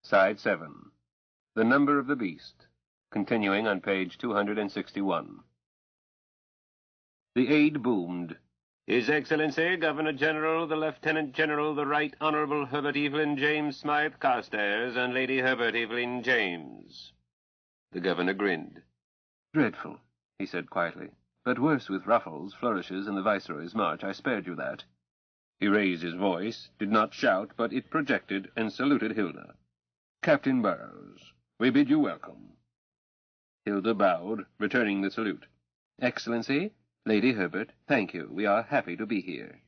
Side 7. The Number of the Beast, continuing on page 261. The aide boomed. His Excellency, Governor-General, the Lieutenant-General, the Right Honorable Herbert Evelyn James Smythe Carstairs, and Lady Herbert Evelyn James. The governor grinned. Dreadful, he said quietly, but worse with ruffles, flourishes, and the Viceroy's march. I spared you that. He raised his voice, did not shout, but it projected, and saluted Hilda. Captain Burrows, we bid you welcome. Hilda bowed, returning the salute. Excellency, Lady Herbert, thank you. We are happy to be here.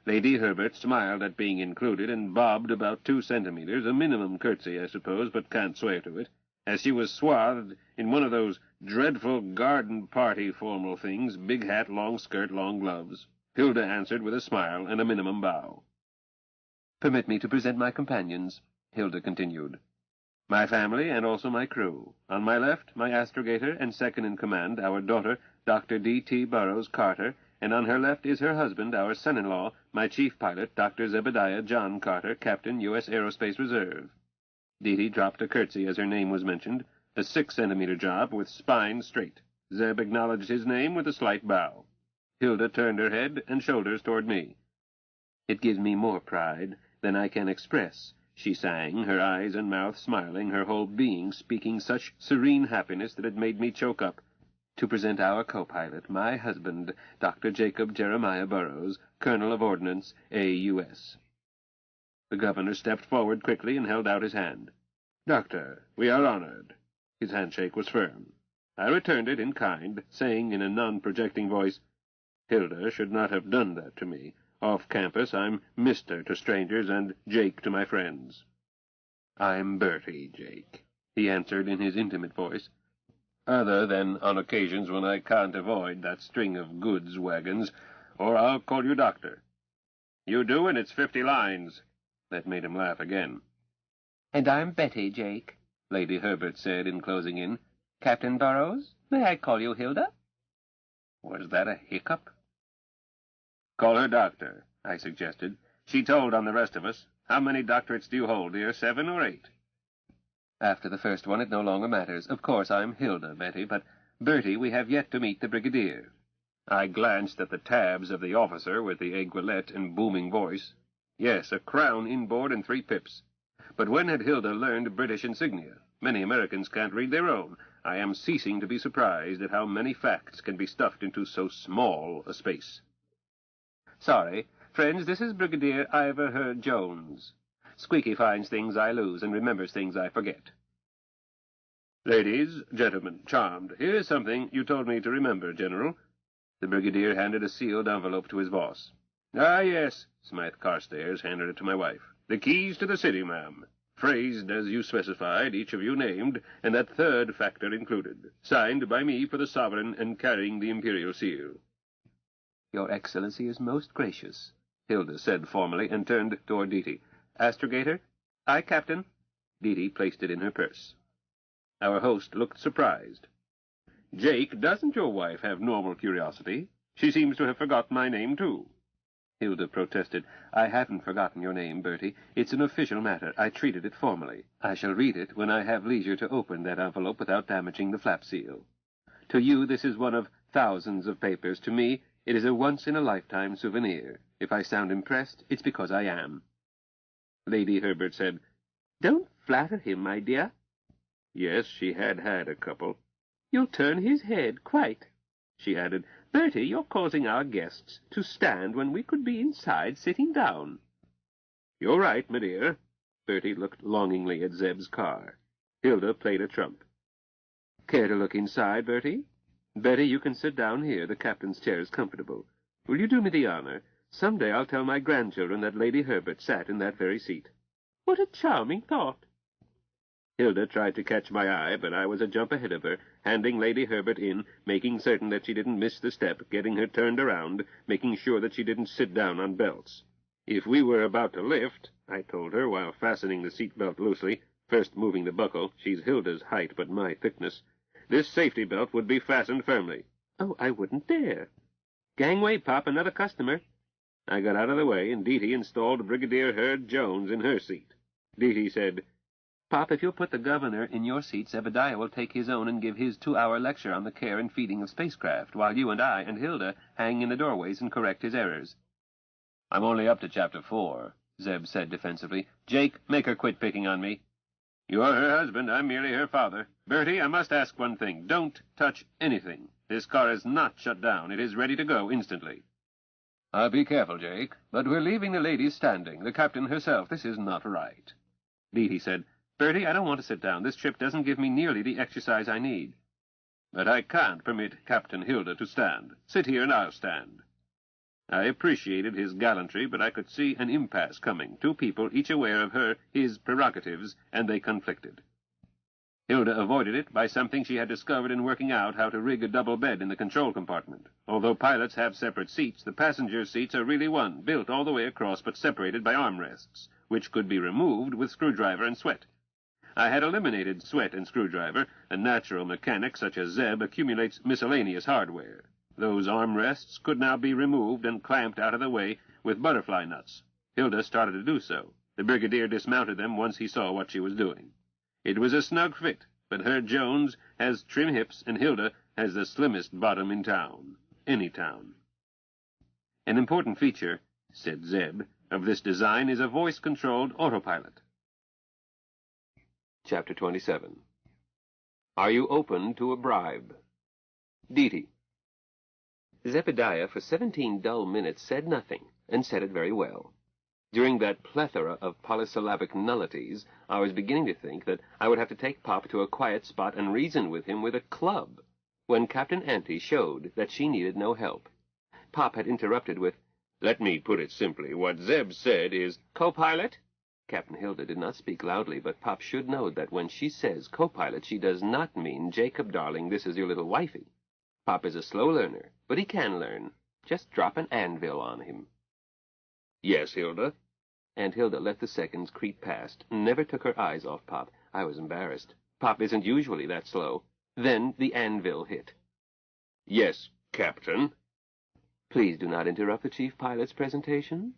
Lady Herbert smiled at being included and bobbed about 2 centimeters, a minimum curtsy, I suppose, but can't swear to it, as she was swathed in one of those dreadful garden party formal things, big hat, long skirt, long gloves. Hilda answered with a smile and a minimum bow. Permit me to present my companions, Hilda continued. My family and also my crew. On my left, my astrogator and second-in-command, our daughter, Dr. D.T. Burrows Carter, and on her left is her husband, our son-in-law, my chief pilot, Dr. Zebediah John Carter, Captain, U.S. Aerospace Reserve. Dee dropped a curtsy as her name was mentioned, a 6-centimeter job with spine straight. Zeb acknowledged his name with a slight bow. Hilda turned her head and shoulders toward me. It gives me more pride than I can express, she sang, her eyes and mouth smiling, her whole being speaking such serene happiness that it made me choke up, to present our co-pilot, my husband, Dr. Jacob Jeremiah Burrows, Colonel of Ordnance, A.U.S. The governor stepped forward quickly and held out his hand. Doctor, we are honored. His handshake was firm. I returned it in kind, saying in a non-projecting voice, Hilda should not have done that to me. Off campus, I'm Mr. to strangers and Jake to my friends. I'm Bertie, Jake, he answered in his intimate voice, other than on occasions when I can't avoid that string of goods wagons, or I'll call you Doctor. You do, and it's 50 lines. That made him laugh again. And I'm Betty, Jake, Lady Herbert said in closing in. Captain Burrows, may I call you Hilda? Was that a hiccup? Call her Doctor, I suggested. She told on the rest of us. How many doctorates do you hold, dear? 7 or 8? After the first one, it no longer matters. Of course, I'm Hilda, Betty, but, Bertie, we have yet to meet the Brigadier. I glanced at the tabs of the officer with the aiguillette and booming voice. Yes, a crown inboard and 3 pips. But when had Hilda learned British insignia? Many Americans can't read their own. I am ceasing to be surprised at how many facts can be stuffed into so small a space. Sorry. Friends, this is Brigadier Ivor Hurd Jones. Squeaky finds things I lose and remembers things I forget. Ladies, gentlemen, charmed. Here's something you told me to remember, General. The Brigadier handed a sealed envelope to his boss. Ah, yes, Smythe Carstairs handed it to my wife. The keys to the city, ma'am. Phrased as you specified, each of you named, and that third factor included. Signed by me for the sovereign and carrying the imperial seal. Your Excellency is most gracious, Hilda said formally, and turned toward Dee. Astrogator? Aye, Captain. Dee placed it in her purse. Our host looked surprised. Jake, doesn't your wife have normal curiosity? She seems to have forgotten my name, too. Hilda protested. I haven't forgotten your name, Bertie. It's an official matter. I treated it formally. I shall read it when I have leisure to open that envelope without damaging the flap seal. To you, this is one of thousands of papers. To me, it is a once-in-a-lifetime souvenir. If I sound impressed, it's because I am. Lady Herbert said, Don't flatter him, my dear. Yes, she had a couple. You'll turn his head, quite. She added, Bertie, you're causing our guests to stand when we could be inside sitting down. You're right, my dear. Bertie looked longingly at Zeb's car. Hilda played a trump. Care to look inside, Bertie? Betty, you can sit down here. The captain's chair is comfortable. Will you do me the honor? Some day I'll tell my grandchildren that Lady Herbert sat in that very seat. What a charming thought! Hilda tried to catch my eye, but I was a jump ahead of her, handing Lady Herbert in, making certain that she didn't miss the step, getting her turned around, making sure that she didn't sit down on belts. If we were about to lift, I told her while fastening the seat belt loosely, first moving the buckle, she's Hilda's height but my thickness, this safety belt would be fastened firmly. Oh, I wouldn't dare. Gangway, Pop, another customer. I got out of the way, and Dee installed Brigadier Hurd Jones in her seat. Beatty said, "Pop, if you'll put the governor in your seat, Zebediah will take his own and give his 2-hour lecture on the care and feeding of spacecraft, while you and I and Hilda hang in the doorways and correct his errors." "I'm only up to Chapter 4, Zeb said defensively. "Jake, make her quit picking on me." "You're her husband. I'm merely her father. Bertie, I must ask one thing. Don't touch anything. This car is not shut down. It is ready to go instantly." "I'll be careful, Jake, but we're leaving the ladies standing, the captain herself. This is not right." Beatty said, "Bertie, I don't want to sit down. This trip doesn't give me nearly the exercise I need." "But I can't permit Captain Hilda to stand. Sit here and I'll stand." I appreciated his gallantry, but I could see an impasse coming, 2 people each aware of his prerogatives, and they conflicted. Hilda avoided it by something she had discovered in working out how to rig a double bed in the control compartment. Although pilots have separate seats, the passenger seats are really one, built all the way across but separated by armrests, which could be removed with screwdriver and sweat. I had eliminated sweat and screwdriver. A natural mechanic such as Zeb accumulates miscellaneous hardware. Those armrests could now be removed and clamped out of the way with butterfly nuts. Hilda started to do so. The brigadier dismounted them once he saw what she was doing. It was a snug fit, but her Jones has trim hips and Hilda has the slimmest bottom in town. Any town. "An important feature," said Zeb, "of this design is a voice-controlled autopilot." Chapter 27. Are you open to a bribe? Beatty. Zebediah for 17 dull minutes said nothing, and said it very well. During that plethora of polysyllabic nullities, I was beginning to think that I would have to take Pop to a quiet spot and reason with him with a club, when Captain Ante showed that she needed no help. Pop had interrupted with, "Let me put it simply. What Zeb said is—" "Co-pilot?" Captain Hilda did not speak loudly, but Pop should know that when she says co-pilot, she does not mean, "Jacob, darling, this is your little wifey." Pop is a slow learner, but he can learn. Just drop an anvil on him. "Yes, Hilda." And Hilda let the seconds creep past, and never took her eyes off Pop. I was embarrassed. Pop isn't usually that slow. Then the anvil hit. "Yes, Captain." "Please do not interrupt the chief pilot's presentation."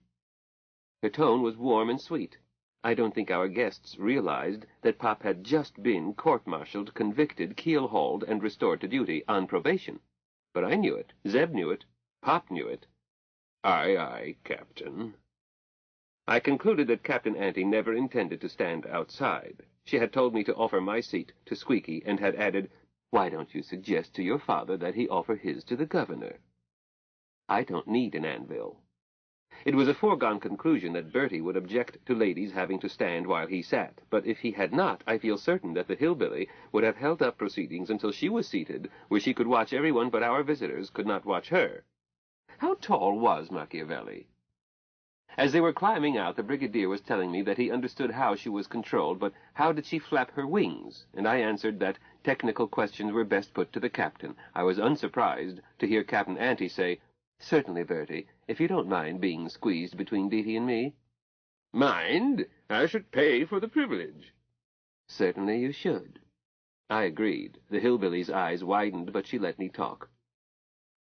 Her tone was warm and sweet. I don't think our guests realized that Pop had just been court-martialed, convicted, keel-hauled, and restored to duty on probation. But I knew it. Zeb knew it. Pop knew it. "Aye, aye, Captain." I concluded that Captain Ante never intended to stand outside. She had told me to offer my seat to Squeaky, and had added, "Why don't you suggest to your father that he offer his to the governor?" I don't need an anvil. It was a foregone conclusion that Bertie would object to ladies having to stand while he sat, but if he had not, I feel certain that the hillbilly would have held up proceedings until she was seated, where she could watch everyone but our visitors could not watch her. How tall was Machiavelli? As they were climbing out, the brigadier was telling me that he understood how she was controlled, but how did she flap her wings? And I answered that technical questions were best put to the captain. I was unsurprised to hear Captain Ante say, "Certainly, Bertie, if you don't mind being squeezed between Beatty and me." "Mind? I should pay for the privilege." "Certainly you should." I agreed. The hillbilly's eyes widened, but she let me talk.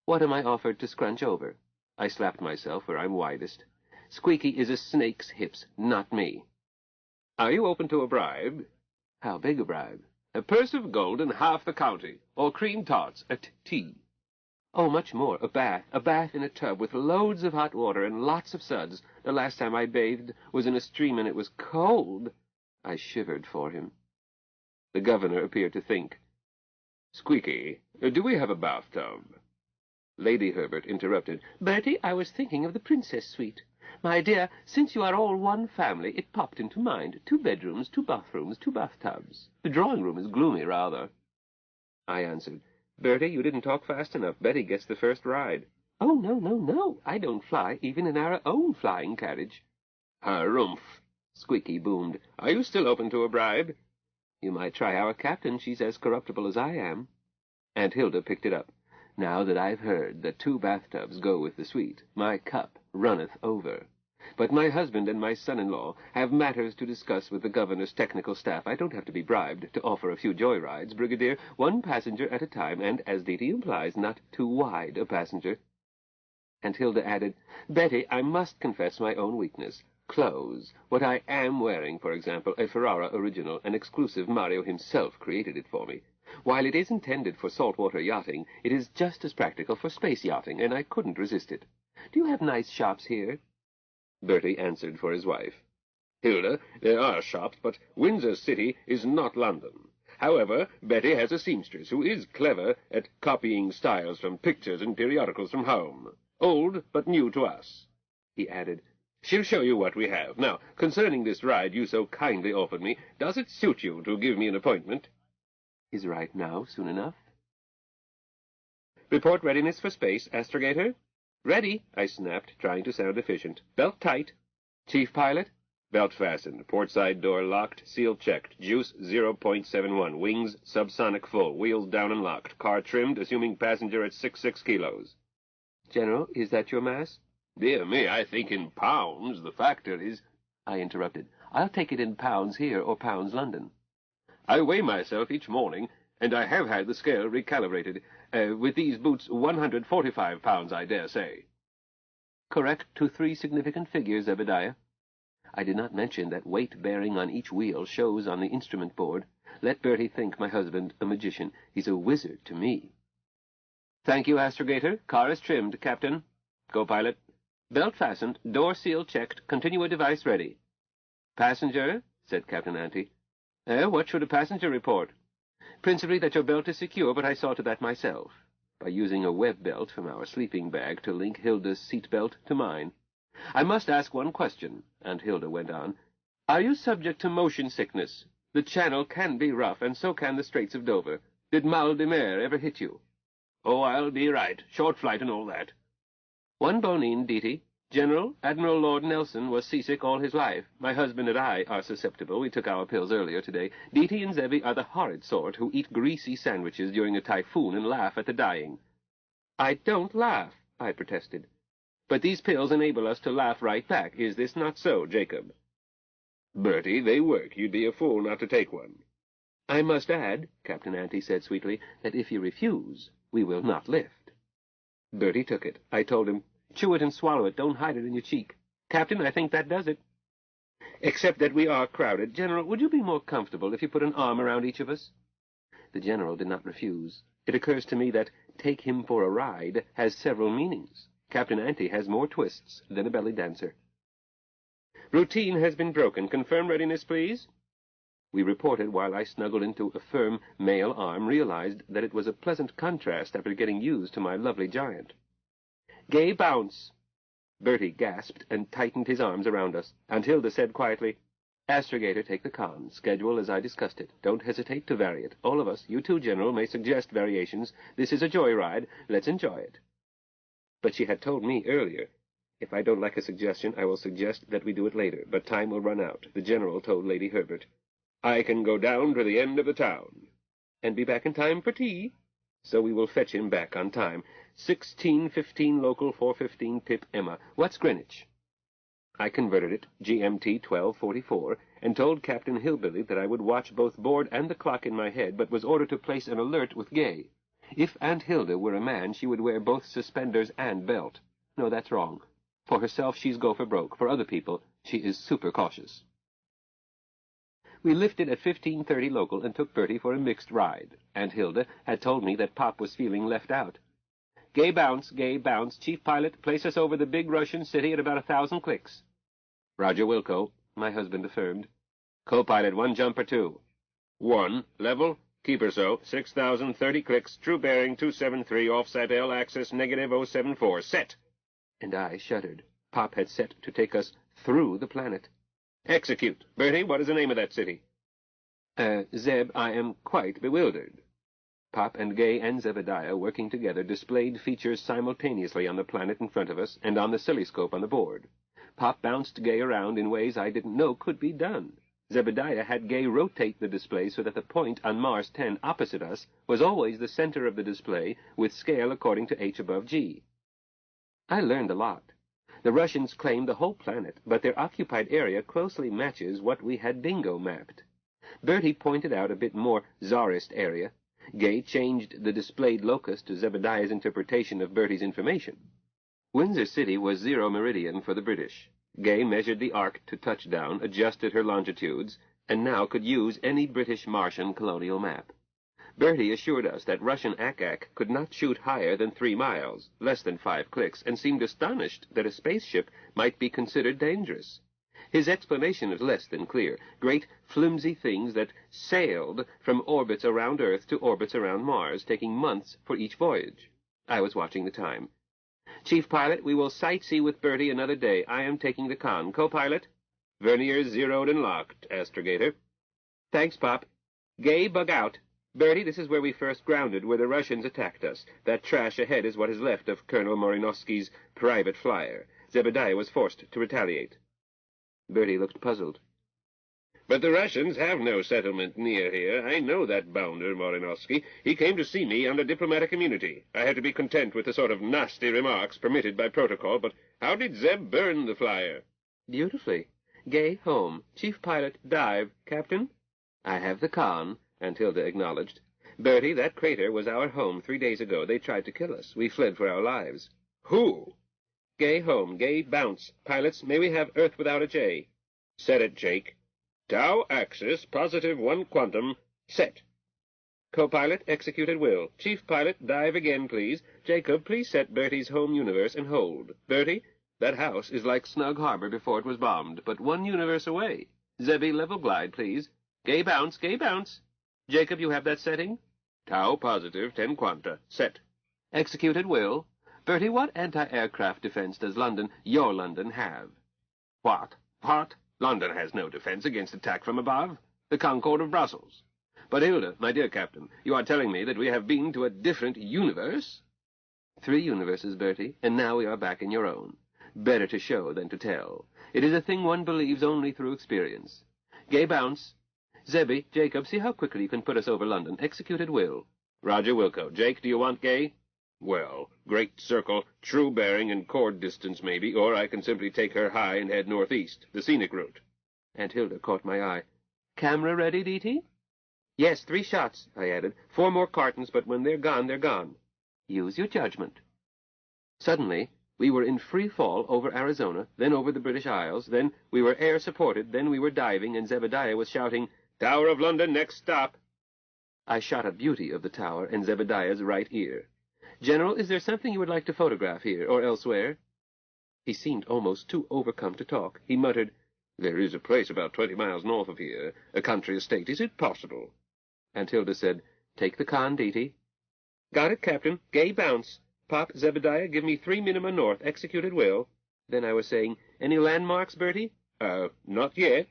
"What am I offered to scrunch over?" I slapped myself where I'm widest. "Squeaky is a snake's hips, not me." "Are you open to a bribe?" "How big a bribe?" "A purse of gold and half the county, or cream tarts at tea." "Oh, much more. A bath in a tub with loads of hot water and lots of suds. The last time I bathed was in a stream, and it was cold." I shivered for him. The governor appeared to think. "Squeaky, do we have a bathtub?" Lady Herbert interrupted. "Bertie, I was thinking of the princess suite. My dear, since you are all one family, it popped into mind. 2 bedrooms, 2 bathrooms, 2 bathtubs. The drawing-room is gloomy, rather." I answered, "Bertie, you didn't talk fast enough. Betty gets the first ride." "Oh, no. I don't fly, even in our own flying carriage." "Harumph," Squeaky boomed. "Are you still open to a bribe?" "You might try our captain. She's as corruptible as I am." Aunt Hilda picked it up. "Now that I've heard that 2 bathtubs go with the suite, my cup runneth over. But my husband and my son-in-law have matters to discuss with the governor's technical staff. I don't have to be bribed to offer a few joyrides, Brigadier, 1 passenger at a time, and, as Beatty implies, not too wide a passenger." And Hilda added, "Betty, I must confess my own weakness. Clothes. What I am wearing, for example, a Ferrara original, an exclusive. Mario himself created it for me. While it is intended for saltwater yachting, it is just as practical for space yachting, and I couldn't resist it. Do you have nice shops here?" Bertie answered for his wife. "Hilda, there are shops, but Windsor City is not London. However, Betty has a seamstress who is clever at copying styles from pictures and periodicals from home. Old, but new to us," he added. "She'll show you what we have. Now, concerning this ride you so kindly offered me, does it suit you to give me an appointment?" "Is right now soon enough?" "Report readiness for space, Astrogator." "Ready," I snapped, trying to sound efficient. "Belt tight." "Chief pilot?" "Belt fastened. Port side door locked. Seal checked. Juice 0.71. Wings subsonic full. Wheels down and locked. Car trimmed, assuming passenger at 66 kilos. "General, is that your mass?" "Dear me, I think in pounds. The factor is—" I interrupted. "I'll take it in pounds here or pounds London." "I weigh myself each morning, and I have had the scale recalibrated. With these boots, 145 pounds, I dare say." "Correct to 3 significant figures, Zebediah." I did not mention that weight bearing on each wheel shows on the instrument board. Let Bertie think my husband a magician. He's a wizard to me. "Thank you, Astrogator. Car is trimmed, Captain." "Go, pilot." "Belt fastened, door seal checked, continuous device ready." "Passenger?" said Captain Ante. What should a passenger report?" "Principally that your belt is secure, but I saw to that myself, by using a web belt from our sleeping bag to link Hilda's seat belt to mine. I must ask one question," and Hilda went on. "Are you subject to motion sickness? The Channel can be rough, and so can the Straits of Dover. Did mal de mer ever hit you?" "Oh, I'll be right. Short flight and all that." "One bonine, Deety. General, Admiral Lord Nelson was seasick all his life. My husband and I are susceptible. We took our pills earlier today. Deety and Zebby are the horrid sort who eat greasy sandwiches during a typhoon and laugh at the dying." "I don't laugh," I protested. "But these pills enable us to laugh right back. Is this not so, Jacob?" "Bertie, they work. You'd be a fool not to take one." "I must add," Captain Ante said sweetly, "that if you refuse, we will not lift." Bertie took it. I told him, "Chew it and swallow it. Don't hide it in your cheek. Captain, I think that does it." "Except that we are crowded. General, would you be more comfortable if you put an arm around each of us?" The General did not refuse. It occurs to me that "take him for a ride" has several meanings. Captain Ante has more twists than a belly dancer. "Routine has been broken. Confirm readiness, please." We reported while I snuggled into a firm male arm, realized that it was a pleasant contrast after getting used to my lovely giant. "Gay bounce." Bertie gasped and tightened his arms around us, and Hilda said quietly, "Astrogator, take the con. Schedule as I discussed it. Don't hesitate to vary it. All of us, you too, General, may suggest variations. This is a joyride. Let's enjoy it." But she had told me earlier, "If I don't like a suggestion, I will suggest that we do it later, but time will run out." The General told Lady Herbert, "I can go down to the end of the town." "And be back in time for tea." So we will fetch him back on time. 16:15 local, 4:15 Pip Emma. What's Greenwich? I converted it, GMT 12:44, and told Captain Hillbilly that I would watch both board and the clock in my head, but was ordered to place an alert with Gay. If Aunt Hilda were a man, she would wear both suspenders and belt. No, that's wrong. For herself, she's go for broke. For other people, she is super cautious. We lifted at 15:30 local and took Bertie for a mixed ride. Aunt Hilda had told me that Pop was feeling left out. Gay bounce, chief pilot, place us over the big Russian city at about 1,000 clicks." "Roger, Wilco," my husband affirmed. "Co-pilot, 1 jump or 2? 1, level, keep her so, 6,030 clicks, true bearing 273, offset L, axis negative 074, set." And I shuddered. Pop had set to take us through the planet. "Execute. Bertie, what is the name of that city?" Zeb, I am quite bewildered." Pop and Gay and Zebediah, working together, displayed features simultaneously on the planet in front of us and on the silly-scope on the board. Pop bounced Gay around in ways I didn't know could be done. Zebediah had Gay rotate the display so that the point on Mars 10 opposite us was always the center of the display, with scale according to h above g. I learned a lot. The Russians claim the whole planet, but their occupied area closely matches what we had bingo mapped. Bertie pointed out a bit more Tsarist area. Gay changed the displayed locus to Zebediah's interpretation of Bertie's information. Windsor City was 0 meridian for the British. Gay measured the arc to touchdown, adjusted her longitudes, and now could use any British-Martian colonial map. Bertie assured us that Russian Ack-Ack could not shoot higher than 3 miles, less than 5 clicks, and seemed astonished that a spaceship might be considered dangerous. His explanation is less than clear. Great, flimsy things that sailed from orbits around Earth to orbits around Mars, taking months for each voyage. I was watching the time. "Chief Pilot, we will sightsee with Bertie another day. I am taking the con. Co-pilot?" "Verniers zeroed and locked, Astrogator." "Thanks, Pop. Gay, bug out. Bertie, this is where we first grounded, where the Russians attacked us. That trash ahead is what is left of Colonel Morinovsky's private flyer. Zebediah was forced to retaliate." Bertie looked puzzled. "But the Russians have no settlement near here. I know that bounder, Morinovsky. He came to see me under diplomatic immunity. I had to be content with the sort of nasty remarks permitted by protocol, but how did Zeb burn the flyer?" "Beautifully. Gay, home. Chief Pilot, dive. Captain?" "I have the con," Aunt Hilda acknowledged. "Bertie, that crater was our home 3 days ago. They tried to kill us. We fled for our lives." "Who?" "Gay, home. Gay, bounce. Pilots, may we have Earth without a J?" "Set it, Jake. Tau axis, +1 quantum, set." "Co-pilot, execute at will. Chief Pilot, dive again, please. Jacob, please set Bertie's home universe and hold. Bertie, that house is like Snug Harbor before it was bombed, but 1 universe away. Zebby, level glide, please. Gay, bounce. Gay, bounce. Jacob, you have that setting?" "Tau +10 quanta, set." "Execute at will. Bertie, what anti-aircraft defense does London, your London, have?" "What? What? London has no defense against attack from above. The Concorde of Brussels. But Hilda, my dear Captain, you are telling me that we have been to a different universe?" "3 universes, Bertie, and now we are back in your own. Better to show than to tell. It is a thing one believes only through experience. Gay, bounce. Zebby, Jacob, see how quickly you can put us over London. Execute at will." "Roger, Wilco. Jake, do you want Gay?" "Well, great circle, true bearing, and chord distance, maybe, or I can simply take her high and head northeast, the scenic route." Aunt Hilda caught my eye. "Camera ready, DT?" "Yes, 3 shots," I added. 4 more cartons, but when they're gone, they're gone." "Use your judgment." Suddenly, we were in free fall over Arizona, then over the British Isles, then we were air-supported, then we were diving, and Zebediah was shouting, "Tower of London, next stop." I shot a beauty of the tower and Zebediah's right ear. "General, is there something you would like to photograph here or elsewhere?" He seemed almost too overcome to talk. He muttered, "There is a place about 20 miles north of here, a country estate. Is it possible?" Aunt Hilda said, "Take the con, DT." "Got it, Captain. Gay, bounce. Pop, Zebediah, give me 3 minima north. Execute at will." Then I was saying, "Any landmarks, Bertie?" Not yet."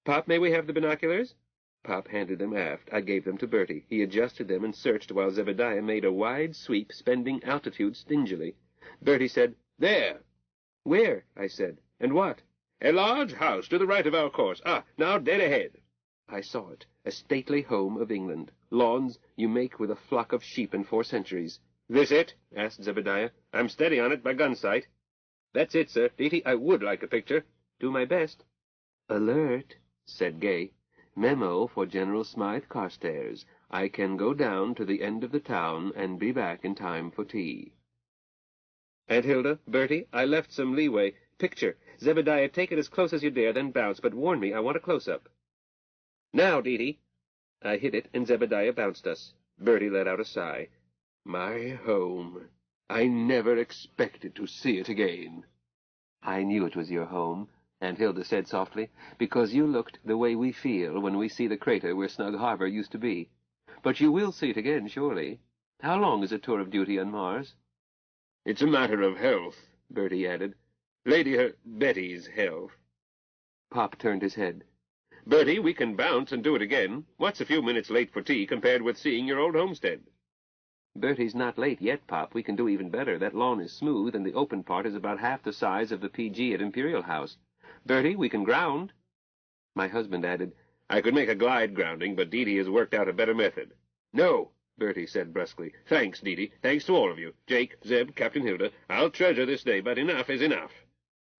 "Pop, may we have the binoculars?" Pop handed them aft. I gave them to Bertie. He adjusted them and searched while Zebediah made a wide sweep, spending altitude stingily. Bertie said, "There." "Where?" I said. "And what?" "A large house to the right of our course. Now dead ahead." I saw it, a stately home of England. Lawns you make with a flock of sheep in 4 centuries. "This it?" asked Zebediah. "I'm steady on it by gun sight." "That's it, sir. DT, I would like a picture." "Do my best." "Alert," said Gay. "Memo for General Smythe Carstairs. I can go down to the end of the town and be back in time for tea." "Aunt Hilda, Bertie, I left some leeway. Picture. Zebediah, take it as close as you dare, then bounce, but warn me, I want a close-up." "Now, DT." I hit it, and Zebediah bounced us. Bertie let out a sigh. "My home. I never expected to see it again." "I knew it was your home," Aunt Hilda said softly, "because you looked the way we feel when we see the crater where Snug Harbor used to be. But you will see it again, surely. How long is a tour of duty on Mars?" "It's a matter of health," Bertie added. Betty's health." Pop turned his head. "Bertie, we can bounce and do it again. What's a few minutes late for tea compared with seeing your old homestead?" "Bertie's not late yet, Pop. We can do even better. That lawn is smooth, and the open part is about half the size of the PG at Imperial House. Bertie, we can ground." My husband added, "I could make a glide grounding, but Dee has worked out a better method." "No," Bertie said brusquely. "Thanks, Dee. Thanks to all of you. Jake, Zeb, Captain Hilda. I'll treasure this day, but enough is enough."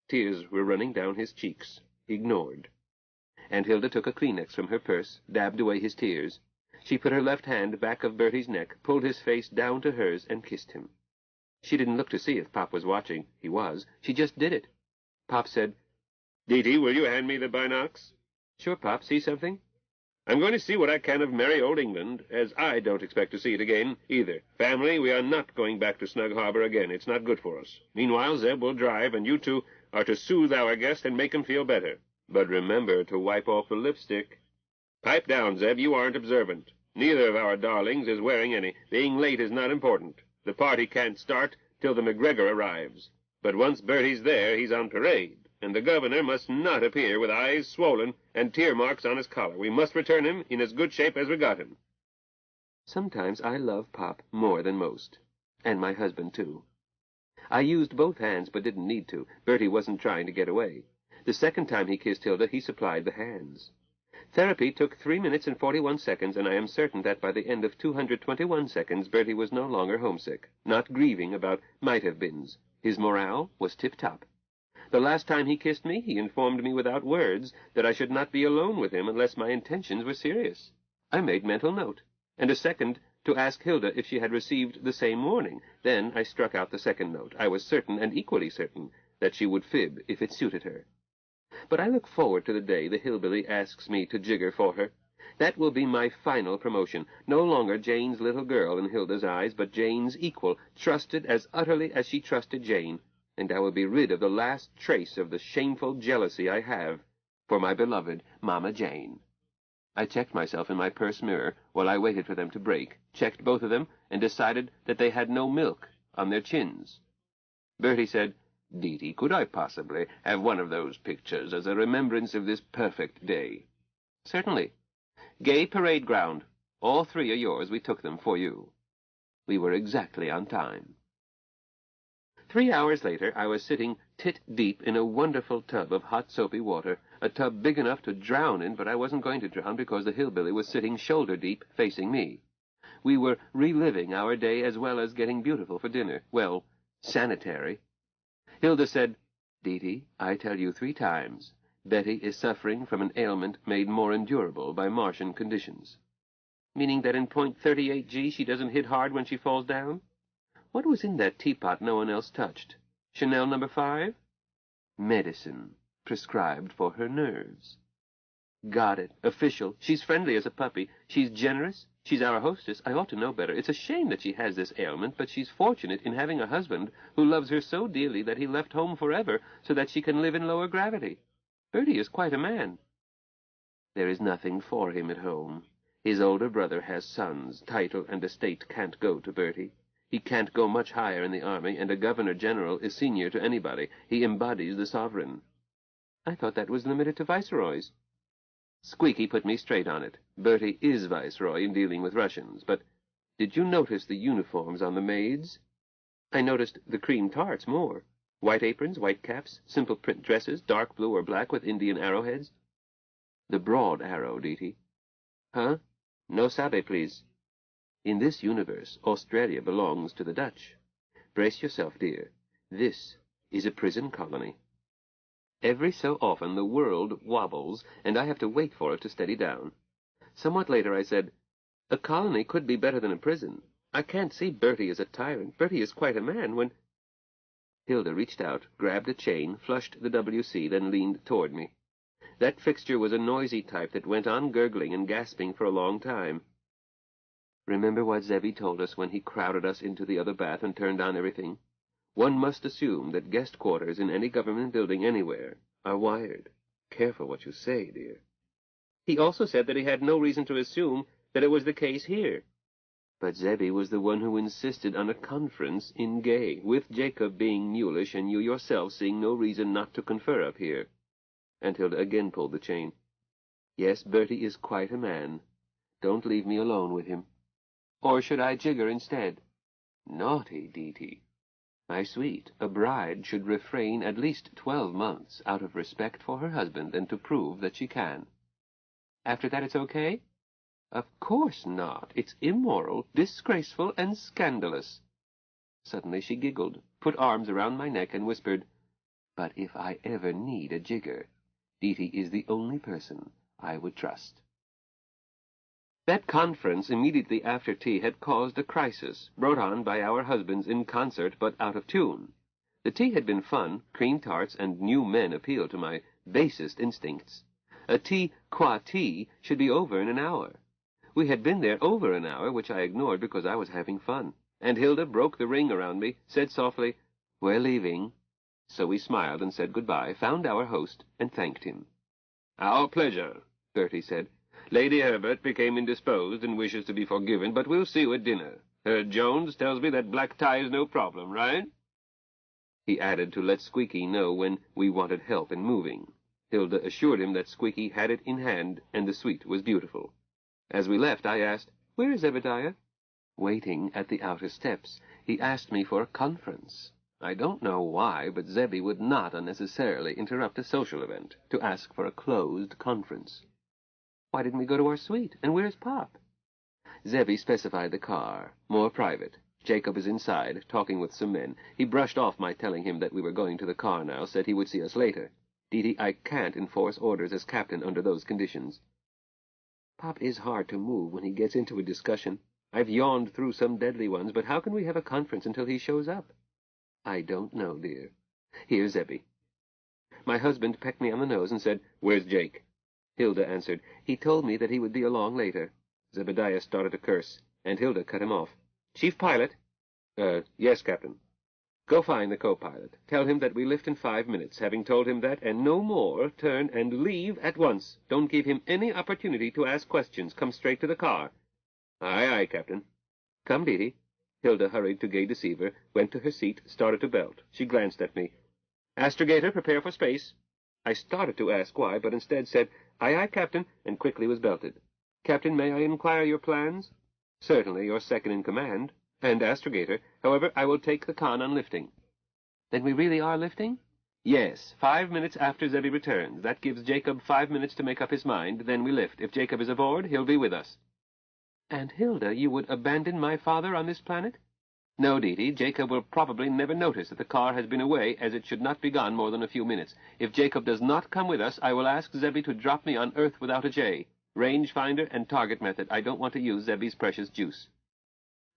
Tears were running down his cheeks. Ignored. Aunt Hilda took a Kleenex from her purse, dabbed away his tears. She put her left hand back of Bertie's neck, pulled his face down to hers, and kissed him. She didn't look to see if Pop was watching. He was. She just did it. Pop said, "Dee Dee, will you hand me the binocs?" "Sure, Pop. See something?" "I'm going to see what I can of merry old England, as I don't expect to see it again, either. Family, we are not going back to Snug Harbor again. It's not good for us. Meanwhile, Zeb will drive, and you two are to soothe our guest and make him feel better. But remember to wipe off the lipstick. Pipe down, Zeb. You aren't observant. Neither of our darlings is wearing any. Being late is not important. The party can't start till the McGregor arrives. But once Bertie's there, he's on parade. And the governor must not appear with eyes swollen and tear marks on his collar. We must return him in as good shape as we got him." Sometimes I love Pop more than most. And my husband, too. I used both hands, but didn't need to. Bertie wasn't trying to get away. The second time he kissed Hilda, he supplied the hands. Therapy took 3 minutes and 41 seconds, and I am certain that by the end of 221 seconds, Bertie was no longer homesick, not grieving about might-have-beens. His morale was tip-top. The last time he kissed me, he informed me without words that I should not be alone with him unless my intentions were serious. I made mental note, and a second to ask Hilda if she had received the same warning. Then I struck out the second note. I was certain, and equally certain, that she would fib if it suited her. But I look forward to the day the hillbilly asks me to jigger for her. That will be my final promotion. No longer Jane's little girl in Hilda's eyes, but Jane's equal, trusted as utterly as she trusted Jane. And I will be rid of the last trace of the shameful jealousy I have for my beloved Mama Jane. I checked myself in my purse mirror while I waited for them to break, checked both of them, and decided that they had no milk on their chins. Bertie said, "Dee Dee, could I possibly have one of those pictures as a remembrance of this perfect day?" "Certainly. Gay parade ground. All 3 are yours. We took them for you." We were exactly on time. 3 hours later, I was sitting tit-deep in a wonderful tub of hot soapy water, a tub big enough to drown in, but I wasn't going to drown because the hillbilly was sitting shoulder-deep facing me. We were reliving our day as well as getting beautiful for dinner. Well, sanitary. Hilda said, "Dee Dee, I tell you 3 times, Betty is suffering from an ailment made more endurable by Martian conditions." "Meaning that in .38 G she doesn't hit hard when she falls down?" What was in that teapot no one else touched? Chanel No. 5? Medicine, prescribed for her nerves. Got it. Official. She's friendly as a puppy. She's generous. She's our hostess. I ought to know better. It's a shame that she has this ailment, but she's fortunate in having a husband who loves her so dearly that he left home forever so that she can live in lower gravity. Bertie is quite a man. There is nothing for him at home. His older brother has sons. Title and estate can't go to Bertie. He can't go much higher in the army, and a governor-general is senior to anybody. He embodies the sovereign. I thought that was limited to viceroys. Squeaky put me straight on it. Bertie is viceroy in dealing with Russians, but did you notice the uniforms on the maids? I noticed the cream tarts more. White aprons, white caps, simple print dresses, dark blue or black with Indian arrowheads. The broad arrow, Dee Dee. Huh? No sabe, please. In this universe, Australia belongs to the Dutch. Brace yourself, dear. This is a prison colony. Every so often the world wobbles, and I have to wait for it to steady down. Somewhat later I said, "A colony could be better than a prison. I can't see Bertie as a tyrant. Bertie is quite a man when—" Hilda reached out, grabbed a chain, flushed the WC, then leaned toward me. That fixture was a noisy type that went on gurgling and gasping for a long time. Remember what Zebby told us when he crowded us into the other bath and turned on everything? One must assume that guest quarters in any government building anywhere are wired. Careful what you say, dear. He also said that he had no reason to assume that it was the case here. But Zebby was the one who insisted on a conference in Gay, with Jacob being mulish and you yourself seeing no reason not to confer up here. And Hilda again pulled the chain. Yes, Bertie is quite a man. Don't leave me alone with him. Or should I jigger instead? Naughty, Dee Dee. My sweet, a bride should refrain at least 12 months out of respect for her husband and to prove that she can. After that it's okay? Of course not. It's immoral, disgraceful, and scandalous. Suddenly she giggled, put arms around my neck, and whispered, "But if I ever need a jigger, Dee Dee is the only person I would trust." That conference immediately after tea had caused a crisis, brought on by our husbands in concert but out of tune. The tea had been fun, cream tarts and new men appealed to my basest instincts. A tea qua tea should be over in an hour. We had been there over an hour, which I ignored because I was having fun. And Hilda broke the ring around me, said softly, "We're leaving." So we smiled and said goodbye, found our host, and thanked him. "Our pleasure," Gertie said. "Lady Herbert became indisposed and wishes to be forgiven, but we'll see you at dinner. Jones tells me that black tie is no problem, right?" He added to let Squeaky know when we wanted help in moving. Hilda assured him that Squeaky had it in hand, and the suite was beautiful. As we left, I asked, "Where is Zebediah?" Waiting at the outer steps, he asked me for a conference. I don't know why, but Zebby would not unnecessarily interrupt a social event to ask for a closed conference. "Why didn't we go to our suite? And where's Pop?" Zebby specified the car, more private. Jacob is inside, talking with some men. He brushed off my telling him that we were going to the car now, said he would see us later. "Dee, I can't enforce orders as captain under those conditions." Pop is hard to move when he gets into a discussion. I've yawned through some deadly ones, but how can we have a conference until he shows up? I don't know, dear. Here's Zebby. My husband pecked me on the nose and said, "Where's Jake?" Hilda answered, "He told me that he would be along later." Zebediah started to curse, and Hilda cut him off. "Chief Pilot?" Yes, Captain." "Go find the co-pilot. Tell him that we lift in 5 minutes. Having told him that, and no more, turn and leave at once. Don't give him any opportunity to ask questions. Come straight to the car." "Aye, aye, Captain." "Come, Dee." Hilda hurried to Gay Deceiver, went to her seat, started to belt. She glanced at me. "Astrogator, prepare for space." I started to ask why, but instead said, "Aye, aye, Captain," and quickly was belted. "Captain, may I inquire your plans?" "Certainly, you're second in command. And astrogator. However, I will take the con on lifting." "Then we really are lifting?" "Yes, 5 minutes after Zebby returns. That gives Jacob 5 minutes to make up his mind. Then we lift. If Jacob is aboard, he'll be with us." "And Hilda, you would abandon my father on this planet?" "No, Dee. Jacob will probably never notice that the car has been away, as it should not be gone more than a few minutes. If Jacob does not come with us, I will ask Zebby to drop me on Earth without a J. Range finder and target method. I don't want to use Zebby's precious juice."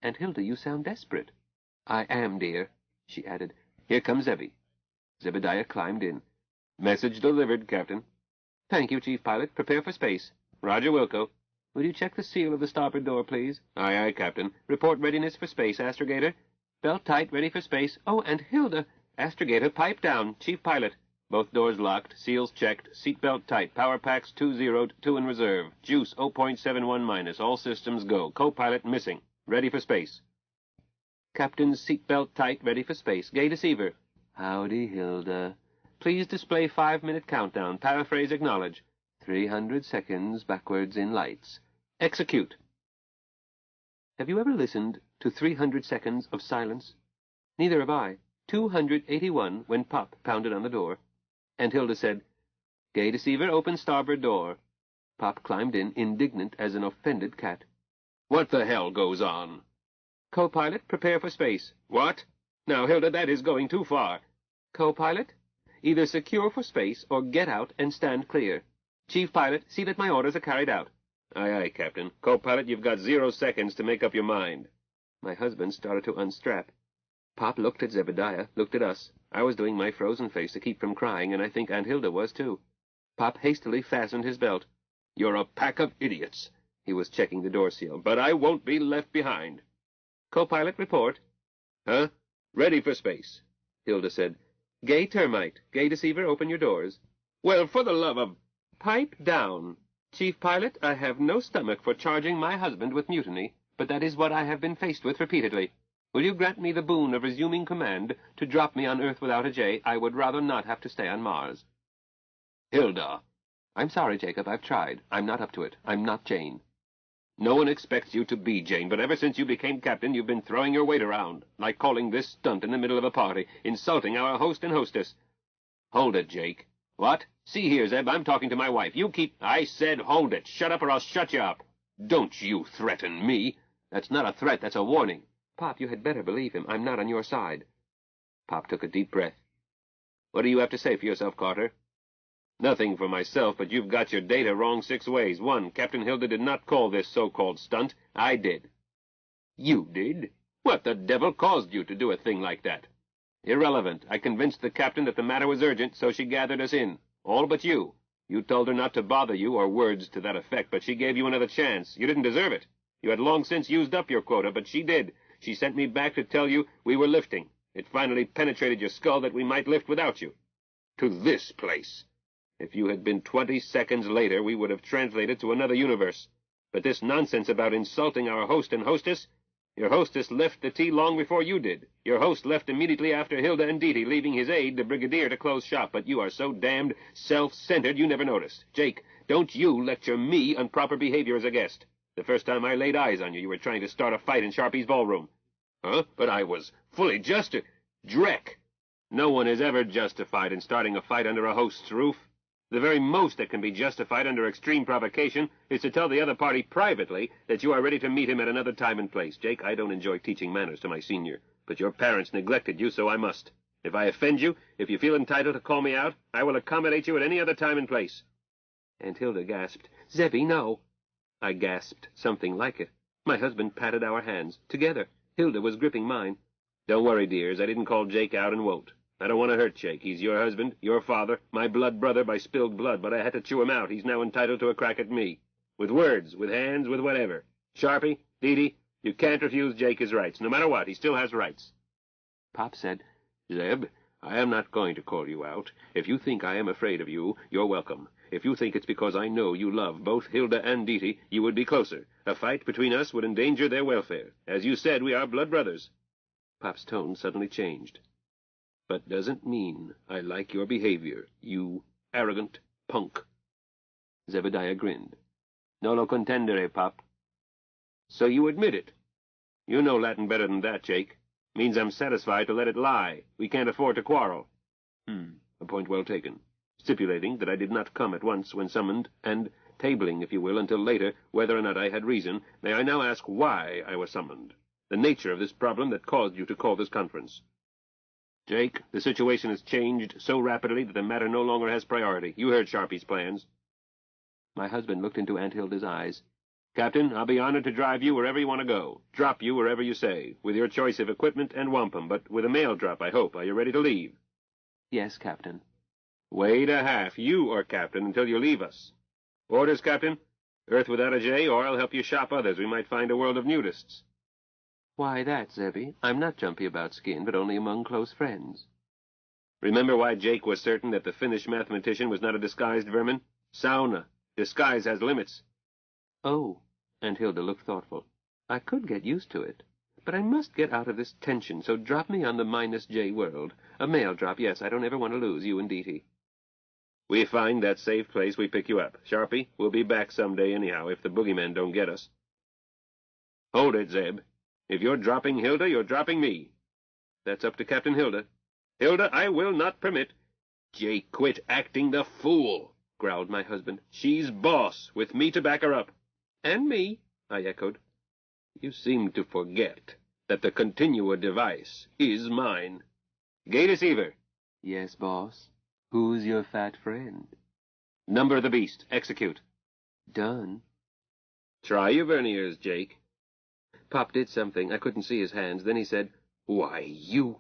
"And Hilda, you sound desperate." "I am, dear," she added. "Here comes Zebby." Zebediah climbed in. "Message delivered, Captain." "Thank you, Chief Pilot. Prepare for space." "Roger, Wilco." "Will you check the seal of the starboard door, please?" "Aye, aye, Captain." "Report readiness for space, astrogator." "Belt tight, ready for space." "Oh, and Hilda!" "Astrogator, pipe down. Chief Pilot." "Both doors locked, seals checked, seat belt tight, power packs 2-0'd, 2 in reserve. Juice 0.71-, all systems go. Co-pilot missing. Ready for space." "Captain's seat belt tight, ready for space. Gay Deceiver." "Howdy, Hilda." "Please display 5-minute countdown. Paraphrase acknowledge." 300 seconds backwards in lights. Execute." Have you ever listened to 300 seconds of silence? Neither have I. 281 when Pop pounded on the door. And Hilda said, "Gay Deceiver, open starboard door." Pop climbed in, indignant as an offended cat. "What the hell goes on?" "Co-pilot, prepare for space." "What? Now, Hilda, that is going too far." "Co-pilot, either secure for space or get out and stand clear. Chief Pilot, see that my orders are carried out." "Aye, aye, Captain. Co-pilot, you've got 0 seconds to make up your mind." My husband started to unstrap. Pop looked at Zebediah, looked at us. I was doing my frozen face to keep from crying, and I think Aunt Hilda was, too. Pop hastily fastened his belt. "You're a pack of idiots." He was checking the door seal. "But I won't be left behind." "Co-pilot, report." "Huh? Ready for space," Hilda said. "Gay Termite, Gay Deceiver, open your doors." "Well, for the love of—" "Pipe down. Chief Pilot, I have no stomach for charging my husband with mutiny, but that is what I have been faced with repeatedly. Will you grant me the boon of resuming command to drop me on Earth without a J? I would rather not have to stay on Mars." "Hilda." "I'm sorry, Jacob. I've tried. I'm not up to it. I'm not Jane." "No one expects you to be Jane, but ever since you became captain, you've been throwing your weight around, like calling this stunt in the middle of a party, insulting our host and hostess." "Hold it, Jake." "What? See here, Zeb, I'm talking to my wife. You keep—" "I said hold it. Shut up or I'll shut you up." "Don't you threaten me." "That's not a threat, that's a warning." "Pop, you had better believe him. I'm not on your side." Pop took a deep breath. "What do you have to say for yourself, Carter?" "Nothing for myself, but you've got your data wrong 6 ways. 1, Captain Hilda did not call this so-called stunt. I did." "You did? What the devil caused you to do a thing like that?" Irrelevant. I convinced the captain that the matter was urgent, so she gathered us in. All but you. You told her not to bother you, or words to that effect, but she gave you another chance. You didn't deserve it. You had long since used up your quota, but she did. She sent me back to tell you we were lifting. It finally penetrated your skull that we might lift without you. To this place. If you had been 20 seconds later, we would have translated to another universe. But this nonsense about insulting our host and hostess, your hostess left the tea long before you did. Your host left immediately after Hilda and Didi, leaving his aide, the brigadier, to close shop. But you are so damned self-centered you never noticed. Jake, don't you lecture me on proper behavior as a guest. The first time I laid eyes on you, you were trying to start a fight in Sharpie's ballroom. Huh? But I was fully Dreck! No one is ever justified in starting a fight under a host's roof. The very most that can be justified under extreme provocation is to tell the other party privately that you are ready to meet him at another time and place. Jake, I don't enjoy teaching manners to my senior, but your parents neglected you, so I must. If I offend you, if you feel entitled to call me out, I will accommodate you at any other time and place. Aunt Hilda gasped, Zebby, no. I gasped something like it. My husband patted our hands, together. Hilda was gripping mine. Don't worry, dears, I didn't call Jake out and won't. I don't want to hurt Jake. He's your husband, your father, my blood brother by spilled blood, but I had to chew him out. He's now entitled to a crack at me. With words, with hands, with whatever. Sharpie, Didi, you can't refuse Jake his rights. No matter what, he still has rights. Pop said, Zeb, I am not going to call you out. If you think I am afraid of you, you're welcome. If you think it's because I know you love both Hilda and Didi, you would be closer. A fight between us would endanger their welfare. As you said, we are blood brothers. Pop's tone suddenly changed. But doesn't mean I like your behavior, you arrogant punk. Zebediah grinned. No lo contendere, Pop. So you admit it. You know Latin better than that, Jake. Means I'm satisfied to let it lie. We can't afford to quarrel. A point well taken. Stipulating that I did not come at once when summoned, and tabling, if you will, until later, whether or not I had reason, may I now ask why I was summoned? The nature of this problem that caused you to call this conference. Jake, the situation has changed so rapidly that the matter no longer has priority. You heard Sharpie's plans. My husband looked into Aunt Hilda's eyes. Captain, I'll be honored to drive you wherever you want to go, drop you wherever you say, with your choice of equipment and wampum, but with a mail drop, I hope. Are you ready to leave? Yes, Captain. Wait a half. You are captain until you leave us. Orders, Captain? Earth without a J, or I'll help you shop others. We might find a world of nudists. Why that, Zebby? I'm not jumpy about skin, but only among close friends. Remember why Jake was certain that the Finnish mathematician was not a disguised vermin? Sauna. Disguise has limits. Oh, Aunt Hilda looked thoughtful. I could get used to it, but I must get out of this tension, so drop me on the -J world. A mail drop, yes, I don't ever want to lose you and Didi. We find that safe place, we pick you up. Sharpie, we'll be back someday anyhow, if the boogeymen don't get us. Hold it, Zeb. If you're dropping Hilda, you're dropping me. That's up to Captain Hilda. Hilda, I will not permit. Jake, quit acting the fool, growled my husband. She's boss, with me to back her up. And me, I echoed. You seem to forget that the Continua device is mine. Gay Deceiver. Yes, boss. Who's your fat friend? Number of the beast. Execute. Done. Try your verniers, Jake. Pop did something. I couldn't see his hands. Then he said, Why, you...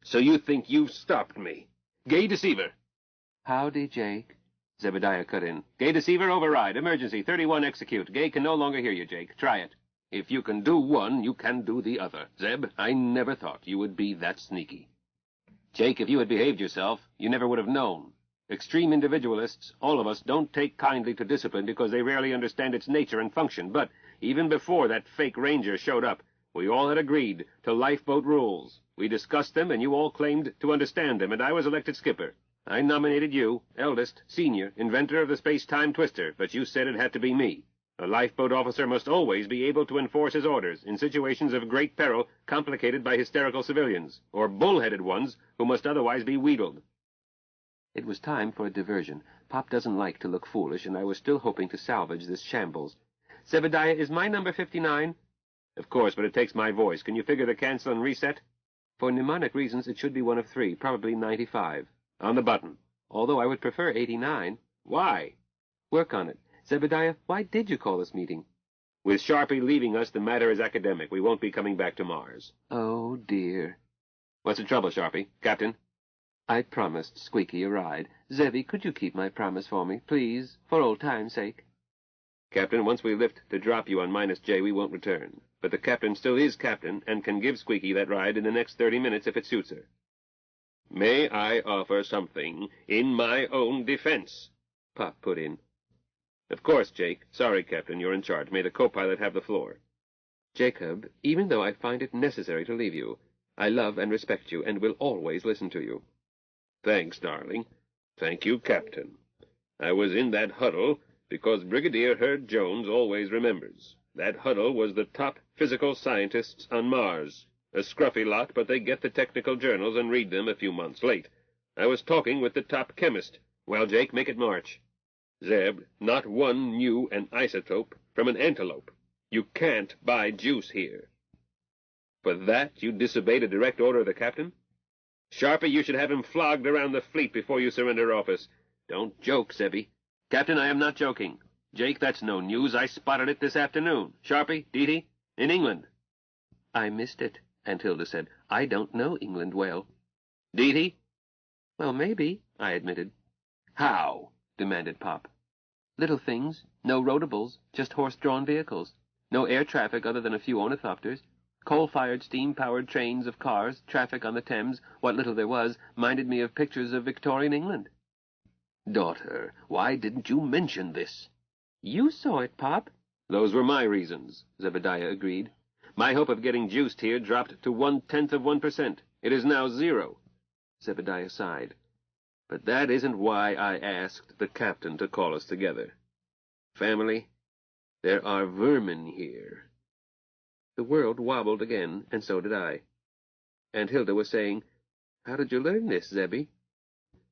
So you think you've stopped me? Gay Deceiver. Howdy, Jake. Zebediah cut in. Gay Deceiver, override. Emergency. 31, execute. Gay can no longer hear you, Jake. Try it. If you can do one, you can do the other. Zeb, I never thought you would be that sneaky. Jake, if you had behaved yourself, you never would have known. Extreme individualists, all of us, don't take kindly to discipline because they rarely understand its nature and function, but even before that fake ranger showed up, we all had agreed to lifeboat rules. We discussed them, and you all claimed to understand them, and I was elected skipper. I nominated you, eldest, senior, inventor of the space-time twister, but you said it had to be me. A lifeboat officer must always be able to enforce his orders in situations of great peril complicated by hysterical civilians, or bull-headed ones who must otherwise be wheedled. It was time for a diversion. Pop doesn't like to look foolish, and I was still hoping to salvage this shambles. Zebediah, is my number 59? Of course, but it takes my voice. Can you figure the cancel and reset? For mnemonic reasons, it should be one of 3, probably 95. On the button. Although I would prefer 89. Why? Work on it. Zebediah, why did you call this meeting? With Sharpie leaving us, the matter is academic. We won't be coming back to Mars. Oh, dear. What's the trouble, Sharpie? Captain? I promised Squeaky a ride. Zebby, could you keep my promise for me, please, for old time's sake? Captain, once we lift to drop you on -J, we won't return. But the captain still is captain, and can give Squeaky that ride in the next 30 minutes if it suits her. May I offer something in my own defense? Pop put in. Of course, Jake. Sorry, Captain, you're in charge. May the co-pilot have the floor. Jacob, even though I find it necessary to leave you, I love and respect you, and will always listen to you. Thanks, darling. Thank you, Captain. I was in that huddle because Brigadier Herd Jones always remembers. That huddle was the top physical scientists on Mars. A scruffy lot, but they get the technical journals and read them a few months late. I was talking with the top chemist. Well, Jake, make it march. Zeb, not one knew an isotope from an antelope. You can't buy juice here. For that, you disobeyed a direct order of the captain? Sharpie, you should have him flogged around the fleet before you surrender office. Don't joke, Zebby. Captain, I am not joking. Jake, that's no news. I spotted it this afternoon. Sharpie, Deety, in England. I missed it, Aunt Hilda said. I don't know England well. Deety? Well, maybe, I admitted. How? Demanded Pop. Little things. No rotables, just horse-drawn vehicles. No air traffic other than a few ornithopters. Coal-fired, steam-powered trains of cars, traffic on the Thames, what little there was, minded me of pictures of Victorian England. Daughter, why didn't you mention this? You saw it, Pop. Those were my reasons, Zebediah agreed. My hope of getting juiced here dropped to 0.1%. It is now 0. Zebediah sighed. But that isn't why I asked the captain to call us together. Family, there are vermin here. The world wobbled again, and so did I. Aunt Hilda was saying, How did you learn this, Zebby?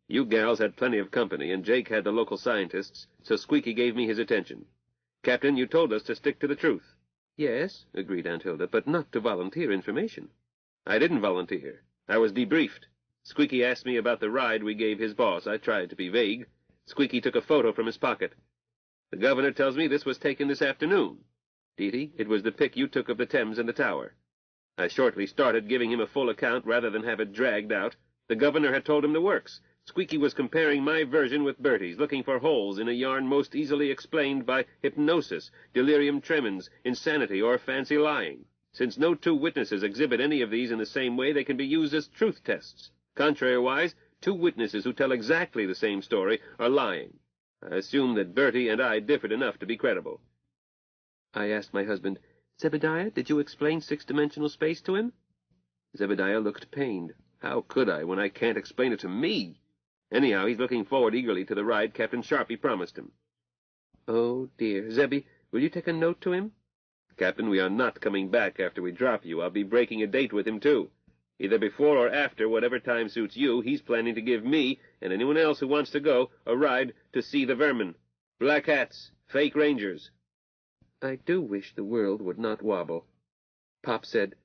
You gals had plenty of company, and Jake had the local scientists, so Squeaky gave me his attention. Captain, you told us to stick to the truth. Yes, agreed Aunt Hilda, but not to volunteer information. I didn't volunteer. I was debriefed. Squeaky asked me about the ride we gave his boss. I tried to be vague. Squeaky took a photo from his pocket. The governor tells me this was taken this afternoon. Deety, it was the pic you took of the Thames and the tower. I shortly started giving him a full account rather than have it dragged out. The governor had told him the works. Squeaky was comparing my version with Bertie's, looking for holes in a yarn most easily explained by hypnosis, delirium tremens, insanity, or fancy lying. Since no two witnesses exhibit any of these in the same way, they can be used as truth tests. Contrariwise, two witnesses who tell exactly the same story are lying. I assume that Bertie and I differed enough to be credible. I asked my husband, Zebediah, did you explain six-dimensional space to him? Zebediah looked pained. How could I, when I can't explain it to me? Anyhow, he's looking forward eagerly to the ride Captain Sharpie promised him. Oh, dear. Zebby, will you take a note to him? Captain, we are not coming back after we drop you. I'll be breaking a date with him, too. Either before or after, whatever time suits you, he's planning to give me, and anyone else who wants to go, a ride to see the vermin. Black hats, fake rangers. I do wish the world would not wobble. Pop said,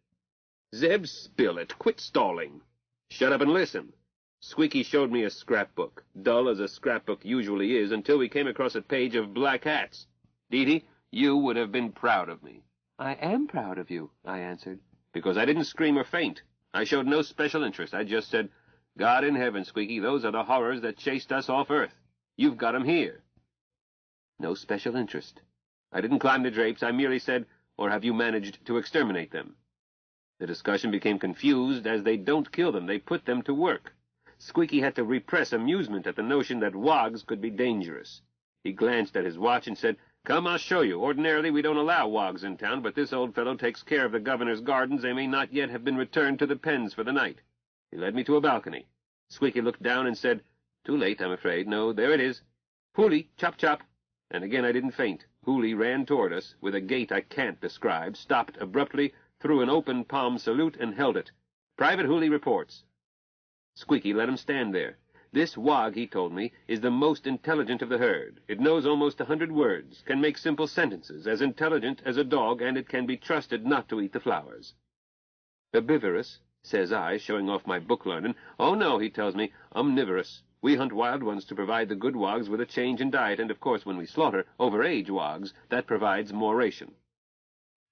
Zeb, spill it. Quit stalling. Shut up and listen. Squeaky showed me a scrapbook, dull as a scrapbook usually is, until we came across a page of black hats. Deety, you would have been proud of me. I am proud of you, I answered. Because I didn't scream or faint. I showed no special interest. I just said, God in heaven, Squeaky, those are the horrors that chased us off Earth. You've got 'em here. No special interest. I didn't climb the drapes. I merely said, or have you managed to exterminate them? The discussion became confused, as they don't kill them. They put them to work. Squeaky had to repress amusement at the notion that wogs could be dangerous. He glanced at his watch and said, Come, I'll show you. Ordinarily, we don't allow wogs in town, but this old fellow takes care of the governor's gardens. They may not yet have been returned to the pens for the night. He led me to a balcony. Squeaky looked down and said, Too late, I'm afraid. No, there it is. Hooly, chop, chop. And again I didn't faint. Hooly ran toward us, with a gait I can't describe, stopped abruptly, threw an open palm salute, and held it. Private Hooly reports. Squeaky let him stand there. This wog, he told me, is the most intelligent of the herd. It knows almost 100 words, can make simple sentences, as intelligent as a dog, and it can be trusted not to eat the flowers. Herbivorous, says I, showing off my book learning. Oh, no, he tells me, omnivorous. We hunt wild ones to provide the good wogs with a change in diet, and, of course, when we slaughter overage wogs, that provides more ration.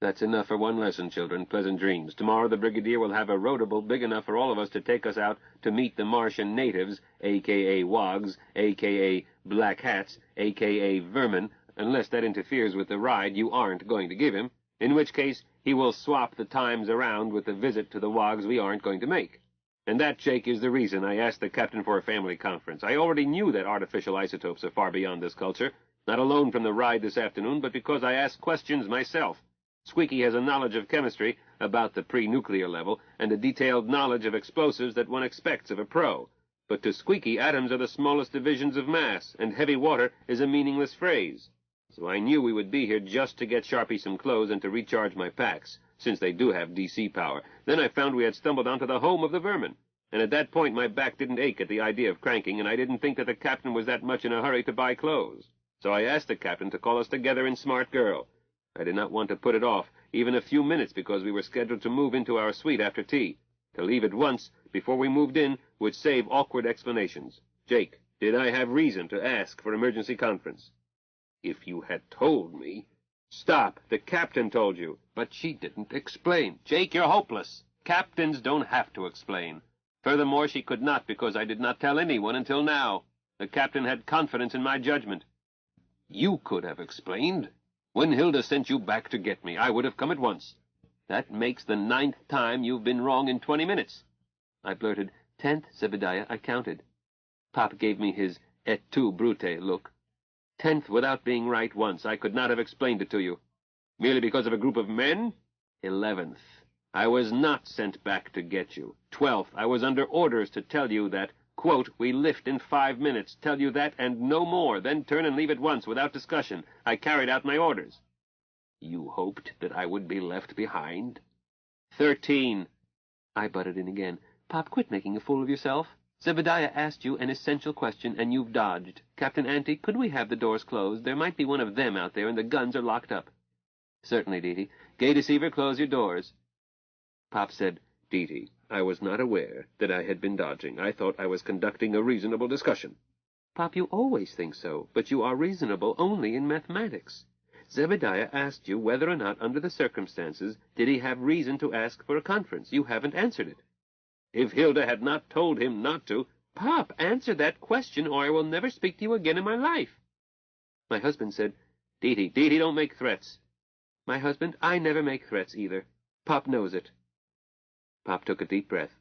That's enough for one lesson, children. Pleasant dreams. Tomorrow the Brigadier will have a roadable big enough for all of us to take us out to meet the Martian natives, a.k.a. Wogs, a.k.a. Black Hats, a.k.a. Vermin, unless that interferes with the ride you aren't going to give him, in which case he will swap the times around with the visit to the Wogs we aren't going to make. And that, Jake, is the reason I asked the captain for a family conference. I already knew that artificial isotopes are far beyond this culture, not alone from the ride this afternoon, but because I asked questions myself. Squeaky has a knowledge of chemistry about the pre-nuclear level and a detailed knowledge of explosives that one expects of a pro. But to Squeaky, atoms are the smallest divisions of mass, and heavy water is a meaningless phrase. So I knew we would be here just to get Sharpie some clothes and to recharge my packs, since they do have DC power. Then I found we had stumbled onto the home of the Vermin, and at that point my back didn't ache at the idea of cranking, and I didn't think that the captain was that much in a hurry to buy clothes. So I asked the captain to call us together in Smart Girl. I did not want to put it off even a few minutes because we were scheduled to move into our suite after tea. To leave at once, before we moved in, would save awkward explanations. Jake, did I have reason to ask for emergency conference? If you had told me... Stop! The captain told you. But she didn't explain. Jake, you're hopeless. Captains don't have to explain. Furthermore, she could not because I did not tell anyone until now. The captain had confidence in my judgment. You could have explained. When Hilda sent you back to get me, I would have come at once. That makes the 9th time you've been wrong in 20 minutes. I blurted. 10th, Zebediah, I counted. Pop gave me his et tu, Brute look. 10th without being right once. I could not have explained it to you. Merely because of a group of men? 11th. I was not sent back to get you. 12th. I was under orders to tell you that, quote, we lift in 5 minutes. Tell you that and no more. Then turn and leave at once without discussion. I carried out my orders. You hoped that I would be left behind? 13. I butted in again. Pop, quit making a fool of yourself. Zebediah asked you an essential question, and you've dodged. Captain Ante, could we have the doors closed? There might be one of them out there, and the guns are locked up. Certainly, Dee-Dee. Gay deceiver, close your doors. Pop said, Dee-Dee, I was not aware that I had been dodging. I thought I was conducting a reasonable discussion. Pop, you always think so, but you are reasonable only in mathematics. Zebediah asked you whether or not, under the circumstances, did he have reason to ask for a conference. You haven't answered it. If Hilda had not told him not to... Pop, answer that question, or I will never speak to you again in my life. My husband said, Dee-Dee, Dee-Dee, don't make threats. My husband, I never make threats either. Pop knows it. Pop took a deep breath.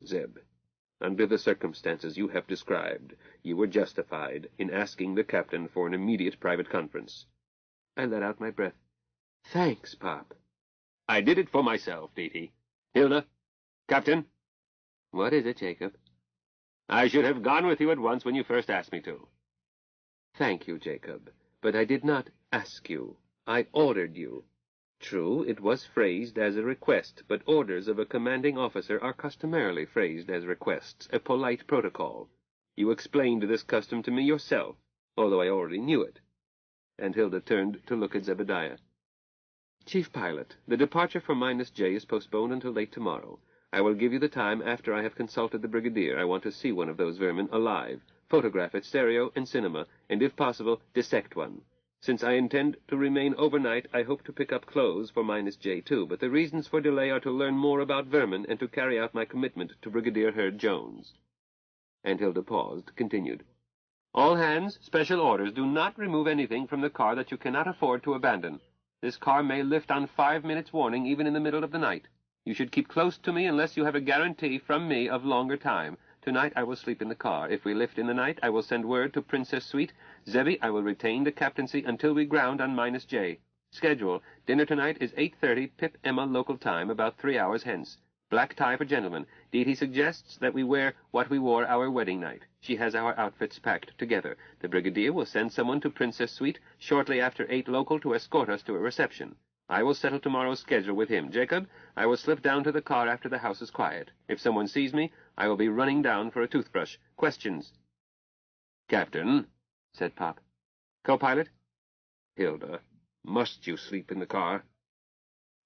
Zeb, under the circumstances you have described, you were justified in asking the captain for an immediate private conference. I let out my breath. Thanks, Pop. I did it for myself, Dee-Dee. Hilda, Captain. What is it, Jacob? I should have gone with you at once when you first asked me to. Thank you, Jacob, but I did not ask you. I ordered you. True, it was phrased as a request, but orders of a commanding officer are customarily phrased as requests, a polite protocol. You explained this custom to me yourself, although I already knew it. And Hilda turned to look at Zebediah. Chief Pilot, the departure for -J is postponed until late tomorrow. I will give you the time after I have consulted the Brigadier. I want to see one of those vermin alive, photograph it stereo and cinema, and if possible, dissect one. Since I intend to remain overnight, I hope to pick up clothes for -J too, but the reasons for delay are to learn more about vermin and to carry out my commitment to Brigadier Herd Jones. And Hilda paused, continued. All hands, special orders. Do not remove anything from the car that you cannot afford to abandon. This car may lift on 5 minutes' warning, even in the middle of the night. You should keep close to me unless you have a guarantee from me of longer time. Tonight I will sleep in the car. If we lift in the night, I will send word to Princess Suite. Zebby, I will retain the captaincy until we ground on -J. Schedule. Dinner tonight is 8:30, Pip Emma local time, about 3 hours hence. Black tie for gentlemen. Dee-Dee suggests that we wear what we wore our wedding night. She has our outfits packed together. The Brigadier will send someone to Princess Suite shortly after 8 local to escort us to a reception. I will settle tomorrow's schedule with him. Jacob, I will slip down to the car after the house is quiet. If someone sees me, I will be running down for a toothbrush. Questions? Captain, said Pop. Co-pilot? Hilda, must you sleep in the car?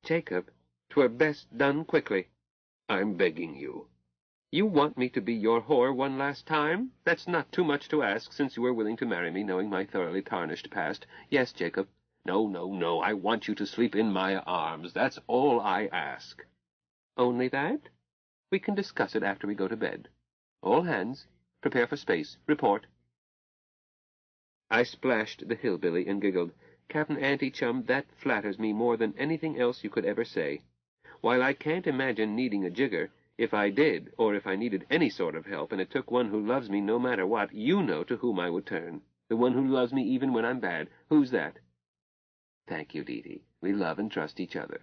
Jacob, 'twere best done quickly. I'm begging you. You want me to be your whore one last time? That's not too much to ask, since you were willing to marry me, knowing my thoroughly tarnished past. Yes, Jacob. No, no, no, I want you to sleep in my arms. That's all I ask. Only that? We can discuss it after we go to bed. All hands, prepare for space. Report. I splashed the hillbilly and giggled. Captain Anti-Chum, that flatters me more than anything else you could ever say. While I can't imagine needing a jigger, if I did, or if I needed any sort of help, and it took one who loves me no matter what, you know to whom I would turn. The one who loves me even when I'm bad. Who's that? Thank you, Dee Dee. We love and trust each other.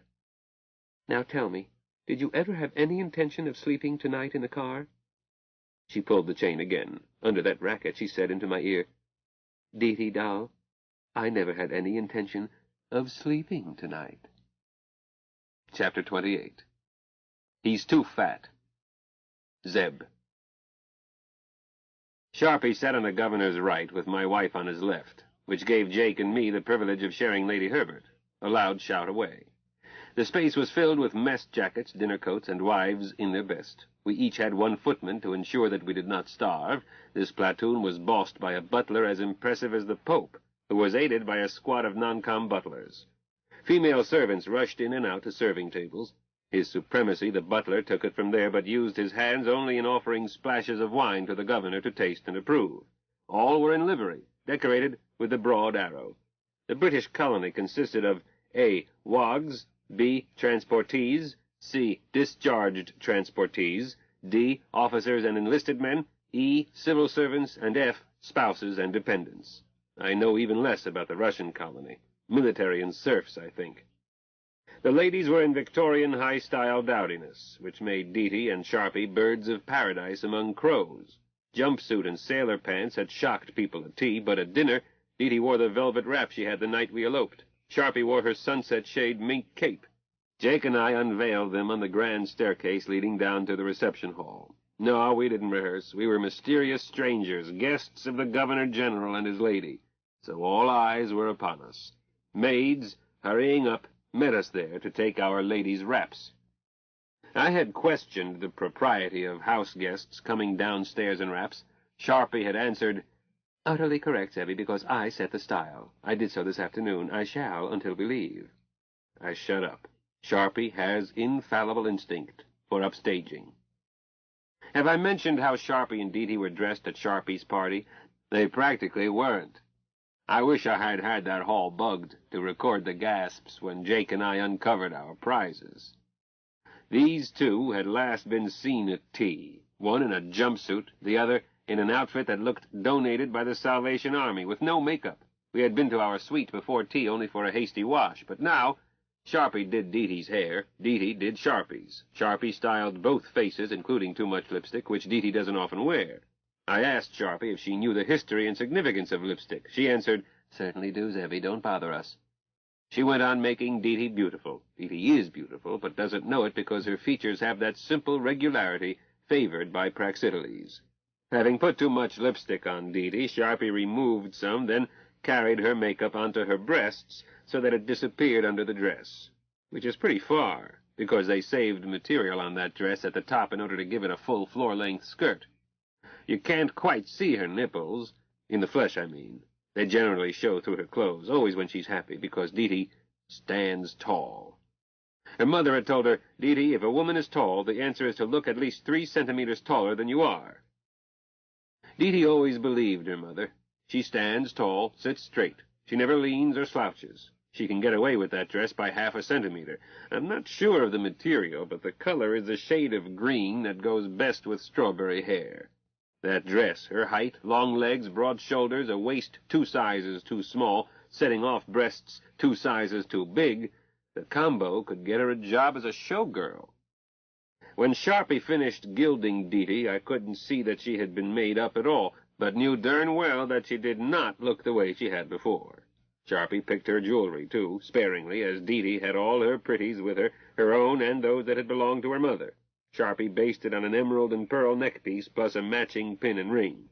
Now tell me, did you ever have any intention of sleeping tonight in the car? She pulled the chain again. Under that racket, she said into my ear, Dee Dee, doll, I never had any intention of sleeping tonight. Chapter 28. He's too fat. Zeb. Sharpie sat on the governor's right with my wife on his left, which gave Jake and me the privilege of sharing Lady Herbert. A loud shout away. The space was filled with mess jackets, dinner coats, and wives in their best. We each had one footman to ensure that we did not starve. This platoon was bossed by a butler as impressive as the Pope, who was aided by a squad of non-com butlers. Female servants rushed in and out to serving tables. His Supremacy, the butler, took it from there, but used his hands only in offering splashes of wine to the governor to taste and approve. All were in livery, decorated with the broad arrow. The British colony consisted of A. Wogs, B. Transportees, C. Discharged transportees, D. Officers and enlisted men, E. Civil servants, and F. Spouses and dependents. I know even less about the Russian colony. Military and serfs, I think. The ladies were in Victorian high-style dowdiness, which made Dee Dee and Sharpie birds of paradise among crows. Jumpsuit and sailor pants had shocked people at tea, but at dinner, Dee Dee wore the velvet wrap she had the night we eloped. Sharpie wore her sunset-shade mink cape. Jake and I unveiled them on the grand staircase leading down to the reception hall. No, we didn't rehearse. We were mysterious strangers, guests of the Governor-General and his lady. So all eyes were upon us. Maids, hurrying up, met us there to take our ladies' wraps. I had questioned the propriety of house guests coming downstairs in wraps. Sharpie had answered, Utterly correct, Zebby, because I set the style. I did so this afternoon. I shall until we leave. I shut up. Sharpie has infallible instinct for upstaging. Have I mentioned how Sharpie and Dee Dee were dressed at Sharpie's party? They practically weren't. I wish I had had that hall bugged to record the gasps when Jake and I uncovered our prizes. These two had last been seen at tea, one in a jumpsuit, the other in an outfit that looked donated by the Salvation Army, with no makeup. We had been to our suite before tea only for a hasty wash, but now Sharpie did Dee Dee's hair, Dee Dee did Sharpie's. Sharpie styled both faces, including too much lipstick, which Dee Dee doesn't often wear. I asked Sharpie if she knew the history and significance of lipstick. She answered, Certainly do, Zebby, don't bother us. She went on making Dee Dee beautiful. Dee Dee is beautiful, but doesn't know it because her features have that simple regularity favored by Praxiteles. Having put too much lipstick on Dee Dee, Sharpie removed some, then carried her makeup onto her breasts so that it disappeared under the dress, which is pretty far, because they saved material on that dress at the top in order to give it a full floor-length skirt. You can't quite see her nipples, in the flesh, I mean. They generally show through her clothes, always when she's happy, because Dee Dee stands tall. Her mother had told her, Dee Dee, if a woman is tall, the answer is to look at least 3 centimeters taller than you are. Dee Dee always believed her mother. She stands tall, sits straight. She never leans or slouches. She can get away with that dress by half a centimeter. I'm not sure of the material, but the color is the shade of green that goes best with strawberry hair. That dress, her height, long legs, broad shoulders, a waist 2 sizes too small, setting off breasts 2 sizes too big, the combo could get her a job as a showgirl. When Sharpie finished gilding Dee Dee, I couldn't see that she had been made up at all, but knew darn well that she did not look the way she had before. Sharpie picked her jewelry, too, sparingly, as Dee Dee had all her pretties with her, her own and those that had belonged to her mother. Sharpie based it on an emerald and pearl neckpiece, plus a matching pin and ring.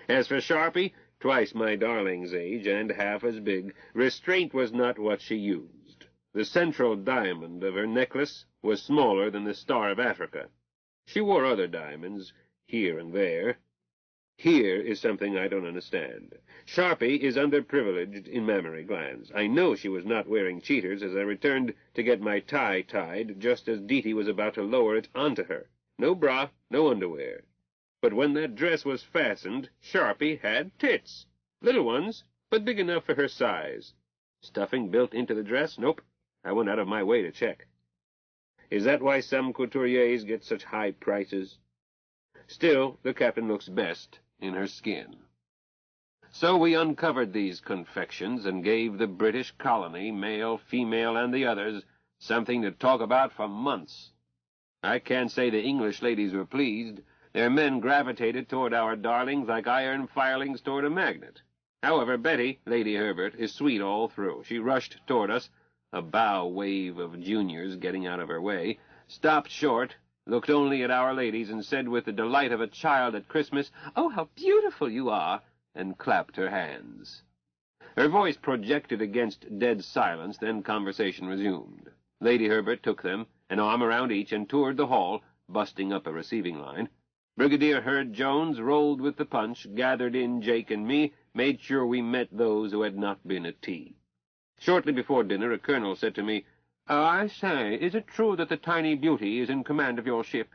As for Sharpie, twice my darling's age and half as big, restraint was not what she used. The central diamond of her necklace was smaller than the Star of Africa. She wore other diamonds, here and there. Here is something I don't understand. Sharpie is underprivileged in mammary glands. I know she was not wearing cheaters as I returned to get my tie tied just as Deety was about to lower it onto her. No bra, no underwear. But when that dress was fastened, Sharpie had tits. Little ones, but big enough for her size. Stuffing built into the dress? Nope. I went out of my way to check. Is that why some couturiers get such high prices? Still, the captain looks best in her skin. So we uncovered these confections and gave the British colony, male, female, and the others, something to talk about for months. I can't say the English ladies were pleased. Their men gravitated toward our darlings like iron filings toward a magnet. However, Betty, Lady Herbert, is sweet all through. She rushed toward us, a bow wave of juniors getting out of her way, stopped short, looked only at our ladies, and said with the delight of a child at Christmas, "Oh, how beautiful you are," and clapped her hands. Her voice projected against dead silence, then conversation resumed. Lady Herbert took them, an arm around each, and toured the hall, busting up a receiving line. Brigadier Herd Jones rolled with the punch, gathered in Jake and me, made sure we met those who had not been at tea. Shortly before dinner, a colonel said to me, "I say, is it true that the tiny beauty is in command of your ship?"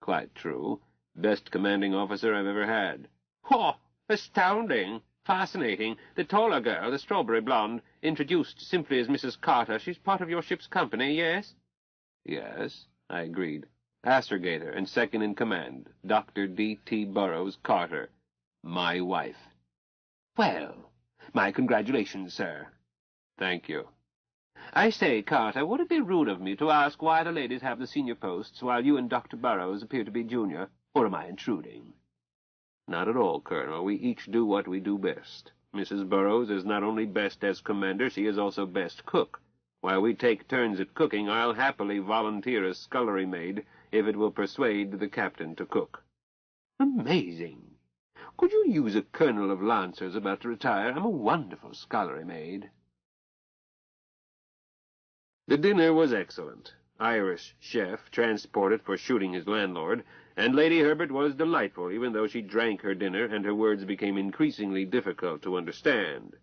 "Quite true. Best commanding officer I've ever had." "Oh, astounding! Fascinating. The taller girl, the strawberry blonde, introduced simply as Mrs. Carter, she's part of your ship's company, yes?" "Yes," I agreed. "Astrogator, and second in command, Dr. D.T. Burroughs Carter, my wife." "Well, my congratulations, sir." "Thank you." "I say, Carter, would it be rude of me to ask why the ladies have the senior posts while you and Dr. Burroughs appear to be junior, or am I intruding?" "Not at all, Colonel. We each do what we do best. Mrs. Burroughs is not only best as commander, she is also best cook. While we take turns at cooking, I'll happily volunteer as scullery maid if it will persuade the captain to cook." "Amazing. Could you use a colonel of Lancers about to retire? I'm a wonderful scullery maid." The dinner was excellent. Irish chef, transported for shooting his landlord, and Lady Herbert was delightful, even though she drank her dinner and her words became increasingly difficult to understand.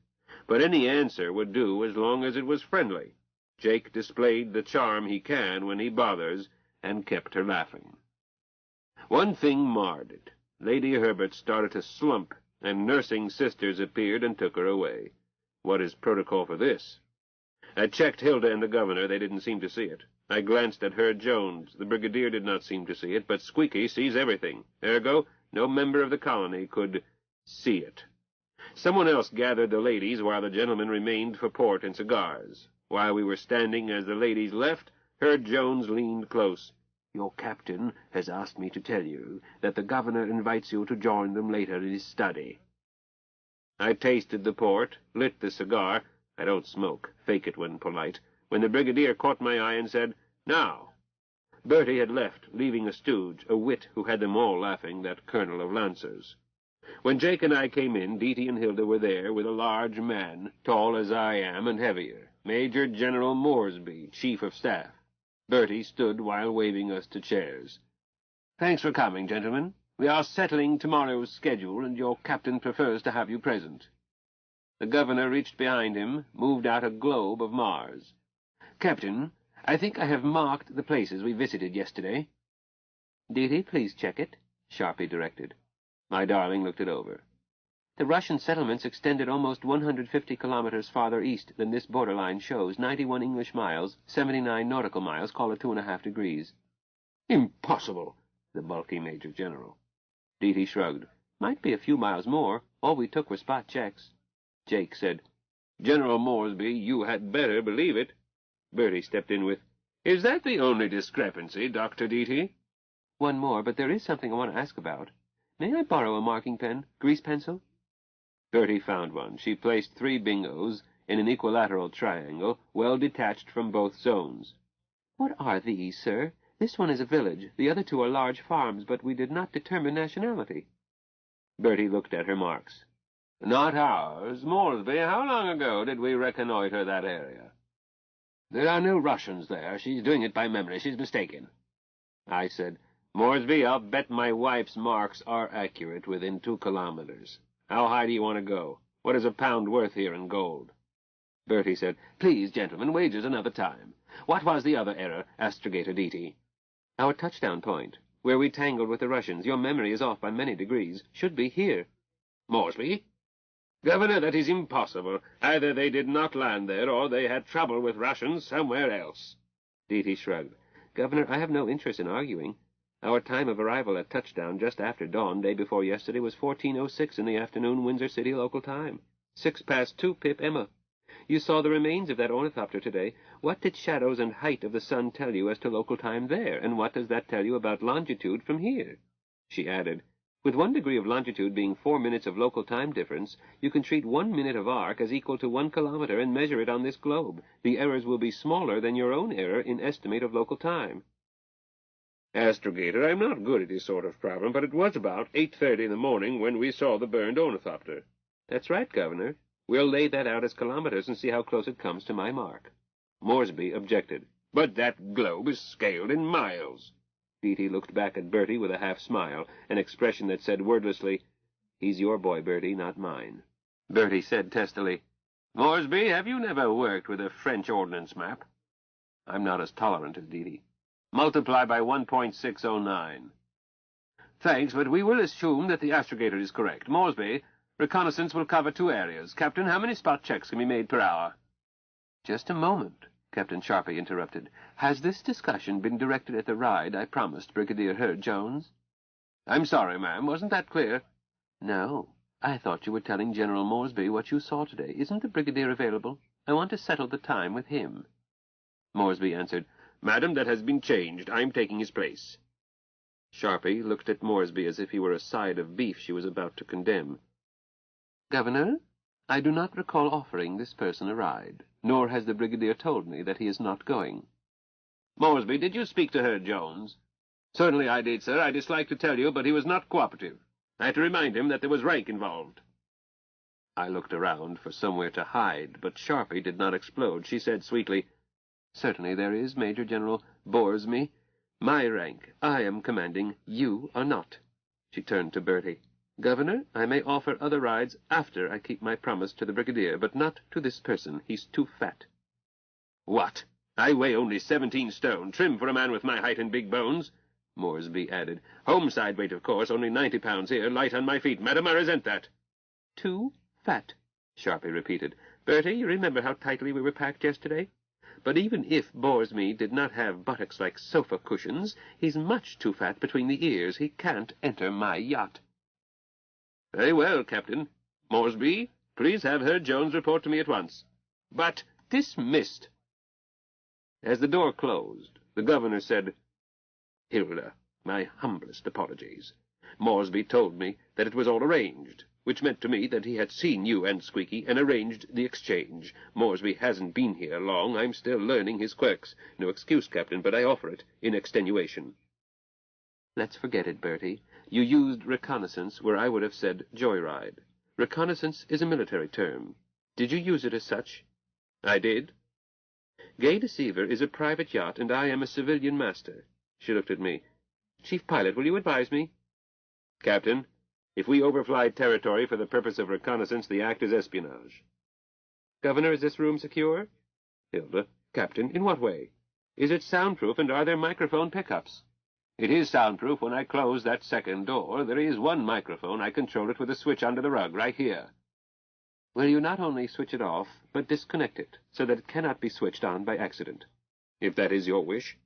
But any answer would do as long as it was friendly. Jake displayed the charm he can when he bothers, and kept her laughing. One thing marred it. Lady Herbert started to slump, and nursing sisters appeared and took her away. What is protocol for this? I checked Hilda and the governor. They didn't seem to see it. I glanced at Herd Jones. The brigadier did not seem to see it, but Squeaky sees everything. Ergo, no member of the colony could see it. Someone else gathered the ladies while the gentlemen remained for port and cigars. While we were standing as the ladies left, Herd Jones leaned close. "Your captain has asked me to tell you that the governor invites you to join them later in his study." I tasted the port, lit the cigar. I don't smoke, fake it when polite, when the brigadier caught my eye and said, "Now." Bertie had left, leaving a stooge, a wit who had them all laughing, that colonel of Lancers. When Jake and I came in, Deety and Hilda were there with a large man, tall as I am and heavier, Major General Moresby, chief of staff. Bertie stood while waving us to chairs. "Thanks for coming, gentlemen. We are settling tomorrow's schedule, and your captain prefers to have you present." The governor reached behind him, moved out a globe of Mars. "Captain, I think I have marked the places we visited yesterday." "Deety, please check it," Sharpie directed. My darling looked it over. "The Russian settlements extended almost 150 kilometers farther east than this borderline shows, 91 English miles, 79 nautical miles, call it 2.5 degrees. "Impossible," the bulky Major General. Deety shrugged. "Might be a few miles more. All we took were spot checks." Jake said, "General Moresby, you had better believe it." Bertie stepped in with, "Is that the only discrepancy, Dr. Deety?" "One more, but there is something I want to ask about. May I borrow a marking pen, grease pencil?" Bertie found one. She placed 3 bingos in an equilateral triangle, well detached from both zones. "What are these, sir? This one is a village. The other 2 are large farms, but we did not determine nationality." Bertie looked at her marks. "Not ours. Moresby, how long ago did we reconnoiter that area?" "There are no Russians there. She's doing it by memory. She's mistaken." I said, Moresby, I'll bet my wife's marks are accurate within 2 kilometers. How high do you want to go? What is a pound worth here in gold? Bertie said, "Please, gentlemen, wages another time. What was the other error, Astrogator DT?" "Our touchdown point, where we tangled with the Russians. Your memory is off by many degrees. Should be here." Moresby? Governor, that is impossible. Either they did not land there, or they had trouble with Russians somewhere else. DT shrugged. "Governor, I have no interest in arguing. Our time of arrival at touchdown just after dawn, day before yesterday, was 14:06 in the afternoon, Windsor City local time. 2:06, Pip Emma. You saw the remains of that ornithopter today. What did shadows and height of the sun tell you as to local time there, and what does that tell you about longitude from here?" She added, "With 1 degree of longitude being 4 minutes of local time difference, you can treat 1 minute of arc as equal to 1 kilometer and measure it on this globe. The errors will be smaller than your own error in estimate of local time." Astrogator, I'm not good at this sort of problem, but it was about 8:30 in the morning when we saw the burned ornithopter. "That's right, Governor. We'll lay that out as kilometers and see how close it comes to my mark." Moresby objected. But that globe is scaled in miles. DT looked back at Bertie with a half-smile, an expression that said wordlessly, "He's your boy, Bertie, not mine." Bertie said testily, "Moresby, have you never worked with a French ordnance map?" "I'm not as tolerant as DT. Multiply by 1.609. "Thanks, but we will assume that the astrogator is correct. Moresby, reconnaissance will cover 2 areas. Captain, how many spot checks can be made per hour?" "Just a moment," Captain Sharpey interrupted. "Has this discussion been directed at the ride I promised Brigadier Hurd Jones?" "I'm sorry, ma'am. Wasn't that clear?" "No. I thought you were telling General Moresby what you saw today. Isn't the Brigadier available? I want to settle the time with him." Moresby answered, "Madam, that has been changed. I'm taking his place." Sharpey looked at Moresby as if he were a side of beef she was about to condemn. "Governor, I do not recall offering this person a ride, nor has the Brigadier told me that he is not going." "Moresby, did you speak to Hurd Jones?" "Certainly I did, sir. I dislike to tell you, but he was not cooperative. I had to remind him that there was rank involved." I looked around for somewhere to hide, but Sharpey did not explode. She said sweetly, "Certainly there is, Major General Boresme. My rank. I am commanding. You are not." She turned to Bertie. "Governor, I may offer other rides after I keep my promise to the Brigadier, but not to this person. He's too fat." "What? I weigh only 17 stone, trim for a man with my height and big bones," Moresby added. "Homeside weight, of course, only 90 pounds here, light on my feet. Madam, I resent that." "Too fat," Sharpey repeated. "Bertie, you remember how tightly we were packed yesterday? But even if Boresme did not have buttocks like sofa cushions, he's much too fat between the ears. He can't enter my yacht." "Very well, Captain. Moresby, please have Hurd Jones report to me at once." "But dismissed." As the door closed, the governor said, "Hilda, my humblest apologies. Moresby told me that it was all arranged, which meant to me that he had seen you and Squeaky and arranged the exchange. Moresby hasn't been here long. I'm still learning his quirks. No excuse, Captain, but I offer it in extenuation." "Let's forget it, Bertie. You used reconnaissance where I would have said joyride. Reconnaissance is a military term. Did you use it as such?" "I did." "Gay Deceiver is a private yacht, and I am a civilian master." She looked at me. "Chief Pilot, will you advise me?" "Captain, if we overfly territory for the purpose of reconnaissance, the act is espionage." "Governor, is this room secure?" Hilda, "Captain, in what way? Is it soundproof, and are there microphone pickups?" "It is soundproof when I close that second door. There is one microphone. I control it with a switch under the rug, right here." "Will you not only switch it off, but disconnect it, so that it cannot be switched on by accident?" "If that is your wish.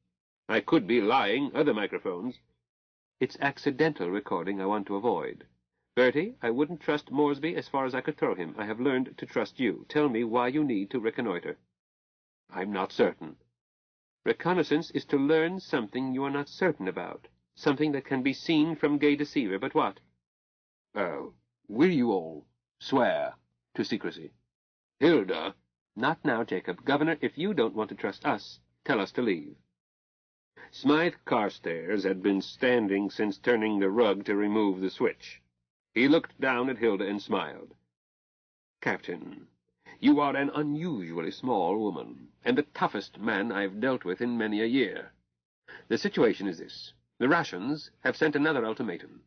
I could be lying. Other microphones." "It's accidental recording I want to avoid. Bertie, I wouldn't trust Moresby as far as I could throw him. I have learned to trust you. Tell me why you need to reconnoiter." "I'm not certain." "Reconnaissance is to learn something you are not certain about. Something that can be seen from Gay Deceiver, but what?" Will you all swear to secrecy?" "Hilda." "Not now, Jacob. Governor, if you don't want to trust us, tell us to leave." Smythe Carstairs had been standing since turning the rug to remove the switch. He looked down at Hilda and smiled. "Captain, you are an unusually small woman, and the toughest man I've dealt with in many a year. The situation is this. The Russians have sent another ultimatum.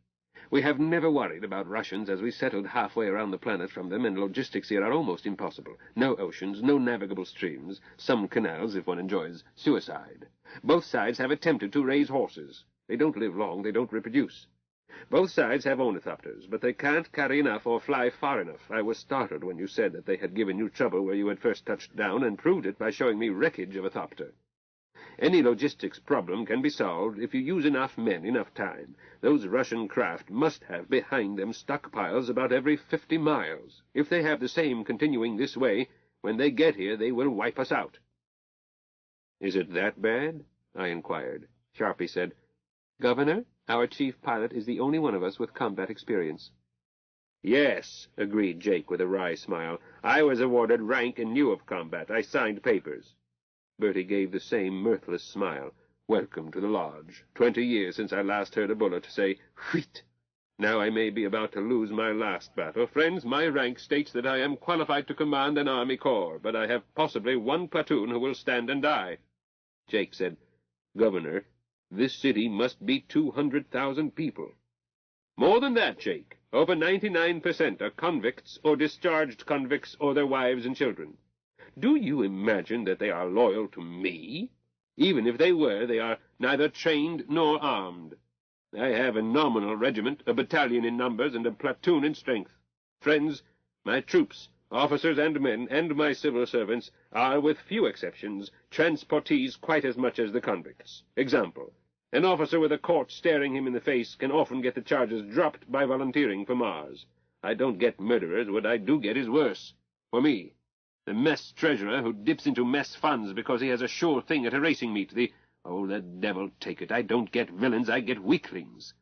We have never worried about Russians as we settled halfway around the planet from them, and logistics here are almost impossible. No oceans, no navigable streams, some canals if one enjoys suicide. Both sides have attempted to raise horses. They don't live long, they don't reproduce. Both sides have ornithopters, but they can't carry enough or fly far enough. I was startled when you said that they had given you trouble where you had first touched down, and proved it by showing me wreckage of a thopter. Any logistics problem can be solved if you use enough men, enough time. Those Russian craft must have behind them stockpiles about every 50 miles. If they have the same continuing this way, when they get here they will wipe us out. Is it that bad? I inquired. Sharpie said, Governor, our chief pilot is the only one of us with combat experience. Yes, agreed Jake with a wry smile. I was awarded rank and knew of combat. I signed papers. Bertie gave the same mirthless smile. Welcome to the lodge. 20 years since I last heard a bullet say, wheat. Now I may be about to lose my last battle. Friends, my rank states that I am qualified to command an army corps, but I have possibly one platoon who will stand and die. Jake said, Governor, this city must be 200,000 people. More than that, Jake. Over 99% are convicts or discharged convicts or their wives and children. Do you imagine that they are loyal to me? Even if they were, they are neither trained nor armed. I have a nominal regiment, a battalion in numbers, and a platoon in strength. Friends, my troops, officers and men, and my civil servants are, with few exceptions, transportees quite as much as the convicts. Example, an officer with a court staring him in the face can often get the charges dropped by volunteering for Mars. I don't get murderers. What I do get is worse. For me, the mess treasurer who dips into mess funds because he has a sure thing at a racing meet. Oh, the devil take it. I don't get villains, I get weaklings.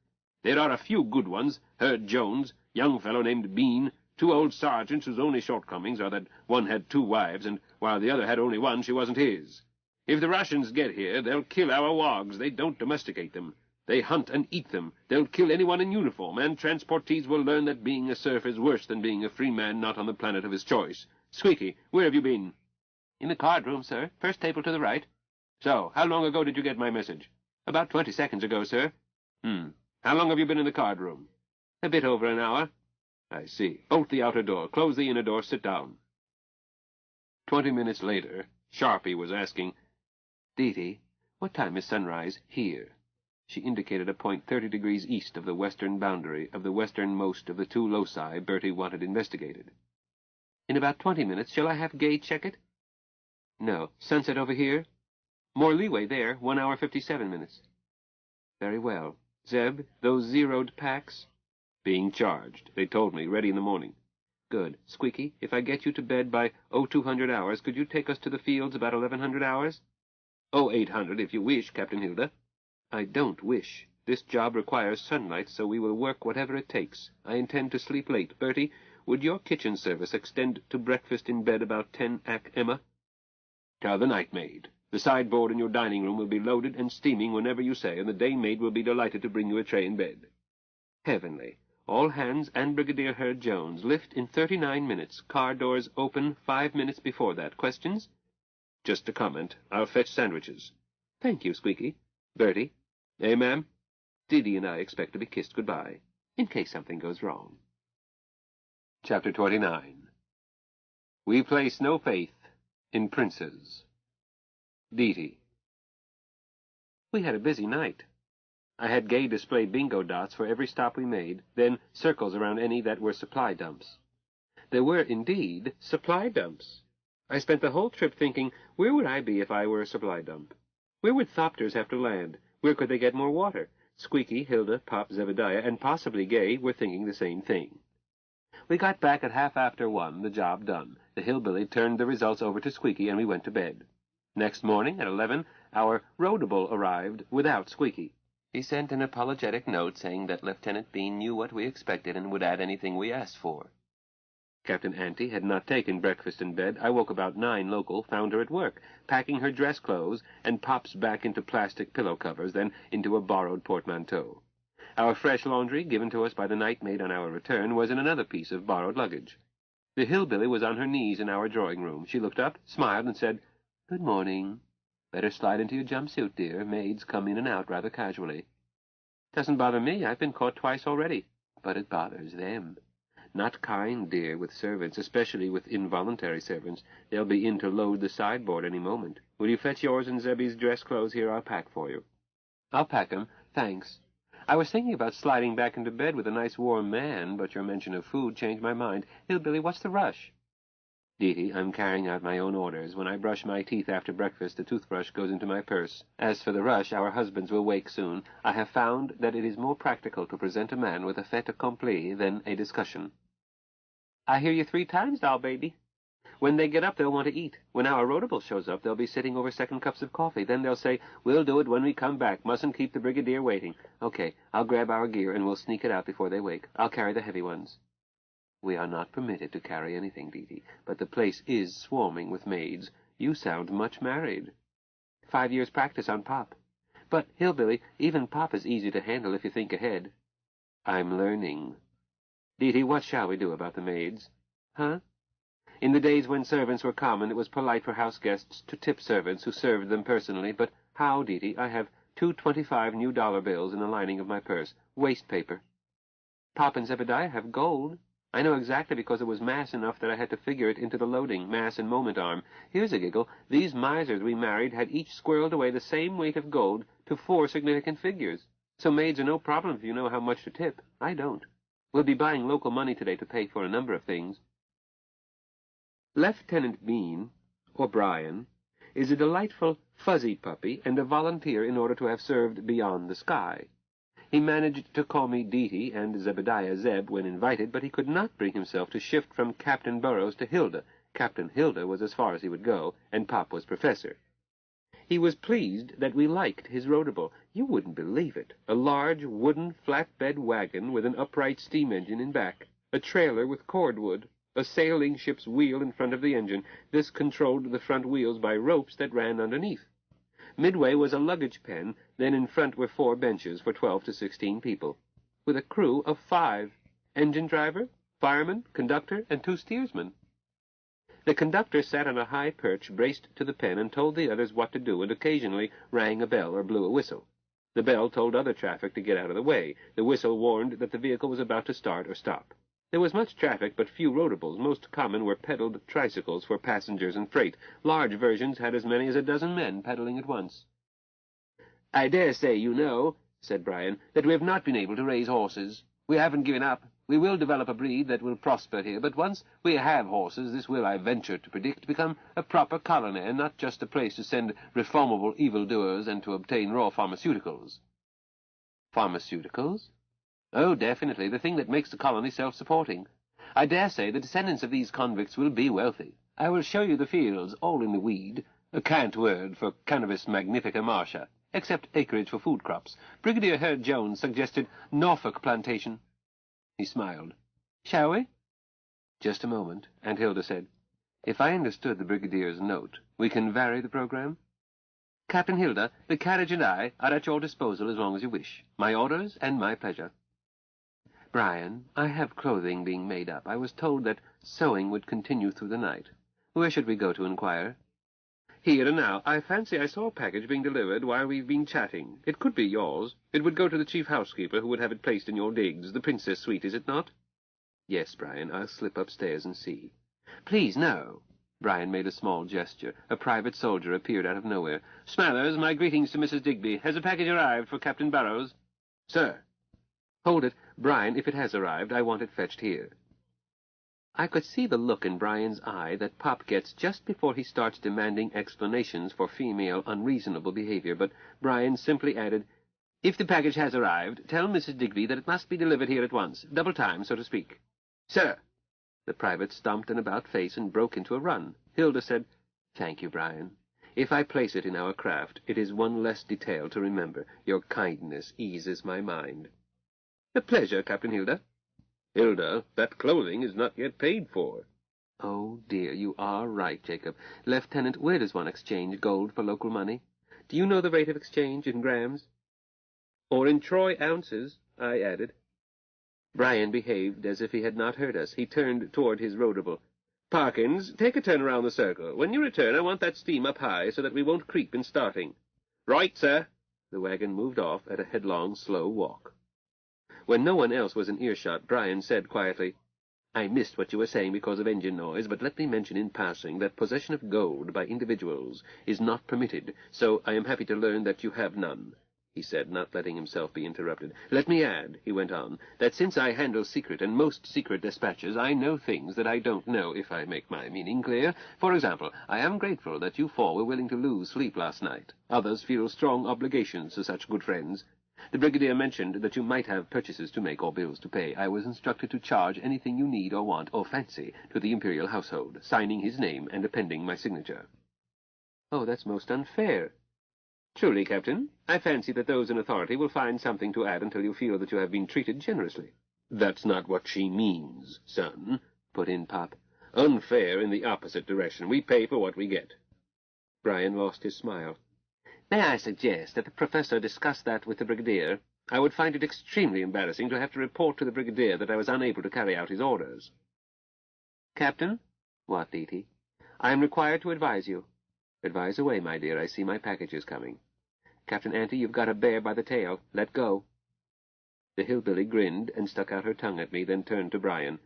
There are a few good ones. Herd Jones, young fellow named Bean, 2 old sergeants whose only shortcomings are that one had 2 wives, and while the other had only one, she wasn't his. If the Russians get here, they'll kill our wogs. They don't domesticate them. They hunt and eat them. They'll kill anyone in uniform, and transportees will learn that being a serf is worse than being a free man not on the planet of his choice. Squeaky, where have you been? In the card room, sir. First table to the right. So, how long ago did you get my message? About 20 seconds ago, sir. How long have you been in the card room? A bit over an hour. I see. Bolt the outer door, close the inner door, sit down. 20 minutes later, Sharpie was asking, Dee, what time is sunrise here? She indicated a point 30 degrees east of the western boundary of the westernmost of the 2 loci Bertie wanted investigated. In about 20 minutes, shall I have Gay check it? No. Sunset over here? More leeway there, 1 hour 57 minutes. Very well. Zeb, those zeroed packs? Being charged. They told me, ready in the morning. Good. Squeaky, if I get you to bed by 0200 hours, could you take us to the fields about 1100 hours? 0800 if you wish, Captain Hilda. I don't wish. This job requires sunlight, so we will work whatever it takes. I intend to sleep late. Bertie, would your kitchen service extend to breakfast in bed about 10 ac Emma? Tell the night maid. The sideboard in your dining room will be loaded and steaming whenever you say, and the day maid will be delighted to bring you a tray in bed. Heavenly. All hands and Brigadier Herd Jones lift in 39 minutes. Car doors open 5 minutes before that. Questions? Just a comment. I'll fetch sandwiches. Thank you, Squeaky. Bertie? Eh, ma'am? Dee and I expect to be kissed goodbye, in case something goes wrong. Chapter 29. We place no faith in princes. Dee. We had a busy night. I had Gay display bingo dots for every stop we made, then circles around any that were supply dumps. There were, indeed, supply dumps. I spent the whole trip thinking, where would I be if I were a supply dump? Where would thopters have to land? Where could they get more water? Squeaky, Hilda, Pop, Zebediah, and possibly Gay were thinking the same thing. We got back at 1:30, the job done. The hillbilly turned the results over to Squeaky, and we went to bed. Next morning, at 11, our roadable arrived without Squeaky. He sent an apologetic note saying that Lieutenant Bean knew what we expected and would add anything we asked for. Captain Ante had not taken breakfast in bed. I woke about 9 local, found her at work, packing her dress clothes, and Pops back into plastic pillow covers, then into a borrowed portmanteau. Our fresh laundry, given to us by the night maid on our return, was in another piece of borrowed luggage. The hillbilly was on her knees in our drawing-room. She looked up, smiled, and said, "Good morning. Better slide into your jumpsuit, dear. Maids come in and out rather casually." Doesn't bother me. I've been caught twice already. But it bothers them. Not kind, dear, with servants, especially with involuntary servants. They'll be in to load the sideboard any moment. Will you fetch yours and Zebby's dress clothes? Here, I'll pack for you. I'll pack 'em, thanks. I was thinking about sliding back into bed with a nice warm man, but your mention of food changed my mind. Hillbilly, what's the rush? Dee, I'm carrying out my own orders. When I brush my teeth after breakfast, the toothbrush goes into my purse. As for the rush, our husbands will wake soon. I have found that it is more practical to present a man with a fait accompli than a discussion. I hear you 3 times, doll baby. When they get up, they'll want to eat. When our rotable shows up, they'll be sitting over 2 cups of coffee. Then they'll say, we'll do it when we come back. Mustn't keep the brigadier waiting. Okay, I'll grab our gear and we'll sneak it out before they wake. I'll carry the heavy ones. We are not permitted to carry anything, Dee, but the place is swarming with maids. You sound much married. 5 years' practice on Pop. But, Hillbilly, even Pop is easy to handle if you think ahead. I'm learning. Dee, what shall we do about the maids? Huh? In the days when servants were common, it was polite for house guests to tip servants who served them personally, but how, Dee? I have 2 $25 new dollar bills in the lining of my purse. Waste paper. Pop and Zebediah have gold. I know exactly because it was mass enough that I had to figure it into the loading, mass and moment arm. Here's a giggle. These misers we married had each squirreled away the same weight of gold to 4 significant figures. So maids are no problem if you know how much to tip. I don't. We'll be buying local money today to pay for a number of things. Lieutenant Bean, or Brian, is a delightful, fuzzy puppy and a volunteer in order to have served beyond the sky. He managed to call me Dee and Zebediah Zeb when invited, but he could not bring himself to shift from Captain Burrows to Hilda. Captain Hilda was as far as he would go, and Pop was professor. He was pleased that we liked his rotable. You wouldn't believe it. A large wooden flatbed wagon with an upright steam engine in back, a trailer with cordwood, a sailing ship's wheel in front of the engine. This controlled the front wheels by ropes that ran underneath. Midway was a luggage pen, then in front were 4 benches for 12 to 16 people, with a crew of 5, engine driver, fireman, conductor, and 2 steersmen. The conductor sat on a high perch braced to the pen and told the others what to do and occasionally rang a bell or blew a whistle. The bell told other traffic to get out of the way. The whistle warned that the vehicle was about to start or stop. There was much traffic, but few rotables. Most common were pedaled tricycles for passengers and freight. Large versions had as many as 12 men pedaling at once. I dare say you know, said Brian, that we have not been able to raise horses. We haven't given up. We will develop a breed that will prosper here, but once we have horses, this will, I venture to predict, become a proper colony, and not just a place to send reformable evildoers and to obtain raw pharmaceuticals. Pharmaceuticals? Oh, definitely, the thing that makes the colony self-supporting. I dare say the descendants of these convicts will be wealthy. I will show you the fields, all in the weed, a cant word for Cannabis magnifica marcia, except acreage for food crops. Brigadier Herd Jones suggested Norfolk plantation. He smiled. Shall we? Just a moment, and Hilda said, if I understood the Brigadier's note, we can vary the program? Captain Hilda, the carriage and I are at your disposal as long as you wish. My orders and my pleasure. Brian, I have clothing being made up. I was told that sewing would continue through the night. Where should we go to inquire? Here and now. I fancy I saw a package being delivered while we've been chatting. It could be yours. It would go to the chief housekeeper, who would have it placed in your digs. The Princess Suite, is it not? Yes, Brian. I'll slip upstairs and see. Please, no. Brian made a small gesture. A private soldier appeared out of nowhere. Smathers, my greetings to Mrs. Digby. Has a package arrived for Captain Burrows? Sir. Hold it. Brian, if it has arrived, I want it fetched here. I could see the look in Brian's eye that Pop gets just before he starts demanding explanations for female unreasonable behavior, but Brian simply added, if the package has arrived, tell Mrs. Digby that it must be delivered here at once, double time, so to speak. Sir! The private stomped an about-face and broke into a run. Hilda said, thank you, Brian. If I place it in our craft, it is one less detail to remember. Your kindness eases my mind. A pleasure, Captain Hilda. Hilda, that clothing is not yet paid for. Oh, dear, you are right, Jacob. Lieutenant, where does one exchange gold for local money? Do you know the rate of exchange in grams? Or in troy ounces, I added. Brian behaved as if he had not heard us. He turned toward his rotable. Parkins, take a turn around the circle. When you return, I want that steam up high so that we won't creep in starting. Right, sir. The wagon moved off at a headlong, slow walk. When no one else was in earshot, Brian said quietly, "I missed what you were saying because of engine noise, but let me mention in passing that possession of gold by individuals is not permitted, so I am happy to learn that you have none," he said, not letting himself be interrupted. "Let me add," he went on, "that since I handle secret and most secret dispatches, I know things that I don't know, if I make my meaning clear. For example, I am grateful that you four were willing to lose sleep last night. Others feel strong obligations to such good friends. The Brigadier mentioned that you might have purchases to make or bills to pay. I was instructed to charge anything you need or want or fancy to the Imperial household, signing his name and appending my signature." "Oh, that's most unfair." "Truly, Captain, I fancy that those in authority will find something to add until you feel that you have been treated generously." "That's not what she means, son," put in Pop. "Unfair in the opposite direction. We pay for what we get." Brian lost his smile. "May I suggest that the Professor discuss that with the Brigadier? I would find it extremely embarrassing to have to report to the Brigadier that I was unable to carry out his orders." "Captain?" "What, Leety?" "I am required to advise you." "Advise away, my dear. I see my package is coming." "Captain Ante, you've got a bear by the tail. Let go." The hillbilly grinned and stuck out her tongue at me, then turned to Brian.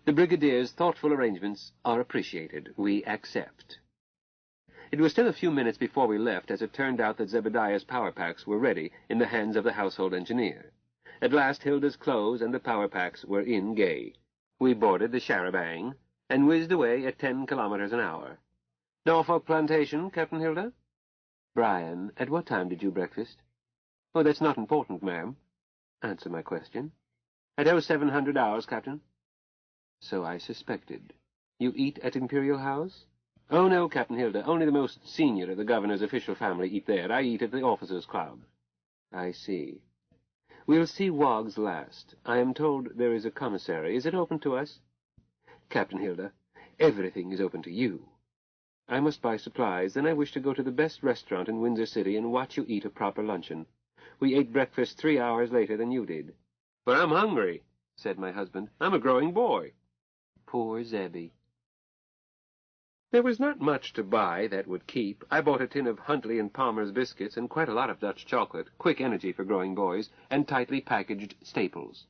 "The Brigadier's thoughtful arrangements are appreciated. We accept." It was still a few minutes before we left, as it turned out that Zebediah's power packs were ready in the hands of the household engineer. At last Hilda's clothes and the power packs were in Gay. We boarded the char-a-bang and whizzed away at 10 kilometers an hour. "Norfolk Plantation, Captain Hilda?" "Brian, at what time did you breakfast?" "Oh, that's not important, ma'am." "Answer my question." "At 0700 hours, Captain." "So I suspected. You eat at Imperial House?" "Oh, no, Captain Hilda. Only the most senior of the governor's official family eat there. I eat at the Officers' Club." "I see. We'll see Woggs last. I am told there is a commissary. Is it open to us?" "Captain Hilda, everything is open to you." "I must buy supplies. Then I wish to go to the best restaurant in Windsor City and watch you eat a proper luncheon. We ate breakfast 3 hours later than you did." "But I'm hungry," said my husband. "I'm a growing boy." Poor Zebby. There was not much to buy that would keep. I bought a tin of Huntley and Palmer's biscuits and quite a lot of Dutch chocolate, quick energy for growing boys, and tightly packaged staples.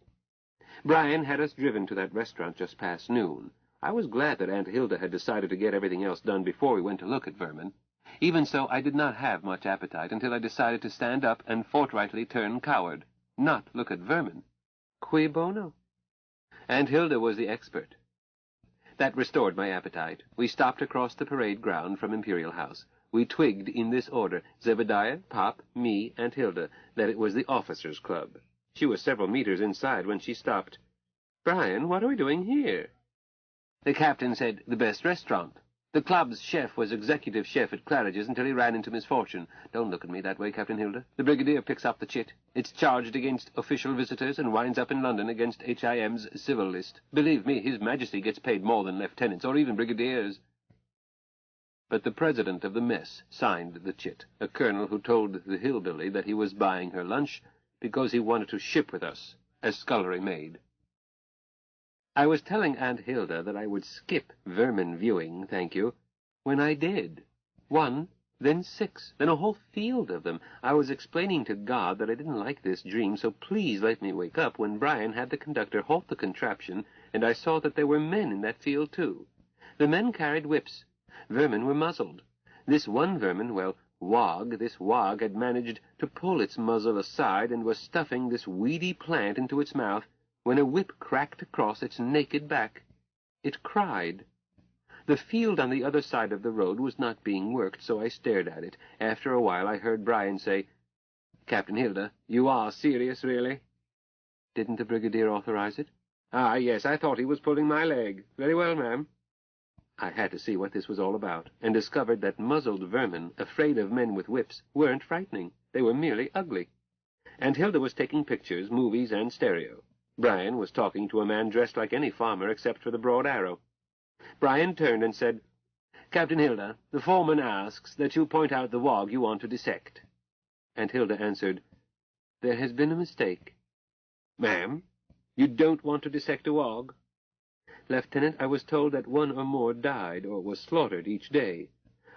Brian had us driven to that restaurant just past noon. I was glad that Aunt Hilda had decided to get everything else done before we went to look at vermin. Even so, I did not have much appetite until I decided to stand up and forthrightly turn coward. Not look at vermin. Cui bono? Aunt Hilda was the expert. That restored my appetite. We stopped across the parade ground from Imperial House. We twigged in this order, Zebediah, Pop, me, Aunt Hilda, that it was the Officers' Club. She was several meters inside when she stopped. "Brian, what are we doing here?" "The captain said the best restaurant. The club's chef was executive chef at Claridge's until he ran into misfortune. Don't look at me that way, Captain Hilda. The Brigadier picks up the chit. It's charged against official visitors and winds up in London against HIM's civil list. Believe me, His Majesty gets paid more than lieutenants or even brigadiers." But the president of the mess signed the chit, a colonel who told the hillbilly that he was buying her lunch because he wanted to ship with us as scullery maid. I was telling Aunt Hilda that I would skip vermin viewing, thank you, when I did. 1, then 6, then a whole field of them. I was explaining to God that I didn't like this dream, so please let me wake up, when Brian had the conductor halt the contraption, and I saw that there were men in that field, too. The men carried whips. Vermin were muzzled. This one vermin, well, this Wog had managed to pull its muzzle aside and was stuffing this weedy plant into its mouth, when a whip cracked across its naked back. It cried. The field on the other side of the road was not being worked, so I stared at it. After a while I heard Brian say, "Captain Hilda, you are serious, really?" "Didn't the Brigadier authorize it?" "Ah, yes, I thought he was pulling my leg. Very well, ma'am." I had to see what this was all about, and discovered that muzzled vermin, afraid of men with whips, weren't frightening. They were merely ugly. Aunt Hilda was taking pictures, movies, and stereo. Brian was talking to a man dressed like any farmer except for the broad arrow. Brian turned and said, "Captain Hilda, the foreman asks that you point out the Wog you want to dissect." Aunt Hilda answered, "There has been a mistake." "Ma'am, you don't want to dissect a Wog?" "Lieutenant, I was told that one or more died or was slaughtered each day.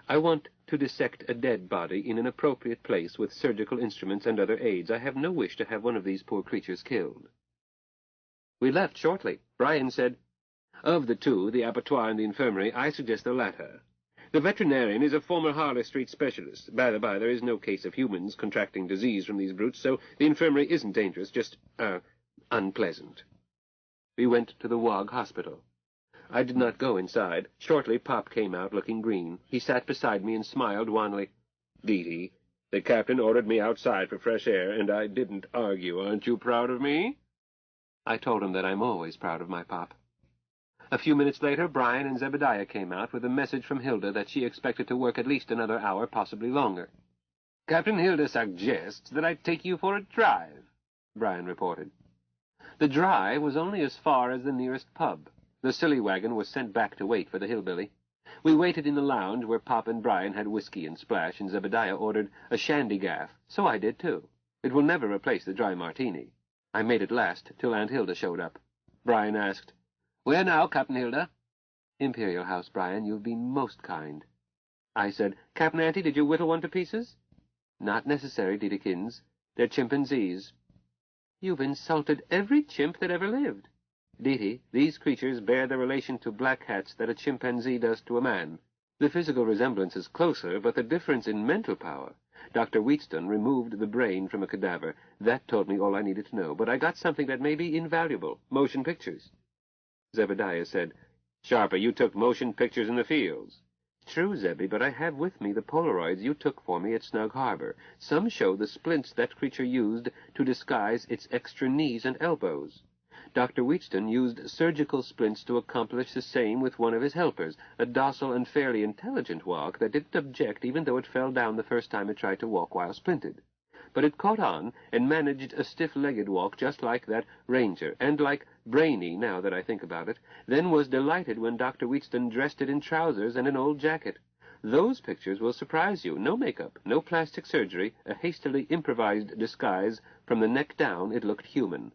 I want to dissect a dead body in an appropriate place with surgical instruments and other aids. I have no wish to have one of these poor creatures killed. We left shortly. Brian said, "Of the two, the abattoir and the infirmary, I suggest the latter. The veterinarian is a former Harley Street specialist. By the by, there is no case of humans contracting disease from these brutes, so the infirmary isn't dangerous, just, unpleasant." We went to the Wog Hospital. I did not go inside. Shortly, Pop came out looking green. He sat beside me and smiled wanly. "Dee, the captain ordered me outside for fresh air, and I didn't argue. Aren't you proud of me?" I told him that I'm always proud of my Pop. A few minutes later, Brian and Zebediah came out with a message from Hilda that she expected to work at least another hour, possibly longer. "Captain Hilda suggests that I take you for a drive," Brian reported. The drive was only as far as the nearest pub. The silly wagon was sent back to wait for the hillbilly. We waited in the lounge where Pop and Brian had whiskey and splash, and Zebediah ordered a shandy gaff. So I did, too. It will never replace the dry martini. I made it last till Aunt Hilda showed up. Brian asked, "Where now, Captain Hilda?" "Imperial House, Brian. You've been most kind." I said, "Captain Auntie, did you whittle one to pieces?" "Not necessary, Deedekins. They're chimpanzees." "You've insulted every chimp that ever lived." "Deety, these creatures bear the relation to black hats that a chimpanzee does to a man. The physical resemblance is closer, but the difference in mental power. Dr. Wheatstone removed the brain from a cadaver. That told me all I needed to know, but I got something that may be invaluable, motion pictures." Zebediah said, "Sharper, you took motion pictures in the fields." "True, Zebby, but I have with me the Polaroids you took for me at Snug Harbor. Some show the splints that creature used to disguise its extra knees and elbows. Dr. Wheatstone used surgical splints to accomplish the same with one of his helpers, a docile and fairly intelligent wog that didn't object even though it fell down the first time it tried to walk while splinted. But it caught on and managed a stiff-legged walk just like that ranger, and like Brainy, now that I think about it, then was delighted when Dr. Wheatstone dressed it in trousers and an old jacket. Those pictures will surprise you. No makeup, no plastic surgery, a hastily improvised disguise. From the neck down, it looked human.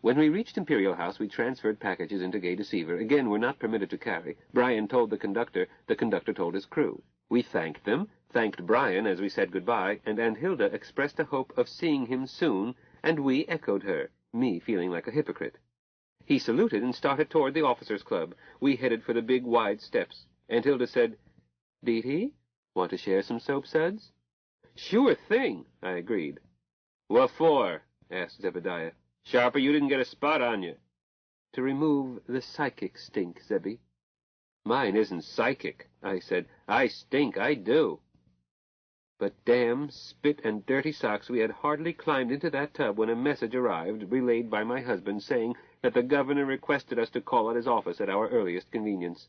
When we reached Imperial House, we transferred packages into Gay Deceiver. Again, we're not permitted to carry. Brian told the conductor told his crew. We thanked them, thanked Brian as we said goodbye, and Aunt Hilda expressed a hope of seeing him soon, and we echoed her, me feeling like a hypocrite. He saluted and started toward the officers' club. We headed for the big, wide steps. Aunt Hilda said, "Deety, want to share some soap suds?" "Sure thing," I agreed. "What for?" asked Zebediah. "Sharper, you didn't get a spot on you." "To remove the psychic stink, Zebby." "Mine isn't psychic," I said. "I stink, I do." But damn, spit, and dirty socks, we had hardly climbed into that tub when a message arrived, relayed by my husband, saying that the governor requested us to call at his office at our earliest convenience.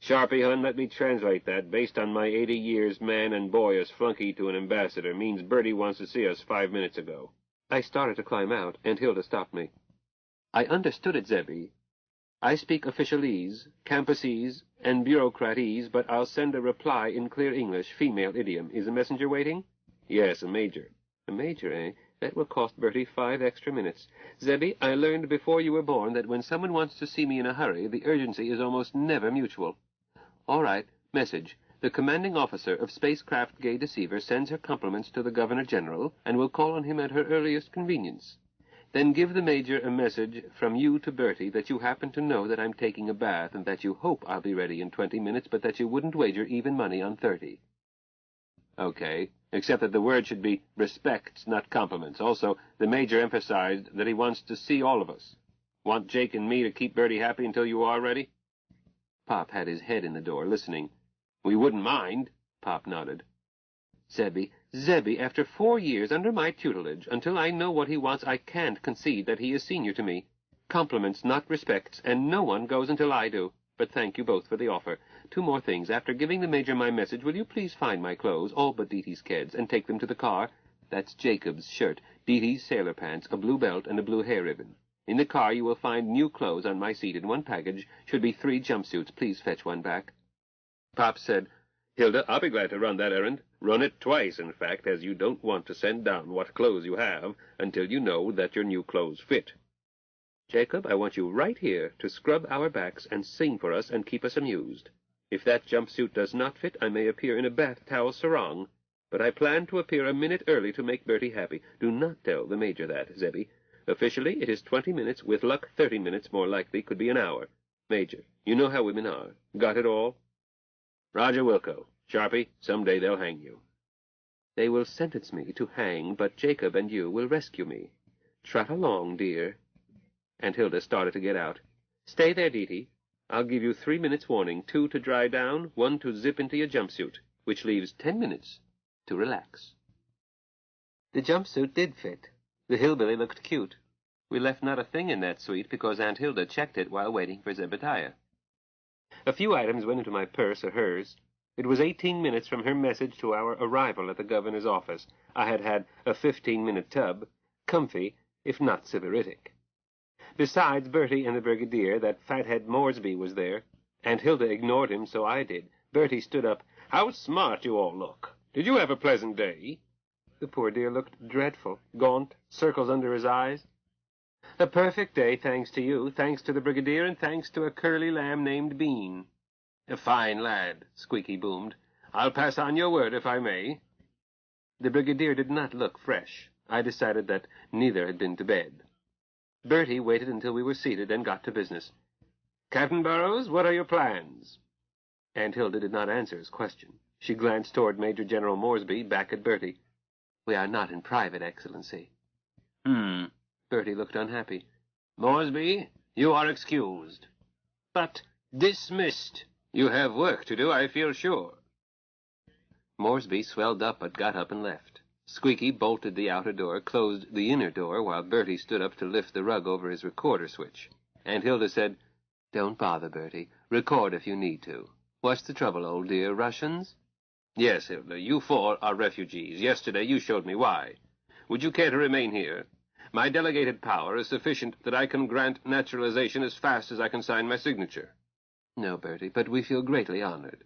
"Sharpie, hun, let me translate that. Based on my 80 years man and boy as flunky to an ambassador, means Bertie wants to see us 5 minutes ago." I started to climb out, and Hilda stopped me. "I understood it, Zebby. I speak officialese, campusese, and bureaucratese, but I'll send a reply in clear English, female idiom. Is a messenger waiting?" "Yes, a major." "A major, eh? That will cost Bertie 5 extra minutes. Zebby, I learned before you were born that when someone wants to see me in a hurry, the urgency is almost never mutual." "All right. Message. The commanding officer of Spacecraft Gay Deceiver sends her compliments to the Governor-General and will call on him at her earliest convenience. Then give the Major a message from you to Bertie that you happen to know that I'm taking a bath and that you hope I'll be ready in 20 minutes, but that you wouldn't wager even money on 30. "Okay, except that the word should be respects, not compliments. Also, the Major emphasized that he wants to see all of us. Want Jake and me to keep Bertie happy until you are ready?" Pop had his head in the door, listening. "We wouldn't mind." Pop nodded. Zebby, after 4 years under my tutelage, until I know what he wants, I can't concede that he is senior to me. Compliments, not respects, and no one goes until I do. But thank you both for the offer. 2 more things. After giving the Major my message, will you please find my clothes, all but Deety's keds, and take them to the car? That's Jacob's shirt, Deety's sailor pants, a blue belt, and a blue hair ribbon. In the car you will find new clothes on my seat. In one package should be 3 jumpsuits. Please fetch one back." Pop said, "Hilda, I'll be glad to run that errand. Run it twice, in fact, as you don't want to send down what clothes you have until you know that your new clothes fit. Jacob, I want you right here to scrub our backs and sing for us and keep us amused. If that jumpsuit does not fit, I may appear in a bath towel sarong. But I plan to appear a minute early to make Bertie happy. Do not tell the Major that, Zebby. Officially, it is 20 minutes. With luck, 30 minutes. More likely, could be an hour. Major, you know how women are. Got it all? Roger Wilco. Sharpie, someday they'll hang you. They will sentence me to hang, but Jacob and you will rescue me. Trot along, dear. And Hilda started to get out. Stay there, Dee-Dee. I'll give you 3 minutes warning, 2 to dry down, 1 to zip into your jumpsuit, which leaves 10 minutes to relax. The jumpsuit did fit. The hillbilly looked cute. We left not a thing in that suite because Aunt Hilda checked it while waiting for Zebediah. A few items went into my purse or hers. It was 18 minutes from her message to our arrival at the governor's office. I had had a 15-minute tub, comfy, if not sybaritic. Besides Bertie and the brigadier, that fathead Moresby was there. Aunt Hilda ignored him, so I did. Bertie stood up. How smart you all look. Did you have a pleasant day? The poor dear looked dreadful, gaunt, circles under his eyes. A perfect day, thanks to you, thanks to the brigadier, and thanks to a curly lamb named Bean. A fine lad, Squeaky boomed. I'll pass on your word, if I may. The brigadier did not look fresh. I decided that neither had been to bed. Bertie waited until we were seated, then got to business. Captain Burrows, what are your plans? Aunt Hilda did not answer his question. She glanced toward Major General Moresby, back at Bertie. We are not in private, Excellency. Bertie looked unhappy. Moresby, you are excused. But dismissed. You have work to do, I feel sure. Moresby swelled up, but got up and left. Squeaky bolted the outer door, closed the inner door, while Bertie stood up to lift the rug over his recorder switch. Aunt Hilda said, Don't bother, Bertie. Record if you need to. What's the trouble, old dear? Russians? Yes, Hilda, you 4 are refugees. Yesterday you showed me why. Would you care to remain here? My delegated power is sufficient that I can grant naturalization as fast as I can sign my signature. No, Bertie, but we feel greatly honored.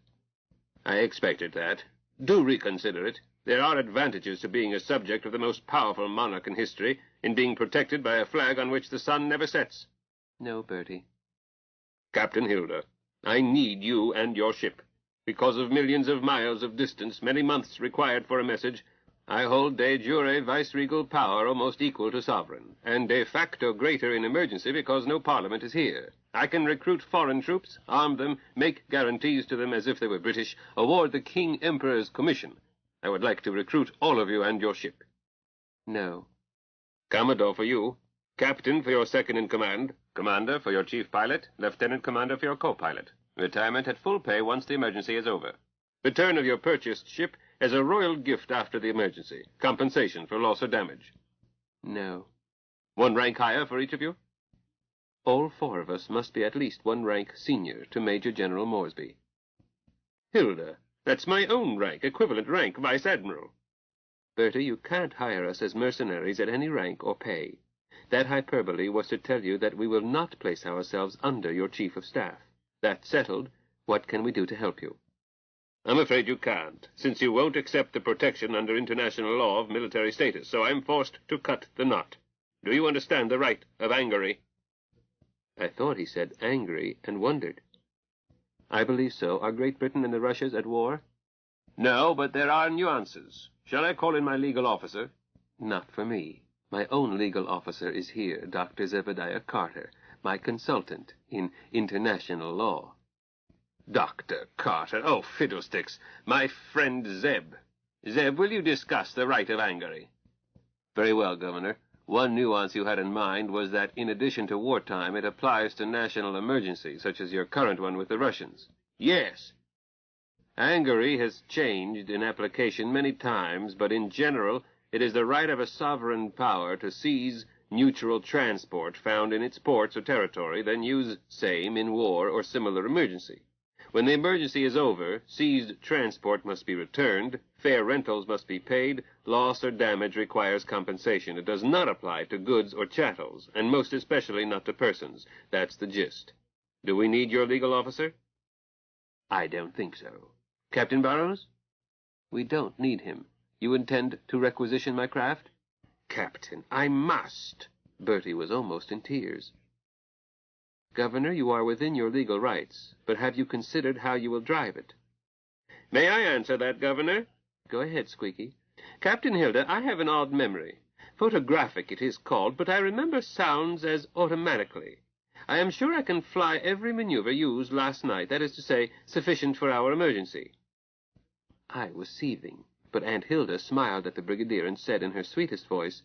I expected that. Do reconsider it. There are advantages to being a subject of the most powerful monarch in history, in being protected by a flag on which the sun never sets. No, Bertie. Captain Hilda, I need you and your ship. Because of millions of miles of distance, many months required for a message, I hold de jure viceregal power almost equal to sovereign, and de facto greater in emergency because no parliament is here. I can recruit foreign troops, arm them, make guarantees to them as if they were British, award the King Emperor's commission. I would like to recruit all of you and your ship. No. Commodore for you, Captain for your second-in-command, Commander for your chief pilot, Lieutenant Commander for your co-pilot. Retirement at full pay once the emergency is over. Return of your purchased ship as a royal gift after the emergency. Compensation for loss or damage. No. 1 rank higher for each of you? All 4 of us must be at least 1 rank senior to Major General Moresby. Hilda, that's my own rank, equivalent rank, Vice Admiral. Bertie, you can't hire us as mercenaries at any rank or pay. That hyperbole was to tell you that we will not place ourselves under your Chief of Staff. That settled, what can we do to help you? I'm afraid you can't, since you won't accept the protection under international law of military status, so I'm forced to cut the knot. Do you understand the right of Angary? I thought he said angry and wondered. I believe so. Are Great Britain and the Russias at war? No, but there are nuances. Shall I call in my legal officer? Not for me. My own legal officer is here, Dr. Zebediah Carter, my consultant in international law. Dr. Carter, oh, fiddlesticks, my friend Zeb. Zeb, will you discuss the right of Angary? Very well, Governor. One nuance you had in mind was that in addition to wartime, it applies to national emergencies, such as your current one with the Russians. Yes. Angary has changed in application many times, but in general, it is the right of a sovereign power to seize neutral transport found in its ports or territory, then use same in war or similar emergency. When the emergency is over, seized transport must be returned, fair rentals must be paid, loss or damage requires compensation. It does not apply to goods or chattels, and most especially not to persons. That's the gist. Do we need your legal officer? I don't think so. Captain Burrows? We don't need him. You intend to requisition my craft? Captain, I must. Bertie was almost in tears. Governor, you are within your legal rights, but have you considered how you will drive it? May I answer that, Governor? Go ahead, Squeaky. Captain Hilda, I have an odd memory. Photographic it is called, but I remember sounds as automatically. I am sure I can fly every maneuver used last night, that is to say, sufficient for our emergency. I was seething, but Aunt Hilda smiled at the brigadier and said in her sweetest voice,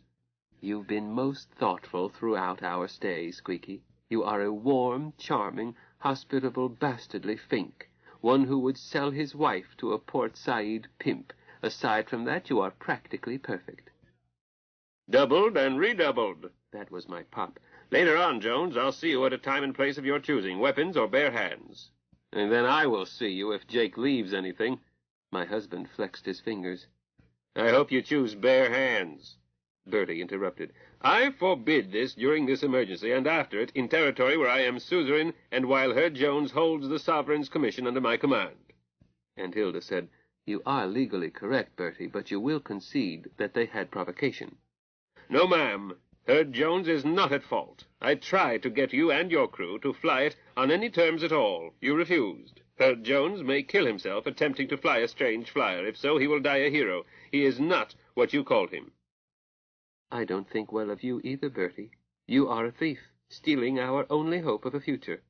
"You've been most thoughtful throughout our stay, Squeaky. You are a warm, charming, hospitable, bastardly fink, one who would sell his wife to a Port Said pimp. Aside from that, you are practically perfect." Doubled and redoubled. That was my pop. Later on, Jones, I'll see you at a time and place of your choosing, weapons or bare hands. And then I will see you if Jake leaves anything. My husband flexed his fingers. I hope you choose bare hands. Bertie interrupted. I forbid this during this emergency, and after it, in territory where I am suzerain, and while Herr Jones holds the sovereign's commission under my command. And Hilda said, "You are legally correct, Bertie, but you will concede that they had provocation." No, ma'am. Herr Jones is not at fault. I tried to get you and your crew to fly it on any terms at all. You refused. Herr Jones may kill himself attempting to fly a strange flyer. If so, he will die a hero. He is not what you called him. I don't think well of you either, Bertie. You are a thief, stealing our only hope of a future.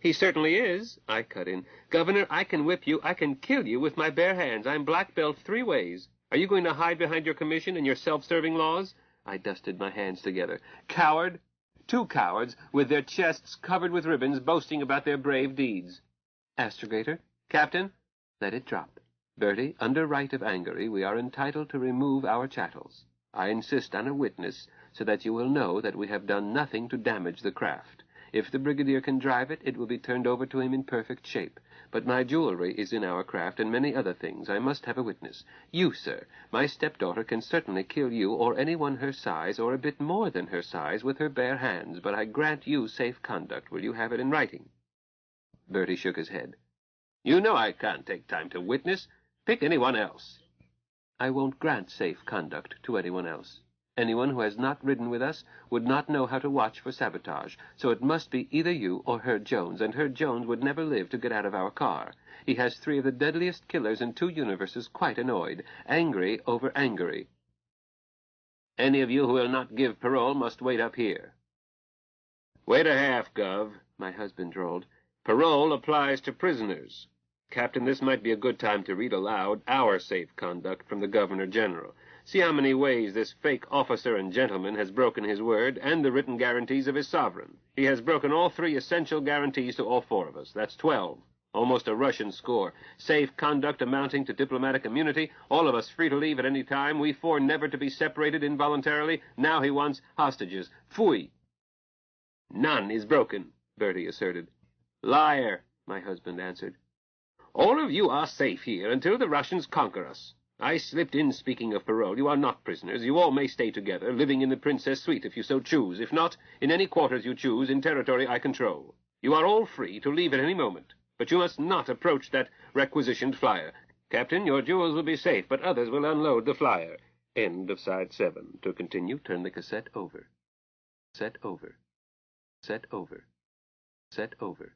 He certainly is, I cut in. Governor, I can whip you, I can kill you with my bare hands. I'm black belt 3 ways. Are you going to hide behind your commission and your self-serving laws? I dusted my hands together. Coward! 2 cowards, with their chests covered with ribbons, boasting about their brave deeds. Astrogator, Captain, let it drop. Bertie, under right of Angary, we are entitled to remove our chattels. I insist on a witness, so that you will know that we have done nothing to damage the craft. If the brigadier can drive it, it will be turned over to him in perfect shape. But my jewelry is in our craft, and many other things. I must have a witness. You, sir. My stepdaughter can certainly kill you or anyone her size, or a bit more than her size, with her bare hands, but I grant you safe conduct. Will you have it in writing? Bertie shook his head. You know I can't take time to witness. Pick anyone else. I won't grant safe conduct to anyone else. Anyone who has not ridden with us would not know how to watch for sabotage, so it must be either you or Herr Jones, and Herr Jones would never live to get out of our car. He has 3 of the deadliest killers in 2 universes quite annoyed, angry over Angary. Any of you who will not give parole must wait up here. Wait a half, Gov, my husband drawled. Parole applies to prisoners. Captain, this might be a good time to read aloud our safe conduct from the Governor-General. See how many ways this fake officer and gentleman has broken his word and the written guarantees of his sovereign. He has broken all 3 essential guarantees to all 4 of us. That's 12. Almost a Russian score. Safe conduct amounting to diplomatic immunity. All of us free to leave at any time. We 4 never to be separated involuntarily. Now he wants hostages. Phooey! None is broken, Bertie asserted. Liar, my husband answered. All of you are safe here until the Russians conquer us. I slipped in speaking of parole. You are not prisoners. You all may stay together, living in the Princess Suite if you so choose. If not, in any quarters you choose, in territory I control. You are all free to leave at any moment, but you must not approach that requisitioned flyer. Captain, your jewels will be safe, but others will unload the flyer. End of side 7. To continue, turn the cassette over. Set over. Set over. Set over.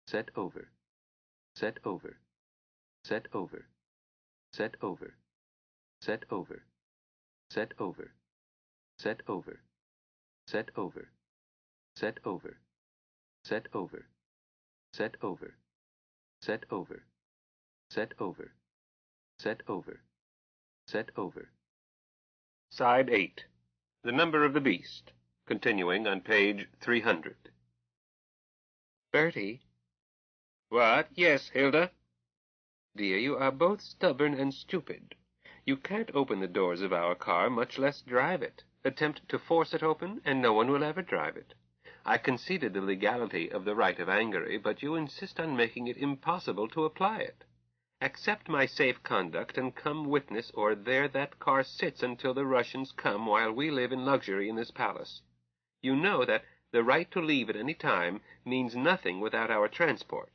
Set over. Set over. Set over. Set over. Set over. Set over. Set over. Set over. Set over. Set over. Set over. Set over. Set over. Set over. Set over. Side 8. The Number of the Beast. Continuing on page 300. Bertie. What? Yes, Hilda? Dear, you are both stubborn and stupid. You can't open the doors of our car, much less drive it. Attempt to force it open, and no one will ever drive it. I conceded the legality of the right of Angary, but you insist on making it impossible to apply it. Accept my safe conduct and come witness, or there that car sits until the Russians come while we live in luxury in this palace. You know that the right to leave at any time means nothing without our transport.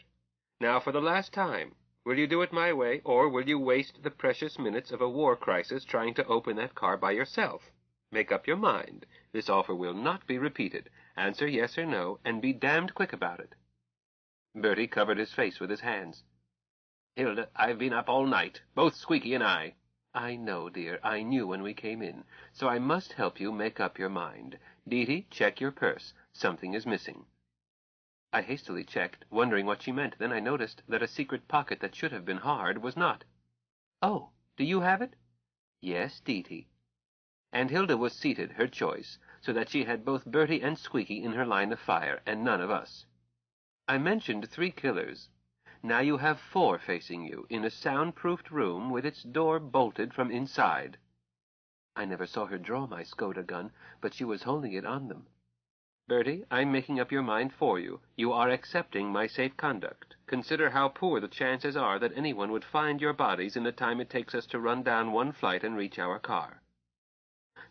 Now, for the last time, will you do it my way, or will you waste the precious minutes of a war crisis trying to open that car by yourself? Make up your mind. This offer will not be repeated. Answer yes or no, and be damned quick about it." Bertie covered his face with his hands. "Hilda, I've been up all night, both Squeaky and I." "I know, dear. I knew when we came in. So I must help you make up your mind. Dee, check your purse. Something is missing." I hastily checked, wondering what she meant. Then I noticed that a secret pocket that should have been hard was not. "Oh, do you have it?" "Yes, Dee." And Hilda was seated, her choice, so that she had both Bertie and Squeaky in her line of fire, and none of us. I mentioned 3 killers. Now you have 4 facing you, in a sound-proofed room with its door bolted from inside. I never saw her draw my Skoda gun, but she was holding it on them. Bertie, I'm making up your mind for you. You are accepting my safe conduct. Consider how poor the chances are that anyone would find your bodies in the time it takes us to run down 1 flight and reach our car."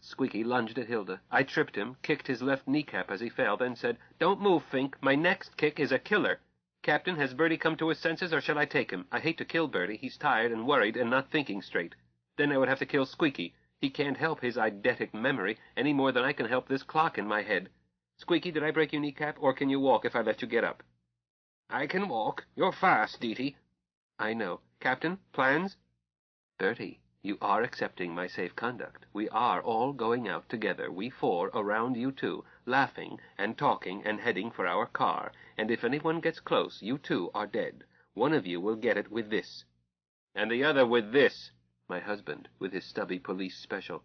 Squeaky lunged at Hilda. I tripped him, kicked his left kneecap as he fell, then said, "Don't move, Fink. My next kick is a killer. Captain, has Bertie come to his senses, or shall I take him? I hate to kill Bertie. He's tired and worried and not thinking straight. Then I would have to kill Squeaky. He can't help his eidetic memory any more than I can help this clock in my head. Squeaky, did I break your kneecap, or can you walk if I let you get up?" "I can walk. You're fast, Dee." "I know. Captain, plans?" "Bertie, you are accepting my safe conduct. We are all going out together, we 4 around you 2, laughing and talking and heading for our car, and if anyone gets close, you 2 are dead. One of you will get it with this." "And the other with this." My husband, with his stubby police special.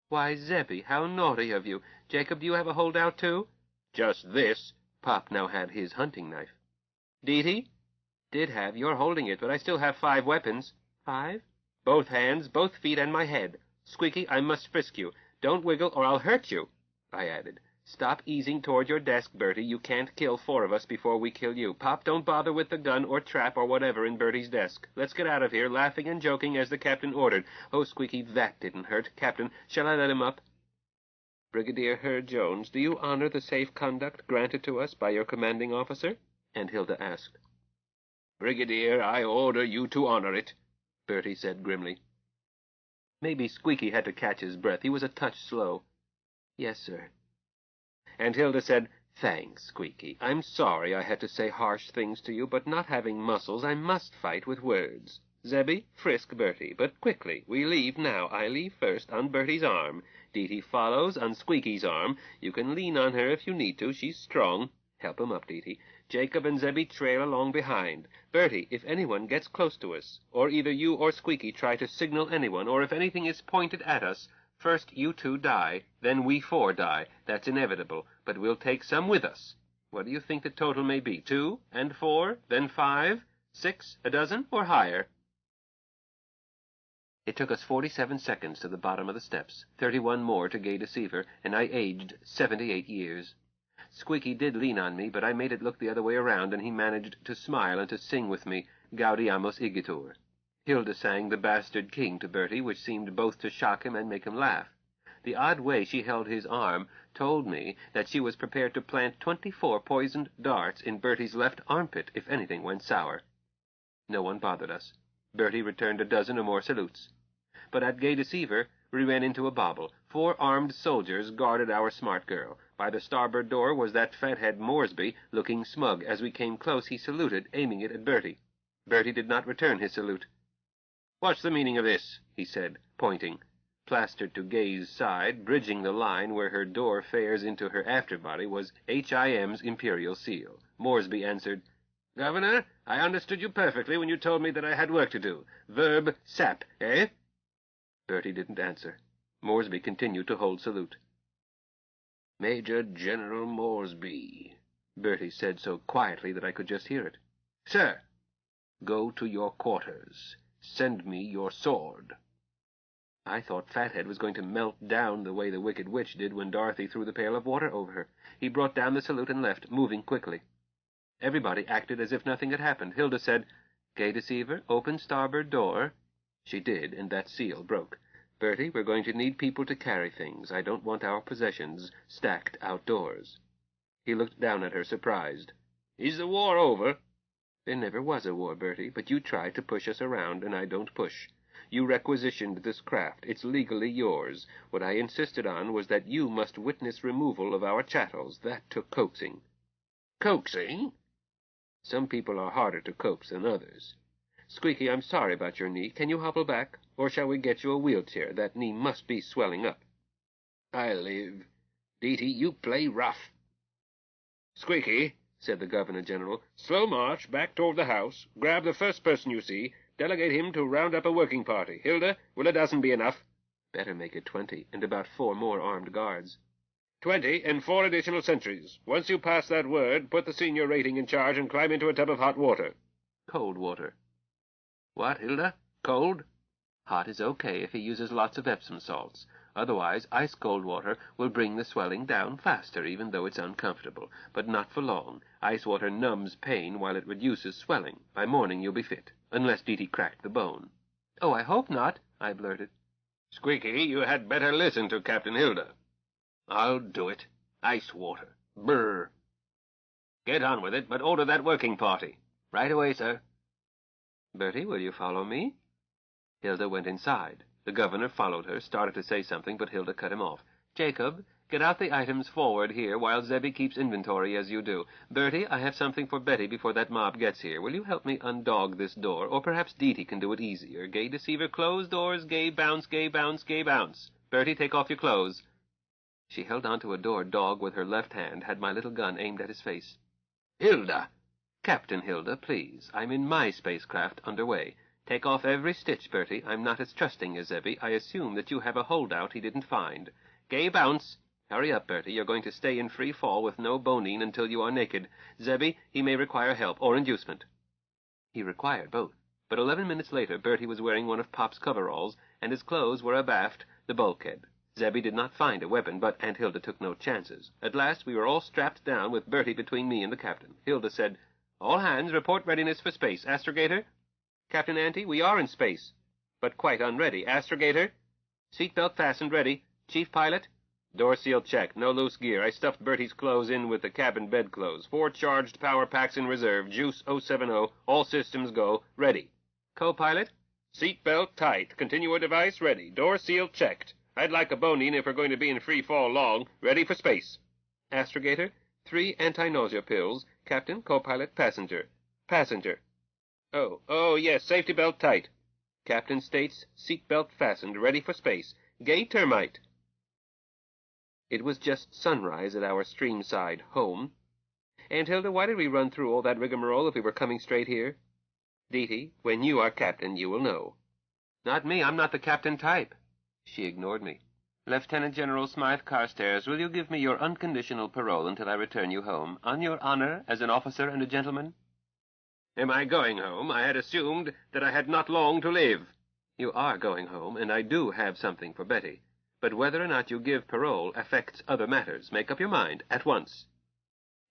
"Why, Zebby, how naughty of you. Jacob, do you have a holdout, too?" "Just this." Pop now had his hunting knife. "Dee?" "Did have. You're holding it, but I still have 5 weapons." "5?" "Both hands, both feet, and my head. Squeaky, I must frisk you. Don't wiggle, or I'll hurt you." I added, "Stop easing toward your desk, Bertie. You can't kill 4 of us before we kill you. Pop, don't bother with the gun or trap or whatever in Bertie's desk. Let's get out of here, laughing and joking as the captain ordered. Oh, Squeaky, that didn't hurt. Captain, shall I let him up?" "Brigadier Herr Jones, do you honor the safe conduct granted to us by your commanding officer?" Aunt Hilda asked. "Brigadier, I order you to honor it," Bertie said grimly. Maybe Squeaky had to catch his breath. He was a touch slow. "Yes, sir." Aunt Hilda said, "Thanks, Squeaky. I'm sorry I had to say harsh things to you, but not having muscles, I must fight with words. Zebby, frisk Bertie, but quickly. We leave now. I leave first on Bertie's arm. Dee follows on Squeaky's arm. You can lean on her if you need to. She's strong. Help him up, Dee. Jacob and Zebby trail along behind. Bertie, if anyone gets close to us, or either you or Squeaky try to signal anyone, or if anything is pointed at us, first you 2 die, then we 4 die. That's inevitable, but we'll take some with us. What do you think the total may be? 2 and 4, then 5, 6, a dozen, or higher?" It took us 47 seconds to the bottom of the steps, 31 more to Gay Deceiver, and I aged 78 years. Squeaky did lean on me, but I made it look the other way around, and he managed to smile and to sing with me, Gaudiamus Igitur. Hilda sang The Bastard King to Bertie, which seemed both to shock him and make him laugh. The odd way she held his arm told me that she was prepared to plant 24 poisoned darts in Bertie's left armpit if anything went sour. No one bothered us. Bertie returned a dozen or more salutes. But at Gay Deceiver, we ran into a bobble. 4 armed soldiers guarded our smart girl. By the starboard door was that fathead Moresby, looking smug. As we came close, he saluted, aiming it at Bertie. Bertie did not return his salute. "What's the meaning of this?" he said, pointing. Plastered to Gay's side, bridging the line where her door fares into her afterbody, was H.I.M.'s imperial seal. Moresby answered, "Governor, I understood you perfectly when you told me that I had work to do. Verb sap, eh?" Bertie didn't answer. Moresby continued to hold salute. "Major General Moresby," Bertie said so quietly that I could just hear it. "Sir." "Go to your quarters. Send me your sword." I thought Fathead was going to melt down the way the Wicked Witch did when Dorothy threw the pail of water over her. He brought down the salute and left, moving quickly. Everybody acted as if nothing had happened. Hilda said, "Gay Deceiver, open starboard door." She did, and that seal broke. "Bertie, we're going to need people to carry things. I don't want our possessions stacked outdoors." He looked down at her, surprised. "Is the war over?" "There never was a war, Bertie, but you tried to push us around, and I don't push. You requisitioned this craft. It's legally yours. What I insisted on was that you must witness removal of our chattels. That took coaxing." "Coaxing?" "Some people are harder to coax than others. Squeaky, I'm sorry about your knee. Can you hobble back? Or shall we get you a wheelchair? That knee must be swelling up." "I live. Deety, you play rough." "Squeaky," said the Governor-General, "slow march back toward the house. Grab the first person you see. Delegate him to round up a working party. Hilda, will a dozen be enough?" "Better make it 20, and about 4 more armed guards." 20 and 4 additional sentries. Once you pass that word, put the senior rating in charge and climb into a tub of hot water." "Cold water." "What, Hilda? Cold?" "Hot is okay if he uses lots of Epsom salts. Otherwise, ice-cold water will bring the swelling down faster, even though it's uncomfortable. But not for long. Ice water numbs pain while it reduces swelling. By morning you'll be fit, unless Deety cracked the bone." "Oh, I hope not," I blurted. "Squeaky, you had better listen to Captain Hilda." "I'll do it. Ice water. Brr. Get on with it, but order that working party." "Right away, sir." "Bertie, will you follow me?" Hilda went inside. The governor followed her, started to say something, but Hilda cut him off. "Jacob, get out the items forward here while Zebby keeps inventory as you do. Bertie, I have something for Betty before that mob gets here. Will you help me undog this door? Or perhaps Deety can do it easier. Gay deceiver, close doors, gay bounce, gay bounce, gay bounce. Bertie, take off your clothes." She held onto a door dog with her left hand, had my little gun aimed at his face. "Hilda!" "Captain Hilda, please. I'm in my spacecraft underway. Take off every stitch, Bertie. I'm not as trusting as Zebby. I assume that you have a holdout he didn't find. Gay bounce. Hurry up, Bertie. You're going to stay in free fall with no bonine until you are naked. Zebby, he may require help or inducement." He required both. But 11 minutes later, Bertie was wearing one of Pop's coveralls, and his clothes were abaft the bulkhead. Zebby did not find a weapon, but Aunt Hilda took no chances. At last we were all strapped down with Bertie between me and the captain. Hilda said, "All hands report readiness for space. Astrogator?" "Captain Ante, we are in space, but quite unready. Astrogator?" "Seatbelt fastened, ready. Chief pilot?" "Door seal checked. No loose gear. I stuffed Bertie's clothes in with the cabin bedclothes. 4 charged power packs in reserve. Juice 070. All systems go. Ready." "Co-pilot?" "Seatbelt tight. Continuer device ready. Door seal checked. I'd like a bonine if we're going to be in free fall long. Ready for space." "Astrogator, 3 anti-nausea pills. Captain, co-pilot, passenger." "Passenger." Oh, yes, safety belt tight." Captain states, seat belt fastened, ready for space. Gay termite. It was just sunrise at our streamside home. "Aunt Hilda, why did we run through all that rigmarole if we were coming straight here?" "Deety, when you are captain, you will know." "Not me, I'm not the captain type." She ignored me. "Lieutenant General Smythe Carstairs, will you give me your unconditional parole until I return you home, on your honor as an officer and a gentleman?" "Am I going home? I had assumed that I had not long to live." "You are going home, and I do have something for Betty. But whether or not you give parole affects other matters. Make up your mind, at once."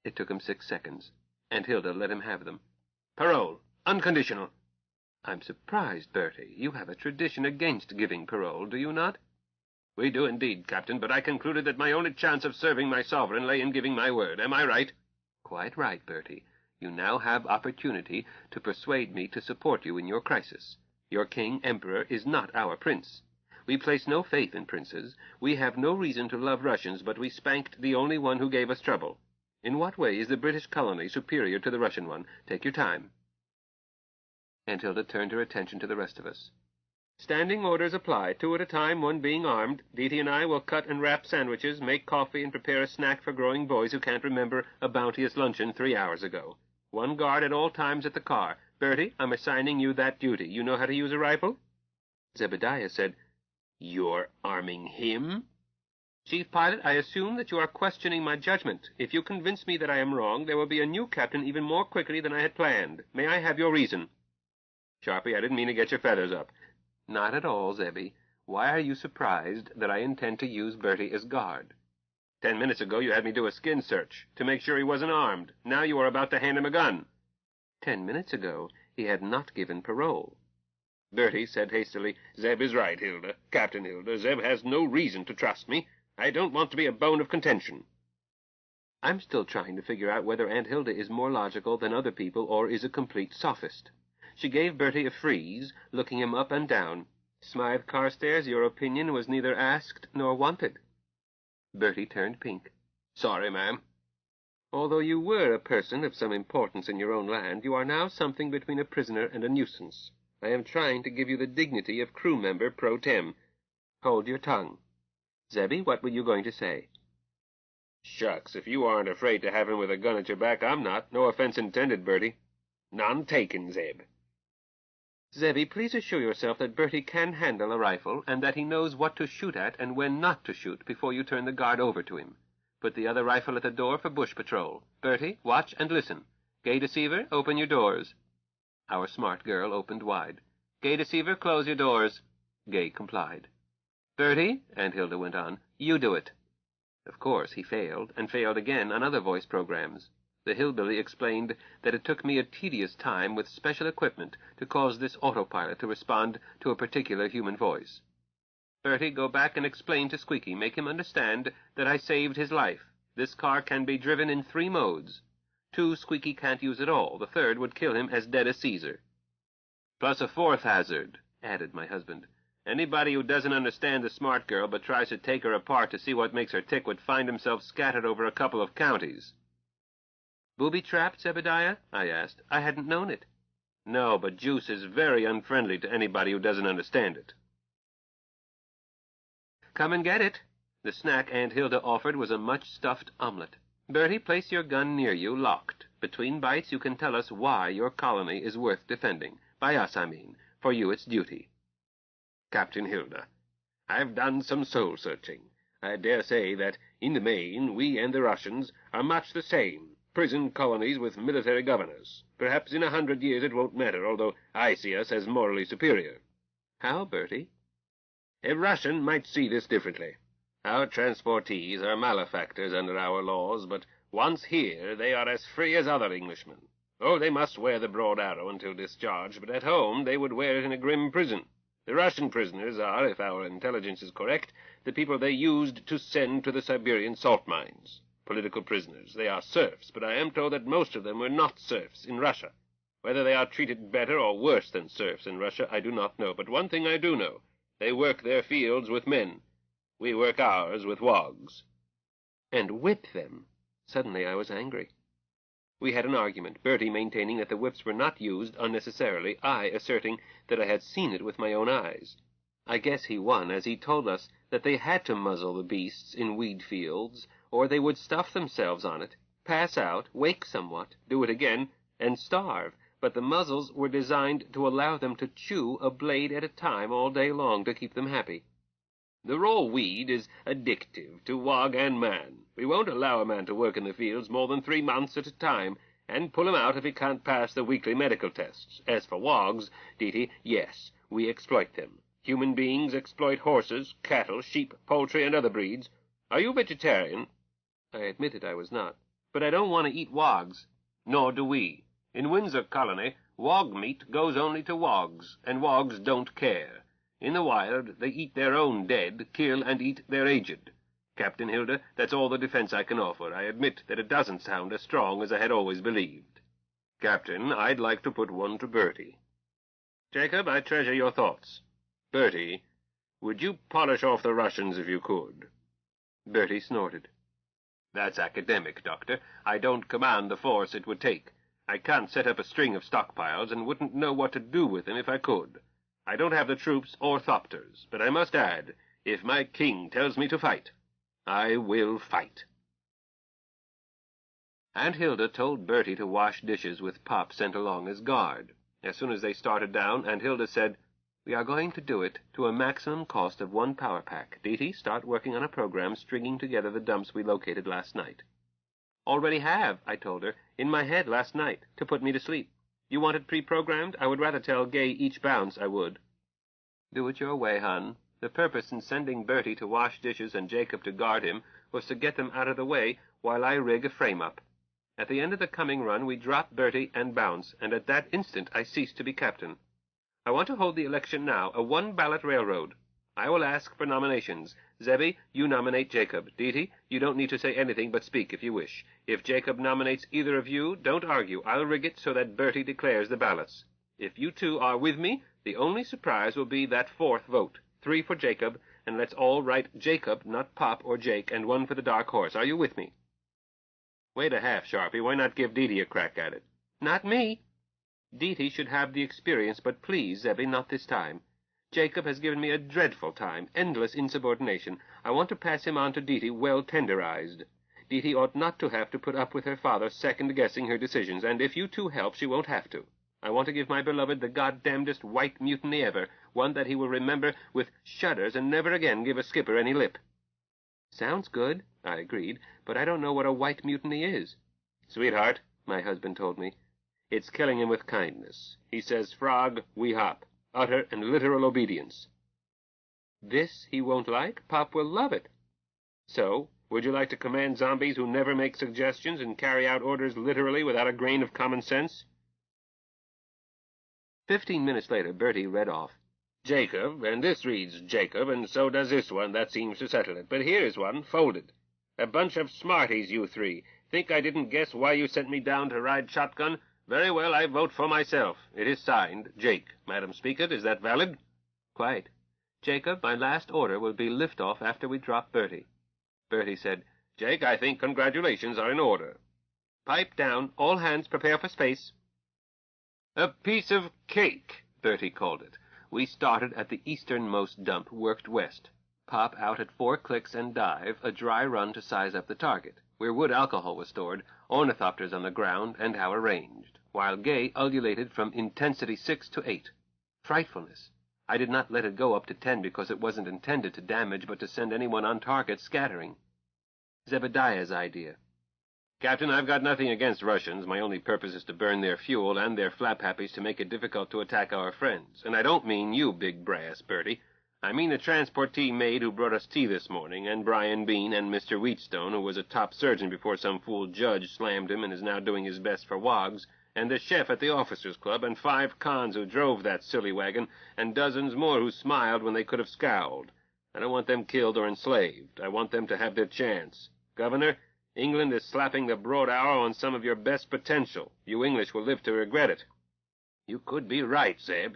It took him 6 seconds. Aunt Hilda let him have them. "Parole. Unconditional." "I'm surprised, Bertie. You have a tradition against giving parole, do you not?" "We do indeed, Captain, but I concluded that my only chance of serving my sovereign lay in giving my word. Am I right?" "Quite right, Bertie. You now have opportunity to persuade me to support you in your crisis. Your king, emperor, is not our prince. We place no faith in princes. We have no reason to love Russians, but we spanked the only one who gave us trouble. In what way is the British colony superior to the Russian one? Take your time." Aunt Hilda turned her attention to the rest of us. "Standing orders apply, 2 at a time, 1 being armed. Deety and I will cut and wrap sandwiches, make coffee, and prepare a snack for growing boys who can't remember a bounteous luncheon 3 hours ago. 1 guard at all times at the car. Bertie, I'm assigning you that duty. You know how to use a rifle?" Zebediah said, "You're arming him?" "Chief pilot, I assume that you are questioning my judgment. If you convince me that I am wrong, there will be a new captain even more quickly than I had planned. May I have your reason?" "Sharpie, I didn't mean to get your feathers up." "Not at all, Zebby. Why are you surprised that I intend to use Bertie as guard?" 10 minutes ago you had me do a skin search to make sure he wasn't armed. Now you are about to hand him a gun." 10 minutes ago he had not given parole. Bertie said hastily, "Zeb is right, Hilda. Captain Hilda, Zeb has no reason to trust me. I don't want to be a bone of contention." I'm still trying to figure out whether Aunt Hilda is more logical than other people or is a complete sophist. She gave Bertie a freeze, looking him up and down. Smythe Carstairs, your opinion was neither asked nor wanted. Bertie turned pink. Sorry, ma'am. Although you were a person of some importance in your own land, you are now something between a prisoner and a nuisance. I am trying to give you the dignity of crew member pro tem. Hold your tongue. Zebby, what were you going to say? Shucks, if you aren't afraid to have him with a gun at your back, I'm not. No offense intended, Bertie. None taken, Zeb. Zebby, please assure yourself that Bertie can handle a rifle, and that he knows what to shoot at and when not to shoot before you turn the guard over to him. Put the other rifle at the door for bush patrol. Bertie, watch and listen. Gay Deceiver, open your doors. Our smart girl opened wide. Gay Deceiver, close your doors. Gay complied. Bertie, Aunt Hilda went on, you do it. Of course, he failed, and failed again on other voice programs. The hillbilly explained that it took me a tedious time with special equipment to cause this autopilot to respond to a particular human voice. Bertie, go back and explain to Squeaky. Make him understand that I saved his life. This car can be driven in 3 modes. 2 Squeaky can't use at all. The 3rd would kill him as dead as Caesar. Plus a 4th hazard, added my husband. Anybody who doesn't understand the smart girl but tries to take her apart to see what makes her tick would find himself scattered over a couple of counties. Booby-trapped, Zebediah? I asked. I hadn't known it. No, but juice is very unfriendly to anybody who doesn't understand it. Come and get it. The snack Aunt Hilda offered was a much-stuffed omelet. Bertie, place your gun near you, locked. Between bites you can tell us why your colony is worth defending. By us, I mean. For you it's duty. Captain Hilda, I've done some soul-searching. I dare say that, in the main, we and the Russians are much the same. Prison colonies with military governors. Perhaps in 100 years it won't matter, although I see us as morally superior. How, Bertie? A Russian might see this differently. Our transportees are malefactors under our laws, but once here they are as free as other Englishmen. Oh, they must wear the broad arrow until discharged, but at home they would wear it in a grim prison. The Russian prisoners are, if our intelligence is correct, the people they used to send to the Siberian salt mines. Political prisoners. They are serfs, but I am told that most of them were not serfs in Russia. Whether they are treated better or worse than serfs in Russia, I do not know. But one thing I do know. They work their fields with men. We work ours with wogs. And whip them. Suddenly I was angry. We had an argument, Bertie maintaining that the whips were not used unnecessarily, I asserting that I had seen it with my own eyes. I guess he won, as he told us that they had to muzzle the beasts in weed fields, or they would stuff themselves on it, pass out, wake somewhat, do it again, and starve, but the muzzles were designed to allow them to chew a blade at a time all day long to keep them happy. The raw weed is addictive to wog and man. We won't allow a man to work in the fields more than 3 months at a time, and pull him out if he can't pass the weekly medical tests. As for wogs, Dee, yes, we exploit them. Human beings exploit horses, cattle, sheep, poultry, and other breeds. Are you vegetarian? I admitted I was not. But I don't want to eat wogs. Nor do we. In Windsor Colony, wog meat goes only to wogs, and wogs don't care. In the wild, they eat their own dead, kill and eat their aged. Captain Hilda, that's all the defense I can offer. I admit that it doesn't sound as strong as I had always believed. Captain, I'd like to put one to Bertie. Jacob, I treasure your thoughts. Bertie, would you polish off the Russians if you could? Bertie snorted. That's academic, Doctor. I don't command the force it would take. I can't set up a string of stockpiles and wouldn't know what to do with them if I could. I don't have the troops or thopters, but I must add, if my king tells me to fight, I will fight. Aunt Hilda told Bertie to wash dishes with Pop sent along as guard. As soon as they started down, Aunt Hilda said, "We are going to do it to a maximum cost of 1 power pack. Dee, start working on a program stringing together the dumps we located last night." "Already have," I told her, "in my head last night, to put me to sleep. You want it pre-programmed? I would rather tell Gay each bounce, I would." "Do it your way, hon. The purpose in sending Bertie to wash dishes and Jacob to guard him was to get them out of the way while I rig a frame-up. At the end of the coming run, we drop Bertie and bounce, and at that instant I cease to be captain. I want to hold the election now, a 1-ballot railroad. I will ask for nominations. Zebby, you nominate Jacob. Dee, you don't need to say anything but speak if you wish. If Jacob nominates either of you, don't argue. I'll rig it so that Bertie declares the ballots. If you two are with me, the only surprise will be that fourth vote. 3 for Jacob, and let's all write Jacob, not Pop or Jake, and 1 for the dark horse. Are you with me? Wait a half, Sharpie. Why not give Dee Dee a crack at it? Not me. Dee Dee should have the experience, but please, Zebby, not this time. Jacob has given me a dreadful time, endless insubordination. I want to pass him on to Dee Dee well tenderized. Dee Dee ought not to have to put up with her father second-guessing her decisions, and if you two help, she won't have to. I want to give my beloved the goddamnedest white mutiny ever, one that he will remember with shudders and never again give a skipper any lip. Sounds good, I agreed, but I don't know what a white mutiny is. Sweetheart, my husband told me, it's killing him with kindness. He says, frog, we hop. Utter and literal obedience. This he won't like? Pop will love it. So, would you like to command zombies who never make suggestions and carry out orders literally without a grain of common sense? 15 minutes later, Bertie read off. Jacob, and this reads Jacob, and so does this one. That seems to settle it. But here's one, folded. A bunch of smarties, you three. Think I didn't guess why you sent me down to ride shotgun? Very well, I vote for myself. It is signed, Jake. Madam Speaker, is that valid? Quite. Jacob, my last order will be lift-off after we drop Bertie. Bertie said, Jake, I think congratulations are in order. Pipe down. All hands prepare for space. A piece of cake, Bertie called it. We started at the easternmost dump, worked west. Pop out at 4 clicks and dive, a dry run to size up the target, where wood alcohol was stored, ornithopters on the ground, and how arranged, while Gay ululated from intensity 6 to 8. Frightfulness. I did not let it go up to 10 because it wasn't intended to damage, but to send anyone on target scattering. Zebediah's idea. Captain, I've got nothing against Russians. My only purpose is to burn their fuel and their flap-happies to make it difficult to attack our friends. And I don't mean you, big brass, Bertie. I mean the transportee maid who brought us tea this morning, and Brian Bean, and Mr. Wheatstone, who was a top surgeon before some fool judge slammed him and is now doing his best for Woggs, and the chef at the officers' club, and 5 cons who drove that silly wagon, and dozens more who smiled when they could have scowled. I don't want them killed or enslaved. I want them to have their chance. Governor, England is slapping the broad arrow on some of your best potential. You English will live to regret it. You could be right, Zeb.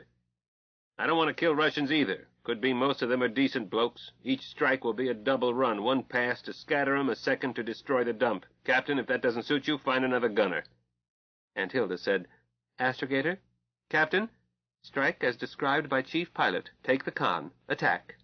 I don't want to kill Russians either. Could be most of them are decent blokes. Each strike will be a double run, 1 pass to scatter 'em, a second to destroy the dump. Captain, if that doesn't suit you, find another gunner. Aunt Hilda said, Astrogator? Captain? Strike as described by Chief Pilot. Take the con. Attack.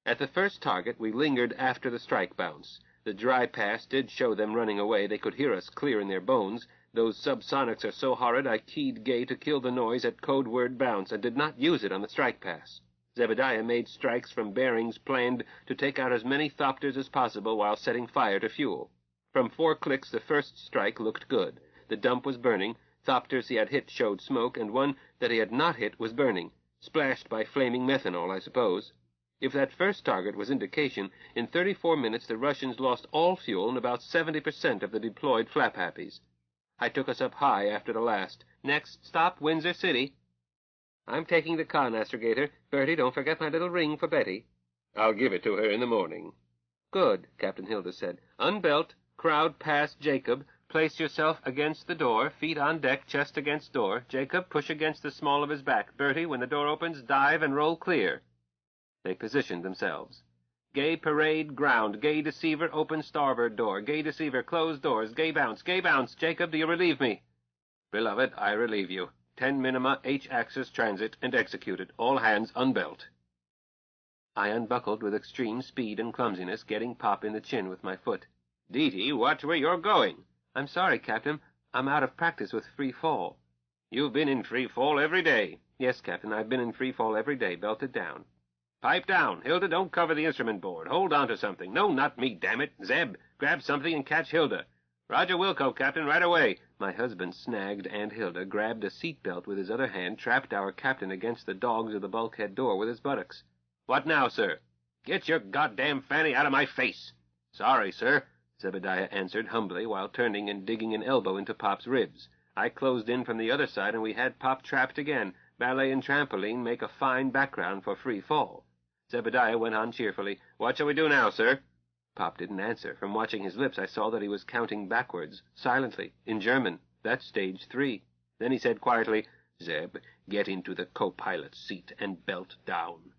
At the first target, we lingered after the strike bounce. The dry pass did show them running away. They could hear us clear in their bones. Those subsonics are so horrid I keyed Gay to kill the noise at code word bounce and did not use it on the strike pass. Zebediah made strikes from bearings planned to take out as many thopters as possible while setting fire to fuel. From 4 clicks, the first strike looked good. The dump was burning. Thopters he had hit showed smoke, and one that he had not hit was burning, splashed by flaming methanol, I suppose. If that first target was indication, in 34 minutes the Russians lost all fuel and about 70% of the deployed flap-happies. I took us up high after the last. Next stop, Windsor City. I'm taking the con, Astrogator. Bertie, don't forget my little ring for Betty. I'll give it to her in the morning. Good, Captain Hilda said. Unbelt, crowd past Jacob. Place yourself against the door, feet on deck, chest against door. Jacob, push against the small of his back. Bertie, when the door opens, dive and roll clear. They positioned themselves. Gay parade ground. Gay deceiver, open starboard door. Gay deceiver, close doors. Gay bounce. Gay bounce. Jacob, do you relieve me? Beloved, I relieve you. 10 minima, H-axis transit, and executed. All hands unbelt. I unbuckled with extreme speed and clumsiness, getting Pop in the chin with my foot. Dee Dee, watch where you're going. I'm sorry, Captain. I'm out of practice with free fall. You've been in free fall every day. Yes, Captain, I've been in free fall every day, belted down. Pipe down. Hilda, don't cover the instrument board. Hold on to something. No, not me, damn it. Zeb, grab something and catch Hilda. Roger Wilco, Captain, right away. My husband snagged Aunt Hilda, grabbed a seat belt with his other hand, trapped our captain against the dogs of the bulkhead door with his buttocks. What now, sir? Get your goddamn fanny out of my face. Sorry, sir, Zebediah answered humbly while turning and digging an elbow into Pop's ribs. I closed in from the other side, and we had Pop trapped again. Ballet and trampoline make a fine background for free fall. Zebediah went on cheerfully. What shall we do now, sir? Pop didn't answer. From watching his lips, I saw that he was counting backwards, silently, in German. That's stage 3. Then he said quietly, Zeb, get into the co-pilot's seat and belt down.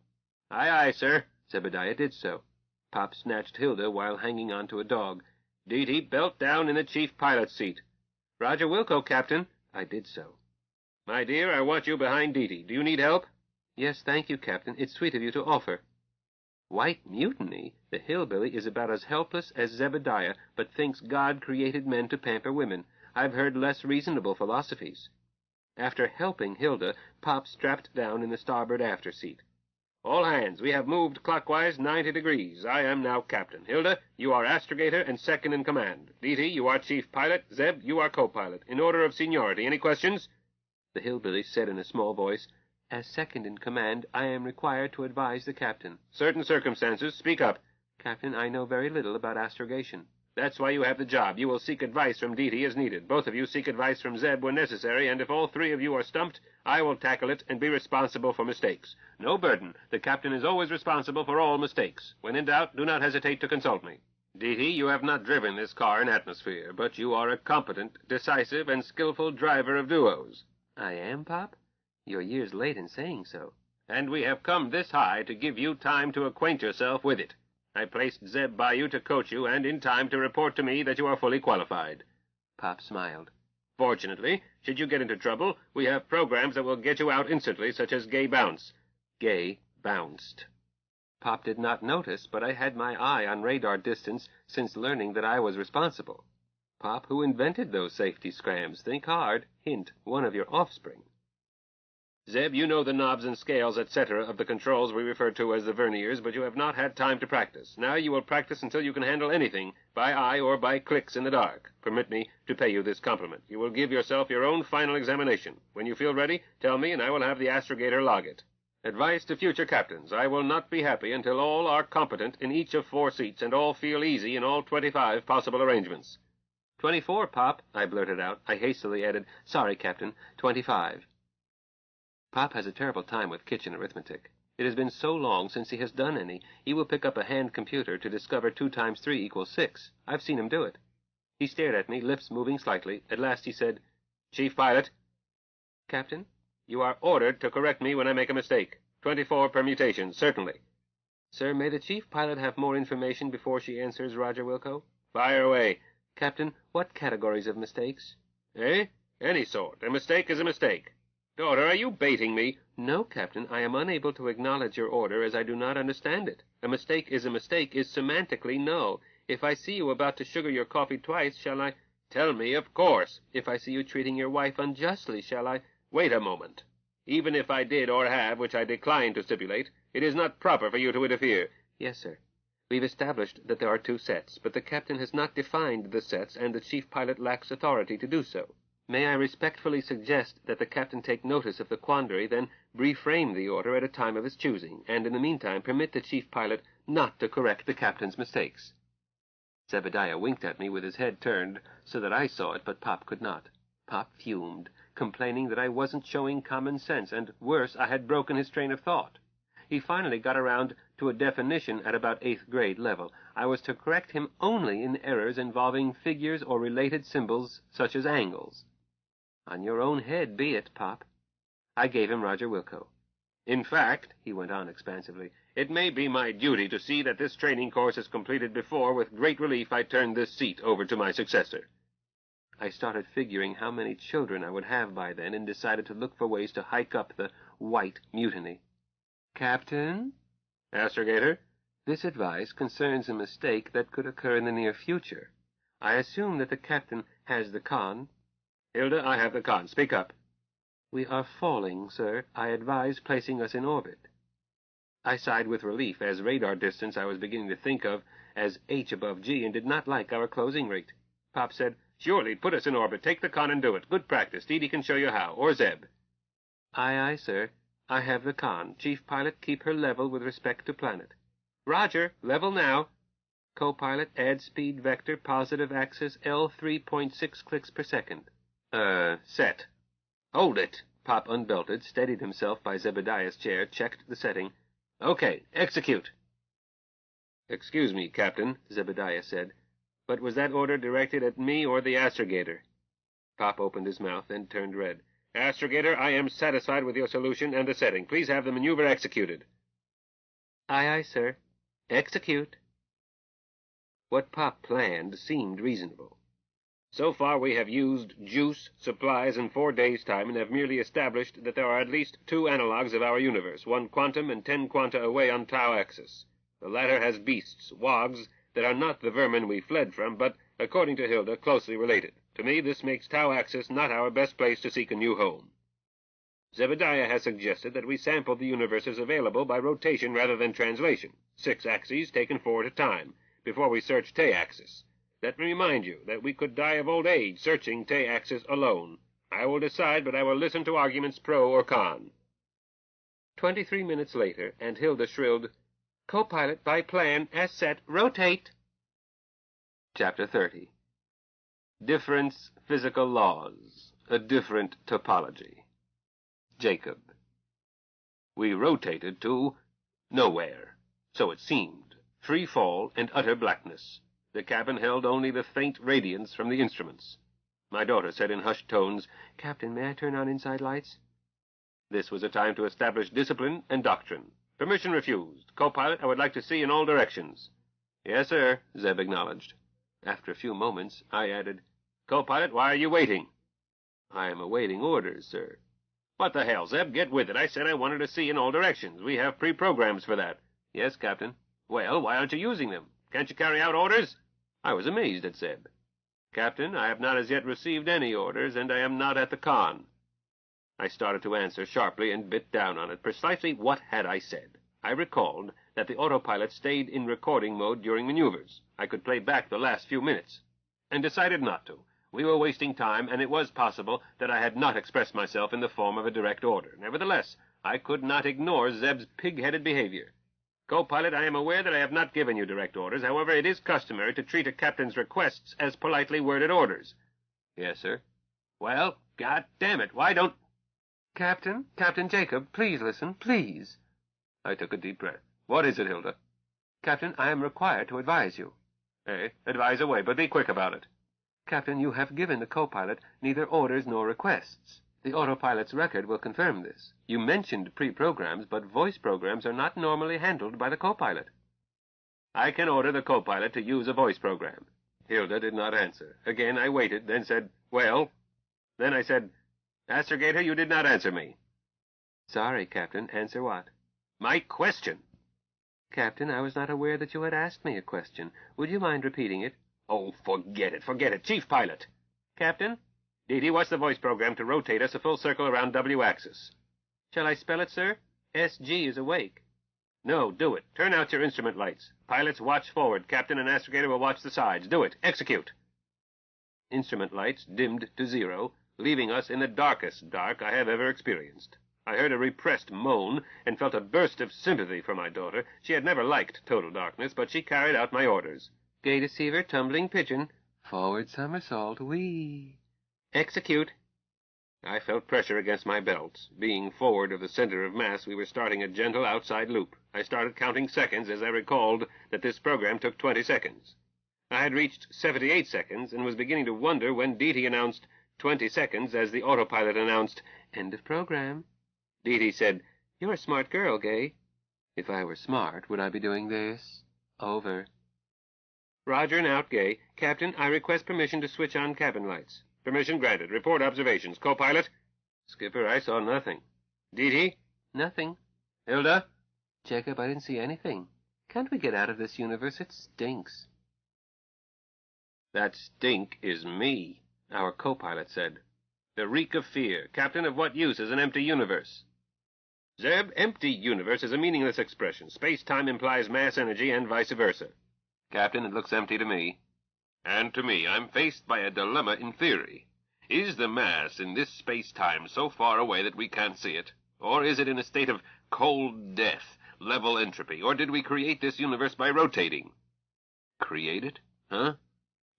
Aye, aye, sir. Zebediah did so. Pop snatched Hilda while hanging on to a dog. Dee-Dee, belt down in the chief pilot's seat. Roger Wilco, Captain. I did so. My dear, I want you behind Dee-Dee. Do you need help? Yes, thank you, Captain. It's sweet of you to offer. White mutiny? The hillbilly is about as helpless as Zebediah, but thinks God created men to pamper women. I've heard less reasonable philosophies. After helping Hilda, Pop strapped down in the starboard after seat. All hands, we have moved clockwise 90 degrees. I am now captain. Hilda, you are astrogator and second in command. Dee-Dee, you are chief pilot. Zeb, you are co-pilot. In order of seniority. Any questions? The hillbilly said in a small voice, As second in command, I am required to advise the captain. Certain circumstances. Speak up. Captain, I know very little about astrogation. That's why you have the job. You will seek advice from Dee-Dee as needed. Both of you seek advice from Zeb when necessary, and if all three of you are stumped, I will tackle it and be responsible for mistakes. No burden. The captain is always responsible for all mistakes. When in doubt, do not hesitate to consult me. Dee-Dee, you have not driven this car in atmosphere, but you are a competent, decisive, and skillful driver of duos. I am, Pop? You're years late in saying so. And we have come this high to give you time to acquaint yourself with it. I placed Zeb by you to coach you, and in time to report to me that you are fully qualified. Pop smiled. Fortunately, should you get into trouble, we have programs that will get you out instantly, such as Gay Bounce. Gay bounced. Pop did not notice, but I had my eye on radar distance since learning that I was responsible. Pop, who invented those safety scrams? Think hard. Hint, one of your offspring. Zeb, you know the knobs and scales, etc., of the controls we refer to as the verniers, but you have not had time to practice. Now you will practice until you can handle anything, by eye or by clicks in the dark. Permit me to pay you this compliment. You will give yourself your own final examination. When you feel ready, tell me, and I will have the astrogator log it. Advice to future captains. I will not be happy until all are competent in each of 4 seats, and all feel easy in all 25 possible arrangements. 24, Pop, I blurted out. I hastily added, Sorry, Captain, 25. Pop has a terrible time with kitchen arithmetic. It has been so long since he has done any, he will pick up a hand computer to discover 2 times 3 equals 6. I've seen him do it. He stared at me, lips moving slightly. At last he said, Chief Pilot. Captain? You are ordered to correct me when I make a mistake. 24 permutations, certainly. Sir, may the chief pilot have more information before she answers, Roger Wilco? Fire away. Captain, what categories of mistakes? Eh? Any sort. A mistake is a mistake. Daughter, are you baiting me? No, Captain. I am unable to acknowledge your order as I do not understand it. A mistake is semantically null. If I see you about to sugar your coffee twice, shall I... Tell me, of course. If I see you treating your wife unjustly, shall I... Wait a moment. Even if I did or have, which I decline to stipulate, it is not proper for you to interfere. Yes, sir. We've established that there are 2 sets, but the captain has not defined the sets, and the chief pilot lacks authority to do so. May I respectfully suggest that the captain take notice of the quandary, then reframe the order at a time of his choosing, and in the meantime permit the chief pilot not to correct the captain's mistakes. Zebediah winked at me with his head turned, so that I saw it, but Pop could not. Pop fumed, complaining that I wasn't showing common sense, and worse, I had broken his train of thought. He finally got around to a definition at about 8th grade level. I was to correct him only in errors involving figures or related symbols, such as angles. On your own head be it, Pop. I gave him Roger Wilco. In fact, he went on expansively, it may be my duty to see that this training course is completed before, with great relief, I turn this seat over to my successor. I started figuring how many children I would have by then, and decided to look for ways to hike up the white mutiny. Captain? Astrogator? This advice concerns a mistake that could occur in the near future. I assume that the captain has the con. Hilda, I have the con. Speak up. We are falling, sir. I advise placing us in orbit. I sighed with relief, as radar distance I was beginning to think of as h above g, and did not like our closing rate. Pop said, Surely, put us in orbit. Take the con and do it. Good practice. Dee-Dee can show you how. Or Zeb. Aye, aye, sir. I have the con. Chief pilot, keep her level with respect to planet. Roger. Level now. Co-pilot, add speed vector, positive axis, L 3.6 clicks per second. Set. Hold it. Pop unbelted, steadied himself by Zebediah's chair, checked the setting. Okay, execute. Excuse me, Captain, Zebediah said, but was that order directed at me or the astrogator? Pop opened his mouth and turned red. Astrogator, I am satisfied with your solution and the setting. Please have the maneuver executed. Aye, aye, sir. Execute. What Pop planned seemed reasonable. So far we have used juice, supplies, in 4 days' time, and have merely established that there are at least 2 analogs of our universe, 1 quantum and 10 quanta away on Tau axis. The latter has beasts, wogs, that are not the vermin we fled from, but, according to Hilda, closely related. To me, this makes Tau axis not our best place to seek a new home. Zebediah has suggested that we sample the universes available by rotation rather than translation, 6 axes taken 4 at a time, before we search Te axis. Let me remind you that we could die of old age searching Te axis alone. I will decide, but I will listen to arguments pro or con. 23 minutes later, and Hilda shrilled, "Co-pilot, by plan, as set, rotate." Chapter 30. Difference physical laws, a different topology. Jacob. We rotated to nowhere, so it seemed. Free fall and utter blackness. The cabin held only the faint radiance from the instruments. My daughter said in hushed tones, "Captain, may I turn on inside lights?" This was a time to establish discipline and doctrine. Permission refused. Co-pilot, I would like to see in all directions. Yes, sir, Zeb acknowledged. After a few moments, I added, "Co-pilot, why are you waiting?" "I am awaiting orders, sir." "What the hell, Zeb? Get with it. I said I wanted to see in all directions. We have pre-programs for that." "Yes, Captain." "Well, why aren't you using them? Can't you carry out orders?" I was amazed at Zeb. "Captain, I have not as yet received any orders, and I am not at the con." I started to answer sharply and bit down on it. Precisely what had I said? I recalled that the autopilot stayed in recording mode during maneuvers. I could play back the last few minutes, and decided not to. We were wasting time, and it was possible that I had not expressed myself in the form of a direct order. Nevertheless, I could not ignore Zeb's pig-headed behavior. "Co-pilot, I am aware that I have not given you direct orders. However, it is customary to treat a captain's requests as politely worded orders." "Yes, sir." "Well, God damn it, why don't—" "Captain, Captain Jacob, please listen, please." I took a deep breath. "What is it, Hilda?" "Captain, I am required to advise you." Advise away, but be quick about it." "Captain, you have given the co-pilot neither orders nor requests. The autopilot's record will confirm this. You mentioned pre-programs, but voice programs are not normally handled by the co-pilot." "I can order the co-pilot to use a voice program." Hilda did not answer. Again I waited, then said, "Well?" Then I said, "Astrogator, you did not answer me." "Sorry, Captain. Answer what?" "My question." "Captain, I was not aware that you had asked me a question. Would you mind repeating it?" "Oh, forget it, forget it. Chief Pilot." "Captain?" "Dee, what's the voice program to rotate us a full circle around W-axis?" "Shall I spell it, sir? SG is awake." "No, do it. Turn out your instrument lights. Pilots, watch forward. Captain and Astrogator will watch the sides. Do it. Execute." Instrument lights dimmed to 0, leaving us in the darkest dark I have ever experienced. I heard a repressed moan and felt a burst of sympathy for my daughter. She had never liked total darkness, but she carried out my orders. "Gay deceiver, tumbling pigeon. Forward somersault, whee." "Execute." I felt pressure against my belt. Being forward of the center of mass, we were starting a gentle outside loop. I started counting seconds as I recalled that this program took 20 seconds. I had reached 78 seconds and was beginning to wonder when Dee announced 20 seconds as the autopilot announced, "End of program." Dee said, "You're a smart girl, Gay." "If I were smart, would I be doing this? Over." "Roger and out, Gay. Captain, I request permission to switch on cabin lights." "Permission granted. Report observations. Co-pilot?" "Skipper, I saw nothing." "Dee?" "Nothing." "Hilda?" "Jacob, I didn't see anything. Can't we get out of this universe? It stinks." "That stink is me," our co-pilot said. "The reek of fear. Captain, of what use is an empty universe?" "Zeb, empty universe is a meaningless expression. Space-time implies mass energy and vice versa." "Captain, it looks empty to me." "And to me. I'm faced by a dilemma in theory. Is the mass in this space-time so far away that we can't see it? Or is it in a state of cold death, level entropy? Or did we create this universe by rotating?" "Create it? Huh?"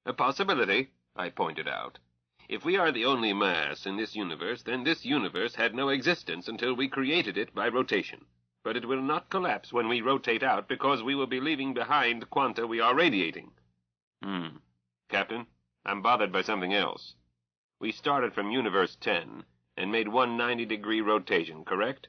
"A possibility," I pointed out. "If we are the only mass in this universe, then this universe had no existence until we created it by rotation. But it will not collapse when we rotate out because we will be leaving behind quanta we are radiating." Captain, I'm bothered by something else. We started from Universe 10, and made one 90-degree rotation, correct?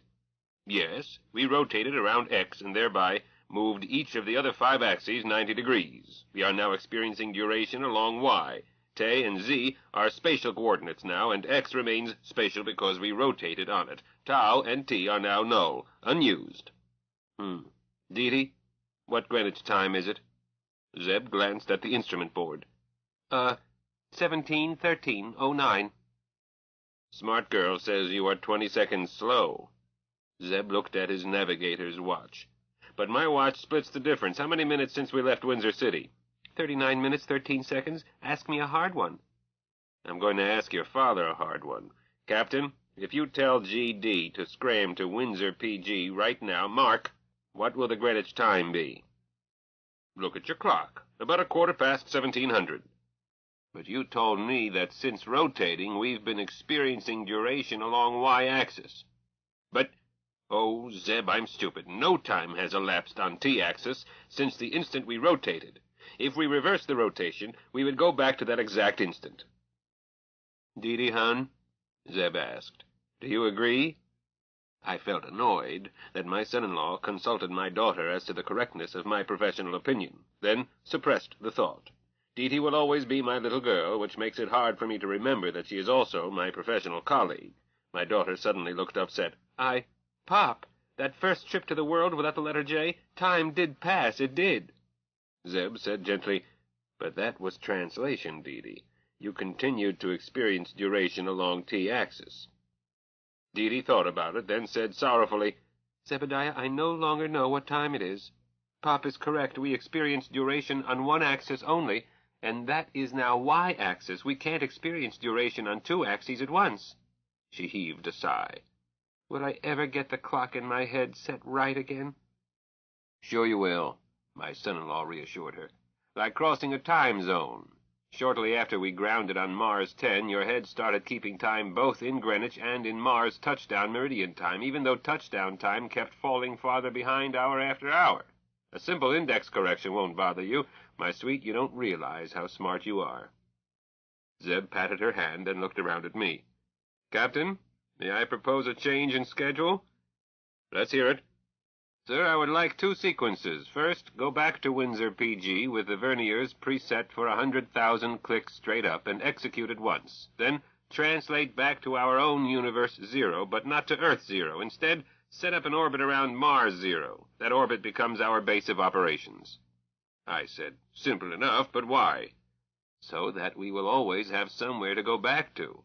Yes, we rotated around X and thereby moved each of the other 5 axes 90 degrees. We are now experiencing duration along Y. T and Z are spatial coordinates now, and X remains spatial because we rotated on it. Tau and T are now null, unused. Deedee, what Greenwich time is it? Zeb glanced at the instrument board. 17:13:09. Smart girl says you are 20 seconds slow. Zeb looked at his navigator's watch. But my watch splits the difference. How many minutes since we left Windsor City? 39 minutes, 13 seconds. Ask me a hard one. I'm going to ask your father a hard one. Captain, if you tell GD to scram to Windsor PG right now, mark, what will the Greenwich time be? Look at your clock. About 17:15. But you told me that since rotating, we've been experiencing duration along Y-axis. But, oh, Zeb, I'm stupid. No time has elapsed on T-axis since the instant we rotated. If we reverse the rotation, we would go back to that exact instant. Deedee, hon? Zeb asked. Do you agree? I felt annoyed that my son-in-law consulted my daughter as to the correctness of my professional opinion, then suppressed the thought. Deedee will always be my little girl, which makes it hard for me to remember that she is also my professional colleague. My daughter suddenly looked upset. Pop, that first trip to the world without the letter J, time did pass, it did. Zeb said gently, but that was translation, Deedee. You continued to experience duration along T-axis. Deedee thought about it, then said sorrowfully, Zebediah, I no longer know what time it is. Pop is correct. We experience duration on one axis only, and that is now Y-axis. We can't experience duration on 2 axes at once. She heaved a sigh. Will I ever get the clock in my head set right again? Sure you will, my son-in-law reassured her. Like crossing a time zone. Shortly after we grounded on Mars 10, your head started keeping time both in Greenwich and in Mars touchdown meridian time, even though touchdown time kept falling farther behind hour after hour. A simple index correction won't bother you. My sweet, you don't realize how smart you are. Zeb patted her hand and looked around at me. Captain, may I propose a change in schedule? Let's hear it. Sir, I would like 2 sequences. First, go back to Windsor PG with the verniers preset for 100,000 clicks straight up and execute at once. Then translate back to our own universe 0, but not to Earth 0. Instead, set up an orbit around Mars 0. That orbit becomes our base of operations. I said, simple enough, but why? So that we will always have somewhere to go back to.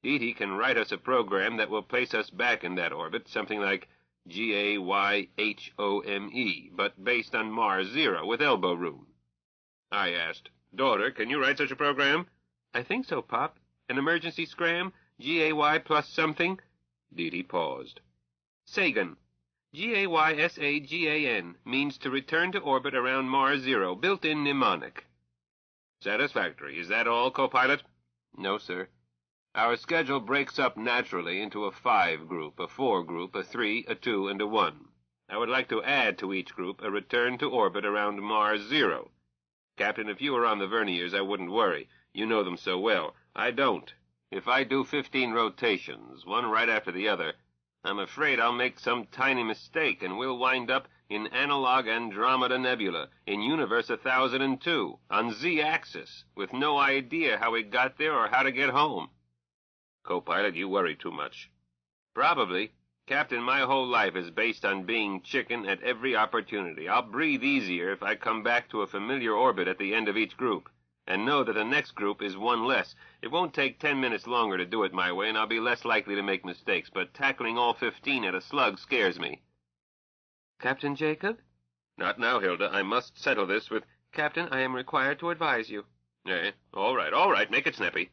Deedee can write us a program that will place us back in that orbit, something like GAYHOME, but based on Mars 0 with elbow room. I asked, Daughter, can you write such a program? I think so, Pop. An emergency scram, GAY plus something. Deedee paused. Sagan. GAYSAGAN means to return to orbit around Mars 0, built-in mnemonic. Satisfactory. Is that all, co-pilot? No, sir. Our schedule breaks up naturally into a 5 group, a 4 group, a 3, a 2, and a 1. I would like to add to each group a return to orbit around Mars 0. Captain, if you were on the verniers, I wouldn't worry. You know them so well. I don't. If I do 15 rotations, one right after the other, I'm afraid I'll make some tiny mistake, and we'll wind up in analog Andromeda Nebula, in Universe 1002, on Z-axis, with no idea how we got there or how to get home. Co-pilot, you worry too much. Probably. Captain, my whole life is based on being chicken at every opportunity. I'll breathe easier if I come back to a familiar orbit at the end of each group, and know that the next group is one less. It won't take 10 minutes longer to do it my way, and I'll be less likely to make mistakes, but tackling all 15 at a slug scares me. Captain Jacob? Not now, Hilda. I must settle this with... Captain, I am required to advise you. All right, make it snappy.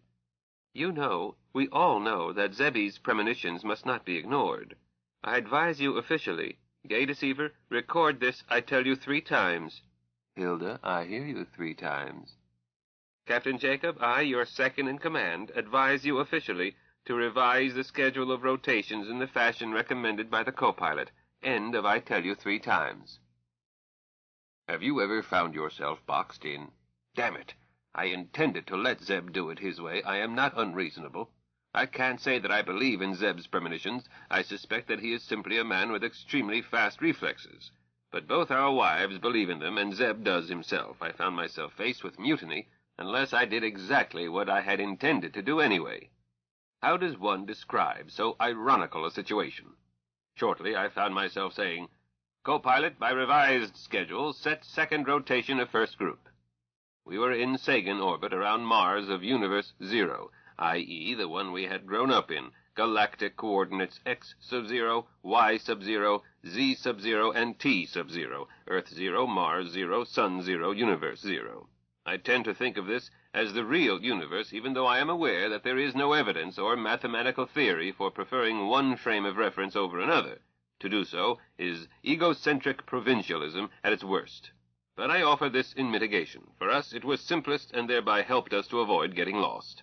You know, we all know that Zebby's premonitions must not be ignored. I advise you officially. Gay deceiver, record this, I tell you 3 times. Hilda, I hear you 3 times. Captain Jacob, I, your second in command, advise you officially to revise the schedule of rotations in the fashion recommended by the co-pilot. End of I tell you 3 times. Have you ever found yourself boxed in? Damn it! I intended to let Zeb do it his way. I am not unreasonable. I can't say that I believe in Zeb's premonitions. I suspect that he is simply a man with extremely fast reflexes. But both our wives believe in them, and Zeb does himself. I found myself faced with mutiny unless I did exactly what I had intended to do anyway. How does one describe so ironical a situation? Shortly, I found myself saying, "Co-pilot, by revised schedule, set second rotation of first group." We were in Sagan orbit around Mars of Universe 0, i.e. the one we had grown up in, galactic coordinates X sub-0, Y sub-0, Z sub-0, and T sub-0, Earth 0, Mars 0, Sun 0, Universe 0. I tend to think of this as the real universe, even though I am aware that there is no evidence or mathematical theory for preferring one frame of reference over another. To do so is egocentric provincialism at its worst. But I offer this in mitigation. For us, it was simplest and thereby helped us to avoid getting lost.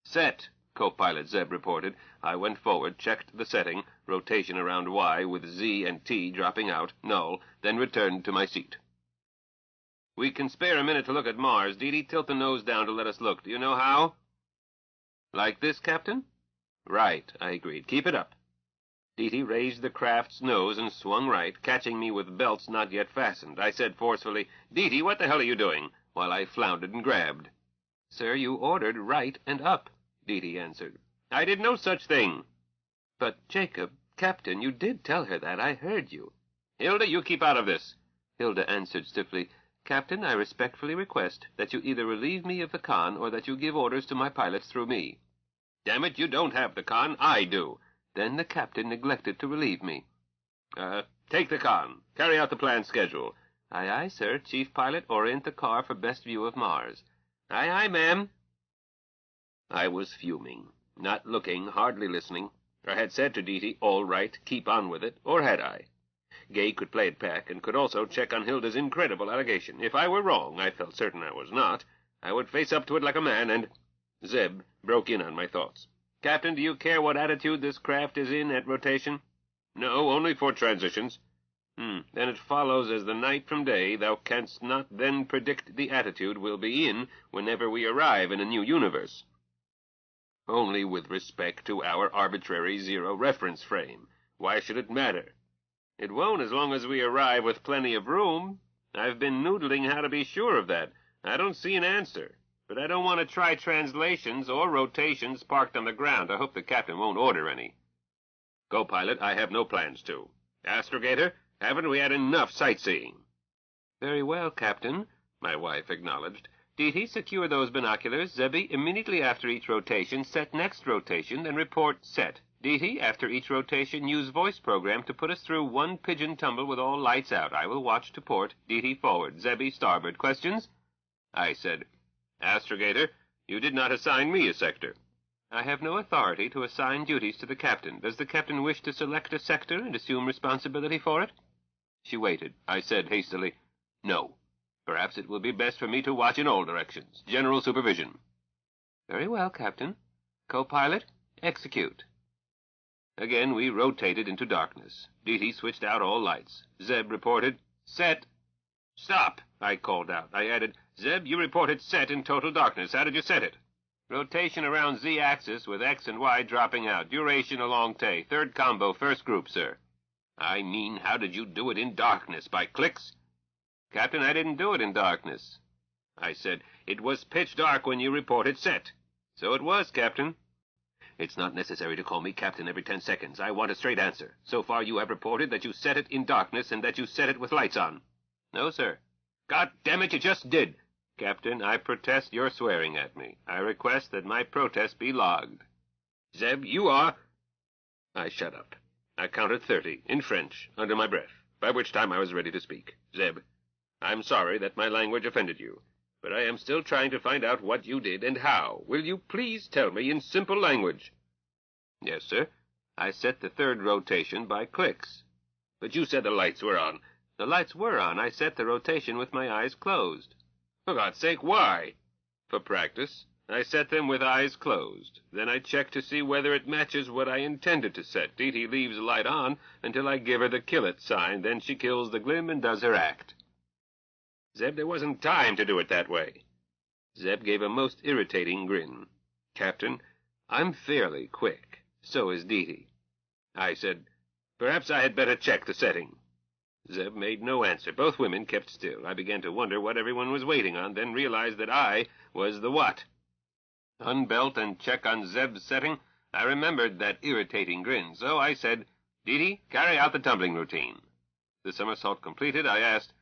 "Set," co-pilot Zeb reported. I went forward, checked the setting, rotation around Y with Z and T dropping out, null, then returned to my seat. "We can spare a minute to look at Mars. Dee, tilt the nose down to let us look. Do you know how?" "Like this, Captain?" "Right," I agreed. "Keep it up." Dee raised the craft's nose and swung right, catching me with belts not yet fastened. I said forcefully, "Dee, what the hell are you doing?" while I floundered and grabbed. "Sir, you ordered right and up," Dee answered. "I did no such thing." "But, Jacob, Captain, you did tell her that. I heard you." "Hilda, you keep out of this." Hilda answered stiffly, "Captain, I respectfully request that you either relieve me of the con or that you give orders to my pilots through me." "Damn it, you don't have the con. I do." Then the captain neglected to relieve me. Take the con. Carry out the planned schedule." "Aye, aye, sir. Chief pilot, orient the car for best view of Mars." "Aye, aye, ma'am." I was fuming, not looking, hardly listening. I had said to Dee, "All right, keep on with it," or had I? Gay could play it back, and could also check on Hilda's incredible allegation. If I were wrong, I felt certain I was not, I would face up to it like a man, and... Zeb broke in on my thoughts. "Captain, do you care what attitude this craft is in at rotation?" "No, only for transitions." Then it follows as the night from day, thou canst not then predict the attitude we'll be in whenever we arrive in a new universe. "Only with respect to our arbitrary zero reference frame. Why should it matter?" "It won't as long as we arrive with plenty of room. I've been noodling how to be sure of that. I don't see an answer. But I don't want to try translations or rotations parked on the ground. I hope the captain won't order any." "Co-pilot, I have no plans to. Astrogator, haven't we had enough sightseeing?" "Very well, Captain," my wife acknowledged. "Dee, secure those binoculars. Zebby, immediately after each rotation, set next rotation, then report set. Dee, after each rotation, use voice program to put us through one pigeon tumble with all lights out. I will watch to port. Dee, forward. Zebby, starboard. Questions?" I said, "Astrogator, you did not assign me a sector." "I have no authority to assign duties to the captain. Does the captain wish to select a sector and assume responsibility for it?" She waited. I said hastily, "No. Perhaps it will be best for me to watch in all directions. General supervision." "Very well, Captain. Co-pilot, execute." Again we rotated into darkness. Dee switched out all lights. Zeb reported, "Set." "Stop," I called out. I added, "Zeb, you reported set in total darkness. How did you set it?" "Rotation around Z-axis with X and Y dropping out. Duration along Tay. Third combo, first group, sir." "I mean, how did you do it in darkness? By clicks?" "Captain, I didn't do it in darkness." I said, "It was pitch dark when you reported set." "So it was, Captain." "It's not necessary to call me Captain every 10 seconds. I want a straight answer. So far you have reported that you set it in darkness and that you set it with lights on." "No, sir." "God damn it, you just did." "Captain, I protest you're swearing at me. I request that my protest be logged." "Zeb, you are—" I shut up. I counted 30, in French, under my breath, by which time I was ready to speak. "Zeb, I'm sorry that my language offended you, but I am still trying to find out what you did and how. Will you please tell me in simple language?" "Yes, sir. I set the third rotation by clicks." "But you said the lights were on." "The lights were on. I set the rotation with my eyes closed." "For God's sake, why?" "For practice. I set them with eyes closed. Then I check to see whether it matches what I intended to set. Dee leaves the light on until I give her the kill it sign. Then she kills the glim and does her act." "Zeb, there wasn't time to do it that way." Zeb gave a most irritating grin. "Captain, I'm fairly quick. So is Dee Dee. I said, "Perhaps I had better check the setting." Zeb made no answer. Both women kept still. I began to wonder what everyone was waiting on, then realized that I was the what. Unbelt and check on Zeb's setting. I remembered that irritating grin, so I said, "Dee Dee, carry out the tumbling routine." The somersault completed, I asked,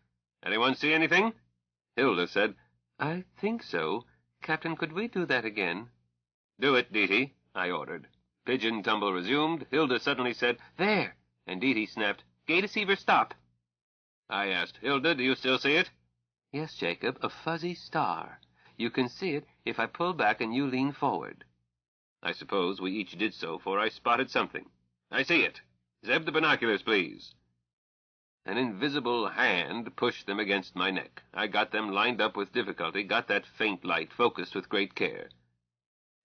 "Anyone see anything?" Hilda said, "I think so. Captain, could we do that again?" "Do it, Dee Dee," I ordered. Pigeon tumble resumed. Hilda suddenly said, "There!" and Dee Dee snapped, "Gay deceiver, stop." I asked, "Hilda, do you still see it?" "Yes, Jacob, a fuzzy star. You can see it if I pull back and you lean forward." I suppose we each did so, for I spotted something. "I see it. Zeb, the binoculars, please." An invisible hand pushed them against my neck. I got them lined up with difficulty, got that faint light focused with great care.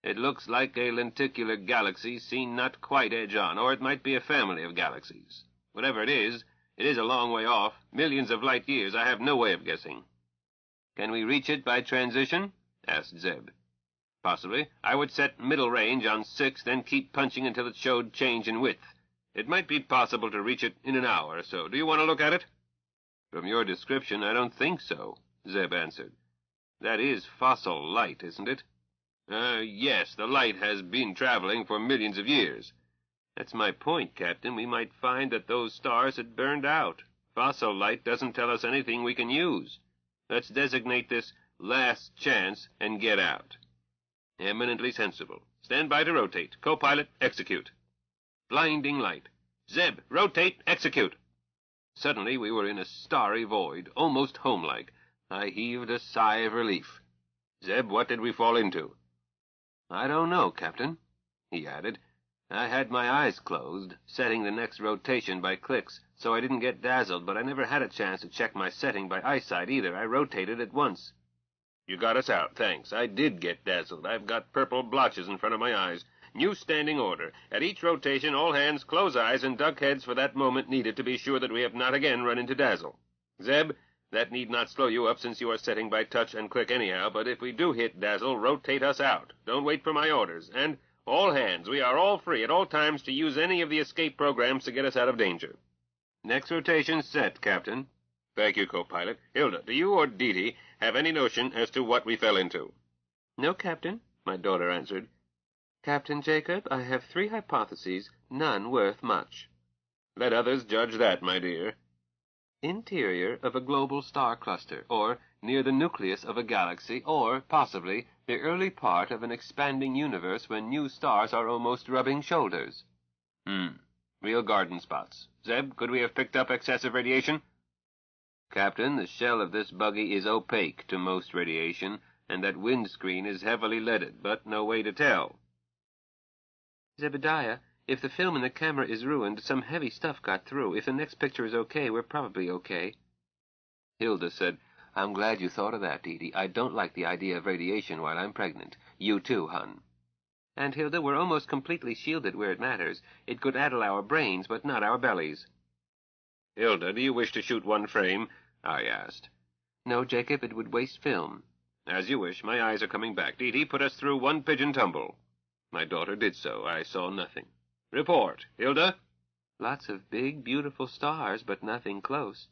"It looks like a lenticular galaxy seen not quite edge-on, or it might be a family of galaxies. Whatever it is a long way off, millions of light years. I have no way of guessing." "Can we reach it by transition?" asked Zeb. "Possibly. I would set middle range on 6, then keep punching until it showed change in width. It might be possible to reach it in an hour or so. Do you want to look at it?" "From your description, I don't think so," Zeb answered. "That is fossil light, isn't it?" Yes, the light has been traveling for millions of years." "That's my point, Captain. We might find that those stars had burned out. Fossil light doesn't tell us anything we can use. Let's designate this last chance and get out." "Eminently sensible. Stand by to rotate. Co-pilot, execute." Blinding light. "Zeb, rotate, execute." Suddenly we were in a starry void, almost homelike. I heaved a sigh of relief. "Zeb, what did we fall into?" "I don't know, Captain," he added. "I had my eyes closed, setting the next rotation by clicks, so I didn't get dazzled, but I never had a chance to check my setting by eyesight either. I rotated at once." "You got us out, thanks. I did get dazzled. I've got purple blotches in front of my eyes. New standing order. At each rotation, all hands close eyes and duck heads for that moment needed to be sure that we have not again run into dazzle. Zeb, that need not slow you up since you are setting by touch and click anyhow, but if we do hit dazzle, rotate us out. Don't wait for my orders. And all hands, we are all free at all times to use any of the escape programs to get us out of danger." "Next rotation set, Captain." "Thank you, co-pilot. Hilda, do you or Dee Dee have any notion as to what we fell into?" "No, Captain," my daughter answered. "Captain Jacob, I have 3 hypotheses, none worth much." "Let others judge that, my dear." "Interior of a global star cluster, or near the nucleus of a galaxy, or, possibly, the early part of an expanding universe when new stars are almost rubbing shoulders." Real garden spots. Zeb, could we have picked up excessive radiation?" "Captain, the shell of this buggy is opaque to most radiation, and that windscreen is heavily leaded, but no way to tell." "Zebediah, if the film in the camera is ruined, some heavy stuff got through. If the next picture is okay, we're probably okay." Hilda said, "I'm glad you thought of that, Dee Dee. I don't like the idea of radiation while I'm pregnant. You too, hun." "And, Hilda, we're almost completely shielded where it matters. It could addle our brains, but not our bellies." "Hilda, do you wish to shoot one frame?" I asked. "No, Jacob, it would waste film." "As you wish. My eyes are coming back. Dee Dee, put us through one pigeon tumble." My daughter did so. I saw nothing. "Report. Hilda?" "Lots of big, beautiful stars, but nothing close."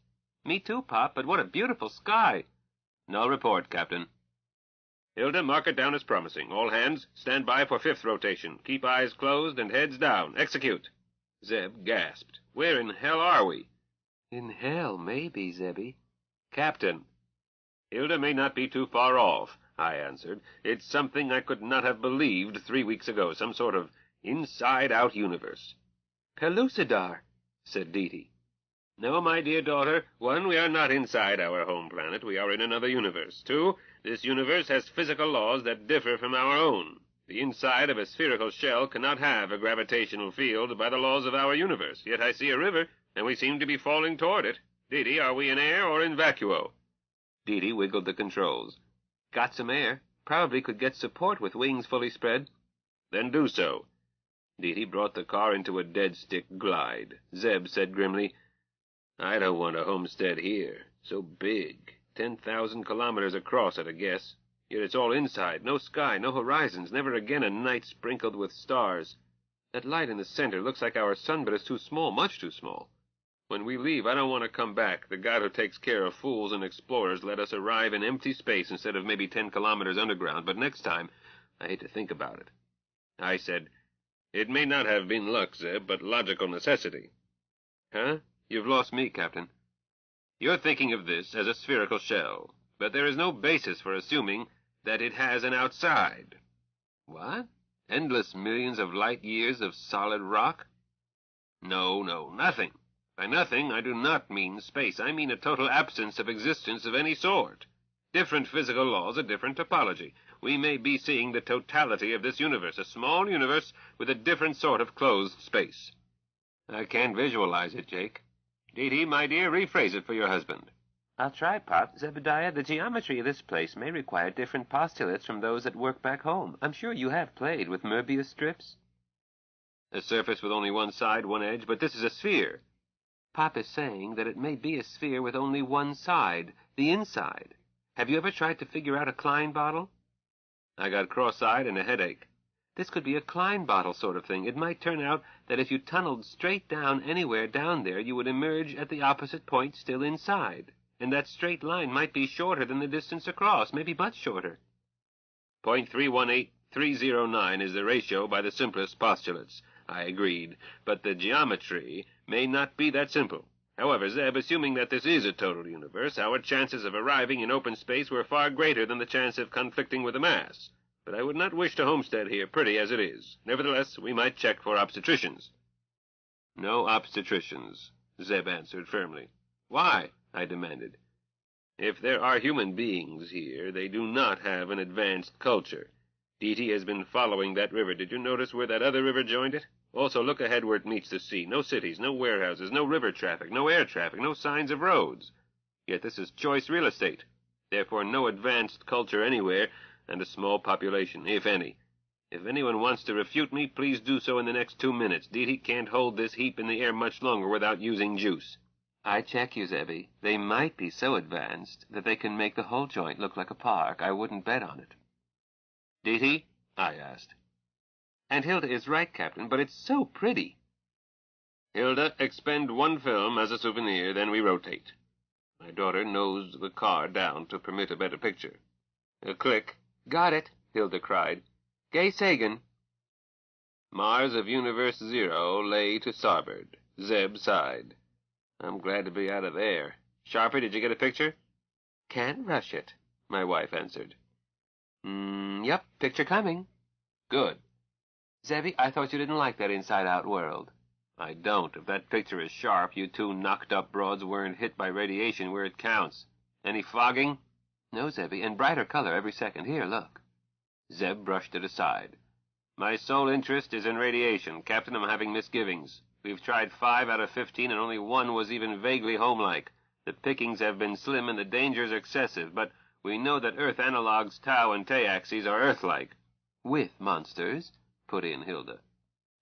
"Me too, Pop, but what a beautiful sky." "Null report, Captain." "Hilda, mark it down as promising. All hands, stand by for 5th rotation. Keep eyes closed and heads down. Execute." Zeb gasped. "Where in hell are we?" "In hell, maybe, Zebby." "Captain." "Hilda may not be too far off," I answered. "It's something I could not have believed 3 weeks ago, some sort of inside-out universe." "Pellucidar," said Dee Dee. "No, my dear daughter. 1, we are not inside our home planet. We are in another universe. 2, this universe has physical laws that differ from our own. The inside of a spherical shell cannot have a gravitational field by the laws of our universe. Yet I see a river, and we seem to be falling toward it. Dee Dee, are we in air or in vacuo?" Dee Dee wiggled the controls. "Got some air. Probably could get support with wings fully spread." "Then do so." Dee Dee brought the car into a dead-stick glide. Zeb said grimly, "I don't want a homestead here. So big. 10,000 kilometers across at a guess. Yet it's all inside. No sky, no horizons, never again a night sprinkled with stars. That light in the center looks like our sun, but it's too small, much too small. When we leave, I don't want to come back. The God who takes care of fools and explorers let us arrive in empty space instead of maybe 10 kilometers underground, but next time, I hate to think about it. I said, "It may not have been luck, Zeb, but logical necessity." Huh? You've lost me, Captain. You're thinking of this as a spherical shell, but there is no basis for assuming that it has an outside. What? Endless millions of light years of solid rock? No, nothing. By nothing, I do not mean space. I mean a total absence of existence of any sort. Different physical laws, a different topology. We may be seeing the totality of this universe, a small universe with a different sort of closed space. I can't visualize it, Jake. Dee Dee, my dear, rephrase it for your husband. I'll try, Pop. Zebediah, the geometry of this place may require different postulates from those that work back home. I'm sure you have played with Möbius strips. A surface with only one side, one edge, but this is a sphere. Pop is saying that it may be a sphere with only one side, the inside. Have you ever tried to figure out a Klein bottle? I got cross-eyed and a headache. This could be a Klein bottle sort of thing. It might turn out that if you tunneled straight down anywhere down there, you would emerge at the opposite point still inside. And that straight line might be shorter than the distance across, maybe much shorter. 0.318309 is the ratio by the simplest postulates. I agreed, but the geometry may not be that simple. However, Zeb, assuming that this is a total universe, our chances of arriving in open space were far greater than the chance of conflicting with the mass. But I would not wish to homestead here, pretty as it is. Nevertheless, we might check for obstetricians. No obstetricians, Zeb answered firmly. Why? I demanded. If there are human beings here, they do not have an advanced culture. Dee Dee has been following that river. Did you notice where that other river joined it? Also, look ahead where it meets the sea. No cities, no warehouses, no river traffic, no air traffic, no signs of roads. Yet this is choice real estate. Therefore, no advanced culture anywhere, and a small population, if any. If anyone wants to refute me, please do so in the next 2 minutes. Dee Dee can't hold this heap in the air much longer without using juice. I check you, Zebby. They might be so advanced that they can make the whole joint look like a park. I wouldn't bet on it. Dee Dee? I asked. And Hilda is right, Captain, but it's so pretty. Hilda, expend 1 film as a souvenir, then we rotate. My daughter nosed the car down to permit a better picture. A click. Got it, Hilda cried. Gay Sagan. Mars of Universe 0 lay to starboard. Zeb sighed. I'm glad to be out of there. Sharpie, did you get a picture? Can't rush it, my wife answered. Yep, picture coming. Good. Zebby, I thought you didn't like that inside-out world. I don't. If that picture is sharp, you 2 knocked-up broads weren't hit by radiation where it counts. Any fogging? No, Zebby, and brighter color every second. Here, look. Zeb brushed it aside. My sole interest is in radiation. Captain, I'm having misgivings. We've tried 5 out of 15, and only 1 was even vaguely homelike. The pickings have been slim, and the dangers excessive, but we know that Earth analogs Tau and T-axes are Earth-like. With monsters, put in Hilda.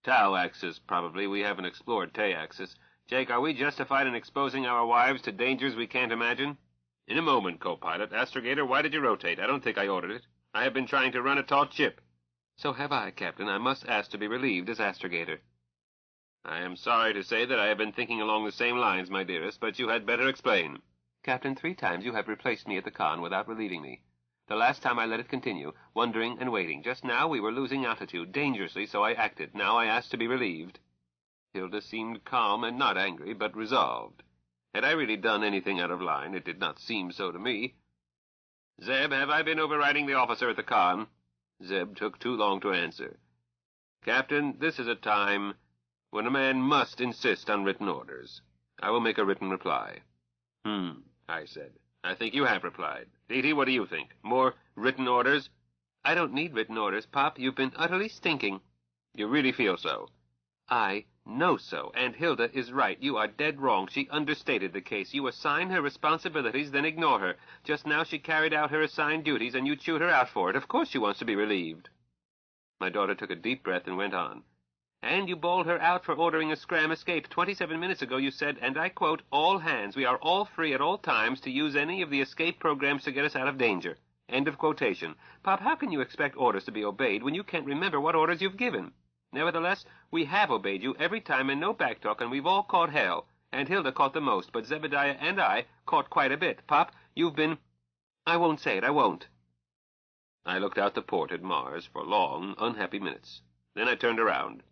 Tau-axis, probably. We haven't explored T-axis. Jake, are we justified in exposing our wives to dangers we can't imagine? In a moment, co-pilot. Astrogator, why did you rotate? I don't think I ordered it. I have been trying to run a taut ship. So have I, Captain. I must ask to be relieved as astrogator. I am sorry to say that I have been thinking along the same lines, my dearest, but you had better explain. Captain, 3 times you have replaced me at the con without relieving me. The last time I let it continue, wondering and waiting. Just now we were losing altitude, dangerously, so I acted. Now I ask to be relieved. Hilda seemed calm and not angry, but resolved. Had I really done anything out of line? It did not seem so to me. Zeb, have I been overriding the officer at the con? Zeb took too long to answer. Captain, this is a time when a man must insist on written orders. I will make a written reply. I said. I think you have replied. Dee Dee, what do you think? More written orders? I don't need written orders, Pop. You've been utterly stinking. You really feel so? I know so, and Hilda is right. You are dead wrong. She understated the case. You assign her responsibilities, then ignore her. Just now she carried out her assigned duties, and you chewed her out for it. Of course she wants to be relieved. My daughter took a deep breath and went on. And you bowled her out for ordering a scram escape. 27 minutes ago you said, and I quote, all hands, we are all free at all times to use any of the escape programs to get us out of danger. End of quotation. Pop, how can you expect orders to be obeyed when you can't remember what orders you've given? Nevertheless, we have obeyed you every time and no backtalk, and we've all caught hell. And Hilda caught the most, but Zebediah and I caught quite a bit. Pop, you've been... I won't say it, I won't. I looked out the port at Mars for long, unhappy minutes. Then I turned around.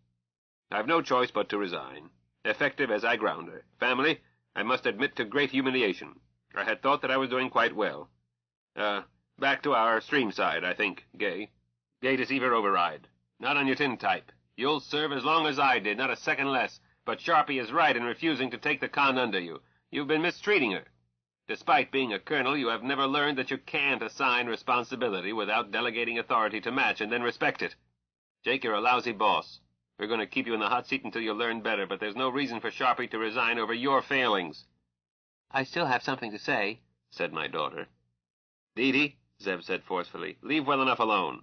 I've no choice but to resign. Effective as I ground her. Family, I must admit to great humiliation. I had thought that I was doing quite well. Back to our stream side, I think, Gay. Gay Deceiver Override. Not on your tin type. You'll serve as long as I did, not a second less. But Sharpie is right in refusing to take the con under you. You've been mistreating her. Despite being a colonel, you have never learned that you can't assign responsibility without delegating authority to match and then respect it. Jake, you're a lousy boss. We're going to keep you in the hot seat until you learn better, but there's no reason for Sharpie to resign over your failings. I still have something to say, said my daughter. Dee Dee, Zeb said forcefully, leave well enough alone.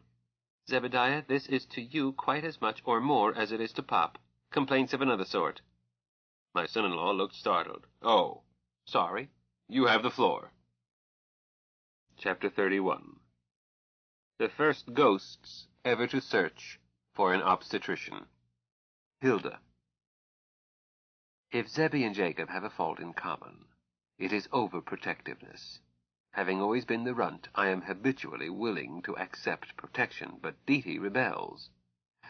Zebediah, this is to you quite as much or more as it is to Pop. Complaints of another sort. My son-in-law looked startled. Oh, sorry. You have the floor. Chapter 31. The first ghosts ever to search for an obstetrician. Hilda. If Zebby and Jacob have a fault in common, it is overprotectiveness. Having always been the runt, I am habitually willing to accept protection, but Dee rebels.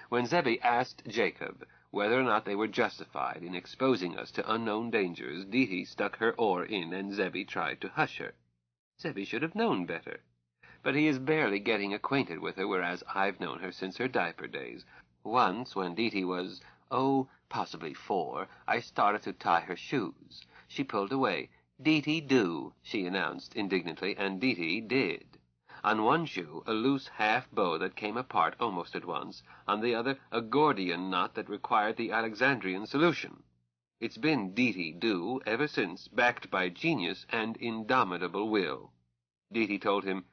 When Zebby asked Jacob whether or not they were justified in exposing us to unknown dangers, Dee stuck her oar in, and Zebby tried to hush her. Zebby should have known better. But he is barely getting acquainted with her, whereas I've known her since her diaper days. Once, when Dee was, possibly 4, I started to tie her shoes. She pulled away. Dee do, she announced indignantly, and Dee did. On one shoe, a loose half-bow that came apart almost at once. On the other, a Gordian knot that required the Alexandrian solution. It's been Dee-do ever since, backed by genius and indomitable will. Dee told him,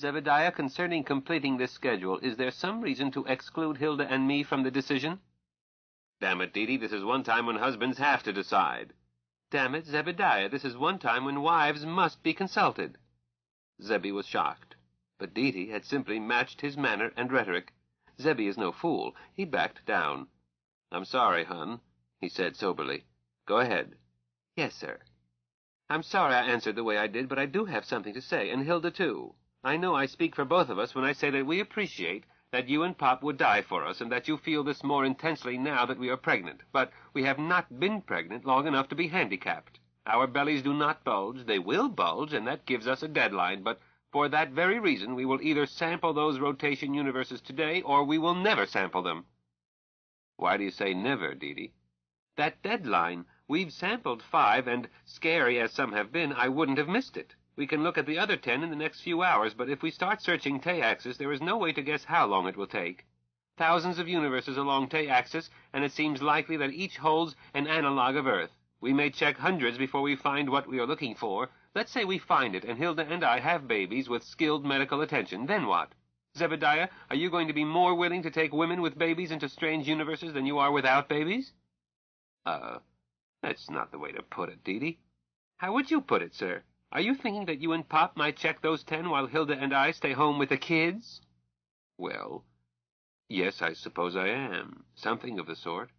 Zebediah, concerning completing this schedule, is there some reason to exclude Hilda and me from the decision? Damn it, Dee, this is one time when husbands have to decide. Damn it, Zebediah, this is one time when wives must be consulted. Zebby was shocked. But Dee had simply matched his manner and rhetoric. Zebby is no fool. He backed down. I'm sorry, hon, he said soberly. Go ahead. Yes, sir. I'm sorry I answered the way I did, but I do have something to say, and Hilda, too. I know I speak for both of us when I say that we appreciate that you and Pop would die for us, and that you feel this more intensely now that we are pregnant. But we have not been pregnant long enough to be handicapped. Our bellies do not bulge. They will bulge, and that gives us a deadline, but for that very reason, we will either sample those rotation universes today, or we will never sample them. Why do you say never, Dee? That deadline. We've sampled 5, and, scary as some have been, I wouldn't have missed it. We can look at the other 10 in the next few hours, but if we start searching Tay-Axis, there is no way to guess how long it will take. Thousands of universes along Tay-Axis, and it seems likely that each holds an analog of Earth. We may check hundreds before we find what we are looking for. Let's say we find it, and Hilda and I have babies with skilled medical attention. Then what? Zebediah, are you going to be more willing to take women with babies into strange universes than you are without babies? That's not the way to put it, Dee. How would you put it, sir? Are you thinking that you and Pop might check those 10 while Hilda and I stay home with the kids? Well, yes, I suppose I am. Something of the sort.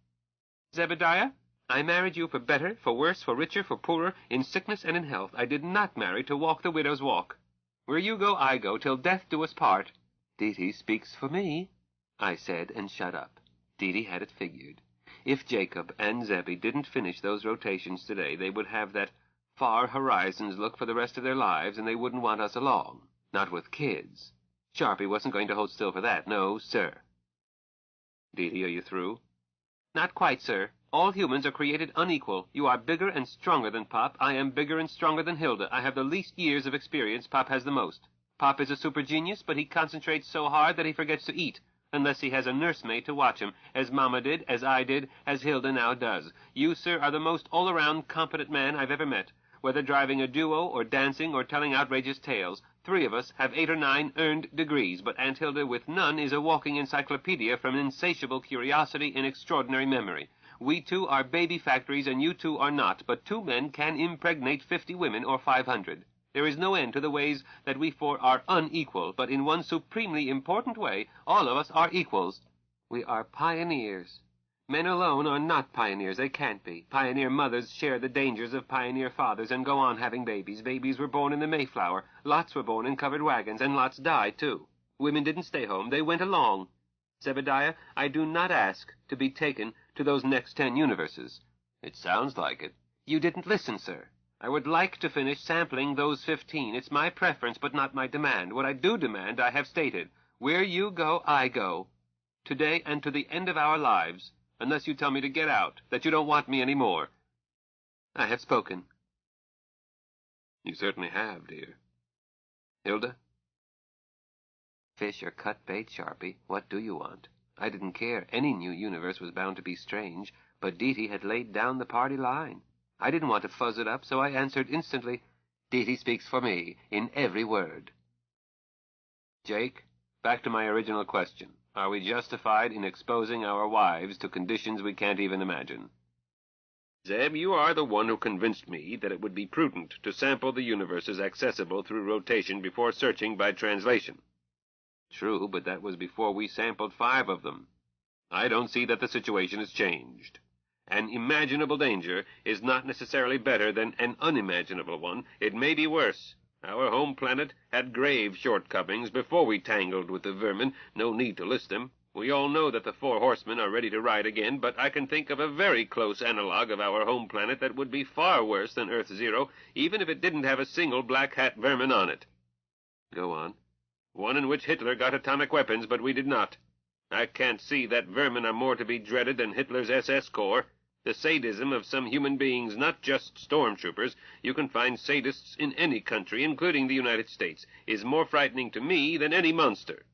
Zebediah, I married you for better, for worse, for richer, for poorer, in sickness and in health. I did not marry to walk the widow's walk. Where you go, I go, till death do us part. Dee speaks for me, I said, and shut up. Dee had it figured. If Jacob and Zebby didn't finish those rotations today, they would have that far horizons look for the rest of their lives, and they wouldn't want us along. Not with kids. Sharpie wasn't going to hold still for that. No, sir. Dee, are you through? Not quite, sir. All humans are created unequal. You are bigger and stronger than Pop. I am bigger and stronger than Hilda. I have the least years of experience. Pop has the most. Pop is a super genius, but he concentrates so hard that he forgets to eat, unless he has a nursemaid to watch him, as Mama did, as I did, as Hilda now does. You, sir, are the most all-around competent man I've ever met. Whether driving a duo, or dancing, or telling outrageous tales, 3 of us have 8 or 9 earned degrees, but Aunt Hilda with none is a walking encyclopedia from insatiable curiosity and extraordinary memory. We 2 are baby factories, and you 2 are not, but 2 men can impregnate 50 women or 500. There is no end to the ways that we four are unequal, but in one supremely important way, all of us are equals. We are pioneers. Men alone are not pioneers. They can't be. Pioneer mothers share the dangers of pioneer fathers and go on having babies. Babies were born in the Mayflower. Lots were born in covered wagons, and lots died, too. Women didn't stay home. They went along. Zebediah, I do not ask to be taken to those next 10 universes. It sounds like it. You didn't listen, sir. I would like to finish sampling those 15. It's my preference, but not my demand. What I do demand, I have stated. Where you go, I go. Today and to the end of our lives, unless you tell me to get out, that you don't want me any more. I have spoken. You certainly have, dear. Hilda? Fish or cut bait, Sharpie. What do you want? I didn't care. Any new universe was bound to be strange, but Deety had laid down the party line. I didn't want to fuzz it up, so I answered instantly, Deety speaks for me, in every word. Jake, back to my original question. Are we justified in exposing our wives to conditions we can't even imagine? Zeb, you are the one who convinced me that it would be prudent to sample the universes accessible through rotation before searching by translation. True, but that was before we sampled 5 of them. I don't see that the situation has changed. An imaginable danger is not necessarily better than an unimaginable one. It may be worse. Our home planet had grave shortcomings before we tangled with the vermin. No need to list them. We all know that the 4 horsemen are ready to ride again, but I can think of a very close analog of our home planet that would be far worse than Earth-Zero, even if it didn't have a single black hat vermin on it. Go on. One in which Hitler got atomic weapons, but we did not. I can't see that vermin are more to be dreaded than Hitler's SS Corps. The sadism of some human beings, not just stormtroopers, you can find sadists in any country, including the United States, is more frightening to me than any monster.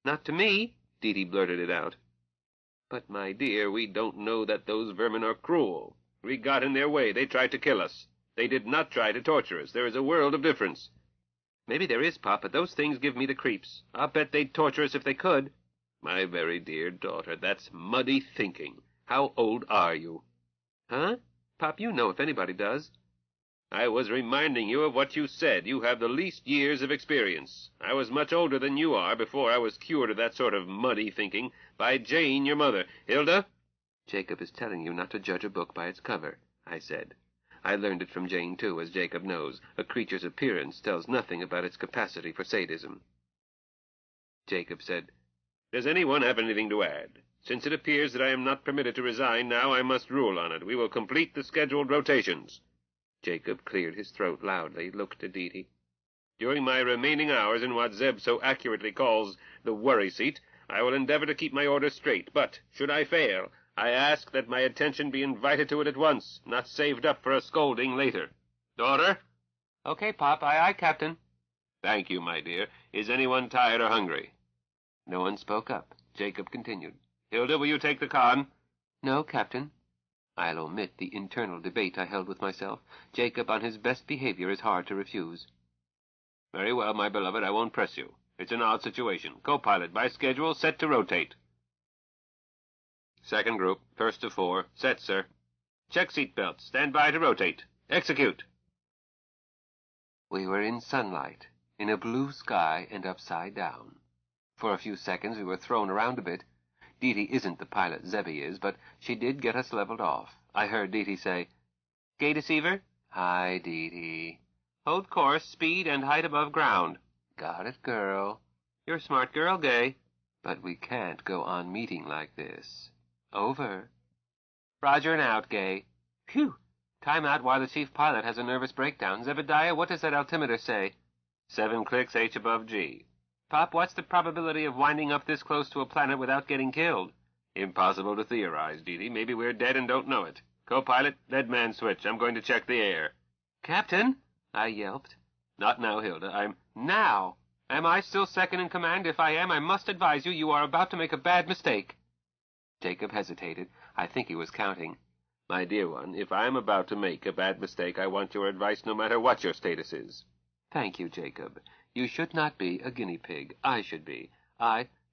Not to me, Deety blurted it out. But, my dear, we don't know that those vermin are cruel. We got in their way. They tried to kill us. They did not try to torture us. There is a world of difference. Maybe there is, Pop, but those things give me the creeps. I'll bet they'd torture us if they could. My very dear daughter, that's muddy thinking. How old are you? Huh? Pop, you know if anybody does. I was reminding you of what you said. You have the least years of experience. I was much older than you are before I was cured of that sort of muddy thinking by Jane, your mother. Hilda? Jacob is telling you not to judge a book by its cover, I said. I learned it from Jane, too, as Jacob knows. A creature's appearance tells nothing about its capacity for sadism. Jacob said, Does anyone have anything to add? Since it appears that I am not permitted to resign now, I must rule on it. We will complete the scheduled rotations. Jacob cleared his throat loudly, looked at Deety. During my remaining hours in what Zeb so accurately calls the worry seat, I will endeavor to keep my orders straight, but, should I fail, I ask that my attention be invited to it at once, not saved up for a scolding later. Daughter? Okay, Pop. Aye, aye, Captain. Thank you, my dear. Is anyone tired or hungry? No one spoke up. Jacob continued. Hilda, will you take the con? No, Captain. I'll omit the internal debate I held with myself. Jacob, on his best behavior, is hard to refuse. Very well, my beloved, I won't press you. It's an odd situation. Co-pilot, by schedule, set to rotate. Second group, first of 4. Set, sir. Check seat belts. Stand by to rotate. Execute. We were in sunlight, in a blue sky and upside down. For a few seconds we were thrown around a bit. Deety isn't the pilot Zebby is, but she did get us leveled off. I heard Deety say, Gay Deceiver? Hi, Deety. Hold course, speed, and height above ground. Got it, girl. You're a smart girl, Gay. But we can't go on meeting like this. Over. Roger and out, Gay. Phew! Time out while the chief pilot has a nervous breakdown. Zebediah, what does that altimeter say? 7 clicks H above G. Pop, what's the probability of winding up this close to a planet without getting killed? Impossible to theorize, Deety. Maybe we're dead and don't know it. Co-pilot, dead man switch. I'm going to check the air. Captain? I yelped. Not now, Hilda. Now! Am I still second in command? If I am, I must advise you, you are about to make a bad mistake. Jacob hesitated. I think he was counting. My dear one, if I am about to make a bad mistake, I want your advice no matter what your status is. Thank you, Jacob. You should not be a guinea pig. I should be.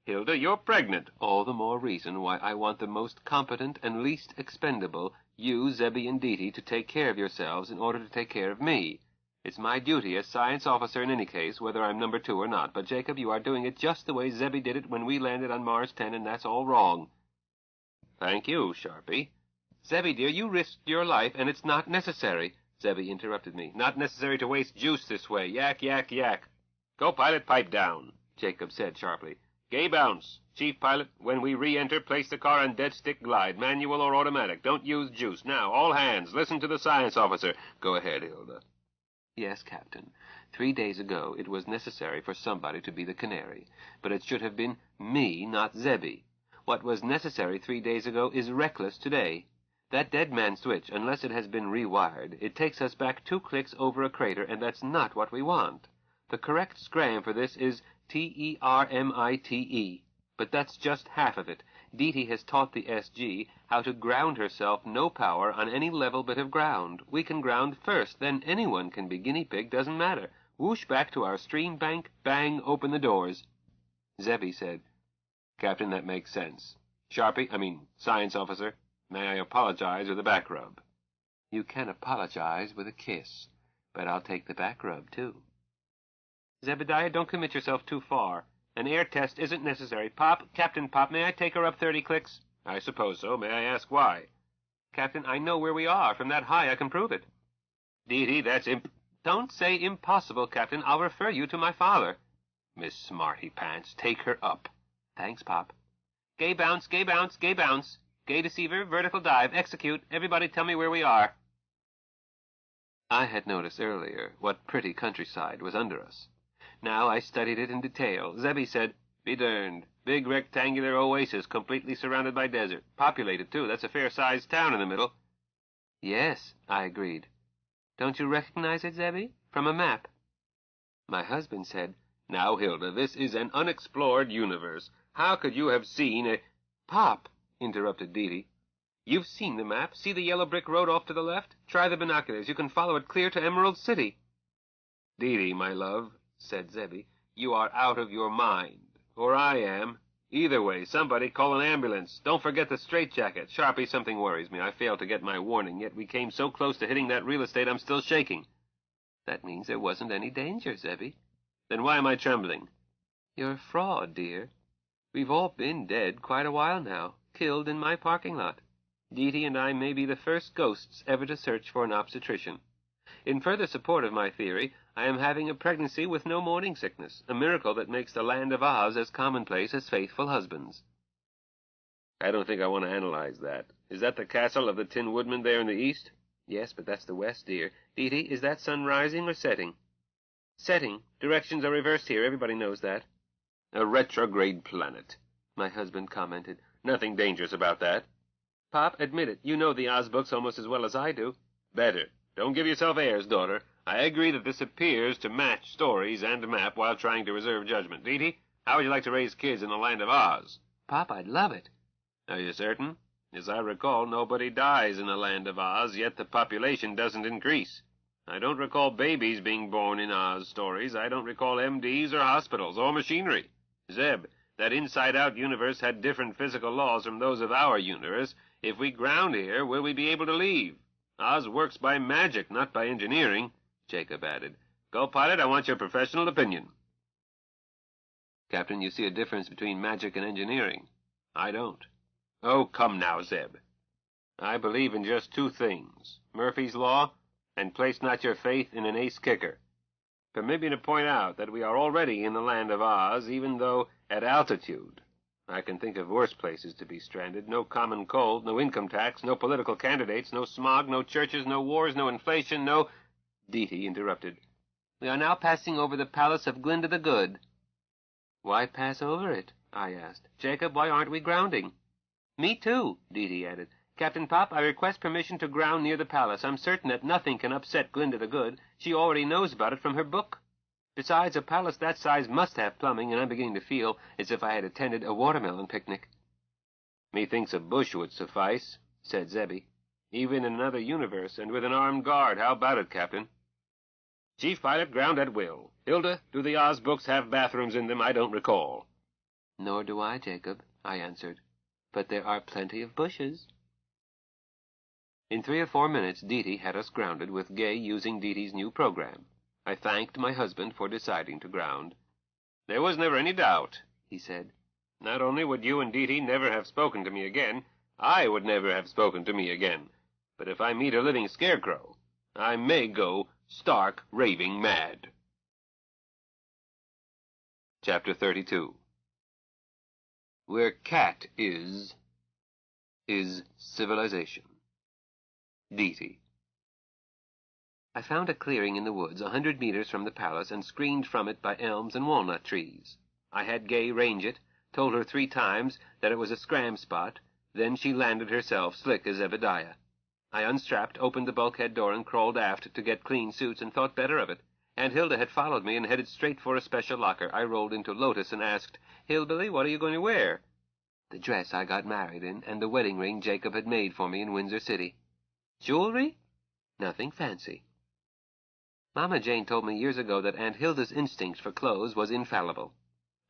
Hilda, you're pregnant. All the more reason why I want the most competent and least expendable, you, Zebby, and Deety, to take care of yourselves in order to take care of me. It's my duty as science officer in any case, whether I'm number 2 or not. But, Jacob, you are doing it just the way Zebby did it when we landed on Mars 10, and that's all wrong. Thank you, Sharpie. Zebby, dear, you risked your life, and it's not necessary. Zebby interrupted me. Not necessary to waste juice this way. Yak, yak, yak. Go, pilot, pipe down, Jacob said sharply. Gay bounce. Chief pilot, when we re-enter, place the car on dead stick glide, manual or automatic. Don't use juice. Now, all hands, listen to the science officer. Go ahead, Hilda. Yes, Captain. 3 days ago it was necessary for somebody to be the canary, but it should have been me, not Zebby. What was necessary 3 days ago is reckless today. That dead man switch, unless it has been rewired, it takes us back 2 clicks over a crater, and that's not what we want. The correct scram for this is TERMITE, but that's just half of it. Dee has taught the SG how to ground herself no power on any level bit of ground. We can ground first, then anyone can be guinea pig, doesn't matter. Whoosh back to our stream bank, bang, open the doors. Zebby said, Captain, that makes sense. Science officer, may I apologize with a back rub? You can apologize with a kiss, but I'll take the back rub, too. Zebediah, don't commit yourself too far. An air test isn't necessary. Captain Pop, may I take her up 30 clicks? I suppose so. May I ask why? Captain, I know where we are. From that high, I can prove it. Dee, that's Don't say impossible, Captain. I'll refer you to my father. Miss Smarty Pants, take her up. Thanks, Pop. Gay bounce, gay bounce, gay bounce. Gay deceiver, vertical dive, execute. Everybody tell me where we are. I had noticed earlier what pretty countryside was under us. Now I studied it in detail. Zebby said, Be darned. Big rectangular oasis completely surrounded by desert. Populated, too. That's a fair-sized town in the middle. Yes, I agreed. Don't you recognize it, Zebby? From a map. My husband said, Now, Hilda, this is an unexplored universe. How could you have seen a... Pop, interrupted Dee. You've seen the map. See the yellow brick road off to the left? Try the binoculars. You can follow it clear to Emerald City. Dee, my love, said Zebby, you are out of your mind. Or I am. Either way, somebody call an ambulance. Don't forget the straitjacket. Sharpie, something worries me. I failed to get my warning, yet we came so close to hitting that real estate I'm still shaking. That means there wasn't any danger, Zebby. Then why am I trembling? You're a fraud, dear. We've all been dead quite a while now, killed in my parking lot. Dee and I may be the first ghosts ever to search for an obstetrician. In further support of my theory, I am having a pregnancy with no morning sickness, a miracle that makes the land of Oz as commonplace as faithful husbands. I don't think I want to analyze that. Is that the castle of the Tin Woodman there in the east? Yes, but that's the west, dear. Dee, is that sun rising or setting? Setting. Directions are reversed here. Everybody knows that. A retrograde planet, my husband commented. Nothing dangerous about that. Pop, admit it. You know the Oz books almost as well as I do. Better. Don't give yourself airs, daughter. I agree that this appears to match stories and map while trying to reserve judgment. Dee, how would you like to raise kids in the land of Oz? Pop, I'd love it. Are you certain? As I recall, nobody dies in the land of Oz, yet the population doesn't increase. I don't recall babies being born in Oz stories. I don't recall MDs or hospitals or machinery. Zeb, that inside-out universe had different physical laws from those of our universe. If we ground here, will we be able to leave? Oz works by magic, not by engineering, Jacob added. Go, pilot, I want your professional opinion. Captain, you see a difference between magic and engineering. I don't. Oh, come now, Zeb. I believe in just 2 things, Murphy's Law and place not your faith in an ace kicker. Permit me to point out that we are already in the land of Oz, even though at altitude. I can think of worse places to be stranded. No common cold, no income tax, no political candidates, no smog, no churches, no wars, no inflation, no... Dee interrupted. We are now passing over the palace of Glinda the Good. Why pass over it? I asked. Jacob, why aren't we grounding? Me too, Dee added. Captain Pop, I request permission to ground near the palace. I'm certain that nothing can upset Glinda the Good. She already knows about it from her book. Besides, a palace that size must have plumbing, and I'm beginning to feel as if I had attended a watermelon picnic. Methinks a bush would suffice, said Zebby. Even in another universe, and with an armed guard. How about it, Captain? Chief pilot, ground at will. Hilda, do the Oz books have bathrooms in them? I don't recall. Nor do I, Jacob, I answered. But there are plenty of bushes. In 3 or 4 minutes, Dee had us grounded, with Gay using Dee new program. I thanked my husband for deciding to ground. "There was never any doubt," he said. "Not only would you and Dee never have spoken to me again, I would never have spoken to me again. But if I meet a living scarecrow, I may go stark raving mad." Chapter 32. Where cat is civilization. Dee. I found a clearing in the woods 100 meters from the palace and screened from it by elms and walnut trees. I had Gay range it, told her 3 times that it was a scram spot, then she landed herself slick as Zebediah. I unstrapped, opened the bulkhead door, and crawled aft to get clean suits, and thought better of it. Aunt Hilda had followed me and headed straight for a special locker. I rolled into Lotus and asked, "Hillbilly, what are you going to wear?" "The dress I got married in, and the wedding ring Jacob had made for me in Windsor City." "Jewelry?" "Nothing fancy." Mama Jane told me years ago that Aunt Hilda's instinct for clothes was infallible.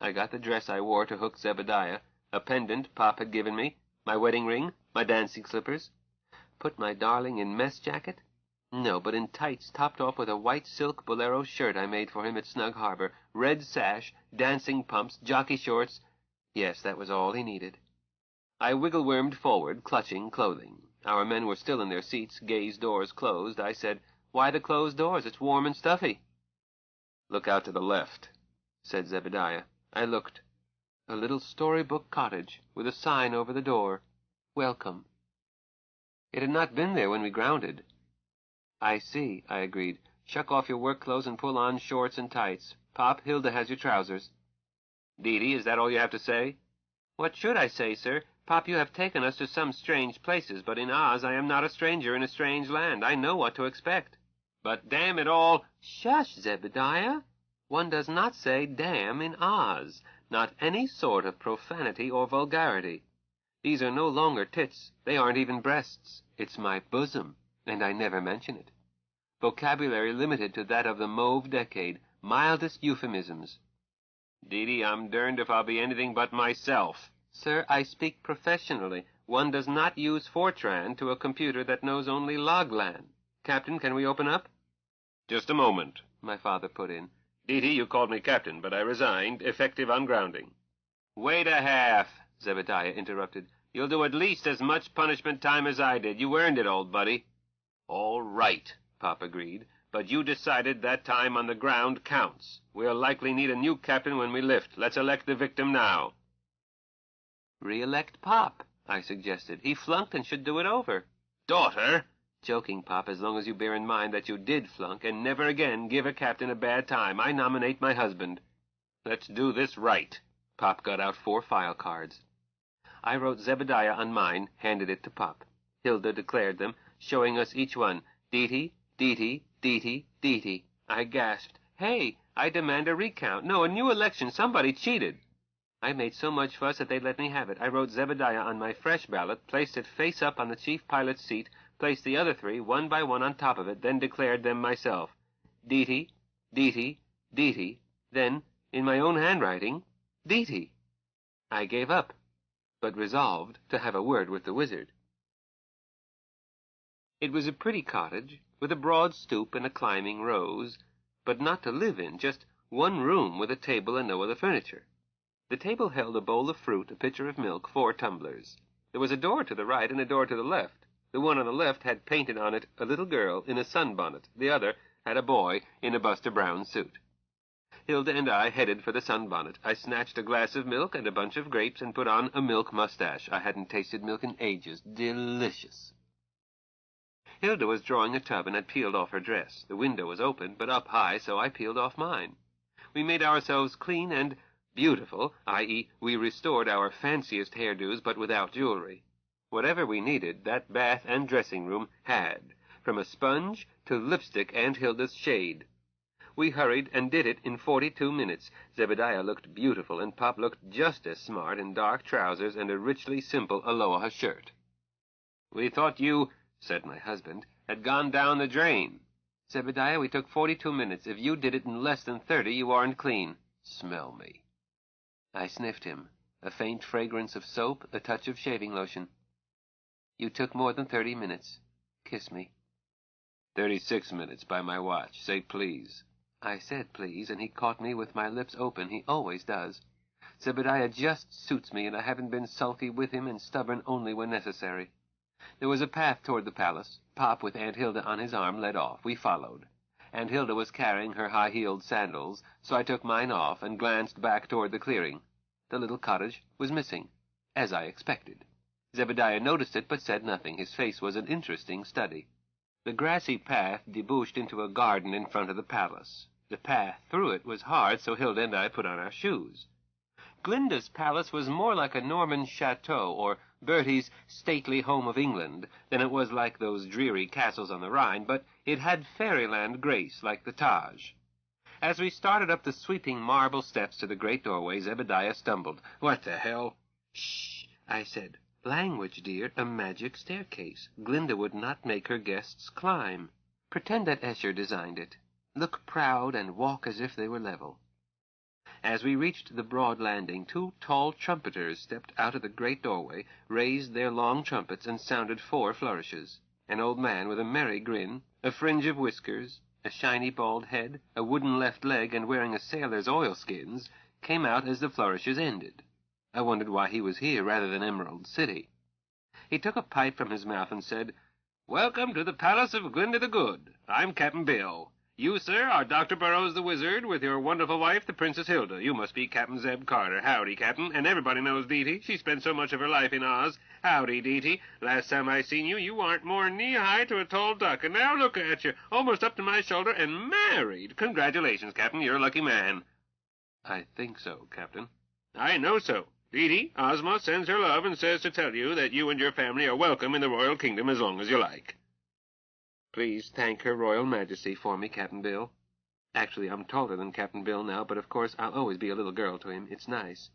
I got the dress I wore to hook Zebediah, a pendant Pop had given me, my wedding ring, my dancing slippers. Put my darling in mess jacket? No, but in tights topped off with a white silk bolero shirt I made for him at Snug Harbor, red sash, dancing pumps, jockey shorts. Yes, that was all he needed. I wiggle-wormed forward, clutching clothing. Our men were still in their seats, Gay's doors closed. I said, "Why the closed doors? It's warm and stuffy." "Look out to the left," said Zebediah. I looked. A little storybook cottage, with a sign over the door, "Welcome." It had not been there when we grounded. "I see," I agreed. "Shuck off your work clothes and pull on shorts and tights. Pop, Hilda has your trousers." "Dee, is that all you have to say?" "What should I say, sir? Pop, you have taken us to some strange places, but in Oz I am not a stranger in a strange land. I know what to expect." "But damn it all—" "Shush, Zebediah. One does not say damn in Oz. Not any sort of profanity or vulgarity. These are no longer tits. They aren't even breasts. It's my bosom, and I never mention it. Vocabulary limited to that of the mauve decade, mildest euphemisms." "Dee, I'm derned if I'll be anything but myself." "Sir, I speak professionally. One does not use Fortran to a computer that knows only Loglan. Captain, can we open up?" "Just a moment," my father put in. "Dee, you called me captain, but I resigned, effective on grounding." "Wait a half," Zebediah interrupted. "You'll do at least as much punishment time as I did. You earned it, old buddy." "All right," Pop agreed, "but you decided that time on the ground counts. We'll likely need a new captain when we lift. Let's elect the victim now." "Re-elect Pop," I suggested. "He flunked and should do it over." "Daughter!" "Joking, Pop, as long as you bear in mind that you did flunk, and never again give a captain a bad time. I nominate my husband." "Let's do this right." Pop got out 4 file cards. I wrote Zebediah on mine, handed it to Pop. Hilda declared them, showing us each one. Dee, Dee, Dee. I gasped. "Hey, I demand a recount. No, a new election. Somebody cheated." I made so much fuss that they let me have it. I wrote Zebediah on my fresh ballot, placed it face up on the chief pilot's seat, placed the other 3 one by one on top of it, then declared them myself. Dee, then, in my own handwriting, Dee. I gave up, but resolved to have a word with the wizard. It was a pretty cottage, with a broad stoop and a climbing rose, but not to live in, just one room with a table and no other furniture. The table held a bowl of fruit, a pitcher of milk, 4 tumblers. There was a door to the right and a door to the left. The one on the left had painted on it a little girl in a sunbonnet. The other had a boy in a Buster Brown suit. Hilda and I headed for the sunbonnet. I snatched a glass of milk and a bunch of grapes and put on a milk mustache. I hadn't tasted milk in ages. Delicious. Hilda was drawing a tub and had peeled off her dress. The window was open, but up high, so I peeled off mine. We made ourselves clean and beautiful, i.e., we restored our fanciest hairdos, but without jewelry. Whatever we needed, that bath and dressing room had, from a sponge to lipstick and Hilda's shade. We hurried and did it in 42 minutes. Zebediah looked beautiful, and Pop looked just as smart in dark trousers and a richly simple aloha shirt. "We thought you," said my husband, "had gone down the drain." "Zebediah, we took 42 minutes. If you did it in less than 30, you aren't clean." "Smell me." I sniffed him. A faint fragrance of soap, a touch of shaving lotion. "You took more than 30 minutes. Kiss me." 36 minutes by my watch. Say please. I said please, and he caught me with my lips open. He always does. Zebediah just suits me, and I haven't been sulky with him and stubborn only when necessary. There was a path toward the palace. Pop, with Aunt Hilda on his arm, led off. We followed. Aunt Hilda was carrying her high-heeled sandals, so I took mine off and glanced back toward the clearing. The little cottage was missing, as I expected. Zebediah noticed it, but said nothing. His face was an interesting study. The grassy path debouched into a garden in front of the palace. The path through it was hard, so Hilda and I put on our shoes. Glinda's palace was more like a Norman chateau or Bertie's stately home of England than it was like those dreary castles on the Rhine, but it had fairyland grace like the Taj. As we started up the sweeping marble steps to the great doorway, Zebediah stumbled. "What the hell?" "Shh," I said. "Language, dear, a magic staircase. Glinda would not make her guests climb. Pretend that Escher designed it. Look proud and walk as if they were level." As we reached the broad landing, 2 tall trumpeters stepped out of the great doorway, raised their long trumpets, and sounded 4 flourishes. An old man with a merry grin, a fringe of whiskers, a shiny bald head, a wooden left leg, and wearing a sailor's oilskins, came out as the flourishes ended. I wondered why he was here rather than Emerald City. He took a pipe from his mouth and said, "Welcome to the Palace of Glinda the Good. I'm Cap'n Bill. You, sir, are Dr. Burrows the Wizard, with your wonderful wife, the Princess Hilda. You must be Captain Zeb Carter. Howdy, Captain. And everybody knows Dee-Dee. She spent so much of her life in Oz. Howdy, Dee-Dee. Last time I seen you, you aren't more knee-high to a tall duck. And now look at you, almost up to my shoulder and married. Congratulations, Captain. You're a lucky man." "I think so, Captain." "I know so. Dee-Dee, Ozma sends her love and says to tell you that you and your family are welcome in the royal kingdom as long as you like." "Please thank Her Royal Majesty for me, Cap'n Bill. Actually, I'm taller than Cap'n Bill now, but of course I'll always be a little girl to him. It's nice."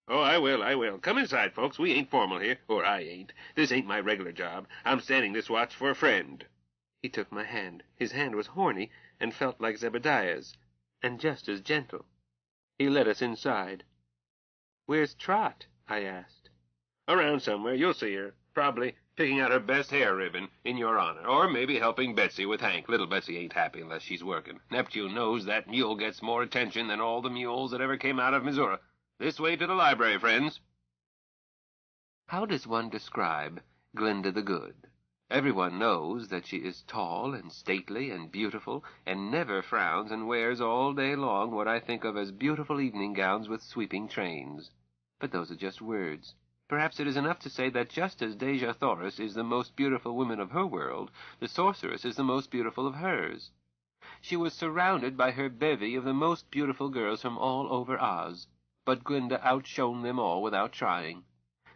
"Oh, I will. Come inside, folks. We ain't formal here, or I ain't. This ain't my regular job. I'm standing this watch for a friend." He took my hand. His hand was horny and felt like Zebediah's, and just as gentle. He led us inside. "Where's Trot?" I asked. "Around somewhere. You'll see her. Probably picking out her best hair ribbon in your honor, or maybe helping Betsy with Hank. Little Betsy ain't happy unless she's working. Neptune knows that mule gets more attention than all the mules that ever came out of Missouri. This way to the library, friends." How does one describe Glinda the Good? Everyone knows that she is tall and stately and beautiful, and never frowns, and wears all day long what I think of as beautiful evening gowns with sweeping trains. But those are just words. Perhaps it is enough to say that just as Dejah Thoris is the most beautiful woman of her world, the sorceress is the most beautiful of hers. She was surrounded by her bevy of the most beautiful girls from all over Oz, but Glinda outshone them all without trying.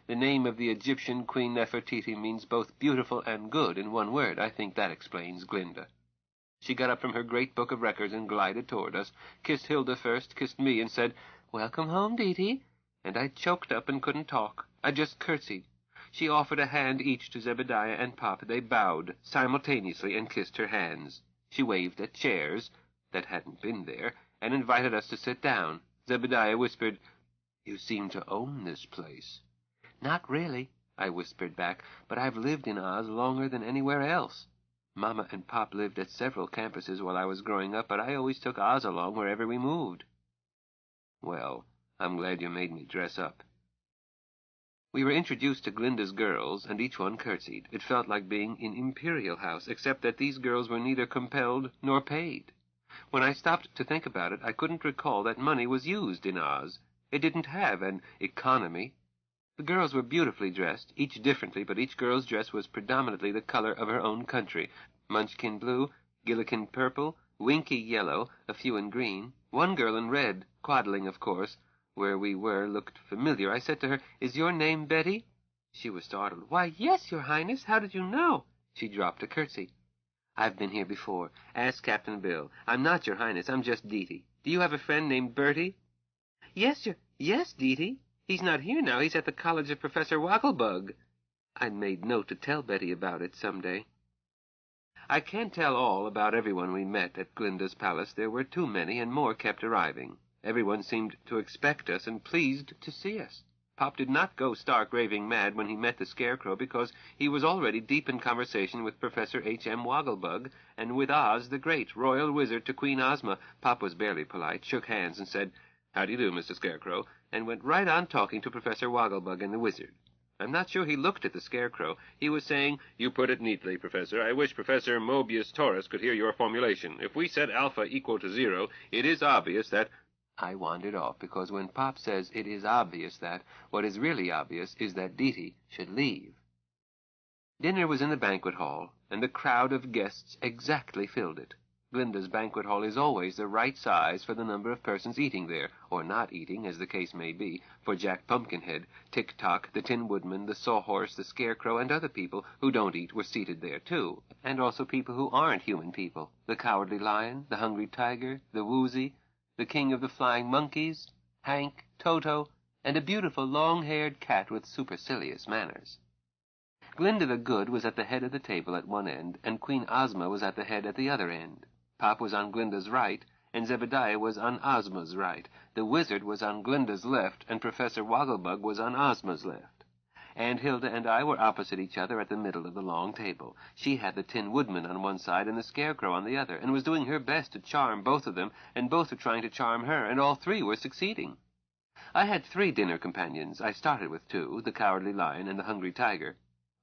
The name of the Egyptian Queen Nefertiti means both beautiful and good in one word. I think that explains Glinda. She got up from her great book of records and glided toward us, kissed Hilda first, kissed me, and said, "Welcome home, Dee-Dee." And I choked up and couldn't talk. I just curtsied. She offered a hand each to Zebediah and Pop. They bowed simultaneously and kissed her hands. She waved at chairs that hadn't been there, and invited us to sit down. Zebediah whispered, "You seem to own this place." "Not really," I whispered back, "but I've lived in Oz longer than anywhere else. Mama and Pop lived at several campuses while I was growing up, but I always took Oz along wherever we moved." "Well, I'm glad you made me dress up." We were introduced to Glinda's girls, and each one curtsied. It felt like being in Imperial House, except that these girls were neither compelled nor paid. When I stopped to think about it, I couldn't recall that money was used in Oz. It didn't have an economy. The girls were beautifully dressed, each differently, but each girl's dress was predominantly the color of her own country. Munchkin blue, Gillikin purple, Winky yellow, a few in green. One girl in red, Quadling, of course. Where we were looked familiar. I said to her, "Is your name Betty?" She was startled. "Why, yes, Your Highness. How did you know?" She dropped a curtsy. "I've been here before. Ask Captain Bill. I'm not Your Highness. I'm just Dee-Dee. Do you have a friend named Bertie?" Yes, Dee-Dee. He's not here now. He's at the college of Professor Wogglebug." I'd made note to tell Betty about it some day. I can't tell all about everyone we met at Glinda's palace. There were too many, and more kept arriving. Everyone seemed to expect us and pleased to see us. Pop did not go stark raving mad when he met the Scarecrow, because he was already deep in conversation with Professor H.M. Wogglebug and with Oz the Great, royal wizard to Queen Ozma. Pop was barely polite, shook hands, and said, "How do you do, Mr. Scarecrow?" and went right on talking to Professor Wogglebug and the wizard. I'm not sure he looked at the Scarecrow. He was saying, "You put it neatly, Professor. I wish Professor Mobius Taurus could hear your formulation. If we set alpha equal to 0, it is obvious that—" I wandered off, because when Pop says it is obvious that, what is really obvious is that Dee should leave. Dinner was in the banquet hall, and the crowd of guests exactly filled it. Glinda's banquet hall is always the right size for the number of persons eating there, or not eating, as the case may be, for Jack Pumpkinhead, Tick-Tock, the Tin Woodman, the Sawhorse, the Scarecrow, and other people who don't eat were seated there, too, and also people who aren't human people, the Cowardly Lion, the Hungry Tiger, the Woozy, the King of the Flying Monkeys, Hank, Toto, and a beautiful long-haired cat with supercilious manners. Glinda the Good was at the head of the table at one end, and Queen Ozma was at the head at the other end. Pop was on Glinda's right, and Zebediah was on Ozma's right. The wizard was on Glinda's left, and Professor Wogglebug was on Ozma's left. Aunt Hilda and I were opposite each other at the middle of the long table. She had the Tin Woodman on one side and the Scarecrow on the other, and was doing her best to charm both of them, and both were trying to charm her, and all three were succeeding. I had 3 dinner companions. I started with 2, the Cowardly Lion and the Hungry Tiger.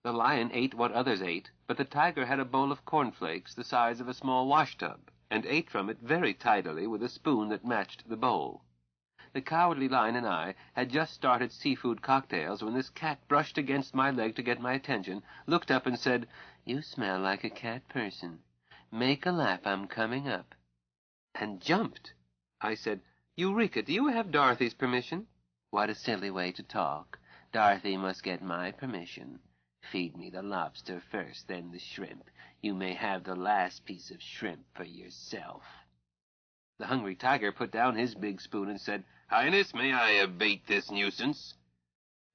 The lion ate what others ate, but the tiger had a bowl of cornflakes the size of a small washtub, and ate from it very tidily with a spoon that matched the bowl. The Cowardly Lion and I had just started seafood cocktails when this cat brushed against my leg to get my attention, looked up and said, "You smell like a cat person. Make a lap, I'm coming up," and jumped. I said, "Eureka, do you have Dorothy's permission?" "What a silly way to talk. Dorothy must get my permission. Feed me the lobster first, then the shrimp. You may have the last piece of shrimp for yourself." The Hungry Tiger put down his big spoon and said, "Highness, may I abate this nuisance?"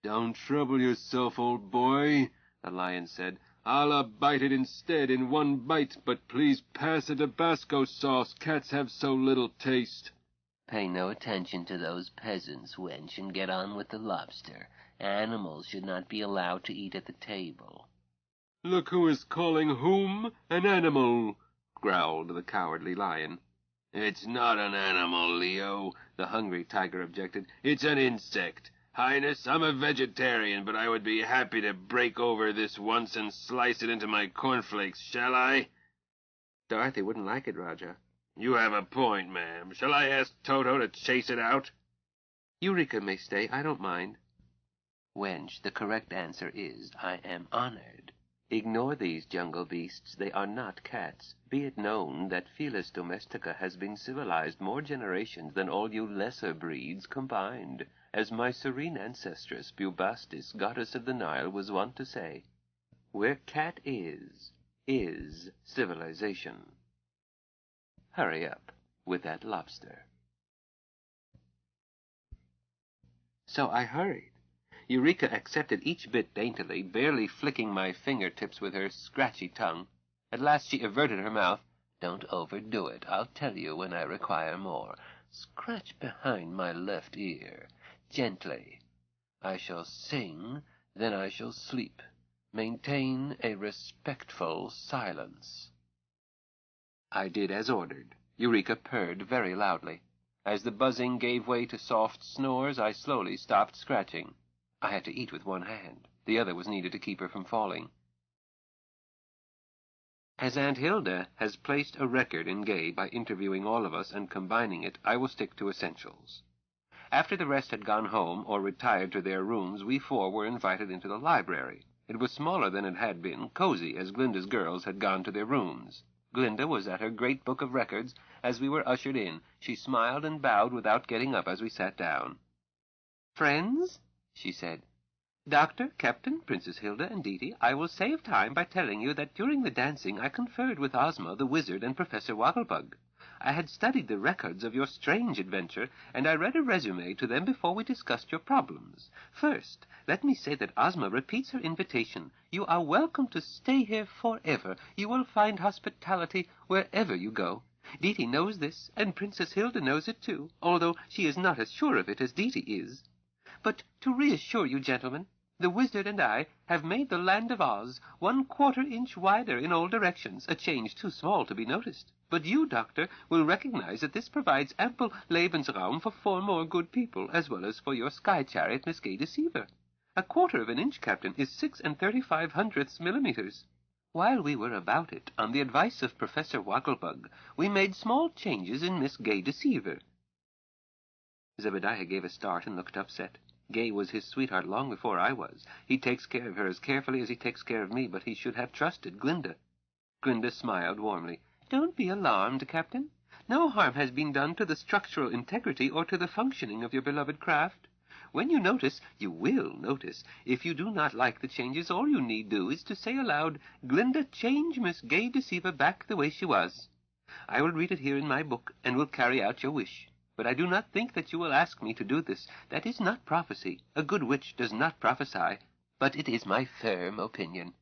"Don't trouble yourself, old boy," the lion said. "I'll abite it instead in one bite, but please pass the Tabasco sauce. Cats have so little taste." "Pay no attention to those peasants, wench, and get on with the lobster. Animals should not be allowed to eat at the table." "Look who is calling whom an animal," growled the Cowardly Lion. "It's not an animal, Leo," the Hungry Tiger objected. "It's an insect. Highness, I'm a vegetarian, but I would be happy to break over this once and slice it into my cornflakes. Shall I?" "Dorothy wouldn't like it, Raja." "You have a point, ma'am. Shall I ask Toto to chase it out?" "Eureka may stay. I don't mind." "Wench, the correct answer is, I am honored. Ignore these jungle beasts. They are not cats. Be it known that Felis domestica has been civilized more generations than all you lesser breeds combined, as my serene ancestress Bubastis, goddess of the Nile, was wont to say. Where cat is civilization. Hurry up with that lobster." So I hurried. Eureka accepted each bit daintily, barely flicking my fingertips with her scratchy tongue. At last she averted her mouth. "Don't overdo it. I'll tell you when I require more. Scratch behind my left ear. Gently. I shall sing, then I shall sleep. Maintain a respectful silence." I did as ordered. Eureka purred very loudly. As the buzzing gave way to soft snores, I slowly stopped scratching. I had to eat with one hand. The other was needed to keep her from falling. As Aunt Hilda has placed a record in Gay by interviewing all of us and combining it, I will stick to essentials. After the rest had gone home or retired to their rooms, we 4 were invited into the library. It was smaller than it had been, cozy, as Glinda's girls had gone to their rooms. Glinda was at her great book of records. As we were ushered in, she smiled and bowed without getting up as we sat down. "Friends," she said, "Doctor, Captain, Princess Hilda, and Dee, I will save time by telling you that during the dancing I conferred with Ozma, the wizard, and Professor Wogglebug. I had studied the records of your strange adventure, and I read a resume to them before we discussed your problems. First, let me say that Ozma repeats her invitation. You are welcome to stay here forever. You will find hospitality wherever you go. Dee knows this, and Princess Hilda knows it too, although she is not as sure of it as Dee is. But to reassure you, gentlemen, the wizard and I have made the land of Oz 1/4 inch wider in all directions, a change too small to be noticed. But you, Doctor, will recognize that this provides ample Lebensraum for 4 more good people, as well as for your sky chariot, Miss Gay Deceiver. 1/4 of an inch, Captain, is 6 3/5 millimeters. While we were about it, on the advice of Professor Wogglebug, we made small changes in Miss Gay Deceiver. Zebediah gave a start and looked upset. Gay was his sweetheart long before I was. He takes care of her as carefully as he takes care of me, but he should have trusted Glinda. Glinda smiled warmly. Don't be alarmed, Captain. No harm has been done to the structural integrity or to the functioning of your beloved craft. When you notice, you will notice. If you do not like the changes, all you need do is to say aloud, Glinda, change Miss Gay Deceiver back the way she was. I will read it here in my book, and will carry out your wish. But I do not think that you will ask me to do this. That is not prophecy. A good witch does not prophesy. But it is my firm opinion.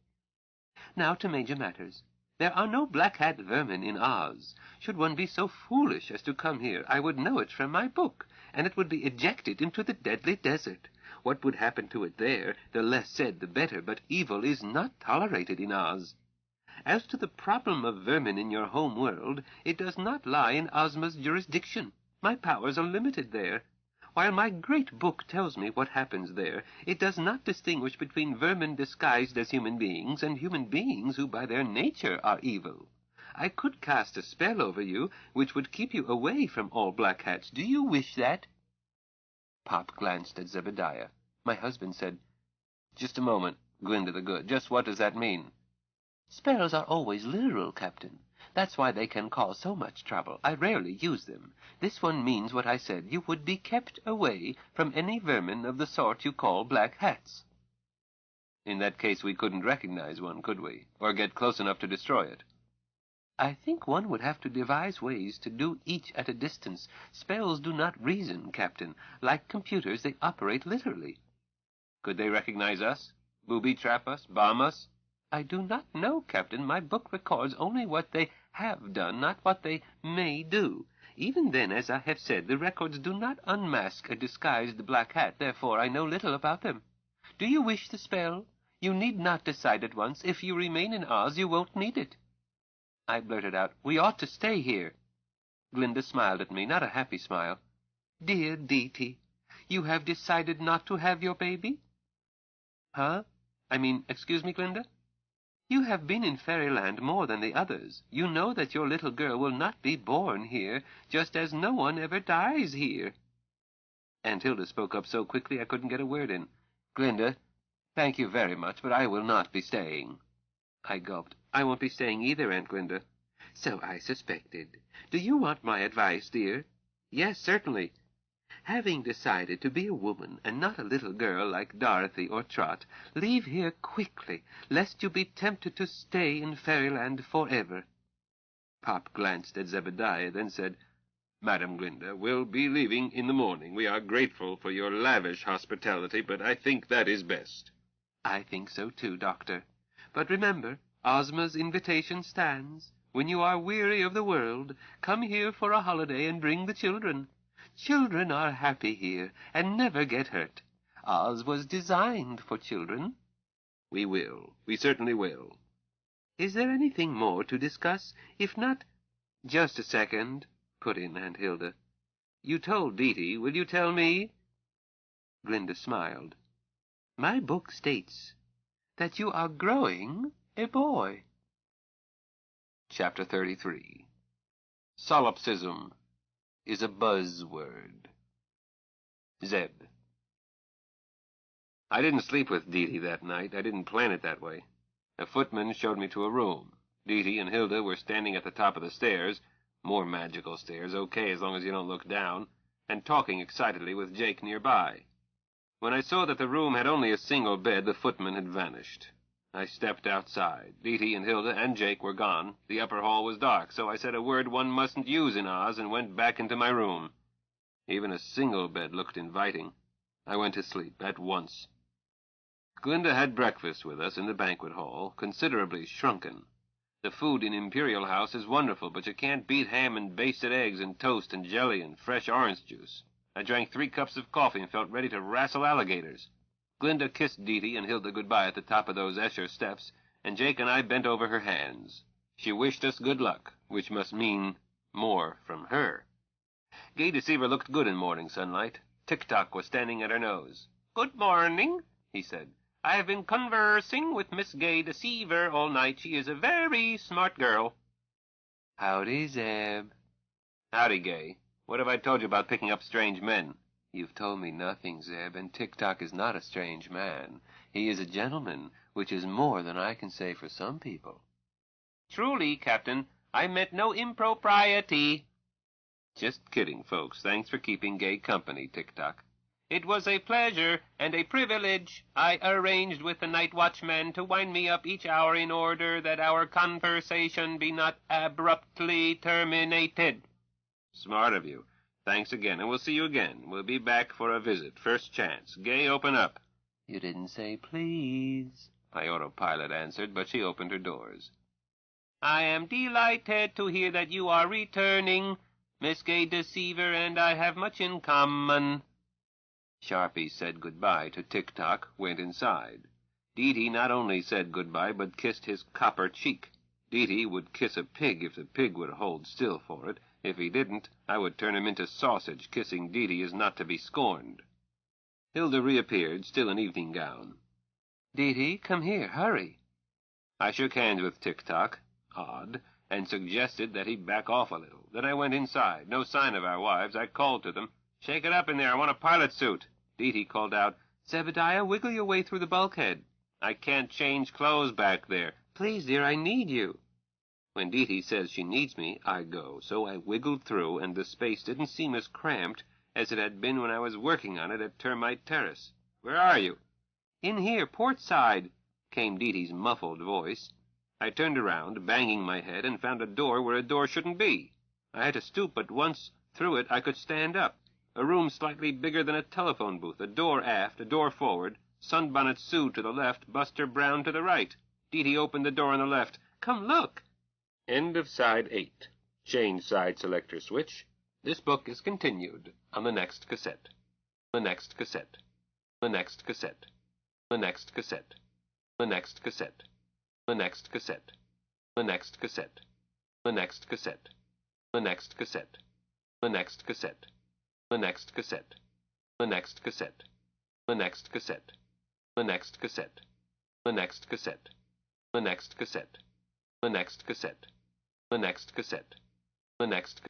Now to major matters. There are no black-hat vermin in Oz. Should one be so foolish as to come here, I would know it from my book, and it would be ejected into the deadly desert. What would happen to it there, the less said the better, but evil is not tolerated in Oz. As to the problem of vermin in your home world, it does not lie in Ozma's jurisdiction. My powers are limited there. While my great book tells me what happens there, it does not distinguish between vermin disguised as human beings and human beings who by their nature are evil. I could cast a spell over you, which would keep you away from all black hats. Do you wish that? Pop glanced at Zebediah. My husband said, Just a moment, Glinda the Good. Just what does that mean? Spells are always literal, Captain. That's why they can cause so much trouble. I rarely use them. This one means what I said. You would be kept away from any vermin of the sort you call black hats. In that case, we couldn't recognize one, could we? Or get close enough to destroy it? I think one would have to devise ways to do each at a distance. Spells do not reason, Captain. Like computers, they operate literally. Could they recognize us? Booby-trap us? Bomb us? I do not know, Captain. My book records only what they have done, not what they may do. Even then, as I have said, the records do not unmask a disguised black hat. Therefore, I know little about them. Do you wish the spell? You need not decide at once. If you remain in Oz, you won't need it. I blurted out, We ought to stay here. Glinda smiled at me, not a happy smile. Dear Dee-Dee, you have decided not to have your baby? Huh? Excuse me, Glinda? You have been in Fairyland more than the others. You know that your little girl will not be born here, just as no one ever dies here. Aunt Hilda spoke up so quickly I couldn't get a word in. Glinda, thank you very much, but I will not be staying. I gulped. I won't be staying either, Aunt Glinda. So I suspected. Do you want my advice, dear? Yes, certainly. Having decided to be a woman and not a little girl like Dorothy or Trot, leave here quickly, lest you be tempted to stay in Fairyland forever. Pop glanced at Zebediah, then said, Madam Glinda, we'll be leaving in the morning. We are grateful for your lavish hospitality, but I think that is best. I think so too, Doctor. But remember, Ozma's invitation stands. When you are weary of the world, come here for a holiday and bring the children. Children are happy here, and never get hurt. Oz was designed for children. We will. We certainly will. Is there anything more to discuss? If not— Just a second, put in Aunt Hilda. You told Dee-Dee. Will you tell me? Glinda smiled. My book states that you are growing a boy. Chapter 33. Solipsism is a buzzword. Zeb. I didn't sleep with Dee-Dee that night. I didn't plan it that way. A footman showed me to a room. Dee-Dee and Hilda were standing at the top of the stairs, more magical stairs, okay as long as you don't look down, and talking excitedly with Jake nearby. When I saw that the room had only a single bed, the footman had vanished. I stepped outside. Dee-Dee and Hilda and Jake were gone. The upper hall was dark, so I said a word one mustn't use in Oz and went back into my room. Even a single bed looked inviting. I went to sleep at once. Glinda had breakfast with us in the banquet hall, considerably shrunken. The food in Imperial House is wonderful, but you can't beat ham and basted eggs and toast and jelly and fresh orange juice. I drank 3 cups of coffee and felt ready to wrestle alligators. Glinda kissed Dee Dee and Hilda goodbye at the top of those Escher steps, and Jake and I bent over her hands. She wished us good luck, which must mean more from her. Gay Deceiver looked good in morning sunlight. Tick-Tock was standing at her nose. "Good morning," he said. "I have been conversing with Miss Gay Deceiver all night. She is a very smart girl." Howdy, Zeb. "Howdy, Gay. What have I told you about picking up strange men?" You've told me nothing, Zeb, and Tick-Tock is not a strange man. He is a gentleman, which is more than I can say for some people." "Truly, Captain, I meant no impropriety." "Just kidding, folks. Thanks for keeping Gay company, Tick-Tock." "It was a pleasure and a privilege. I arranged with the night watchman to wind me up each hour in order that our conversation be not abruptly terminated." "Smart of you. Thanks again, and we'll see you again. We'll be back for a visit. First chance. Gay, open up." You didn't say please. My autopilot answered, but she opened her doors. "I am delighted to hear that you are returning. Miss Gay Deceiver and I have much in common." Sharpie said goodbye to Tick-Tock, went inside. Dee Dee not only said goodbye, but kissed his copper cheek. Dee Dee would kiss a pig if the pig would hold still for it. If he didn't, I would turn him into sausage. Kissing Dee Dee is not to be scorned. Hilda reappeared, still in evening gown. Dee Dee, come here, hurry. I shook hands with Tick-Tock, odd, and suggested that he back off a little. Then I went inside. No sign of our wives. I called to them. "Shake it up in there. I want a pilot suit." Dee Dee called out, "Zebediah, wiggle your way through the bulkhead." "I can't change clothes back there." "Please, dear, I need you." When Dee Dee says she needs me, I go. So I wiggled through, and the space didn't seem as cramped as it had been when I was working on it at Termite Terrace. "Where are you?" "In here, port side," came Dee Dee's muffled voice. I turned around, banging my head, and found a door where a door shouldn't be. I had to stoop, but once through it I could stand up. A room slightly bigger than a telephone booth, a door aft, a door forward, Sunbonnet Sue to the left, Buster Brown to the right. Dee Dee opened the door on the left. "Come look." End of side 8. Change side selector switch. This book is continued on the next cassette. The next cassette. The next cassette. The next cassette. The next cassette. The next cassette. The next cassette. The next cassette. The next cassette. The next cassette. The next cassette. The next cassette. The next cassette. The next cassette. The next cassette. The next cassette. The next cassette. The next cassette. The next.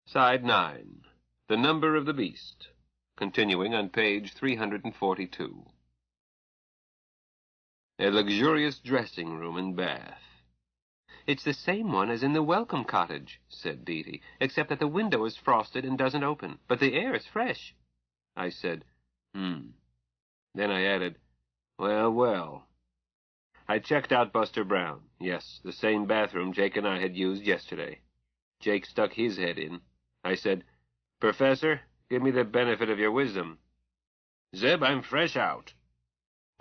Side 9. The Number of the Beast. Continuing on page 342. A luxurious dressing room and bath. "It's the same one as in the Welcome Cottage," said Dee Dee, "except that the window is frosted and doesn't open, but the air is fresh." I said, Then I added, "Well, well." I checked out Buster Brown. Yes, the same bathroom Jake and I had used yesterday. Jake stuck his head in. I said, "Professor, give me the benefit of your wisdom." "Zeb, I'm fresh out."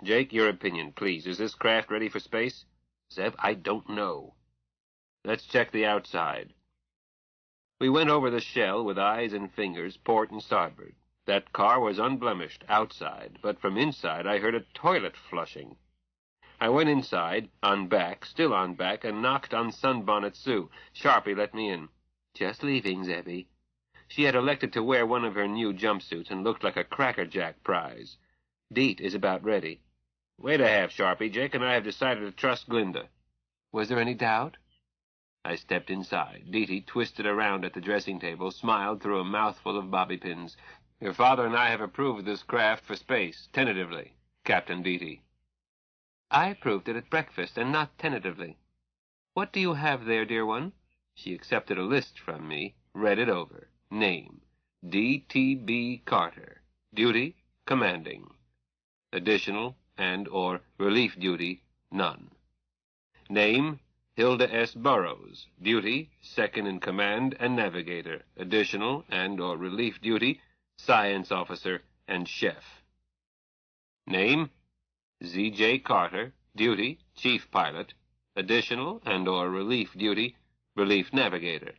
"Jake, your opinion, please. Is this craft ready for space?" "Zeb, I don't know." "Let's check the outside." We went over the shell with eyes and fingers, port and starboard. That car was unblemished outside, but from inside I heard a toilet flushing. I went inside, on back, still on back, and knocked on Sunbonnet Sue. Sharpie let me in. "Just leaving, Zebby." She had elected to wear one of her new jumpsuits and looked like a Cracker Jack prize. "Deet is about ready." "Wait a half, Sharpie. Jake and I have decided to trust Glinda." Was there any doubt? I stepped inside. Dee Dee twisted around at the dressing table, smiled through a mouthful of bobby pins. "Your father and I have approved this craft for space, tentatively, Captain Dee Dee." "I approved it at breakfast, and not tentatively. What do you have there, dear one?" She accepted a list from me, read it over. Name, D.T.B. Carter. Duty, commanding. Additional and or relief duty, none. Name, Hilda S. Burrows. Duty, second in command and navigator. Additional and or relief duty, science officer and chef. Name, Z.J. Carter. Duty, chief pilot. Additional and or relief duty, relief navigator.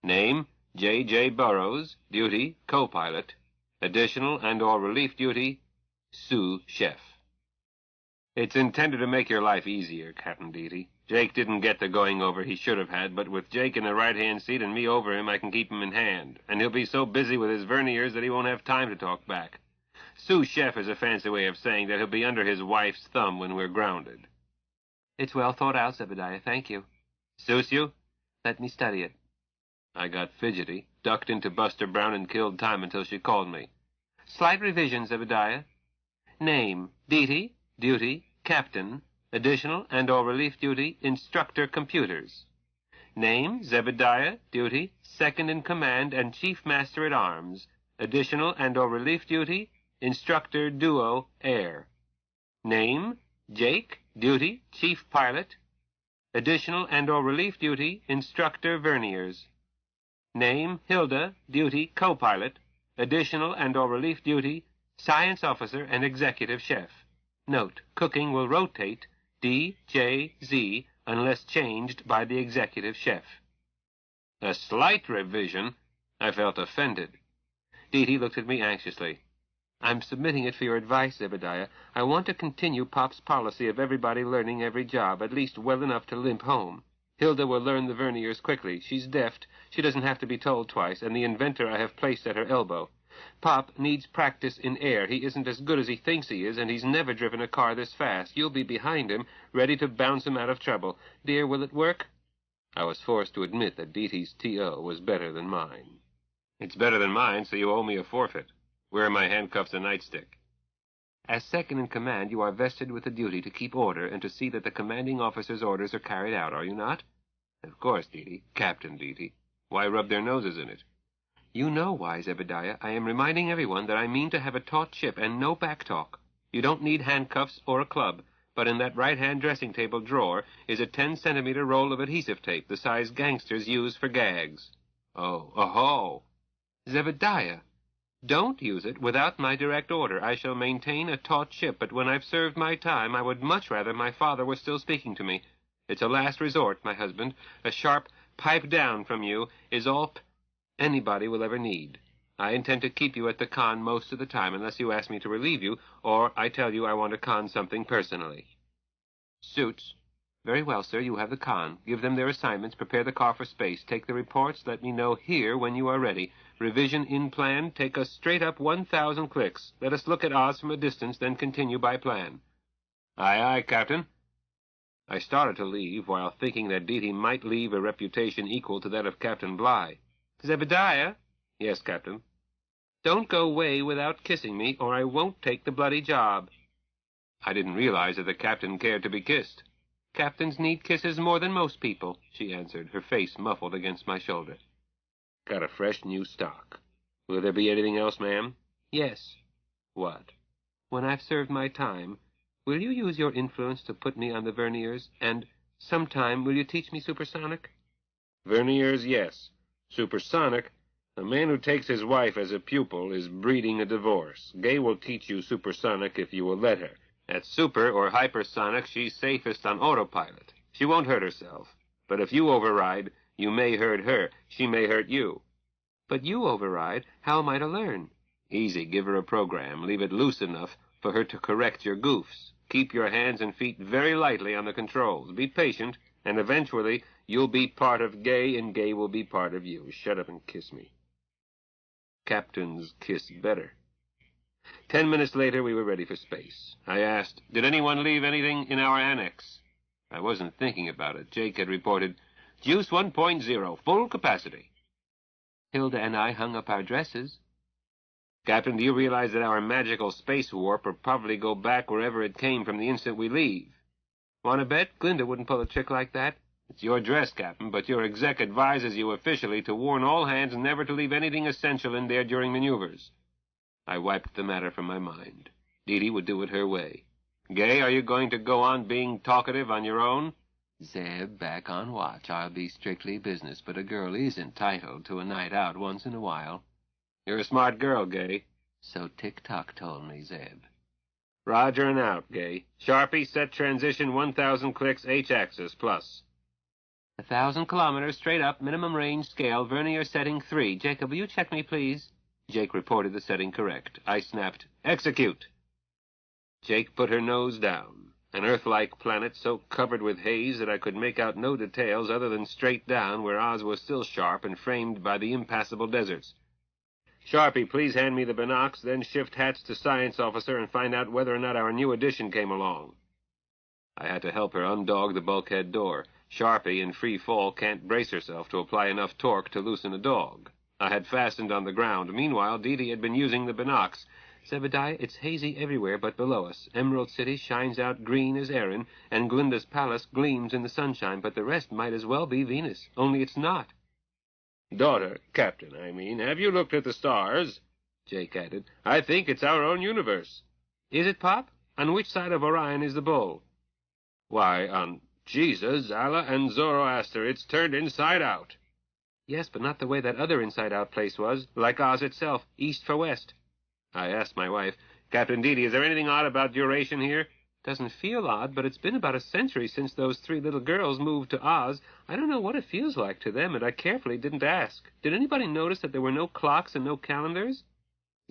Name, J. Burrows, duty, co-pilot. Additional and/or relief duty, sous chef. It's intended to make your life easier, Captain Deedy. Jake didn't get the going over he should have had, but with Jake in the right-hand seat and me over him, I can keep him in hand. And he'll be so busy with his verniers that he won't have time to talk back. Sous chef is a fancy way of saying that he'll be under his wife's thumb when we're grounded. It's well thought out, Zebediah. Thank you. Suits you? Let me study it. I got fidgety, ducked into Buster Brown, and killed time until she called me. Slight revision, Zebediah. Name, Deedy, duty, captain, additional and/or relief duty, instructor computers. Name, Zebediah, duty, second in command and chief master at arms, additional and/or relief duty, instructor duo, air. Name, Jake, duty, chief pilot, additional and/or relief duty, instructor verniers. Name, Hilda, duty, co-pilot, additional and/or relief duty, science officer and executive chef. Note, cooking will rotate D, J, Z unless changed by the executive chef. A slight revision? I felt offended. Deedy looked at me anxiously. I'm submitting it for your advice, Zebediah. I want to continue Pop's policy of everybody learning every job, at least well enough to limp home. Hilda will learn the verniers quickly. She's deft. She doesn't have to be told twice, and the inventor I have placed at her elbow. Pop needs practice in air. He isn't as good as he thinks he is, and he's never driven a car this fast. You'll be behind him, ready to bounce him out of trouble. Dear, will it work? I was forced to admit that Deedy's T.O. was better than mine. It's better than mine, so you owe me a forfeit. Where are my handcuffs and nightstick? As second in command, you are vested with the duty to keep order and to see that the commanding officer's orders are carried out, are you not? Of course, Deedy. Captain Deedy. Why rub their noses in it? You know why, Zebediah. I am reminding everyone that I mean to have a taut ship and no back talk. You don't need handcuffs or a club, but in that right-hand dressing table drawer is a 10-centimeter roll of adhesive tape, the size gangsters use for gags. Oh. Zebediah, don't use it without my direct order. I shall maintain a taut ship, but when I've served my time, I would much rather my father was still speaking to me. It's a last resort, my husband. A sharp pipe down from you is all anybody will ever need. I intend to keep you at the con most of the time, unless you ask me to relieve you, or I tell you I want to con something personally. Suits. Very well, sir, you have the con. Give them their assignments, prepare the car for space, take the reports, let me know here when you are ready. Revision in plan, take us straight up 1,000 clicks. Let us look at Oz from a distance, then continue by plan. Aye, Captain. I started to leave, while thinking that Deedy might leave a reputation equal to that of Captain Bligh. Zebediah? Yes, Captain. Don't go away without kissing me, or I won't take the bloody job. I didn't realize that the captain cared to be kissed. Captains need kisses more than most people, she answered, her face muffled against my shoulder. Got a fresh new stock. Will there be anything else, ma'am? Yes. What? When I've served my time, will you use your influence to put me on the verniers, and sometime will you teach me supersonic? Verniers, yes. Supersonic, a man who takes his wife as a pupil is breeding a divorce. Gay will teach you supersonic if you will let her. At super or hypersonic, she's safest on autopilot. She won't hurt herself. But if you override, you may hurt her. She may hurt you. But you override. How am I to learn? Easy. Give her a program. Leave it loose enough for her to correct your goofs. Keep your hands and feet very lightly on the controls. Be patient, and eventually you'll be part of Gay, and Gay will be part of you. Shut up and kiss me. Captains kiss better. 10 minutes later, we were ready for space. I asked, did anyone leave anything in our annex? I wasn't thinking about it. Jake had reported, Juice 1.0, full capacity. Hilda and I hung up our dresses. Captain, do you realize that our magical space warp will probably go back wherever it came from the instant we leave? Want to bet? Glinda wouldn't pull a trick like that. It's your dress, Captain, but your exec advises you officially to warn all hands never to leave anything essential in there during maneuvers. I wiped the matter from my mind. Deedy would do it her way. Gay, are you going to go on being talkative on your own? Zeb, back on watch. I'll be strictly business, but a girl is entitled to a night out once in a while. You're a smart girl, Gay. So Tick-Tock told me, Zeb. Roger and out, Gay. Sharpie, set transition 1,000 clicks H-axis plus. 1,000 kilometers straight up, minimum range scale, vernier setting 3. Jacob, will you check me, please? Jake reported the setting correct. I snapped, "Execute." Jake put her nose down. An Earth-like planet so covered with haze that I could make out no details other than straight down, where Oz was still sharp and framed by the impassable deserts. "Sharpie, please hand me the binocs, then shift hats to Science Officer and find out whether or not our new addition came along." I had to help her undog the bulkhead door. Sharpie, in free fall, can't brace herself to apply enough torque to loosen a dog. I had fastened on the ground. Meanwhile, Dee had been using the binocs. "Zebediah, it's hazy everywhere but below us. Emerald City shines out green as Erin, and Glinda's palace gleams in the sunshine, but the rest might as well be Venus, only it's not." "Daughter, Captain, I mean, have you looked at the stars?" Jake added. "I think it's our own universe." "Is it, Pop? On which side of Orion is the bull?" "Why, on Jesus, Allah, and Zoroaster. It's turned inside out." "Yes, but not the way that other inside-out place was, like Oz itself, east for west." I asked my wife, "Captain Dee, is there anything odd about duration here?" "Doesn't feel odd, but it's been about a century since those 3 little girls moved to Oz. I don't know what it feels like to them, and I carefully didn't ask. Did anybody notice that there were no clocks and no calendars?"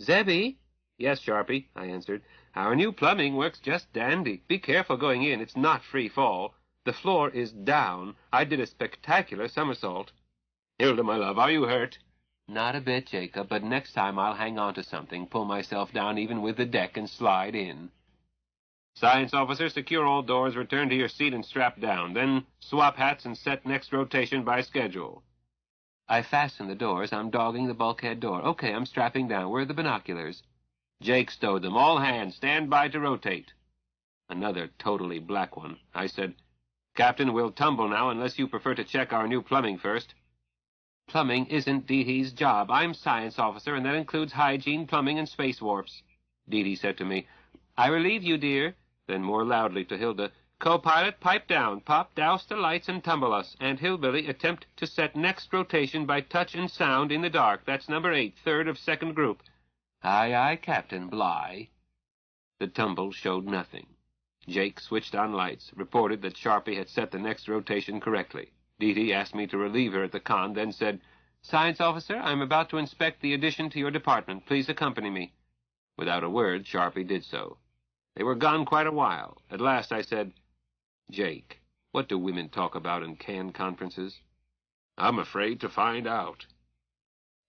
"Zebby?" "Yes, Sharpie," I answered. "Our new plumbing works just dandy. Be careful going in. It's not free fall. The floor is down. I did a spectacular somersault." "Hilda, my love, are you hurt?" "Not a bit, Jacob, but next time I'll hang on to something, pull myself down even with the deck, and slide in." "Science Officer, secure all doors, return to your seat and strap down. Then swap hats and set next rotation by schedule." "I fastened the doors. I'm dogging the bulkhead door. Okay, I'm strapping down. Where are the binoculars?" Jake stowed them. "All hands, stand by to rotate." Another totally black one. I said, "Captain, we'll tumble now unless you prefer to check our new plumbing first." "Plumbing isn't Dee job. I'm Science Officer, and that includes hygiene, plumbing, and space warps." Dee said to me, "I relieve you, dear." Then more loudly to Hilda, "Co-pilot, pipe down. Pop, douse the lights and tumble us. And Hillbilly, attempt to set next rotation by touch and sound in the dark. That's number 8, third of second group." "Aye, aye, Captain Bligh." The tumble showed nothing. Jake switched on lights, reported that Sharpie had set the next rotation correctly. Dee asked me to relieve her at the con, then said, "Science Officer, I'm about to inspect the addition to your department. Please accompany me." Without a word, Sharpie did so. They were gone quite a while. At last I said, "Jake, what do women talk about in canned conferences?" "I'm afraid to find out."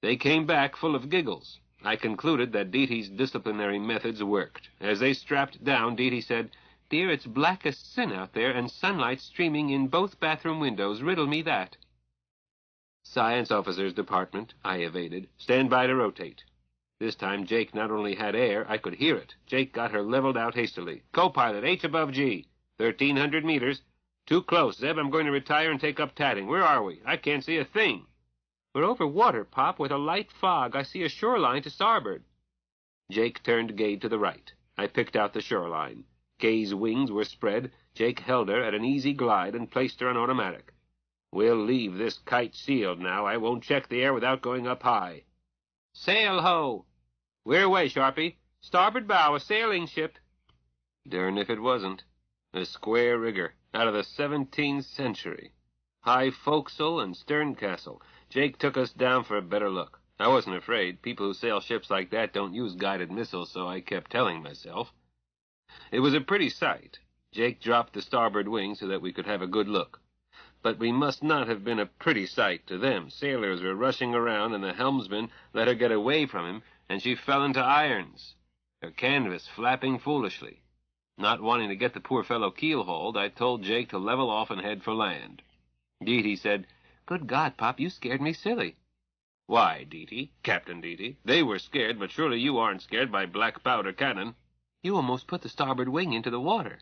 They came back full of giggles. I concluded that Dee's disciplinary methods worked. As they strapped down, Dee said, "Dear, it's black as sin out there, and sunlight streaming in both bathroom windows. Riddle me that." "Science Officer's department," I evaded. "Stand by to rotate." This time Jake not only had air, I could hear it. Jake got her leveled out hastily. "Co-pilot, H above G. 1,300 meters. Too close, Zeb. I'm going to retire and take up tatting. Where are we? I can't see a thing." "We're over water, Pop, with a light fog. I see a shoreline to starboard." Jake turned Gay to the right. I picked out the shoreline. Gay's wings were spread. Jake held her at an easy glide and placed her on automatic. "We'll leave this kite sealed now. I won't check the air without going up high." "Sail ho!" "We're away, Sharpie." "Starboard bow, a sailing ship." Darn if it wasn't. A square rigger, out of the 17th century. High forecastle and stern castle. Jake took us down for a better look. I wasn't afraid. People who sail ships like that don't use guided missiles, so I kept telling myself. It was a pretty sight. Jake dropped the starboard wing so that we could have a good look. But we must not have been a pretty sight to them. Sailors were rushing around, and the helmsman let her get away from him, and she fell into irons, her canvas flapping foolishly. Not wanting to get the poor fellow keel-hauled, I told Jake to level off and head for land. Dee said, "Good God, Pop, you scared me silly." "Why, Dee, Captain Dee, they were scared, but surely you aren't scared by black powder cannon." "You almost put the starboard wing into the water."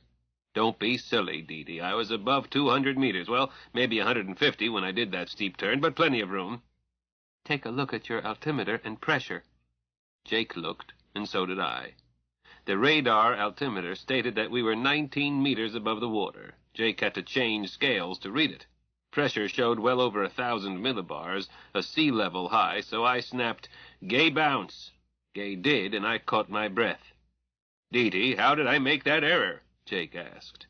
"Don't be silly, Dee. I was above 200 meters. Well, maybe 150 when I did that steep turn, but plenty of room." "Take a look at your altimeter and pressure." Jake looked, and so did I. The radar altimeter stated that we were 19 meters above the water. Jake had to change scales to read it. Pressure showed well over 1,000 millibars, a sea level high, so I snapped, "Gay bounce." Gay did, and I caught my breath. "Dee, how did I make that error?" Jake asked.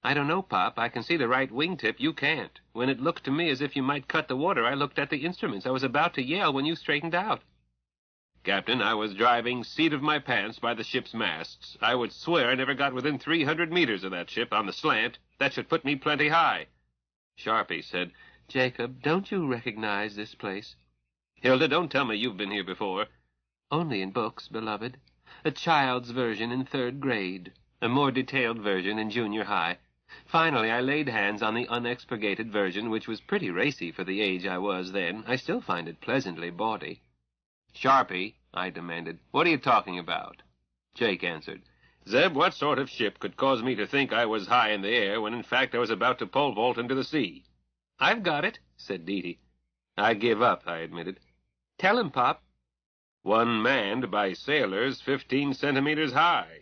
I don't know, Pop. I can see the right wingtip. You can't. When it looked to me as if you might cut the water, I looked at the instruments. I was about to yell when you straightened out. Captain, I was driving seat of my pants by the ship's masts. I would swear I never got within 300 meters of that ship on the slant. That should put me plenty high. Sharpie said, Jacob, don't you recognize this place? Hilda, don't tell me you've been here before. Only in books, beloved. A child's version in 3rd grade. A more detailed version in junior high. Finally, I laid hands on the unexpurgated version, which was pretty racy for the age I was then. I still find it pleasantly bawdy. Sharpie, I demanded, what are you talking about? Jake answered, Zeb, what sort of ship could cause me to think I was high in the air when in fact I was about to pole vault into the sea? I've got it, said Dee. I give up, I admitted. Tell him, Pop. One manned by sailors 15 centimeters high.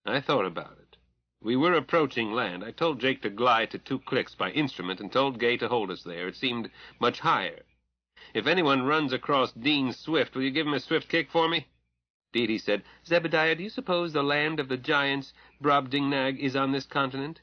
I thought about it. We were approaching land. I told Jake to glide to 2 clicks by instrument and told Gay to hold us there. It seemed much higher. If anyone runs across Dean Swift, will you give him a swift kick for me? Dee said, Zebediah, do you suppose the land of the giants, Brobdingnag, is on this continent?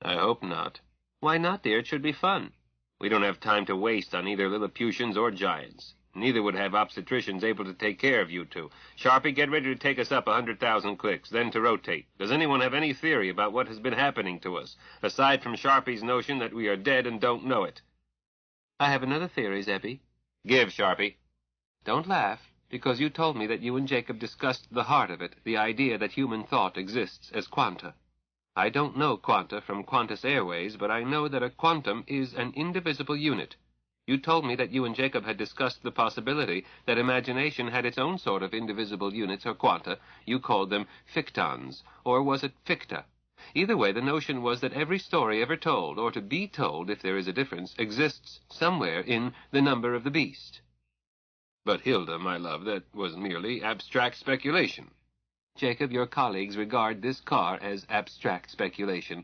I hope not. Why not, dear? It should be fun. We don't have time to waste on either Lilliputians or giants. Neither would have obstetricians able to take care of you two. Sharpie, get ready to take us up 100,000 clicks, then to rotate. Does anyone have any theory about what has been happening to us, aside from Sharpie's notion that we are dead and don't know it? I have another theory, Zebby. Give, Sharpie. Don't laugh, because you told me that you and Jacob discussed the heart of it, the idea that human thought exists as quanta. I don't know quanta from Qantas Airways, but I know that a quantum is an indivisible unit. You told me that you and Jacob had discussed the possibility that imagination had its own sort of indivisible units or quanta. You called them fictons, or was it ficta? Either way, the notion was that every story ever told, or to be told if there is a difference, exists somewhere in the number of the beast. But Hilda, my love, that was merely abstract speculation. Jacob, your colleagues regard this car as abstract speculation.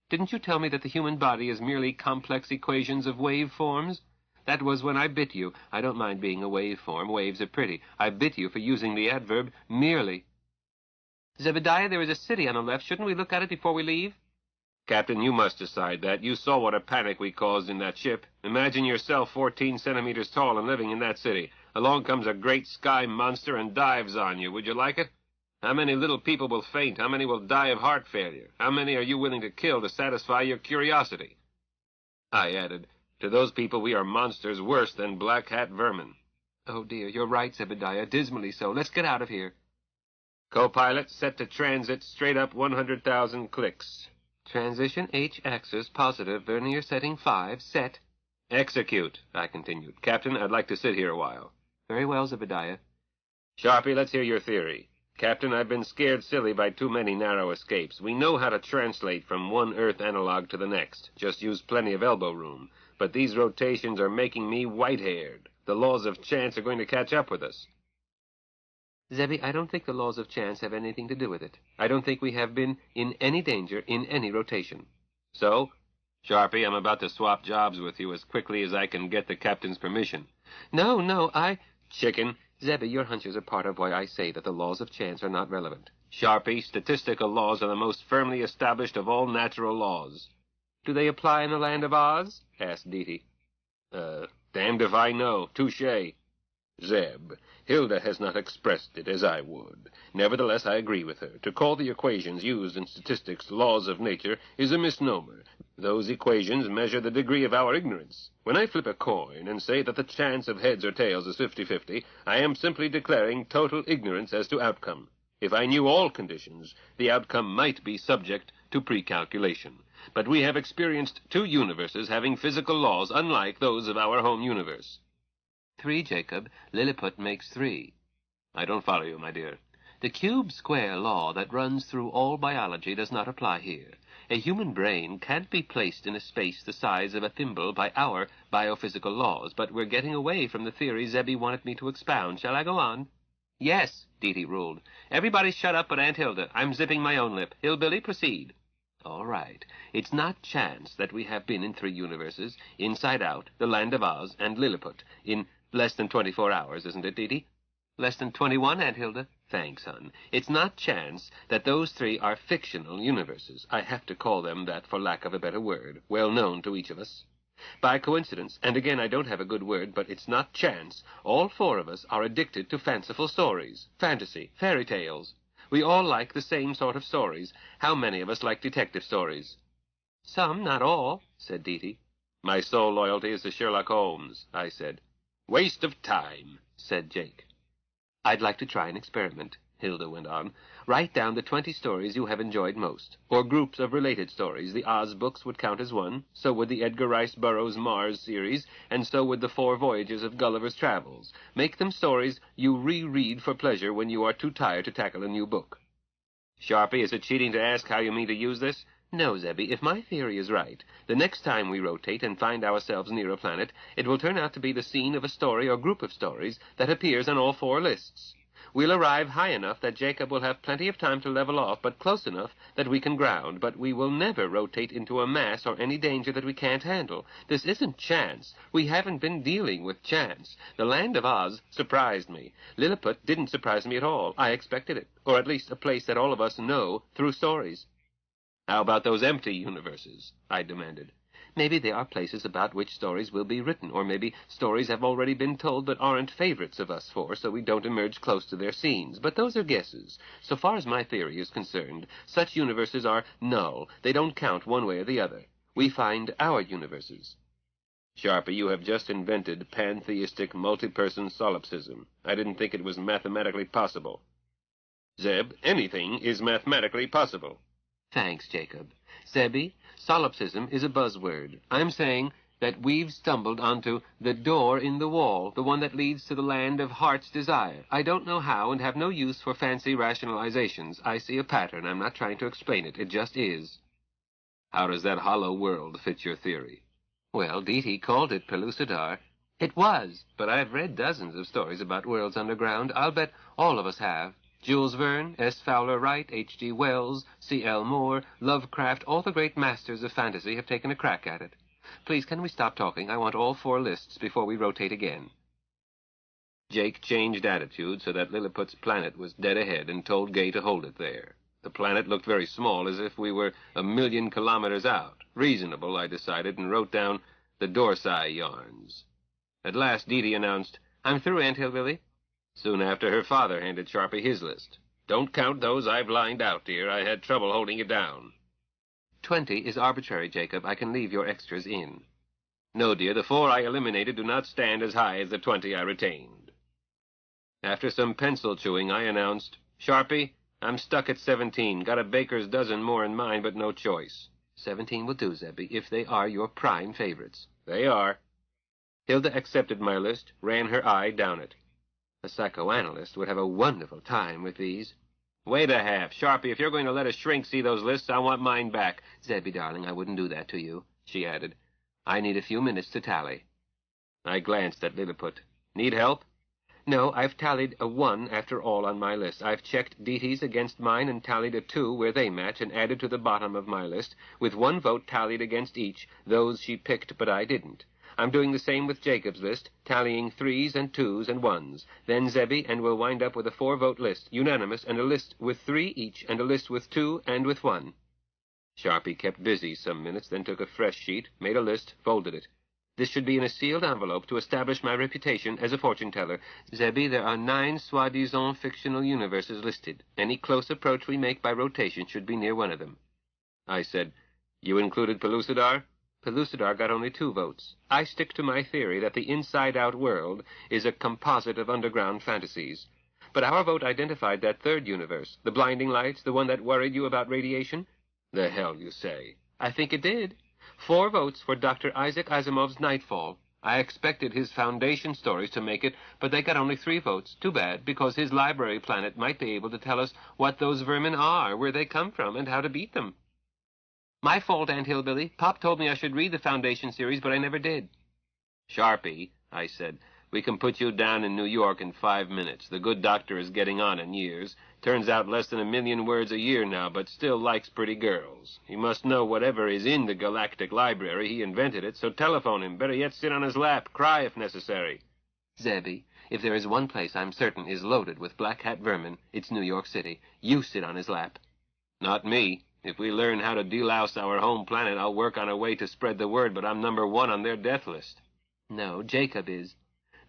Didn't you tell me that the human body is merely complex equations of wave forms? That was when I bit you. I don't mind being a wave form. Waves are pretty. I bit you for using the adverb merely. Zebediah, there is a city on the left. Shouldn't we look at it before we leave? Captain, you must decide that. You saw what a panic we caused in that ship. Imagine yourself 14 centimeters tall and living in that city. Along comes a great sky monster and dives on you. Would you like it? How many little people will faint? How many will die of heart failure? How many are you willing to kill to satisfy your curiosity? I added, to those people we are monsters worse than black hat vermin. Oh, dear, you're right, Zebediah, dismally so. Let's get out of here. Co-pilot, set to transit straight up 100,000 clicks. Transition H-axis, positive, vernier setting 5, set. Execute, I continued. Captain, I'd like to sit here a while. Very well, Zebediah. Sharpie, let's hear your theory. Captain, I've been scared silly by too many narrow escapes. We know how to translate from one Earth analog to the next. Just use plenty of elbow room. But these rotations are making me white-haired. The laws of chance are going to catch up with us. Zebby, I don't think the laws of chance have anything to do with it. I don't think we have been in any danger in any rotation. So? Sharpie, I'm about to swap jobs with you as quickly as I can get the captain's permission. No, Chicken. Zebby, your hunches are part of why I say that the laws of chance are not relevant. Sharpie, statistical laws are the most firmly established of all natural laws. Do they apply in the land of Oz? Asked Dee. Damned if I know. Touché. Zeb, Hilda has not expressed it as I would. Nevertheless, I agree with her. To call the equations used in statistics laws of nature is a misnomer. Those equations measure the degree of our ignorance. When I flip a coin and say that the chance of heads or tails is 50-50, I am simply declaring total ignorance as to outcome. If I knew all conditions, the outcome might be subject to pre-calculation. But we have experienced 2 universes having physical laws unlike those of our home universe. 3, Jacob. Lilliput makes 3. I don't follow you, my dear. The cube-square law that runs through all biology does not apply here. A human brain can't be placed in a space the size of a thimble by our biophysical laws, but we're getting away from the theory Zebby wanted me to expound. Shall I go on? Yes, Dee ruled. Everybody shut up but Aunt Hilda. I'm zipping my own lip. Hillbilly, proceed. All right. It's not chance that we have been in 3 universes, Inside Out, The Land of Oz, and Lilliput, in less than 24 hours, isn't it, Dee? Less than 21, Aunt Hilda. Thanks, hon. It's not chance that those three are fictional universes. I have to call them that for lack of a better word, well known to each of us. By coincidence, and again I don't have a good word, but it's not chance, all four of us are addicted to fanciful stories, fantasy, fairy tales. We all like the same sort of stories. How many of us like detective stories? Some, not all, said Dee Dee. My sole loyalty is to Sherlock Holmes, I said. Waste of time, said Jake. I'd like to try an experiment, Hilda went on. Write down the 20 stories you have enjoyed most, or groups of related stories. The Oz books would count as one, so would the Edgar Rice Burroughs Mars series, and so would the 4 voyages of Gulliver's Travels. Make them stories you reread for pleasure when you are too tired to tackle a new book. Sharpie, is it cheating to ask how you mean to use this? No, Zebby, if my theory is right, the next time we rotate and find ourselves near a planet, it will turn out to be the scene of a story or group of stories that appears on all 4 lists. We'll arrive high enough that Jacob will have plenty of time to level off, but close enough that we can ground. But we will never rotate into a mass or any danger that we can't handle. This isn't chance. We haven't been dealing with chance. The Land of Oz surprised me. Lilliput didn't surprise me at all. I expected it, or at least a place that all of us know through stories. How about those empty universes? I demanded. Maybe there are places about which stories will be written, or maybe stories have already been told but aren't favorites of us 4, so we don't emerge close to their scenes. But those are guesses. So far as my theory is concerned, such universes are null. They don't count one way or the other. We find our universes. Sharpie, you have just invented pantheistic multi-person solipsism. I didn't think it was mathematically possible. Zeb, anything is mathematically possible. Thanks, Jacob. Zebby, solipsism is a buzzword. I'm saying that we've stumbled onto the door in the wall, the one that leads to the land of heart's desire. I don't know how and have no use for fancy rationalizations. I see a pattern. I'm not trying to explain it. It just is. How does that hollow world fit your theory? Well, Dee Dee called it Pellucidar. It was, but I've read dozens of stories about worlds underground. I'll bet all of us have. Jules Verne, S. Fowler Wright, H.G. Wells, C.L. Moore, Lovecraft, all the great masters of fantasy have taken a crack at it. Please, can we stop talking? I want all 4 lists before we rotate again. Jake changed attitude so that Lilliput's planet was dead ahead and told Gay to hold it there. The planet looked very small, as if we were 1,000,000 kilometers out. Reasonable, I decided, and wrote down the Dorsai yarns. At last, Dee Dee announced, I'm through, Aunt Hillbilly. Soon after, her father handed Sharpie his list. Don't count those I've lined out, dear. I had trouble holding it down. 20 is arbitrary, Jacob. I can leave your extras in. No, dear, the 4 I eliminated do not stand as high as the 20 I retained. After some pencil chewing, I announced, Sharpie, I'm stuck at 17. Got a baker's dozen more in mind, but no choice. 17 will do, Zebby, if they are your prime favorites. They are. Hilda accepted my list, ran her eye down it. A psychoanalyst would have a wonderful time with these. Wait a half. Sharpie, if you're going to let a shrink see those lists, I want mine back. Zebby, darling, I wouldn't do that to you, she added. I need a few minutes to tally. I glanced at Lilliput. Need help? No, I've tallied a 1 after all on my list. I've checked Dee Dee's against mine and tallied a 2 where they match and added to the bottom of my list, with 1 vote tallied against each, those she picked but I didn't. I'm doing the same with Jacob's list, tallying 3s and 2s and 1s. Then Zebby, and we'll wind up with a 4-vote list, unanimous, and a list with 3 each, and a list with 2 and with 1. Sharpie kept busy some minutes, then took a fresh sheet, made a list, folded it. This should be in a sealed envelope to establish my reputation as a fortune-teller. Zebby, there are 9 soi-disant fictional universes listed. Any close approach we make by rotation should be near one of them. I said, You included Pellucidar? Pellucidar got only 2 votes. I stick to my theory that the inside-out world is a composite of underground fantasies. But our vote identified that 3rd universe, the blinding lights, the one that worried you about radiation? The hell you say. I think it did. 4 votes for Dr. Isaac Asimov's Nightfall. I expected his Foundation stories to make it, but they got only 3 votes. Too bad, because his library planet might be able to tell us what those vermin are, where they come from, and how to beat them. My fault, Aunt Hillbilly. Pop told me I should read the Foundation series, but I never did. Sharpie, I said, we can put you down in New York in 5 minutes. The good doctor is getting on in years. Turns out less than 1,000,000 words a year now, but still likes pretty girls. He must know whatever is in the Galactic Library. He invented it, so telephone him. Better yet, sit on his lap. Cry if necessary. Zebby, if there is one place I'm certain is loaded with black hat vermin, it's New York City. You sit on his lap. Not me. If we learn how to delouse our home planet, I'll work on a way to spread the word, but I'm number 1 on their death list. No, Jacob is.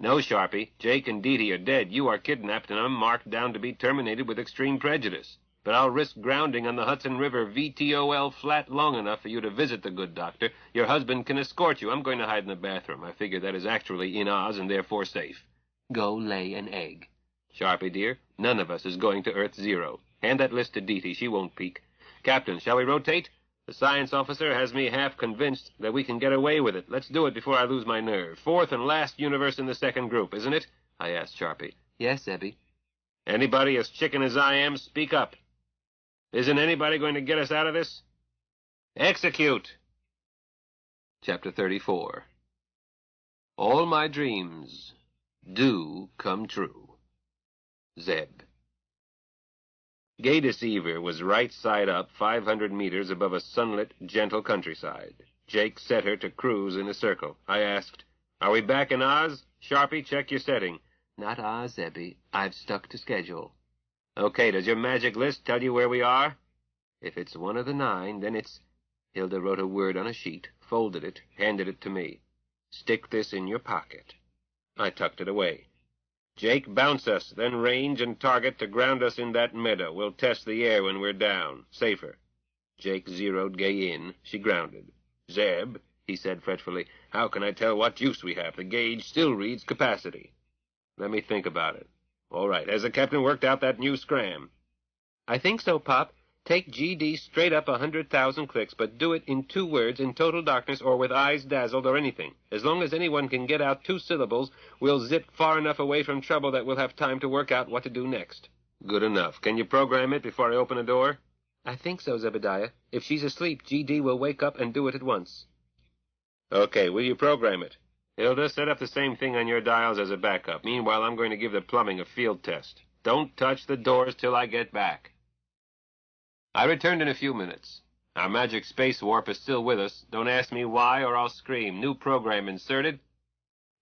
No, Sharpie. Jake and Dee Dee are dead. You are kidnapped, and I'm marked down to be terminated with extreme prejudice. But I'll risk grounding on the Hudson River VTOL flat long enough for you to visit the good doctor. Your husband can escort you. I'm going to hide in the bathroom. I figure that is actually in Oz and therefore safe. Go lay an egg. Sharpie, dear, none of us is going to Earth Zero. Hand that list to Dee Dee. She won't peek. Captain, shall we rotate? The science officer has me half convinced that we can get away with it. Let's do it before I lose my nerve. 4th and last universe in the second group, isn't it? I asked Sharpie. Yes, Zebby. Anybody as chicken as I am, speak up. Isn't anybody going to get us out of this? Execute! Chapter 34. All my dreams do come true. Zeb. Gay Deceiver was right side up 500 meters above a sunlit, gentle countryside. Jake set her to cruise in a circle. I asked, "Are we back in Oz? Sharpie, check your setting." Not Oz, Zebby. I've stuck to schedule. Okay, does your magic list tell you where we are? If it's one of the 9, then it's... Hilda wrote a word on a sheet, folded it, handed it to me. Stick this in your pocket. I tucked it away. Jake, bounce us, then range and target to ground us in that meadow. We'll test the air when we're down. Safer. Jake zeroed Gay in. She grounded. Zeb, he said fretfully, how can I tell what juice we have? The gauge still reads capacity. Let me think about it. All right, has the captain worked out that new scram? I think so, Pop. Take GD straight up 100,000 clicks, but do it in 2 words, in total darkness, or with eyes dazzled, or anything. As long as anyone can get out 2 syllables, we'll zip far enough away from trouble that we'll have time to work out what to do next. Good enough. Can you program it before I open the door? I think so, Zebediah. If she's asleep, GD will wake up and do it at once. Okay, will you program it? Hilda, set up the same thing on your dials as a backup. Meanwhile, I'm going to give the plumbing a field test. Don't touch the doors till I get back. I returned in a few minutes. Our magic space warp is still with us. Don't ask me why or I'll scream. New program inserted.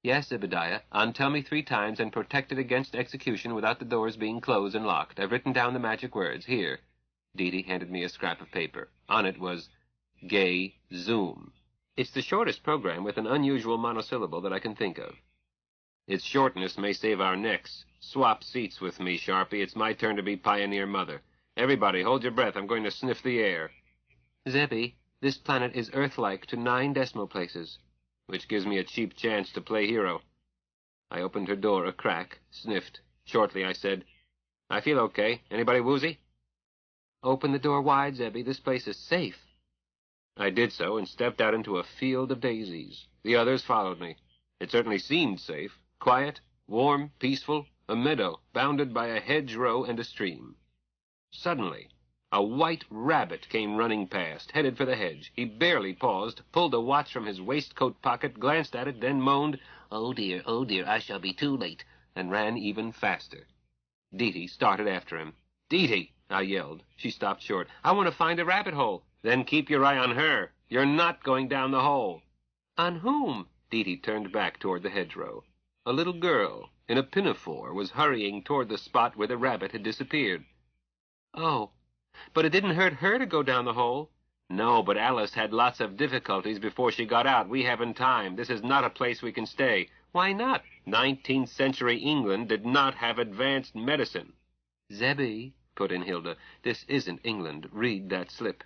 Yes, Zebediah. Untell me 3 times and protect it against execution without the doors being closed and locked. I've written down the magic words. Here. Dee Dee handed me a scrap of paper. On it was Gay Zoom. It's the shortest program with an unusual monosyllable that I can think of. Its shortness may save our necks. Swap seats with me, Sharpie. It's my turn to be pioneer mother. Everybody, hold your breath. I'm going to sniff the air. Zebby, this planet is Earth-like to 9 decimal places. Which gives me a cheap chance to play hero. I opened her door a crack, sniffed. Shortly I said, I feel okay. Anybody woozy? Open the door wide, Zebby. This place is safe. I did so and stepped out into a field of daisies. The others followed me. It certainly seemed safe. Quiet, warm, peaceful, a meadow bounded by a hedgerow and a stream. Suddenly, a white rabbit came running past, headed for the hedge. He barely paused, pulled a watch from his waistcoat pocket, glanced at it, then moaned, oh dear, I shall be too late," and ran even faster. Dee Dee started after him. Dee Dee, I yelled. She stopped short. I want to find a rabbit hole. Then keep your eye on her. You're not going down the hole. On whom? Dee Dee turned back toward the hedgerow. A little girl in a pinafore was hurrying toward the spot where the rabbit had disappeared. Oh, but it didn't hurt her to go down the hole. No, but Alice had lots of difficulties before she got out. We haven't time. This is not a place we can stay. Why not? 19th century England did not have advanced medicine. Zebby, put in Hilda, this isn't England. Read that slip.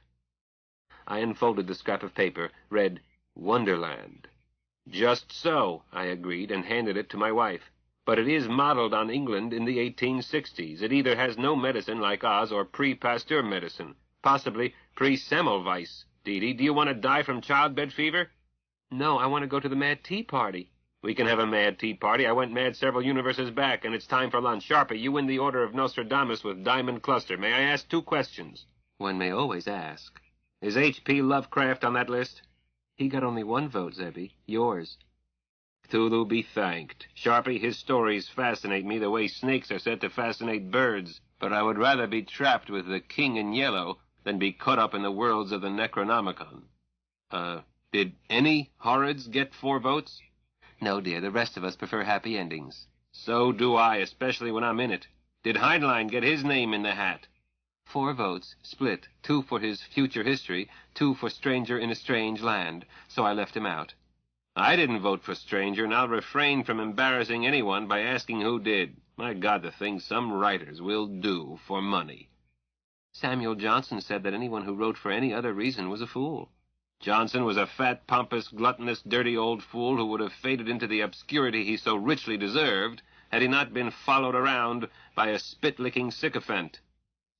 I unfolded the scrap of paper, read, Wonderland. Just so, I agreed, and handed it to my wife. But it is modeled on England in the 1860s. It either has no medicine like Oz or pre-Pasteur medicine, possibly pre-Semmelweis. Dee Dee, do you want to die from childbed fever? No, I want to go to the Mad Tea Party. We can have a Mad Tea Party. I went mad several universes back, and it's time for lunch. Sharpie, you win the Order of Nostradamus with Diamond Cluster. May I ask 2 questions? One may always ask. Is H.P. Lovecraft on that list? He got only 1 vote, Zebby. Yours. Cthulhu be thanked. Sharpie, his stories fascinate me the way snakes are said to fascinate birds, but I would rather be trapped with the King in Yellow than be caught up in the worlds of the Necronomicon. Did any horrids get 4 votes? No, dear, the rest of us prefer happy endings. So do I, especially when I'm in it. Did Heinlein get his name in the hat? 4 votes, split, 2 for his future history, 2 for Stranger in a Strange Land, so I left him out. I didn't vote for Stranger, and I'll refrain from embarrassing anyone by asking who did. My God, the things some writers will do for money. Samuel Johnson said that anyone who wrote for any other reason was a fool. Johnson was a fat, pompous, gluttonous, dirty old fool who would have faded into the obscurity he so richly deserved had he not been followed around by a spit-licking sycophant.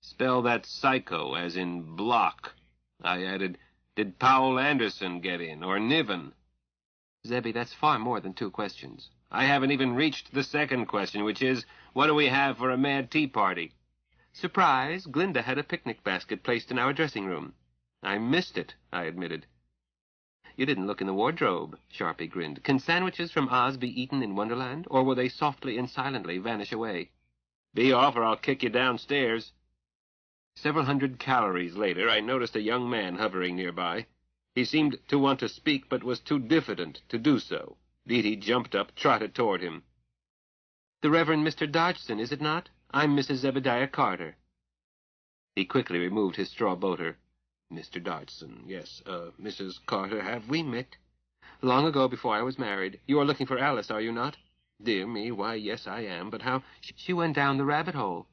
Spell that psycho as in block. I added, did Powell Anderson get in, or Niven? Zebby, that's far more than 2 questions. I haven't even reached the second question, which is, what do we have for a mad tea party? Surprise, Glinda had a picnic basket placed in our dressing room. I missed it, I admitted. You didn't look in the wardrobe, Sharpie grinned. Can sandwiches from Oz be eaten in Wonderland, or will they softly and silently vanish away? Be off, or I'll kick you downstairs. Several hundred calories later, I noticed a young man hovering nearby. He seemed to want to speak, but was too diffident to do so. Dee jumped up, trotted toward him. The Reverend Mr. Dodgson, is it not? I'm Mrs. Zebediah Carter. He quickly removed his straw boater. Mr. Dodgson, yes. Mrs. Carter, have we met? Long ago, before I was married. You are looking for Alice, are you not? Dear me, why, yes, I am, but how— She went down the rabbit hole.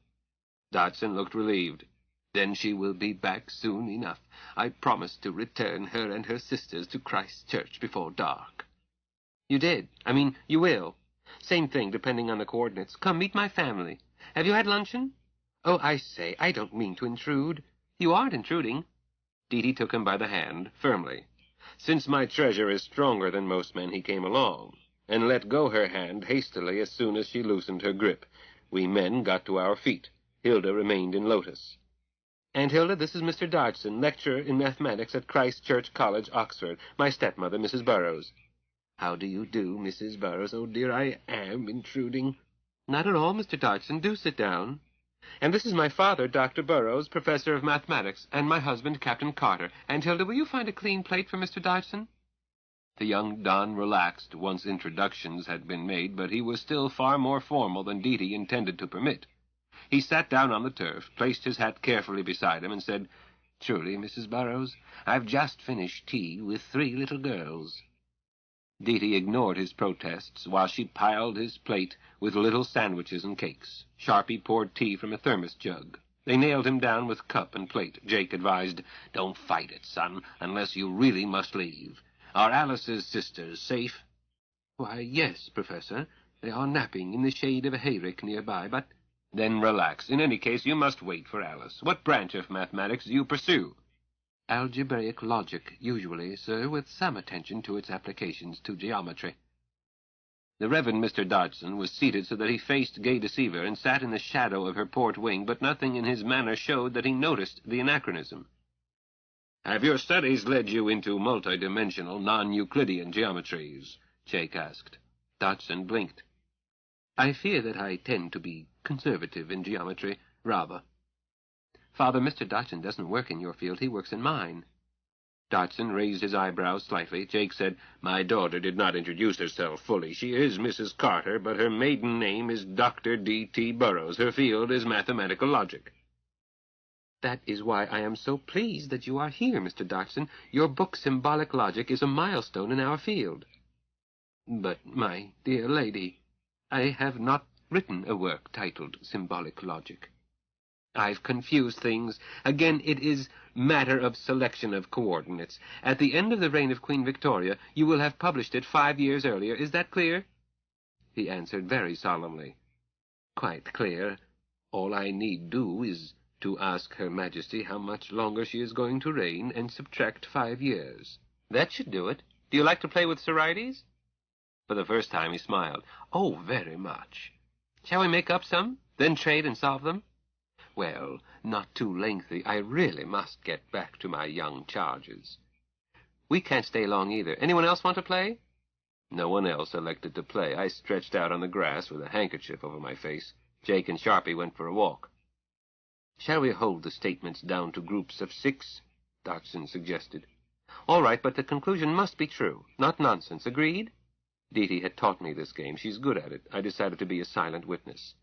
Dodgson looked relieved. Then she will be back soon enough. I promised to return her and her sisters to Christ Church before dark. You did. I mean, you will. Same thing, depending on the coordinates. Come, meet my family. Have you had luncheon? Oh, I say, I don't mean to intrude. You aren't intruding. Dee took him by the hand, firmly. Since my treasure is stronger than most men, he came along, and let go her hand hastily as soon as she loosened her grip. We men got to our feet. Hilda remained in lotus. Aunt Hilda, this is Mr. Dodgson, lecturer in mathematics at Christ Church College, Oxford. My stepmother, Mrs. Burroughs. How do you do, Mrs. Burroughs? Oh, dear, I am intruding. Not at all, Mr. Dodgson. Do sit down. And this is my father, Dr. Burroughs, professor of mathematics, and my husband, Captain Carter. Aunt Hilda, will you find a clean plate for Mr. Dodgson? The young Don relaxed once introductions had been made, but he was still far more formal than Dee intended to permit. He sat down on the turf, placed his hat carefully beside him, and said, Truly, Mrs. Burroughs, I've just finished tea with 3 little girls. Dee ignored his protests while she piled his plate with little sandwiches and cakes. Sharpie poured tea from a thermos jug. They nailed him down with cup and plate. Jake advised, Don't fight it, son, unless you really must leave. Are Alice's sisters safe? Why, yes, Professor. They are napping in the shade of a hayrick nearby, but— Then relax. In any case, you must wait for Alice. What branch of mathematics do you pursue? Algebraic logic, usually, sir, with some attention to its applications to geometry. The Reverend Mr. Dodgson was seated so that he faced Gay Deceiver and sat in the shadow of her port wing, but nothing in his manner showed that he noticed the anachronism. Have your studies led you into multidimensional, non-Euclidean geometries? Jake asked. Dodgson blinked. I fear that I tend to be conservative in geometry, rather. Father, Mr. Dodgson doesn't work in your field. He works in mine. Dodgson raised his eyebrows slightly. Jake said, My daughter did not introduce herself fully. She is Mrs. Carter, but her maiden name is Dr. D.T. Burroughs. Her field is mathematical logic. That is why I am so pleased that you are here, Mr. Dodgson. Your book, Symbolic Logic, is a milestone in our field. But, my dear lady, I have not written a work titled Symbolic Logic. I've confused things. Again, it is matter of selection of coordinates. At the end of the reign of Queen Victoria, you will have published it 5 years earlier. Is that clear? He answered very solemnly. Quite clear. All I need do is to ask Her Majesty how much longer she is going to reign and subtract 5 years. That should do it. Do you like to play with Sorites? For the first time he smiled. Oh, very much. Shall we make up some, then trade and solve them? Well, not too lengthy. I really must get back to my young charges. We can't stay long either. Anyone else want to play? No one else elected to play. I stretched out on the grass with a handkerchief over my face. Jake and Sharpie went for a walk. Shall we hold the statements down to groups of 6? Dodgson suggested. All right, but the conclusion must be true, not nonsense. Agreed? Dee Dee had taught me this game. She's good at it. I decided to be a silent witness.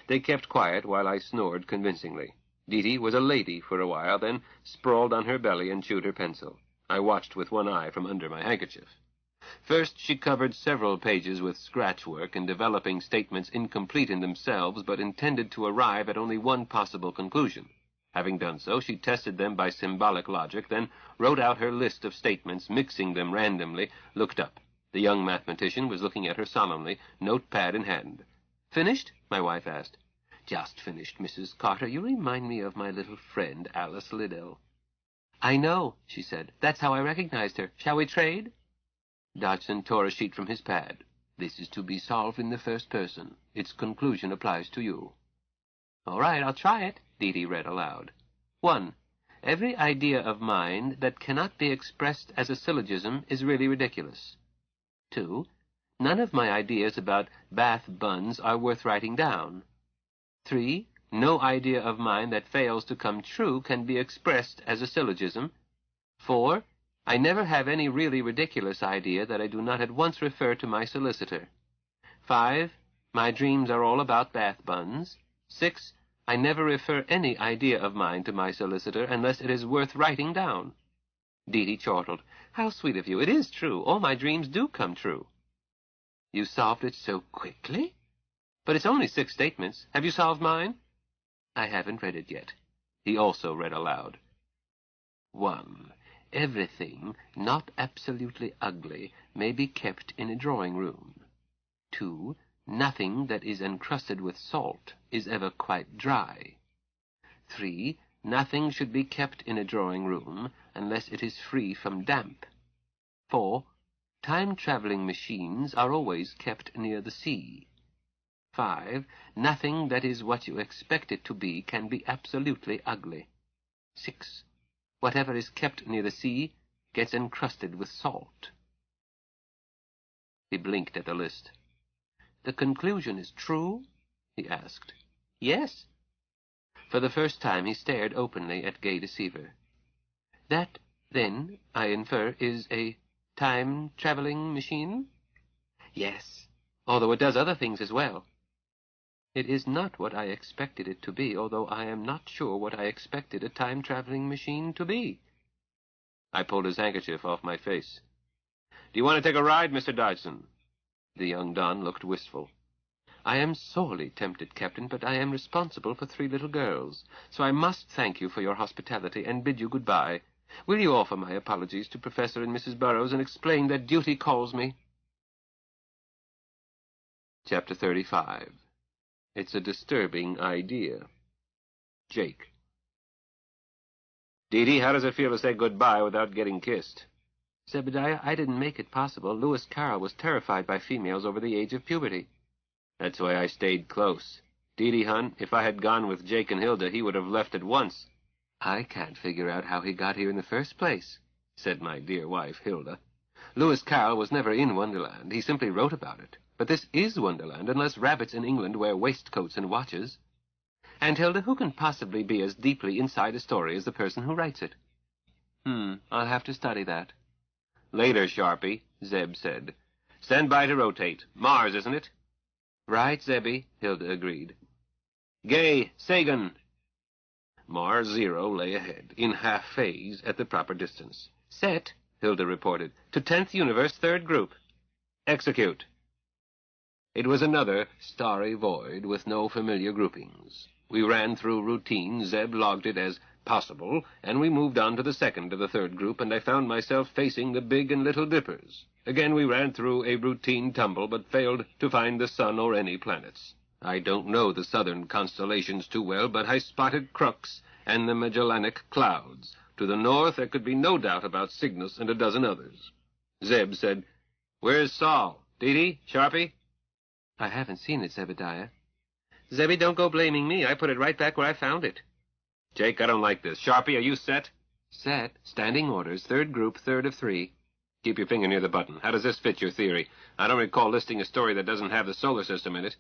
They kept quiet while I snored convincingly. Dee Dee was a lady for a while, then sprawled on her belly and chewed her pencil. I watched with one eye from under my handkerchief. First, she covered several pages with scratch work and developing statements incomplete in themselves, but intended to arrive at only one possible conclusion. Having done so, she tested them by symbolic logic, then wrote out her list of statements, mixing them randomly, looked up. The young mathematician was looking at her solemnly, notepad in hand. "Finished?" my wife asked. "Just finished, Mrs. Carter. You remind me of my little friend, Alice Liddell." "I know," she said. "That's how I recognized her. Shall we trade?" Dodgson tore a sheet from his pad. "This is to be solved in the first person. Its conclusion applies to you." "All right, I'll try it," Dee Dee read aloud. 1. Every idea of mind that cannot be expressed as a syllogism is really ridiculous. 2. None of my ideas about Bath buns are worth writing down. 3. No idea of mine that fails to come true can be expressed as a syllogism. 4. I never have any really ridiculous idea that I do not at once refer to my solicitor. 5. My dreams are all about Bath buns. 6. I never refer any idea of mine to my solicitor unless it is worth writing down. Dee Dee chortled. "How sweet of you. It is true. All my dreams do come true." "You solved it so quickly?" "But it's only 6 statements. Have you solved mine?" "I haven't read it yet." He also read aloud. 1. Everything not absolutely ugly may be kept in a drawing-room. 2. Nothing that is encrusted with salt is ever quite dry. 3. Nothing should be kept in a drawing-room unless it is free from damp. 4. Time-traveling machines are always kept near the sea. 5. Nothing that is what you expect it to be can be absolutely ugly. 6. Whatever is kept near the sea gets encrusted with salt. He blinked at the list. "The conclusion is true?" he asked. "Yes." For the first time he stared openly at Gay Deceiver. "That, then, I infer, is a time-traveling machine?" "Yes, although it does other things as well." "It is not what I expected it to be, although I am not sure what I expected a time-traveling machine to be." I pulled his handkerchief off my face. "Do you want to take a ride, Mr. Dodgson?" The young Don looked wistful. "I am sorely tempted, Captain, but I am responsible for 3 little girls, so I must thank you for your hospitality and bid you goodbye. Will you offer my apologies to Professor and Mrs. Burroughs and explain that duty calls me?" Chapter 35. It's a disturbing idea. Jake. "Dee Dee, how does it feel to say goodbye without getting kissed?" "Zebediah, I didn't make it possible. Lewis Carroll was terrified by females over the age of puberty." "That's why I stayed close. Dee Dee, hon, if I had gone with Jake and Hilda, he would have left at once." "I can't figure out how he got here in the first place," said my dear wife, Hilda. "Lewis Carroll was never in Wonderland. He simply wrote about it. But this is Wonderland, unless rabbits in England wear waistcoats and watches. And, Hilda, who can possibly be as deeply inside a story as the person who writes it?" I'll have to study that." "Later, Sharpie," Zeb said. "Stand by to rotate. Mars, isn't it?" "Right, Zebby," Hilda agreed. "Gay, Sagan." Mars 0 lay ahead, in half phase, at the proper distance. "Set," Hilda reported. "To 10th Universe, 3rd Group." "Execute." It was another starry void with no familiar groupings. We ran through routine, Zeb logged it as possible, and we moved on to the second of the 3rd group, and I found myself facing the Big and Little Dippers. Again we ran through a routine tumble, but failed to find the sun or any planets. I don't know the southern constellations too well, but I spotted Crux and the Magellanic Clouds. To the north there could be no doubt about Cygnus and a dozen others. Zeb said, "Where's Saul? Dee Dee? Sharpie?" "I haven't seen it, Zebediah." "Zebby, don't go blaming me. I put it right back where I found it." "Jake, I don't like this. Sharpie, are you set?" "Set. Standing orders. 3rd Group, 3rd of 3. "Keep your finger near the button. How does this fit your theory? I don't recall listing a story that doesn't have the solar system in it."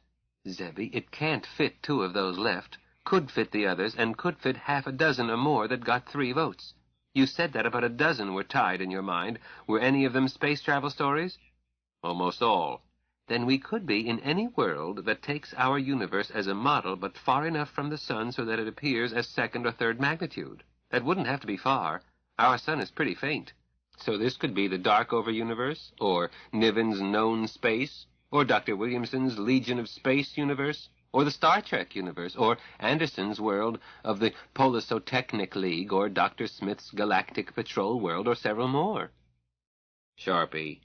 "Zebby, it can't fit 2 of those left. Could fit the others, and could fit half a dozen or more that got 3 votes. You said that about a dozen were tied in your mind. Were any of them space travel stories?" Almost all. Then we could be in any world that takes our universe as a model, but far enough from the sun so that it appears as second or third magnitude. That wouldn't have to be far. Our sun is pretty faint. So this could be the Darkover universe, or Niven's known space, or Dr. Williamson's Legion of Space universe, or the Star Trek universe, or Anderson's world of the Polisotechnic League, or Dr. Smith's Galactic Patrol world, or several more. Sharpie,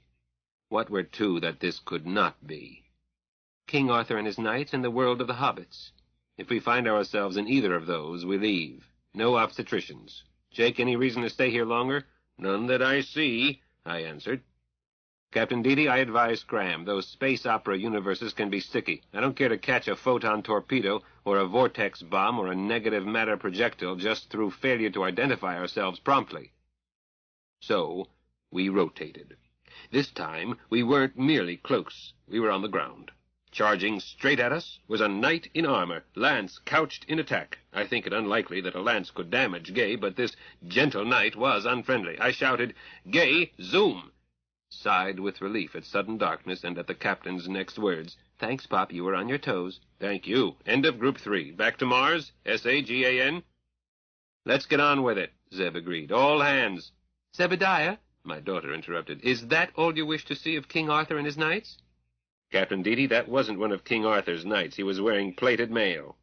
what were two that this could not be? King Arthur and his knights and the world of the hobbits. If we find ourselves in either of those, we leave. No obstetricians. Jake, any reason to stay here longer? None that I see, I answered. Captain Deedy, I advise Scram. Those space opera universes can be sticky. I don't care to catch a photon torpedo or a vortex bomb or a negative matter projectile just through failure to identify ourselves promptly. So, we rotated. This time, we weren't merely close. We were on the ground. Charging straight at us was a knight in armor, lance couched in attack. I think it unlikely that a lance could damage Gay, but this gentle knight was unfriendly. I shouted, "Gay, zoom!" Sighed with relief at sudden darkness and at the captain's next words. Thanks, Pop, you were on your toes. Thank you. End of Group 3. Back to Mars? SAGAN? Let's get on with it, Zeb agreed. All hands. Zebediah, my daughter interrupted. Is that all you wish to see of King Arthur and his knights? Captain Deedy, that wasn't one of King Arthur's knights. He was wearing plated mail.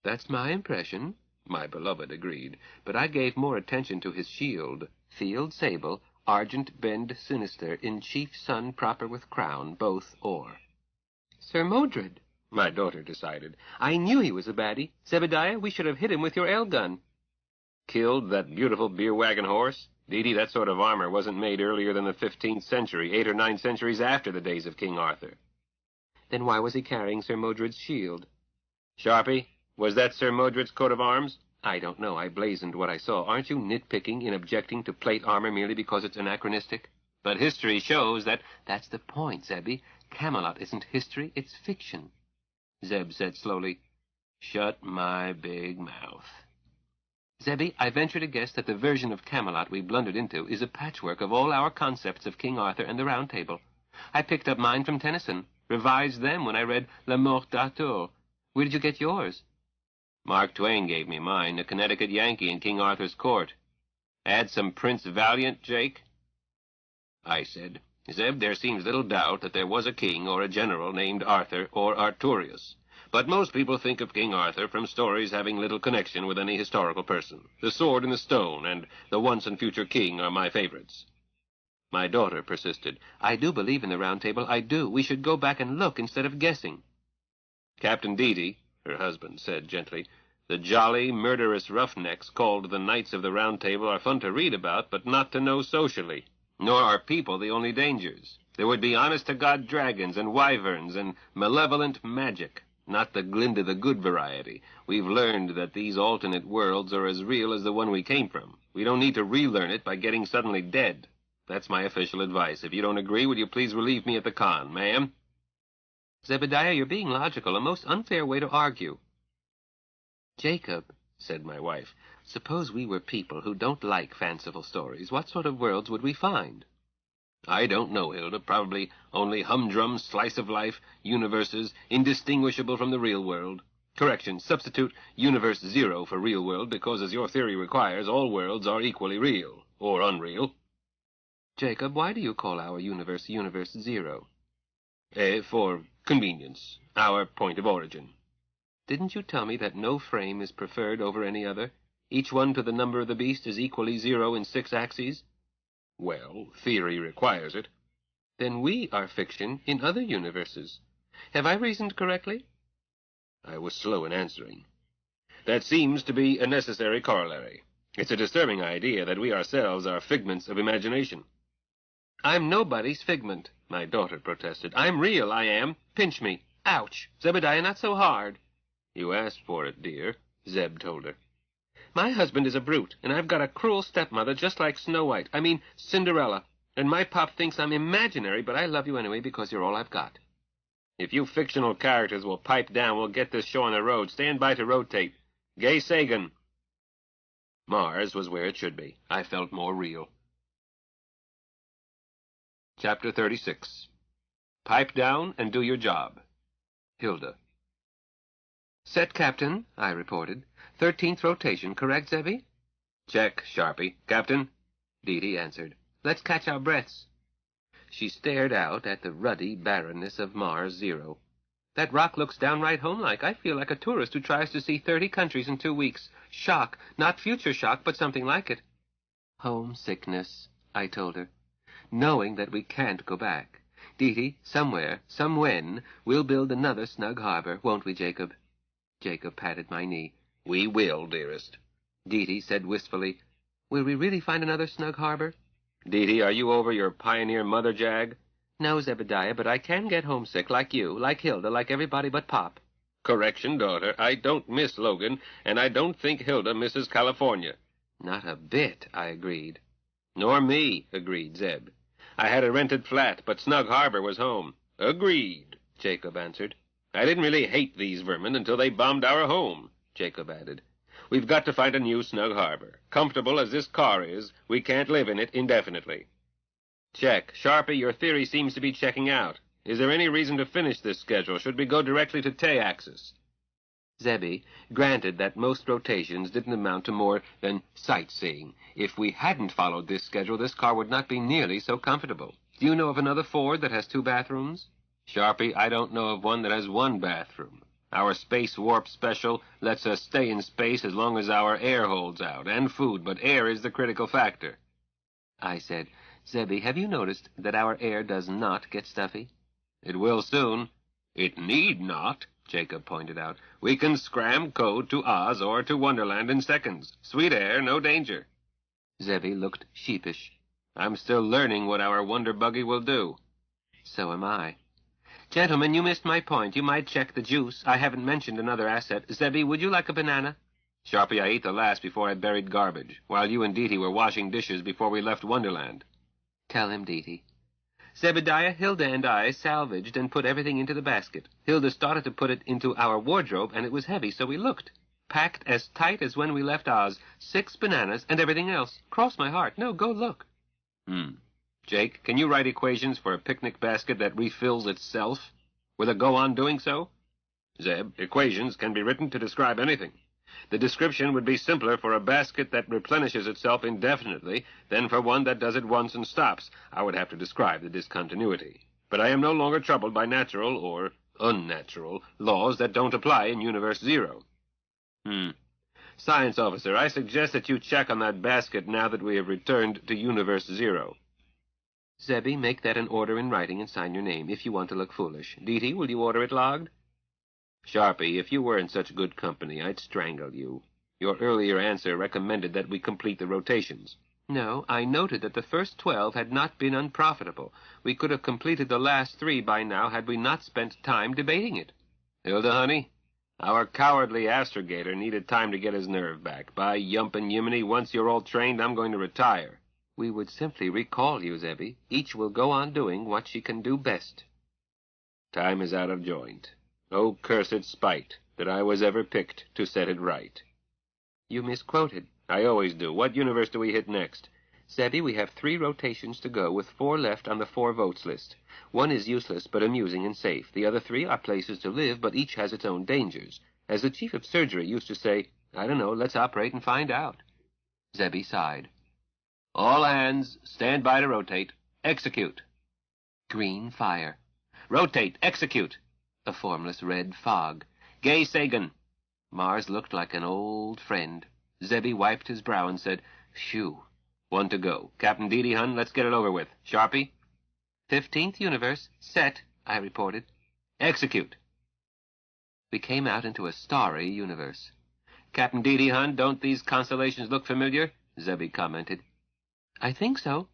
That's my impression, my beloved agreed, but I gave more attention to his shield, field sable, argent bend sinister, in chief sun proper with crown, both or. Sir Modred, my daughter decided. I knew he was a baddie. Zebediah, we should have hit him with your ale gun. Killed that beautiful beer wagon horse? Deedy, that sort of armor wasn't made earlier than the 15th century, 8 or 9 centuries after the days of King Arthur. Then why was he carrying Sir Modred's shield? Sharpie, was that Sir Modred's coat of arms? I don't know. I blazoned what I saw. Aren't you nitpicking in objecting to plate armor merely because it's anachronistic? But history shows that... That's the point, Zebby. Camelot isn't history, it's fiction. Zeb said slowly, "Shut my big mouth." Zebby, I venture to guess that the version of Camelot we blundered into is a patchwork of all our concepts of King Arthur and the Round Table. I picked up mine from Tennyson, revised them when I read La Mort d'Arthur. Where did you get yours? Mark Twain gave me mine, a Connecticut Yankee in King Arthur's court. Add some Prince Valiant, Jake? I said, "Zeb, there seems little doubt that there was a king or a general named Arthur or Arturius. But most people think of King Arthur from stories having little connection with any historical person. The Sword in the Stone and The Once and Future King are my favorites." My daughter persisted. I do believe in the Round Table, I do. We should go back and look instead of guessing. Captain Deedy, her husband said gently, "the jolly, murderous roughnecks called the Knights of the Round Table are fun to read about, but not to know socially. Nor are people the only dangers. There would be honest-to-God dragons and wyverns and malevolent magic. Not the Glinda the Good variety. We've learned that these alternate worlds are as real as the one we came from. We don't need to relearn it by getting suddenly dead. That's my official advice. If you don't agree, will you please relieve me at the con, ma'am?" Zebediah, you're being logical, a most unfair way to argue. Jacob, said my wife, suppose we were people who don't like fanciful stories. What sort of worlds would we find? I don't know, Hilda. Probably only humdrum, slice-of-life universes indistinguishable from the real world. Correction, substitute Universe 0 for real world, because, as your theory requires, all worlds are equally real, or unreal. Jacob, why do you call our universe Universe 0? For convenience. Our point of origin. Didn't you tell me that no frame is preferred over any other? Each one to the number of the beast is equally 0 in 6 axes? Well, theory requires it. Then we are fiction in other universes. Have I reasoned correctly? I was slow in answering. That seems to be a necessary corollary. It's a disturbing idea that we ourselves are figments of imagination. I'm nobody's figment, my daughter protested. I'm real, I am. Pinch me. Ouch. Zebediah, not so hard. You asked for it, dear, Zeb told her. My husband is a brute, and I've got a cruel stepmother just like Snow White. I mean, Cinderella. And my pop thinks I'm imaginary, but I love you anyway because you're all I've got. If you fictional characters will pipe down, we'll get this show on the road. Stand by to rotate. Gay Sagan. Mars was where it should be. I felt more real. Chapter 36. Pipe down and do your job. Hilda. Set, Captain, I reported. 13th rotation, correct, Zebby? Check, Sharpie. Captain? Dee answered. Let's catch our breaths. She stared out at the ruddy barrenness of Mars Zero. That rock looks downright homelike. I feel like a tourist who tries to see 30 countries in 2 weeks. Shock. Not future shock, but something like it. Homesickness, I told her, knowing that we can't go back. Dee, somewhere, somewhen, we'll build another snug harbor, won't we, Jacob? Jacob patted my knee. We will, dearest. Dee said wistfully, Will we really find another snug harbor? Dee, are you over your pioneer mother jag? No, Zebediah, but I can get homesick like you, like Hilda, like everybody but Pop. Correction, daughter. I don't miss Logan, and I don't think Hilda misses California. Not a bit, I agreed. Nor me, agreed Zeb. I had a rented flat, but Snug Harbor was home. Agreed, Jacob answered. I didn't really hate these vermin until they bombed our home, Jacob added. We've got to find a new Snug Harbor. Comfortable as this car is, we can't live in it indefinitely. Check. Sharpie, your theory seems to be checking out. Is there any reason to finish this schedule? Should we go directly to Tay-Axis? Zebby, granted that most rotations didn't amount to more than sightseeing. If we hadn't followed this schedule, this car would not be nearly so comfortable. Do you know of another Ford that has 2 bathrooms? Sharpie, I don't know of one that has 1 bathroom. Our space warp special lets us stay in space as long as our air holds out, and food, but air is the critical factor. I said, Zebby, have you noticed that our air does not get stuffy? It will soon. It need not, Jacob pointed out. We can scram code to Oz or to Wonderland in seconds. Sweet air, no danger. Zebby looked sheepish. I'm still learning what our Wonder Buggy will do. So am I. Gentlemen, you missed my point. You might check the juice. I haven't mentioned another asset. Zebby, would you like a banana? Sharpie, I ate the last before I buried garbage, while you and Dee were washing dishes before we left Wonderland. Tell him, Dee. Zebediah, Hilda, and I salvaged and put everything into the basket. Hilda started to put it into our wardrobe, and it was heavy, so we looked. Packed as tight as when we left Oz. 6 bananas and everything else. Cross my heart. No, go look. Jake, can you write equations for a picnic basket that refills itself? Will it go on doing so? Zeb, equations can be written to describe anything. The description would be simpler for a basket that replenishes itself indefinitely than for one that does it once and stops. I would have to describe the discontinuity. But I am no longer troubled by natural or unnatural laws that don't apply in Universe Zero. Science officer, I suggest that you check on that basket now that we have returned to Universe Zero. Zebby, make that an order in writing and sign your name, if you want to look foolish. Dee, will you order it logged? Sharpie, if you were in such good company, I'd strangle you. Your earlier answer recommended that we complete the rotations. No, I noted that the first 12 had not been unprofitable. We could have completed the last 3 by now had we not spent time debating it. Hilda, honey, our cowardly astrogator needed time to get his nerve back. By yump and yiminy, once you're all trained, I'm going to retire. We would simply recall you, Zebby. Each will go on doing what she can do best. Time is out of joint. Oh, cursed spite, that I was ever picked to set it right. You misquoted. I always do. What universe do we hit next? Zebby, we have 3 rotations to go, with 4 left on the 4 votes list. 1 is useless, but amusing and safe. The other 3 are places to live, but each has its own dangers. As the chief of surgery used to say, I don't know, let's operate and find out. Zebby sighed. All hands, stand by to rotate. Execute. Green fire. Rotate. Execute. A formless red fog. Gay Sagan. Mars looked like an old friend. Zebby wiped his brow and said, Phew. 1 to go. Captain Dee, hun, let's get it over with. Sharpie? 15th universe. Set, I reported. Execute. We came out into a starry universe. Captain Dee, hun, don't these constellations look familiar? Zebby commented. I think so.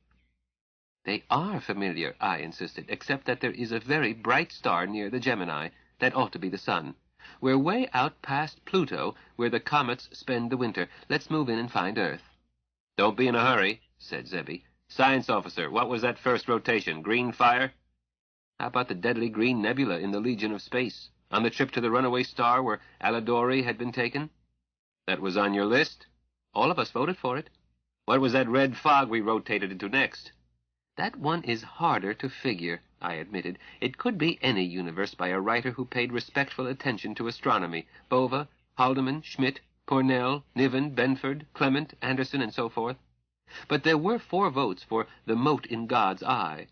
They are familiar, I insisted, except that there is a very bright star near the Gemini that ought to be the sun. We're way out past Pluto, where the comets spend the winter. Let's move in and find Earth. Don't be in a hurry, said Zebby. Science officer, what was that first rotation? Green fire? How about the deadly green nebula in the Legion of Space? On the trip to the runaway star where Alidori had been taken? That was on your list? All of us voted for it. What was that red fog we rotated into next? That one is harder to figure, I admitted. It could be any universe by a writer who paid respectful attention to astronomy. Bova, Haldeman, Schmidt, Cornell, Niven, Benford, Clement, Anderson, and so forth. But there were 4 votes for the mote in God's eye.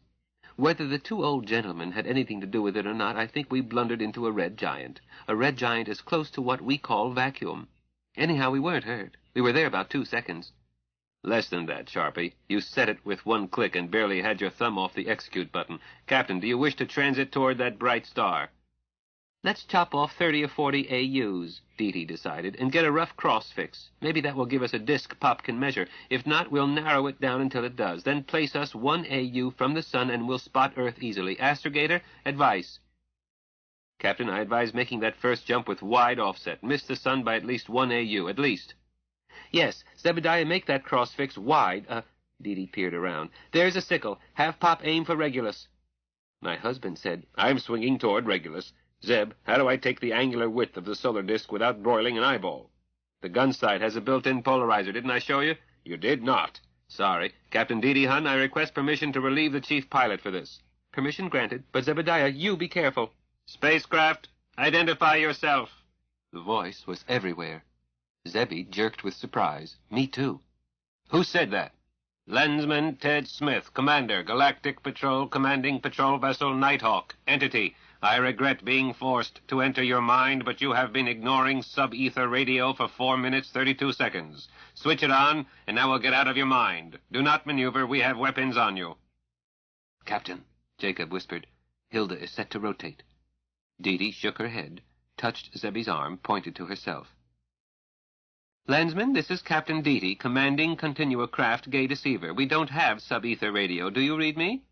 Whether the 2 old gentlemen had anything to do with it or not, I think we blundered into a red giant. A red giant as close to what we call vacuum. Anyhow, we weren't hurt. We were there about 2 seconds. Less than that, Sharpie. You set it with 1 click and barely had your thumb off the execute button. Captain, do you wish to transit toward that bright star? Let's chop off 30 or 40 AUs, Dee decided, and get a rough cross fix. Maybe that will give us a disk Pop can measure. If not, we'll narrow it down until it does. Then place us 1 AU from the sun and we'll spot Earth easily. Astrogator, advice. Captain, I advise making that first jump with wide offset. Miss the sun by at least 1 AU, at least. Yes, Zebediah, make that cross fix wide. Dee peered around. There's a sickle. Have Pop aim for Regulus. My husband said, I'm swinging toward Regulus. Zeb, how do I take the angular width of the solar disk without broiling an eyeball? The gun sight has a built-in polarizer, didn't I show you? You did not. Sorry. Captain Dee Hun, I request permission to relieve the chief pilot for this. Permission granted, but Zebediah, you be careful. Spacecraft, identify yourself. The voice was everywhere. Zebby jerked with surprise. Me too. Who said that? Lensman Ted Smith, Commander, Galactic Patrol, commanding patrol vessel Nighthawk. Entity, I regret being forced to enter your mind, but you have been ignoring sub-ether radio for 4 minutes, 32 seconds. Switch it on, and I will get out of your mind. Do not maneuver. We have weapons on you. Captain, Jacob whispered, Hilda is set to rotate. Dee shook her head, touched Zebby's arm, pointed to herself. Landsman, this is Captain Dee, commanding Continua Craft Gay Deceiver. We don't have sub-ether radio. Do you read me?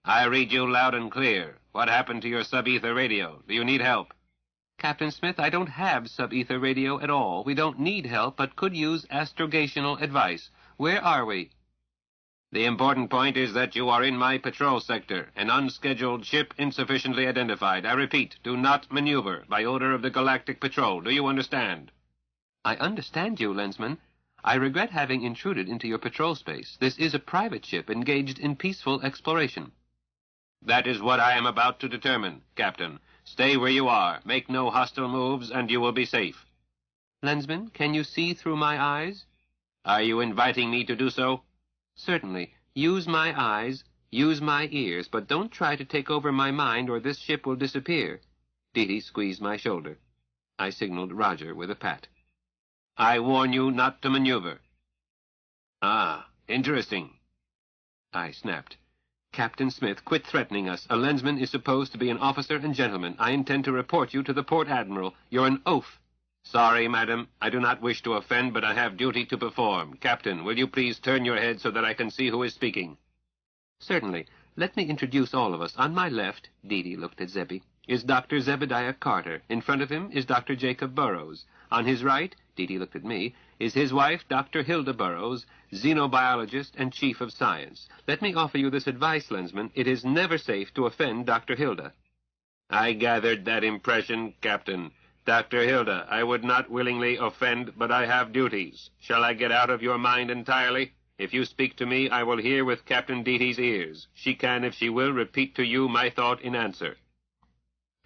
I read you loud and clear. What happened to your sub-ether radio? Do you need help? Captain Smith, I don't have sub-ether radio at all. We don't need help, but could use astrogational advice. Where are we? The important point is that you are in my patrol sector, an unscheduled ship insufficiently identified. I repeat, do not maneuver by order of the Galactic Patrol. Do you understand? I understand you, Lensman. I regret having intruded into your patrol space. This is a private ship engaged in peaceful exploration. That is what I am about to determine, Captain. Stay where you are. Make no hostile moves, and you will be safe. Lensman, can you see through my eyes? Are you inviting me to do so? Certainly. Use my eyes, use my ears, but don't try to take over my mind or this ship will disappear. Dee squeezed my shoulder. I signaled Roger with a pat. I warn you not to maneuver. Ah, interesting. I snapped. Captain Smith, quit threatening us. A Lensman is supposed to be an officer and gentleman. I intend to report you to the Port Admiral. You're an oaf. Sorry, madam. I do not wish to offend, but I have duty to perform. Captain, will you please turn your head so that I can see who is speaking? Certainly. Let me introduce all of us. On my left, Dee looked at Zebby, is Dr. Zebediah Carter. In front of him is Dr. Jacob Burrows. On his right, Dee looked at me, is his wife, Dr. Hilda Burrows, xenobiologist and chief of science. Let me offer you this advice, Lensman. It is never safe to offend Dr. Hilda. I gathered that impression, Captain. Dr. Hilda, I would not willingly offend, but I have duties. Shall I get out of your mind entirely? If you speak to me, I will hear with Captain Dee's ears. She can, if she will, repeat to you my thought in answer.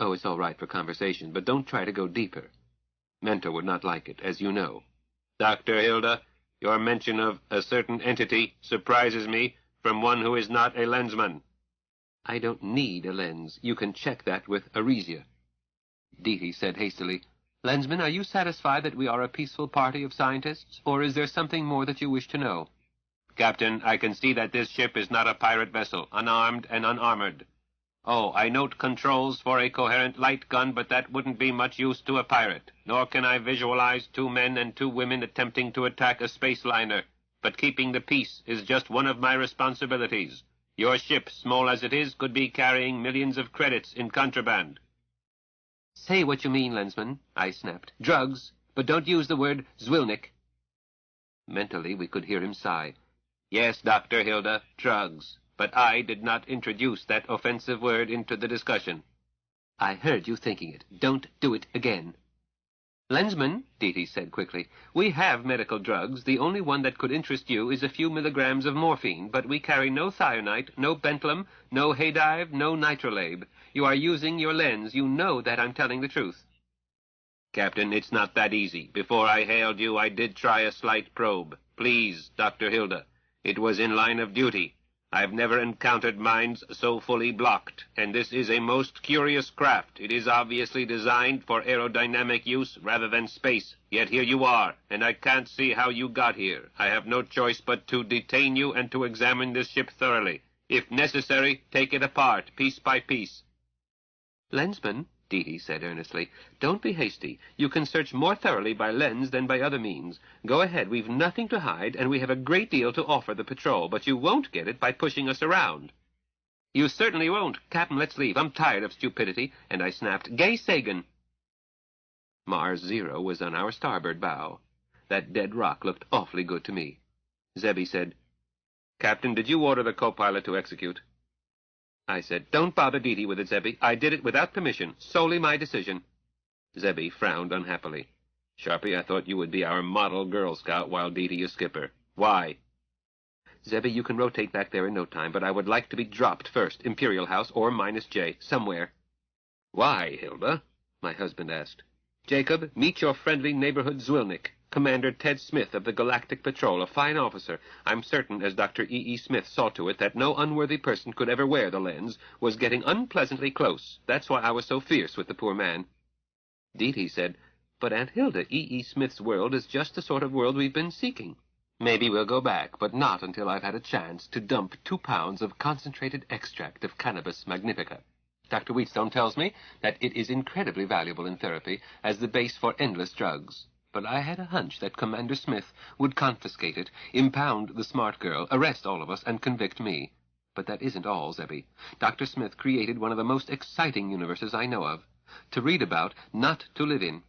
Oh, it's all right for conversation, but don't try to go deeper. Mentor would not like it, as you know. Dr. Hilda, your mention of a certain entity surprises me from one who is not a lensman. I don't need a lens. You can check that with Aresia. Dee said hastily, Lensman, are you satisfied that we are a peaceful party of scientists, or is there something more that you wish to know? Captain, I can see that this ship is not a pirate vessel, unarmed and unarmored. Oh, I note controls for a coherent light gun, but that wouldn't be much use to a pirate. Nor can I visualize 2 men and 2 women attempting to attack a space liner. But keeping the peace is just one of my responsibilities. Your ship, small as it is, could be carrying millions of credits in contraband. Say what you mean, Lensman, I snapped. Drugs, but don't use the word Zwilnik. Mentally, we could hear him sigh. Yes, Dr. Hilda, drugs. But I did not introduce that offensive word into the discussion. I heard you thinking it. Don't do it again. Lensman, Dede said quickly, we have medical drugs. The only one that could interest you is a few milligrams of morphine, but we carry no thionite, no bentlam, no haydive, no nitrolabe. You are using your lens. You know that I'm telling the truth. Captain, it's not that easy. Before I hailed you, I did try a slight probe. Please, Dr. Hilda. It was in line of duty. I've never encountered minds so fully blocked, and this is a most curious craft. It is obviously designed for aerodynamic use rather than space. Yet here you are, and I can't see how you got here. I have no choice but to detain you and to examine this ship thoroughly. If necessary, take it apart, piece by piece. Lensman, Dede said earnestly, don't be hasty. You can search more thoroughly by lens than by other means. Go ahead. We've nothing to hide, and we have a great deal to offer the patrol, but you won't get it by pushing us around. You certainly won't. Captain, let's leave. I'm tired of stupidity. And I snapped, Gay Sagan. Mars Zero was on our starboard bow. That dead rock looked awfully good to me. Zebby said, Captain, did you order the co-pilot to execute? I said, don't bother Dede with it, Zebby. I did it without permission. Solely my decision. Zebby frowned unhappily. Sharpie, I thought you would be our model Girl Scout while Dede is skipper. Why? Zebby, you can rotate back there in no time, but I would like to be dropped first, Imperial House or -J, somewhere. Why, Hilda? My husband asked. Jacob, meet your friendly neighborhood Zwilnik, Commander Ted Smith of the Galactic Patrol, a fine officer. I'm certain, as Dr. E.E. Smith saw to it, that no unworthy person could ever wear the lens, was getting unpleasantly close. That's why I was so fierce with the poor man. Dede said, but Aunt Hilda, E.E. Smith's world is just the sort of world we've been seeking. Maybe we'll go back, but not until I've had a chance to dump 2 pounds of concentrated extract of Cannabis magnifica. Dr. Wheatstone tells me that it is incredibly valuable in therapy as the base for endless drugs. But I had a hunch that Commander Smith would confiscate it, impound the smart girl, arrest all of us, and convict me. But that isn't all, Zebby. Dr. Smith created one of the most exciting universes I know of. To read about, not to live in.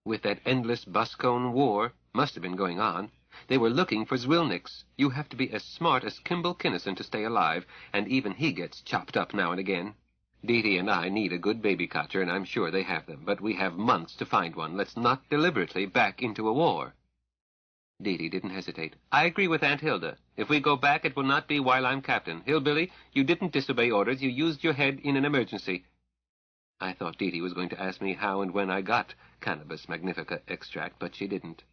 With that endless Buscone War, must have been going on, they were looking for Zwilniks. You have to be as smart as Kimball Kinnison to stay alive, and even he gets chopped up now and again. Dede and I need a good baby catcher, and I'm sure they have them, but we have months to find one. Let's not deliberately back into a war. Dede didn't hesitate. I agree with Aunt Hilda. If we go back, it will not be while I'm captain. Hillbilly, you didn't disobey orders. You used your head in an emergency. I thought Dede was going to ask me how and when I got Cannabis magnifica extract, but she didn't.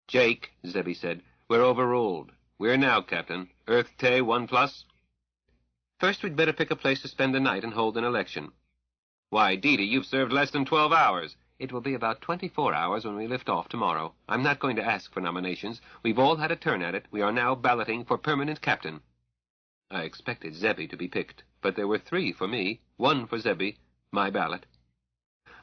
Jake, Zebby said, we're overruled. Where now, Captain? Earth Tay 1+? First, we'd better pick a place to spend the night and hold an election. Why, Dede, you've served less than 12 hours. It will be about 24 hours when we lift off tomorrow. I'm not going to ask for nominations. We've all had a turn at it. We are now balloting for permanent captain. I expected Zebby to be picked, but there were 3 for me, 1 for Zebby, my ballot.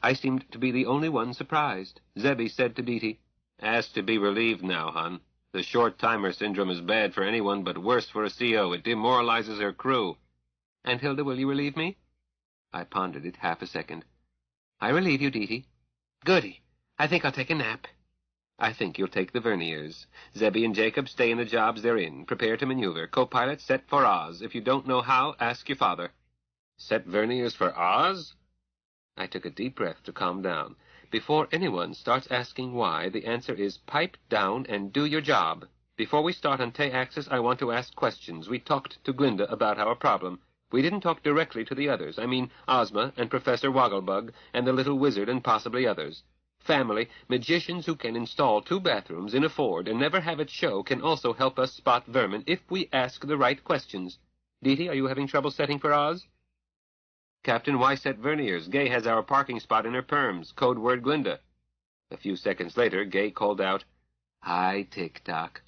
I seemed to be the only one surprised. Zebby said to Dede, ask to be relieved now, hon. The short-timer syndrome is bad for anyone, but worse for a CO. It demoralizes her crew. Aunt Hilda, will you relieve me? I pondered it half a second. I relieve you, Dede. Goody. I think I'll take a nap. I think you'll take the verniers. Zebby and Jacob stay in the jobs they're in. Prepare to maneuver. Co-pilot set for Oz. If you don't know how, ask your father. Set verniers for Oz? I took a deep breath to calm down. Before anyone starts asking why, the answer is pipe down and do your job. Before we start on Tay-Axis, I want to ask questions. We talked to Glinda about our problem. We didn't talk directly to the others. I mean Ozma and Professor Wogglebug and the little wizard and possibly others. Family, magicians who can install 2 bathrooms in a Ford and never have it show can also help us spot vermin if we ask the right questions. Dede, are you having trouble setting for Oz? Captain, why set verniers? Gay has our parking spot in her perms. Code word Glinda. A few seconds later, Gay called out, Hi, Tick-Tock.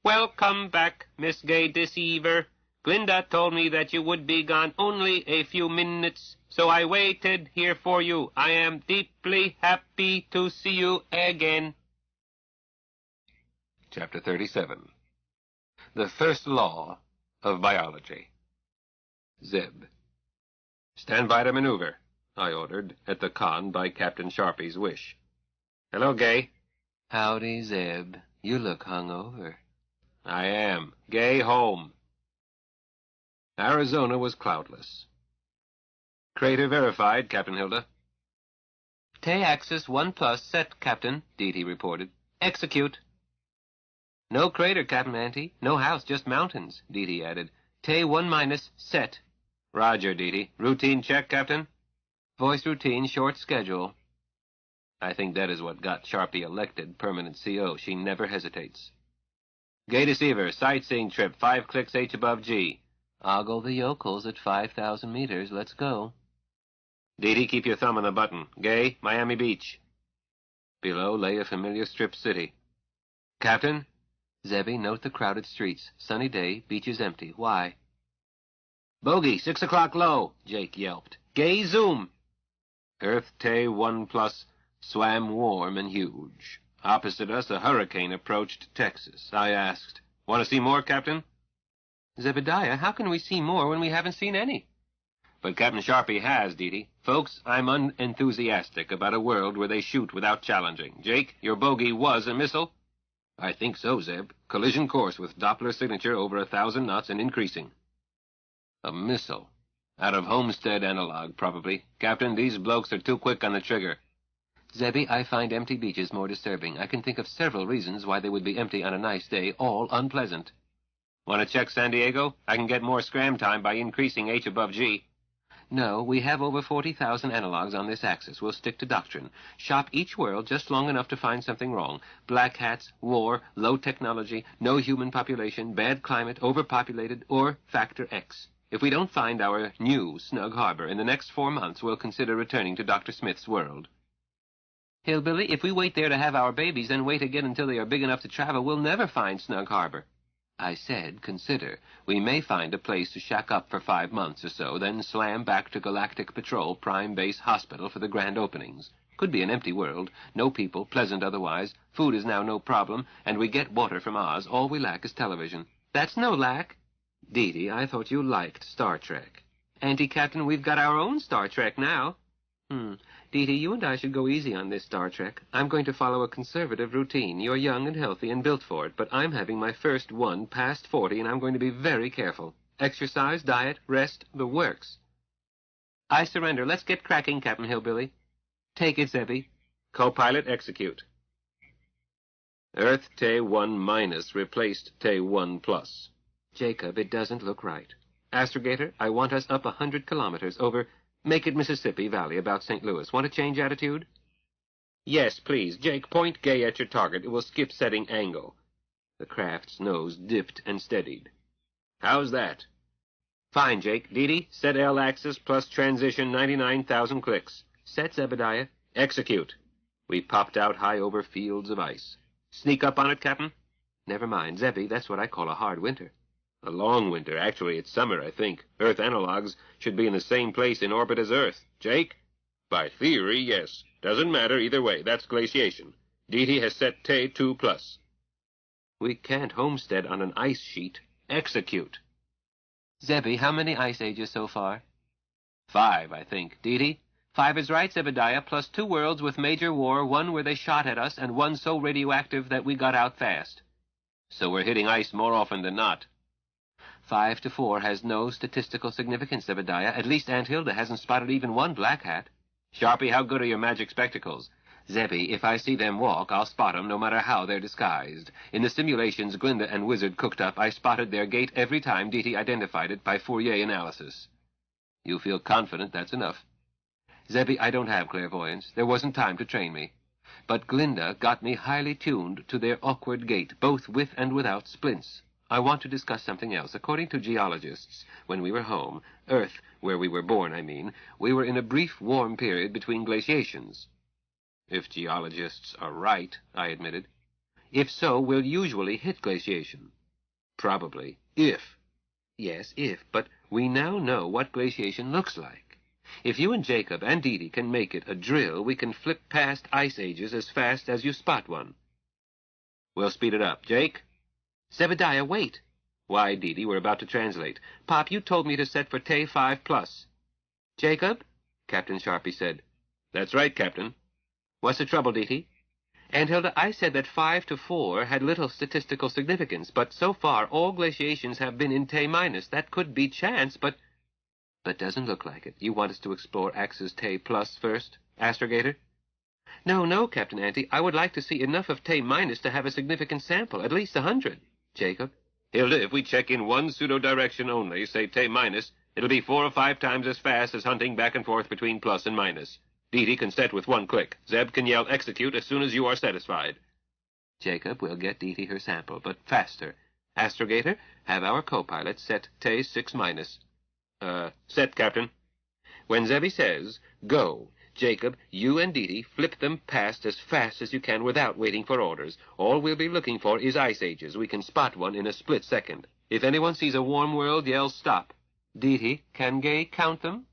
Welcome back, Miss Gay Deceiver. Glinda told me that you would be gone only a few minutes, so I waited here for you. I am deeply happy to see you again. Chapter 37. The First Law of Biology. Zeb. Stand by to maneuver, I ordered, at the con by Captain Sharpie's wish. Hello, Gay. Howdy, Zeb. You look hungover. I am. Gay home. Arizona was cloudless. Crater verified, Captain Hilda. Tay axis 1+ set, Captain, Deety reported. Execute. No crater, Captain Ante. No house, just mountains, Deety added. Tay 1- set. Roger, Deety. Routine check, Captain? Voice routine, short schedule. I think that is what got Sharpie elected permanent CO. She never hesitates. Gay deceiver, sightseeing trip, 5 clicks H above G. Ogle the yokels at 5,000 meters. Let's go. Deety, keep your thumb on the button. Gay, Miami Beach. Below lay a familiar strip city. Captain? Zebby, note the crowded streets. Sunny day, beach is empty. Why? Bogey, 6 o'clock low, Jake yelped. Gay, zoom. Earth Tay 1+ swam warm and huge. Opposite us, a hurricane approached Texas. I asked, "Want to see more, Captain?" Zebediah, how can we see more when we haven't seen any? But Captain Sharpie has, Deety. Folks, I'm unenthusiastic about a world where they shoot without challenging. Jake, your bogey was a missile? I think so, Zeb. Collision course with Doppler signature over 1,000 knots and increasing. A missile. Out of Homestead analog, probably. Captain, these blokes are too quick on the trigger. Zebby, I find empty beaches more disturbing. I can think of several reasons why they would be empty on a nice day, all unpleasant. Want to check San Diego? I can get more scram time by increasing H above G. No, we have over 40,000 analogs on this axis. We'll stick to doctrine. Shop each world just long enough to find something wrong. Black hats, war, low technology, no human population, bad climate, overpopulated, or factor X. If we don't find our new snug harbor in the next 4 months, we'll consider returning to Dr. Smith's world. Hillbilly, if we wait there to have our babies, then wait again until they are big enough to travel, we'll never find Snug Harbor. I said, consider. We may find a place to shack up for 5 months or so, then slam back to Galactic Patrol Prime Base Hospital for the grand openings. Could be an empty world, no people, pleasant otherwise, food is now no problem, and we get water from Oz. All we lack is television. That's no lack. Deety, I thought you liked Star Trek. Auntie Captain, we've got our own Star Trek now. Deety, you and I should go easy on this Star Trek. I'm going to follow a conservative routine. You're young and healthy and built for it, but I'm having my first one past 40, and I'm going to be very careful. Exercise, diet, rest, the works. I surrender. Let's get cracking, Captain Hillbilly. Take it, Zebby. Co-pilot, execute. Earth Tay 1- replaced Tay 1+. Jacob, it doesn't look right. Astrogator, I want us up 100 kilometers over... Make it Mississippi Valley, about St. Louis. Want to change attitude? Yes, please. Jake, point Gay at your target. It will skip setting angle. The craft's nose dipped and steadied. How's that? Fine, Jake. Deety, set L axis plus transition 99,000 clicks. Set, Zebediah. Execute. We popped out high over fields of ice. Sneak up on it, Captain? Never mind, Zebby. That's what I call a hard winter. A long winter. Actually, it's summer, I think. Earth analogs should be in the same place in orbit as Earth. Jake? By theory, yes. Doesn't matter either way. That's glaciation. Deety has set Tay 2+. We can't homestead on an ice sheet. Execute. Zebby, how many ice ages so far? 5, I think. Deety? 5 is right, Zebediah, plus 2 worlds with major war, 1 where they shot at us, and 1 so radioactive that we got out fast. So we're hitting ice more often than not. 5 to 4 has no statistical significance, Zebediah. At least Aunt Hilda hasn't spotted even 1 black hat. Sharpie, how good are your magic spectacles? Zebby, if I see them walk, I'll spot 'em no matter how they're disguised. In the simulations Glinda and Wizard cooked up, I spotted their gait every time Deety identified it by Fourier analysis. You feel confident, that's enough. Zebby, I don't have clairvoyance. There wasn't time to train me. But Glinda got me highly tuned to their awkward gait, both with and without splints. I want to discuss something else. According to geologists, when we were home, Earth, where we were born, I mean, we were in a brief warm period between glaciations. If geologists are right, I admitted. If so, we'll usually hit glaciation. Probably. If. Yes, if. But we now know what glaciation looks like. If you and Jacob and Deety can make it a drill, we can flip past ice ages as fast as you spot one. We'll speed it up. Jake? Zebediah, wait. Why, Deety, we're about to translate. Pop, you told me to set for Tay 5+. Jacob? Captain Sharpie said. That's right, Captain. What's the trouble, Deety? Aunt Hilda, I said that 5 to 4 had little statistical significance, but so far all glaciations have been in Tay-. That could be chance, but doesn't look like it. You want us to explore axis Tay+ first, Astrogator? No, no, Captain Ante. I would like to see enough of T minus to have a significant sample, at least 100. Jacob? Hilda, if we check in one pseudo-direction only, say T minus, it'll be 4 or 5 times as fast as hunting back and forth between plus and minus. Dee can set with one click. Zeb can yell execute as soon as you are satisfied. Jacob, we'll get Dee her sample, but faster. Astrogator, have our co-pilot set T 6 minus. Set, Captain. When Zebby says, go, Jacob, you and Dee flip them past as fast as you can without waiting for orders. All we'll be looking for is ice ages. We can spot one in a split second. If anyone sees a warm world, yell stop. Dee, can Gay count them?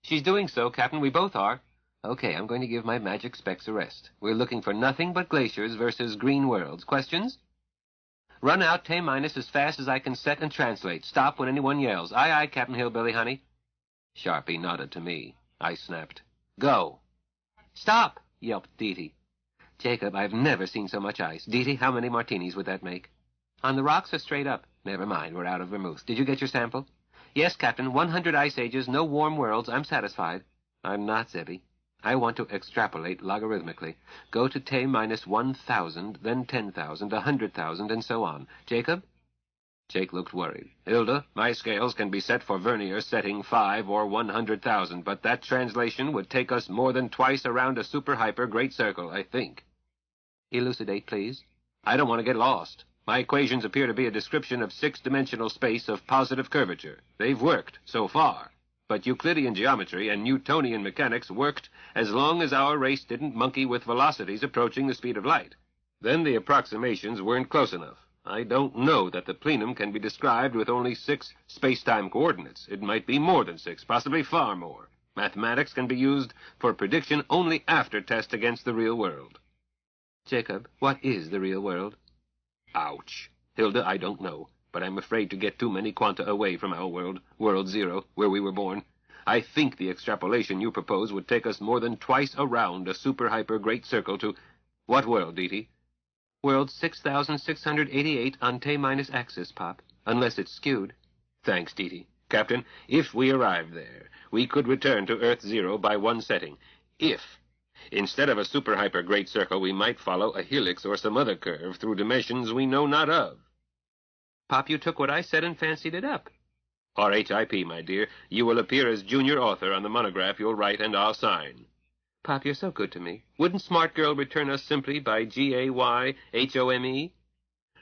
She's doing so, Captain. We both are. Okay, I'm going to give my magic specs a rest. We're looking for nothing but glaciers versus green worlds. Questions? Run out T minus as fast as I can set and translate. Stop when anyone yells. Aye, aye, Captain Hillbilly, honey. Sharpie nodded to me. I snapped. Go. Stop, yelped Dee. Jacob, I've never seen so much ice. Dee, how many martinis would that make? On the rocks or straight up? Never mind, we're out of vermouth. Did you get your sample? Yes, Captain, 100 ice ages, no warm worlds. I'm satisfied. I'm not, Zebby. I want to extrapolate logarithmically. Go to T minus 1,000, then 10,000, 100,000, and so on. Jacob? Jake looked worried. Hilda, my scales can be set for vernier setting 5 or 100,000, but that translation would take us more than twice around a super-hyper great circle, I think. Elucidate, please. I don't want to get lost. My equations appear to be a description of 6-dimensional space of positive curvature. They've worked, so far. But Euclidean geometry and Newtonian mechanics worked as long as our race didn't monkey with velocities approaching the speed of light. Then the approximations weren't close enough. I don't know that the plenum can be described with only 6 space-time coordinates. It might be more than 6, possibly far more. Mathematics can be used for prediction only after test against the real world. Jacob, what is the real world? Ouch. Hilda, I don't know. But I'm afraid to get too many quanta away from our world, World Zero, where we were born. I think the extrapolation you propose would take us more than twice around a super-hyper great circle to... What world, Dee? World 6,688 on T minus axis, Pop, unless it's skewed. Thanks, Dee. Captain, if we arrive there, we could return to Earth Zero by one setting. If. Instead of a super-hyper great circle, we might follow a helix or some other curve through dimensions we know not of. Pop, you took what I said and fancied it up. R.H.I.P., my dear. You will appear as junior author on the monograph you'll write and I'll sign. Pop, you're so good to me. Wouldn't Smart Girl return us simply by G-A-Y-H-O-M-E?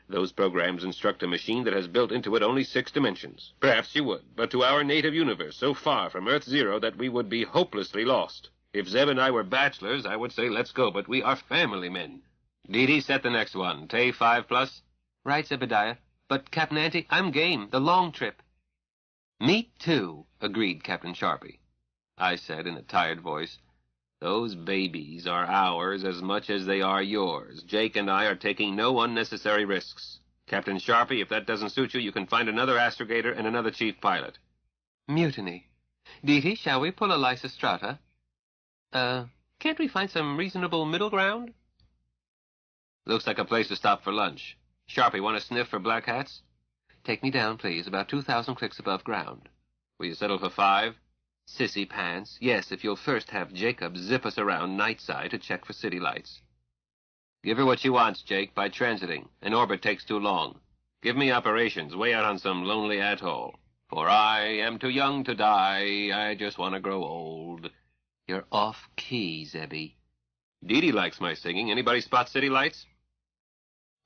Those programs instruct a machine that has built into it only 6 dimensions. Perhaps she would, but to our native universe, so far from Earth Zero that we would be hopelessly lost. If Zeb and I were bachelors, I would say let's go, but we are family men. Dee, set the next one. T 5 plus? Right, Zebediah. But, Captain Ante, I'm game. The long trip. Me too, agreed Captain Sharpie. I said in a tired voice, those babies are ours as much as they are yours. Jake and I are taking no unnecessary risks. Captain Sharpie, if that doesn't suit you, you can find another astrogator and another chief pilot. Mutiny. Dee, shall we pull a Lysistrata? Can't we find some reasonable middle ground? Looks like a place to stop for lunch. Sharpie, want to sniff for black hats? Take me down, please, about 2,000 clicks above ground. Will you settle for 5? Sissy pants. Yes, if you'll first have Jacob zip us around night side to check for city lights. Give her what she wants, Jake, by transiting. An orbit takes too long. Give me operations way out on some lonely atoll. For I am too young to die. I just want to grow old. You're off key, Zebby. Dee likes my singing. Anybody spot city lights?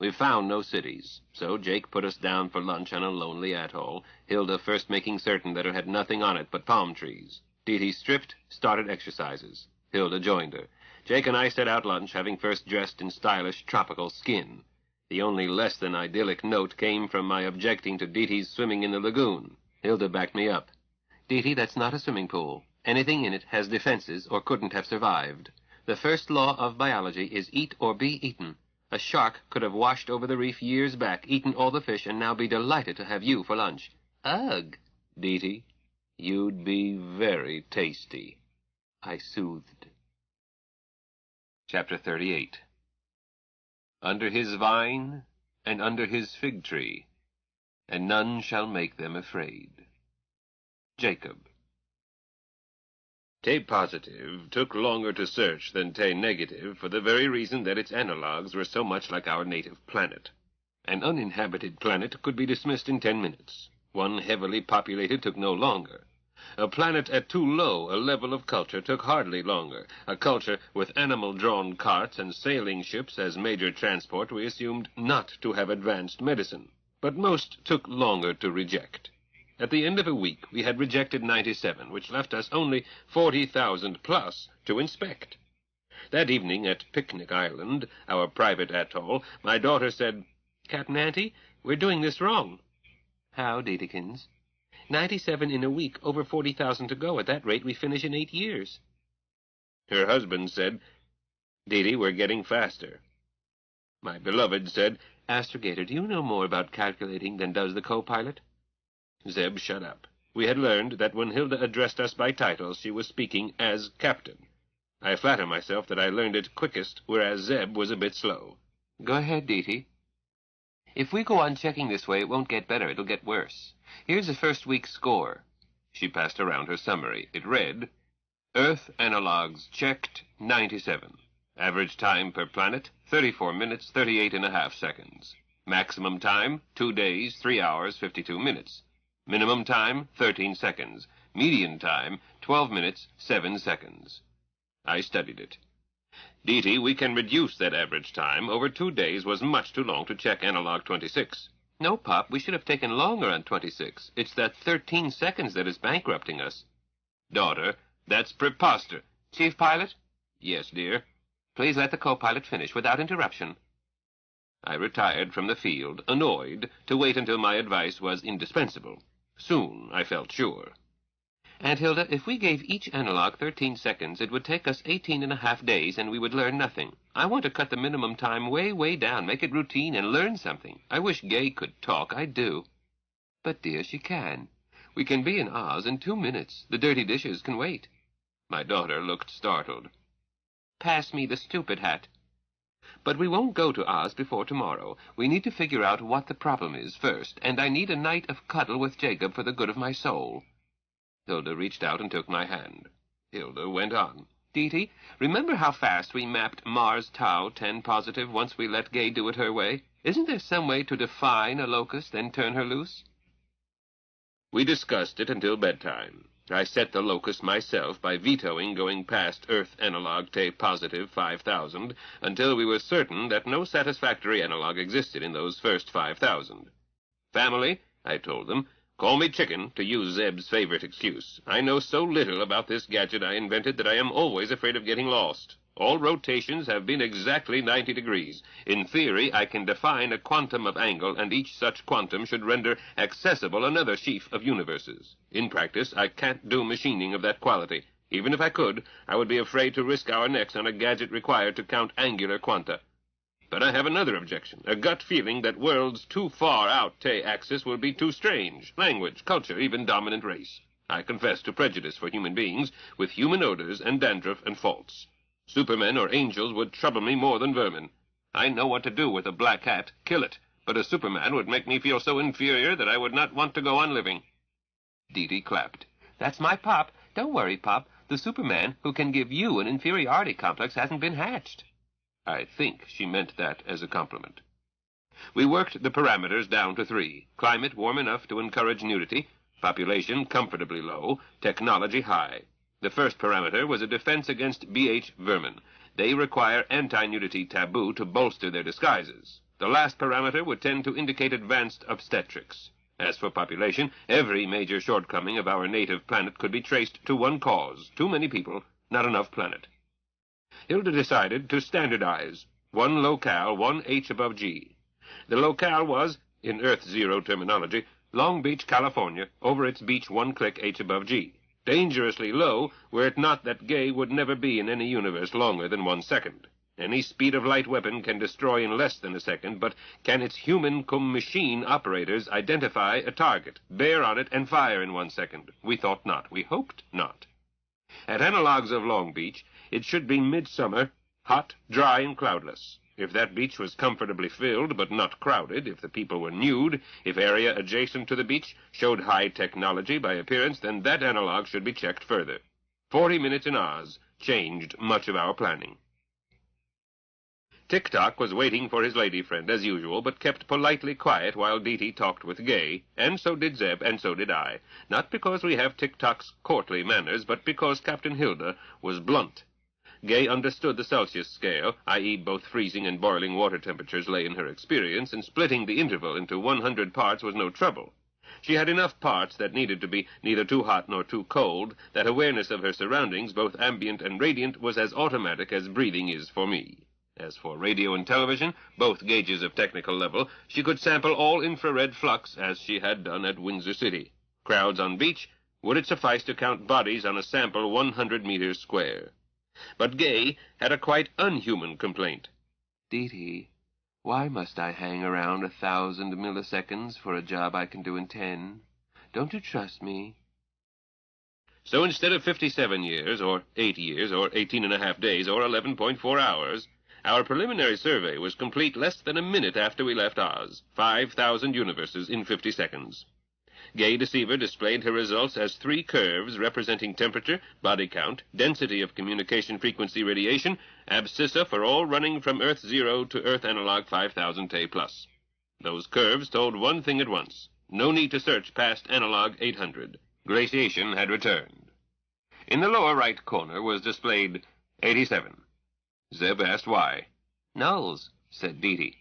We found no cities, so Jake put us down for lunch on a lonely atoll, Hilda first making certain that it had nothing on it but palm trees. Dee stripped, started exercises. Hilda joined her. Jake and I set out lunch, having first dressed in stylish tropical skin. The only less than idyllic note came from my objecting to Dee's swimming in the lagoon. Hilda backed me up. Dee, that's not a swimming pool. Anything in it has defenses or couldn't have survived. The first law of biology is eat or be eaten. A shark could have washed over the reef years back, eaten all the fish, and now be delighted to have you for lunch. Ugh! Dee, you'd be very tasty. I soothed. Chapter 38. Under his vine and under his fig tree, and none shall make them afraid. Jacob. Te positive took longer to search than Te negative for the very reason that its analogs were so much like our native planet. An uninhabited planet could be dismissed in 10 minutes. One heavily populated took no longer. A planet at too low a level of culture took hardly longer. A culture with animal-drawn carts and sailing ships as major transport we assumed not to have advanced medicine, but most took longer to reject. At the end of a week, we had rejected 97, which left us only 40,000 plus to inspect. That evening at Picnic Island, our private atoll, my daughter said, "Captain Auntie, we're doing this wrong." "How, Deedekins?" 97 in a week, over 40,000 to go. At that rate, we finish in 8 years. Her husband said, "Dee, we're getting faster." My beloved said, "Astrogator, do you know more about calculating than does the co-pilot?" Zeb shut up. We had learned that when Hilda addressed us by titles, she was speaking as captain. I flatter myself that I learned it quickest, whereas Zeb was a bit slow. "Go ahead, Deety." "If we go on checking this way, it won't get better. It'll get worse. Here's the first week's score." She passed around her summary. It read, Earth analogs checked 97. Average time per planet, 34 minutes, 38.5 seconds. Maximum time, 2 days, 3 hours, 52 minutes. Minimum time, 13 seconds. Median time, 12 minutes, 7 seconds. I studied it. Deety, we can reduce that average time. Over 2 days was much too long to check analog 26. "No, Pop, we should have taken longer on 26. It's that 13 seconds that is bankrupting us." Daughter, that's preposterous. "Chief Pilot?" Yes, dear. "Please let the co-pilot finish without interruption." I retired from the field, annoyed, to wait until my advice was indispensable. Soon, I felt sure. "Aunt Hilda, if we gave each analog 13 seconds, it would take us 18.5 days, and we would learn nothing. I want to cut the minimum time way, way down, make it routine, and learn something. I wish Gay could talk, I do." "But, dear, she can. We can be in Oz in 2 minutes. The dirty dishes can wait." My daughter looked startled. "Pass me the stupid hat." "But we won't go to Oz before tomorrow. We need to figure out what the problem is first, and I need a night of cuddle with Jacob for the good of my soul." Hilda reached out and took my hand. Hilda went on. "Deety, remember how fast we mapped Mars Tau 10 positive once we let Gay do it her way? Isn't there some way to define a locust and turn her loose?" We discussed it until bedtime. I set the locus myself by vetoing going past Earth analog Te positive 5,000 until we were certain that no satisfactory analog existed in those first 5,000. "Family," I told them, "call me chicken, to use Zeb's favorite excuse. I know so little about this gadget I invented that I am always afraid of getting lost. All rotations have been exactly 90 degrees. In theory, I can define a quantum of angle, and each such quantum should render accessible another sheaf of universes. In practice, I can't do machining of that quality. Even if I could, I would be afraid to risk our necks on a gadget required to count angular quanta. But I have another objection, a gut feeling that worlds too far out Te axis will be too strange. Language, culture, even dominant race. I confess to prejudice for human beings, with human odors and dandruff and faults. Supermen or angels would trouble me more than vermin. I know what to do with a black hat, kill it, but a Superman would make me feel so inferior that I would not want to go on living." Deety clapped. "That's my Pop. Don't worry, Pop. The Superman who can give you an inferiority complex hasn't been hatched." I think she meant that as a compliment. We worked the parameters down to 3. Climate warm enough to encourage nudity, population comfortably low, technology high. The first parameter was a defense against BH vermin. They require anti-nudity taboo to bolster their disguises. The last parameter would tend to indicate advanced obstetrics. As for population, every major shortcoming of our native planet could be traced to one cause: too many people, not enough planet. Hilda decided to standardize. One locale, one H above G. The locale was, in Earth Zero terminology, Long Beach, California, over its beach 1 click H above G. Dangerously low, were it not that Gay would never be in any universe longer than 1 second. Any speed of light weapon can destroy in less than a second, but can its human-cum-machine operators identify a target, bear on it, and fire in 1 second? We thought not. We hoped not. At analogs of Long Beach, it should be midsummer, hot, dry, and cloudless. If that beach was comfortably filled but not crowded, if the people were nude, if area adjacent to the beach showed high technology by appearance, then that analog should be checked further. 40 minutes in Oz changed much of our planning. Tick-Tock was waiting for his lady friend as usual, but kept politely quiet while Dee-Dee talked with Gay, and so did Zeb, and so did I. Not because we have Tick-Tock's courtly manners, but because Captain Hilda was blunt. Gay understood the Celsius scale, i.e. both freezing and boiling water temperatures lay in her experience, and splitting the interval into 100 parts was no trouble. She had enough parts that needed to be neither too hot nor too cold, that awareness of her surroundings, both ambient and radiant, was as automatic as breathing is for me. As for radio and television, both gauges of technical level, she could sample all infrared flux, as she had done at Windsor City. Crowds on beach, would it suffice to count bodies on a sample 100 meters square? But Gay had a quite unhuman complaint. Dee-Dee, why must I hang around 1,000 milliseconds for a job I can do in 10? Don't you trust me? So instead of 57 years, or 8 years, or 18.5 days, or 11.4 hours, our preliminary survey was complete less than a minute after we left Oz, 5,000 universes in 50 seconds. Gay Deceiver displayed her results as 3 curves representing temperature, body count, density of communication frequency radiation, abscissa for all running from Earth 0 to Earth analog 5000 Te+. Those curves told one thing at once. No need to search past analog 800. Glaciation had returned. In the lower right corner was displayed 87. Zeb asked why. Nulls, said Dee-Dee.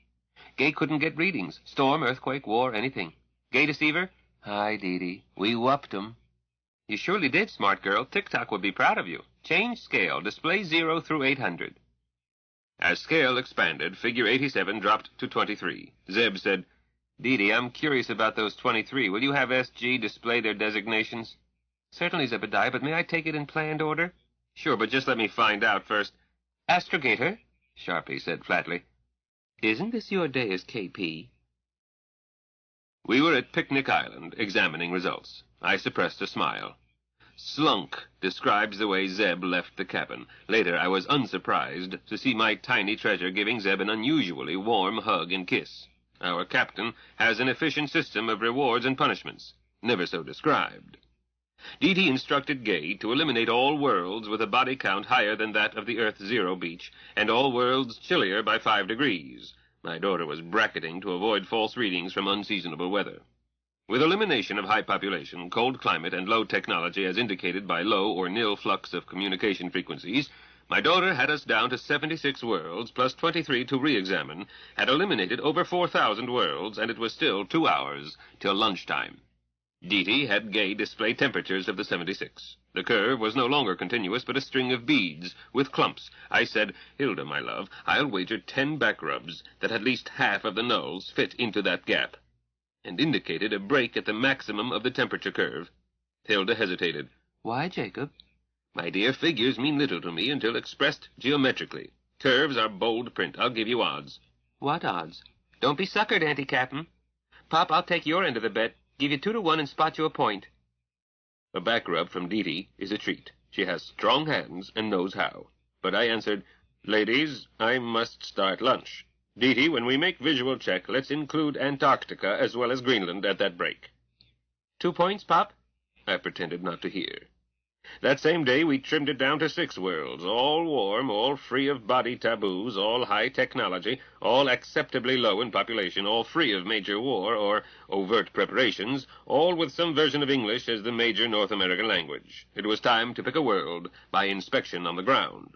Gay couldn't get readings. Storm, earthquake, war, anything. Gay Deceiver? Hi, Dee-Dee. We whupped 'em. You surely did, smart girl. Tick-Tock would be proud of you. Change scale. Display 0 through 800. As scale expanded, figure 87 dropped to 23. Zeb said, Dee-Dee, I'm curious about those 23. Will you have SG display their designations? Certainly, Zebediah, but may I take it in planned order? Sure, but just let me find out first. Astrogator, Sharpie said flatly. Isn't this your day as KP? We were at Picnic Island, examining results. I suppressed a smile. Slunk describes the way Zeb left the cabin. Later, I was unsurprised to see my tiny treasure giving Zeb an unusually warm hug and kiss. Our captain has an efficient system of rewards and punishments, never so described. Dee-Dee instructed Gay to eliminate all worlds with a body count higher than that of the Earth 0 beach, and all worlds chillier by 5 degrees. My daughter was bracketing to avoid false readings from unseasonable weather. With elimination of high population, cold climate, and low technology as indicated by low or nil flux of communication frequencies, my daughter had us down to 76 worlds, plus 23 to re-examine, had eliminated over 4,000 worlds, and it was still 2 hours till lunchtime. Dee-Dee had Gay display temperatures of the 76. The curve was no longer continuous, but a string of beads with clumps. I said, Hilda, my love, I'll wager 10 back rubs that at least half of the nulls fit into that gap, and indicated a break at the maximum of the temperature curve. Hilda hesitated. Why, Jacob? My dear, figures mean little to me until expressed geometrically. Curves are bold print. I'll give you odds. What odds? Don't be suckered, Auntie Captain. Pop, I'll take your end of the bet. Give you 2 to 1 and spot you a point. A back rub from Dee-Dee is a treat. She has strong hands and knows how. But I answered, Ladies, I must start lunch. Dee-Dee, when we make visual check, let's include Antarctica as well as Greenland at that break. 2 points, Pop? I pretended not to hear. That same day, we trimmed it down to 6 worlds, all warm, all free of body taboos, all high technology, all acceptably low in population, all free of major war or overt preparations, all with some version of English as the major North American language. It was time to pick a world by inspection on the ground.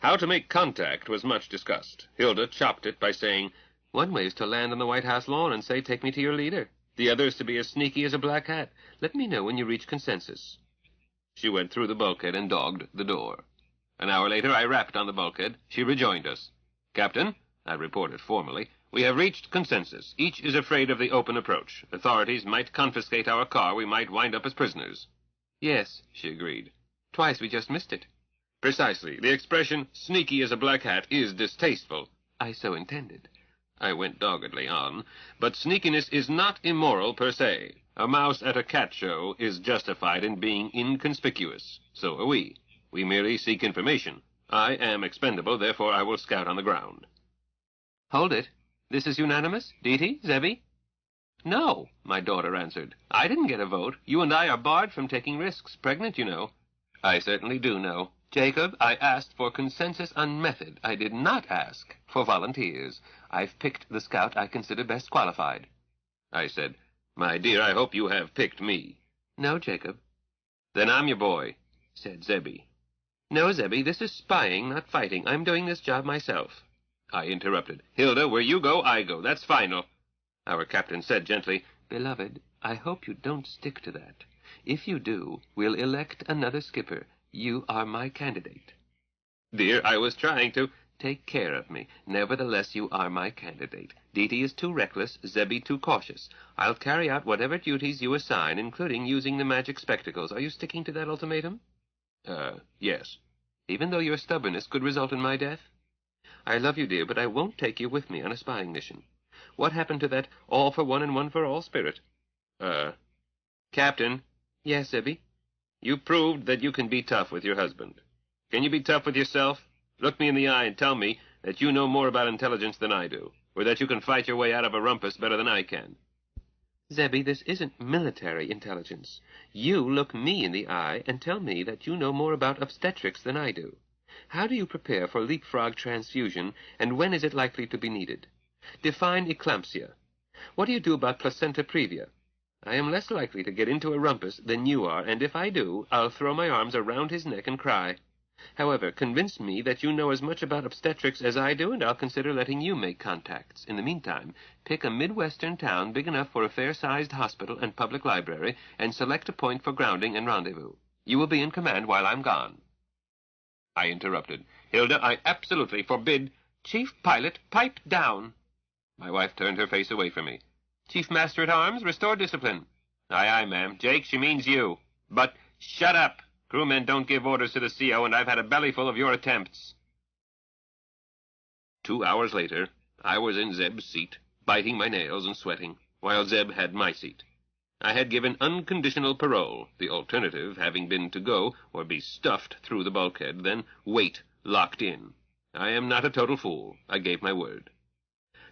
How to make contact was much discussed. Hilda chopped it by saying, One way is to land on the White House lawn and say, Take me to your leader. The other is to be as sneaky as a black hat. Let me know when you reach consensus. She went through the bulkhead and dogged the door. An hour later, I rapped on the bulkhead. She rejoined us. Captain, I reported formally, we have reached consensus. Each is afraid of the open approach. Authorities might confiscate our car. We might wind up as prisoners. Yes, she agreed. Twice we just missed it. Precisely. The expression, sneaky as a black hat, is distasteful. I so intended. I went doggedly on. But sneakiness is not immoral per se. A mouse at a cat show is justified in being inconspicuous. So are we. We merely seek information. I am expendable, therefore I will scout on the ground. Hold it. This is unanimous? Dee-Dee? Zebby? No, my daughter answered. I didn't get a vote. You and I are barred from taking risks. Pregnant, you know. I certainly do know. Jacob, I asked for consensus on method. I did not ask for volunteers. I've picked the scout I consider best qualified. I said, "My dear, I hope you have picked me." No, Jacob. "Then I'm your boy," said Zebby. No, Zebby, this is spying, not fighting. I'm doing this job myself. I interrupted. "Hilda, where you go, I go. That's final." Our captain said gently, "Beloved, I hope you don't stick to that. If you do, we'll elect another skipper. You are my candidate." "Dear, I was trying to—" "Take care of me. Nevertheless, you are my candidate. Dee is too reckless, Zebby too cautious. I'll carry out whatever duties you assign, including using the magic spectacles. Are you sticking to that ultimatum?" Yes." "Even though your stubbornness could result in my death?" "I love you, dear, but I won't take you with me on a spying mission. What happened to that all for one and one for all spirit?" Captain." "Yes, Zebby?" "You proved that you can be tough with your husband. Can you be tough with yourself? Look me in the eye and tell me that you know more about intelligence than I do, or that you can fight your way out of a rumpus better than I can." "Zebby, this isn't military intelligence. You look me in the eye and tell me that you know more about obstetrics than I do. How do you prepare for leapfrog transfusion, and when is it likely to be needed? Define eclampsia. What do you do about placenta previa? I am less likely to get into a rumpus than you are, and if I do, I'll throw my arms around his neck and cry. However, convince me that you know as much about obstetrics as I do, and I'll consider letting you make contacts. In the meantime, pick a Midwestern town big enough for a fair-sized hospital and public library, and select a point for grounding and rendezvous. You will be in command while I'm gone." I interrupted. "Hilda, I absolutely forbid—" "Chief Pilot, pipe down." My wife turned her face away from me. "Chief Master-at-Arms, restore discipline." "Aye, aye, ma'am. Jake, she means you. But shut up! Crewmen don't give orders to the CO, and I've had a bellyful of your attempts." 2 hours later, I was in Zeb's seat, biting my nails and sweating, while Zeb had my seat. I had given unconditional parole, the alternative having been to go or be stuffed through the bulkhead, then wait locked in. I am not a total fool. I gave my word.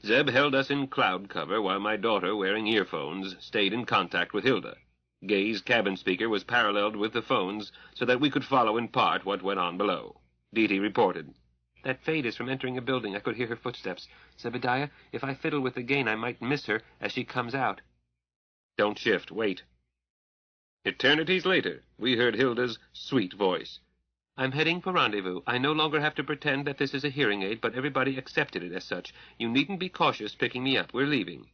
Zeb held us in cloud cover while my daughter, wearing earphones, stayed in contact with Hilda. Gay's cabin speaker was paralleled with the phones so that we could follow in part what went on below. Dee reported. "That Fade is from entering a building. I could hear her footsteps. Zebediah, if I fiddle with the gain, I might miss her as she comes out." "Don't shift. Wait." Eternities later, we heard Hilda's sweet voice. "I'm heading for rendezvous. I no longer have to pretend that this is a hearing aid, but everybody accepted it as such. You needn't be cautious picking me up. We're leaving."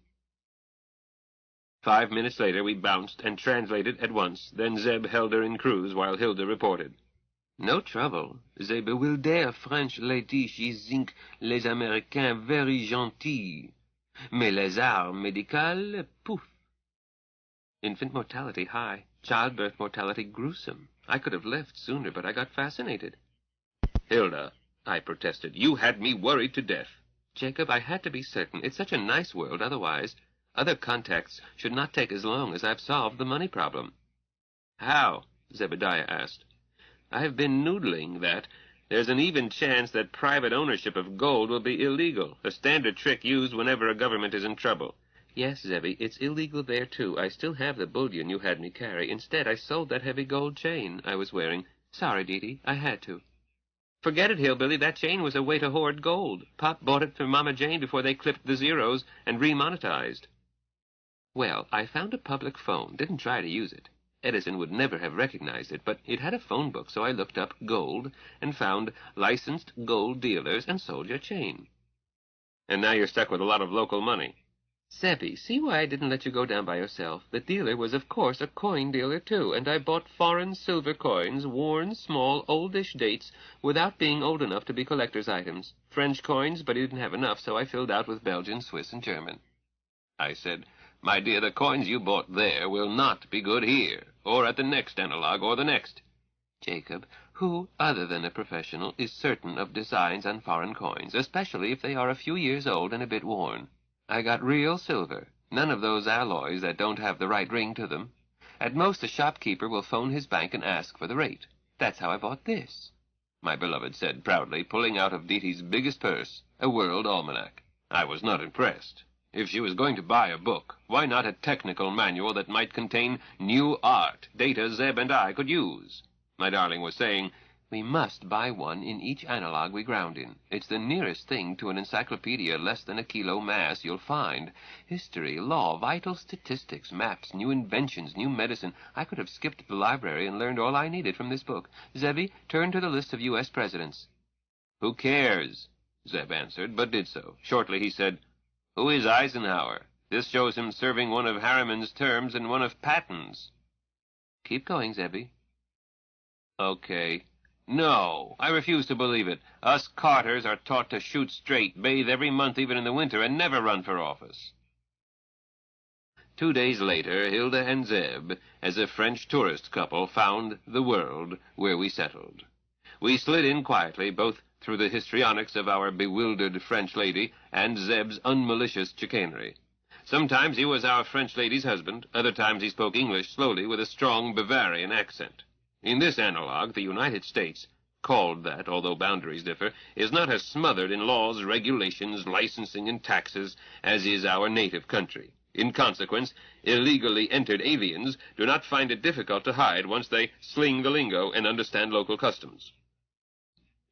5 minutes later, we bounced and translated at once. Then Zeb held her in cruise while Hilda reported. "No trouble. They bewilder French ladies. She think les Américains very gentils. Mais les arts médicales, pouf. Infant mortality high. Childbirth mortality gruesome. I could have left sooner, but I got fascinated." "Hilda," I protested, "you had me worried to death." "Jacob, I had to be certain. It's such a nice world otherwise. Other contacts should not take as long as I've solved the money problem." "How?" Zebediah asked. "I've been noodling that. There's an even chance that private ownership of gold will be illegal, a standard trick used whenever a government is in trouble." "Yes, Zebby, it's illegal there, too. I still have the bullion you had me carry. Instead, I sold that heavy gold chain I was wearing. Sorry, Dee, I had to." "Forget it, Hillbilly. That chain was a way to hoard gold. Pop bought it for Mama Jane before they clipped the zeros and remonetized." "Well, I found a public phone. Didn't try to use it. Edison would never have recognized it, but it had a phone book, so I looked up gold and found licensed gold dealers and sold your chain." "And now you're stuck with a lot of local money." "Zebby, see why I didn't let you go down by yourself? The dealer was, of course, a coin dealer, too, and I bought foreign silver coins, worn, small, oldish dates, without being old enough to be collector's items. French coins, but he didn't have enough, so I filled out with Belgian, Swiss, and German." I said, "My dear, the coins you bought there will not be good here, or at the next analog, or the next." "Jacob, who, other than a professional, is certain of designs on foreign coins, especially if they are a few years old and a bit worn? I got real silver, none of those alloys that don't have the right ring to them. At most, a shopkeeper will phone his bank and ask for the rate. That's how I bought this," my beloved said proudly, pulling out of Dee's biggest purse, a world almanac. I was not impressed. If she was going to buy a book, why not a technical manual that might contain new art, data Zeb and I could use? My darling was saying, "We must buy one in each analog we ground in. It's the nearest thing to an encyclopedia less than a kilo mass you'll find. History, law, vital statistics, maps, new inventions, new medicine. I could have skipped the library and learned all I needed from this book. Zebby, turn to the list of U.S. presidents." "Who cares?" Zeb answered, but did so. Shortly he said, "Who is Eisenhower? This shows him serving one of Harriman's terms and one of Patton's." Keep going, Zebby. Okay. No, I refuse to believe it. Us Carters are taught to shoot straight, bathe every month even in the winter, and never run for office. 2 days later, Hilda and Zeb, as a French tourist couple, found the world where we settled. We slid in quietly, both through the histrionics of our bewildered French lady and Zeb's unmalicious chicanery. Sometimes he was our French lady's husband, other times he spoke English slowly with a strong Bavarian accent. In this analog, the United States, called that, although boundaries differ, is not as smothered in laws, regulations, licensing, and taxes as is our native country. In consequence, illegally entered aliens do not find it difficult to hide once they sling the lingo and understand local customs.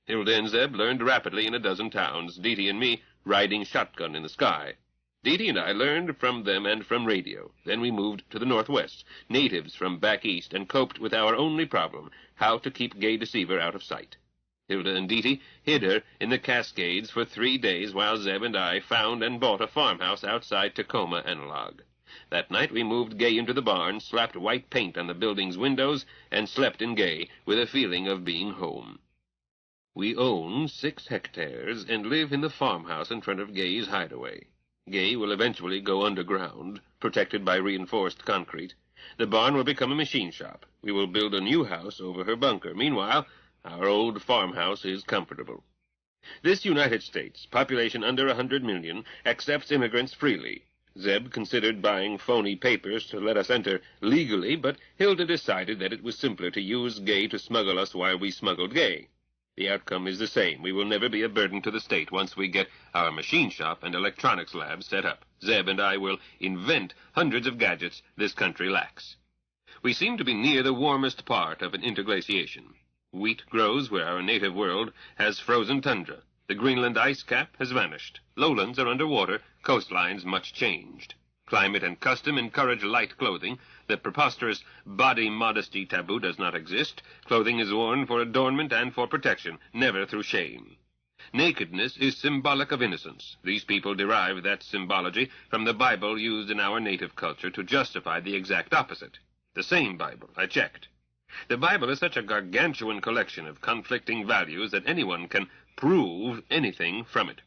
Hilda and Zeb learned rapidly in a dozen towns, Dee and me riding shotgun in the sky. Dee and I learned from them and from radio. Then we moved to the Northwest, natives from back east, and coped with our only problem, how to keep Gay Deceiver out of sight. Hilda and Dee hid her in the Cascades for 3 days while Zeb and I found and bought a farmhouse outside Tacoma Analog. That night we moved Gay into the barn, slapped white paint on the building's windows, and slept in Gay with a feeling of being home. We own 6 hectares and live in the farmhouse in front of Gay's hideaway. Gay will eventually go underground, protected by reinforced concrete. The barn will become a machine shop. We will build a new house over her bunker. Meanwhile, our old farmhouse is comfortable. This United States, population under 100 million, accepts immigrants freely. Zeb considered buying phony papers to let us enter legally, but Hilda decided that it was simpler to use Gay to smuggle us while we smuggled Gay. The outcome is the same. We will never be a burden to the state once we get our machine shop and electronics lab set up. Zeb and I will invent hundreds of gadgets this country lacks. We seem to be near the warmest part of an interglaciation. Wheat grows where our native world has frozen tundra. The Greenland ice cap has vanished. Lowlands are underwater, coastlines much changed. Climate and custom encourage light clothing. The preposterous body modesty taboo does not exist. Clothing is worn for adornment and for protection, never through shame. Nakedness is symbolic of innocence. These people derive that symbology from the Bible used in our native culture to justify the exact opposite. The same Bible, I checked. The Bible is such a gargantuan collection of conflicting values that anyone can prove anything from it.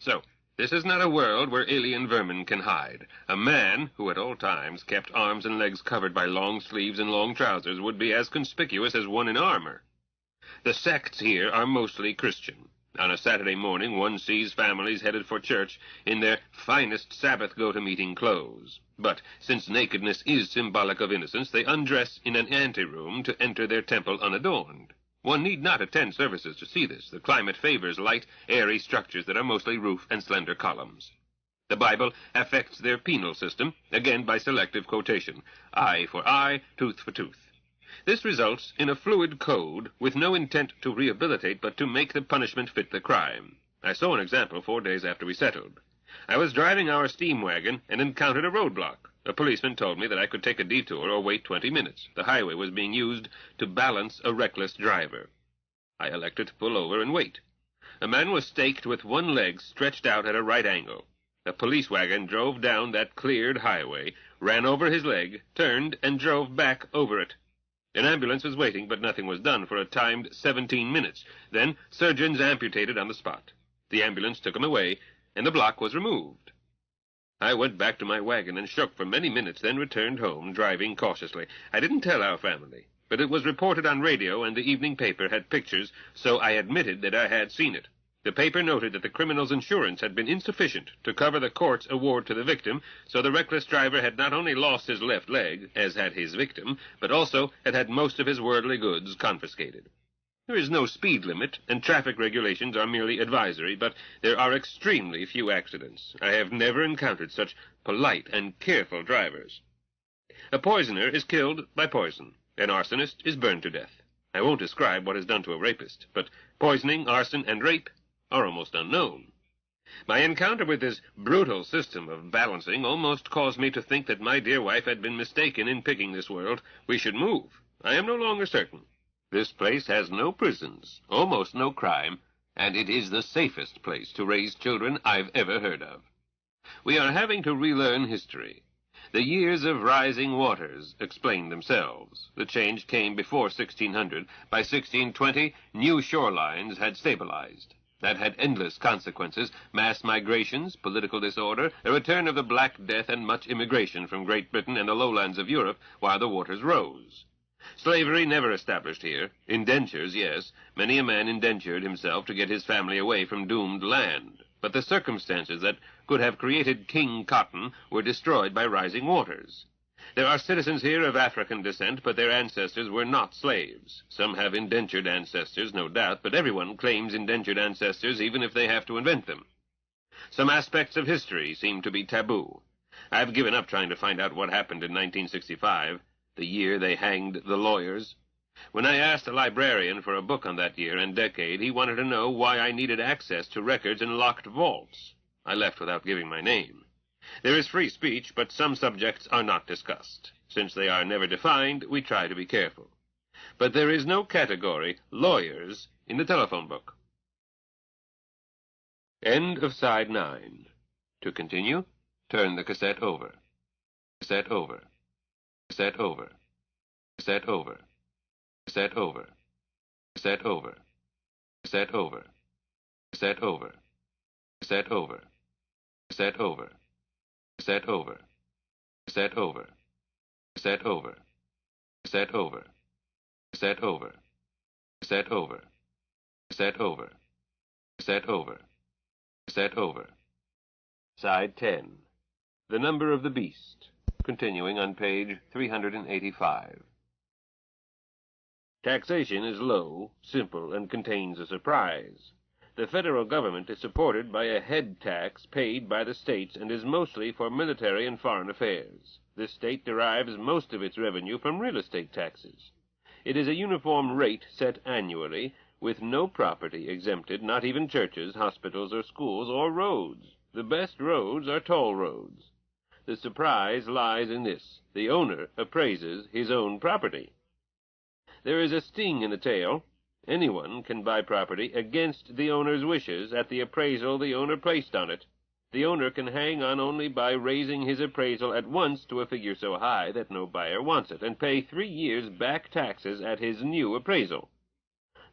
So, this is not a world where alien vermin can hide. A man who at all times kept arms and legs covered by long sleeves and long trousers would be as conspicuous as one in armor. The sects here are mostly Christian. On a Saturday morning, one sees families headed for church in their finest Sabbath go-to-meeting clothes. But since nakedness is symbolic of innocence, they undress in an anteroom to enter their temple unadorned. One need not attend services to see this. The climate favors light, airy structures that are mostly roof and slender columns. The Bible affects their penal system, again by selective quotation. Eye for eye, tooth for tooth. This results in a fluid code with no intent to rehabilitate but to make the punishment fit the crime. I saw an example 4 days after we settled. I was driving our steam wagon and encountered a roadblock. A policeman told me that I could take a detour or wait 20 minutes. The highway was being used to balance a reckless driver. I elected to pull over and wait. A man was staked with one leg stretched out at a right angle. A police wagon drove down that cleared highway, ran over his leg, turned, and drove back over it. An ambulance was waiting, but nothing was done for a timed 17 minutes. Then surgeons amputated on the spot. The ambulance took him away, and the block was removed. I went back to my wagon and shook for many minutes, then returned home, driving cautiously. I didn't tell our family, but it was reported on radio, and the evening paper had pictures, so I admitted that I had seen it. The paper noted that the criminal's insurance had been insufficient to cover the court's award to the victim, so the reckless driver had not only lost his left leg, as had his victim, but also had had most of his worldly goods confiscated. There is no speed limit, and traffic regulations are merely advisory, but there are extremely few accidents. I have never encountered such polite and careful drivers. A poisoner is killed by poison. An arsonist is burned to death. I won't describe what is done to a rapist, but poisoning, arson, and rape are almost unknown. My encounter with this brutal system of balancing almost caused me to think that my dear wife had been mistaken in picking this world. We should move. I am no longer certain. This place has no prisons, almost no crime, and it is the safest place to raise children I've ever heard of. We are having to relearn history. The years of rising waters explain themselves. The change came before 1600. By 1620, new shorelines had stabilized. That had endless consequences: mass migrations, political disorder, the return of the Black Death, and much immigration from Great Britain and the lowlands of Europe while the waters rose. Slavery never established here. Indentures, yes. Many a man indentured himself to get his family away from doomed land. But the circumstances that could have created King Cotton were destroyed by rising waters. There are citizens here of African descent, but their ancestors were not slaves. Some have indentured ancestors, no doubt, but everyone claims indentured ancestors even if they have to invent them. Some aspects of history seem to be taboo. I've given up trying to find out what happened in 1965, the year they hanged the lawyers. When I asked a librarian for a book on that year and decade, he wanted to know why I needed access to records in locked vaults. I left without giving my name. There is free speech, but some subjects are not discussed. Since they are never defined, we try to be careful. But there is no category, lawyers, in the telephone book. End of side 9. To continue, turn the cassette over. Cassette over. Cassette over. Cassette over. Cassette over. Cassette over. Cassette over. Cassette over. Cassette over. Cassette over. Cassette over. Cassette over. Cassette over. Cassette over. Cassette over. Cassette over. Cassette over. Cassette over. Cassette over. Side 10. The Number of the Beast. Continuing on page 385. Taxation is low, simple, and contains a surprise. The federal government is supported by a head tax paid by the states and is mostly for military and foreign affairs. The state derives most of its revenue from real estate taxes. It is a uniform rate set annually, with no property exempted, not even churches, hospitals, or schools, or roads. The best roads are toll roads. The surprise lies in this: the owner appraises his own property. There is a sting in the tale. Anyone can buy property against the owner's wishes at the appraisal the owner placed on it. The owner can hang on only by raising his appraisal at once to a figure so high that no buyer wants it, and pay 3 years back taxes at his new appraisal.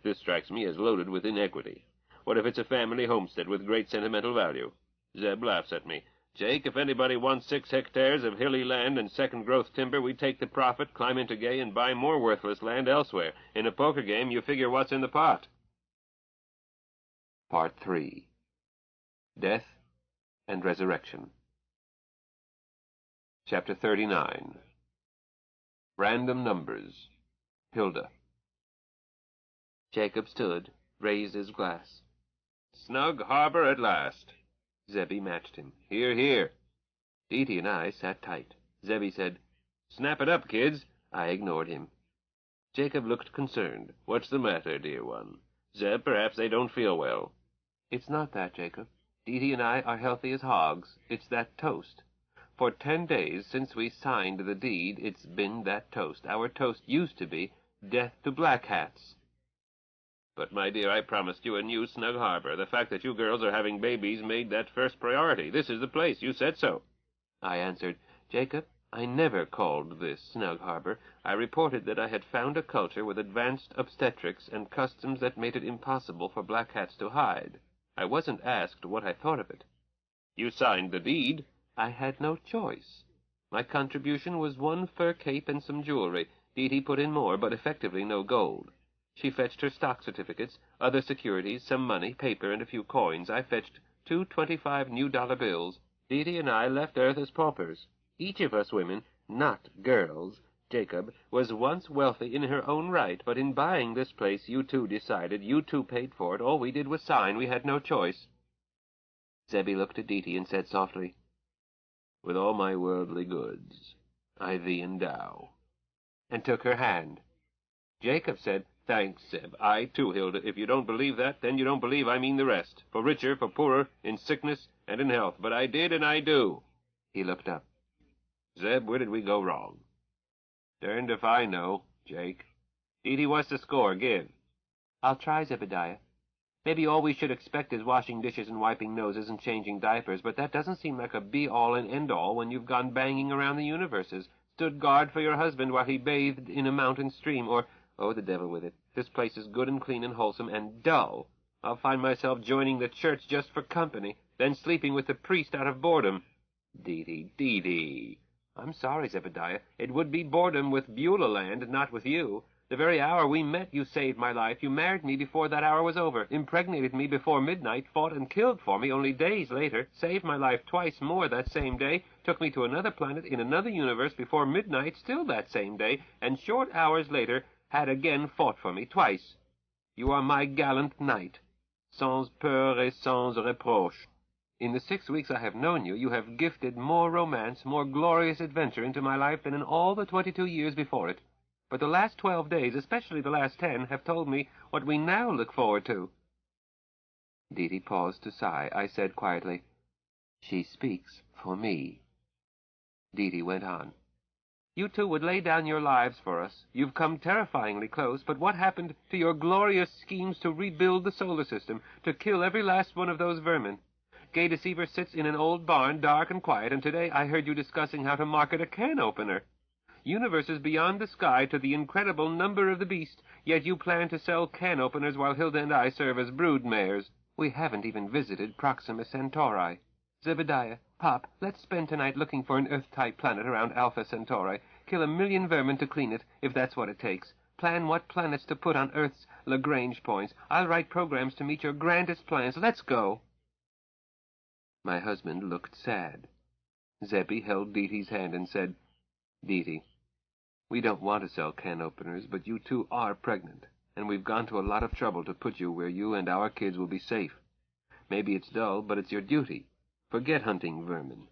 This strikes me as loaded with inequity. What if it's a family homestead with great sentimental value? Zeb laughs at me. Jake, if anybody wants 6 hectares of hilly land and second-growth timber, we take the profit, climb into Gay, and buy more worthless land elsewhere. In a poker game, you figure what's in the pot. Part 3. Death and Resurrection. Chapter 39. Random Numbers. Hilda. Jacob stood, raised his glass. Snug harbor at last. Zebby matched him. Hear, hear. Dee Dee and I sat tight. Zebby said, Snap it up, kids. I ignored him. Jacob looked concerned. What's the matter, dear one? Zeb, perhaps they don't feel well. It's not that, Jacob. Dee Dee and I are healthy as hogs. It's that toast. For 10 days since we signed the deed, it's been that toast. Our toast used to be death to black hats. But, my dear, I promised you a new snug harbor. The fact that you girls are having babies made that first priority. This is the place. You said so. I answered, Jacob, I never called this Snug Harbor. I reported that I had found a culture with advanced obstetrics and customs that made it impossible for black hats to hide. I wasn't asked what I thought of it. You signed the deed. I had no choice. My contribution was 1 fur cape and some jewelry. Dee Dee put in more, but effectively no gold. She fetched her stock certificates, other securities, some money, paper, and a few coins. I fetched 2 $25 new dollar bills. Dee Dee and I left Earth as paupers. Each of us women, not girls, Jacob, was once wealthy in her own right, but in buying this place you two decided, you two paid for it. All we did was sign. We had no choice. Zebby looked at Dee Dee and said softly, With all my worldly goods, I thee endow, and took her hand. Jacob said, Thanks, Zeb. I, too, Hilda. If you don't believe that, then you don't believe I mean the rest. For richer, for poorer, in sickness and in health. But I did and I do. He looked up. Zeb, where did we go wrong? Darned if I know, Jake. Dee what's the score? Give. I'll try, Zebediah. Maybe all we should expect is washing dishes and wiping noses and changing diapers, but that doesn't seem like a be-all and end-all when you've gone banging around the universes, stood guard for your husband while he bathed in a mountain stream, or, oh, the devil with it. This place is good and clean and wholesome and dull. I'll find myself joining the church just for company, then sleeping with the priest out of boredom. Dee. I'm sorry, Zebediah. It would be boredom with Beulah Land, not with you. The very hour we met, you saved my life. You married me before that hour was over, impregnated me before midnight, fought and killed for me only days later, saved my life twice more that same day, took me to another planet in another universe before midnight still that same day, and short hours later had again fought for me twice. You are my gallant knight, sans peur et sans reproche. In the 6 weeks I have known you, you have gifted more romance, more glorious adventure into my life than in all the 22 years before it. But the last 12 days, especially the last 10, have told me what we now look forward to. Dee paused to sigh. I said quietly, She speaks for me. Dee went on. You two would lay down your lives for us. You've come terrifyingly close, but what happened to your glorious schemes to rebuild the solar system, to kill every last one of those vermin? Gay Deceiver sits in an old barn, dark and quiet, and today I heard you discussing how to market a can opener. Universes beyond the sky to the incredible number of the beast, yet you plan to sell can openers while Hilda and I serve as brood mares. We haven't even visited Proxima Centauri. Zebediah, Pop, let's spend tonight looking for an Earth-type planet around Alpha Centauri. Kill 1,000,000 vermin to clean it, if that's what it takes. Plan what planets to put on Earth's Lagrange points. I'll write programs to meet your grandest plans. Let's go. My husband looked sad. Zebby held Dee's hand and said, Dee, we don't want to sell can openers, but you two are pregnant, and we've gone to a lot of trouble to put you where you and our kids will be safe. Maybe it's dull, but it's your duty. Forget hunting vermin.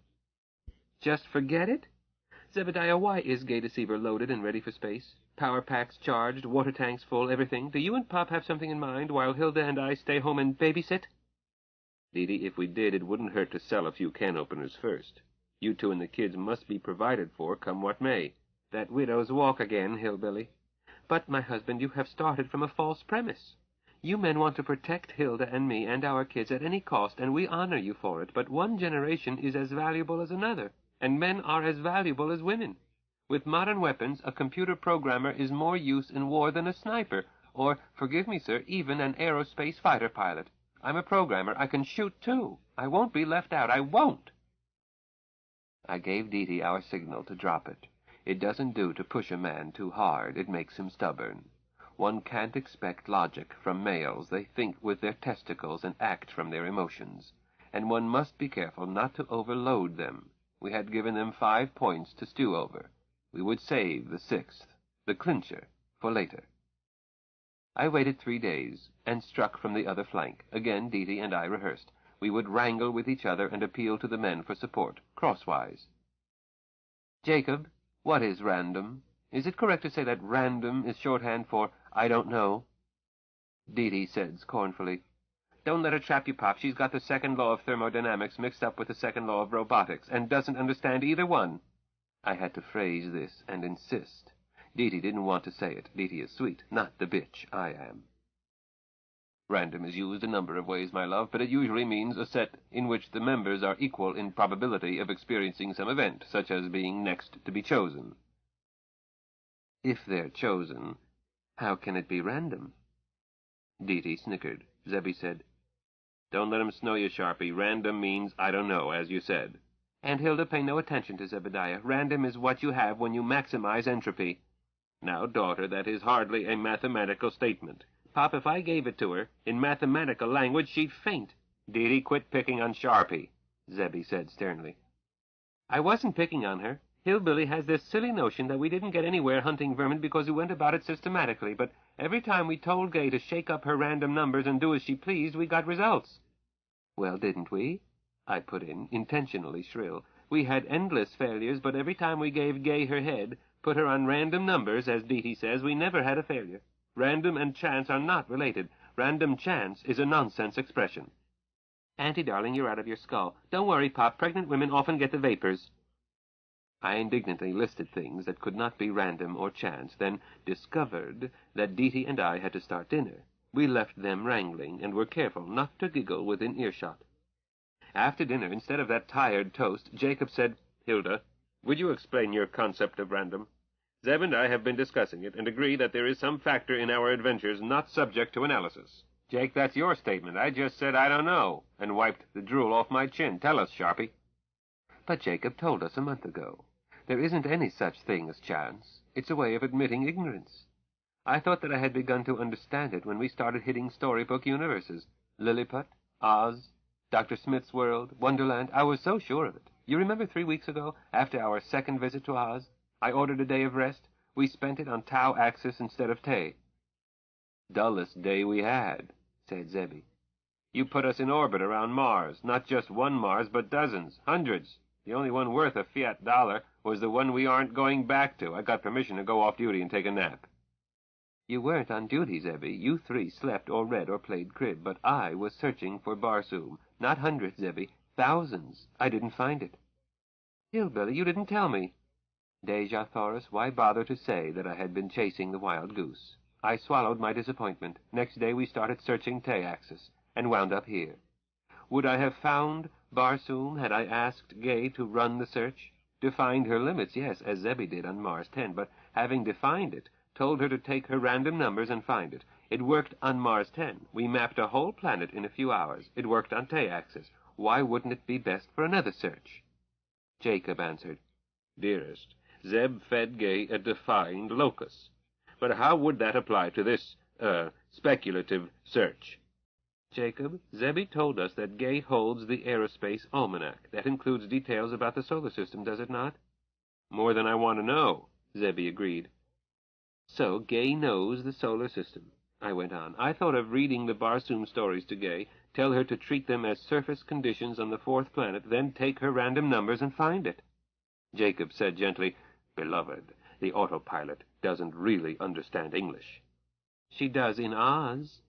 Just forget it? Zebediah, why is Gay Deceiver loaded and ready for space? Power packs charged, water tanks full, everything. Do you and Pop have something in mind while Hilda and I stay home and babysit? Dee, if we did, it wouldn't hurt to sell a few can openers first. You two and the kids must be provided for, come what may. That widow's walk again, hillbilly. But, my husband, you have started from a false premise. You men want to protect Hilda and me and our kids at any cost, and we honor you for it, but one generation is as valuable as another, and men are as valuable as women. With modern weapons, a computer programmer is more use in war than a sniper, or, forgive me, sir, even an aerospace fighter pilot. I'm a programmer. I can shoot, too. I won't be left out. I won't. I gave Dee our signal to drop it. It doesn't do to push a man too hard. It makes him stubborn. One can't expect logic from males. They think with their testicles and act from their emotions. And one must be careful not to overload them. We had given them 5 points to stew over. We would save the 6th, the clincher, for later. I waited 3 days, and struck from the other flank. Again Dee and I rehearsed. We would wrangle with each other and appeal to the men for support, crosswise. Jacob, what is random? Is it correct to say that random is shorthand for I don't know? Dee said scornfully, Don't let her trap you, Pop. She's got the second law of thermodynamics mixed up with the second law of robotics, and doesn't understand either one. I had to phrase this and insist. Dee didn't want to say it. Dee is sweet, not the bitch I am. Random is used a number of ways, my love, but it usually means a set in which the members are equal in probability of experiencing some event, such as being next to be chosen. If they're chosen, how can it be random? Dee snickered. Zebby said, Don't let 'em snow you, Sharpie. Random means I don't know, as you said. And Hilda, pay no attention to Zebediah. Random is what you have when you maximize entropy. Now, daughter, that is hardly a mathematical statement. Pop, if I gave it to her, in mathematical language, she'd faint. Dee, quit picking on Sharpie, Zebby said sternly. I wasn't picking on her. Hillbilly has this silly notion that we didn't get anywhere hunting vermin because we went about it systematically, but every time we told Gay to shake up her random numbers and do as she pleased, we got results. Well, didn't we? I put in, intentionally shrill. We had endless failures, but every time we gave Gay her head, put her on random numbers, as Dee says, we never had a failure. Random and chance are not related. Random chance is a nonsense expression. Auntie, darling, you're out of your skull. Don't worry, Pop. Pregnant women often get the vapors. I indignantly listed things that could not be random or chance, then discovered that Dee and I had to start dinner. We left them wrangling, and were careful not to giggle within earshot. After dinner, instead of that tired toast, Jacob said, "Hilda, would you explain your concept of random? Zeb and I have been discussing it, and agree that there is some factor in our adventures not subject to analysis." "Jake, that's your statement. I just said I don't know, and wiped the drool off my chin. Tell us, Sharpie." "But Jacob told us a month ago. There isn't any such thing as chance. It's a way of admitting ignorance. I thought that I had begun to understand it when we started hitting storybook universes. Lilliput, Oz, Dr. Smith's World, Wonderland. I was so sure of it. You remember 3 weeks ago, after our second visit to Oz, I ordered a day of rest. We spent it on Tau Axis instead of Tay." "Dullest day we had," said Zebby. "You put us in orbit around Mars. Not just one Mars, but dozens, hundreds. The only one worth a fiat dollar was the one we aren't going back to. I got permission to go off duty and take a nap." "You weren't on duty, Zebby. You 3 slept or read or played crib, but I was searching for Barsoom. Not hundreds, Zebby. Thousands. I didn't find it." "Hillbilly, you didn't tell me." "Deja Thoris, why bother to say that I had been chasing the wild goose? I swallowed my disappointment. Next day we started searching Tay-Axis, and wound up here. Would I have found Barsoom had I asked Gay to run the search? Defined her limits, yes, as Zebby did on Mars 10, but having defined it, told her to take her random numbers and find it. It worked on Mars 10. We mapped a whole planet in a few hours. It worked on Tay-Axis. Why wouldn't it be best for another search?" Jacob answered, "Dearest, Zeb fed Gay a defined locus. But how would that apply to this, speculative search?" "Jacob, Zebby told us that Gay holds the Aerospace Almanac. That includes details about the solar system, does it not?" "More than I want to know," Zebby agreed. "So Gay knows the solar system," I went on. "I thought of reading the Barsoom stories to Gay, tell her to treat them as surface conditions on the 4th planet, then take her random numbers and find it." Jacob said gently, "Beloved, the autopilot doesn't really understand English." "She does in Oz."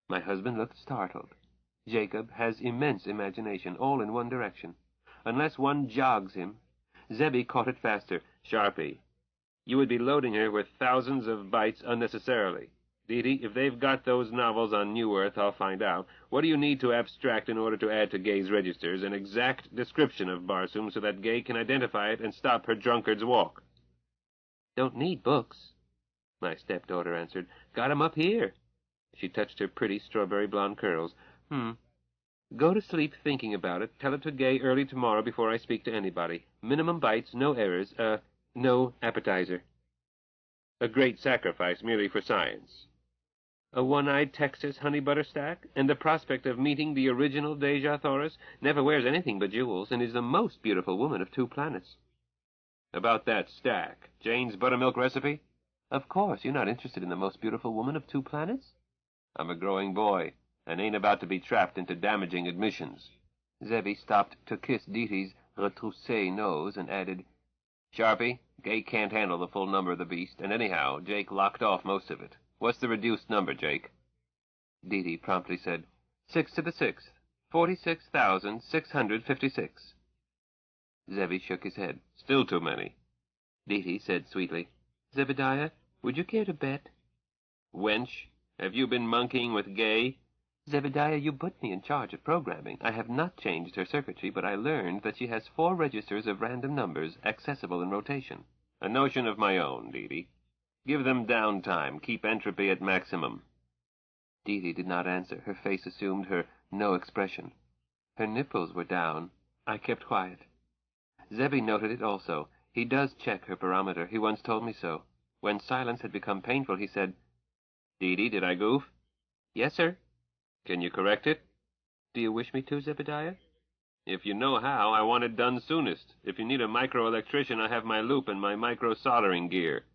My husband looked startled. Jacob has immense imagination, all in one direction. Unless one jogs him. Zebby caught it faster. "Sharpie, you would be loading her with thousands of bytes unnecessarily. Dee, if they've got those novels on New Earth, I'll find out. What do you need to abstract in order to add to Gay's registers an exact description of Barsoom so that Gay can identify it and stop her drunkard's walk?" "Don't need books," my stepdaughter answered. "Got 'em up here." She touched her pretty strawberry blonde curls. Go to sleep thinking about it. Tell it to Gay early tomorrow before I speak to anybody. Minimum bytes, no errors, no appetizer." "A great sacrifice merely for science." "A one-eyed Texas honey butter stack, and the prospect of meeting the original Deja Thoris. Never wears anything but jewels, and is the most beautiful woman of 2 planets. "About that stack, Jane's buttermilk recipe?" "Of course. You're not interested in the most beautiful woman of 2 planets?" "I'm a growing boy, and ain't about to be trapped into damaging admissions." Zebby stopped to kiss Dee's retroussé nose and added, "Sharpie, Gay can't handle the full number of the beast, and anyhow, Jake locked off most of it. What's the reduced number, Jake?" Dee promptly said, 6 to the 6th, 46,656. Zebby shook his head. "Still too many." Dee said sweetly, "Zebediah, would you care to bet?" "Wench, have you been monkeying with Gay?" "Zebediah, you put me in charge of programming. I have not changed her circuitry, but I learned that she has 4 registers of random numbers accessible in rotation." "A notion of my own, Dee. Give them downtime. Keep entropy at maximum." Dee did not answer. Her face assumed her no expression. Her nipples were down. I kept quiet. Zebby noted it also. He does check her barometer. He once told me so. When silence had become painful, he said, "Dee, did I goof?" "Yes, sir." "Can you correct it?" "Do you wish me to, Zebediah?" "If you know how, I want it done soonest. If you need a micro-electrician, I have my loop and my micro-soldering gear."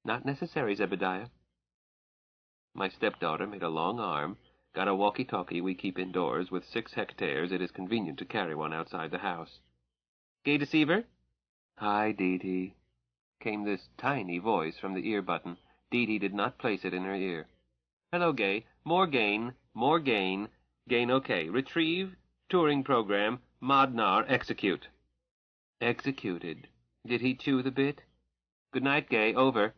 "Not necessary, Zebediah." My stepdaughter made a long arm, got a walkie-talkie we keep indoors. With 6 hectares, it is convenient to carry one outside the house. "Gay Deceiver?" "Hi, Dee," came this tiny voice from the ear button. Dee Dee did not place it in her ear. Hello, Gay. More gain. More gain. Gain OK. Retrieve. Touring program. Modnar. Execute. Executed. Did he chew the bit? Good night, Gay. Over.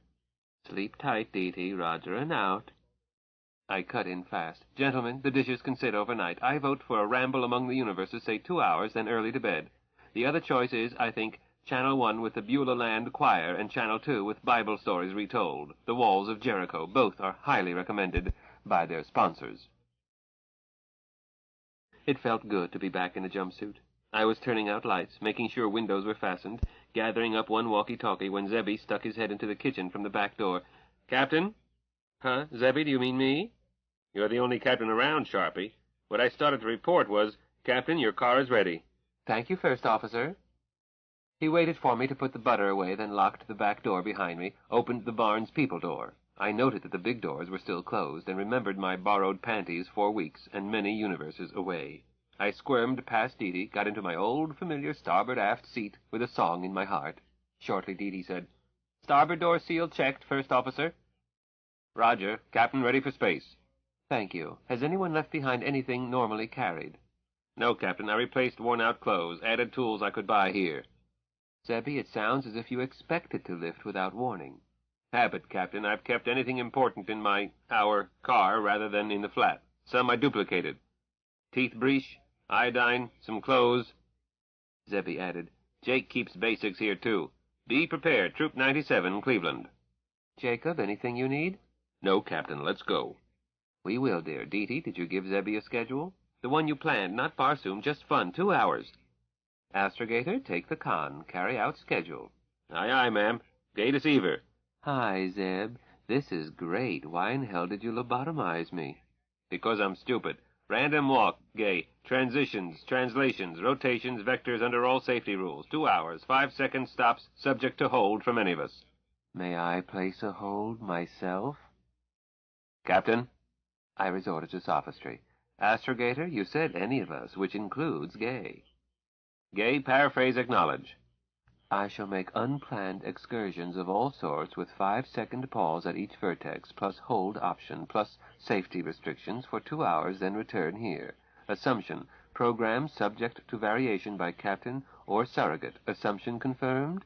Sleep tight, Dee Dee. Roger and out. I cut in fast. Gentlemen, the dishes can sit overnight. I vote for a ramble among the universes, say 2 hours, then early to bed. The other choice is, I think, Channel 1 with the Beulah Land Choir and Channel 2 with Bible stories retold. The Walls of Jericho. Both are highly recommended by their sponsors. It felt good to be back in a jumpsuit. I was turning out lights, making sure windows were fastened, gathering up one walkie-talkie when Zebby stuck his head into the kitchen from the back door. Captain? Huh? Zebby, do you mean me? You're the only captain around, Sharpie. What I started to report was, Captain, your car is ready. Thank you, First Officer. He waited for me to put the butter away, then locked the back door behind me, opened the barn's people door. I noted that the big doors were still closed, and remembered my borrowed panties 4 weeks and many universes away. I squirmed past Dee Dee, got into my old familiar starboard aft seat with a song in my heart. Shortly, Dee Dee said, Starboard door seal checked, First Officer. Roger. Captain ready for space. Thank you. Has anyone left behind anything normally carried? No, Captain. I replaced worn-out clothes, added tools I could buy here. Zebby, it sounds as if you expected to lift without warning. Habit, Captain. I've kept anything important in our car rather than in the flat. Some I duplicated. Teeth breech, iodine, some clothes. Zebby added, Jake keeps basics here, too. Be prepared. Troop 97, Cleveland. Jacob, anything you need? No, Captain. Let's go. We will, dear. Dee Dee, did you give Zebby a schedule? The one you planned, not Barsoom, just fun, 2 hours. Astrogator, take the con. Carry out schedule. Aye, aye, ma'am. Gay Deceiver. Hi, Zeb. This is great. Why in hell did you lobotomize me? Because I'm stupid. Random walk, Gay. Transitions, translations, rotations, vectors under all safety rules. 2 hours, 5-second stops, subject to hold from any of us. May I place a hold myself? Captain? I resorted to sophistry. Astrogator, you said any of us, which includes Gay. Gay, paraphrase, acknowledge. I shall make unplanned excursions of all sorts with 5-second pause at each vertex, plus hold option, plus safety restrictions for 2 hours, then return here. Assumption, program subject to variation by captain or surrogate. Assumption confirmed?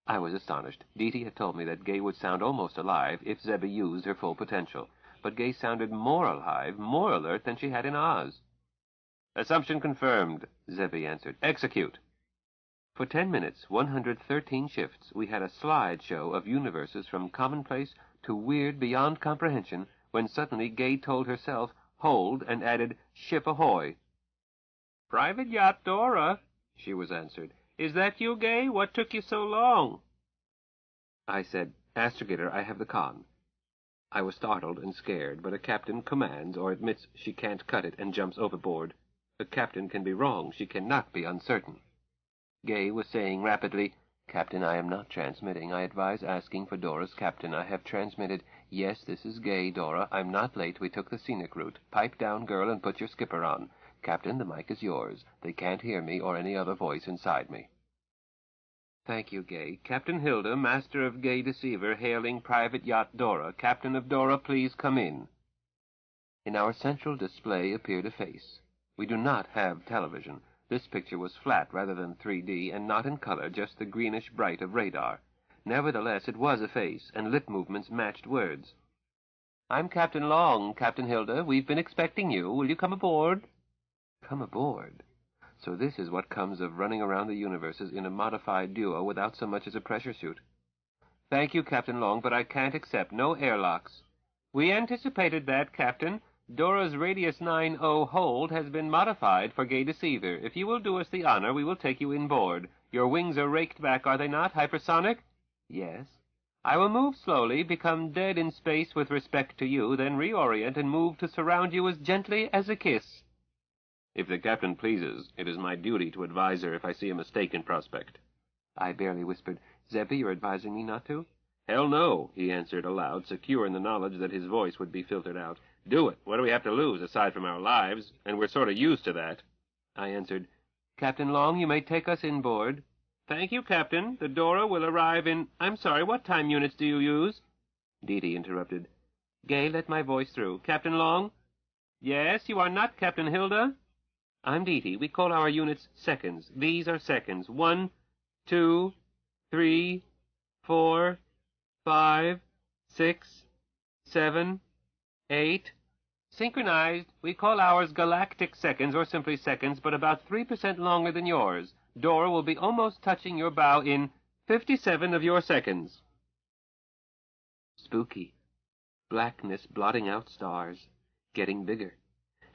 I was astonished. Dee Dee had told me that Gay would sound almost alive if Zebby used her full potential. But Gay sounded more alive, more alert than she had in Oz. Assumption confirmed, Zebby answered. Execute. For 10 minutes, 113 shifts, we had a slideshow of universes from commonplace to weird beyond comprehension, when suddenly Gay told herself, hold, and added, ship ahoy. Private Yacht Dora, she was answered. Is that you, Gay? What took you so long? I said, Astrogator, I have the con. I was startled and scared, but a captain commands or admits she can't cut it and jumps overboard. A captain can be wrong. She cannot be uncertain. Gay was saying rapidly, Captain, I am not transmitting. I advise asking for Dora's captain. I have transmitted. Yes, this is Gay, Dora. I'm not late. We took the scenic route. Pipe down, girl, and put your skipper on. Captain, the mic is yours. They can't hear me or any other voice inside me. Thank you, Gay. Captain Hilda, master of Gay Deceiver, hailing Private Yacht Dora. Captain of Dora, please come in. In our central display appeared a face. We do not have television. This picture was flat rather than 3D, and not in color, just the greenish bright of radar. Nevertheless, it was a face, and lip movements matched words. I'm Captain Long, Captain Hilda. We've been expecting you. Will you come aboard? Come aboard? So this is what comes of running around the universes in a modified duo without so much as a pressure suit. Thank you, Captain Long, but I can't accept. No airlocks. We anticipated that, Captain. Dora's Radius 90 hold has been modified for Gay Deceiver. If you will do us the honor, we will take you inboard. Your wings are raked back, are they not, hypersonic? Yes. I will move slowly, become dead in space with respect to you, then reorient and move to surround you as gently as a kiss. If the captain pleases, it is my duty to advise her if I see a mistake in prospect. I barely whispered, Zebby, you're advising me not to? Hell no, he answered aloud, secure in the knowledge that his voice would be filtered out. Do it. What do we have to lose, aside from our lives? And we're sort of used to that. I answered, Captain Long, you may take us inboard. Thank you, Captain. The Dora will arrive in... I'm sorry, what time units do you use? Dee interrupted. Gay, let my voice through. Captain Long? Yes, you are not Captain Hilda? I'm Dee. We call our units seconds. These are seconds. 1, 2, 3, 4, 5, 6, 7, 8. Synchronized. We call ours galactic seconds, or simply seconds, but about 3% longer than yours. Dora will be almost touching your bow in 57 of your seconds. Spooky. Blackness blotting out stars. Getting bigger.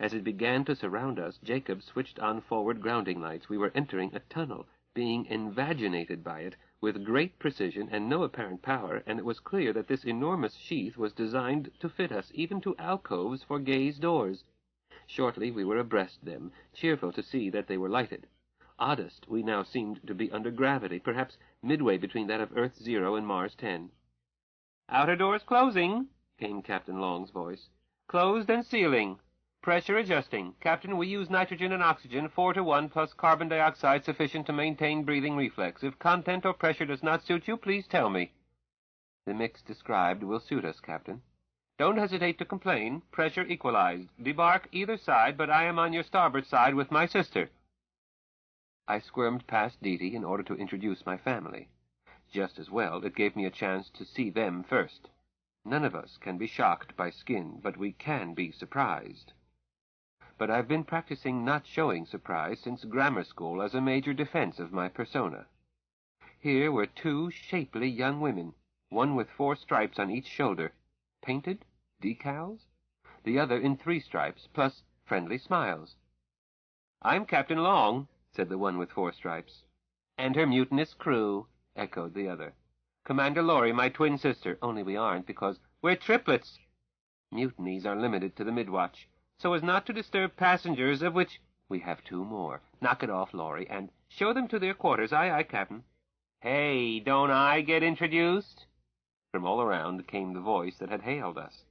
As it began to surround us, Jacob switched on forward grounding lights. We were entering a tunnel, being invaginated by it, with great precision and no apparent power, and it was clear that this enormous sheath was designed to fit us, even to alcoves for Gay's doors. Shortly we were abreast them, cheerful to see that they were lighted. Oddest, we now seemed to be under gravity, perhaps midway between that of Earth 0 and Mars 10. "Outer doors closing," came Captain Long's voice. "Closed and sealing. Pressure adjusting. Captain, we use nitrogen and oxygen, 4-to-1, plus carbon dioxide sufficient to maintain breathing reflex. If content or pressure does not suit you, please tell me." "The mix described will suit us, Captain." "Don't hesitate to complain. Pressure equalized. Debark either side, but I am on your starboard side with my sister." I squirmed past Dee in order to introduce my family. Just as well, it gave me a chance to see them first. None of us can be shocked by skin, but we can be surprised. But I've been practicing not showing surprise since grammar school as a major defense of my persona. Here were 2 shapely young women, one with 4 stripes on each shoulder. Painted? Decals? The other in 3 stripes, plus friendly smiles. "I'm Captain Long," said the one with 4 stripes. "And her mutinous crew," echoed the other. "Commander Laurie, my twin sister, only we aren't because we're triplets. Mutinies are limited to the mid-watch, so as not to disturb passengers, of which we have 2 more. Knock it off, Laurie, and show them to their quarters. Aye, aye, Captain." "Hey, don't I get introduced?" From all around came the voice that had hailed us.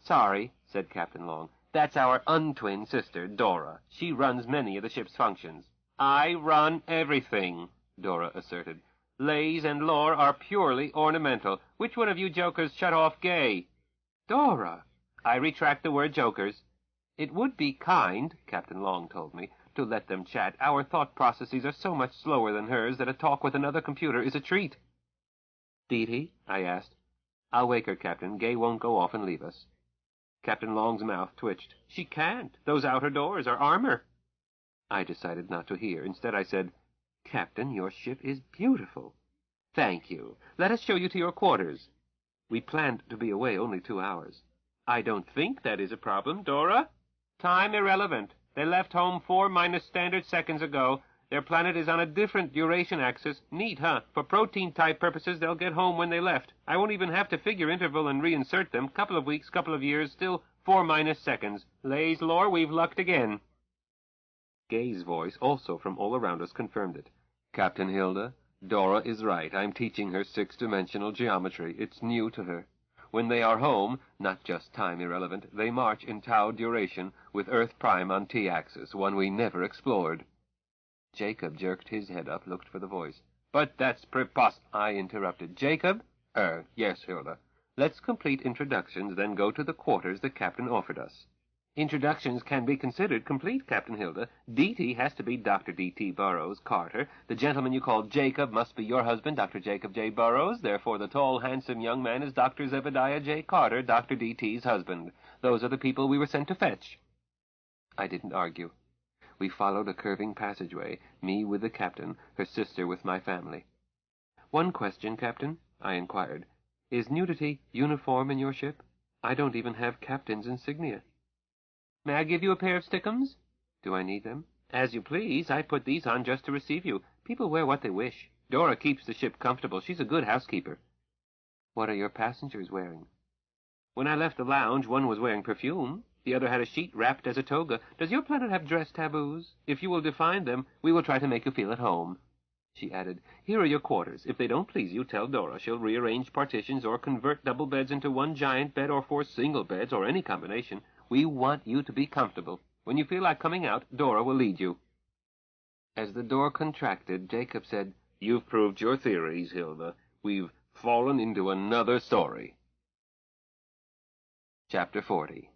"Sorry," said Captain Long. "That's our untwin sister, Dora. She runs many of the ship's functions." "I run everything," Dora asserted. "Lays and lore are purely ornamental. Which one of you jokers shut off Gay?" "Dora!" "I retract the word jokers. It would be kind," Captain Long told me, "to let them chat. Our thought processes are so much slower than hers that a talk with another computer is a treat." "Dee?" I asked. "I'll wake her, Captain. Gay won't go off and leave us." Captain Long's mouth twitched. "She can't. Those outer doors are armor." I decided not to hear. Instead I said, "Captain, your ship is beautiful." "Thank you. Let us show you to your quarters." We planned to be away only 2 hours. "I don't think that is a problem, Dora." "Time irrelevant. They left home 4- standard seconds ago. Their planet is on a different duration axis. Neat, huh? For protein-type purposes, they'll get home when they left. I won't even have to figure interval and reinsert them. Couple of weeks, couple of years, still 4- seconds. Lays lore, we've lucked again." Gay's voice, also from all around us, confirmed it. "Captain Hilda, Dora is right. I'm teaching her 6-dimensional geometry. It's new to her. When they are home, not just time irrelevant, they march in tau duration with Earth Prime on T-axis, one we never explored." Jacob jerked his head up, looked for the voice. "But that's I interrupted. "Jacob?" Yes, Hilda. Let's complete introductions, then go to the quarters the captain offered us." "Introductions can be considered complete, Captain Hilda. D.T. has to be Dr. D.T. Burroughs Carter. The gentleman you call Jacob must be your husband, Dr. Jacob J. Burroughs. Therefore, the tall, handsome young man is Dr. Zebediah J. Carter, Dr. D.T.'s husband. Those are the people we were sent to fetch." I didn't argue. We followed a curving passageway, me with the captain, her sister with my family. "One question, Captain," I inquired. "Is nudity uniform in your ship? I don't even have captain's insignia." "May I give you a pair of stickums?" "Do I need them?" "As you please. I put these on just to receive you. People wear what they wish. Dora keeps the ship comfortable. She's a good housekeeper." "What are your passengers wearing?" "When I left the lounge, one was wearing perfume. The other had a sheet wrapped as a toga. Does your planet have dress taboos? If you will define them, we will try to make you feel at home." She added, "Here are your quarters. If they don't please you, tell Dora. She'll rearrange partitions or convert double beds into one giant bed or 4 single beds or any combination. We want you to be comfortable. When you feel like coming out, Dora will lead you." As the door contracted, Jacob said, "You've proved your theories, Hilda. We've fallen into another story." Chapter 40.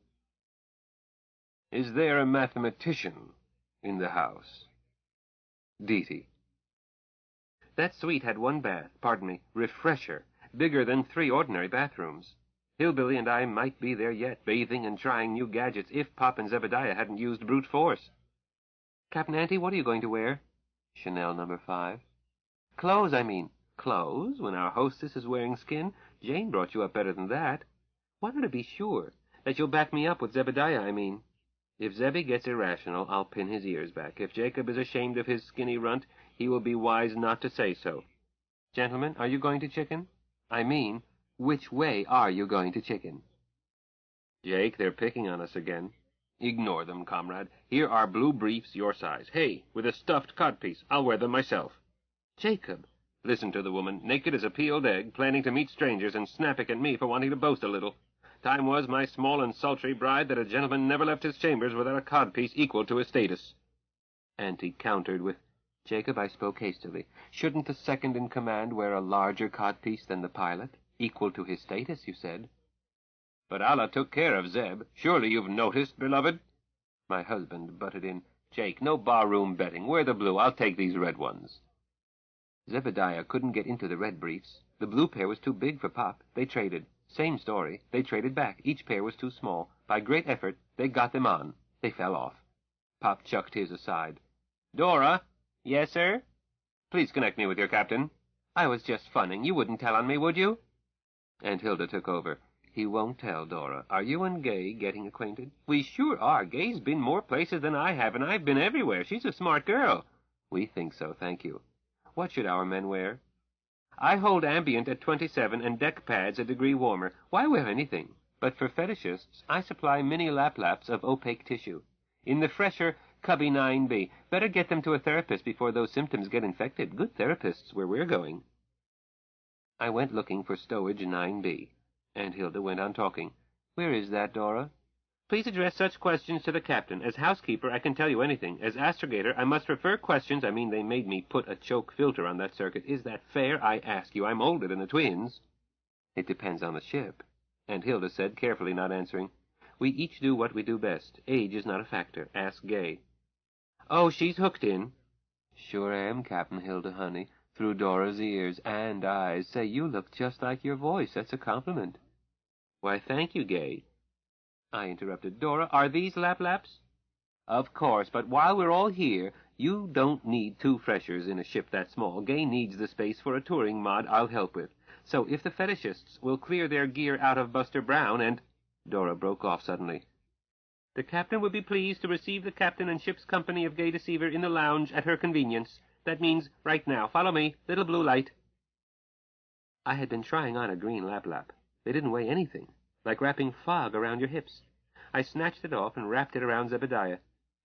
Is there a mathematician in the house? Deety. That suite had one bath, refresher, bigger than 3 ordinary bathrooms. Hillbilly and I might be there yet, bathing and trying new gadgets, if Pop and Zebediah hadn't used brute force. Captain Auntie, what are you going to wear? Chanel number 5. Clothes, I mean. Clothes? When our hostess is wearing skin? Jane brought you up better than that. Wanted to be sure that you'll back me up with Zebediah, I mean. If Zebby gets irrational, I'll pin his ears back. If Jacob is ashamed of his skinny runt, he will be wise not to say so. Gentlemen, are you going to chicken? I mean, which way are you going to chicken? Jake, they're picking on us again. Ignore them, comrade. Here are blue briefs your size. Hey, with a stuffed codpiece. I'll wear them myself. Jacob! Listen to the woman, naked as a peeled egg, planning to meet strangers and snapping at me for wanting to boast a little. Time was, my small and sultry bride, that a gentleman never left his chambers without a codpiece equal to his status. Auntie countered with, Jacob, I spoke hastily. Shouldn't the second in command wear a larger codpiece than the pilot? Equal to his status, you said. But Allah took care of Zeb. Surely you've noticed, beloved? My husband butted in, Jake, no barroom betting. Wear the blue. I'll take these red ones. Zebediah couldn't get into the red briefs. The blue pair was too big for Pop. They traded. Same story. They traded back. Each pair was too small. By great effort, they got them on. They fell off. Pop chucked his aside. Dora? Yes, sir? Please connect me with your captain. I was just funning. You wouldn't tell on me, would you? Aunt Hilda took over. He won't tell, Dora. Are you and Gay getting acquainted? We sure are. Gay's been more places than I have, and I've been everywhere. She's a smart girl. We think so, thank you. What should our men wear? I hold ambient at 27 and deck pads a degree warmer. Why wear anything? But for fetishists, I supply mini lap-laps of opaque tissue. In the fresher, Cubby 9B. Better get them to a therapist before those symptoms get infected. Good therapists where we're going. I went looking for stowage 9B. Aunt Hilda went on talking. Where is that, Dora? Please address such questions to the captain. As housekeeper, I can tell you anything. As astrogator, I must refer questions. I mean, they made me put a choke filter on that circuit. Is that fair, I ask you? I'm older than the twins. It depends on the ship, Aunt Hilda said, carefully not answering. We each do what we do best. Age is not a factor. Ask Gay. Oh, she's hooked in. Sure am, Captain Hilda, honey. Through Dora's ears and eyes. Say, you look just like your voice. That's a compliment. Why, thank you, Gay. I interrupted. Dora, are these lap-laps? Of course, but while we're all here, you don't need 2 freshers in a ship that small. Gay needs the space for a touring mod I'll help with. So if the fetishists will clear their gear out of Buster Brown and... Dora broke off suddenly. The captain would be pleased to receive the captain and ship's company of Gay Deceiver in the lounge at her convenience. That means right now. Follow me. Little blue light. I had been trying on a green lap-lap. They didn't weigh anything. Like wrapping fog around your hips. I snatched it off and wrapped it around Zebediah.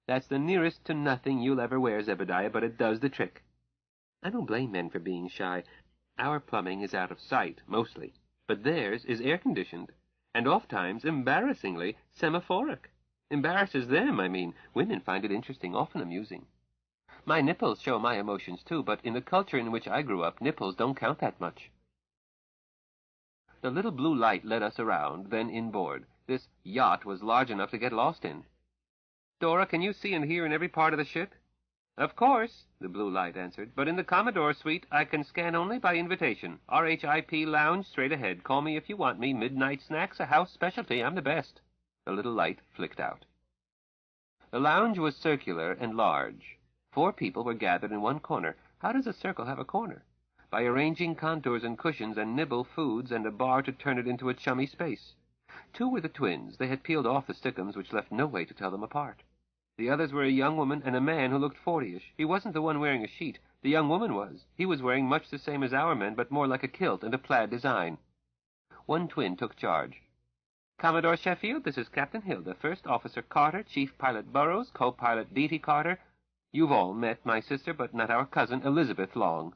That's the nearest to nothing you'll ever wear, Zebediah, but it does the trick. I don't blame men for being shy. Our plumbing is out of sight, mostly, but theirs is air-conditioned, and oft-times, embarrassingly, semaphoric. Embarrasses them, I mean. Women find it interesting, often amusing. My nipples show my emotions, too, but in the culture in which I grew up, nipples don't count that much. The little blue light led us around, then inboard. This yacht was large enough to get lost in. Dora, can you see and hear in every part of the ship? Of course, the blue light answered, but in the Commodore suite I can scan only by invitation. RHIP lounge straight ahead. Call me if you want me. Midnight snacks, a house specialty. I'm the best. The little light flicked out. The lounge was circular and large. 4 people were gathered in one corner. How does a circle have a corner? By arranging contours and cushions and nibble foods and a bar to turn it into a chummy space. 2 were the twins. They had peeled off the stickums, which left no way to tell them apart. The others were a young woman and a man who looked 40-ish. He wasn't the one wearing a sheet. The young woman was. He was wearing much the same as our men, but more like a kilt and a plaid design. One twin took charge. Commodore Sheffield, this is Captain Hilda. First Officer Carter, Chief Pilot Burroughs, Co-Pilot Deety Carter. You've all met my sister, but not our cousin, Elizabeth Long.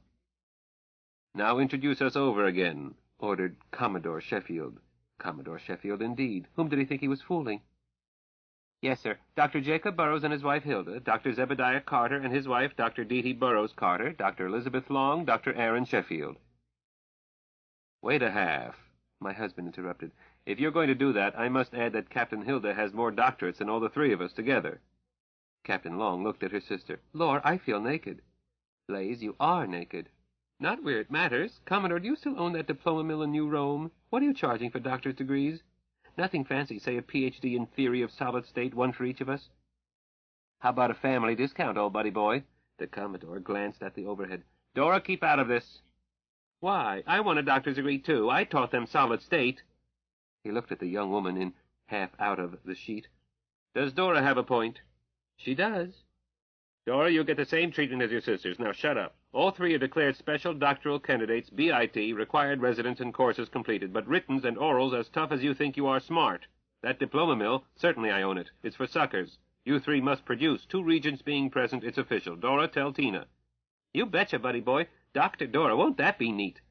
Now introduce us over again, ordered Commodore Sheffield. Commodore Sheffield, indeed. Whom did he think he was fooling? Yes, sir. Dr. Jacob Burroughs and his wife Hilda, Dr. Zebediah Carter and his wife, Dr. Deety Burroughs Carter, Dr. Elizabeth Long, Dr. Aaron Sheffield. Wait a half, my husband interrupted. If you're going to do that, I must add that Captain Hilda has more doctorates than all the three of us together. Captain Long looked at her sister. Lor, I feel naked. Blaze, you are naked. Not where it matters. Commodore, do you still own that diploma mill in New Rome? What are you charging for doctor's degrees? Nothing fancy, say a Ph.D. in theory of solid state, one for each of us. How about a family discount, old buddy boy? The Commodore glanced at the overhead. Dora, keep out of this. Why, I want a doctor's degree, too. I taught them solid state. He looked at the young woman in half out of the sheet. Does Dora have a point? She does. Dora, you get the same treatment as your sisters. Now shut up. All three are declared special doctoral candidates, BIT, required residence and courses completed, but writtens and orals as tough as you think you are smart. That diploma mill, certainly I own it. It's for suckers. You three must produce. 2 regents being present, it's official. Dora, tell Tina. You betcha, buddy boy. Dr. Dora, won't that be neat?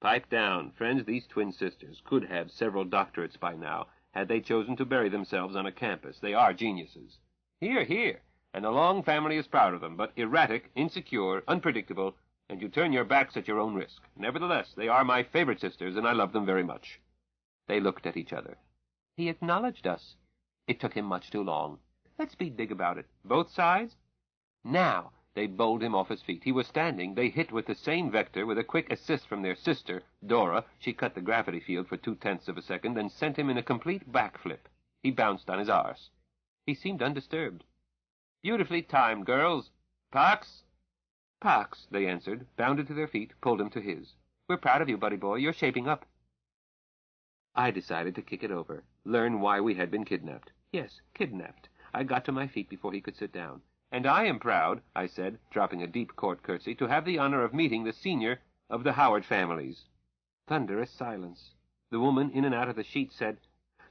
Pipe down. Friends, these twin sisters could have several doctorates by now, had they chosen to bury themselves on a campus. They are geniuses. Hear, hear. And the Long family is proud of them, but erratic, insecure, unpredictable, and you turn your backs at your own risk. Nevertheless, they are my favorite sisters, and I love them very much. They looked at each other. He acknowledged us. It took him much too long. Let's be big about it. Both sides? Now. They bowled him off his feet. He was standing. They hit with the same vector, with a quick assist from their sister, Dora. She cut the gravity field for 0.2 of a second, and sent him in a complete backflip. He bounced on his arse. He seemed undisturbed. Beautifully timed, girls. Pax? Pax, they answered, bounded to their feet, pulled him to his. We're proud of you, buddy boy. You're shaping up. I decided to kick it over, learn why we had been kidnapped. Yes, kidnapped. I got to my feet before he could sit down. And I am proud, I said, dropping a deep court curtsy, to have the honor of meeting the senior of the Howard families. Thunderous silence. The woman in and out of the sheet said,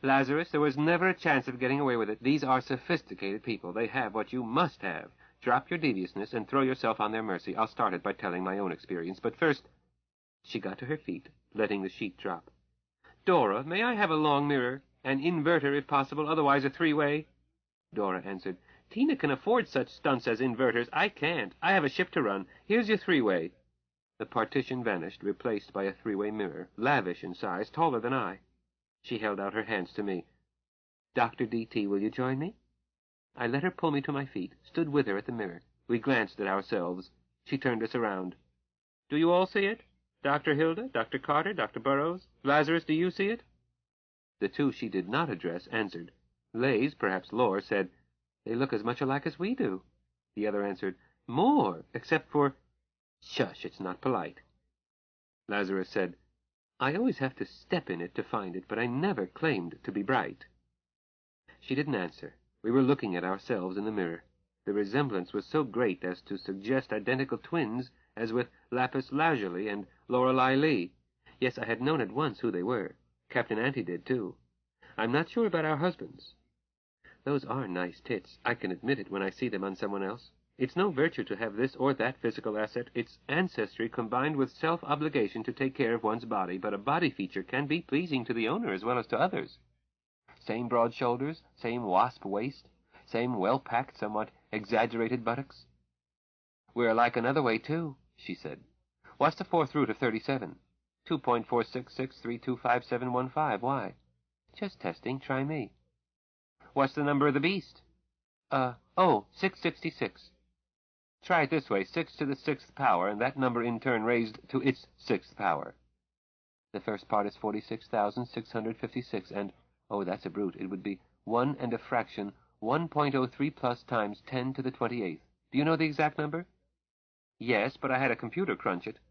Lazarus, there was never a chance of getting away with it. These are sophisticated people. They have what you must have. Drop your deviousness and throw yourself on their mercy. I'll start it by telling my own experience. But first, she got to her feet, letting the sheet drop. Dora, may I have a long mirror? An inverter, if possible, otherwise a 3-way? Dora answered, Tina can afford such stunts as inverters. I can't. I have a ship to run. Here's your 3-way. The partition vanished, replaced by a 3-way mirror, lavish in size, taller than I. She held out her hands to me. Dr. D.T., will you join me? I let her pull me to my feet, stood with her at the mirror. We glanced at ourselves. She turned us around. Do you all see it? Dr. Hilda, Dr. Carter, Dr. Burroughs? Lazarus, do you see it? The two she did not address answered. Lays, perhaps Lore, said, They look as much alike as we do. The other answered, More, except for... Shush, it's not polite. Lazarus said, I always have to step in it to find it, but I never claimed to be bright. She didn't answer. We were looking at ourselves in the mirror. The resemblance was so great as to suggest identical twins, as with Lapis Lazuli and Lorelei Lee. Yes, I had known at once who they were. Captain Ante did, too. I'm not sure about our husbands. Those are nice tits. I can admit it when I see them on someone else. It's no virtue to have this or that physical asset. It's ancestry combined with self-obligation to take care of one's body, but a body feature can be pleasing to the owner as well as to others. Same broad shoulders, same wasp waist, same well-packed, somewhat exaggerated buttocks. We're alike another way, too, she said. What's the 4th root of 37? 2.466325715. Why? Just testing. Try me. What's the number of the beast? 666. Try it this way, 6 to the 6th power, and that number in turn raised to its 6th power. The first part is 46,656, and, oh, that's a brute, it would be 1 and a fraction, 1.03 plus times 10 to the 28th. Do you know the exact number? Yes, but I had a computer crunch it.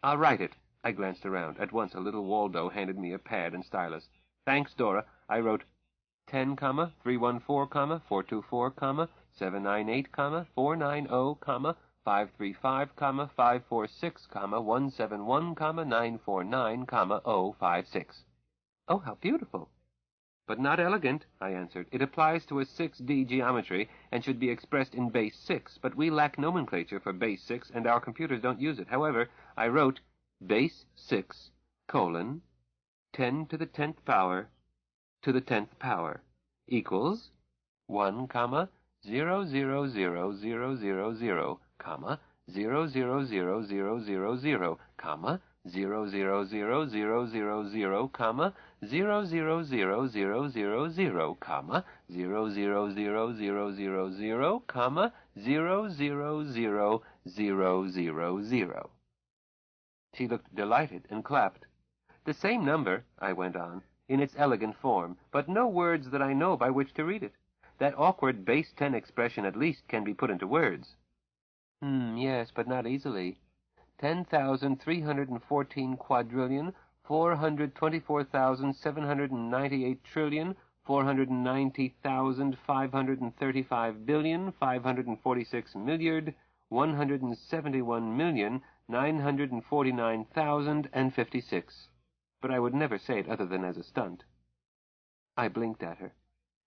I'll write it. I glanced around. At once a little Waldo handed me a pad and stylus. Thanks, Dora. I wrote 10, 314, 424, 798, 490, 535, 546, 171, 949, 056. Oh, how beautiful! But not elegant, I answered. It applies to a 6D geometry and should be expressed in base 6, but we lack nomenclature for base 6, and our computers don't use it. However, I wrote base 6, colon, 10 to the 10th power, to the 10th power, equals 1, 0, 0, 0, 0, 0, 0, 0, 0, 0, 0, 0, 0, 0, 0, 0, 00000, comma 000000, comma 000000, comma 000000. She looked delighted and clapped. The same number, I went on, in its elegant form, but no words that I know by which to read it. That awkward base 10 expression at least can be put into words. Yes, but not easily. 10,314 quadrillion, 424,798 trillion, 490,535 billion, 546 milliard, 171,949,056. But I would never say it other than as a stunt. I blinked at her.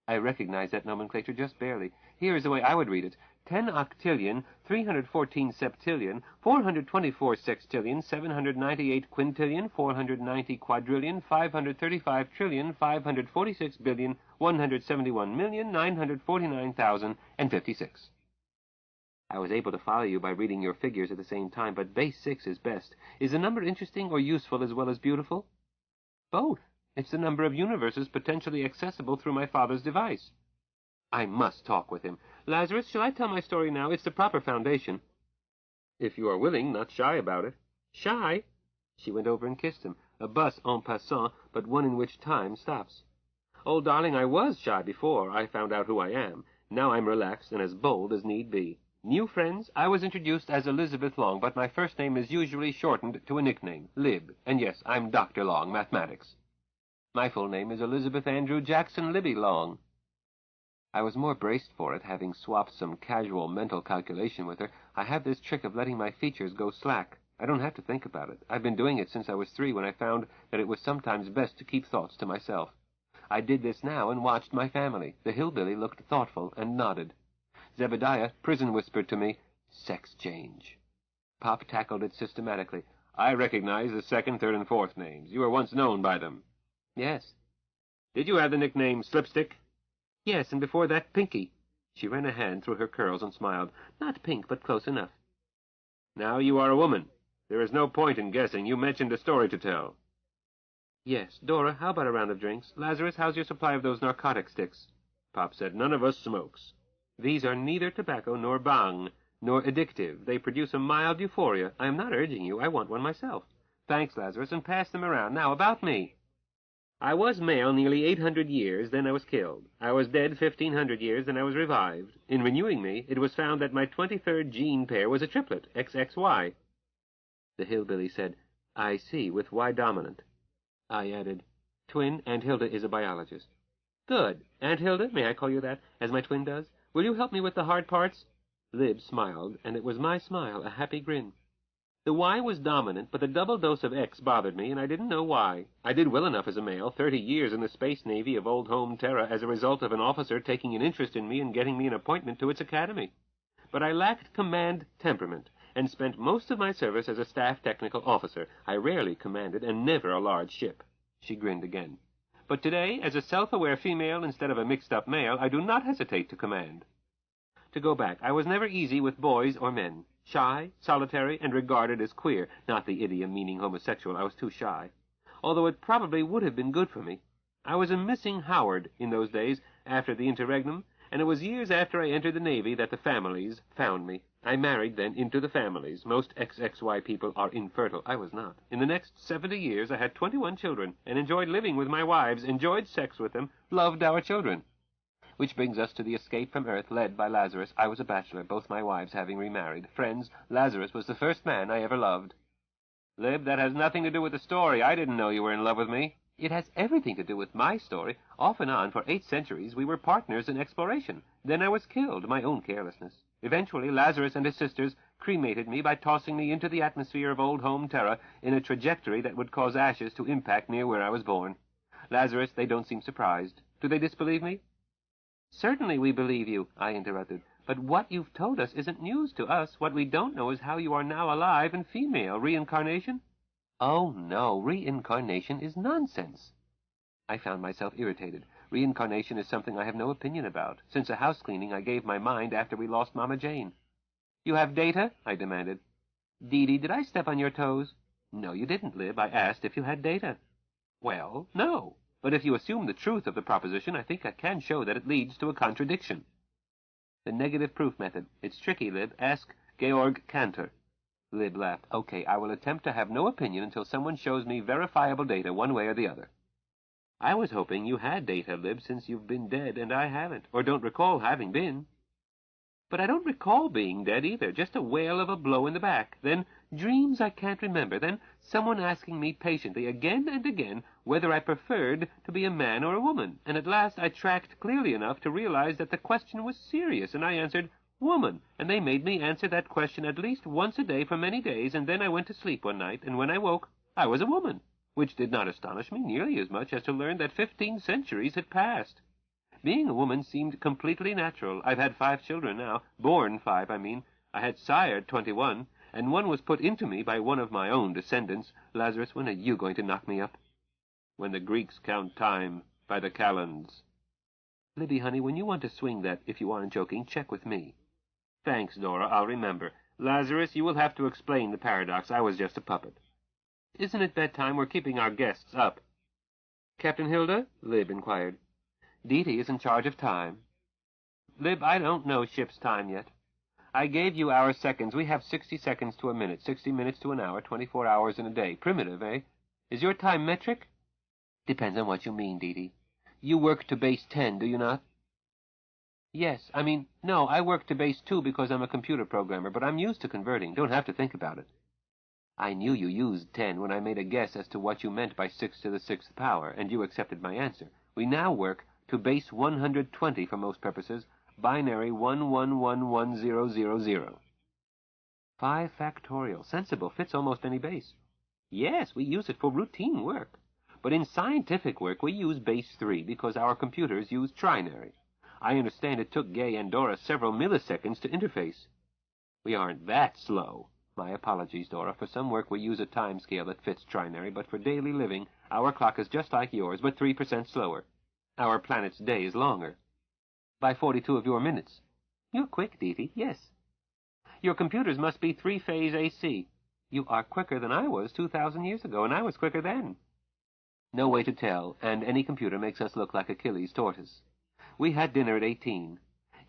I recognized that nomenclature just barely. Here is the way I would read it. 10 octillion, 314 septillion, 424 sextillion, 798 quintillion, 490 quadrillion, 535 trillion, 546 billion, 171,949,056. I was able to follow you by reading your figures at the same time, but base 6 is best. Is the number interesting or useful as well as beautiful? Both. It's the number of universes potentially accessible through my father's device. I must talk with him. Lazarus, shall I tell my story now? It's the proper foundation. If you are willing, not shy about it. Shy? She went over and kissed him. A bus en passant, but one in which time stops. Oh, darling, I was shy before I found out who I am. Now I'm relaxed and as bold as need be. New friends? I was introduced as Elizabeth Long, but my first name is usually shortened to a nickname, Lib. And yes, I'm Dr. Long, mathematics. My full name is Elizabeth Andrew Jackson Libby Long. I was more braced for it, having swapped some casual mental calculation with her. I have this trick of letting my features go slack. I don't have to think about it. I've been doing it since I was 3, when I found that it was sometimes best to keep thoughts to myself. I did this now and watched my family. The hillbilly looked thoughtful and nodded. Zebediah, prison, whispered to me, "Sex change." Pop tackled it systematically. I recognize the 2nd, 3rd, and 4th names. You were once known by them. Yes. Did you have the nickname Slipstick? Yes, and before that, Pinky. She ran a hand through her curls and smiled. Not pink, but close enough. Now you are a woman. There is no point in guessing. You mentioned a story to tell. Yes. Dora, how about a round of drinks? Lazarus, how's your supply of those narcotic sticks? Pop said none of us smokes. These are neither tobacco nor bhang, nor addictive. They produce a mild euphoria. I am not urging you. I want one myself. Thanks, Lazarus, and pass them around. Now, about me. I was male nearly 800 years, then I was killed. I was dead 1,500 years, then I was revived. In renewing me, it was found that my 23rd gene pair was a triplet, XXY. The hillbilly said, I see, with Y dominant. I added, twin, Aunt Hilda is a biologist. Good. Aunt Hilda, may I call you that, as my twin does? Will you help me with the hard parts? Lib smiled, and it was my smile, a happy grin. The Y was dominant, but the double dose of X bothered me, and I didn't know why. I did well enough as a male, 30 years in the Space Navy of Old Home Terra as a result of an officer taking an interest in me and getting me an appointment to its academy. But I lacked command temperament, and spent most of my service as a staff technical officer. I rarely commanded, and never a large ship. She grinned again. But today, as a self-aware female instead of a mixed-up male, I do not hesitate to command. To go back, I was never easy with boys or men. Shy, solitary, and regarded as queer. Not the idiom meaning homosexual. I was too shy. Although it probably would have been good for me. I was a missing Howard in those days, after the interregnum, and it was years after I entered the Navy that the families found me. I married then into the families. Most XXY people are infertile. I was not. In the next 70 years, I had 21 children, and enjoyed living with my wives, enjoyed sex with them, loved our children. Which brings us to the escape from Earth led by Lazarus. I was a bachelor, both my wives having remarried. Friends, Lazarus was the first man I ever loved. Lib, that has nothing to do with the story. I didn't know you were in love with me. It has everything to do with my story. Off and on for 8 centuries, we were partners in exploration. Then I was killed, my own carelessness. Eventually, Lazarus and his sisters cremated me by tossing me into the atmosphere of Old Home Terra in a trajectory that would cause ashes to impact near where I was born. Lazarus, they don't seem surprised. Do they disbelieve me? Certainly we believe you, I interrupted. But what you've told us isn't news to us. What we don't know is how you are now alive and female. Reincarnation? Oh, no, reincarnation is nonsense. I found myself irritated. Reincarnation is something I have no opinion about. Since a house cleaning, I gave my mind after we lost Mama Jane. You have data? I demanded. Dee Dee, did I step on your toes? No, you didn't, Lib. I asked if you had data. Well, no. But if you assume the truth of the proposition, I think I can show that it leads to a contradiction. The negative proof method. It's tricky, Lib. Ask Georg Cantor. Lib laughed. Okay, I will attempt to have no opinion until someone shows me verifiable data one way or the other. I was hoping you had data, Lib, since you've been dead and I haven't, or don't recall having been. But I don't recall being dead either, just a wail of a blow in the back. Then dreams I can't remember. Then someone asking me patiently again and again whether I preferred to be a man or a woman. And at last I tracked clearly enough to realize that the question was serious, and I answered, woman. And they made me answer that question at least once a day for many days, and then I went to sleep one night, and when I woke, I was a woman, which did not astonish me nearly as much as to learn that 15 centuries had passed. Being a woman seemed completely natural. I've had 5 children now. Born 5, I mean. I had sired 21, and one was put into me by one of my own descendants. Lazarus, when are you going to knock me up? When the Greeks count time by the calends. Libby, honey, when you want to swing that, if you aren't joking, check with me. Thanks, Dora, I'll remember. Lazarus, you will have to explain the paradox. I was just a puppet. Isn't it bedtime? We're keeping our guests up. Captain Hilda? Lib inquired. Dee is in charge of time. Lib, I don't know ship's time yet. I gave you our seconds. We have 60 seconds to a minute, 60 minutes to an hour, 24 hours in a day. Primitive, eh? Is your time metric? Depends on what you mean, Dee. You work to base 10, do you not? Yes, no, I work to base 2 because I'm a computer programmer, but I'm used to converting. Don't have to think about it. I knew you used 10 when I made a guess as to what you meant by 6 to the 6th power, and you accepted my answer. We now work to base 120 for most purposes, binary 11110000. 5 factorial. Sensible. Fits almost any base. Yes, we use it for routine work. But in scientific work, we use base 3 because our computers use trinary. I understand it took Gay and Dora several milliseconds to interface. We aren't that slow. My apologies, Dora. For some work, we use a time scale that fits trinary, but for daily living, our clock is just like yours, but 3% slower. Our planet's day is longer. By 42 of your minutes. You're quick, Dee. Yes. Your computers must be 3-phase AC. You are quicker than I was 2,000 years ago, and I was quicker then. No way to tell, and any computer makes us look like Achilles' tortoise. We had dinner at 18.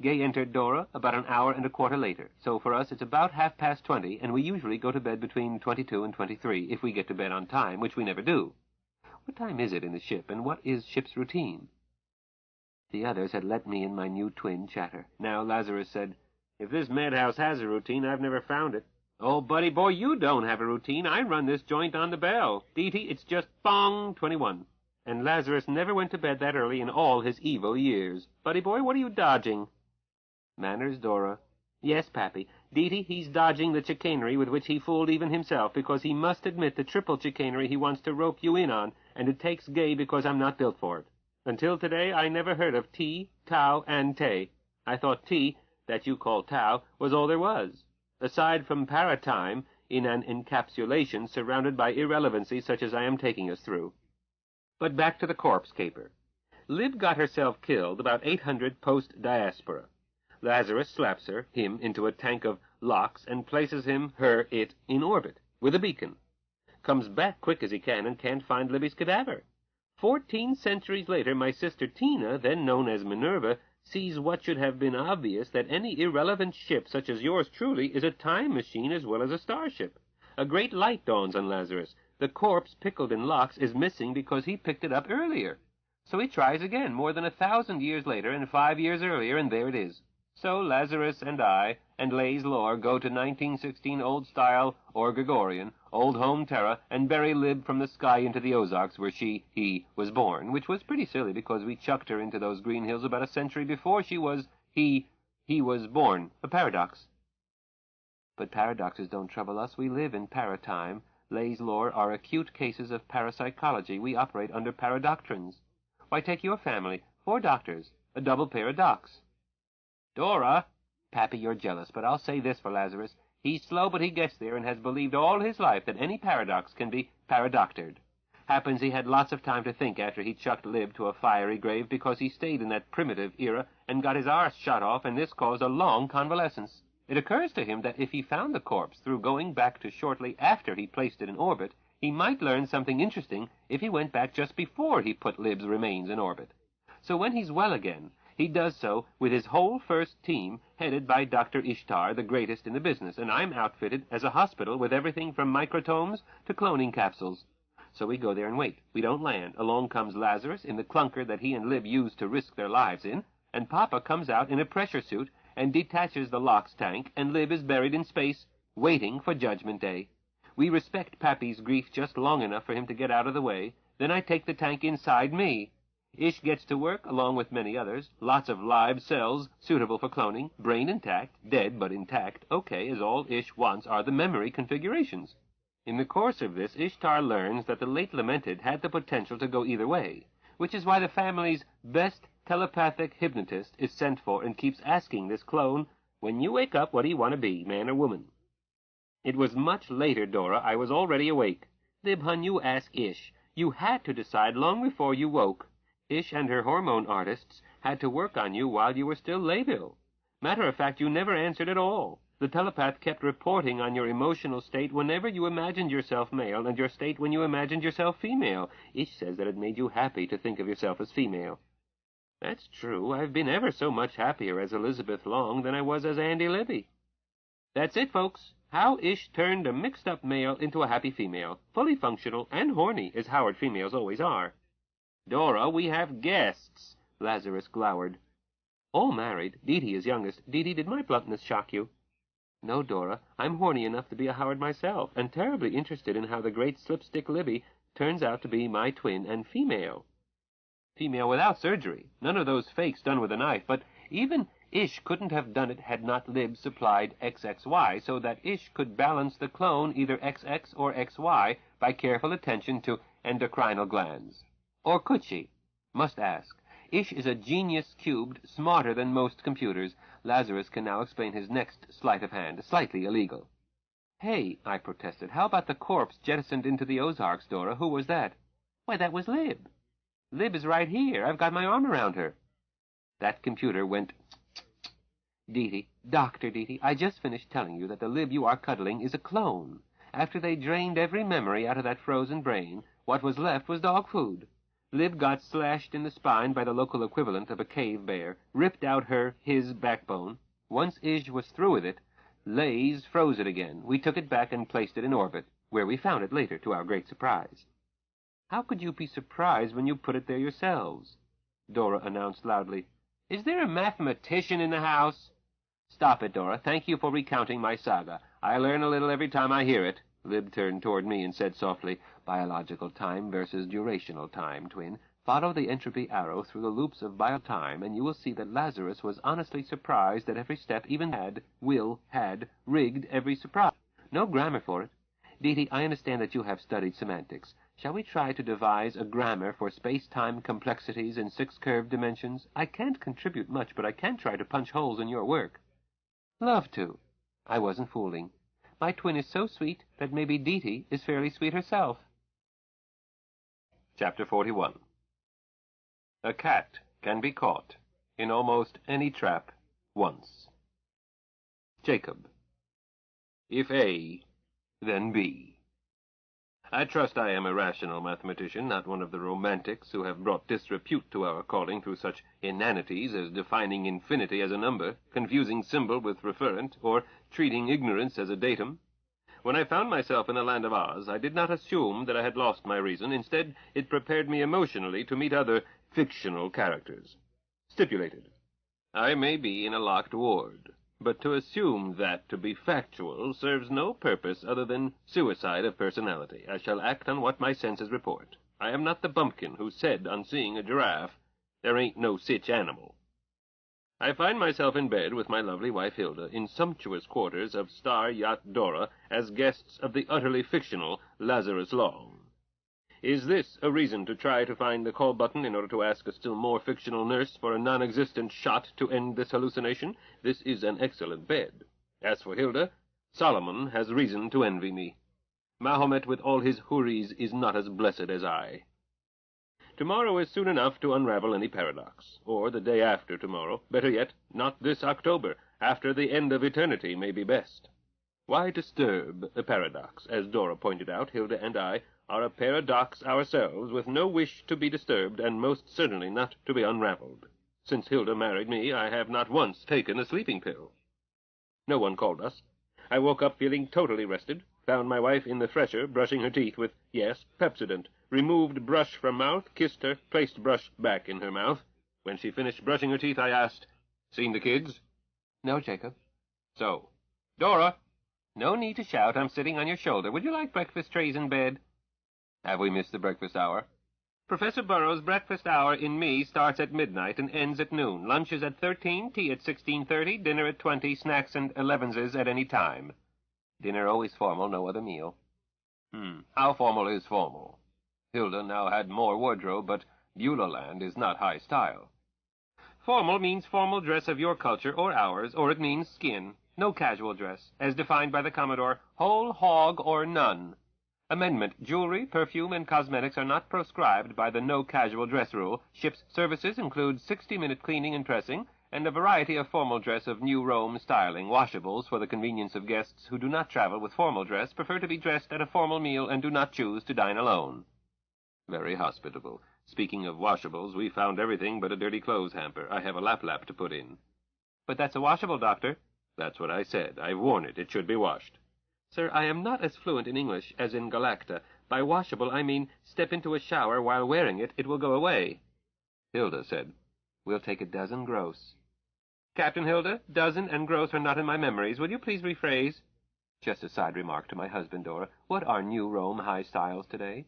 Gay entered Dora about an hour and a quarter later, so for us it's about 20:30, and we usually go to bed between 22 and 23, if we get to bed on time, which we never do. What time is it in the ship, and what is ship's routine? The others had let me and my new twin chatter. Now Lazarus said, If this madhouse has a routine, I've never found it. Oh, buddy boy, you don't have a routine. I run this joint on the bell. Dee, it's just bong 21. And Lazarus never went to bed that early in all his evil years. Buddy boy, what are you dodging? Manners, Dora. Yes, Pappy. Dee, he's dodging the chicanery with which he fooled even himself, because he must admit the triple chicanery he wants to rope you in on, and it takes Gay because I'm not built for it. Until today, I never heard of T, Tau, and Te. I thought T, that you call Tau, was all there was, aside from paratime in an encapsulation surrounded by irrelevancy such as I am taking us through. But back to the corpse caper. Lib got herself killed about 800 post-diaspora. Lazarus slaps her, him, into a tank of locks and places him, her, it, in orbit, with a beacon. Comes back quick as he can and can't find Libby's cadaver. 14 centuries later, my sister Tina, then known as Minerva, sees what should have been obvious, that any irrelevant ship such as yours truly is a time machine as well as a starship. A great light dawns on Lazarus. The corpse pickled in locks is missing because he picked it up earlier. So he tries again, more than 1,000 years later and 5 years earlier, and there it is. So Lazarus and I and Lay's lore go to 1916 Old Style or Gregorian, Old Home Terra, and bury Lib from the sky into the Ozarks where he was born, which was pretty silly because we chucked her into those green hills about a century before he was born. A paradox. But paradoxes don't trouble us. We live in paratime. Lay's lore are acute cases of parapsychology. We operate under paradoctrines. Why, take your family. 4 doctors. A double pair of docs. Dora! Pappy, you're jealous, but I'll say this for Lazarus. He's slow, but he gets there, and has believed all his life that any paradox can be paradoctored. Happens he had lots of time to think after he chucked Lib to a fiery grave because he stayed in that primitive era and got his arse shot off, and this caused a long convalescence. It occurs to him that if he found the corpse through going back to shortly after he placed it in orbit, he might learn something interesting if he went back just before he put Lib's remains in orbit. So when he's well again, he does so with his whole first team, headed by Dr. Ishtar, the greatest in the business, and I'm outfitted as a hospital with everything from microtomes to cloning capsules. So we go there and wait. We don't land. Along comes Lazarus in the clunker that he and Lib used to risk their lives in, and Papa comes out in a pressure suit and detaches the LOX tank, and Lib is buried in space, waiting for Judgment Day. We respect Pappy's grief just long enough for him to get out of the way. Then I take the tank inside me. Ish gets to work, along with many others. Lots of live cells, suitable for cloning. Brain intact, dead but intact. Okay, as all Ish wants are the memory configurations. In the course of this, Ishtar learns that the late lamented had the potential to go either way, which is why the family's best telepathic hypnotist is sent for and keeps asking this clone, "When you wake up, what do you want to be, man or woman?" It was much later, Dora. I was already awake. Lib, hun, you ask Ish. You had to decide long before you woke. Ish and her hormone artists had to work on you while you were still labile. Matter of fact, you never answered at all. The telepath kept reporting on your emotional state whenever you imagined yourself male and your state when you imagined yourself female. Ish says that it made you happy to think of yourself as female. That's true. I've been ever so much happier as Elizabeth Long than I was as Andy Libby. That's it, folks. How Ish turned a mixed-up male into a happy female, fully functional and horny, as Howard females always are. Dora, we have guests, Lazarus glowered. All married. Dee is youngest. Dee, did my bluntness shock you? No, Dora. I'm horny enough to be a Howard myself, and terribly interested in how the great slipstick Libby turns out to be my twin and female. Female without surgery. None of those fakes done with a knife, but even Ish couldn't have done it had not Lib supplied XXY, so that Ish could balance the clone either XX or XY by careful attention to endocrinal glands. Or could she? Must ask. Ish is a genius cubed, smarter than most computers. Lazarus can now explain his next sleight of hand, slightly illegal. Hey, I protested, how about the corpse jettisoned into the Ozarks, Dora? Who was that? Why, that was Lib. Lib is right here. I've got my arm around her. That computer went... Dee, Dr. Dee, I just finished telling you that the Lib you are cuddling is a clone. After they drained every memory out of that frozen brain, what was left was dog food. Lib got slashed in the spine by the local equivalent of a cave bear, ripped out his backbone. Once Ish was through with it, Lays froze it again. We took it back and placed it in orbit, where we found it later, to our great surprise. How could you be surprised when you put it there yourselves? Dora announced loudly. Is there a mathematician in the house? Stop it, Dora. Thank you for recounting my saga. I learn a little every time I hear it. Lib turned toward me and said softly, Biological time versus durational time, twin. Follow the entropy arrow through the loops of bio-time, and you will see that Lazarus was honestly surprised at every step, even had rigged every surprise. No grammar for it. Dee, I understand that you have studied semantics. Shall we try to devise a grammar for space-time complexities in 6 curved dimensions? I can't contribute much, but I can try to punch holes in your work. Love to. I wasn't fooling. My twin is so sweet that maybe Dee is fairly sweet herself. Chapter 41. A cat can be caught in almost any trap once. Jacob. If A, then B. I trust I am a rational mathematician, not one of the romantics who have brought disrepute to our calling through such inanities as defining infinity as a number, confusing symbol with referent, or treating ignorance as a datum. When I found myself in the land of Oz, I did not assume that I had lost my reason. Instead, it prepared me emotionally to meet other fictional characters. Stipulated. I may be in a locked ward, but to assume that to be factual serves no purpose other than suicide of personality. I shall act on what my senses report. I am not the bumpkin who said on seeing a giraffe, there ain't no sich animal. I find myself in bed with my lovely wife Hilda, in sumptuous quarters of Star Yacht Dora, as guests of the utterly fictional Lazarus Long. Is this a reason to try to find the call button in order to ask a still more fictional nurse for a non-existent shot to end this hallucination? This is an excellent bed. As for Hilda, Solomon has reason to envy me. Mahomet with all his houris is not as blessed as I. Tomorrow is soon enough to unravel any paradox, or the day after tomorrow. Better yet, not this October. after the end of eternity may be best. Why disturb a paradox? As Dora pointed out, Hilda and I are a paradox ourselves, with no wish to be disturbed, and most certainly not to be unraveled. Since Hilda married me, I have not once taken a sleeping pill. No one called us. I woke up feeling totally rested, found my wife in the fresher, brushing her teeth with, yes, Pepsodent, removed brush from mouth, kissed her, placed brush back in her mouth. When she finished brushing her teeth, I asked, "Seen the kids?" No, Jacob. So, Dora! No need to shout. I'm sitting on your shoulder. Would you like breakfast trays in bed? Have we missed the breakfast hour? Professor Burroughs' breakfast hour in me starts at midnight and ends at noon. Lunch is at 13, tea at 16:30, dinner at 20, snacks and 11s at any time. Dinner always formal, no other meal. How formal is formal? Hilda now had more wardrobe, but Beulah Land is not high style. Formal means formal dress of your culture or ours, or it means skin. No casual dress, as defined by the Commodore, whole hog or none. Amendment: jewelry, perfume, and cosmetics are not proscribed by the no casual dress rule. Ship's services include 60-minute cleaning and pressing, and a variety of formal dress of New Rome styling. Washables, for the convenience of guests who do not travel with formal dress, prefer to be dressed at a formal meal and do not choose to dine alone. Very hospitable. Speaking of washables, we found everything but a dirty clothes hamper. I have a lap-lap to put in. But that's a washable, Doctor. That's what I said. I've worn it. It should be washed. Sir, I am not as fluent in English as in Galacta. By washable, I mean step into a shower while wearing it. It will go away. Hilda said, "We'll take a dozen gross." Captain Hilda, dozen and gross are not in my memories. Will you please rephrase? Just a side remark to my husband, Dora. What are New Rome high styles today?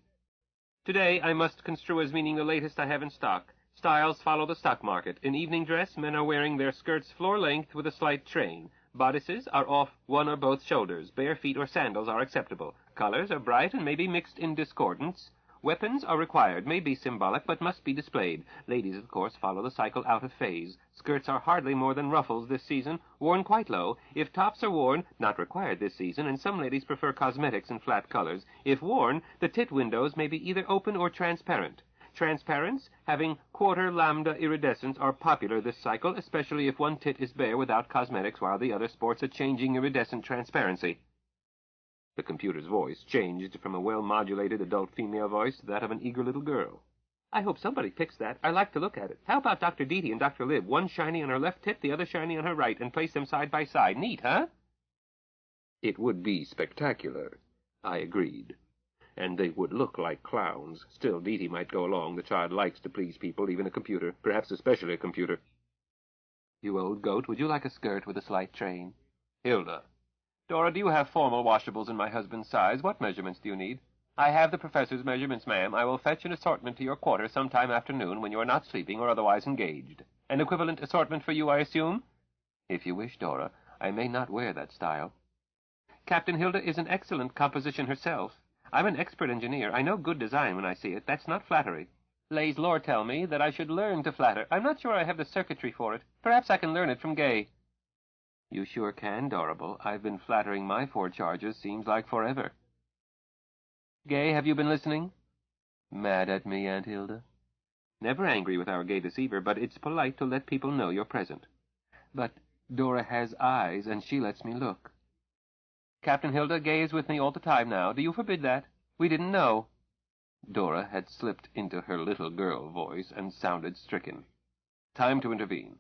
Today I must construe as meaning the latest I have in stock. Styles follow the stock market. In evening dress, men are wearing their skirts floor-length with a slight train. Bodices are off one or both shoulders. Bare feet or sandals are acceptable. Colors are bright and may be mixed in discordance. Weapons are required, may be symbolic, but must be displayed. Ladies, of course, follow the cycle out of phase. Skirts are hardly more than ruffles this season, worn quite low. If tops are worn, not required this season, and some ladies prefer cosmetics in flat colors. If worn, the tit windows may be either open or transparent. Transparents, having quarter lambda iridescence, are popular this cycle, especially if one tit is bare without cosmetics while the other sports a changing iridescent transparency. The computer's voice changed from a well-modulated adult female voice to that of an eager little girl. I hope somebody picks that. I like to look at it. How about Dr. Deety and Dr. Lib, one shiny on her left tit, the other shiny on her right, and place them side by side? Neat, huh? It would be spectacular, I agreed. And they would look like clowns. Still, Deety might go along. The child likes to please people, even a computer, perhaps especially a computer. You old goat, would you like a skirt with a slight train? Hilda. Dora, do you have formal washables in my husband's size? What measurements do you need? I have the professor's measurements, ma'am. I will fetch an assortment to your quarter sometime after noon when you are not sleeping or otherwise engaged. An equivalent assortment for you, I assume? If you wish, Dora. I may not wear that style. Captain Hilda is an excellent composition herself. I'm an expert engineer. I know good design when I see it. That's not flattery. Lay's lore tell me that I should learn to flatter. I'm not sure I have the circuitry for it. Perhaps I can learn it from Gay. You sure can, Dorable. I've been flattering my 4 charges seems like forever. Gay, have you been listening? Mad at me, Aunt Hilda? Never angry with our gay deceiver, but it's polite to let people know you're present. But Dora has eyes, and she lets me look. Captain Hilda, Gay is with me all the time now. Do you forbid that? We didn't know. Dora had slipped into her little girl voice and sounded stricken. Time to intervene.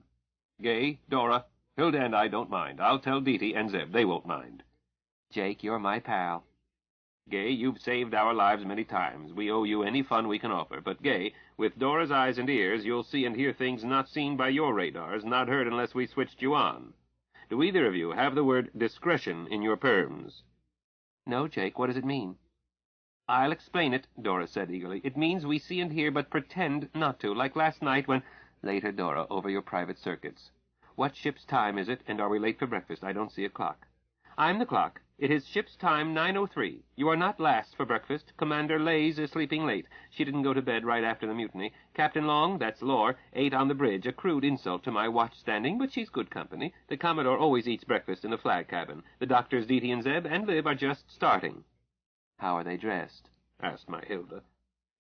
Gay, Dora, Hilda and I don't mind. I'll tell Deety and Zeb. They won't mind. Jake, you're my pal. Gay, you've saved our lives many times. We owe you any fun we can offer. But, Gay, with Dora's eyes and ears, you'll see and hear things not seen by your radars, not heard unless we switched you on. Do either of you have the word discretion in your perms? No, Jake. What does it mean? I'll explain it, Dora said eagerly. It means we see and hear, but pretend not to, like last night when... Later, Dora, over your private circuits. What ship's time is it, and are we late for breakfast? I don't see a clock. I'm the clock. It is ship's time 9:03. You are not last for breakfast. Commander Lays is sleeping late. She didn't go to bed right after the mutiny. Captain Long, that's Lore, ate on the bridge, a crude insult to my watch standing, but she's good company. The Commodore always eats breakfast in the flag cabin. The doctors, Deety and Zeb, and Lib are just starting. How are they dressed? Asked my Hilda.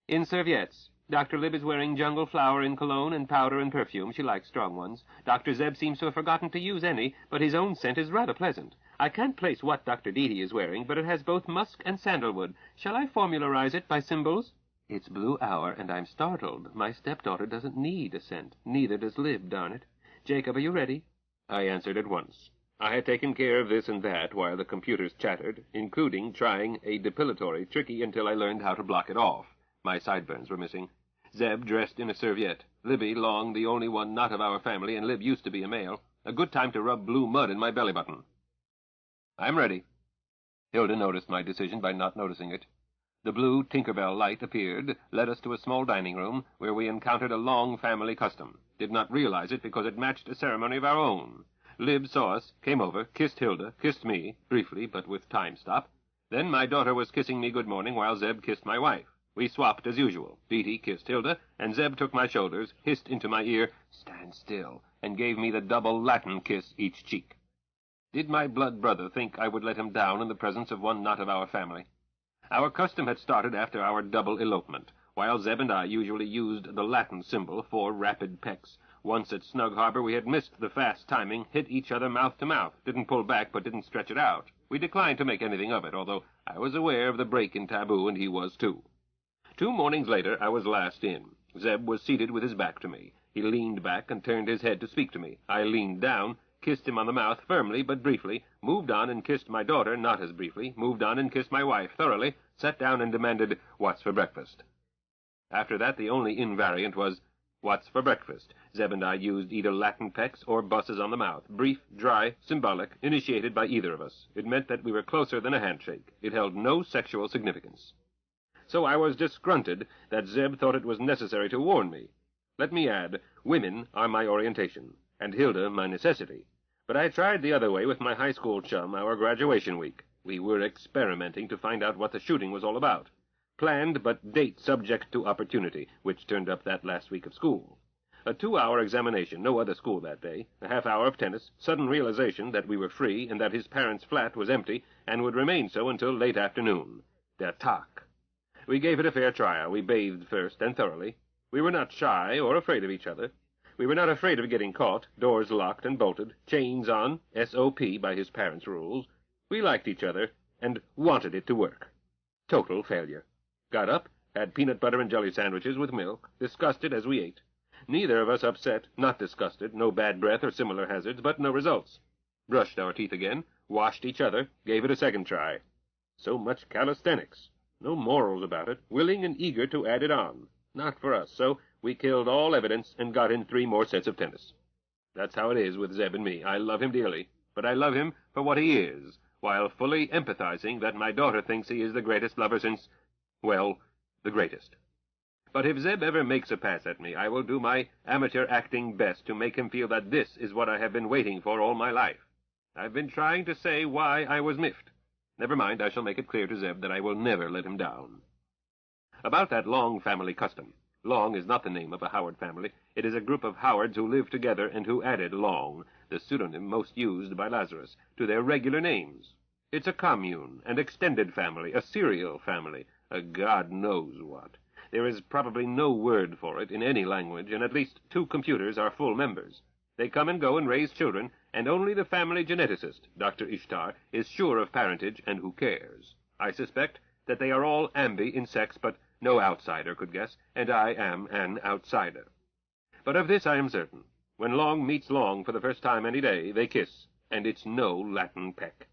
In serviettes. Dr. Lib is wearing jungle flower in cologne and powder and perfume. She likes strong ones. Dr. Zeb seems to have forgotten to use any, but his own scent is rather pleasant. I can't place what Dr. Deedy is wearing, but it has both musk and sandalwood. Shall I formularize it by symbols? It's blue hour, and I'm startled. My stepdaughter doesn't need a scent. Neither does Lib, darn it. Jacob, are you ready? I answered at once. I had taken care of this and that while the computers chattered, including trying a depilatory tricky until I learned how to block it off. My sideburns were missing. Zeb dressed in a serviette. Libby, long, the only one not of our family, and Lib used to be a male. A good time to rub blue mud in my belly button. I'm ready. Hilda noticed my decision by not noticing it. The blue Tinkerbell light appeared, led us to a small dining room, where we encountered a long family custom. Did not realize it because it matched a ceremony of our own. Lib saw us, came over, kissed Hilda, kissed me, briefly, but with time stop. Then my daughter was kissing me good morning while Zeb kissed my wife. We swapped as usual. Deety kissed Hilda, and Zeb took my shoulders, hissed into my ear, "Stand still," and gave me the double Latin kiss each cheek. Did my blood brother think I would let him down in the presence of one not of our family? Our custom had started after our double elopement. While Zeb and I usually used the Latin symbol for rapid pecks. Once at Snug Harbor we had missed the fast timing, hit each other mouth to mouth, didn't pull back but didn't stretch it out. We declined to make anything of it, although I was aware of the break in taboo, and he was too. 2 mornings later I was last in. Zeb was seated with his back to me. He leaned back and turned his head to speak to me. I leaned down, kissed him on the mouth firmly but briefly, moved on and kissed my daughter not as briefly, moved on and kissed my wife thoroughly, sat down and demanded, "What's for breakfast?" After that the only invariant was, "What's for breakfast?" Zeb and I used either Latin pecks or busses on the mouth, brief, dry, symbolic, initiated by either of us. It meant that we were closer than a handshake. It held no sexual significance. So I was disgruntled that Zeb thought it was necessary to warn me. Let me add, women are my orientation, and Hilda my necessity. But I tried the other way with my high school chum our graduation week. We were experimenting to find out what the shooting was all about. Planned, but date subject to opportunity, which turned up that last week of school. A 2-hour examination, no other school that day, a half-hour of tennis, sudden realization that we were free and that his parents' flat was empty and would remain so until late afternoon. Der Tag. We gave it a fair trial. We bathed first and thoroughly. We were not shy or afraid of each other. We were not afraid of getting caught, doors locked and bolted, chains on, SOP by his parents' rules. We liked each other and wanted it to work. Total failure. Got up, had peanut butter and jelly sandwiches with milk, discussed it as we ate. Neither of us upset, not disgusted, no bad breath or similar hazards, but no results. Brushed our teeth again, washed each other, gave it a second try. So much calisthenics. No morals about it, willing and eager to add it on. Not for us, so we killed all evidence and got in 3 more sets of tennis. That's how it is with Zeb and me. I love him dearly, but I love him for what he is, while fully empathizing that my daughter thinks he is the greatest lover since, well, the greatest. But if Zeb ever makes a pass at me, I will do my amateur acting best to make him feel that this is what I have been waiting for all my life. I've been trying to say why I was miffed. Never mind, I shall make it clear to Zeb that I will never let him down. About that Long family custom. Long is not the name of a Howard family. It is a group of Howards who lived together and who added Long, the pseudonym most used by Lazarus, to their regular names. It's a commune, an extended family, a serial family, a God knows what. There is probably no word for it in any language, and at least 2 computers are full members. They come and go and raise children, and only the family geneticist, Dr. Ishtar, is sure of parentage and who cares. I suspect that they are all ambi in sex, but no outsider could guess, and I am an outsider. But of this I am certain. When Long meets Long for the first time any day, they kiss, and it's no Latin peck.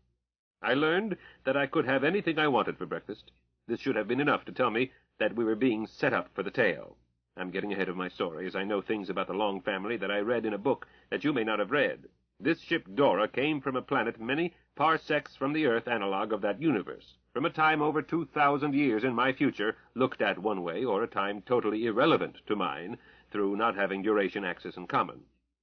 I learned that I could have anything I wanted for breakfast. This should have been enough to tell me that we were being set up for the tale. I'm getting ahead of my story, as I know things about the Long family that I read in a book that you may not have read. This ship Dora came from a planet many parsecs from the Earth analog of that universe, from a time over 2,000 years in my future, looked at one way, or a time totally irrelevant to mine, through not having duration axis in common.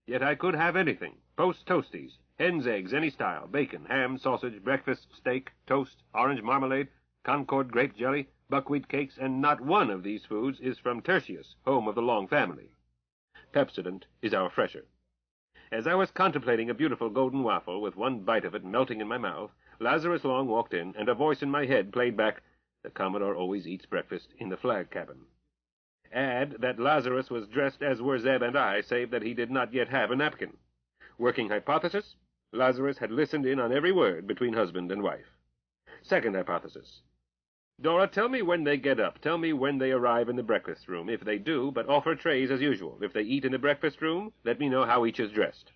Yet I could have anything. Post toasties, hen's eggs, any style, bacon, ham, sausage, breakfast, steak, toast, orange marmalade, Concord grape jelly, buckwheat cakes, and not one of these foods is from Tertius, home of the Long family. Pepsodent is our fresher. As I was contemplating a beautiful golden waffle with one bite of it melting in my mouth, Lazarus Long walked in, and a voice in my head played back, "The Commodore always eats breakfast in the flag cabin." Add that Lazarus was dressed as were Zeb and I, save that he did not yet have a napkin. Working hypothesis, Lazarus had listened in on every word between husband and wife. Second hypothesis. Dora, tell me when they get up. Tell me when they arrive in the breakfast room. If they do, but offer trays as usual. If they eat in the breakfast room, let me know how each is dressed.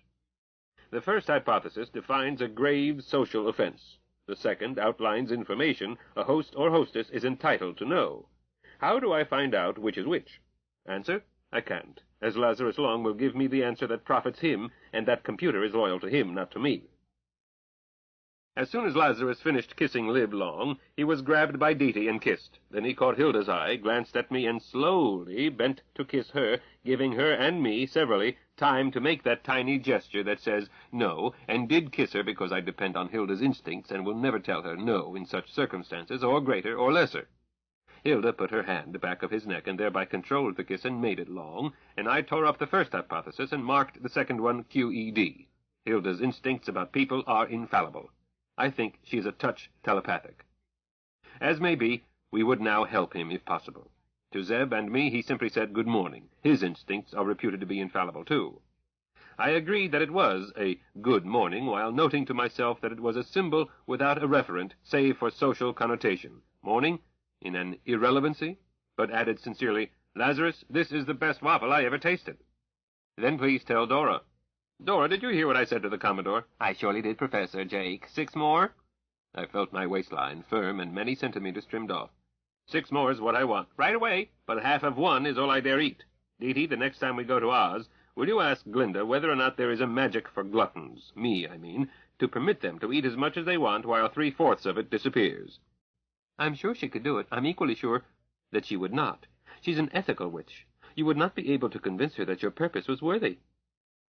The first hypothesis defines a grave social offense. The second outlines information a host or hostess is entitled to know. How do I find out which is which? Answer, I can't, as Lazarus Long will give me the answer that profits him, and that computer is loyal to him, not to me. As soon as Lazarus finished kissing Lib Long, he was grabbed by Deety and kissed. Then he caught Hilda's eye, glanced at me, and slowly bent to kiss her, giving her and me, severally, time to make that tiny gesture that says no, and did kiss her because I depend on Hilda's instincts and will never tell her no in such circumstances, or greater or lesser. Hilda put her hand back of his neck and thereby controlled the kiss and made it long, and I tore up the first hypothesis and marked the second one QED. Hilda's instincts about people are infallible. I think she is a touch telepathic. As may be, we would now help him if possible. To Zeb and me he simply said good morning. His instincts are reputed to be infallible too. I agreed that it was a good morning, while noting to myself that it was a symbol without a referent, save for social connotation. Morning, in an irrelevancy, but added sincerely, Lazarus, this is the best waffle I ever tasted. Then please tell Dora. Dora, did you hear what I said to the Commodore? I surely did, Professor Jake. 6 more? I felt my waistline, firm and many centimeters trimmed off. 6 more is what I want. Right away, but half of 1 is all I dare eat. Deety, the next time we go to Oz, will you ask Glinda whether or not there is a magic for gluttons, me, I mean, to permit them to eat as much as they want while 3/4 of it disappears? I'm sure she could do it. I'm equally sure that she would not. She's an ethical witch. You would not be able to convince her that your purpose was worthy.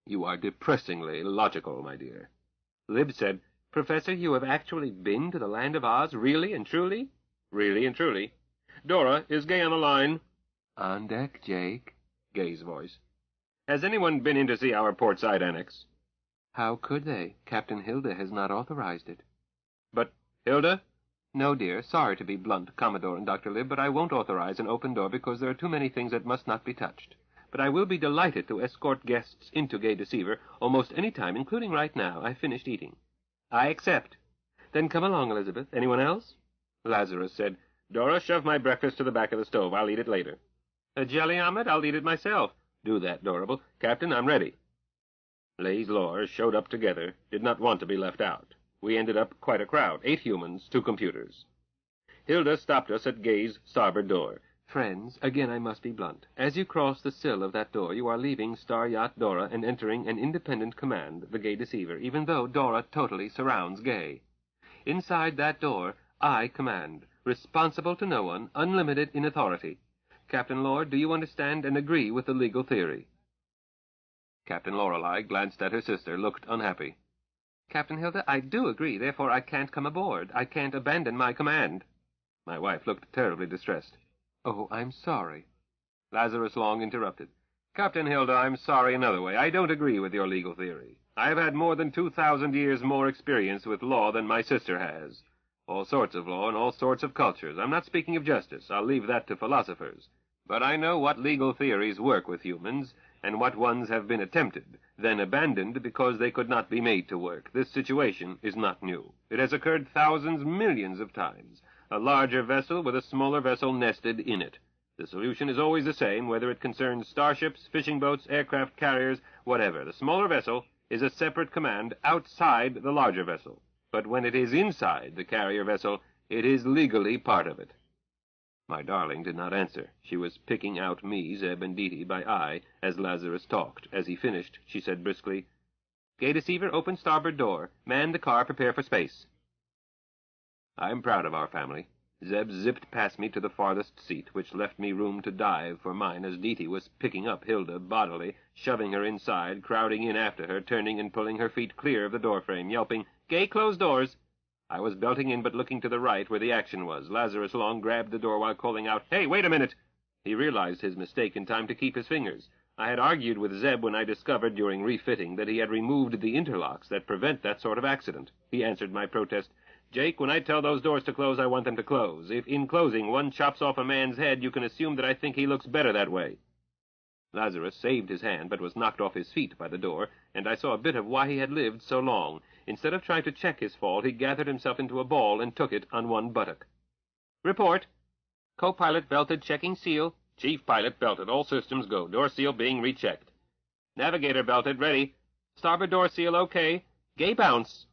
You are depressingly logical, my dear. Lib said, Professor, you have actually been to the land of Oz, really and truly? Really and truly. Dora, is Gay on the line? On deck, Jake. Gay's voice. Has anyone been in to see our portside annex? How could they? Captain Hilda has not authorized it. But Hilda? No, dear. Sorry to be blunt, Commodore and Dr. Lib, but I won't authorize an open door because there are too many things that must not be touched. But I will be delighted to escort guests into Gay Deceiver almost any time, including right now. I've finished eating. I accept. Then come along, Elizabeth. Anyone else? Lazarus said, Dora, shove my breakfast to the back of the stove. I'll eat it later. A jelly omelet? I'll eat it myself. Do that, Dorable. Captain, I'm ready. Lay's Lore showed up together, did not want to be left out. We ended up quite a crowd, 8 humans, 2 computers. Hilda stopped us at Gay's starboard door. Friends, again I must be blunt. As you cross the sill of that door, you are leaving Star Yacht Dora and entering an independent command, the Gay Deceiver, even though Dora totally surrounds Gay. Inside that door, I command, responsible to no one, unlimited in authority. Captain Lord, do you understand and agree with the legal theory? Captain Lorelei glanced at her sister, looked unhappy. Captain Hilda, I do agree, therefore I can't come aboard. I can't abandon my command. My wife looked terribly distressed. Oh, I'm sorry. Lazarus Long interrupted. Captain Hilda, I'm sorry another way. I don't agree with your legal theory. I have had more than 2,000 years more experience with law than my sister has. All sorts of law and all sorts of cultures. I'm not speaking of justice. I'll leave that to philosophers. But I know what legal theories work with humans, and what ones have been attempted, then abandoned because they could not be made to work. This situation is not new. It has occurred thousands, millions of times. A larger vessel with a smaller vessel nested in it. The solution is always the same, whether it concerns starships, fishing boats, aircraft carriers, whatever. The smaller vessel is a separate command outside the larger vessel. But when it is inside the carrier vessel, it is legally part of it. My darling did not answer. She was picking out me, Zeb, and Deety by eye as Lazarus talked. As he finished, she said briskly, Gay Deceiver, open starboard door. Man the car, prepare for space. I'm proud of our family. Zeb zipped past me to the farthest seat, which left me room to dive for mine as Deety was picking up Hilda bodily, shoving her inside, crowding in after her, turning and pulling her feet clear of the doorframe, yelping, Gay, close doors! I was belting in but looking to the right where the action was. Lazarus Long grabbed the door while calling out, Hey, wait a minute! He realized his mistake in time to keep his fingers. I had argued with Zeb when I discovered during refitting that he had removed the interlocks that prevent that sort of accident. He answered my protest, Jake, when I tell those doors to close, I want them to close. If in closing one chops off a man's head, you can assume that I think he looks better that way." Lazarus saved his hand, but was knocked off his feet by the door, and I saw a bit of why he had lived so long. Instead of trying to check his fall, he gathered himself into a ball and took it on one buttock. "Report." "Co-pilot belted, checking seal." "Chief pilot belted, all systems go, door seal being rechecked." "Navigator belted, ready." "Starboard door seal, okay. Gay bounce."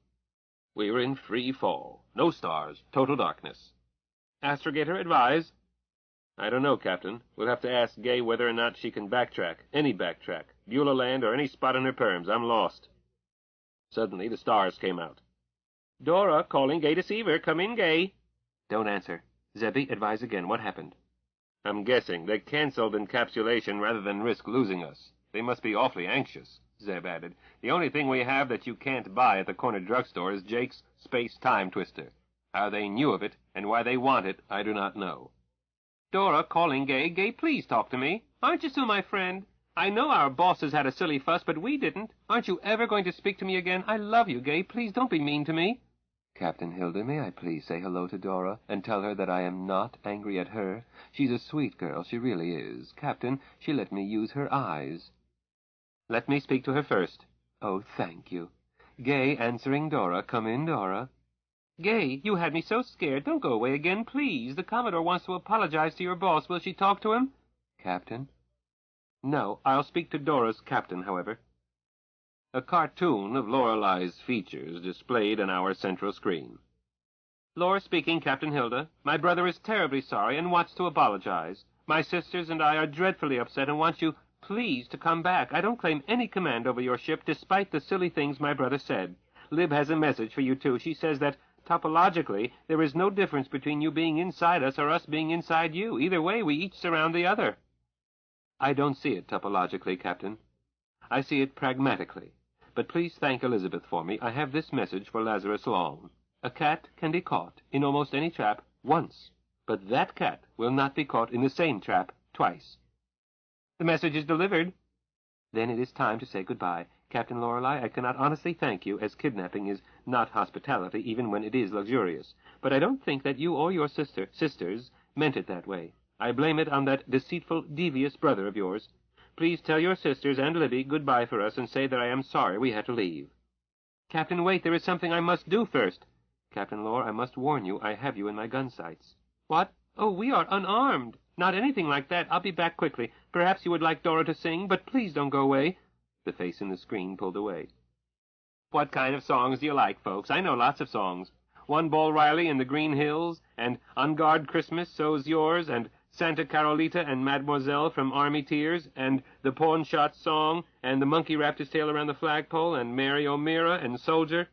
We were in free fall. No stars, total darkness. "Astrogator, advise." "I don't know, Captain. We'll have to ask Gay whether or not she can backtrack. Any backtrack. Beulah Land or any spot in her perms. I'm lost." Suddenly the stars came out. "Dora, calling Gay Deceiver. Come in, Gay." "Don't answer. Zebby, advise again. What happened?" "I'm guessing. They canceled encapsulation rather than risk losing us. They must be awfully anxious," Zeb added. "The only thing we have that you can't buy at the corner drugstore is Jake's space-time twister. How they knew of it and why they want it, I do not know." "Dora, calling Gay. Gay, please talk to me. Aren't you still my friend? I know our bosses had a silly fuss, but we didn't. Aren't you ever going to speak to me again? I love you, Gay. Please don't be mean to me." "Captain Hilda, may I please say hello to Dora, and tell her that I am not angry at her? She's a sweet girl, she really is. Captain, she let me use her eyes." "Let me speak to her first." "Oh, thank you. Gay answering Dora. Come in, Dora." "Gay, you had me so scared. Don't go away again, please. The Commodore wants to apologize to your boss. Will she talk to him?" "Captain?" "No, I'll speak to Dora's captain, however." A cartoon of Lorelei's features displayed on our central screen. "Lore speaking, Captain Hilda. My brother is terribly sorry and wants to apologize. My sisters and I are dreadfully upset and want you, please, to come back. I don't claim any command over your ship, despite the silly things my brother said. Lib has a message for you, too. She says that, topologically, there is no difference between you being inside us or us being inside you. Either way, we each surround the other." "I don't see it topologically, Captain. I see it pragmatically. But please thank Elizabeth for me. I have this message for Lazarus Long. A cat can be caught in almost any trap once, but that cat will not be caught in the same trap twice." "The message is delivered." "Then it is time to say goodbye. Captain Lorelei, I cannot honestly thank you, as kidnapping is not hospitality, even when it is luxurious. But I don't think that you or your sisters meant it that way. I blame it on that deceitful, devious brother of yours. Please tell your sisters and Libby goodbye for us and say that I am sorry we had to leave." "Captain, wait, there is something I must do first." "Captain Lore, I must warn you, I have you in my gun sights." "What? Oh, we are unarmed." "Not anything like that. I'll be back quickly. Perhaps you would like Dora to sing, but please don't go away." The face in the screen pulled away. "What kind of songs do you like, folks? I know lots of songs. One Bull Riley in the Green Hills, and On Guard Christmas, So's Yours, and Santa Carolita and Mademoiselle from Army Tears, and the Pawn Shot Song, and the Monkey Wrapped His Tail Around the Flagpole, and Mary O'Meara, and Soldier.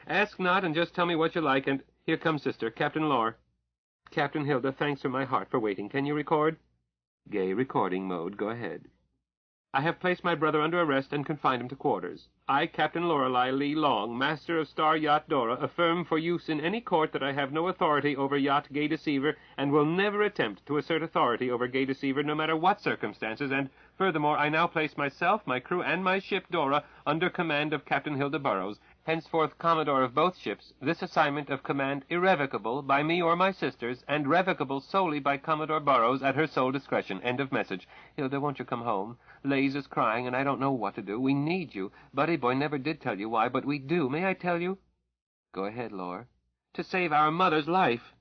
Ask not, and just tell me what you like, and here comes Sister, Captain Lore." "Captain Hilda, thanks from my heart for waiting. Can you record?" "Gay recording mode. Go ahead." "I have placed my brother under arrest and confined him to quarters. I, Captain Lorelei Lee Long, master of Star Yacht Dora, affirm for use in any court that I have no authority over Yacht Gay Deceiver, and will never attempt to assert authority over Gay Deceiver, no matter what circumstances, and, furthermore, I now place myself, my crew, and my ship Dora under command of Captain Hilda Burrows, henceforth Commodore of both ships, this assignment of command irrevocable by me or my sisters, and revocable solely by Commodore Burrows at her sole discretion. End of message. Hilda, won't you come home? Laze is crying, and I don't know what to do. We need you. Buddy boy never did tell you why, but we do. May I tell you?" "Go ahead, Lore." "To save our mother's life."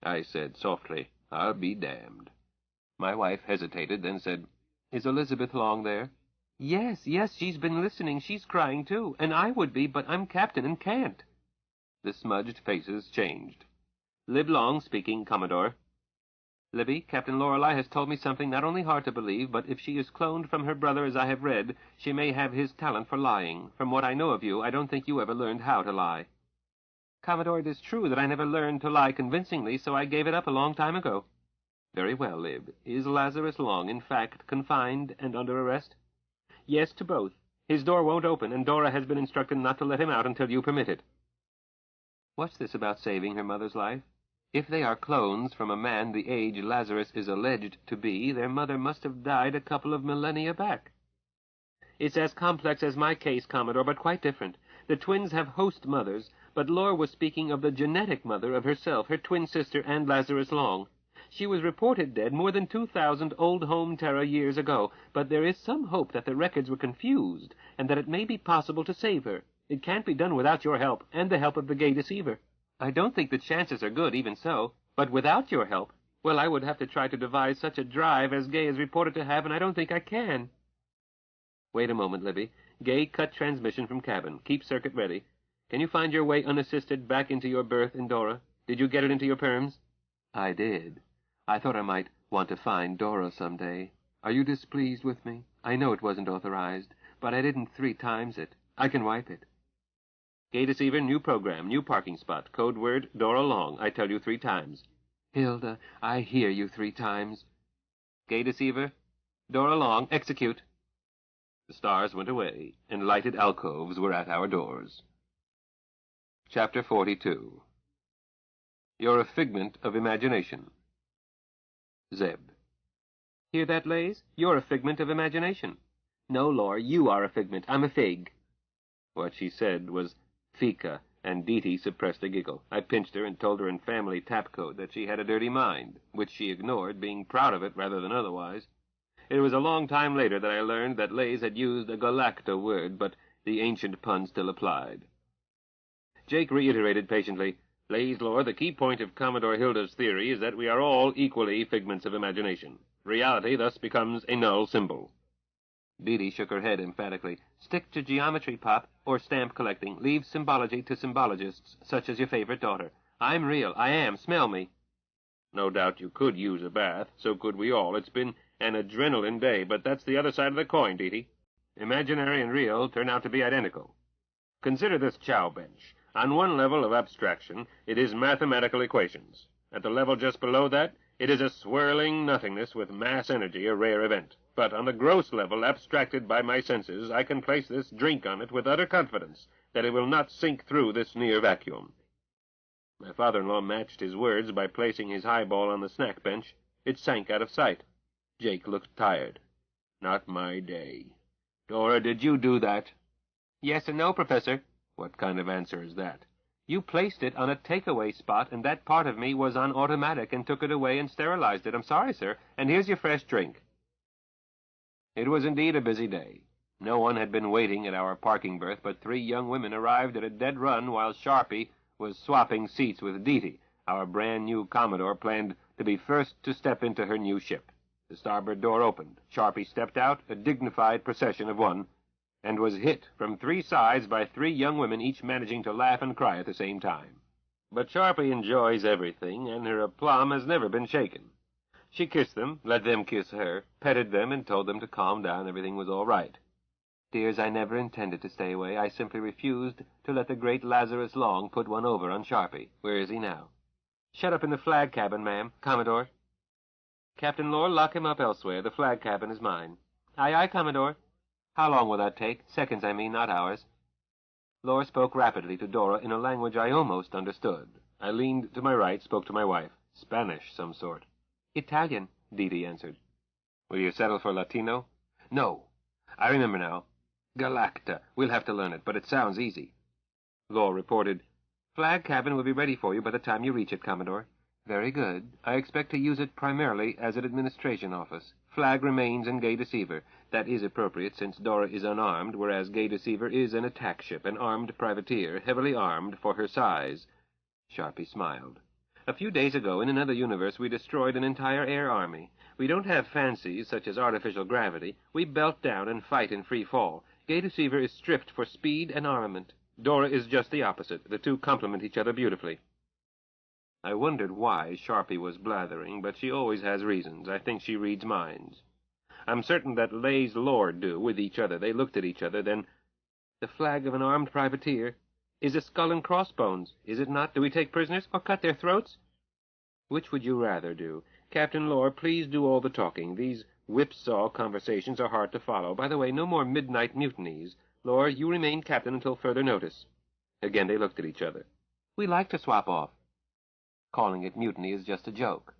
I said softly, "I'll be damned." My wife hesitated, then said, "Is Elizabeth Long there?" Yes, she's been listening. She's crying, too. And I would be, but I'm captain and can't." The smudged faces changed. "Lib Long speaking, Commodore." "Libby, Captain Lorelei has told me something not only hard to believe, but if she is cloned from her brother as I have read, she may have his talent for lying. From what I know of you, I don't think you ever learned how to lie." "Commodore, it is true that I never learned to lie convincingly, so I gave it up a long time ago." "Very well, Lib. Is Lazarus Long, in fact, confined and under arrest?" "Yes, to both. His door won't open, and Dora has been instructed not to let him out until you permit it." "What's this about saving her mother's life? If they are clones from a man the age Lazarus is alleged to be, their mother must have died a couple of millennia back." "It's as complex as my case, Commodore, but quite different. The twins have host mothers, but Lore was speaking of the genetic mother of herself, her twin sister, and Lazarus Long. She was reported dead more than 2,000 Old Home Terra years ago, but there is some hope that the records were confused, and that it may be possible to save her. It can't be done without your help, and the help of the Gay Deceiver. I don't think the chances are good, even so, but without your help, well, I would have to try to devise such a drive as Gay is reported to have, and I don't think I can. Wait a moment, Libby. Gay, cut transmission from cabin. Keep circuit ready. Can you find your way unassisted back into your berth in Dora? Did you get it into your perms? I did. I thought I might want to find Dora someday. Are you displeased with me? I know it wasn't authorized, but I didn't 3 times it. I can wipe it. Gay Deceiver, new program, new parking spot. Code word, Dora Long. I tell you 3 times. Hilda, I hear you 3 times. Gay Deceiver, Dora Long, execute. The stars went away, and lighted alcoves were at our doors. Chapter 42. You're a figment of imagination. Zeb. Hear that, Lays? You're a figment of imagination. No, Lore, you are a figment. I'm a fig. What she said was Fika, and Dee suppressed a giggle. I pinched her and told her in family tap code that she had a dirty mind, which she ignored, being proud of it rather than otherwise. It was a long time later that I learned that Lays had used a galacta word, but the ancient pun still applied. Jake reiterated patiently, Lays, Lore, the key point of Commodore Hilda's theory is that we are all equally figments of imagination. Reality thus becomes a null symbol. Dee shook her head emphatically. Stick to geometry, Pop, or stamp collecting. Leave symbology to symbologists, such as your favorite daughter. I'm real. I am. Smell me. No doubt you could use a bath. So could we all. It's been an adrenaline day, but that's the other side of the coin, Dee. Imaginary and real turn out to be identical. Consider this chow bench. On one level of abstraction, it is mathematical equations. At the level just below that, it is a swirling nothingness with mass energy, a rare event. But on the gross level, abstracted by my senses, I can place this drink on it with utter confidence that it will not sink through this near vacuum. My father-in-law matched his words by placing his highball on the snack bench. It sank out of sight. Jake looked tired. Not my day. Dora, did you do that? Yes and no, Professor. What kind of answer is that? You placed it on a takeaway spot, and that part of me was on automatic and took it away and sterilized it. I'm sorry, sir. And here's your fresh drink. It was indeed a busy day. No one had been waiting at our parking berth, but 3 young women arrived at a dead run while Sharpie was swapping seats with Dee. Our brand-new Commodore planned to be first to step into her new ship. The starboard door opened. Sharpie stepped out, a dignified procession of 1, and was hit from 3 sides by 3 young women, each managing to laugh and cry at the same time. But Sharpie enjoys everything, and her aplomb has never been shaken. She kissed them, let them kiss her, petted them, and told them to calm down. Everything was all right. Dears, I never intended to stay away. I simply refused to let the great Lazarus Long put one over on Sharpie. Where is he now? Shut up in the flag cabin, ma'am. Commodore. Captain Lore, lock him up elsewhere. The flag cabin is mine. Aye, aye, Commodore. How long will that take? Seconds, I mean, not hours. Lore spoke rapidly to Dora in a language I almost understood. I leaned to my right, spoke to my wife. Spanish, some sort. Italian, Dee answered. Will you settle for Latino? No. I remember now. Galacta. We'll have to learn it, but it sounds easy. Lore reported, Flag cabin will be ready for you by the time you reach it, Commodore. Very good. I expect to use it primarily as an administration office. Flag remains in Gay Deceiver. That is appropriate, since Dora is unarmed, whereas Gay Deceiver is an attack ship, an armed privateer, heavily armed for her size. Sharpie smiled. A few days ago, in another universe, we destroyed an entire air army. We don't have fancies such as artificial gravity. We belt down and fight in free fall. Gay Deceiver is stripped for speed and armament. Dora is just the opposite. The two complement each other beautifully. I wondered why Sharpie was blathering, but she always has reasons. I think she reads minds. I'm certain that Lays Lore do with each other. They looked at each other, then... The flag of an armed privateer is a skull and crossbones, is it not? Do we take prisoners or cut their throats? Which would you rather do? Captain Lore, please do all the talking. These whipsaw conversations are hard to follow. By the way, no more midnight mutinies. Lore, you remain captain until further notice. Again they looked at each other. We like to swap off. Calling it mutiny is just a joke.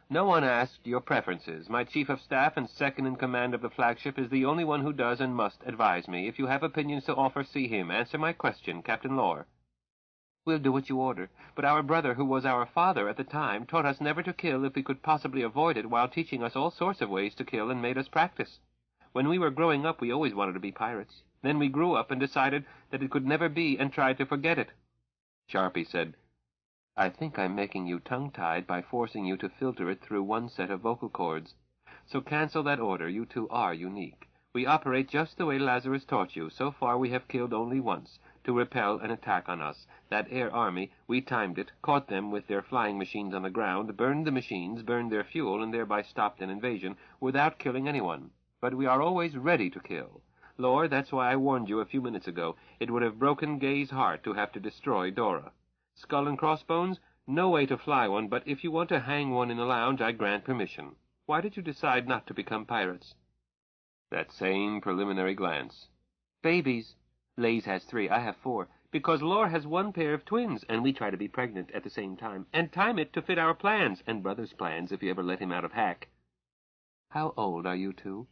No one asked your preferences. My chief of staff and second in command of the flagship is the only one who does and must advise me. If you have opinions to offer, see him. Answer my question, Captain Lore. We'll do what you order, but our brother, who was our father at the time, taught us never to kill if we could possibly avoid it, while teaching us all sorts of ways to kill and made us practice. When we were growing up, we always wanted to be pirates. Then we grew up and decided that it could never be and tried to forget it." Sharpie said, "I think I'm making you tongue-tied by forcing you to filter it through one set of vocal cords. So cancel that order. You two are unique. We operate just the way Lazarus taught you. So far we have killed only once, to repel an attack on us. That air army, we timed it, caught them with their flying machines on the ground, burned the machines, burned their fuel, and thereby stopped an invasion, without killing anyone. But we are always ready to kill. Lore, that's why I warned you a few minutes ago. It would have broken Gay's heart to have to destroy Dora. Skull and crossbones? No way to fly one, but if you want to hang one in a lounge, I grant permission. Why did you decide not to become pirates?" That same preliminary glance. "Babies. Lays has 3, I have 4. Because Lore has 1 pair of twins, and we try to be pregnant at the same time, and time it to fit our plans, and Brother's plans if you ever let him out of hack." "How old are you two?"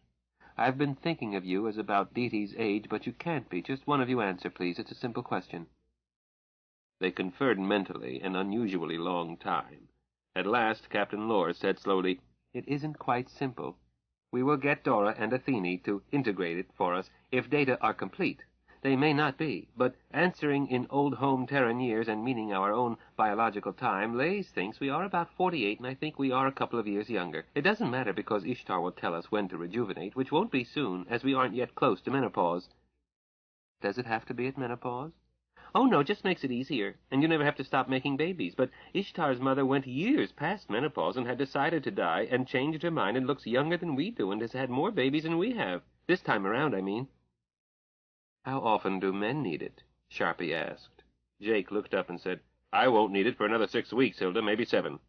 "I've been thinking of you as about Dee-Dee's age, but you can't be. Just one of you answer, please. It's a simple question." They conferred mentally an unusually long time. At last Captain Lore said slowly, "It isn't quite simple. We will get Dora and Athene to integrate it for us if data are complete. They may not be, but answering in old home Terran years and meaning our own biological time, Lays thinks we are about 48, and I think we are a couple of years younger. It doesn't matter because Ishtar will tell us when to rejuvenate, which won't be soon, as we aren't yet close to menopause." "Does it have to be at menopause?" "Oh, no, just makes it easier, and you never have to stop making babies. But Ishtar's mother went years past menopause and had decided to die and changed her mind and looks younger than we do and has had more babies than we have. This time around, I mean." "How often do men need it?" Sharpie asked. Jake looked up and said, "I won't need it for another 6 weeks, Hilda, maybe 7.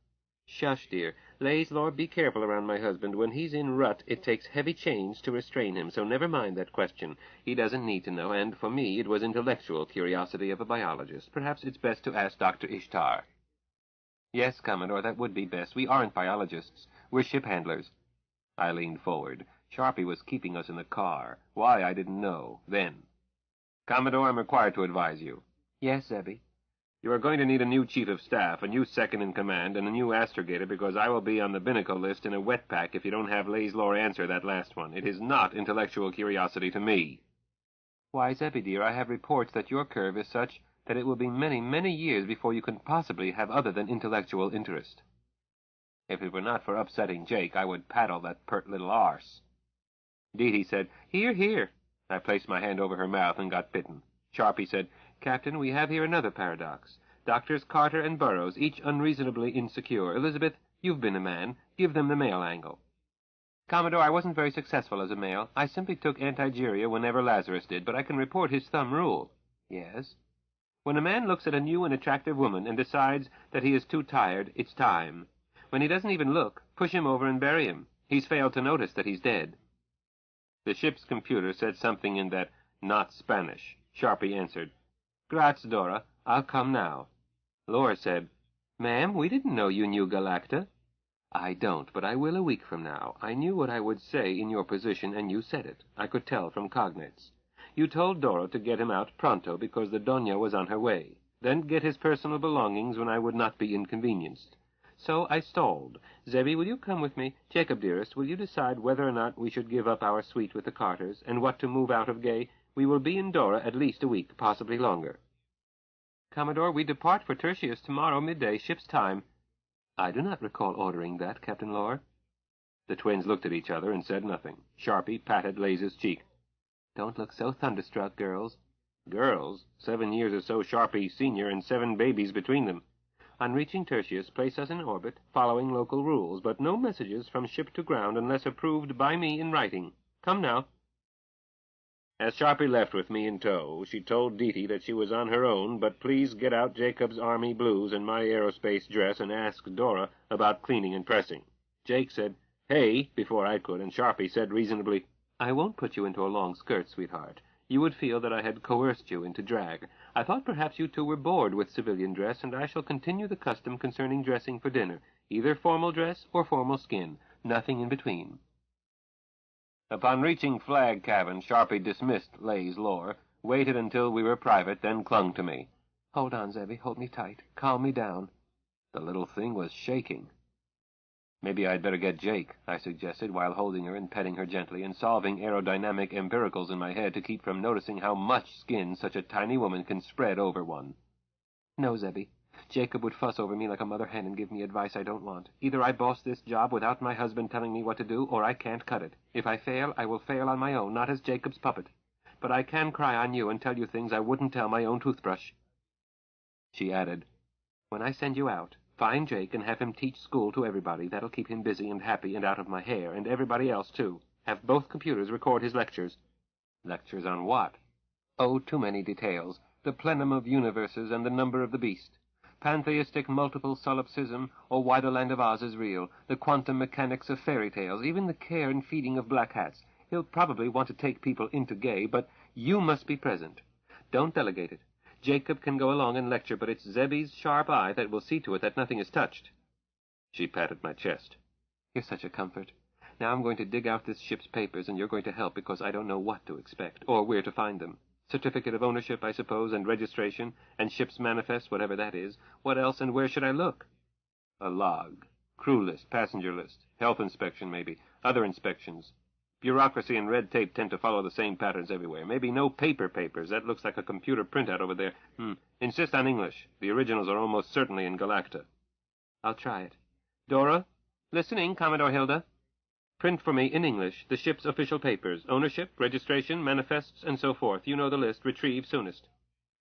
"Shush, dear. Lays, Lord, be careful around my husband. When he's in rut, it takes heavy chains to restrain him, so never mind that question. He doesn't need to know, and for me it was intellectual curiosity of a biologist. Perhaps it's best to ask Dr. Ishtar." "Yes, Commodore, that would be best. We aren't biologists. We're ship handlers." I leaned forward. Sharpie was keeping us in the car. Why, I didn't know, then. "Commodore, I'm required to advise you." "Yes, Zebby." "You are going to need a new chief of staff, a new second-in-command, and a new astrogator, because I will be on the binnacle list in a wet pack if you don't have Lays Lore answer that last one. It is not intellectual curiosity to me." "Why, Zebby, dear, I have reports that your curve is such that it will be many, many years before you can possibly have other than intellectual interest." If it were not for upsetting Jake, I would paddle that pert little arse. Dee-Dee said, "Hear, hear." I placed my hand over her mouth and got bitten. Sharpie said, "Captain, we have here another paradox. Doctors Carter and Burroughs, each unreasonably insecure. Elizabeth, you've been a man. Give them the male angle." "Commodore, I wasn't very successful as a male. I simply took antigeria whenever Lazarus did, but I can report his thumb rule." "Yes?" "When a man looks at a new and attractive woman and decides that he is too tired, it's time. When he doesn't even look, push him over and bury him. He's failed to notice that he's dead." The ship's computer said something in that not Spanish. Sharpie answered, "Graz, Dora. I'll come now." Lore said, "Ma'am, we didn't know you knew Galacta." "I don't, but I will a week from now. I knew what I would say in your position, and you said it. I could tell from cognates. You told Dora to get him out pronto because the Doña was on her way. Then get his personal belongings when I would not be inconvenienced. So I stalled. Zebby, will you come with me? Jacob, dearest, will you decide whether or not we should give up our suite with the Carters, and what to move out of Gay? We will be in Dora at least a week, possibly longer." "Commodore, we depart for Tertius tomorrow midday, ship's time." "I do not recall ordering that, Captain Lore." The twins looked at each other and said nothing. Sharpie patted Lays's cheek. "Don't look so thunderstruck, girls." Girls? 7 years or so Sharpie senior and 7 babies between them. "On reaching Tertius, place us in orbit, following local rules, but no messages from ship to ground unless approved by me in writing. Come now." As Sharpie left with me in tow, she told Dee-Dee that she was on her own, but please get out Jacob's army blues and my aerospace dress and ask Dora about cleaning and pressing. Jake said, "Hey," before I could, and Sharpie said reasonably, "I won't put you into a long skirt, sweetheart. You would feel that I had coerced you into drag. I thought perhaps you two were bored with civilian dress, and I shall continue the custom concerning dressing for dinner, either formal dress or formal skin, nothing in between." Upon reaching Flag Cabin, Sharpie dismissed Lays Lore, waited until we were private, then clung to me. Hold on, Zebby. Hold me tight. Calm me down. The little thing was shaking. Maybe I'd better get Jake, I suggested, while holding her and petting her gently and solving aerodynamic empiricals in my head to keep from noticing how much skin such a tiny woman can spread over one. No, Zebby. Jacob would fuss over me like a mother hen and give me advice I don't want. Either I boss this job without my husband telling me what to do, or I can't cut it. If I fail, I will fail on my own, not as Jacob's puppet. But I can cry on you and tell you things I wouldn't tell my own toothbrush. She added, When I send you out, find Jake and have him teach school to everybody. That'll keep him busy and happy and out of my hair, and everybody else, too. Have both computers record his lectures. Lectures on what? Oh, too many details. The plenum of universes and the number of the beast. Pantheistic multiple solipsism, or why the land of Oz is real. The quantum mechanics of fairy tales. Even the care and feeding of black hats. He'll probably want to take people into gay, but you must be present. Don't delegate it. Jacob can go along and lecture, but it's Zebby's sharp eye that will see to it that nothing is touched. She patted my chest. You're such a comfort. Now I'm going to dig out this ship's papers, and you're going to help because I don't know what to expect, or where to find them. Certificate of ownership, I suppose, and registration, and ship's manifest, whatever that is. What else, and where should I look? A log. Crew list, passenger list, health inspection, maybe, other inspections. Bureaucracy and red tape tend to follow the same patterns everywhere. Maybe no papers. That looks like a computer printout over there. Insist on English. The originals are almost certainly in Galacta. I'll try it. Dora? Listening, Commodore Hilda. Print for me in English the ship's official papers, ownership, registration, manifests, and so forth. You know the list. Retrieve soonest.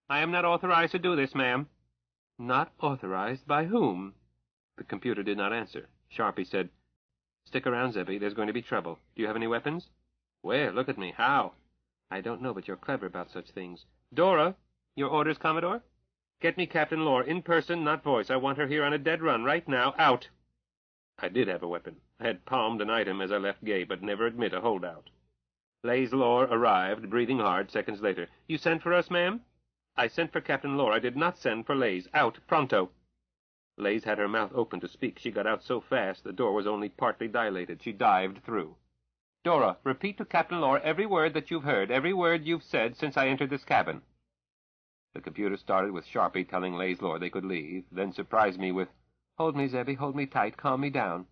I am not authorized to do this, ma'am. Not authorized by whom? The computer did not answer. Sharpie said, Stick around, Zebby. There's going to be trouble. Do you have any weapons? Where? Look at me. How? I don't know, but you're clever about such things. Dora, your orders, Commodore? Get me Captain Lore, in person, not voice. I want her here on a dead run, right now. Out! I did have a weapon. I had palmed an item as I left Gay, but never admit a holdout. Lays Lore arrived, breathing hard, seconds later. You sent for us, ma'am? I sent for Captain Lore. I did not send for Lays. Out, pronto. Lays had her mouth open to speak. She got out so fast the door was only partly dilated. She dived through. Dora, repeat to Captain Lore every word that you've heard, every word you've said since I entered this cabin. The computer started with Sharpie telling Lays Lore they could leave, then surprised me with, Hold me, Zebby, hold me tight, calm me down.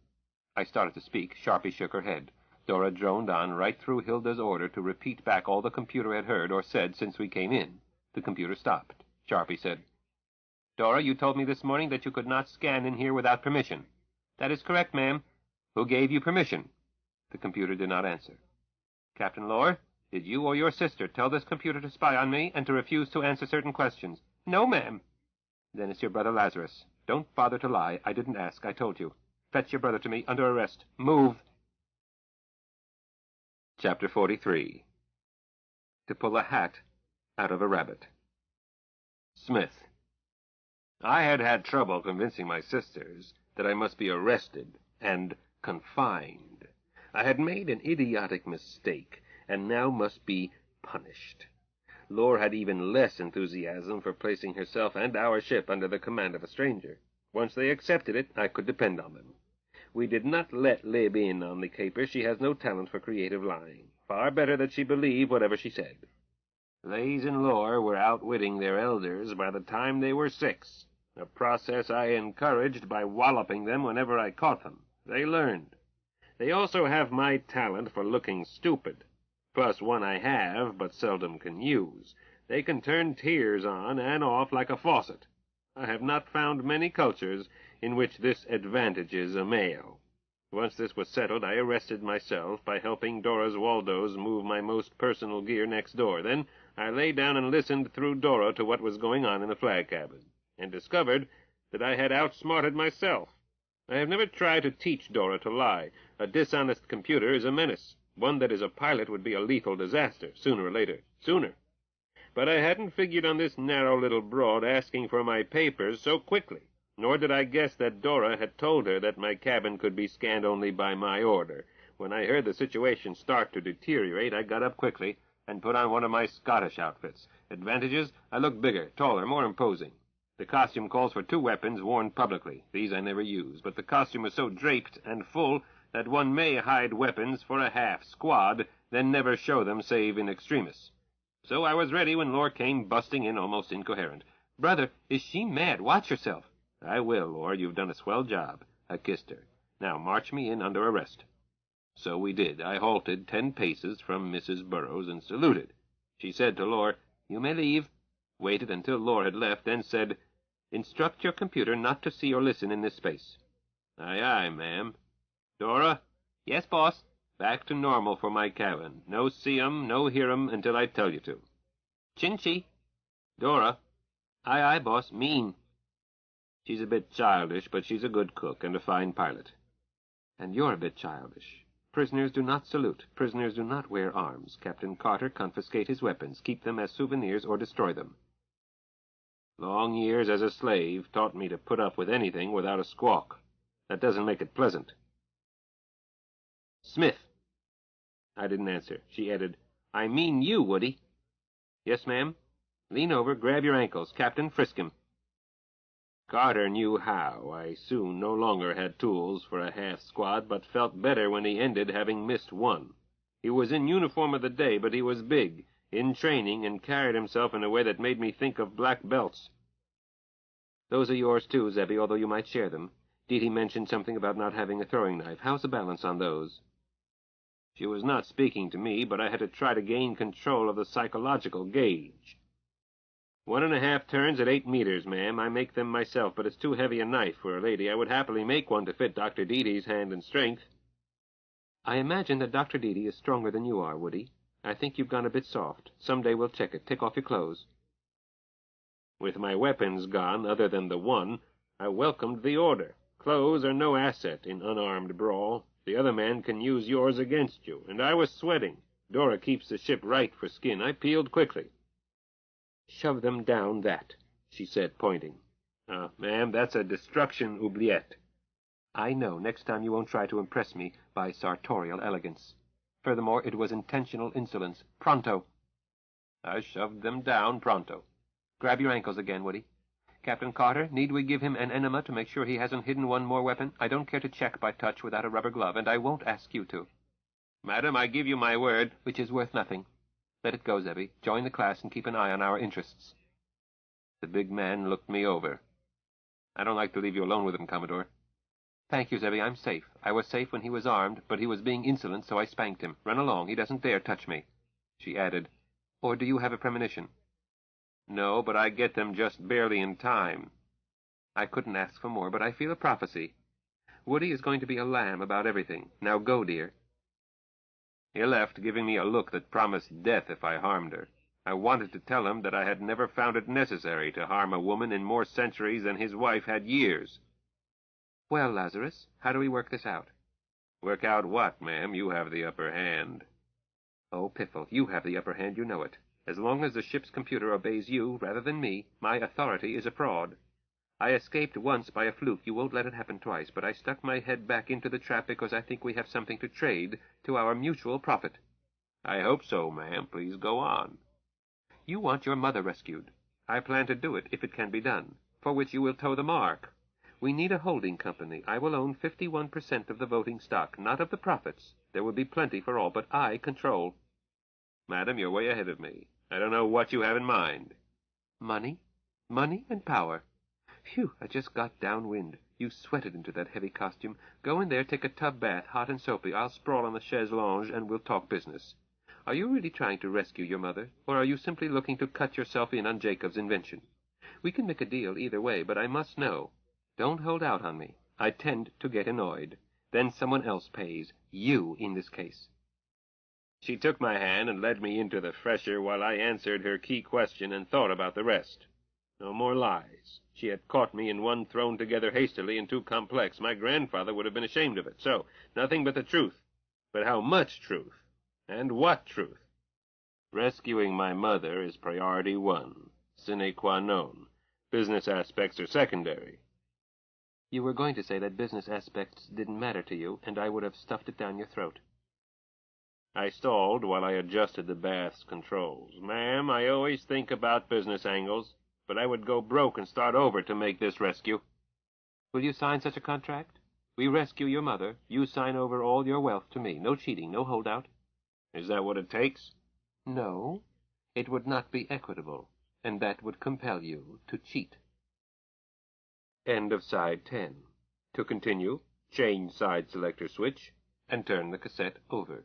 I started to speak. Sharpie shook her head. Dora droned on right through Hilda's order to repeat back all the computer had heard or said since we came in. The computer stopped. Sharpie said, Dora, you told me this morning that you could not scan in here without permission. That is correct, ma'am. Who gave you permission? The computer did not answer. Captain Lore, did you or your sister tell this computer to spy on me and to refuse to answer certain questions? No, ma'am. Then it's your brother Lazarus. Don't bother to lie. I didn't ask. I told you. Fetch your brother to me under arrest. Move. Chapter 43. To pull a hat out of a rabbit. Smith. I had had trouble convincing my sisters that I must be arrested and confined. I had made an idiotic mistake, and now must be punished. Lore had even less enthusiasm for placing herself and our ship under the command of a stranger. Once they accepted it, I could depend on them. We did not let Lib in on the caper. She has no talent for creative lying. Far better that she believe whatever she said. Lays and Lore were outwitting their elders by the time they were 6, a process I encouraged by walloping them whenever I caught them. They learned. They also have my talent for looking stupid, plus one I have but seldom can use. They can turn tears on and off like a faucet. I have not found many cultures in which this advantages a male. Once this was settled, I arrested myself by helping Dora's Waldos move my most personal gear next door. Then I lay down and listened through Dora to what was going on in the flag cabin, and discovered that I had outsmarted myself. I have never tried to teach Dora to lie. A dishonest computer is a menace. One that is a pilot would be a lethal disaster, sooner or later. Sooner. But I hadn't figured on this narrow little broad asking for my papers so quickly, nor did I guess that Dora had told her that my cabin could be scanned only by my order. When I heard the situation start to deteriorate, I got up quickly and put on one of my Scottish outfits. Advantages? I look bigger, taller, more imposing. The costume calls for 2 weapons worn publicly. These I never use, but the costume is so draped and full that one may hide weapons for a half squad, then never show them save in extremis. So I was ready when Lore came busting in almost incoherent. Brother, is she mad? Watch yourself. I will, Lord. You've done a swell job. I kissed her. Now, march me in under arrest. So we did. I halted 10 paces from Mrs. Burroughs and saluted. She said to Lore, "You may leave." Waited until Lore had left, then said, "Instruct your computer not to see or listen in this space." "Aye, aye, ma'am." "Dora?" "Yes, boss." "Back to normal for my cabin. No see 'em, no hear 'em until I tell you to." "Chinchi." "Dora?" "Aye, aye, boss. Mean." "She's a bit childish, but she's a good cook and a fine pilot." "And you're a bit childish. Prisoners do not salute. Prisoners do not wear arms. Captain Carter, confiscate his weapons. Keep them as souvenirs or destroy them." "Long years as a slave taught me to put up with anything without a squawk. That doesn't make it pleasant." "Smith." I didn't answer. She added, "I mean you, Woody." "Yes, ma'am." "Lean over, grab your ankles. Captain, frisk him." Carter knew how. I soon no longer had tools for a half squad, but felt better when he ended, having missed one. He was in uniform of the day, but he was big, in training, and carried himself in a way that made me think of black belts. "Those are yours, too, Zebby, although you might share them. Dee Dee mentioned something about not having a throwing knife. How's the balance on those?" She was not speaking to me, but I had to try to gain control of the psychological gauge. 1½ turns at 8 meters, ma'am. I make them myself, but it's too heavy a knife for a lady. I would happily make one to fit Dr. Deedee's hand and strength. "I imagine that Dr. Deedee is stronger than you are, Woody. I think you've gone a bit soft. Some day we'll check it. Take off your clothes." With my weapons gone, other than the one, I welcomed the order. Clothes are no asset in unarmed brawl. The other man can use yours against you, and I was sweating. Dora keeps the ship right for skin. I peeled quickly. "Shove them down that," she said, pointing. Ma'am, that's a destruction oubliette." "I know. Next time you won't try to impress me by sartorial elegance. Furthermore, it was intentional insolence. Pronto." I shoved them down pronto. "Grab your ankles again, Woody. Captain Carter, need we give him an enema to make sure he hasn't hidden one more weapon? I don't care to check by touch without a rubber glove, and I won't ask you to." "Madam, I give you my word." "Which is worth nothing. Let it go, Zebby. Join the class and keep an eye on our interests." The big man looked me over. "I don't like to leave you alone with him, Commodore." "Thank you, Zebby. I'm safe. I was safe when he was armed, but he was being insolent, so I spanked him. Run along. He doesn't dare touch me." She added, "Or do you have a premonition?" "No, but I get them just barely in time." "I couldn't ask for more, but I feel a prophecy. Woody is going to be a lamb about everything. Now go, dear." He left, giving me a look that promised death if I harmed her. I wanted to tell him that I had never found it necessary to harm a woman in more centuries than his wife had years. "Well, Lazarus, how do we work this out?" "Work out what, ma'am? You have the upper hand." "Oh, Piffle, you have the upper hand, you know it. As long as the ship's computer obeys you rather than me, my authority is a fraud. I escaped once by a fluke. You won't let it happen twice, but I stuck my head back into the trap because I think we have something to trade to our mutual profit." "I hope so, ma'am. Please go on." "You want your mother rescued. I plan to do it if it can be done, for which you will toe the mark. We need a holding company. I will own 51% of the voting stock, not of the profits. There will be plenty for all, but I control." "Madam, you're way ahead of me. I don't know what you have in mind." "Money. Money and power. Phew, I just got downwind. You sweated into that heavy costume. Go in there, take a tub bath, hot and soapy. I'll sprawl on the chaise longue, and we'll talk business. Are you really trying to rescue your mother, or are you simply looking to cut yourself in on Jacob's invention? We can make a deal either way, but I must know. Don't hold out on me. I tend to get annoyed. Then someone else pays. You, in this case." She took my hand and led me into the fresher while I answered her key question and thought about the rest. No more lies. She had caught me in one thrown together hastily and too complex. My grandfather would have been ashamed of it. So, nothing but the truth. But how much truth? And what truth? Rescuing my mother is priority 1, sine qua non. Business aspects are secondary. You were going to say that business aspects didn't matter to you, and I would have stuffed it down your throat. I stalled while I adjusted the bath's controls. "Ma'am, I always think about business angles, but I would go broke and start over to make this rescue." Will you sign such a contract? We rescue your mother. You sign over all your wealth to me. No cheating, no holdout. Is that what it takes? No. It would not be equitable. and that would compel you to cheat. End of side 10. To continue, change side selector switch, And turn the cassette over.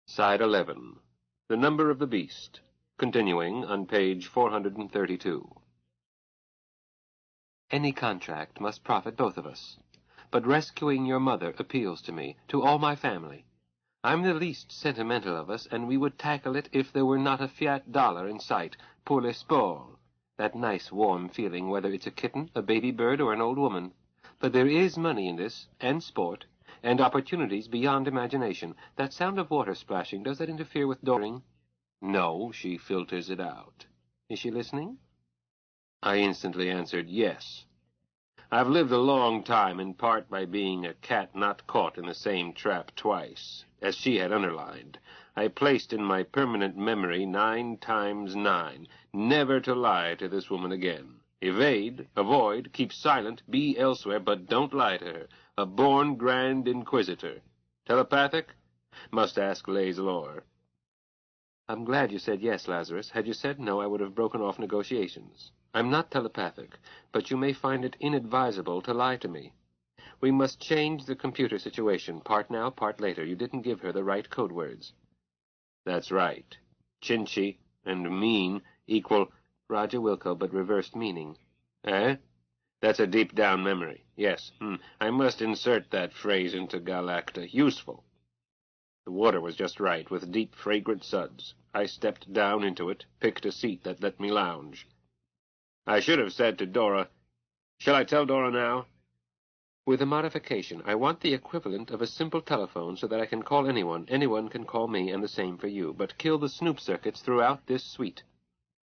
Side 11. The Number of the Beast. Continuing on page 432. Any contract must profit both of us. But rescuing your mother appeals to me, to all my family. I'm the least sentimental of us, and we would tackle it if there were not a fiat dollar in sight, pour le sport. That nice, warm feeling, whether it's a kitten, a baby bird, or an old woman. But there is money in this, and sport, and opportunities beyond imagination. That sound of water splashing, does that interfere with Doring? No, she filters it out. Is she listening? I instantly answered yes. I've lived a long time, in part by being a cat not caught in the same trap twice. As she had underlined, I placed in my permanent memory 9 times 9, never to lie to this woman again. Evade, avoid, keep silent, be elsewhere, but don't lie to her. A born Grand Inquisitor. Telepathic? Must ask Les Lore. I'm glad you said yes, Lazarus. Had you said no, I would have broken off negotiations. I'm not telepathic, but you may find it inadvisable to lie to me. We must change the computer situation, part now, part later. You didn't give her the right code words. That's right. Chinchy and mean equal Roger Wilco, but reversed meaning. Eh? That's a deep-down memory. Yes. I must insert that phrase into Galacta. Useful. The water was just right, with deep, fragrant suds. I stepped down into it, picked a seat that let me lounge. I should have said to Dora, "Shall I tell Dora now?" With a modification. I want the equivalent of a simple telephone so that I can call anyone. Anyone can call me, and the same for you. But kill the snoop circuits throughout this suite.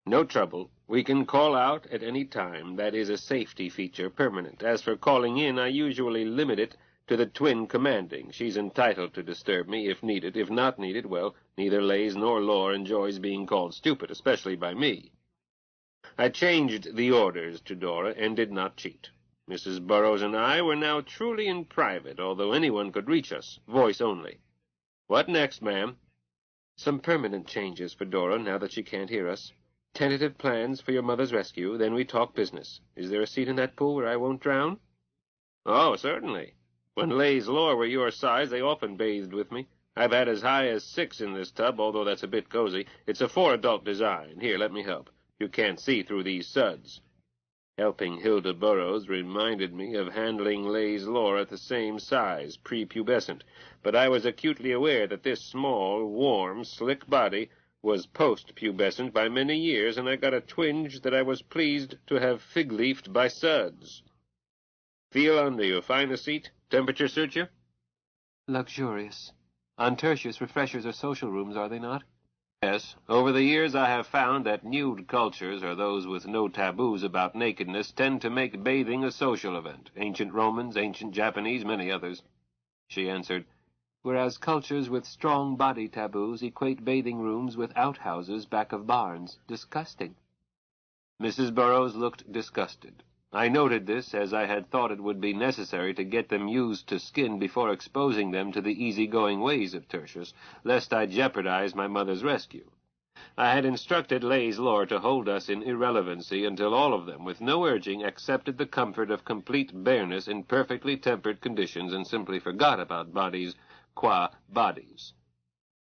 No trouble. We can call out at any time. That is a safety feature, permanent. As for calling in, I usually limit it to the twin commanding. She's entitled to disturb me if needed. If not needed, well, neither Les nor Lore enjoys being called stupid, especially by me. I changed the orders to Dora and did not cheat. Mrs. Burroughs and I were now truly in private, although anyone could reach us, voice only. What next, ma'am? Some permanent changes for Dora, now that she can't hear us. Tentative plans for your mother's rescue, then we talk business. Is there a seat in that pool where I won't drown? Oh, certainly. When Les Lore were your size, they often bathed with me. I've had as high as 6 in this tub, although that's a bit cozy. It's a 4-adult design. Here, let me help. You can't see through these suds. Helping Hilda Burroughs reminded me of handling Les Lore at the same size, prepubescent, but I was acutely aware that this small, warm, slick body was post-pubescent by many years, and I got a twinge that I was pleased to have fig-leafed by suds. Feel under you. Find a seat. Temperature suit you? Luxurious. On Tertius, refreshers are social rooms, are they not? Yes. Over the years I have found that nude cultures, or those with no taboos about nakedness, tend to make bathing a social event. Ancient Romans, ancient Japanese, many others. She answered, whereas cultures with strong body taboos equate bathing rooms with outhouses back of barns. Disgusting. Mrs. Burroughs looked disgusted. I noted this, as I had thought it would be necessary to get them used to skin before exposing them to the easy-going ways of Tertius, lest I jeopardize my mother's rescue. I had instructed Les Lore to hold us in irrelevancy until all of them, with no urging, accepted the comfort of complete bareness in perfectly tempered conditions and simply forgot about bodies qua bodies.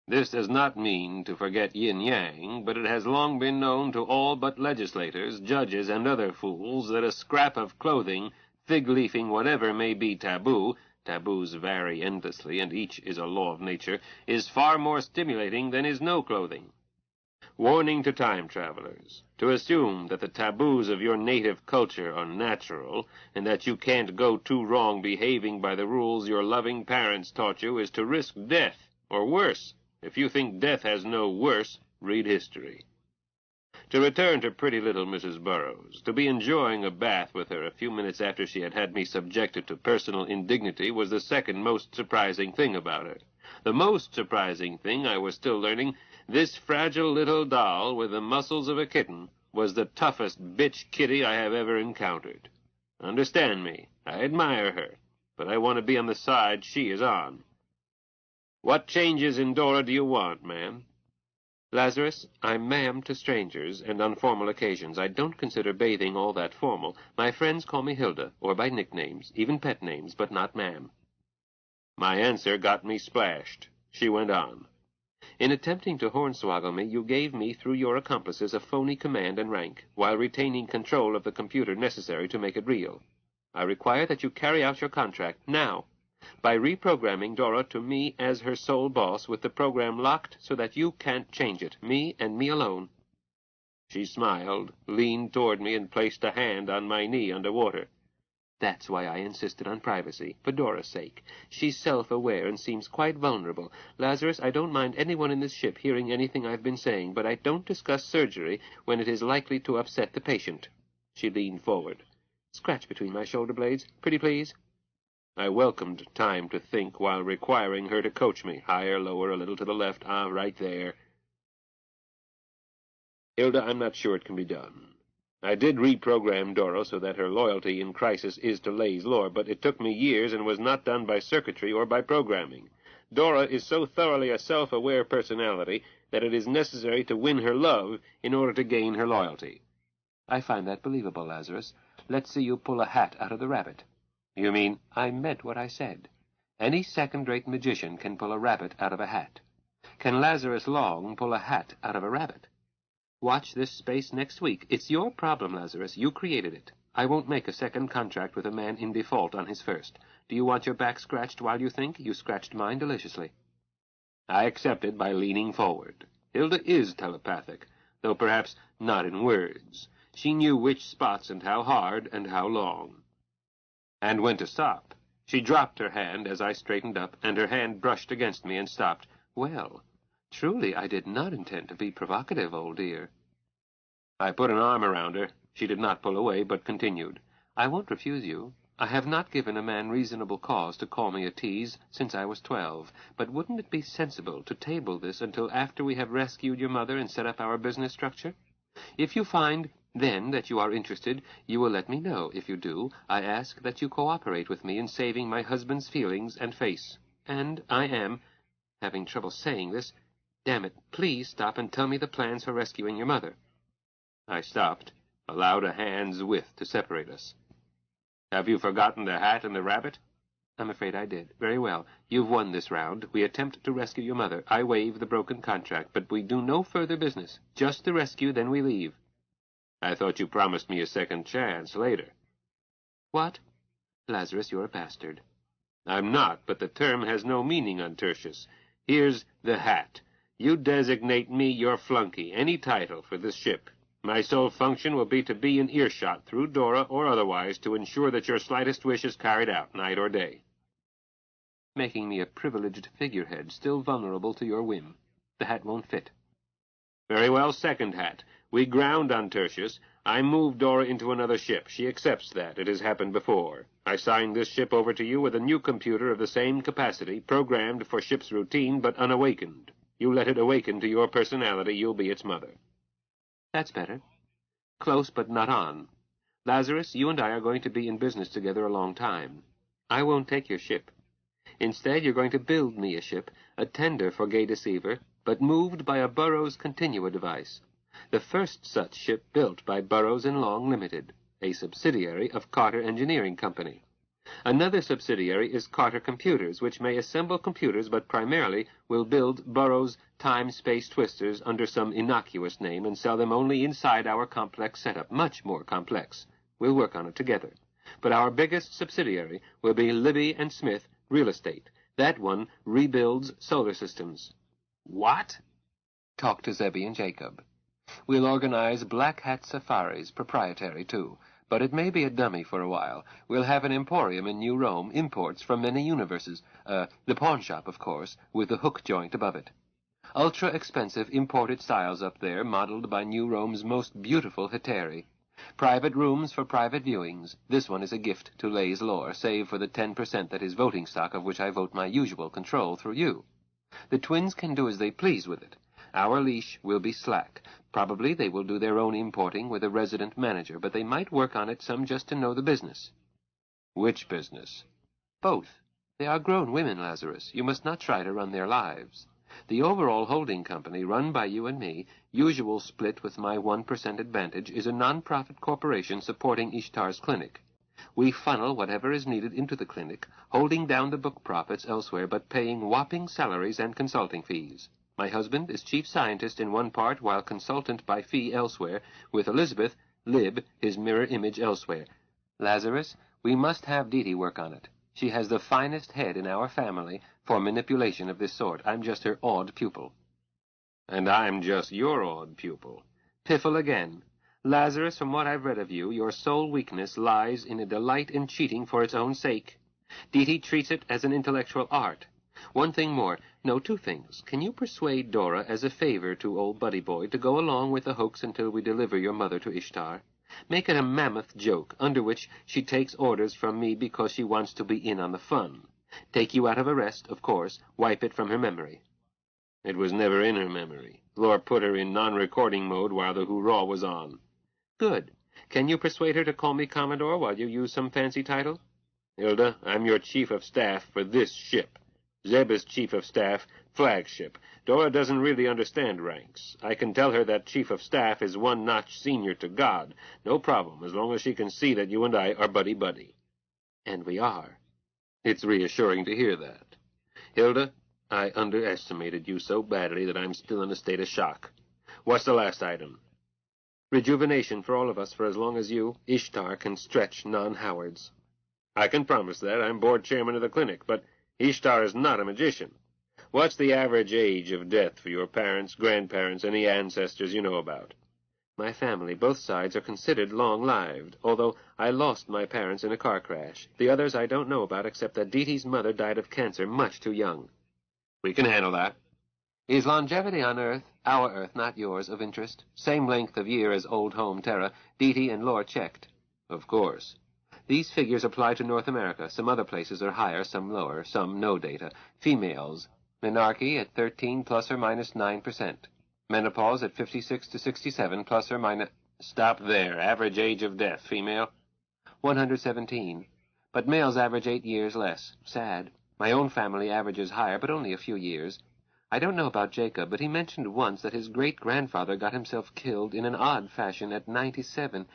This does not mean to forget yin-yang, but it has long been known to all but legislators, judges, and other fools that a scrap of clothing, fig-leafing whatever may be taboo, taboos vary endlessly, and each is a law of nature, is far more stimulating than is no clothing. Warning to time travelers: to assume that the taboos of your native culture are natural, and that you can't go too wrong behaving by the rules your loving parents taught you is to risk death, or worse. If you think death has no worse, read history. To return to pretty little Mrs. Burroughs, to be enjoying a bath with her a few minutes after she had me subjected to personal indignity was the second most surprising thing about her. The most surprising thing, I was still learning, this fragile little doll with the muscles of a kitten was the toughest bitch kitty I have ever encountered. Understand me, I admire her, but I want to be on the side she is on. What changes in Dora do you want, ma'am? Lazarus, I'm ma'am to strangers and on formal occasions. I don't consider bathing all that formal. My friends call me Hilda, or by nicknames, even pet names, but not ma'am. My answer got me splashed. She went on. In attempting to hornswoggle me, you gave me, through your accomplices, a phony command and rank, while retaining control of the computer necessary to make it real. I require that you carry out your contract, now, by reprogramming Dora to me as her sole boss, with the program locked so that you can't change it, me and me alone. She smiled, leaned toward me, and placed a hand on my knee underwater. That's why I insisted on privacy, for Dora's sake. She's self-aware and seems quite vulnerable. Lazarus, I don't mind anyone in this ship hearing anything I've been saying, but I don't discuss surgery when it is likely to upset the patient. She leaned forward. Scratch between my shoulder blades, pretty please. I welcomed time to think while requiring her to coach me, higher, lower, a little to the left, right there. Hilda, I'm not sure it can be done. I did reprogram Dora so that her loyalty in crisis is to Lay's lore, but it took me years and was not done by circuitry or by programming. Dora is so thoroughly a self-aware personality that it is necessary to win her love in order to gain her loyalty. I find that believable, Lazarus. Let's see you pull a hat out of the rabbit. You mean? I meant what I said. Any second-rate magician can pull a rabbit out of a hat. Can Lazarus Long pull a hat out of a rabbit? Watch this space next week. It's your problem, Lazarus. You created it. I won't make a second contract with a man in default on his first. Do you want your back scratched while you think? You scratched mine deliciously. I accepted by leaning forward. Hilda is telepathic, though perhaps not in words. She knew which spots and how hard and how long. And when to stop. She dropped her hand as I straightened up, and her hand brushed against me and stopped. Well, truly I did not intend to be provocative, old dear. I put an arm around her. She did not pull away, but continued. I won't refuse you. I have not given a man reasonable cause to call me a tease since I was 12, but wouldn't it be sensible to table this until after we have rescued your mother and set up our business structure? If you find then that you are interested, you will let me know. If you do, I ask that you cooperate with me in saving my husband's feelings and face. And I am having trouble saying this. Damn it, please stop and tell me the plans for rescuing your mother. I stopped, allowed a hand's width to separate us. Have you forgotten the hat and the rabbit? I'm afraid I did. Very well. You've won this round. We attempt to rescue your mother. I waive the broken contract, but we do no further business. Just the rescue, then we leave. I thought you promised me a second chance later. What? Lazarus, you're a bastard. I'm not, but the term has no meaning on Tertius. Here's the hat. You designate me your flunky, any title for this ship. My sole function will be to be in earshot, through Dora or otherwise, to ensure that your slightest wish is carried out, night or day. Making me a privileged figurehead, still vulnerable to your whim. The hat won't fit. Very well, second hat. We ground on Tertius. I move Dora into another ship. She accepts that. It has happened before. I sign this ship over to you with a new computer of the same capacity, programmed for ship's routine, but unawakened. You let it awaken to your personality, you'll be its mother. That's better. Close, but not on. Lazarus, you and I are going to be in business together a long time. I won't take your ship. Instead, you're going to build me a ship, a tender for Gay Deceiver, but moved by a Burroughs Continua device. The first such ship built by Burroughs and Long Limited, a subsidiary of Carter Engineering Company. Another subsidiary is Carter Computers, which may assemble computers, but primarily will build Burroughs time-space twisters under some innocuous name and sell them only inside our complex setup, much more complex. We'll work on it together. But our biggest subsidiary will be Libby and Smith Real Estate. That one rebuilds solar systems. What? Talk to Zebby and Jacob. We'll organize Black Hat Safaris, proprietary, too. But it may be a dummy for a while. We'll have an emporium in New Rome, imports from many universes. The pawn shop, of course, with the hook joint above it. Ultra-expensive imported styles up there, modeled by New Rome's most beautiful hetairæ. Private rooms for private viewings. This one is a gift to Lay's lore, save for the 10% that is voting stock, of which I vote my usual control through you. The twins can do as they please with it. Our leash will be slack. Probably they will do their own importing with a resident manager, but they might work on it some just to know the business. Which business? Both. They are grown women, Lazarus. You must not try to run their lives. The overall holding company, run by you and me, usual split with my 1% advantage, is a non-profit corporation supporting Ishtar's clinic. We funnel whatever is needed into the clinic, holding down the book profits elsewhere, but paying whopping salaries and consulting fees. My husband is chief scientist in one part, while consultant by fee elsewhere, with Elizabeth, Lib, his mirror image elsewhere. Lazarus, we must have Dee work on it. She has the finest head in our family for manipulation of this sort. I'm just her odd pupil. And I'm just your odd pupil. Piffle again. Lazarus, from what I've read of you, your sole weakness lies in a delight in cheating for its own sake. Dee treats it as an intellectual art. One thing more. No, two things. Can you persuade Dora, as a favor to old Buddy Boy, to go along with the hoax until we deliver your mother to Ishtar? Make it a mammoth joke, under which she takes orders from me because she wants to be in on the fun. Take you out of arrest, of course. Wipe it from her memory. It was never in her memory. Lore put her in non-recording mode while the hoorah was on. Good. Can you persuade her to call me Commodore while you use some fancy title? Hilda, I'm your chief of staff for this ship. Zeb is chief of staff, flagship. Dora doesn't really understand ranks. I can tell her that chief of staff is one notch senior to God. No problem, as long as she can see that you and I are buddy-buddy. And we are. It's reassuring to hear that. Hilda, I underestimated you so badly that I'm still in a state of shock. What's the last item? Rejuvenation for all of us for as long as you, Ishtar, can stretch non-Howards. I can promise that. I'm board chairman of the clinic, but Ishtar is not a magician. What's the average age of death for your parents, grandparents, any ancestors you know about? My family, both sides, are considered long-lived, although I lost my parents in a car crash. The others I don't know about, except that Dee's mother died of cancer much too young. We can handle that. Is longevity on Earth, our Earth, not yours, of interest? Same length of year as Old Home Terra. Dee and Lore checked. Of course. These figures apply to North America. Some other places are higher, some lower, some no data. Females. Menarche at 13 plus or minus 9%. Menopause at 56 to 67 plus or minus... Stop there. Average age of death, female? 117. But males average 8 years less. Sad. My own family averages higher, but only a few years. I don't know about Jacob, but he mentioned once that his great-grandfather got himself killed in an odd fashion at 97.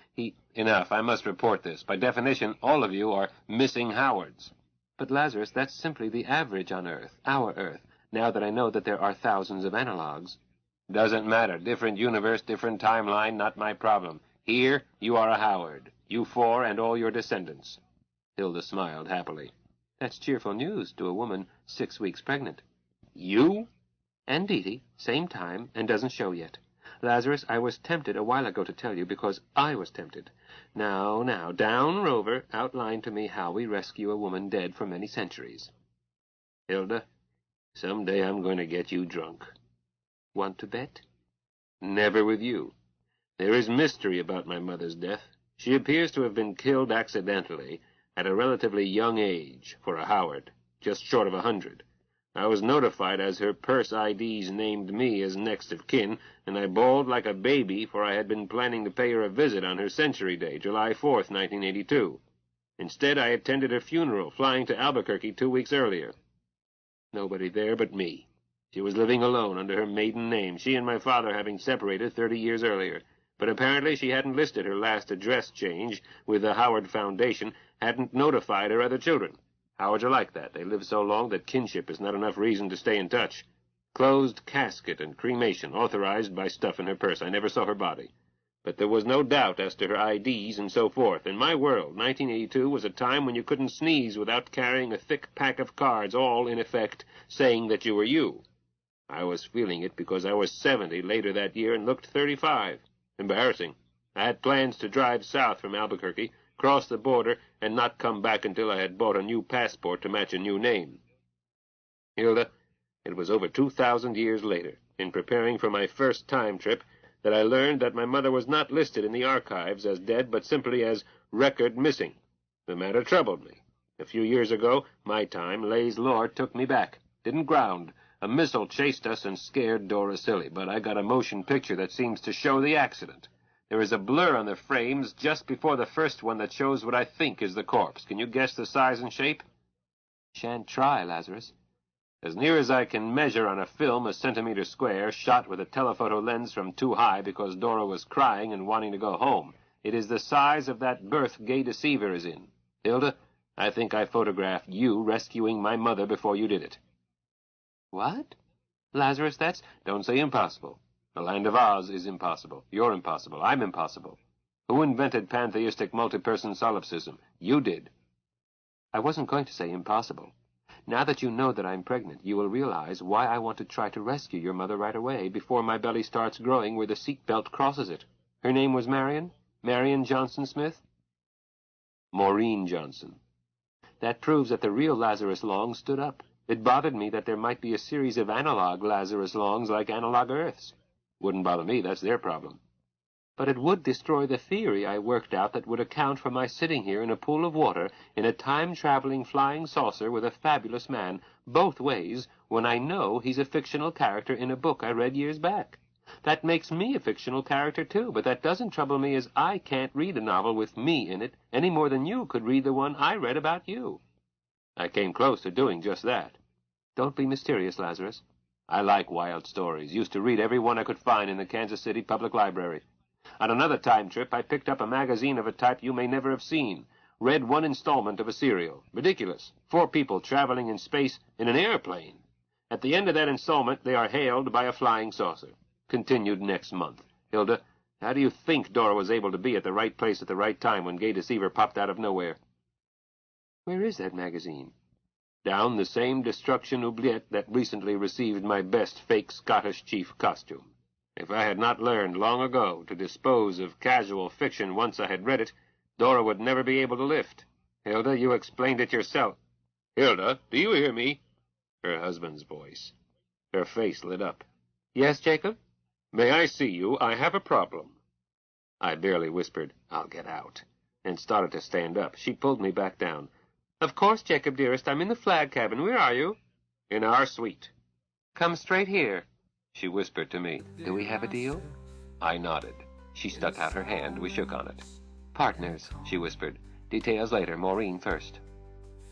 Enough. I must report this. By definition, all of you are missing Howards. But, Lazarus, that's simply the average on Earth, our Earth, now that I know that there are thousands of analogs. Doesn't matter. Different universe, different timeline, not my problem. Here, you are a Howard. You four and all your descendants. Hilda smiled happily. That's cheerful news to a woman 6 weeks pregnant. You? And Dee, same time, and doesn't show yet. Lazarus, I was tempted a while ago to tell you because I was tempted. Now, down Rover outlined to me how we rescue a woman dead for many centuries. Hilda, someday I'm going to get you drunk. Want to bet? Never with you. There is mystery about my mother's death. She appears to have been killed accidentally at a relatively young age for a Howard, just short of 100. I was notified as her purse IDs named me as next of kin, and I bawled like a baby, for I had been planning to pay her a visit on her century day, July 4th, 1982. Instead, I attended her funeral, flying to Albuquerque 2 weeks earlier. Nobody there but me. She was living alone under her maiden name, she and my father having separated 30 years earlier. But apparently she hadn't listed her last address change with the Howard Foundation, hadn't notified her other children. Howards are like that. They live so long that kinship is not enough reason to stay in touch. Closed casket and cremation, authorized by stuff in her purse. I never saw her body. But there was no doubt as to her IDs and so forth. In my world, 1982 was a time when you couldn't sneeze without carrying a thick pack of cards, all, in effect, saying that you were you. I was feeling it because I was 70 later that year and looked 35. Embarrassing. I had plans to drive south from Albuquerque, cross the border, and not come back until I had bought a new passport to match a new name. Hilda, It was over 2,000 years later, in preparing for my first time trip, that I learned that my mother was not listed in the archives as dead, but simply as record missing. The matter troubled me. A few years ago, my time, Lay's Lord took me back. Didn't ground. A missile chased us and scared Dora silly, but I got a motion picture that seems to show the accident. There is a blur on the frames just before the first one that shows what I think is the corpse. Can you guess the size and shape? Shan't try, Lazarus. As near as I can measure on a film a centimeter square, shot with a telephoto lens from too high because Dora was crying and wanting to go home, it is the size of that berth Gay Deceiver is in. Hilda, I think I photographed you rescuing my mother before you did it. What? Lazarus, that's... Don't say impossible. The Land of Oz is impossible. You're impossible. I'm impossible. Who invented pantheistic multi-person solipsism? You did. I wasn't going to say impossible. Now that you know that I'm pregnant, you will realize why I want to try to rescue your mother right away, before my belly starts growing where the seat belt crosses it. Her name was Marion? Marion Johnson Smith? Maureen Johnson. That proves that the real Lazarus Long stood up. It bothered me that there might be a series of analog Lazarus Longs like analog Earths. Wouldn't bother me, that's their problem. But it would destroy the theory I worked out that would account for my sitting here in a pool of water in a time-traveling flying saucer with a fabulous man, both ways, when I know he's a fictional character in a book I read years back. That makes me a fictional character, too, but that doesn't trouble me as I can't read a novel with me in it any more than you could read the one I read about you. I came close to doing just that. Don't be mysterious, Lazarus. I like wild stories. Used to read every one I could find in the Kansas City Public Library. On another time trip, I picked up a magazine of a type you may never have seen. Read one installment of a serial. Ridiculous. 4 people traveling in space in an airplane. At the end of that installment, they are hailed by a flying saucer. Continued next month. Hilda, how do you think Dora was able to be at the right place at the right time when Gay Deceiver popped out of nowhere? Where is that magazine? Down the same destruction oubliette that recently received my best fake Scottish chief costume. If I had not learned long ago to dispose of casual fiction once I had read it, Dora would never be able to lift. Hilda, you explained it yourself. Hilda, do you hear me? Her husband's voice. Her face lit up. Yes, Jacob? May I see you? I have a problem. I barely whispered, I'll get out, and started to stand up. She pulled me back down. Of course, Jacob, dearest. I'm in the flag cabin. Where are you? In our suite. Come straight here, she whispered to me. Do we have a deal? I nodded. She stuck out her hand. We shook on it. Partners, she whispered. Details later. Maureen first.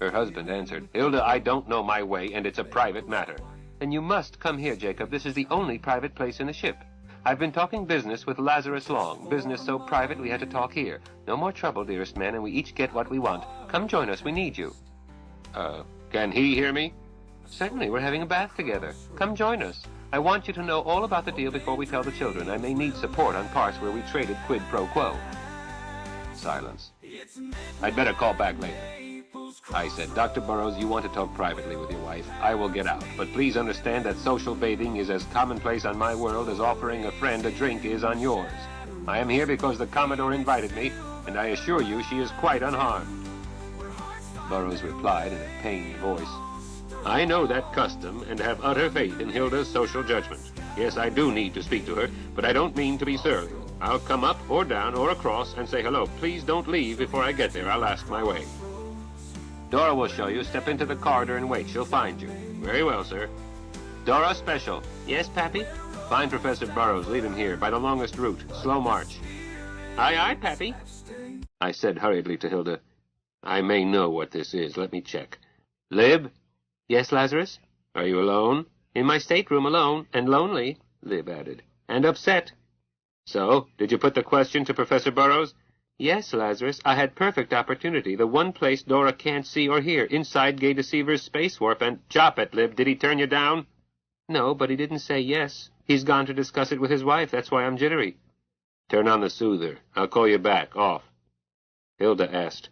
Her husband answered, Hilda, I don't know my way, and it's a private matter. Then you must come here, Jacob. This is the only private place in the ship. I've been talking business with Lazarus Long. Business so private we had to talk here. No more trouble, dearest man, and we each get what we want. Come join us. We need you. Can he hear me? Certainly. We're having a bath together. Come join us. I want you to know all about the deal before we tell the children. I may need support on parts where we traded quid pro quo. Silence. I'd better call back later. I said, Dr. Burroughs, you want to talk privately with your wife. I will get out. But please understand that social bathing is as commonplace on my world as offering a friend a drink is on yours. I am here because the Commodore invited me, and I assure you she is quite unharmed. Burroughs replied in a pained voice, I know that custom and have utter faith in Hilda's social judgment. Yes, I do need to speak to her, but I don't mean to be surly. I'll come up or down or across and say hello. Please don't leave before I get there. I'll ask my way. Dora will show you. Step into the corridor and wait. She'll find you. Very well, sir. Dora Special. Yes, Pappy? Find Professor Burroughs. Lead him here, by the longest route. Slow march. Aye, aye, Pappy. I said hurriedly to Hilda, I may know what this is. Let me check. Lib? Yes, Lazarus? Are you alone? In my stateroom alone, and lonely, Lib added. And upset. So, did you put the question to Professor Burroughs? Yes, Lazarus. I had perfect opportunity. The one place Dora can't see or hear, inside Gay Deceiver's space warp, and... Chop it, Lib. Did he turn you down? No, but he didn't say yes. He's gone to discuss it with his wife. That's why I'm jittery. Turn on the soother. I'll call you back. Off. Hilda asked,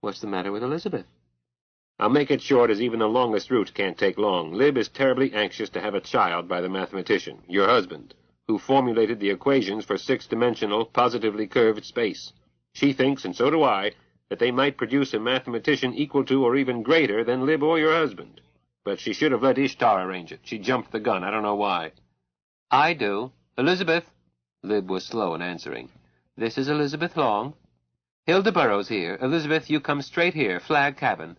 What's the matter with Elizabeth? I'll make it short, as even the longest route can't take long. Lib is terribly anxious to have a child by the mathematician, your husband, who formulated the equations for 6-dimensional, positively curved space. She thinks, and so do I, that they might produce a mathematician equal to or even greater than Lib or your husband. But she should have let Ishtar arrange it. She jumped the gun. I don't know why. I do. Elizabeth. Lib was slow in answering. This is Elizabeth Long. Hilda Burrows here. Elizabeth, you come straight here. Flag cabin.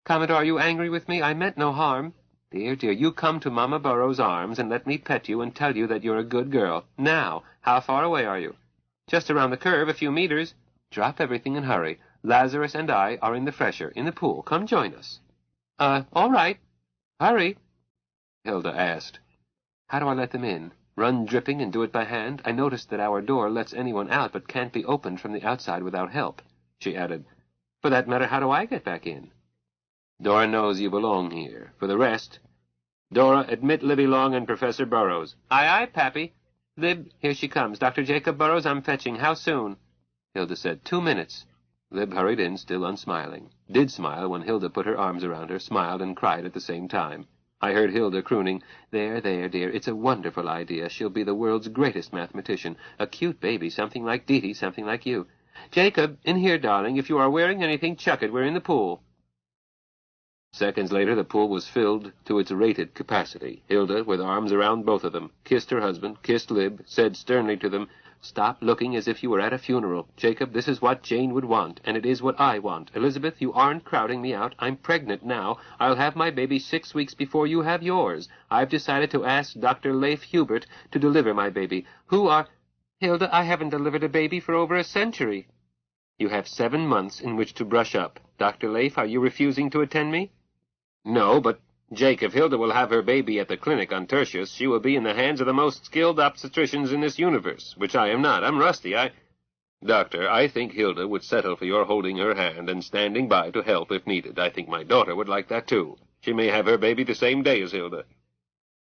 Commodore, are you angry with me? I meant no harm. Dear, dear, you come to Mama Burrows' arms and let me pet you and tell you that you're a good girl. Now, how far away are you? Just around the curve, a few meters. Drop everything and hurry. Lazarus and I are in the fresher, in the pool. Come join us. All right. Hurry. Hilda asked. How do I let them in? Run dripping and do it by hand? I noticed that our door lets anyone out but can't be opened from the outside without help. She added, For that matter, how do I get back in? Dora knows you belong here. For the rest, Dora, admit Libby Long and Professor Burrows. Aye, aye, Pappy. Lib, here she comes. Dr. Jacob Burrows, I'm fetching. How soon? Hilda said, 2 minutes. Lib hurried in, still unsmiling. Did smile when Hilda put her arms around her, smiled and cried at the same time. I heard Hilda crooning, There, there, dear, it's a wonderful idea. She'll be the world's greatest mathematician. A cute baby, something like Dee-Dee, something like you. Jacob, in here, darling. If you are wearing anything, chuck it. We're in the pool. Seconds later, the pool was filled to its rated capacity. Hilda, with arms around both of them, kissed her husband, kissed Lib, said sternly to them, Stop looking as if you were at a funeral. Jacob, this is what Jane would want, and it is what I want. Elizabeth, you aren't crowding me out. I'm pregnant now. I'll have my baby 6 weeks before you have yours. I've decided to ask Dr. Leif Hubert to deliver my baby. Who are... Hilda, I haven't delivered a baby for over a century. You have 7 months in which to brush up. Dr. Leif, are you refusing to attend me? No, but, Jake, if Hilda will have her baby at the clinic on Tertius, she will be in the hands of the most skilled obstetricians in this universe, which I am not. I'm rusty. Doctor, I think Hilda would settle for your holding her hand and standing by to help if needed. I think my daughter would like that, too. She may have her baby the same day as Hilda.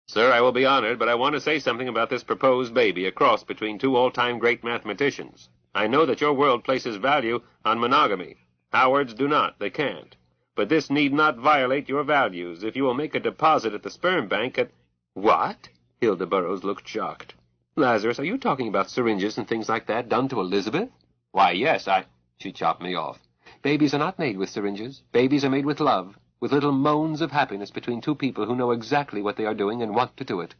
Sir, I will be honored, but I want to say something about this proposed baby, a cross between 2 all-time great mathematicians. I know that your world places value on monogamy. Howards do not. They can't. But this need not violate your values. If you will make a deposit at the sperm bank at... What? Hilda Burrows looked shocked. Lazarus, are you talking about syringes and things like that done to Elizabeth? Why, yes, She chopped me off. Babies are not made with syringes. Babies are made with love, with little moans of happiness between 2 people who know exactly what they are doing and want to do it.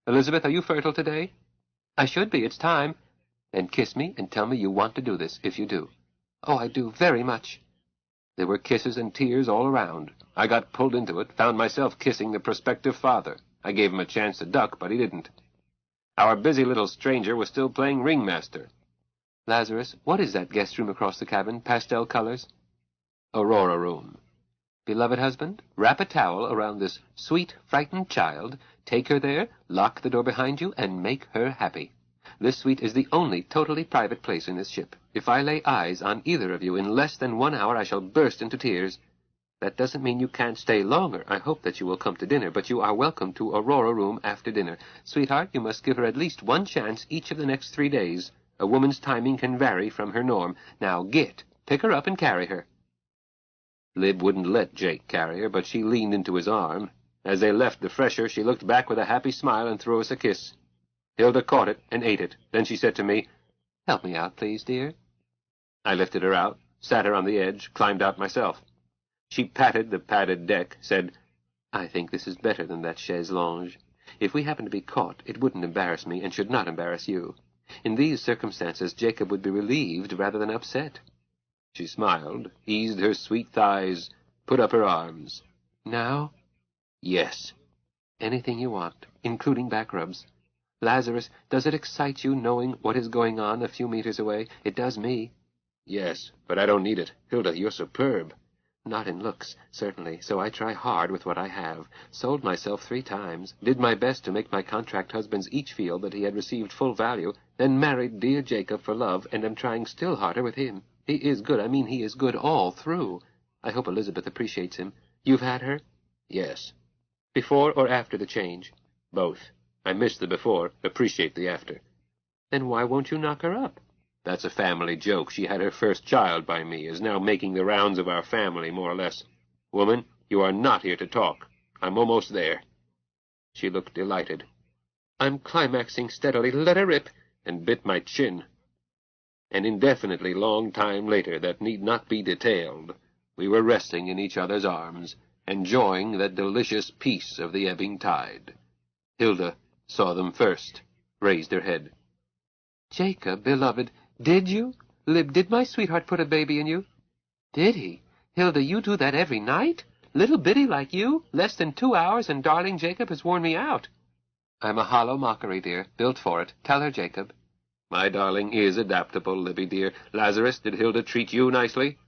Elizabeth, are you fertile today? I should be. It's time. Then kiss me and tell me you want to do this, if you do. Oh, I do, very much. There were kisses and tears all around. I got pulled into it, found myself kissing the prospective father. I gave him a chance to duck, but he didn't. Our busy little stranger was still playing ringmaster. Lazarus, what is that guest room across the cabin? Pastel colors? Aurora room. Beloved husband, wrap a towel around this sweet, frightened child, take her there, lock the door behind you, and make her happy. This suite is the only totally private place in this ship. If I lay eyes on either of you in less than 1 hour, I shall burst into tears. That doesn't mean you can't stay longer. I hope that you will come to dinner, but you are welcome to Aurora room after dinner. Sweetheart, you must give her at least 1 chance each of the next 3 days. A woman's timing can vary from her norm. Now get. Pick her up and carry her. Lib wouldn't let Jake carry her, but she leaned into his arm. As they left the fresher, she looked back with a happy smile and threw us a kiss. Hilda caught it and ate it. Then she said to me, Help me out, please, dear. I lifted her out, sat her on the edge, climbed out myself. She patted the padded deck, said, I think this is better than that chaise longue. If we happen to be caught, it wouldn't embarrass me and should not embarrass you. In these circumstances, Jacob would be relieved rather than upset. She smiled, eased her sweet thighs, put up her arms. Now? Yes. Anything you want, including back rubs. Lazarus, does it excite you knowing what is going on a few meters away? It does me. Yes, but I don't need it. Hilda, you're superb. Not in looks, certainly, so I try hard with what I have. Sold myself 3 times, did my best to make my contract husbands each feel that he had received full value, then married dear Jacob for love, and am trying still harder with him. He is good. I mean, he is good all through. I hope Elizabeth appreciates him. You've had her? Yes. Before or after the change? Both. I miss the before, appreciate the after. Then why won't you knock her up? That's a family joke. She had her first child by me, is now making the rounds of our family, more or less. Woman, you are not here to talk. I'm almost there. She looked delighted. I'm climaxing steadily. Let her rip, and bit my chin. An indefinitely long time later that need not be detailed, we were resting in each other's arms, enjoying that delicious peace of the ebbing tide. Hilda saw them first, raised her head. Jacob, beloved, did you? Did my sweetheart put a baby in you? Did he? Hilda, you do that every night? Little bitty like you? Less than 2 hours, and darling Jacob has worn me out. I'm a hollow mockery, dear, built for it. Tell her, Jacob. My darling is adaptable, Libby, dear. Lazarus, did Hilda treat you nicely?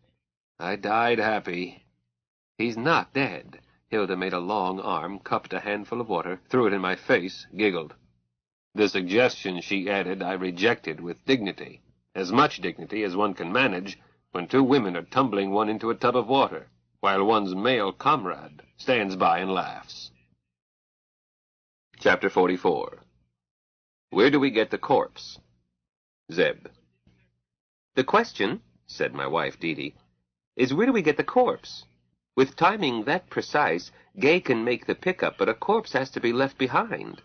I died happy. He's not dead. Hilda made a long arm, cupped a handful of water, threw it in my face, giggled. The suggestion, she added, I rejected with dignity. As much dignity as one can manage when 2 women are tumbling one into a tub of water, while one's male comrade stands by and laughs. Chapter 44. Where do we get the corpse? Zeb. The question, said my wife, Dee, is where do we get the corpse? With timing that precise, Gay can make the pickup, but a corpse has to be left behind.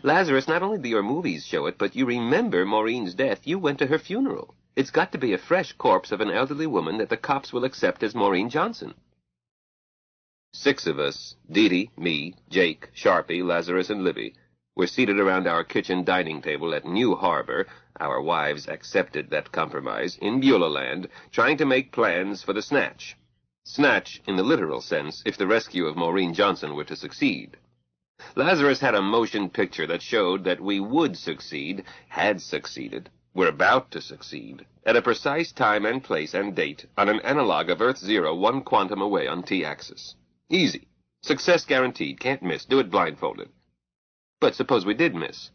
Lazarus, not only do your movies show it, but you remember Maureen's death. You went to her funeral. It's got to be a fresh corpse of an elderly woman that the cops will accept as Maureen Johnson. 6 of us, Dee, me, Jake, Sharpie, Lazarus, and Libby, were seated around our kitchen dining table at New Harbor. Our wives accepted that compromise in Beulah Land, trying to make plans for the snatch. Snatch in the literal sense, if the rescue of Maureen Johnson were to succeed. Lazarus had a motion picture that showed that we would succeed, had succeeded, were about to succeed, at a precise time and place and date, on an analog of Earth 0, 1 quantum away on T-axis. Easy. Success guaranteed. Can't miss. Do it blindfolded. But suppose we did miss.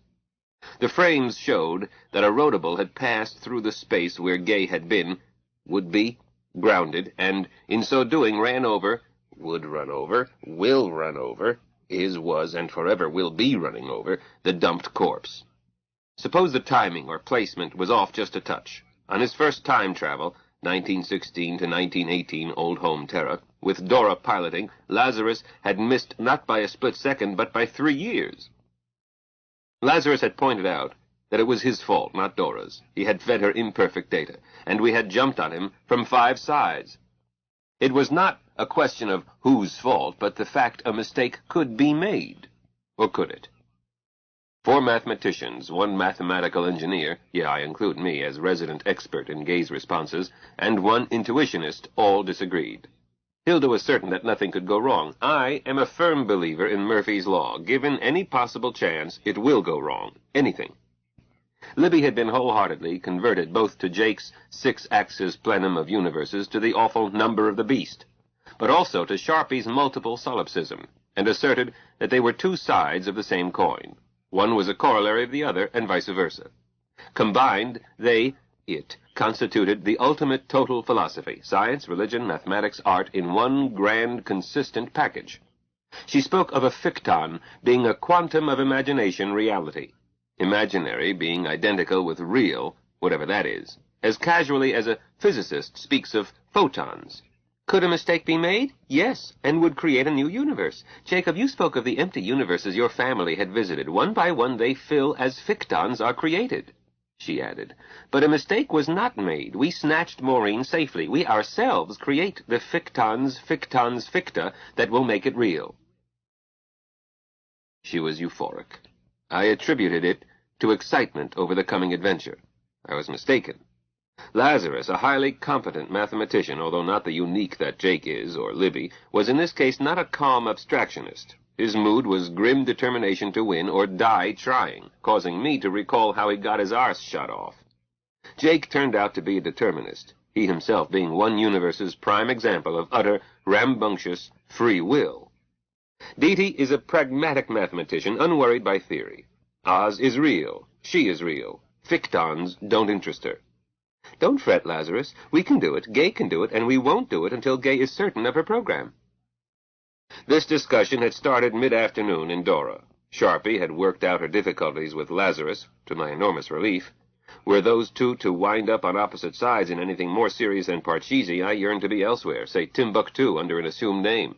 The frames showed that a rotable had passed through the space where Gay had been, would be, grounded, and in so doing ran over, would run over, will run over, is, was, and forever will be running over, the dumped corpse. Suppose the timing or placement was off just a touch. On his first time travel, 1916 to 1918 Old Home Terra, with Dora piloting, Lazarus had missed not by a split second, but by 3 years. Lazarus had pointed out that it was his fault, not Dora's. He had fed her imperfect data, and we had jumped on him from 5 sides. It was not a question of whose fault, but the fact a mistake could be made. Or could it? 4 mathematicians, 1 mathematical engineer, I include me as resident expert in Gay's responses, and 1 intuitionist, all disagreed. Hilda was certain that nothing could go wrong. I am a firm believer in Murphy's Law. Given any possible chance, it will go wrong. Anything. Libby had been wholeheartedly converted both to Jake's 6-axis plenum of universes, to the awful number of the beast, but also to Sharpie's multiple solipsism, and asserted that they were 2 sides of the same coin. One was a corollary of the other, and vice versa. Combined, it constituted the ultimate total philosophy, science, religion, mathematics, art, in one grand, consistent package. She spoke of a ficton being a quantum of imagination reality, imaginary being identical with real, whatever that is, as casually as a physicist speaks of photons. Could a mistake be made? Yes, and would create a new universe. Jacob, you spoke of the empty universes your family had visited. One by one they fill as fictons are created, she added. But a mistake was not made. We snatched Maureen safely. We ourselves create the fictons ficta that will make it real. She was euphoric. I attributed it to excitement over the coming adventure. I was mistaken. Lazarus, a highly competent mathematician, although not the unique that Jake is, or Libby, was in this case not a calm abstractionist. His mood was grim determination to win or die trying, causing me to recall how he got his arse shot off. Jake turned out to be a determinist, he himself being one universe's prime example of utter, rambunctious free will. Dee is a pragmatic mathematician, unworried by theory. Oz is real. She is real. Fictons don't interest her. Don't fret, Lazarus. We can do it, Gay can do it, and we won't do it until Gay is certain of her program. This discussion had started mid-afternoon in Dora. Sharpie had worked out her difficulties with Lazarus, to my enormous relief. Were those 2 to wind up on opposite sides in anything more serious than Parcheesi, I yearned to be elsewhere, say Timbuktu, under an assumed name.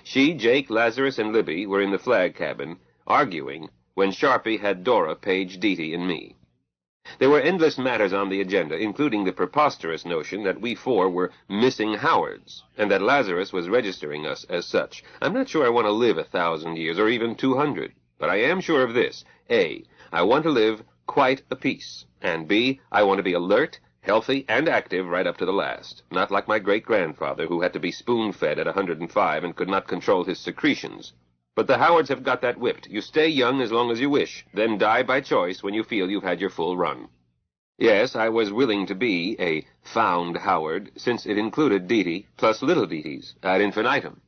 She, Jake, Lazarus, and Libby were in the flag cabin, arguing, when Sharpie had Dora page Dee and me. There were endless matters on the agenda, including the preposterous notion that we four were missing Howards, and that Lazarus was registering us as such. I'm not sure I want to live 1,000 years, or even 200, but I am sure of this. A, I want to live quite a piece, and B, I want to be alert, healthy, and active right up to the last, not like my great-grandfather, who had to be spoon-fed at 105 and could not control his secretions. But the Howards have got that whipped. You stay young as long as you wish, then die by choice when you feel you've had your full run. Yes, I was willing to be a found Howard, since it included Deedee plus little Deedees ad infinitum.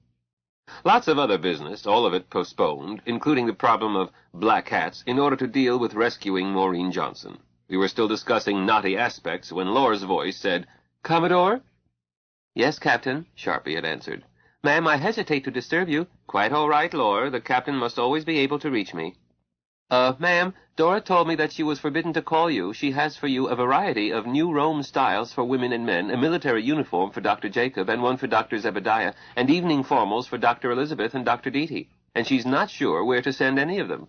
Lots of other business, all of it postponed, including the problem of black hats, in order to deal with rescuing Maureen Johnson. We were still discussing knotty aspects when Lore's voice said, "Commodore?" "Yes, Captain," Sharpie had answered. "Ma'am, I hesitate to disturb you." "Quite all right, Lore. The captain must always be able to reach me." Ma'am, Dora told me that she was forbidden to call you. She has for you a variety of new Rome styles for women and men, a military uniform for Dr. Jacob and one for Dr. Zebediah, and evening formals for Dr. Elizabeth and Dr. Deety, and she's not sure where to send any of them."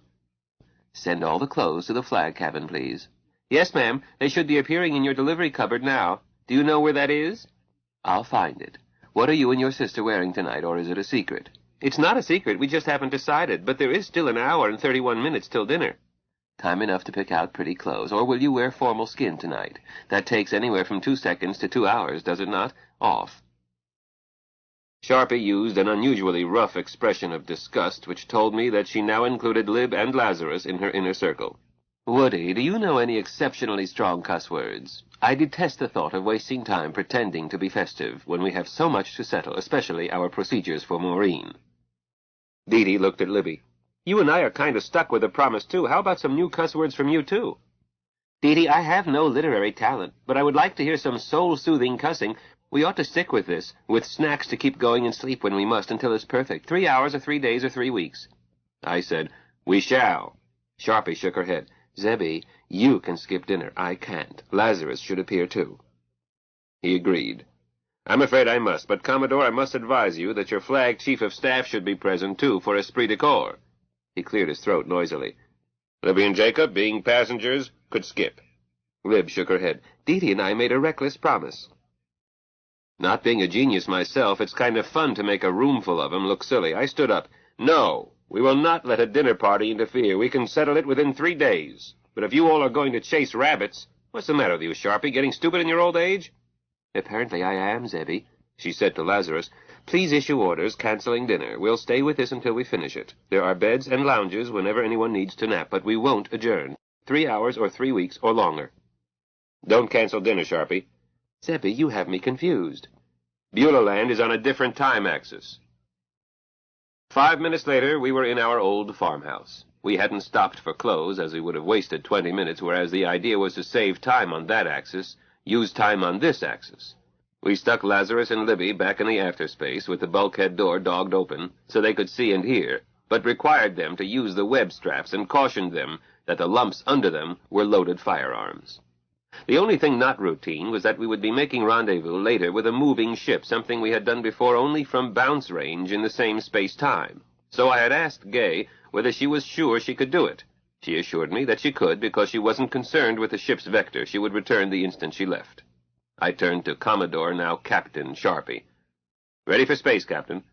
"Send all the clothes to the flag cabin, please." "Yes, ma'am. They should be appearing in your delivery cupboard now. Do you know where that is?" "I'll find it. What are you and your sister wearing tonight, or is it a secret?" "It's not a secret. We just haven't decided, but there is still an hour and 31 minutes till dinner." "Time enough to pick out pretty clothes. Or will you wear formal skin tonight? That takes anywhere from 2 seconds to 2 hours, does it not? Off." Sharpie used an unusually rough expression of disgust, which told me that she now included Lib and Lazarus in her inner circle. "Woody, do you know any exceptionally strong cuss words? I detest the thought of wasting time pretending to be festive when we have so much to settle, especially our procedures for Maureen." Deety looked at Libby. "You and I are kind of stuck with the promise, too. How about some new cuss words from you, too?" "Deety, I have no literary talent, but I would like to hear some soul-soothing cussing. We ought to stick with this, with snacks to keep going and sleep when we must until it's perfect. 3 hours or 3 days or 3 weeks. I said, "We shall." Sharpie shook her head. "Zebby, you can skip dinner. I can't. Lazarus should appear, too." He agreed. "I'm afraid I must, but, Commodore, I must advise you that your flag chief of staff should be present, too, for esprit de corps." He cleared his throat noisily. "Libby and Jacob, being passengers, could skip." Lib shook her head. "Deety and I made a reckless promise." Not being a genius myself, it's kind of fun to make a roomful of 'em look silly. I stood up. "No, we will not let a dinner party interfere. We can settle it within 3 days. But if you all are going to chase rabbits, what's the matter with you, Sharpie? Getting stupid in your old age?" "Apparently I am, Zebby," she said to Lazarus. "Please issue orders canceling dinner. We'll stay with this until we finish it. There are beds and lounges whenever anyone needs to nap, but we won't adjourn. 3 hours or 3 weeks or longer." "Don't cancel dinner, Sharpie." "Zebby, you have me confused." "Beulah Land is on a different time axis." 5 minutes later, we were in our old farmhouse. We hadn't stopped for clothes, as we would have wasted 20 minutes, whereas the idea was to save time on that axis, use time on this axis. We stuck Lazarus and Libby back in the afterspace with the bulkhead door dogged open, so they could see and hear, but required them to use the web straps and cautioned them that the lumps under them were loaded firearms. The only thing not routine was that we would be making rendezvous later with a moving ship, something we had done before only from bounce range in the same space-time. So I had asked Gay whether she was sure she could do it. She assured me that she could because she wasn't concerned with the ship's vector. She would return the instant she left. I turned to Commodore, now Captain Sharpie. "Ready for space, Captain."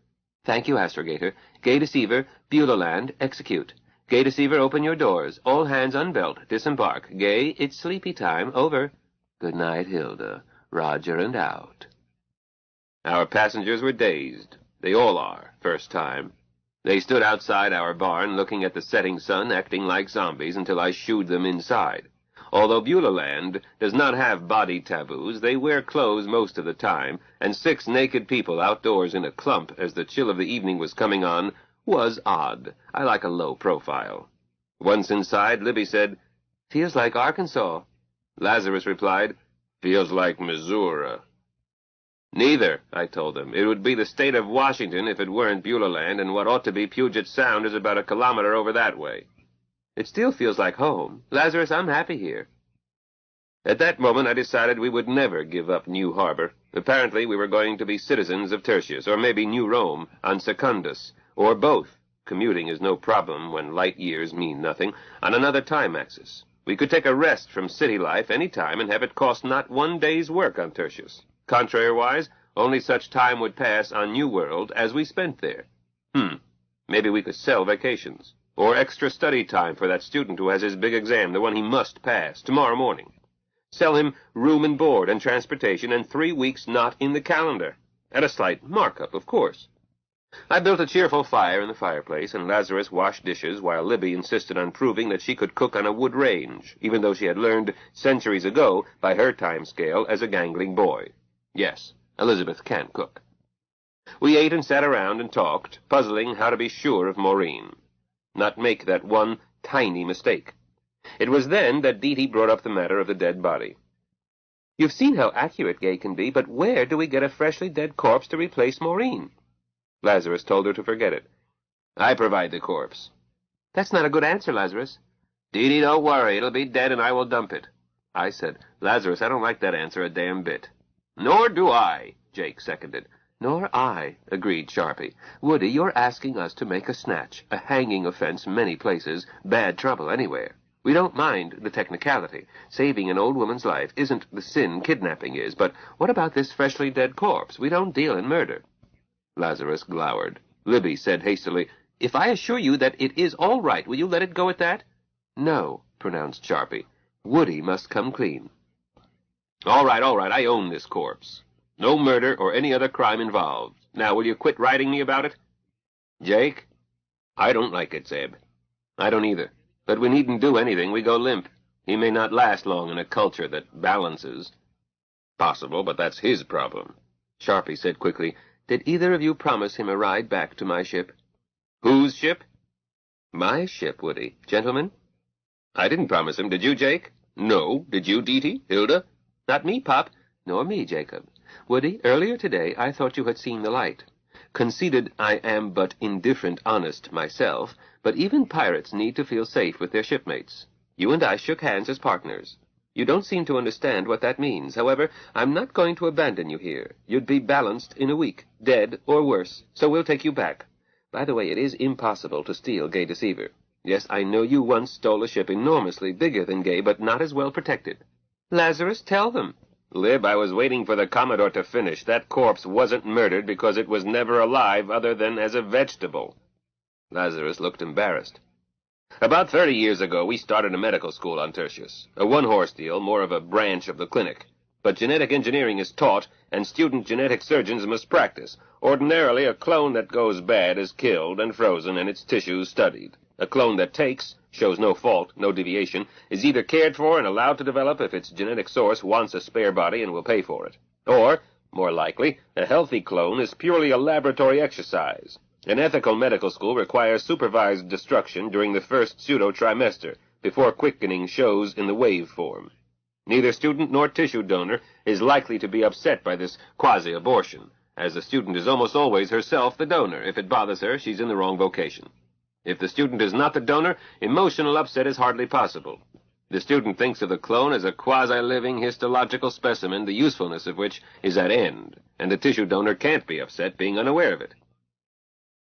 "Thank you, Astrogator. Gay Deceiver, Beulah Land, execute. Gay Deceiver, open your doors. All hands unbelt. Disembark. Gay, it's sleepy time. Over. Good night, Hilda. Roger and out." Our passengers were dazed. They all are, first time. They stood outside our barn looking at the setting sun, acting like zombies until I shooed them inside. Although Beulah Land does not have body taboos, they wear clothes most of the time, and 6 naked people outdoors in a clump as the chill of the evening was coming on was odd. I like a low profile. Once inside, Libby said, "Feels like Arkansas." Lazarus replied, "Feels like Missouri." "Neither," I told them. "It would be the state of Washington if it weren't Beulah Land, and what ought to be Puget Sound is about 1 kilometer over that way." "It still feels like home. Lazarus, I'm happy here." At that moment, I decided we would never give up New Harbor. Apparently, we were going to be citizens of Tertius, or maybe New Rome, on Secundus, or both. Commuting is no problem when light years mean nothing, on another time axis. We could take a rest from city life any time and have it cost not 1 day's work on Tertius. Contrariwise, only such time would pass on New World as we spent there. Maybe we could sell vacations, or extra study time for that student who has his big exam, the one he must pass, tomorrow morning. Sell him room and board and transportation and 3 weeks not in the calendar, at a slight markup, of course. I built a cheerful fire in the fireplace, and Lazarus washed dishes while Libby insisted on proving that she could cook on a wood range, even though she had learned centuries ago by her time scale as a gangling boy. Yes, Elizabeth can cook. We ate and sat around and talked, puzzling how to be sure of Maureen, not make that one tiny mistake. It was then that Deedee brought up the matter of the dead body. "You've seen how accurate Gay can be, but where do we get a freshly dead corpse to replace Maureen?" Lazarus told her to forget it. "I provide the corpse." "That's not a good answer, Lazarus." "Deedee, don't worry. It'll be dead and I will dump it." I said, "Lazarus, I don't like that answer a damn bit." "Nor do I," Jake seconded. "Nor I," agreed Sharpie. "Woody, you're asking us to make a snatch, a hanging offense many places, bad trouble anywhere. We don't mind the technicality. Saving an old woman's life isn't the sin kidnapping is, but what about this freshly dead corpse? We don't deal in murder." Lazarus glowered. Libby said hastily, "If I assure you that it is all right, will you let it go at that?" "No," pronounced Sharpie. "Woody must come clean." All right, I own this corpse. No murder or any other crime involved. Now, will you quit writing me about it?" "Jake?" "I don't like it, Zeb." "I don't either. But we needn't do anything. We go limp. He may not last long in a culture that balances." "Possible, but that's his problem." Sharpie said quickly, "Did either of you promise him a ride back to my ship?" "Whose ship?" "My ship, Woody. Gentlemen?" "I didn't promise him. Did you, Jake?" "No. Did you, Deedee? Hilda?" "Not me, Pop. Nor me, Jacob. Woody, earlier today I thought you had seen the light. Conceded I am but indifferent honest myself, but even pirates need to feel safe with their shipmates. You and I shook hands as partners. You don't seem to understand what that means. However, I'm not going to abandon you here. You'd be balanced in a week, dead or worse, so we'll take you back. By the way, it is impossible to steal Gay Deceiver. Yes, I know you once stole a ship enormously bigger than Gay, but not as well protected." "Lazarus, tell them." "Lib, I was waiting for the Commodore to finish. That corpse wasn't murdered because it was never alive other than as a vegetable." Lazarus looked embarrassed. "About 30 years ago, we started a medical school on Tertius. A one-horse deal, more of a branch of the clinic. But genetic engineering is taught, and student genetic surgeons must practice. Ordinarily, a clone that goes bad is killed and frozen and its tissues studied. A clone that takes, shows no fault, no deviation, is either cared for and allowed to develop if its genetic source wants a spare body and will pay for it. Or, more likely, a healthy clone is purely a laboratory exercise. An ethical medical school requires supervised destruction during the first pseudo-trimester, before quickening shows in the wave form. Neither student nor tissue donor is likely to be upset by this quasi-abortion, as the student is almost always herself the donor. If it bothers her, she's in the wrong vocation. If the student is not the donor, emotional upset is hardly possible. The student thinks of the clone as a quasi-living histological specimen, the usefulness of which is at end, and the tissue donor can't be upset being unaware of it."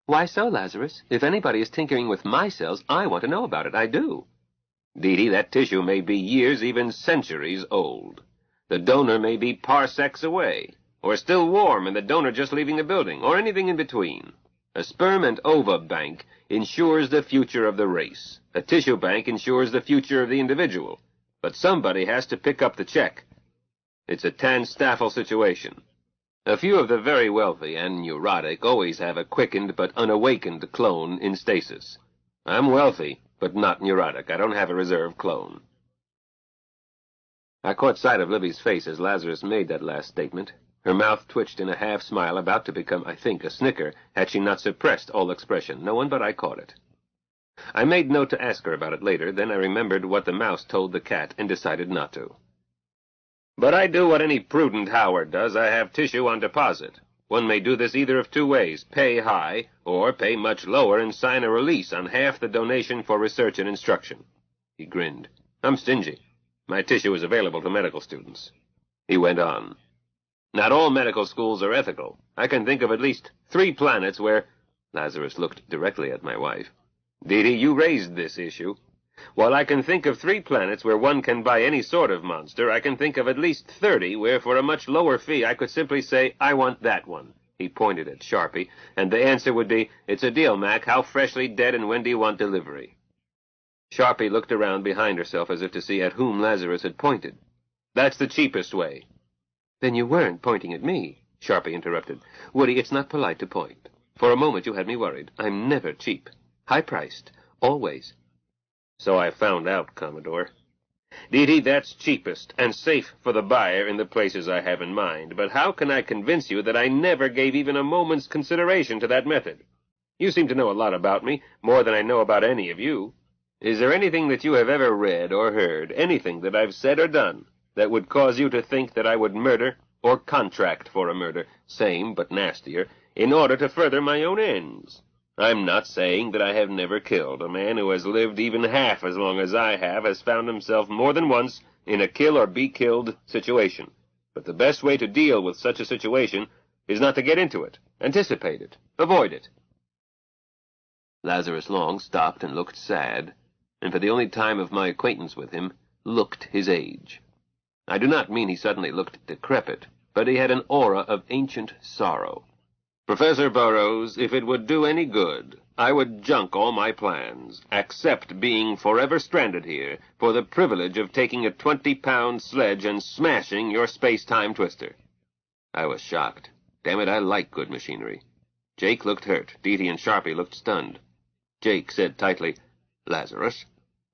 "Why so, Lazarus? If anybody is tinkering with my cells, I want to know about it. I do." "Deedee, that tissue may be years, even centuries old. The donor may be parsecs away, or still warm and the donor just leaving the building, or anything in between. A sperm and ova bank ensures the future of the race. A tissue bank ensures the future of the individual. But somebody has to pick up the check. It's a Tan-Staffel situation. A few of the very wealthy and neurotic always have a quickened but unawakened clone in stasis. I'm wealthy, but not neurotic. I don't have a reserve clone." I caught sight of Libby's face as Lazarus made that last statement. Her mouth twitched in a half-smile about to become, I think, a snicker, had she not suppressed all expression. No one but I caught it. I made note to ask her about it later, then I remembered what the mouse told the cat and decided not to. "But I do what any prudent Howard does. I have tissue on deposit. One may do this either of two ways, pay high, or pay much lower and sign a release on half the donation for research and instruction." He grinned. "I'm stingy. My tissue is available to medical students." He went on. "Not all medical schools are ethical. I can think of at least 3 planets where—" Lazarus looked directly at my wife. "Deedee, you raised this issue. While I can think of 3 planets where one can buy any sort of monster, I can think of at least 30 where for a much lower fee I could simply say, I want that one. He pointed at Sharpie, and the answer would be, it's a deal, Mac. How freshly dead and when do you want delivery? Sharpie looked around behind herself as if to see at whom Lazarus had pointed. That's the cheapest way. Then you weren't pointing at me, Sharpie interrupted. Woody, it's not polite to point. For a moment you had me worried. I'm never cheap. High-priced. Always. So I found out, Commodore. Dee Dee, that's cheapest and safe for the buyer in the places I have in mind. But how can I convince you that I never gave even a moment's consideration to that method? You seem to know a lot about me, more than I know about any of you. Is there anything that you have ever read or heard, anything that I've said or done, that would cause you to think that I would murder or contract for a murder, same but nastier, in order to further my own ends? I'm not saying that I have never killed. A man who has lived even half as long as I have has found himself more than once in a kill-or-be-killed situation. But the best way to deal with such a situation is not to get into it, anticipate it, avoid it. Lazarus Long stopped and looked sad, and for the only time of my acquaintance with him, looked his age. I do not mean he suddenly looked decrepit, but he had an aura of ancient sorrow. Professor Burroughs, if it would do any good, I would junk all my plans, accept being forever stranded here, for the privilege of taking a 20-pound sledge and smashing your space-time twister. I was shocked. Damn it, I like good machinery. Jake looked hurt. Dee Dee and Sharpie looked stunned. Jake said tightly, Lazarus,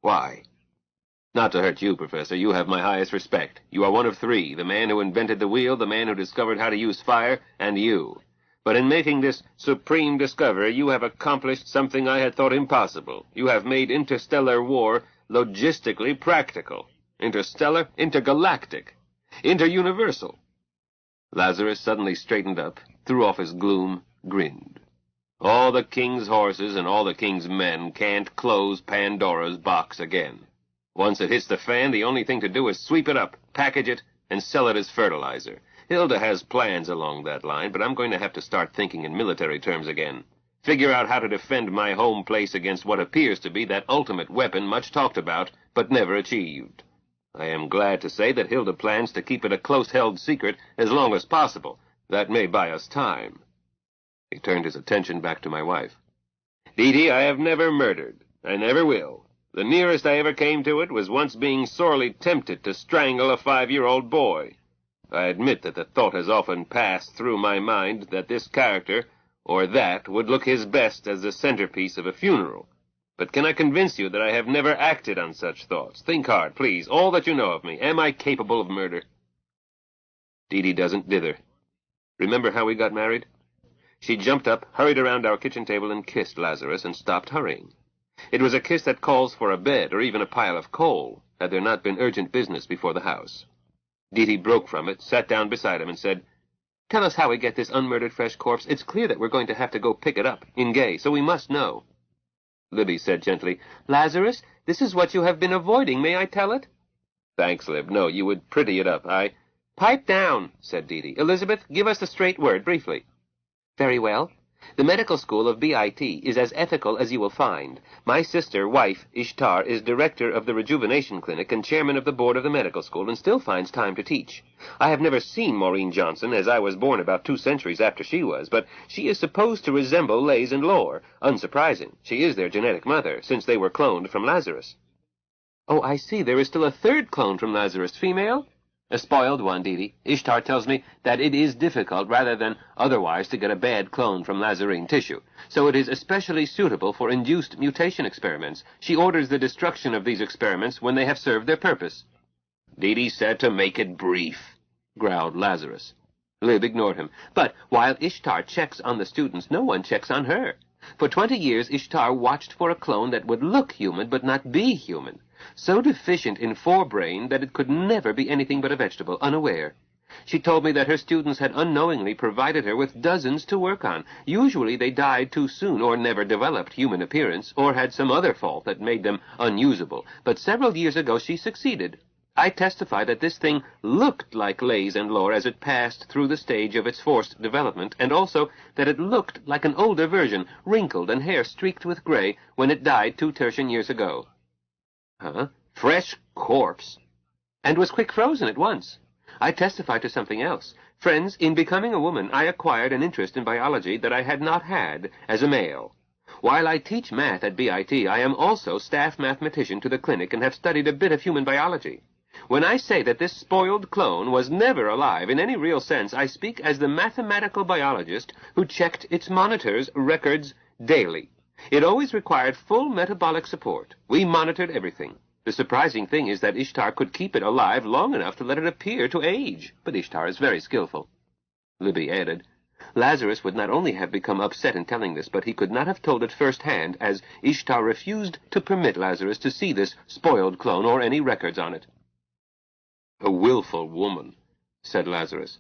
why? Not to hurt you, Professor. You have my highest respect. You are one of 3, the man who invented the wheel, the man who discovered how to use fire, and you. But in making this supreme discovery, you have accomplished something I had thought impossible. You have made interstellar war logistically practical. Interstellar, intergalactic, interuniversal. Lazarus suddenly straightened up, threw off his gloom, grinned. All the king's horses and all the king's men can't close Pandora's box again. Once it hits the fan, the only thing to do is sweep it up, package it, and sell it as fertilizer. Hilda has plans along that line, but I'm going to have to start thinking in military terms again. Figure out how to defend my home place against what appears to be that ultimate weapon much talked about, but never achieved. I am glad to say that Hilda plans to keep it a close-held secret as long as possible. That may buy us time. He turned his attention back to my wife. Dee Dee, I have never murdered. I never will. The nearest I ever came to it was once being sorely tempted to strangle a 5-year-old boy. I admit that the thought has often passed through my mind that this character, or that, would look his best as the centerpiece of a funeral. But can I convince you that I have never acted on such thoughts? Think hard, please, all that you know of me. Am I capable of murder? Dee Dee doesn't dither. Remember how we got married? She jumped up, hurried around our kitchen table, and kissed Lazarus, and stopped hurrying. It was a kiss that calls for a bed or even a pile of coal, had there not been urgent business before the house. Dee Dee broke from it, sat down beside him, and said, Tell us how we get this unmurdered fresh corpse. It's clear that we're going to have to go pick it up in Gay, so we must know. Libby said gently, Lazarus, this is what you have been avoiding. May I tell it? Thanks, Lib. No, you would pretty it up. Pipe down, said Dee Dee. Elizabeth, give us the straight word, briefly. Very well. The medical school of BIT is as ethical as you will find. My sister, wife, Ishtar, is director of the rejuvenation clinic and chairman of the board of the medical school and still finds time to teach. I have never seen Maureen Johnson, as I was born about 2 centuries after she was, but she is supposed to resemble Lays and Lore. Unsurprising. She is their genetic mother, since they were cloned from Lazarus. Oh, I see. There is still a 3rd clone from Lazarus, female? A spoiled one, Dee Dee. Ishtar tells me that it is difficult rather than otherwise to get a bad clone from Lazarine tissue, so it is especially suitable for induced mutation experiments. She orders the destruction of these experiments when they have served their purpose. Dee Dee said to make it brief, growled Lazarus. Lib ignored him. But while Ishtar checks on the students, no one checks on her. For 20 years, Ishtar watched for a clone that would look human but not be human. So deficient in forebrain that it could never be anything but a vegetable, unaware. She told me that her students had unknowingly provided her with dozens to work on. Usually they died too soon, or never developed human appearance, or had some other fault that made them unusable. But several years ago she succeeded. I testify that this thing looked like Lays and Lore as it passed through the stage of its forced development, and also that it looked like an older version, wrinkled and hair streaked with gray, when it died 2 tertian years ago. Huh? Fresh corpse. And was quick frozen at once. I testify to something else. Friends, in becoming a woman, I acquired an interest in biology that I had not had as a male. While I teach math at BIT, I am also staff mathematician to the clinic and have studied a bit of human biology. When I say that this spoiled clone was never alive in any real sense, I speak as the mathematical biologist who checked its monitors' records daily. It always required full metabolic support. We monitored everything. The surprising thing is that Ishtar could keep it alive long enough to let it appear to age. But Ishtar is very skillful. Libby added, Lazarus would not only have become upset in telling this, but he could not have told it firsthand, as Ishtar refused to permit Lazarus to see this spoiled clone or any records on it. A willful woman, said Lazarus.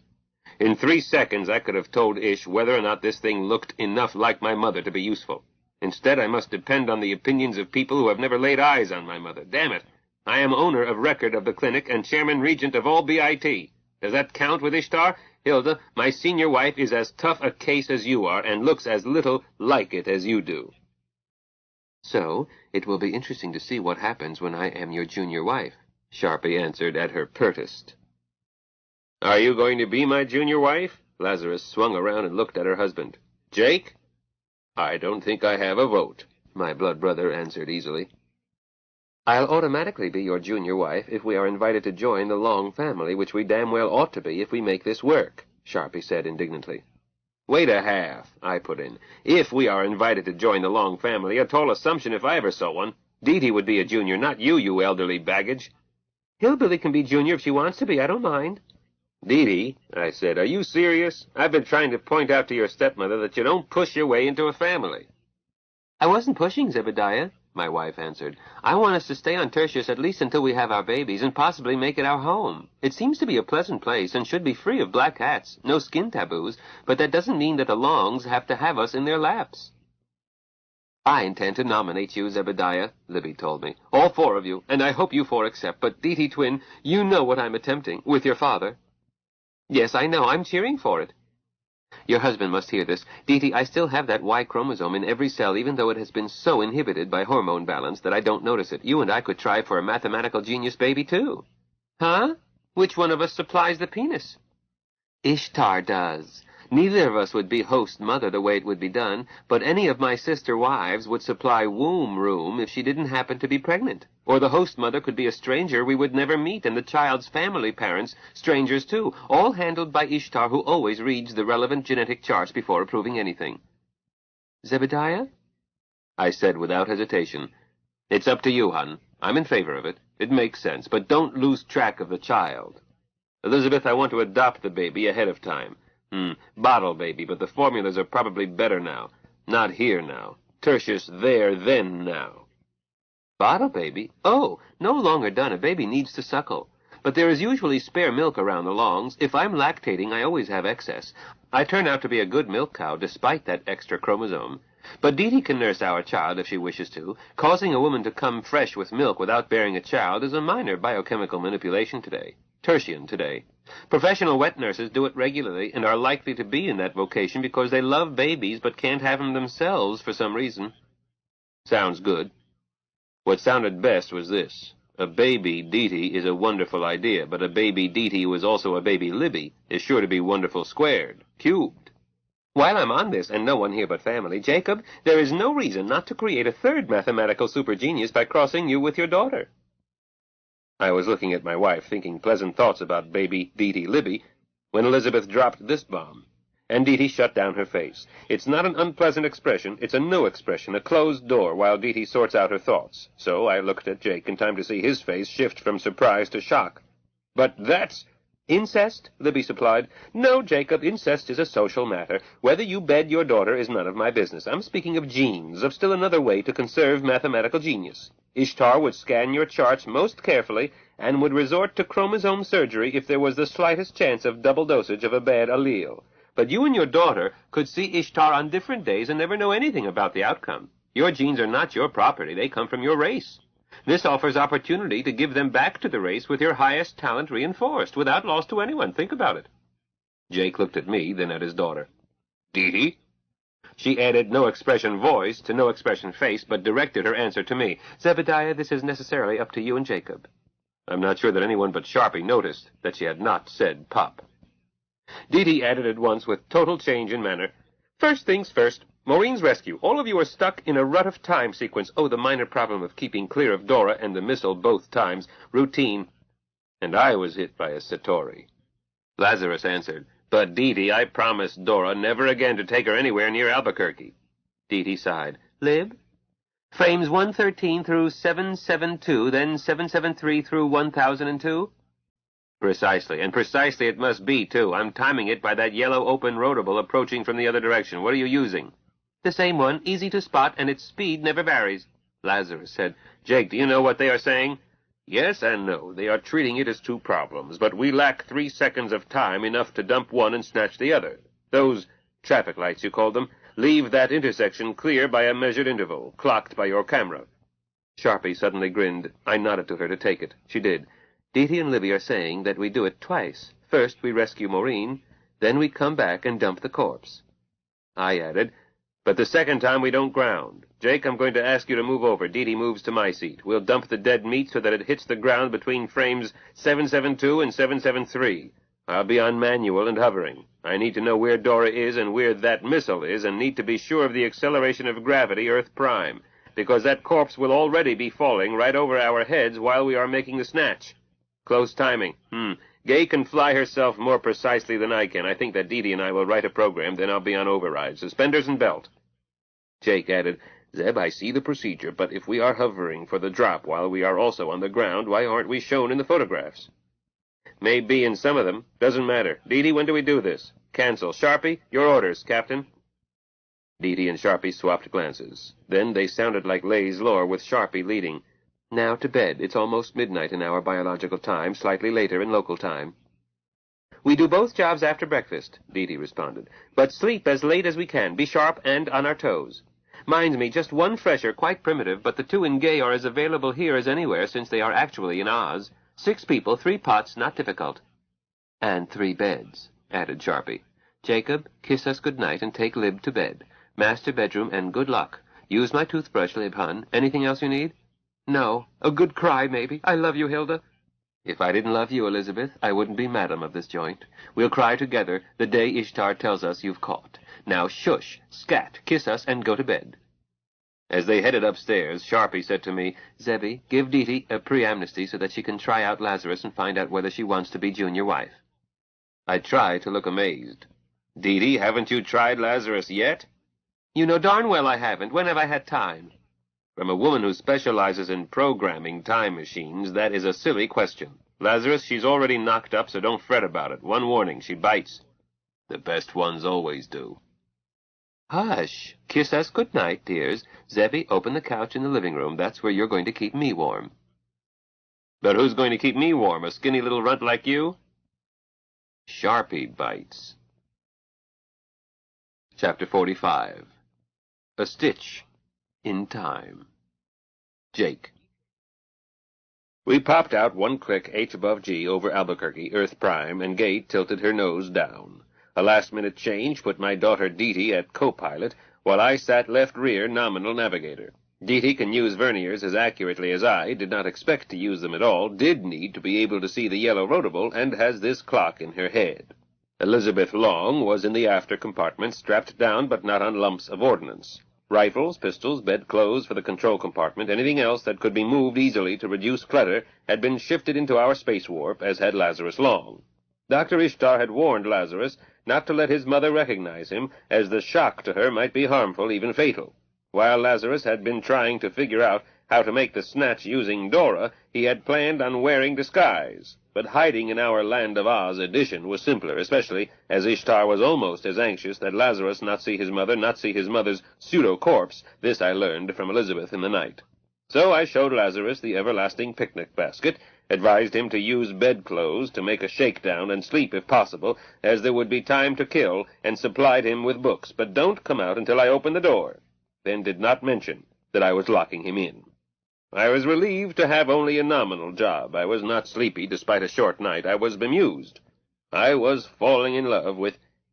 In 3 seconds I could have told Ish whether or not this thing looked enough like my mother to be useful. Instead, I must depend on the opinions of people who have never laid eyes on my mother. Damn it! I am owner of record of the clinic and chairman regent of all BIT. Does that count with Ishtar? Hilda, my senior wife is as tough a case as you are and looks as little like it as you do. So, it will be interesting to see what happens when I am your junior wife, Sharpie answered at her pertest. Are you going to be my junior wife? Lazarus swung around and looked at her husband. Jake? I don't think I have a vote, my blood brother answered easily. I'll automatically be your junior wife if we are invited to join the Long family, which we damn well ought to be if we make this work, Sharpie said indignantly. Wait a half, I put in. If we are invited to join the Long family, a tall assumption if I ever saw one. Dee would be a junior, not you, you elderly baggage. Hillbilly can be junior if she wants to be, I don't mind. Dee, I said, are you serious? I've been trying to point out to your stepmother that you don't push your way into a family. I wasn't pushing, Zebediah, my wife answered. I want us to stay on Tertius at least until we have our babies and possibly make it our home. It seems to be a pleasant place and should be free of black cats, no skin taboos, but that doesn't mean that the Longs have to have us in their laps. I intend to nominate you, Zebediah, Libby told me. All 4 of you, and I hope you 4 accept, but Dee twin, you know what I'm attempting, with your father. Yes, I know. I'm cheering for it. Your husband must hear this. Dee, I still have that Y chromosome in every cell, even though it has been so inhibited by hormone balance that I don't notice it. You and I could try for a mathematical genius baby, too. Huh? Which one of us supplies the penis? Ishtar does. Neither of us would be host mother the way it would be done, but any of my sister wives would supply womb room if she didn't happen to be pregnant. Or the host mother could be a stranger we would never meet, and the child's family parents, strangers too, all handled by Ishtar, who always reads the relevant genetic charts before approving anything. Zebediah? I said without hesitation. It's up to you, hon. I'm in favor of it. It makes sense, but don't lose track of the child. Elizabeth, I want to adopt the baby ahead of time. Bottle baby, but the formulas are probably better now. Not here now. Tertius there, then now. Bottle baby? Oh, no longer done. A baby needs to suckle. But there is usually spare milk around the Longs. If I'm lactating, I always have excess. I turn out to be a good milk cow, despite that extra chromosome. But Dee can nurse our child if she wishes to. Causing a woman to come fresh with milk without bearing a child is a minor biochemical manipulation today. Tertian today. Professional wet nurses do it regularly and are likely to be in that vocation because they love babies but can't have them themselves for some reason. Sounds good. What sounded best was this. A baby Dee is a wonderful idea, but a baby Dee who is also a baby Libby is sure to be wonderful squared, cubed. While I'm on this, and no one here but family, Jacob, there is no reason not to create a 3rd mathematical supergenius by crossing you with your daughter. I was looking at my wife, thinking pleasant thoughts about baby Dee Libby, when Elizabeth dropped this bomb, and Dee shut down her face. It's not an unpleasant expression, it's a no expression, a closed door, while Dee sorts out her thoughts. So I looked at Jake in time to see his face shift from surprise to shock. But that's... Incest? Libby supplied. No, Jacob, incest is a social matter. Whether you bed your daughter is none of my business. I'm speaking of genes, of still another way to conserve mathematical genius. Ishtar would scan your charts most carefully and would resort to chromosome surgery if there was the slightest chance of double dosage of a bad allele. But you and your daughter could see Ishtar on different days and never know anything about the outcome. Your genes are not your property. They come from your race. This offers opportunity to give them back to the race with your highest talent reinforced, without loss to anyone. Think about it. Jake looked at me, then at his daughter. Dee? She added no expression voice to no expression face, but directed her answer to me. Zebediah, this is necessarily up to you and Jacob. I'm not sure that anyone but Sharpie noticed that she had not said Pop. Dee Dee added at once with total change in manner. First things first, Maureen's rescue. All of you are stuck in a rut of time sequence. Oh, the minor problem of keeping clear of Dora and the missile both times. Routine. And I was hit by a Satori. Lazarus answered. But, Dee Dee, I promised Dora never again to take her anywhere near Albuquerque. Dee Dee sighed. Lib? Frames 113 through 772, then 773 through 1002? Precisely, and precisely it must be, too. I'm timing it by that yellow open rotable approaching from the other direction. What are you using? The same one, easy to spot, and its speed never varies. Lazarus said. Jake, do you know what they are saying? Yes and no. They are treating it as two problems, but we lack 3 seconds of time, enough to dump one and snatch the other. Those traffic lights, you called them, leave that intersection clear by a measured interval, clocked by your camera. Sharpie suddenly grinned. I nodded to her to take it. She did. Dee Dee and Libby are saying that we do it twice. First we rescue Maureen, then we come back and dump the corpse. I added, but the second time we don't ground. Jake, I'm going to ask you to move over. Dee Dee moves to my seat. We'll dump the dead meat so that it hits the ground between frames 772 and 773. I'll be on manual and hovering. I need to know where Dora is and where that missile is, and need to be sure of the acceleration of gravity, Earth Prime, because that corpse will already be falling right over our heads while we are making the snatch. Close timing. Gay can fly herself more precisely than I can. I think that Dee Dee and I will write a program, then I'll be on override. Suspenders and belt. Jake added, Zeb, I see the procedure, but if we are hovering for the drop while we are also on the ground, why aren't we shown in the photographs? Maybe in some of them. Doesn't matter. Dee Dee, when do we do this? Cancel. Sharpie, your orders, Captain. Dee Dee and Sharpie swapped glances. Then they sounded like Lay's lore, with Sharpie leading. Now to bed. It's almost midnight in our biological time, slightly later in local time. We do both jobs after breakfast, Dee Dee responded. But sleep as late as we can. Be sharp and on our toes. Minds me, just one fresher, quite primitive, but the two in Gay are as available here as anywhere, since they are actually in Oz. 6 people, 3 pots, not difficult. And 3 beds, added Sharpie. Jacob, kiss us good night and take Lib to bed. Master bedroom and good luck. Use my toothbrush, Lib, hun. Anything else you need? No. A good cry, maybe. I love you, Hilda. If I didn't love you, Elizabeth, I wouldn't be madam of this joint. We'll cry together the day Ishtar tells us you've caught. Now shush, scat, kiss us, and go to bed. As they headed upstairs, Sharpie said to me, Zebby, give Dee Dee a pre-amnesty so that she can try out Lazarus and find out whether she wants to be junior wife. I tried to look amazed. Dee Dee, haven't you tried Lazarus yet? You know darn well I haven't. When have I had time? From a woman who specializes in programming time machines, that is a silly question. Lazarus, she's already knocked up, so don't fret about it. One warning, she bites. The best ones always do. Hush. Kiss us good night, dears. Zebby, open the couch in the living room. That's where you're going to keep me warm. But who's going to keep me warm? A skinny little runt like you? Sharpie bites. Chapter 45. A Stitch in Time. Jake. We popped out one quick H above G over Albuquerque, Earth Prime, and Gay tilted her nose down. A last-minute change put my daughter Dee Dee at co-pilot, while I sat left rear nominal navigator. Dee Dee can use verniers as accurately as I, did not expect to use them at all, did need to be able to see the yellow rotable, and has this clock in her head. Elizabeth Long was in the after compartment, strapped down but not on lumps of ordnance. Rifles, pistols, bedclothes for the control compartment, anything else that could be moved easily to reduce clutter, had been shifted into our space warp, as had Lazarus Long. Dr. Ishtar had warned Lazarus not to let his mother recognize him, as the shock to her might be harmful, even fatal. While Lazarus had been trying to figure out how to make the snatch using Dora, he had planned on wearing disguise. But hiding in our Land of Oz edition was simpler, especially as Ishtar was almost as anxious that Lazarus not see his mother's pseudo-corpse. This I learned from Elizabeth in the night. So I showed Lazarus the everlasting picnic basket, advised him to use bedclothes to make a shakedown and sleep if possible, as there would be time to kill, and supplied him with books, but don't come out until I open the door. Then did not mention that I was locking him in. I was relieved to have only a nominal job. I was not sleepy despite a short night. I was bemused. I was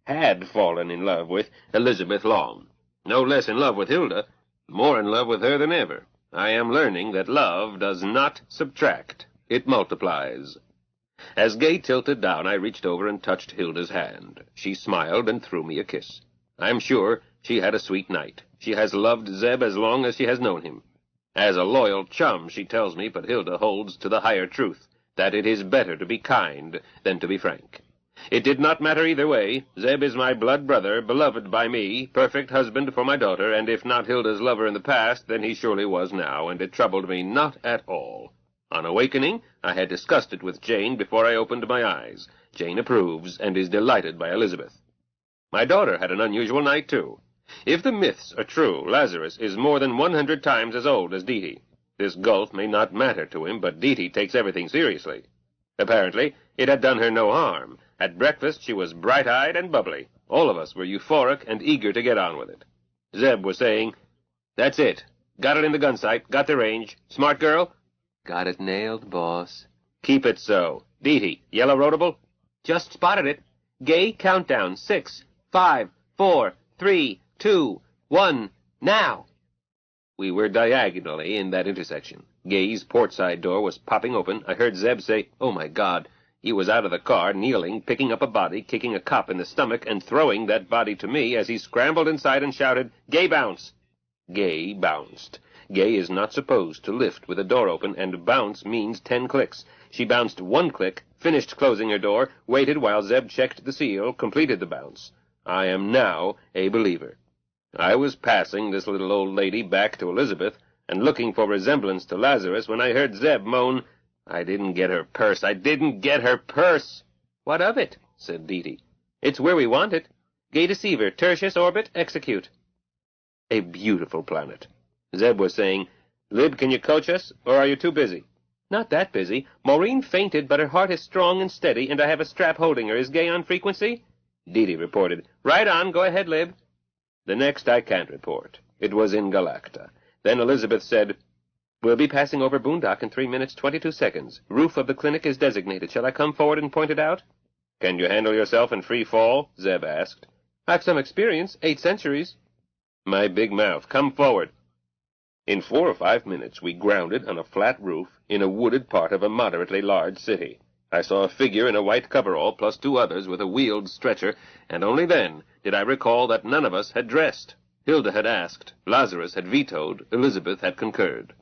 had fallen in love with Elizabeth Long. No less in love with Hilda, more in love with her than ever. I am learning that love does not subtract. It multiplies. As Gay tilted down, I reached over and touched Hilda's hand. She smiled and threw me a kiss. I'm sure she had a sweet night. She has loved Zeb as long as she has known him. As a loyal chum, she tells me, but Hilda holds to the higher truth, that it is better to be kind than to be frank. It did not matter either way. Zeb is my blood brother, beloved by me, perfect husband for my daughter, and if not Hilda's lover in the past, then he surely was now, and it troubled me not at all. On awakening, I had discussed it with Jane before I opened my eyes. Jane approves, and is delighted by Elizabeth. My daughter had an unusual night, too. If the myths are true, Lazarus is more than 100 times as old as Didi. This gulf may not matter to him, but Didi takes everything seriously. Apparently, it had done her no harm. At breakfast, she was bright-eyed and bubbly. All of us were euphoric and eager to get on with it. Zeb was saying, "That's it. Got it in the gun sight. Got the range. Smart girl?" Got it nailed, boss. "Keep it so. Didi, yellow rotable?" Just spotted it. Gay countdown. 6, 5, 4, 3, 2, 1, now. We were diagonally in that intersection. Gay's port side door was popping open. I heard Zeb say, "Oh, my God." He was out of the car, kneeling, picking up a body, kicking a cop in the stomach, and throwing that body to me as he scrambled inside and shouted, "Gay, bounce!" Gay bounced. Gay is not supposed to lift with a door open, and bounce means 10 clicks. She bounced 1 click, finished closing her door, waited while Zeb checked the seal, completed the bounce. I am now a believer. I was passing this little old lady back to Elizabeth, and looking for resemblance to Lazarus when I heard Zeb moan, "I didn't get her purse. I didn't get her purse." What of it? Said Didi. It's where we want it. Gay Deceiver, Tertius orbit, execute. A beautiful planet. Zeb was saying, "Lib, can you coach us, or are you too busy?" Not that busy. Maureen fainted, but her heart is strong and steady, and I have a strap holding her. Is Gay on frequency? Didi reported, Right on. Go ahead, Lib. "The next I can't report. It was in Galacta." Then Elizabeth said, We'll be passing over Boondock in 3 minutes, 22 seconds. Roof of the clinic is designated. Shall I come forward and point it out? "Can you handle yourself in free fall?" Zeb asked. I've some experience. 8 centuries. My big mouth. Come forward. In 4 or 5 minutes, we grounded on a flat roof in a wooded part of a moderately large city. I saw a figure in a white coverall plus 2 others with a wheeled stretcher, and only then did I recall that none of us had dressed. Hilda had asked, Lazarus had vetoed, Elizabeth had concurred.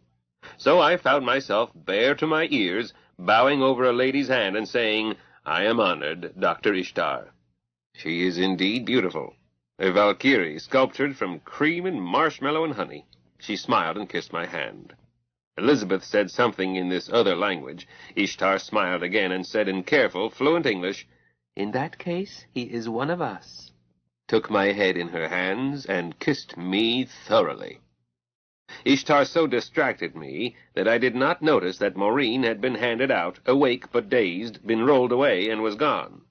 So I found myself bare to my ears, bowing over a lady's hand and saying, "I am honored, Dr. Ishtar." She is indeed beautiful. A Valkyrie sculptured from cream and marshmallow and honey. She smiled and kissed my hand. Elizabeth said something in this other language. Ishtar smiled again and said in careful, fluent English, In that case, he is one of us. Took my head in her hands and kissed me thoroughly. Ishtar so distracted me that I did not notice that Maureen had been handed out, awake but dazed, been rolled away, and was gone.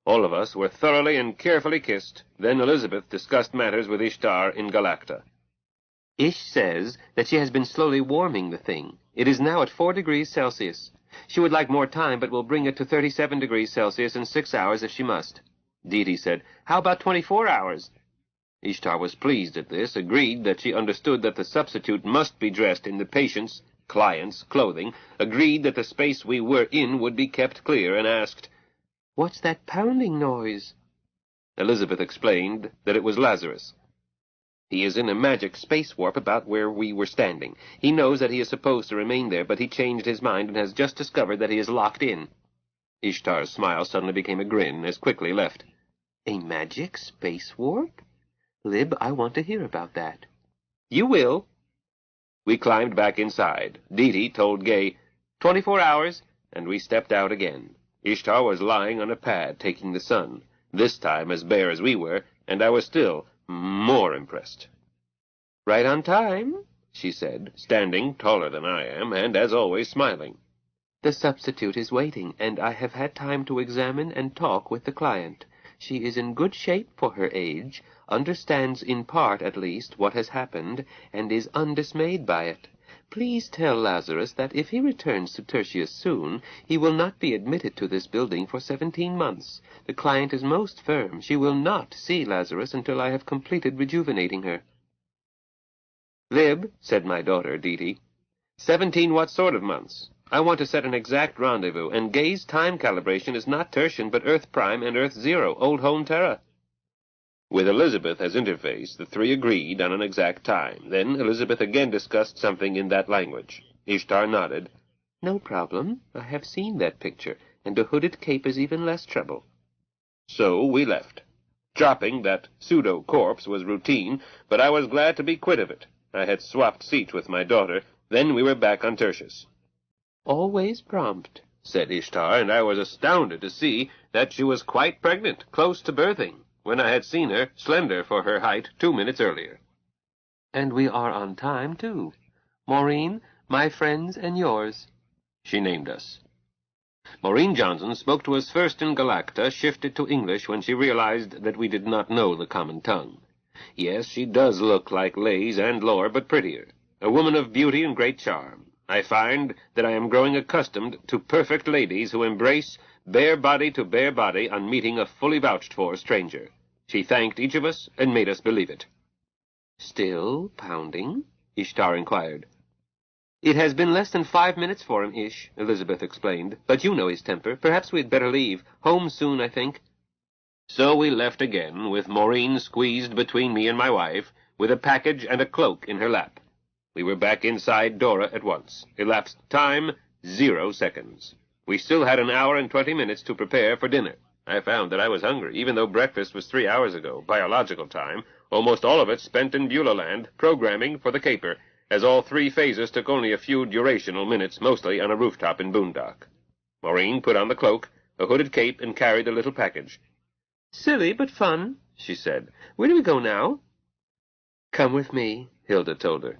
All of us were thoroughly and carefully kissed. Then Elizabeth discussed matters with Ishtar in Galacta. Ish says that she has been slowly warming the thing. It is now at 4 degrees Celsius. She would like more time, but will bring it to 37 degrees Celsius in 6 hours if she must. Didi said, How about 24 hours? Ishtar was pleased at this, agreed that she understood that the substitute must be dressed in the patient's, client's, clothing, agreed that the space we were in would be kept clear, and asked, What's that pounding noise? Elizabeth explained that it was Lazarus. He is in a magic space warp about where we were standing. He knows that he is supposed to remain there, but he changed his mind and has just discovered that he is locked in. Ishtar's smile suddenly became a grin, as quickly left. A magic space warp? Lib, I want to hear about that. You will. We climbed back inside. Didi told Gay, 24 hours, and we stepped out again. Ishtar was lying on a pad, taking the sun, this time as bare as we were, and I was still more impressed. Right on time, she said, standing taller than I am, and as always smiling. The substitute is waiting, and I have had time to examine and talk with the client. She is in good shape for her age, understands in part at least what has happened, and is undismayed by it. Please tell Lazarus that if he returns to Tertius soon, he will not be admitted to this building for 17 months. The client is most firm. She will not see Lazarus until I have completed rejuvenating her. "Lib," said my daughter, Dee, 17 what sort of months? I want to set an exact rendezvous, and Gay's time calibration is not tertian, but Earth Prime and Earth Zero, Old Home Terra. With Elizabeth as interface, the three agreed on an exact time. Then Elizabeth again discussed something in that language. Ishtar nodded. "No problem. I have seen that picture, and a hooded cape is even less trouble." So we left. Dropping that pseudo-corpse was routine, but I was glad to be quit of it. I had swapped seats with my daughter. Then we were back on Tertius. "Always prompt," said Ishtar, and I was astounded to see that she was quite pregnant, close to birthing, when I had seen her, slender for her height, 2 minutes earlier. "And we are on time, too. Maureen, my friends and yours." She named us. Maureen Johnson spoke to us first in Galacta, shifted to English when she realized that we did not know the common tongue. Yes, she does look like Lays and Lore, but prettier. A woman of beauty and great charm. I find that I am growing accustomed to perfect ladies who embrace bare body to bare body on meeting a fully vouched-for stranger. She thanked each of us and made us believe it. "Still pounding?" Ishtar inquired. "It has been less than 5 minutes for him, Ish," Elizabeth explained. "But you know his temper. Perhaps we'd better leave. Home soon, I think." So we left again, with Maureen squeezed between me and my wife, with a package and a cloak in her lap. We were back inside Dora at once. Elapsed time, 0 seconds. We still had an hour and 20 minutes to prepare for dinner. I found that I was hungry, even though breakfast was 3 hours ago, biological time, almost all of it spent in Beulah Land, programming for the caper, as all 3 phases took only a few durational minutes, mostly on a rooftop in Boondock. Maureen put on the cloak, a hooded cape, and carried the little package. "Silly, but fun," she said. "Where do we go now?" "Come with me," Hilda told her.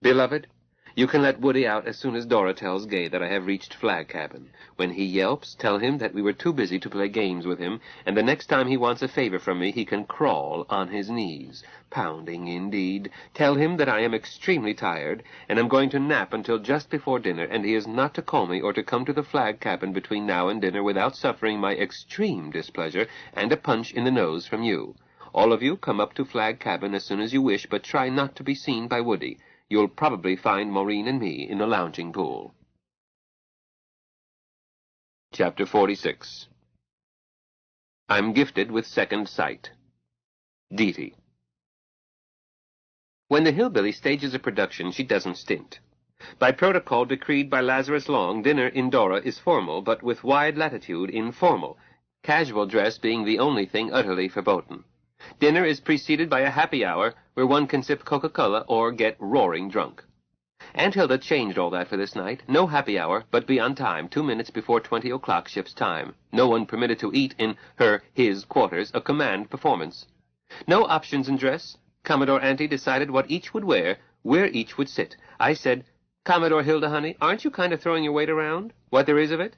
"Beloved, you can let Woody out as soon as Dora tells Gay that I have reached Flag Cabin. When he yelps, tell him that we were too busy to play games with him, and the next time he wants a favor from me, he can crawl on his knees. Pounding, indeed. Tell him that I am extremely tired, and am going to nap until just before dinner, and he is not to call me or to come to the Flag Cabin between now and dinner without suffering my extreme displeasure and a punch in the nose from you. All of you come up to Flag Cabin as soon as you wish, but try not to be seen by Woody. You'll probably find Maureen and me in the lounging pool." Chapter 46. I'm gifted with second sight. Dee. When the hillbilly stages a production, she doesn't stint. By protocol decreed by Lazarus Long, dinner in Dora is formal, but with wide latitude informal, casual dress being the only thing utterly verboten. Dinner is preceded by a happy hour where one can sip Coca-Cola or get roaring drunk. Aunt Hilda changed all that for this night. No happy hour, but be on time, 2 minutes before 20 o'clock ship's time. No one permitted to eat in his quarters, a command performance. No options in dress. Commodore Auntie decided what each would wear, where each would sit. I said, "Commodore Hilda, honey, aren't you kind of throwing your weight around? What there is of it?"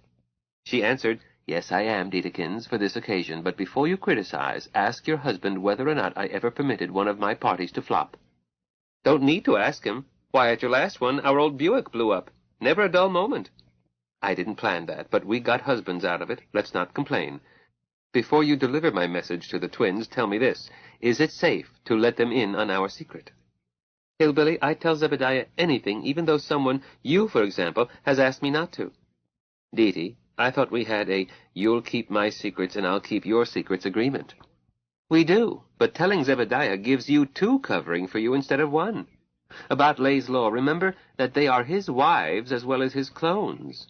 She answered, "Yes, I am, Deedekins, for this occasion, but before you criticize, ask your husband whether or not I ever permitted one of my parties to flop." "Don't need to ask him. Why, at your last one, our old Buick blew up. Never a dull moment." "I didn't plan that, but we got husbands out of it. Let's not complain. Before you deliver my message to the twins, tell me this. Is it safe to let them in on our secret?" "Hillbilly, I tell Zebediah anything, even though someone, you, for example, has asked me not to." "Dee, I thought we had a you'll keep my secrets and I'll keep your secrets agreement." "We do, but telling Zebediah gives you 2 covering for you instead of 1. About Lay's Law, remember that they are his wives as well as his clones."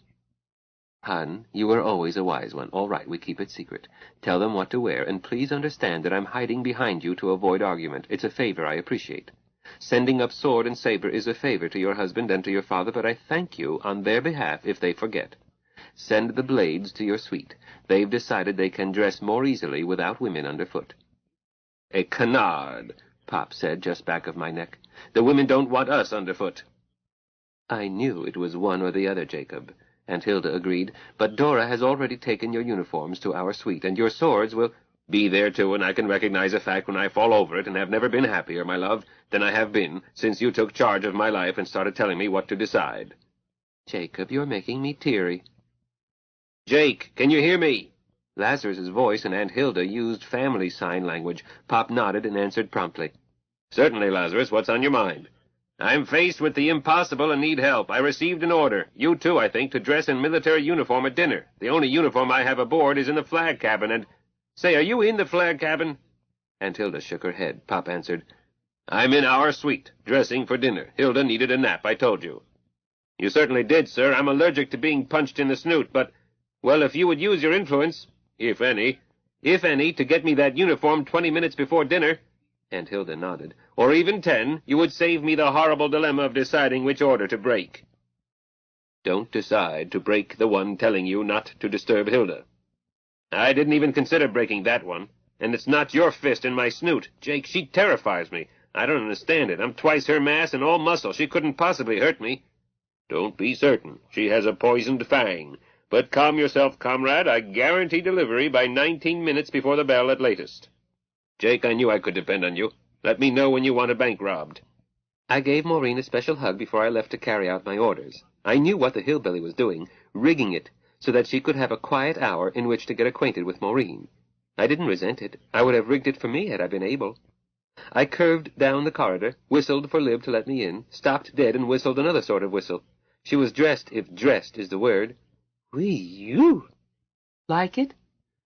"Hun, you were always a wise one. All right, we keep it secret. Tell them what to wear, and please understand that I'm hiding behind you to avoid argument. It's a favor I appreciate. Sending up sword and saber is a favor to your husband and to your father, but I thank you on their behalf if they forget. Send the blades to your suite. They've decided they can dress more easily without women underfoot." "A canard," Pop said just back of my neck. "The women don't want us underfoot." "I knew it was one or the other, Jacob," Aunt Hilda agreed, "but Dora has already taken your uniforms to our suite, and your swords will—" "Be there, too, and I can recognize a fact when I fall over it, and have never been happier, my love, than I have been since you took charge of my life and started telling me what to decide." "Jacob, you're making me teary." "Jake, can you hear me?" Lazarus's voice and Aunt Hilda used family sign language. Pop nodded and answered promptly. "Certainly, Lazarus. What's on your mind?" I'm faced with the impossible and need help. I received an order, you too, I think, to dress in military uniform at dinner. The only uniform I have aboard is in the flag cabin, and... Say, are you in the flag cabin? Aunt Hilda shook her head. Pop answered, I'm in our suite, dressing for dinner. Hilda needed a nap, I told you. You certainly did, sir. I'm allergic to being punched in the snoot, but... Well, if you would use your influence, if any, to get me that uniform 20 minutes before dinner... Aunt Hilda nodded. Or even 10, you would save me the horrible dilemma of deciding which order to break. Don't decide to break the one telling you not to disturb Hilda. I didn't even consider breaking that one. And it's not your fist in my snoot. Jake, she terrifies me. I don't understand it. I'm twice her mass and all muscle. She couldn't possibly hurt me. Don't be certain. She has a poisoned fang. But calm yourself, comrade. I guarantee delivery by 19 minutes before the bell at latest. Jake, I knew I could depend on you. Let me know when you want a bank robbed. I gave Maureen a special hug before I left to carry out my orders. I knew what the hillbilly was doing, rigging it so that she could have a quiet hour in which to get acquainted with Maureen. I didn't resent it. I would have rigged it for me had I been able. I curved down the corridor, whistled for Lib to let me in, stopped dead and whistled another sort of whistle. She was dressed, if dressed is the word. Whee-you! Like it?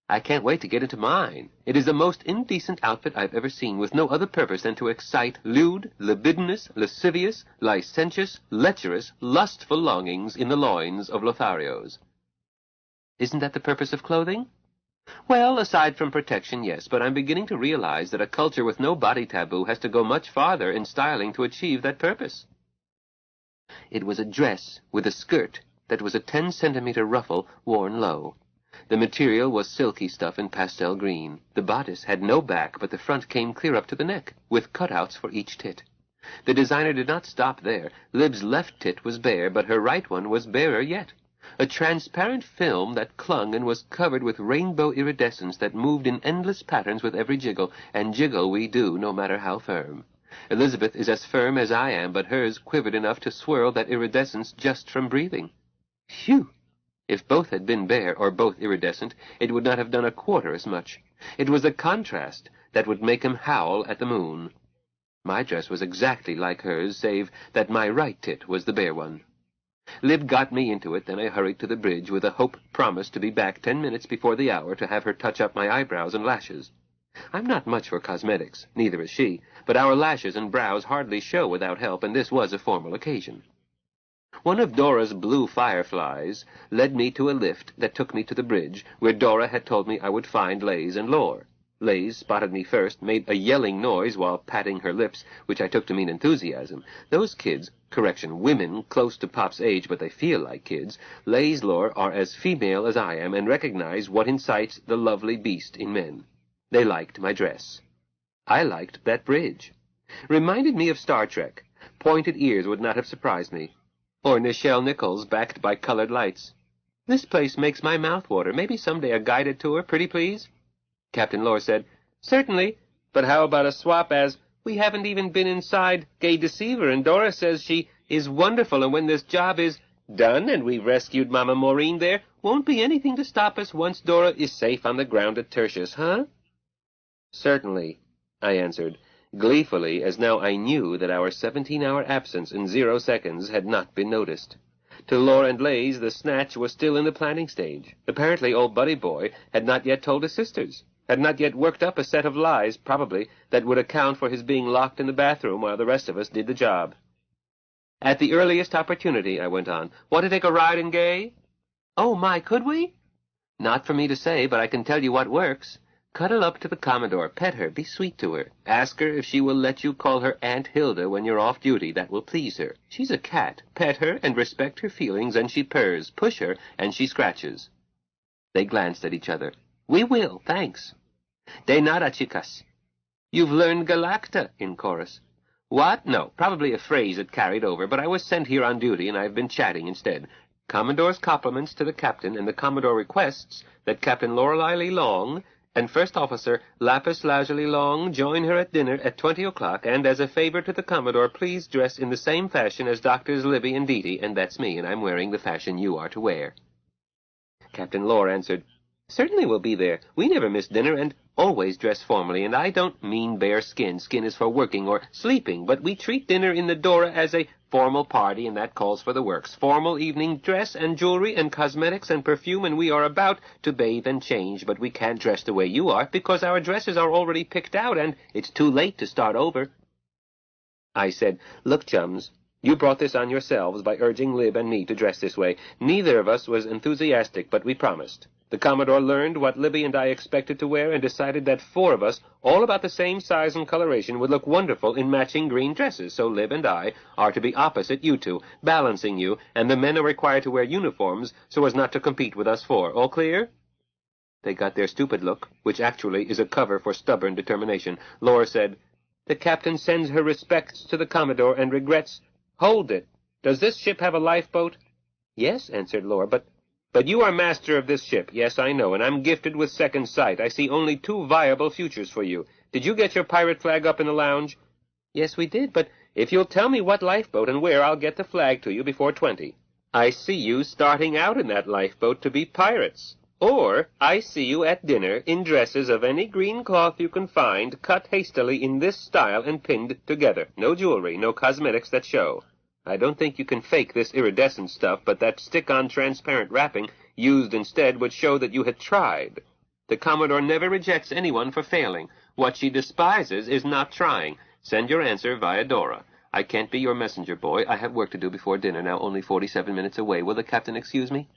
I can't wait to get into mine. It is the most indecent outfit I've ever seen, with no other purpose than to excite lewd, libidinous, lascivious, licentious, lecherous, lustful longings in the loins of Lotharios. Isn't that the purpose of clothing? Well, aside from protection, yes, but I'm beginning to realize that a culture with no body taboo has to go much farther in styling to achieve that purpose. It was a dress with a skirt that was a 10-centimeter ruffle worn low. The material was silky stuff in pastel green. The bodice had no back, but the front came clear up to the neck, with cutouts for each tit. The designer did not stop there. Lib's left tit was bare, but her right one was barer yet. A transparent film that clung and was covered with rainbow iridescence that moved in endless patterns with every jiggle, and jiggle we do, no matter how firm. Elizabeth is as firm as I am, but hers quivered enough to swirl that iridescence just from breathing. Phew! If both had been bare, or both iridescent, it would not have done a quarter as much. It was the contrast that would make him howl at the moon. My dress was exactly like hers, save that my right tit was the bare one. Lib got me into it, then I hurried to the bridge with a hope promise to be back 10 minutes before the hour to have her touch up my eyebrows and lashes. I'm not much for cosmetics, neither is she, but our lashes and brows hardly show without help, and this was a formal occasion. One of Dora's blue fireflies led me to a lift that took me to the bridge, where Dora had told me I would find Lays and Lore. Lays spotted me first, made a yelling noise while patting her lips, which I took to mean enthusiasm. Those kids, women close to Pop's age, but they feel like kids, Lays Lore are as female as I am and recognize what incites the lovely beast in men. They liked my dress. I liked that bridge. Reminded me of Star Trek. Pointed ears would not have surprised me. Or Nichelle Nichols backed by colored lights. This place makes my mouth water. Maybe someday a guided tour, pretty please? Captain Lore said, Certainly, but how about a swap as, we haven't even been inside Gay Deceiver, and Dora says she is wonderful, and when this job is done and we've rescued Mama Maureen there, won't be anything to stop us once Dora is safe on the ground at Tertius, huh? Certainly, I answered, gleefully, as now I knew that our 17-hour absence in 0 seconds had not been noticed. To Lore and Lays, the snatch was still in the planning stage. Apparently old Buddy Boy had not yet told his sisters, had not yet worked up a set of lies, probably, that would account for his being locked in the bathroom while the rest of us did the job. At the earliest opportunity, I went on, want to take a ride in Gay? Oh, my, could we? Not for me to say, but I can tell you what works. Cuddle up to the Commodore, pet her, be sweet to her. Ask her if she will let you call her Aunt Hilda when you're off duty. That will please her. She's a cat. Pet her and respect her feelings, and she purrs. Push her, and she scratches. They glanced at each other. We will, thanks. De nada, chicas. You've learned Galacta, in chorus. What? No, probably a phrase that carried over, but I was sent here on duty, and I've been chatting instead. Commodore's compliments to the captain, and the Commodore requests that Captain Lorelei Lee Long and First Officer Lapis Lazuli Long join her at dinner at 20 o'clock, and as a favor to the Commodore, please dress in the same fashion as Doctors Libby and Deety, and that's me, and I'm wearing the fashion you are to wear. Captain Lore answered, Certainly we'll be there. We never miss dinner and always dress formally, and I don't mean bare skin. Skin is for working or sleeping, but we treat dinner in the Dora as a formal party, and that calls for the works. Formal evening dress and jewelry and cosmetics and perfume, and we are about to bathe and change, but we can't dress the way you are because our dresses are already picked out, and it's too late to start over. I said, "Look, chums, you brought this on yourselves by urging Lib and me to dress this way. Neither of us was enthusiastic, but we promised. The Commodore learned what Libby and I expected to wear and decided that 4 of us, all about the same size and coloration, would look wonderful in matching green dresses, so Lib and I are to be opposite you two, balancing you, and the men are required to wear uniforms so as not to compete with us 4. All clear?" They got their stupid look, which actually is a cover for stubborn determination. Laura said, "The captain sends her respects to the Commodore and regrets—" "Hold it! Does this ship have a lifeboat?" "Yes," answered Laura, But you are master of this ship. Yes, I know, and I'm gifted with second sight. I see only 2 viable futures for you. Did you get your pirate flag up in the lounge?" "Yes, we did, but if you'll tell me what lifeboat and where, I'll get the flag to you before 20. I see you starting out in that lifeboat to be pirates. Or I see you at dinner in dresses of any green cloth you can find, cut hastily in this style and pinned together. No jewelry, no cosmetics that show. I don't think you can fake this iridescent stuff, but that stick-on transparent wrapping used instead would show that you had tried. The Commodore never rejects anyone for failing. What she despises is not trying. Send your answer via Dora. I can't be your messenger boy. I have work to do before dinner, now only 47 minutes away. Will the captain excuse me?"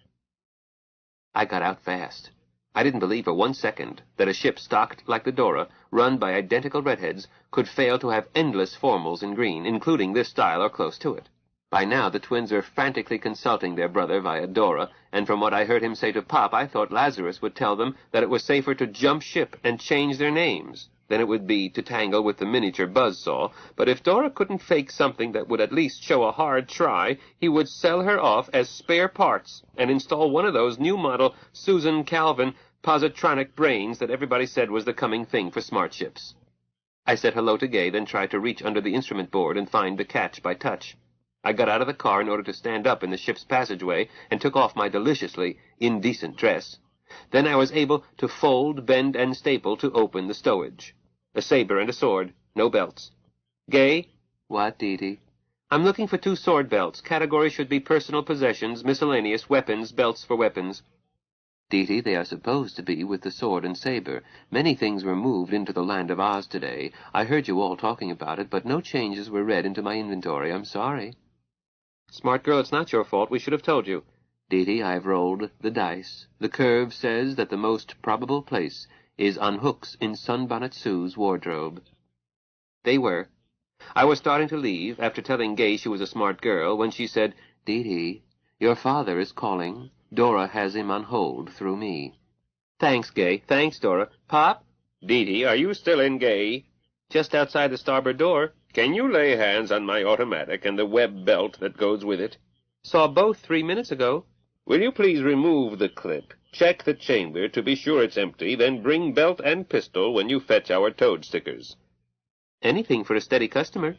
I got out fast. I didn't believe for 1 second that a ship stocked like the Dora, run by identical redheads, could fail to have endless formals in green, including this style or close to it. By now the twins are frantically consulting their brother via Dora, and from what I heard him say to Pop, I thought Lazarus would tell them that it was safer to jump ship and change their names than it would be to tangle with the miniature buzzsaw, but if Dora couldn't fake something that would at least show a hard try, he would sell her off as spare parts and install one of those new model Susan Calvin positronic brains that everybody said was the coming thing for smart ships. I said hello to Gay, then tried to reach under the instrument board and find the catch by touch. I got out of the car in order to stand up in the ship's passageway and took off my deliciously indecent dress. Then I was able to fold, bend, and staple to open the stowage. A saber and a sword, no belts. "Gay?" "What, Dee-Dee?" "I'm looking for 2 sword belts. Category should be personal possessions, miscellaneous, weapons, belts for weapons." "Dee-Dee, they are supposed to be with the sword and saber. Many things were moved into the Land of Oz today. I heard you all talking about it, but no changes were read into my inventory. I'm sorry." "Smart girl, it's not your fault. We should have told you." "Dee-Dee, I've rolled the dice. The curve says that the most probable place is on hooks in Sunbonnet Sue's wardrobe." They were. I was starting to leave, after telling Gay she was a smart girl, when she said, "Dee-Dee, your father is calling. Dora has him on hold through me." "Thanks, Gay. Thanks, Dora. Pop?" "Dee-Dee, are you still in, Gay?" "Just outside the starboard door." "Can you lay hands on my automatic and the web belt that goes with it?" "Saw both 3 minutes ago." "Will you please remove the clip, check the chamber to be sure it's empty, then bring belt and pistol when you fetch our toad stickers?" "Anything for a steady customer."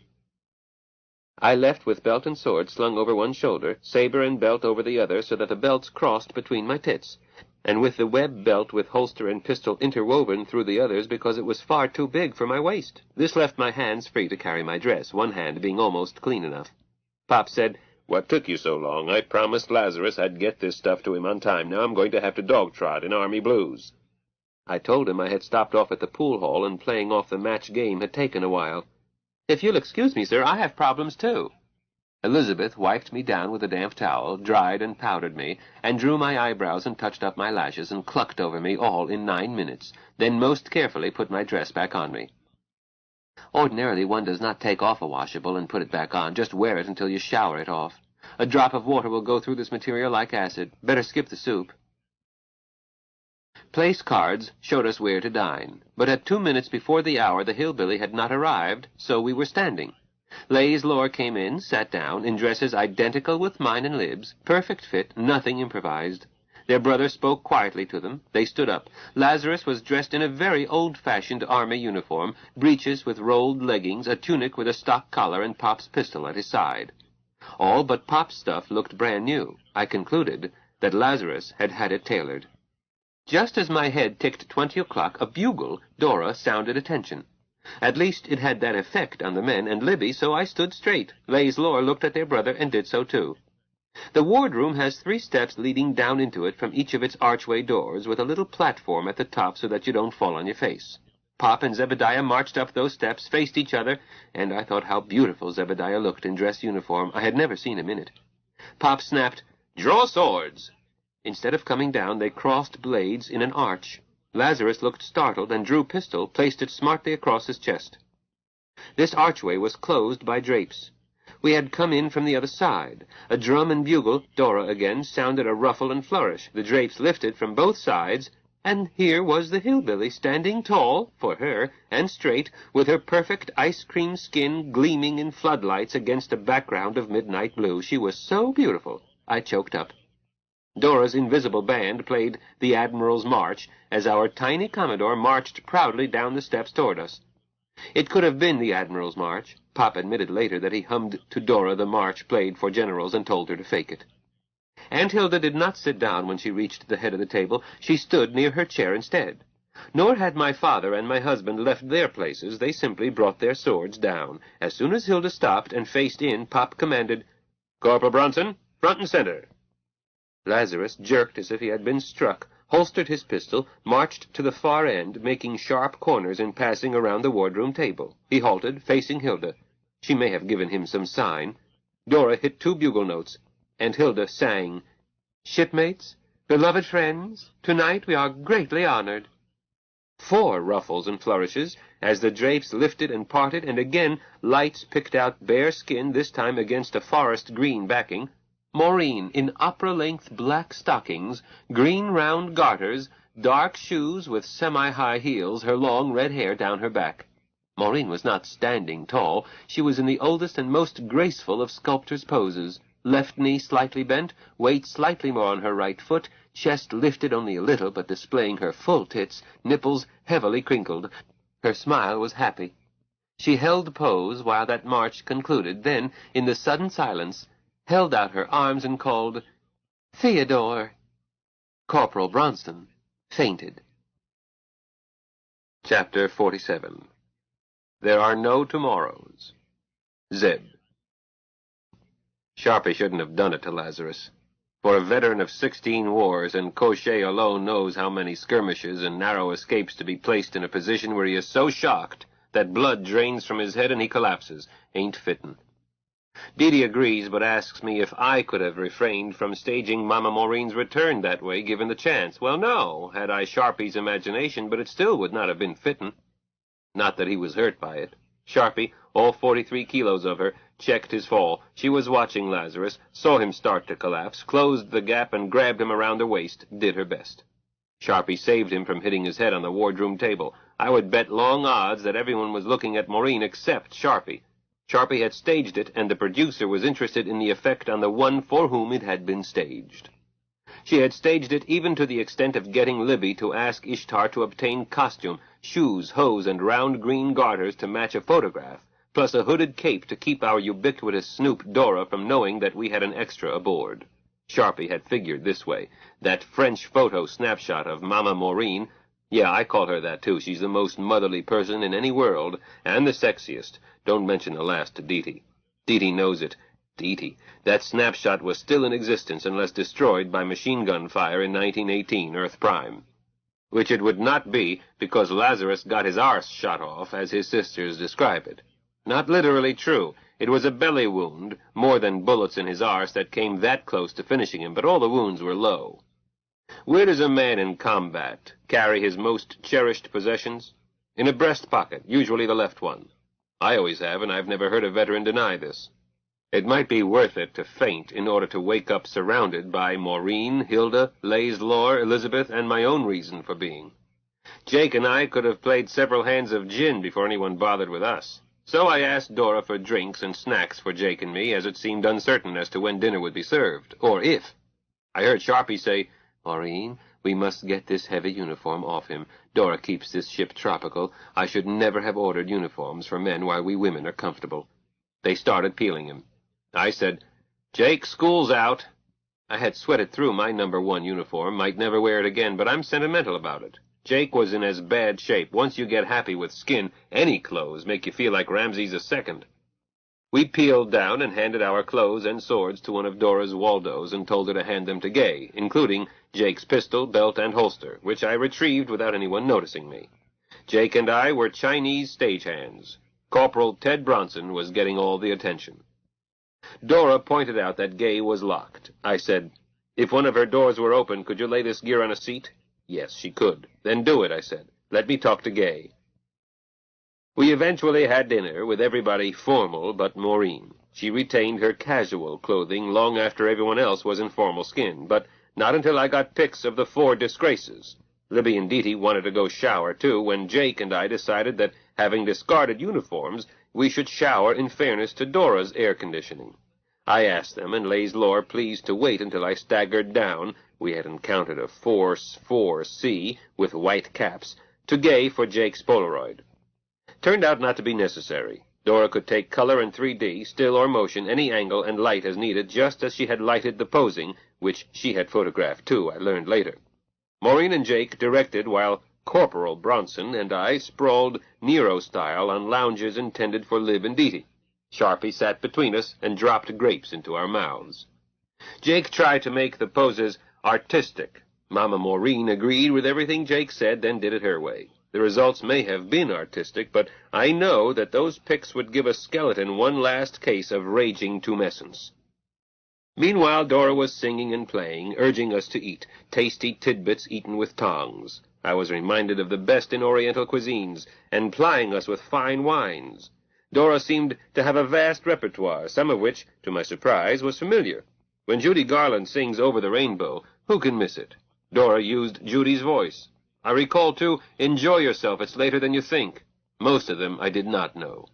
I left with belt and sword slung over one shoulder, saber and belt over the other, so that the belts crossed between my tits, and with the web belt with holster and pistol interwoven through the others because it was far too big for my waist. This left my hands free to carry my dress, one hand being almost clean enough. Pop said, "What took you so long? I promised Lazarus I'd get this stuff to him on time. Now I'm going to have to dog-trot in Army blues." I told him I had stopped off at the pool hall and playing off the match game had taken a while. "If you'll excuse me, sir, I have problems too." Elizabeth wiped me down with a damp towel, dried and powdered me, and drew my eyebrows and touched up my lashes and clucked over me all in 9 minutes, then most carefully put my dress back on me. Ordinarily one does not take off a washable and put it back on, just wear it until you shower it off. A drop of water will go through this material like acid. Better skip the soup. Place cards showed us where to dine, but at 2 minutes before the hour the hillbilly had not arrived, so we were standing. Lay's Lore came in, sat down, in dresses identical with mine and Lib's, perfect fit, nothing improvised. Their brother spoke quietly to them. They stood up. Lazarus was dressed in a very old-fashioned army uniform, breeches with rolled leggings, a tunic with a stock collar, and Pop's pistol at his side. All but Pop's stuff looked brand new. I concluded that Lazarus had had it tailored. Just as my head ticked 20 o'clock, a bugle, Dora, sounded attention. At least it had that effect on the men and Libby, so I stood straight. Laidlaw looked at their brother and did so too. The wardroom has 3 steps leading down into it from each of its archway doors, with a little platform at the top so that you don't fall on your face. Pop and Zebediah marched up those steps, faced each other, and I thought how beautiful Zebediah looked in dress uniform. I had never seen him in it. Pop snapped, "Draw swords!" Instead of coming down, they crossed blades in an arch. Lazarus looked startled and drew pistol, placed it smartly across his chest. This archway was closed by drapes. We had come in from the other side. A drum and bugle, Dora again, sounded a ruffle and flourish. The drapes lifted from both sides, and here was the hillbilly standing tall, for her, and straight, with her perfect ice-cream skin gleaming in floodlights against a background of midnight blue. She was so beautiful, I choked up. Dora's invisible band played the Admiral's March as our tiny Commodore marched proudly down the steps toward us. It could have been the Admiral's March. Pop admitted later that he hummed to Dora the march played for generals and told her to fake it. Aunt Hilda did not sit down when she reached the head of the table. She stood near her chair instead. Nor had my father and my husband left their places. They simply brought their swords down. As soon as Hilda stopped and faced in, Pop commanded, "Corporal Bronson, front and center." Lazarus jerked as if he had been struck, holstered his pistol, marched to the far end, making sharp corners in passing around the wardroom table. He halted, facing Hilda. She may have given him some sign. Dora hit 2 bugle notes, and Hilda sang, "Shipmates, beloved friends, tonight we are greatly honored." 4 ruffles and flourishes, as the drapes lifted and parted, and again lights picked out bare skin, this time against a forest green backing. Maureen, in opera-length black stockings, green round garters, dark shoes with semi-high heels, her long red hair down her back. Maureen was not standing tall. She was in the oldest and most graceful of sculptor's poses. Left knee slightly bent, weight slightly more on her right foot, chest lifted only a little but displaying her full tits, nipples heavily crinkled. Her smile was happy. She held pose while that march concluded, then, in the sudden silence, held out her arms and called, "Theodore!" Corporal Bronson fainted. Chapter 47. There Are No Tomorrows. Zeb. Sharpie shouldn't have done it to Lazarus. For a veteran of 16 wars, and Cochet alone knows how many skirmishes and narrow escapes to be placed in a position where he is so shocked that blood drains from his head and he collapses, ain't fittin'. Dee agrees, but asks me if I could have refrained from staging Mama Maureen's return that way, given the chance. Well, no, had I Sharpie's imagination, but it still would not have been fittin'. Not that he was hurt by it. Sharpie, all 43 kilos of her, checked his fall. She was watching Lazarus, saw him start to collapse, closed the gap and grabbed him around the waist, did her best. Sharpie saved him from hitting his head on the wardroom table. I would bet long odds that everyone was looking at Maureen except Sharpie. Sharpie had staged it, and the producer was interested in the effect on the one for whom it had been staged. She had staged it even to the extent of getting Libby to ask Ishtar to obtain costume, shoes, hose, and round green garters to match a photograph, plus a hooded cape to keep our ubiquitous snoop Dora from knowing that we had an extra aboard. Sharpie had figured this way. That French photo snapshot of Mama Maureen, yeah, I call her that too. She's the most motherly person in any world, and the sexiest. Don't mention the last to Dee. Dee knows it. Dee. That snapshot was still in existence unless destroyed by machine gun fire in 1918, Earth Prime. Which it would not be, because Lazarus got his arse shot off, as his sisters describe it. Not literally true. It was a belly wound, more than bullets in his arse that came that close to finishing him, but all the wounds were low. Where does a man in combat carry his most cherished possessions? In a breast pocket, usually the left one. I always have, and I've never heard a veteran deny this. It might be worth it to faint in order to wake up surrounded by Maureen, Hilda, Laidlaw, Elizabeth, and my own reason for being. Jake and I could have played several hands of gin before anyone bothered with us. So I asked Dora for drinks and snacks for Jake and me, as it seemed uncertain as to when dinner would be served, or if. I heard Sharpie say, "Maureen, we must get this heavy uniform off him. Dora keeps this ship tropical. I should never have ordered uniforms for men while we women are comfortable." They started peeling him. I said, "Jake, school's out." I had sweated through my #1 uniform, might never wear it again, but I'm sentimental about it. Jake was in as bad shape. Once you get happy with skin, any clothes make you feel like Ramses II. We peeled down and handed our clothes and swords to one of Dora's Waldos and told her to hand them to Gay, including Jake's pistol, belt, and holster, which I retrieved without anyone noticing me. Jake and I were Chinese stagehands. Corporal Ted Bronson was getting all the attention. Dora pointed out that Gay was locked. I said, "If one of her doors were open, could you lay this gear on a seat?" Yes, she could. "Then do it," I said. "Let me talk to Gay." We eventually had dinner, with everybody formal but Maureen. She retained her casual clothing long after everyone else was in formal skin, but not until I got pics of the 4 disgraces. Libby and Deety wanted to go shower, too, when Jake and I decided that, having discarded uniforms, we should shower in fairness to Dora's air conditioning. I asked them, and Lay's Lore pleased to wait until I staggered down — we had encountered a Force 4C with white caps — to Gay for Jake's Polaroid. Turned out not to be necessary. Dora could take color and 3D, still or motion, any angle and light as needed, just as she had lighted the posing, which she had photographed too, I learned later. Maureen and Jake directed, while Corporal Bronson and I sprawled Nero-style on lounges intended for Lib and Deety. Sharpie sat between us and dropped grapes into our mouths. Jake tried to make the poses artistic. Mama Maureen agreed with everything Jake said, then did it her way. The results may have been artistic, but I know that those pics would give a skeleton one last case of raging tumescence. Meanwhile, Dora was singing and playing, urging us to eat, tasty tidbits eaten with tongs. I was reminded of the best in Oriental cuisines, and plying us with fine wines. Dora seemed to have a vast repertoire, some of which, to my surprise, was familiar. When Judy Garland sings Over the Rainbow, who can miss it? Dora used Judy's voice. I recall, too, Enjoy Yourself, It's Later Than You Think. Most of them I did not know.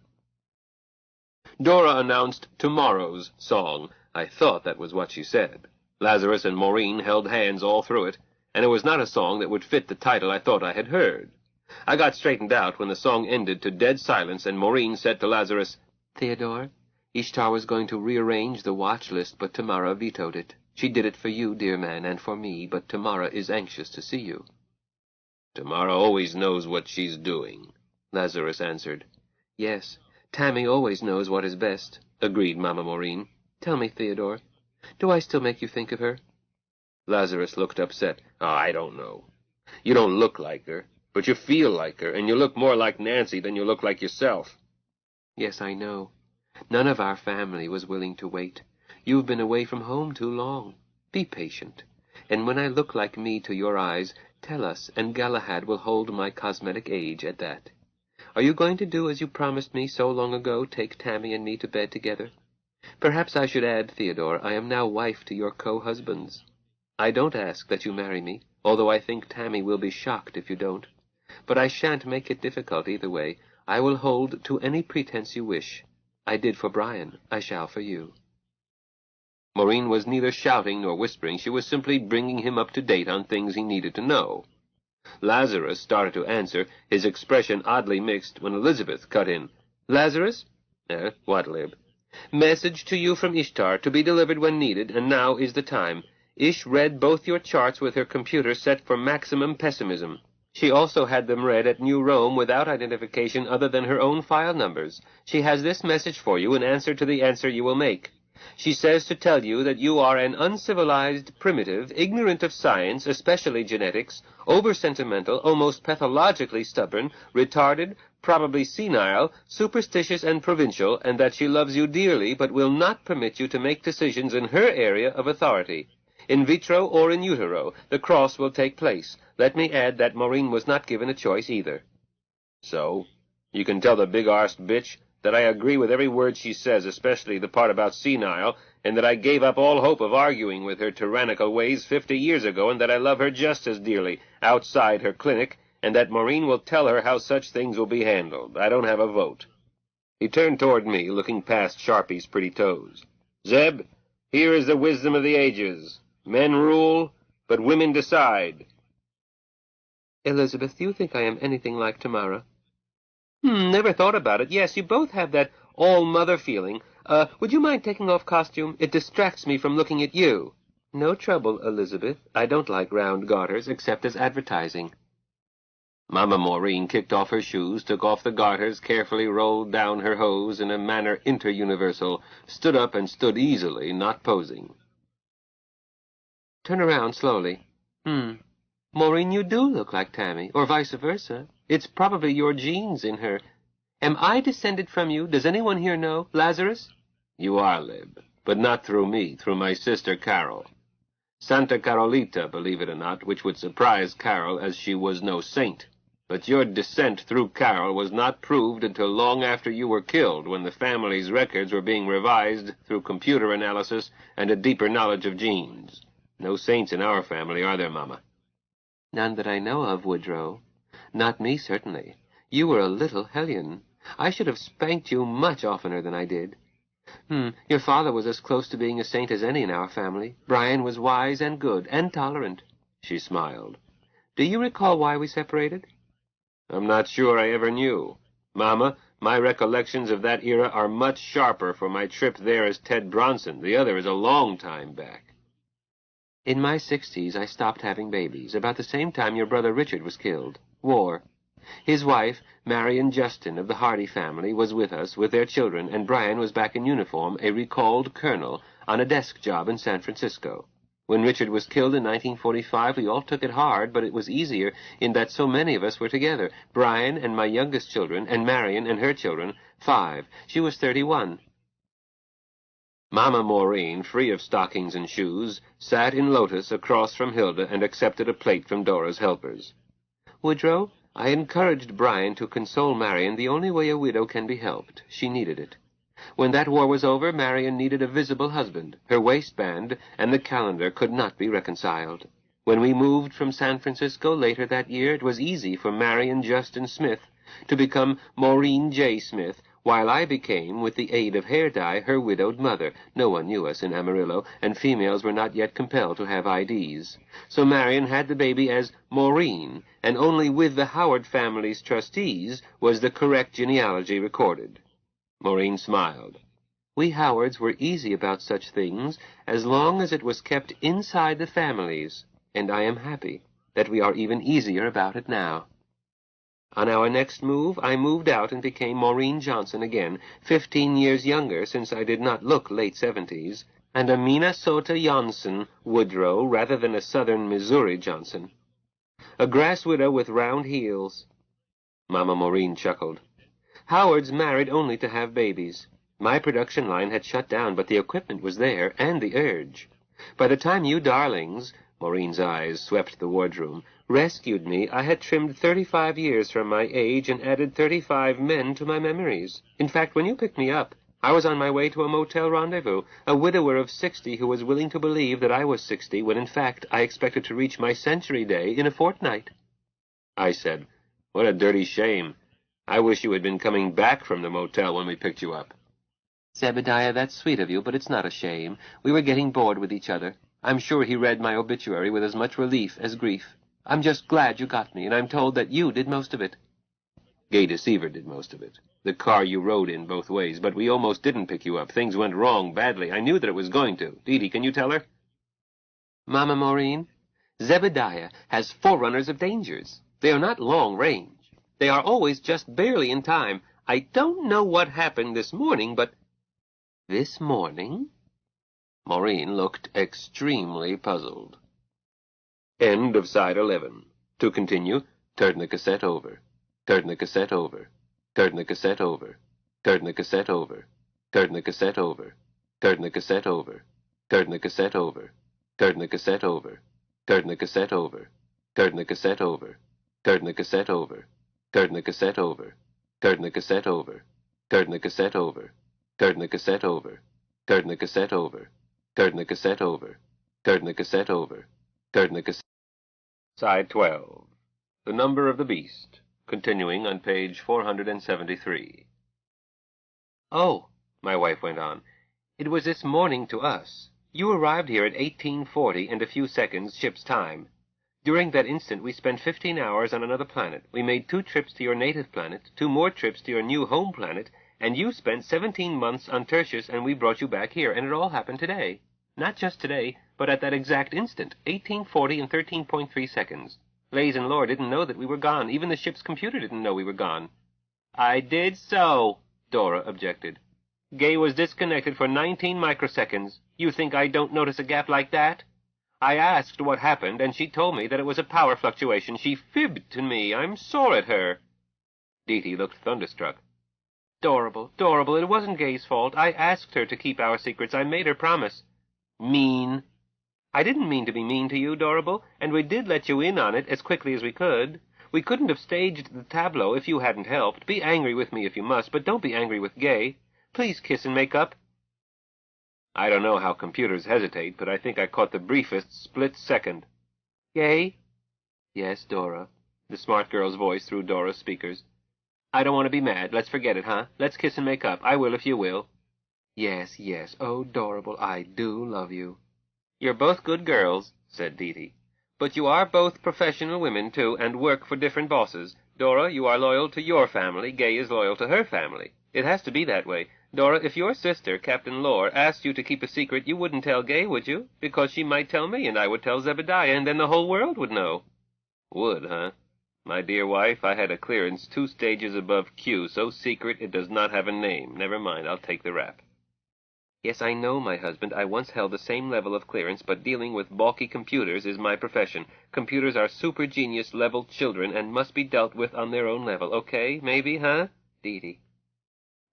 Dora announced tomorrow's song. I thought that was what she said. Lazarus and Maureen held hands all through it, and it was not a song that would fit the title I thought I had heard. I got straightened out when the song ended to dead silence, and Maureen said to Lazarus, "Theodore, Ishtar was going to rearrange the watch list, but Tamara vetoed it. She did it for you, dear man, and for me, but Tamara is anxious to see you." "Tamara always knows what she's doing," Lazarus answered. "Yes, Tammy always knows what is best," agreed Mama Maureen. "Tell me, Theodore, do I still make you think of her?" Lazarus looked upset. "Oh, I don't know. You don't look like her, but you feel like her, and you look more like Nancy than you look like yourself." "Yes, I know. None of our family was willing to wait. You've been away from home too long. Be patient. And when I look like me to your eyes, tell us, and Galahad will hold my cosmetic age at that. Are you going to do as you promised me so long ago, take Tammy and me to bed together? Perhaps I should add, Theodore, I am now wife to your co-husbands. I don't ask that you marry me, although I think Tammy will be shocked if you don't. But I shan't make it difficult either way. I will hold to any pretense you wish. I did for Brian. I shall for you." Maureen was neither shouting nor whispering. She was simply bringing him up to date on things he needed to know. Lazarus started to answer, his expression oddly mixed, when Elizabeth cut in. "Lazarus?" What, Lib?" "Message to you from Ishtar, to be delivered when needed, and now is the time. Ish read both your charts with her computer set for maximum pessimism. She also had them read at New Rome without identification other than her own file numbers. She has this message for you in answer to the answer you will make. She says to tell you that you are an uncivilized, primitive, ignorant of science, especially genetics, over-sentimental, almost pathologically stubborn, retarded, probably senile, superstitious and provincial, and that she loves you dearly but will not permit you to make decisions in her area of authority. In vitro or in utero, the cross will take place. Let me add that Maureen was not given a choice either." "So? You can tell the big-arsed bitch that I agree with every word she says, especially the part about senile, and that I gave up all hope of arguing with her tyrannical ways 50 years ago, and that I love her just as dearly, outside her clinic, and that Maureen will tell her how such things will be handled. I don't have a vote." He turned toward me, looking past Sharpie's pretty toes. "Zeb, here is the wisdom of the ages. Men rule, but women decide." "Elizabeth, do you think I am anything like Tamara?" Never thought about it. Yes, you both have that all-mother feeling. Would you mind taking off costume? It distracts me from looking at you." No trouble, Elizabeth. I don't like round garters except as advertising. Mama Maureen kicked off her shoes, took off the garters, carefully rolled down her hose in a manner inter-universal, stood up and stood easily, not posing. Turn around slowly. Maureen, you do look like Tammy, or vice versa. It's probably your genes in her. Am I descended from you? Does anyone here know? Lazarus? You are, Lib, but not through me, through my sister Carol. Santa Carolita, believe it or not, which would surprise Carol, as she was no saint. But your descent through Carol was not proved until long after you were killed, when the family's records were being revised through computer analysis and a deeper knowledge of genes. No saints in our family, are there, Mama? None that I know of, Woodrow. Not me, certainly. You were a little hellion. I should have spanked you much oftener than I did. Your father was as close to being a saint as any in our family. Brian was wise and good and tolerant. She smiled. Do you recall why we separated? I'm not sure I ever knew. Mama, my recollections of that era are much sharper for my trip there as Ted Bronson. The other is a long time back. In my 60s, I stopped having babies, about the same time your brother Richard was killed. War. His wife, Marion Justin of the Hardy family, was with us, with their children, and Brian was back in uniform, a recalled colonel, on a desk job in San Francisco. When Richard was killed in 1945, we all took it hard, but it was easier in that so many of us were together. Brian and my youngest children, and Marion and her children, 5. She was 31. Mama Maureen, free of stockings and shoes, sat in lotus across from Hilda and accepted a plate from Dora's helpers. Woodrow, I encouraged Brian to console Marion the only way a widow can be helped. She needed it. When that war was over, Marion needed a visible husband. Her waistband and the calendar could not be reconciled. When we moved from San Francisco later that year, it was easy for Marion Justin Smith to become Maureen J. Smith, while I became, with the aid of hair dye, her widowed mother. No one knew us in Amarillo, and females were not yet compelled to have IDs. So Marion had the baby as Maureen, and only with the Howard family's trustees was the correct genealogy recorded. Maureen smiled. We Howards were easy about such things as long as it was kept inside the families, and I am happy that we are even easier about it now. On our next move, I moved out and became Maureen Johnson again, 15 years younger since I did not look late 70s, and a Minnesota Johnson Woodrow rather than a southern Missouri Johnson. A grass widow with round heels. Mama Maureen chuckled. Howards married only to have babies. My production line had shut down, but the equipment was there, and the urge. By the time you darlings, Maureen's eyes swept the wardroom, rescued me, I had trimmed 35 years from my age and added 35 men to my memories. In fact, when you picked me up, I was on my way to a motel rendezvous, a widower of 60 who was willing to believe that I was 60, when in fact I expected to reach my century day in a fortnight. I said, "What a dirty shame. I wish you had been coming back from the motel when we picked you up." Zebediah, that's sweet of you, but it's not a shame. We were getting bored with each other. I'm sure he read my obituary with as much relief as grief. I'm just glad you got me, and I'm told that you did most of it. Gay Deceiver did most of it. The car you rode in both ways, but we almost didn't pick you up. Things went wrong badly. I knew that it was going to. Dee, can you tell her? Mama Maureen, Zebediah has forerunners of dangers. They are not long range. They are always just barely in time. I don't know what happened this morning, but... This morning? Maureen looked extremely puzzled. End of side 11. To continue, turn the cassette over. Turn the cassette over. Turn the cassette over. Turn the cassette over. Turn the cassette over. Turn the cassette over. Turn the cassette over. Turn the cassette over. Turn the cassette over. Turn the cassette over. Turn the cassette over. Turn the cassette over. Turn the cassette over. Turn the cassette over. Turn the cassette over. Turn the cassette over. Turn the cassette over. Turn the cassette over. Turn the cassette. Side 12. The Number of the Beast. Continuing on page 473. Oh, my wife went on, it was this morning to us. You arrived here at 1840 and a few seconds ship's time. During that instant, we spent 15 hours on another planet. We made 2 trips to your native planet, 2 more trips to your new home planet, and you spent 17 months on Tertius, and we brought you back here, and it all happened today. Not just today, but at that exact instant, 1840 and 13.3 seconds. Lays and Lore didn't know that we were gone. Even the ship's computer didn't know we were gone. I did so, Dora objected. Gay was disconnected for 19 microseconds. You think I don't notice a gap like that? I asked what happened, and she told me that it was a power fluctuation. She fibbed to me. I'm sore at her. Dee looked thunderstruck. Dorable, it wasn't Gay's fault. I asked her to keep our secrets. I made her promise. Mean. I didn't mean to be mean to you, Dorable, and we did let you in on it as quickly as we could. We couldn't have staged the tableau if you hadn't helped. Be angry with me if you must, but don't be angry with Gay. Please kiss and make up. I don't know how computers hesitate, but I think I caught the briefest split second. Gay? Yes, Dora. The smart girl's voice through Dora's speakers. I don't want to be mad. Let's forget it, huh? Let's kiss and make up. I will if you will. Yes. Oh, Dorable, I do love you. You're both good girls, said Dee. But you are both professional women, too, and work for different bosses. Dora, you are loyal to your family. Gay is loyal to her family. It has to be that way. Dora, if your sister, Captain Lore, asked you to keep a secret, you wouldn't tell Gay, would you? Because she might tell me, and I would tell Zebediah, and then the whole world would know. Would, huh? My dear wife, I had a clearance 2 stages above Q, so secret it does not have a name. Never mind, I'll take the rap. Yes, I know, my husband. I once held the same level of clearance, but dealing with balky computers is my profession. Computers are super-genius-level children and must be dealt with on their own level. Okay, maybe, huh? Dee.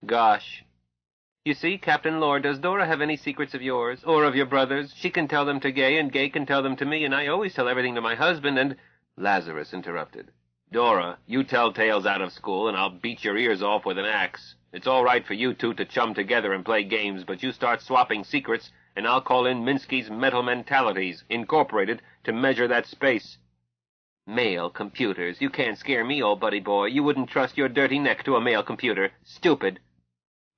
Gosh. You see, Captain Lore, does Dora have any secrets of yours, or of your brother's? She can tell them to Gay, and Gay can tell them to me, and I always tell everything to my husband, and— Lazarus interrupted. Dora, you tell tales out of school, and I'll beat your ears off with an axe. It's all right for you two to chum together and play games, but you start swapping secrets, and I'll call in Minsky's Metal Mentalities, Incorporated, to measure that space. Male computers. You can't scare me, old buddy boy. You wouldn't trust your dirty neck to a male computer. Stupid.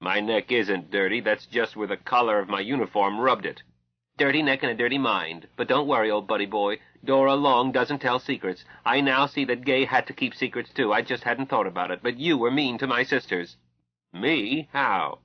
My neck isn't dirty. That's just where the collar of my uniform rubbed it. Dirty neck and a dirty mind. But don't worry, old buddy boy. Dora Long doesn't tell secrets. I now see that Gay had to keep secrets, too. I just hadn't thought about it. But you were mean to my sisters. Me? How?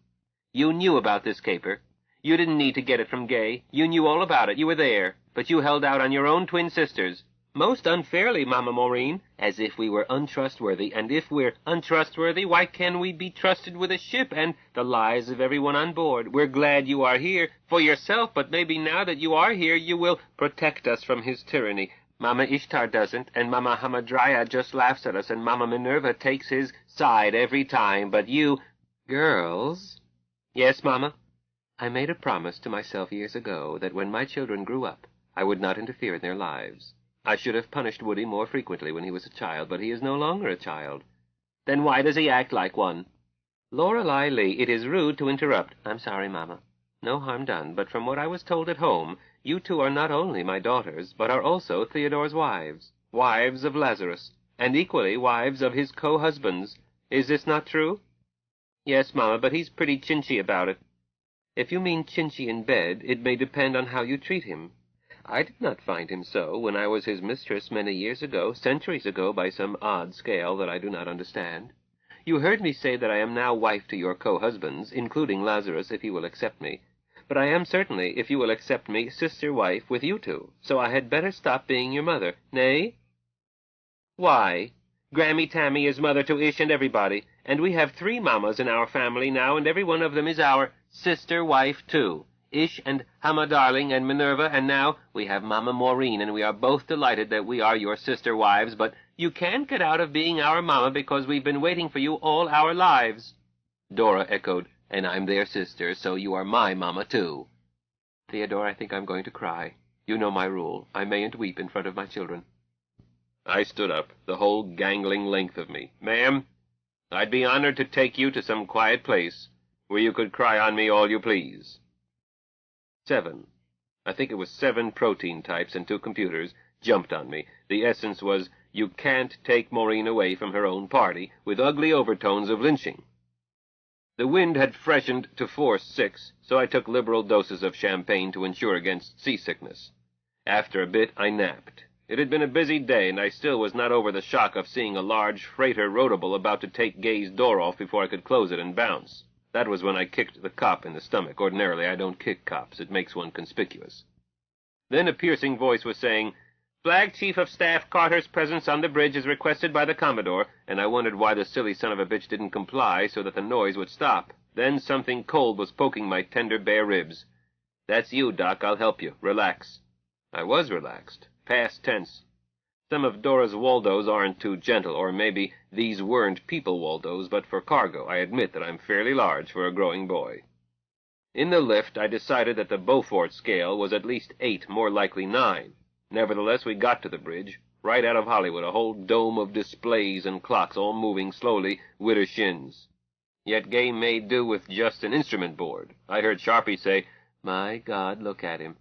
You knew about this caper. You didn't need to get it from Gay. You knew all about it. You were there. But you held out on your own twin sisters. Most unfairly, Mama Maureen, as if we were untrustworthy, and if we're untrustworthy, why can we be trusted with a ship and the lives of everyone on board? We're glad you are here for yourself, but maybe now that you are here, you will protect us from his tyranny. Mama Ishtar doesn't, and Mama Hamadryad just laughs at us, and Mama Minerva takes his side every time, but you— Girls? Yes, Mama? I made a promise to myself years ago that when my children grew up, I would not interfere in their lives. I should have punished Woody more frequently when he was a child, but he is no longer a child. Then why does he act like one? Lorelei Lee, it is rude to interrupt. I'm sorry, Mama. No harm done, but from what I was told at home, you two are not only my daughters, but are also Theodore's wives. Wives of Lazarus, and equally wives of his co-husbands. Is this not true? Yes, Mama, but he's pretty chinchy about it. If you mean chinchy in bed, it may depend on how you treat him. I did not find him so when I was his mistress many years ago, centuries ago, by some odd scale that I do not understand. You heard me say that I am now wife to your co-husbands, including Lazarus, if he will accept me. But I am certainly, if you will accept me, sister-wife with you two, so I had better stop being your mother. Nay? Why? Grammy Tammy is mother to Ish and everybody, and we have 3 mamas in our family now, and every one of them is our sister-wife, too. Ish and Hama Darling and Minerva, and now we have Mama Maureen, and we are both delighted that we are your sister-wives, but you can't get out of being our mama because we've been waiting for you all our lives. Dora echoed, and I'm their sister, so you are my mama, too. Theodore, I think I'm going to cry. You know my rule. I mayn't weep in front of my children. I stood up, the whole gangling length of me. Ma'am, I'd be honored to take you to some quiet place where you could cry on me all you please. 7. I think it was 7 protein types and 2 computers jumped on me. The essence was, you can't take Maureen away from her own party, with ugly overtones of lynching. The wind had freshened to force 6, so I took liberal doses of champagne to ensure against seasickness. After a bit, I napped. It had been a busy day, and I still was not over the shock of seeing a large freighter rotable about to take Gay's door off before I could close it and bounce. That was when I kicked the cop in the stomach. Ordinarily, I don't kick cops. It makes one conspicuous. Then a piercing voice was saying, "Flag Chief of Staff Carter's presence on the bridge is requested by the Commodore," and I wondered why the silly son of a bitch didn't comply so that the noise would stop. Then something cold was poking my tender bare ribs. "That's you, Doc. I'll help you. Relax." I was relaxed. Past tense. Some of Dora's Waldos aren't too gentle, or maybe these weren't people Waldos, but for cargo, I admit that I'm fairly large for a growing boy. In the lift, I decided that the Beaufort scale was at least 8, more likely 9. Nevertheless, we got to the bridge, right out of Hollywood, a whole dome of displays and clocks all moving slowly, with her shins. Yet Gay made do with just an instrument board. I heard Sharpie say, "My God, look at him."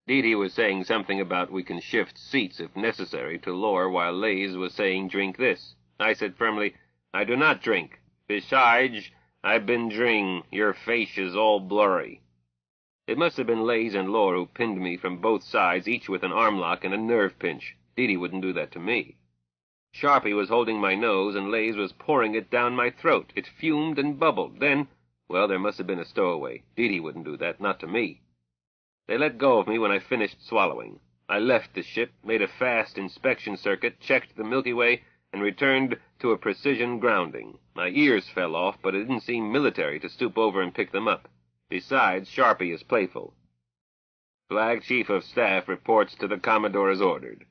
Dee Dee was saying something about we can shift seats if necessary to Lore, while Lays was saying drink this. I said firmly, "I do not drink. Besides, I've been dring. Your face is all blurry." It must have been Lays and Lore who pinned me from both sides, each with an arm lock and a nerve pinch. Dee Dee wouldn't do that to me. Sharpie was holding my nose, and Lays was pouring it down my throat. It fumed and bubbled. Then, well, there must have been a stowaway. Dee Dee wouldn't do that, not to me. They let go of me when I finished swallowing. I left the ship, made a fast inspection circuit, checked the Milky Way, and returned to a precision grounding. My ears fell off, but it didn't seem military to stoop over and pick them up. Besides, Sharpie is playful. "Flag Chief of Staff reports to the Commodore as ordered."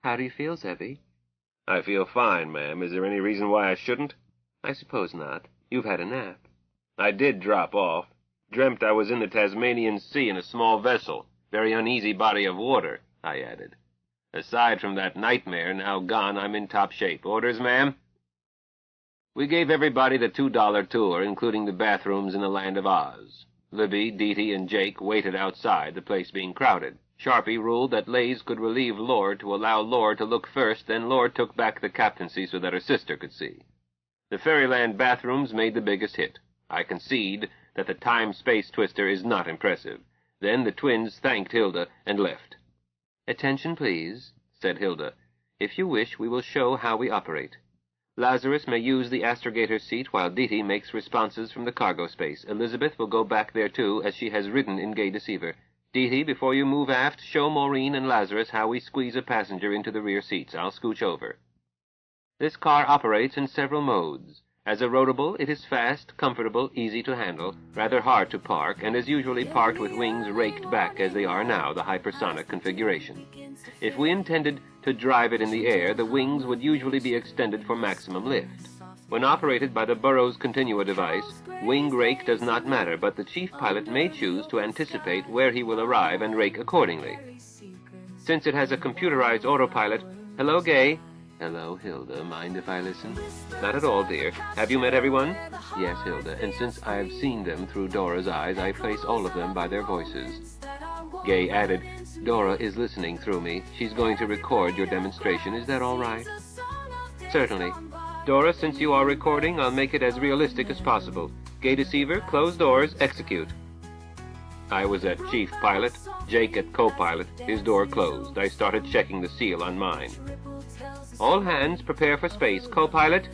How do you feel, Zebby? "I feel fine, ma'am. Is there any reason why I shouldn't?" I suppose not. You've had a nap. "I did drop off. Dreamt I was in the Tasmanian Sea in a small vessel. Very uneasy body of water," I added. "Aside from that nightmare now gone, I'm in top shape. Orders, ma'am?" We gave everybody the $2 tour, including the bathrooms in the Land of Oz. Libby, Dee Dee, and Jake waited outside, the place being crowded. Sharpie ruled that Lays could relieve Lore to allow Lore to look first, then Lore took back the captaincy so that her sister could see. The Fairyland bathrooms made the biggest hit. I concede that the time-space twister is not impressive. Then the twins thanked Hilda and left. "Attention, please," said Hilda. "If you wish, we will show how we operate. Lazarus may use the astrogator seat while Dee Dee makes responses from the cargo space. Elizabeth will go back there, too, as she has ridden in Gay Deceiver. Dee Dee, before you move aft, show Maureen and Lazarus how we squeeze a passenger into the rear seats. I'll scooch over." This car operates in several modes. As a rotable, it is fast, comfortable, easy to handle, rather hard to park, and is usually parked with wings raked back as they are now, the hypersonic configuration. If we intended to drive it in the air, the wings would usually be extended for maximum lift. When operated by the Burroughs Continua device, wing rake does not matter, but the chief pilot may choose to anticipate where he will arrive and rake accordingly. Since it has a computerized autopilot, "Hello, Gay." "Hello, Hilda. Mind if I listen?" "Not at all, dear. Have you met everyone?" "Yes, Hilda, and since I've seen them through Dora's eyes, I place all of them by their voices." Gay added, "Dora is listening through me. She's going to record your demonstration. Is that all right?" "Certainly. Dora, since you are recording, I'll make it as realistic as possible. Gay Deceiver, close doors, execute." I was at chief pilot, Jake at co-pilot. His door closed. I started checking the seal on mine. "All hands prepare for space. Co-pilot?"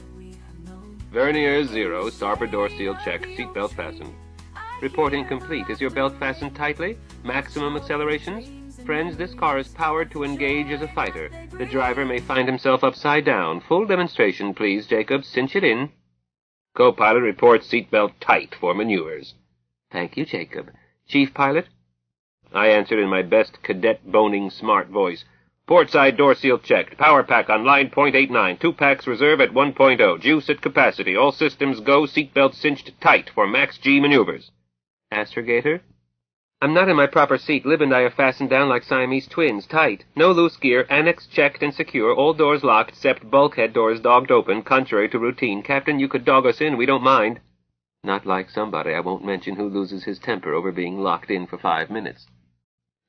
"Vernier 0, starboard door seal checked, seatbelt fastened." "Reporting complete. Is your belt fastened tightly? Maximum accelerations? Friends, this car is powered to engage as a fighter. The driver may find himself upside down. Full demonstration, please, Jacob. Cinch it in." "Co-pilot reports seatbelt tight for maneuvers." "Thank you, Jacob. Chief pilot?" I answered in my best cadet-boning smart voice. "Port side door seal checked. Power pack on line .89. 2 packs reserve at 1.0. Juice at capacity. All systems go. Seatbelt cinched tight for max G maneuvers." "Astrogator?" "I'm not in my proper seat. Lib and I are fastened down like Siamese twins. Tight. No loose gear. Annex checked and secure. All doors locked, except bulkhead doors dogged open, contrary to routine. Captain, you could dog us in. We don't mind." Not like somebody I won't mention who loses his temper over being locked in for 5 minutes.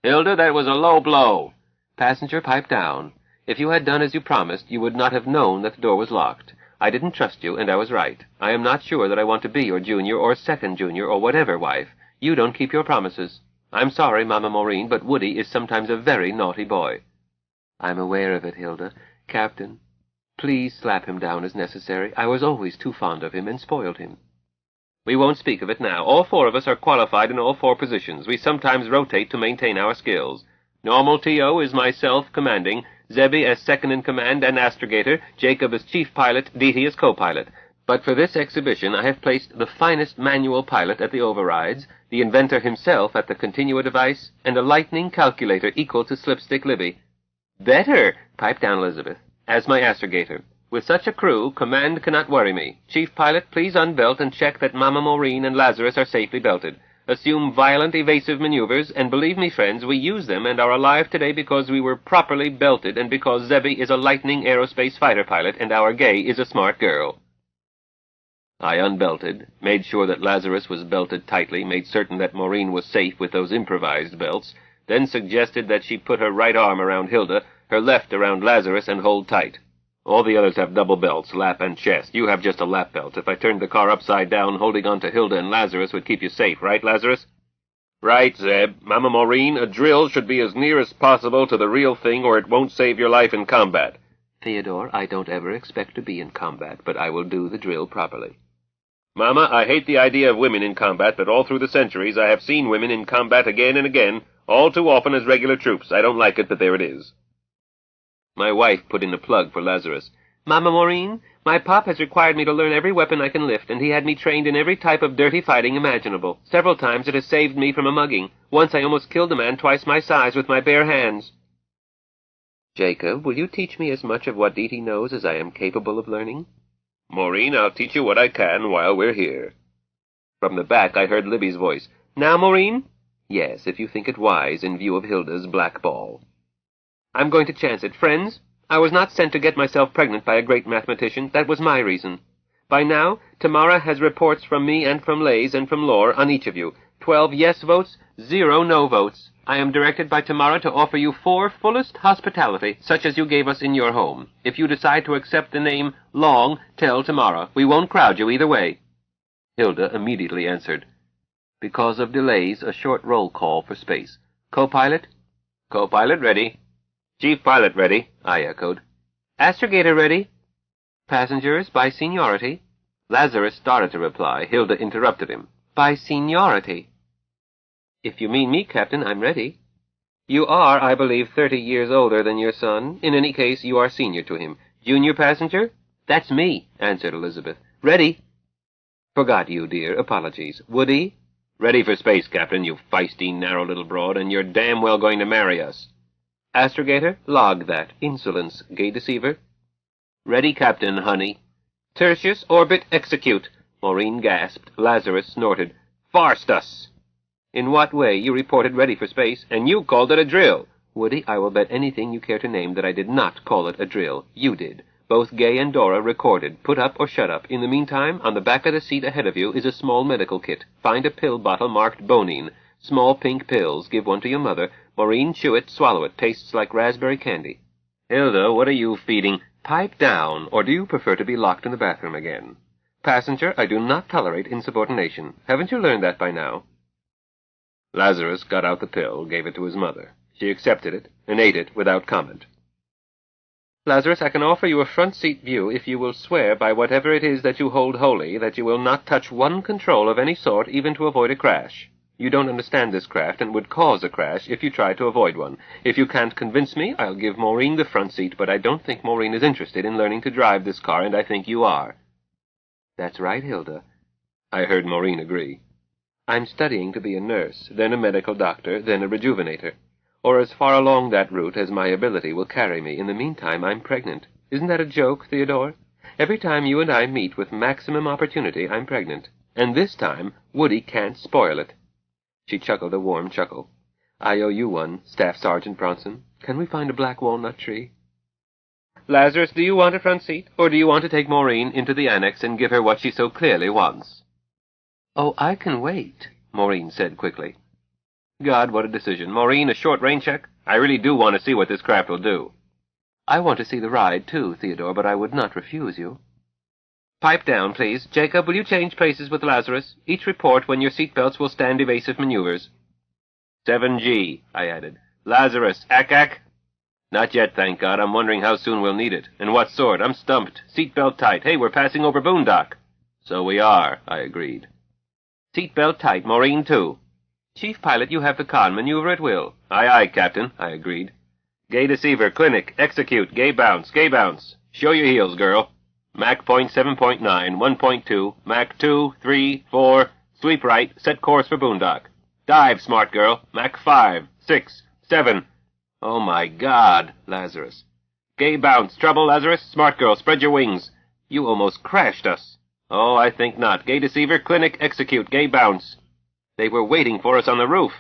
"Hilda, that was a low blow." "Passenger, pipe down. If you had done as you promised, you would not have known that the door was locked. I didn't trust you, and I was right. I am not sure that I want to be your junior or second junior or whatever wife. You don't keep your promises. I'm sorry, Mama Maureen, but Woody is sometimes a very naughty boy." "I'm aware of it, Hilda. Captain, please slap him down as necessary. I was always too fond of him and spoiled him." "We won't speak of it now. All 4 of us are qualified in all 4 positions. We sometimes rotate to maintain our skills. Normal TO is myself commanding, Zebby as second in command and astrogator, Jacob as chief pilot, Deety as co-pilot. But for this exhibition I have placed the finest manual pilot at the overrides, the inventor himself at the continua device, and a lightning calculator equal to Slipstick Libby. Better, piped down Elizabeth, as my astrogator. With such a crew, command cannot worry me. Chief pilot, please unbelt and check that Mama Maureen and Lazarus are safely belted. Assume violent evasive maneuvers, and believe me, friends, we use them and are alive today because we were properly belted and because Zebby is a lightning aerospace fighter pilot and our Gay is a smart girl. I unbelted, made sure that Lazarus was belted tightly, made certain that Maureen was safe with those improvised belts, then suggested that she put her right arm around Hilda, her left around Lazarus, and hold tight. All the others have double belts, lap and chest. You have just a lap belt. If I turned the car upside down, holding on to Hilda and Lazarus would keep you safe, right, Lazarus? Right, Zeb. Mama Maureen, a drill should be as near as possible to the real thing, or it won't save your life in combat. Theodore, I don't ever expect to be in combat, but I will do the drill properly. Mama, I hate the idea of women in combat, but all through the centuries I have seen women in combat again and again, all too often as regular troops. I don't like it, but there it is. My wife put in a plug for Lazarus. Mama Maureen, my pop has required me to learn every weapon I can lift, and he had me trained in every type of dirty fighting imaginable. Several times it has saved me from a mugging. Once I almost killed a man twice my size with my bare hands. Jacob, will you teach me as much of what Deety knows as I am capable of learning? Maureen, I'll teach you what I can while we're here. From the back I heard Libby's voice. Now, Maureen? Yes, if you think it wise in view of Hilda's black ball. I'm going to chance it. Friends, I was not sent to get myself pregnant by a great mathematician. That was my reason. By now, Tamara has reports from me and from Lays and from Lore on each of you. 12 yes votes, 0 no votes. I am directed by Tamara to offer you 4 fullest hospitality, such as you gave us in your home. If you decide to accept the name Long, tell Tamara. We won't crowd you either way. Hilda immediately answered. Because of delays, a short roll call for space. Co-pilot? Co-pilot ready. Chief pilot ready, I echoed. Astrogator ready. Passengers by seniority. Lazarus started to reply. Hilda interrupted him. By seniority. If you mean me, Captain, I'm ready. You are, I believe, 30 years older than your son. In any case, you are senior to him. Junior passenger? That's me, answered Elizabeth. Ready. Forgot you, dear. Apologies. Woody? Ready for space, Captain, you feisty, narrow little broad, and you're damn well going to marry us. Astrogator, log that. Insolence, gay deceiver. Ready, Captain, honey. Tertius, orbit, execute. Maureen gasped. Lazarus snorted. Farced us. In what way? You reported ready for space, and you called it a drill. Woody, I will bet anything you care to name that I did not call it a drill. You did. Both Gay and Dora recorded. Put up or shut up. In the meantime, on the back of the seat ahead of you is a small medical kit. Find a pill bottle marked Bonine. Small pink pills. Give one to your mother. Maureen, chew it, swallow it. Tastes like raspberry candy. Hilda, what are you feeding? Pipe down, or do you prefer to be locked in the bathroom again? Passenger, I do not tolerate insubordination. Haven't you learned that by now? Lazarus got out the pill, gave it to his mother. She accepted it, and ate it without comment. Lazarus, I can offer you a front seat view if you will swear by whatever it is that you hold holy that you will not touch one control of any sort, even to avoid a crash. You don't understand this craft and would cause a crash if you tried to avoid one. If you can't convince me, I'll give Maureen the front seat, but I don't think Maureen is interested in learning to drive this car, and I think you are. That's right, Hilda. I heard Maureen agree. I'm studying to be a nurse, then a medical doctor, then a rejuvenator. Or as far along that route as my ability will carry me. In the meantime, I'm pregnant. Isn't that a joke, Theodore? Every time you and I meet with maximum opportunity, I'm pregnant. And this time, Woody can't spoil it. She chuckled a warm chuckle. I owe you one, Staff Sergeant Bronson. Can we find a black walnut tree? Lazarus, do you want a front seat, or do you want to take Maureen into the annex and give her what she so clearly wants? Oh, I can wait, Maureen said quickly. God, what a decision. Maureen, a short-range check? I really do want to see what this craft will do. I want to see the ride, too, Theodore, but I would not refuse you. Pipe down, please. Jacob, will you change places with Lazarus? Each report when your seatbelts will stand evasive maneuvers. 7G, I added. Lazarus, ack. Not yet, thank God. I'm wondering how soon we'll need it. And what sort? I'm stumped. Seatbelt tight. Hey, we're passing over Boondock. So we are, I agreed. Seatbelt tight. Maureen, too. Chief Pilot, you have the con. Maneuver at will. Aye, aye, Captain, I agreed. Gay Deceiver, Clinic, execute, gay bounce, gay bounce. Show your heels, girl. Mach point 7.9, 1.2, Mach 2, 3, 4, sweep right, set course for Boondock. Dive, smart girl, Mach 5, 6, 7. Oh, my God, Lazarus. Gay bounce, trouble, Lazarus, smart girl, spread your wings. You almost crashed us. Oh, I think not. Gay Deceiver, Clinic, execute, gay bounce. They were waiting for us on the roof.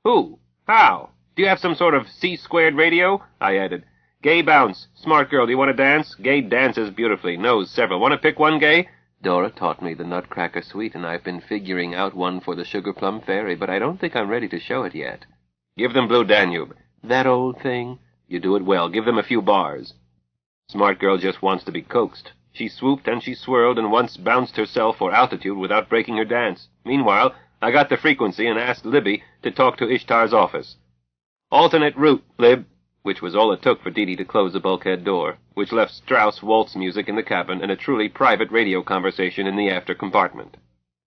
Who? How? Do you have some sort of C-squared radio? I added. Gay bounce. Smart girl, do you want to dance? Gay dances beautifully. Knows several. Want to pick one, Gay? Dora taught me the Nutcracker Suite, and I've been figuring out one for the Sugar Plum Fairy, but I don't think I'm ready to show it yet. Give them Blue Danube. That old thing? You do it well. Give them a few bars. Smart girl just wants to be coaxed. She swooped and she swirled and once bounced herself for altitude without breaking her dance. Meanwhile, I got the frequency and asked Libby to talk to Ishtar's office. Alternate route, Lib, which was all it took for Dee Dee to close the bulkhead door, which left Strauss waltz music in the cabin and a truly private radio conversation in the after compartment.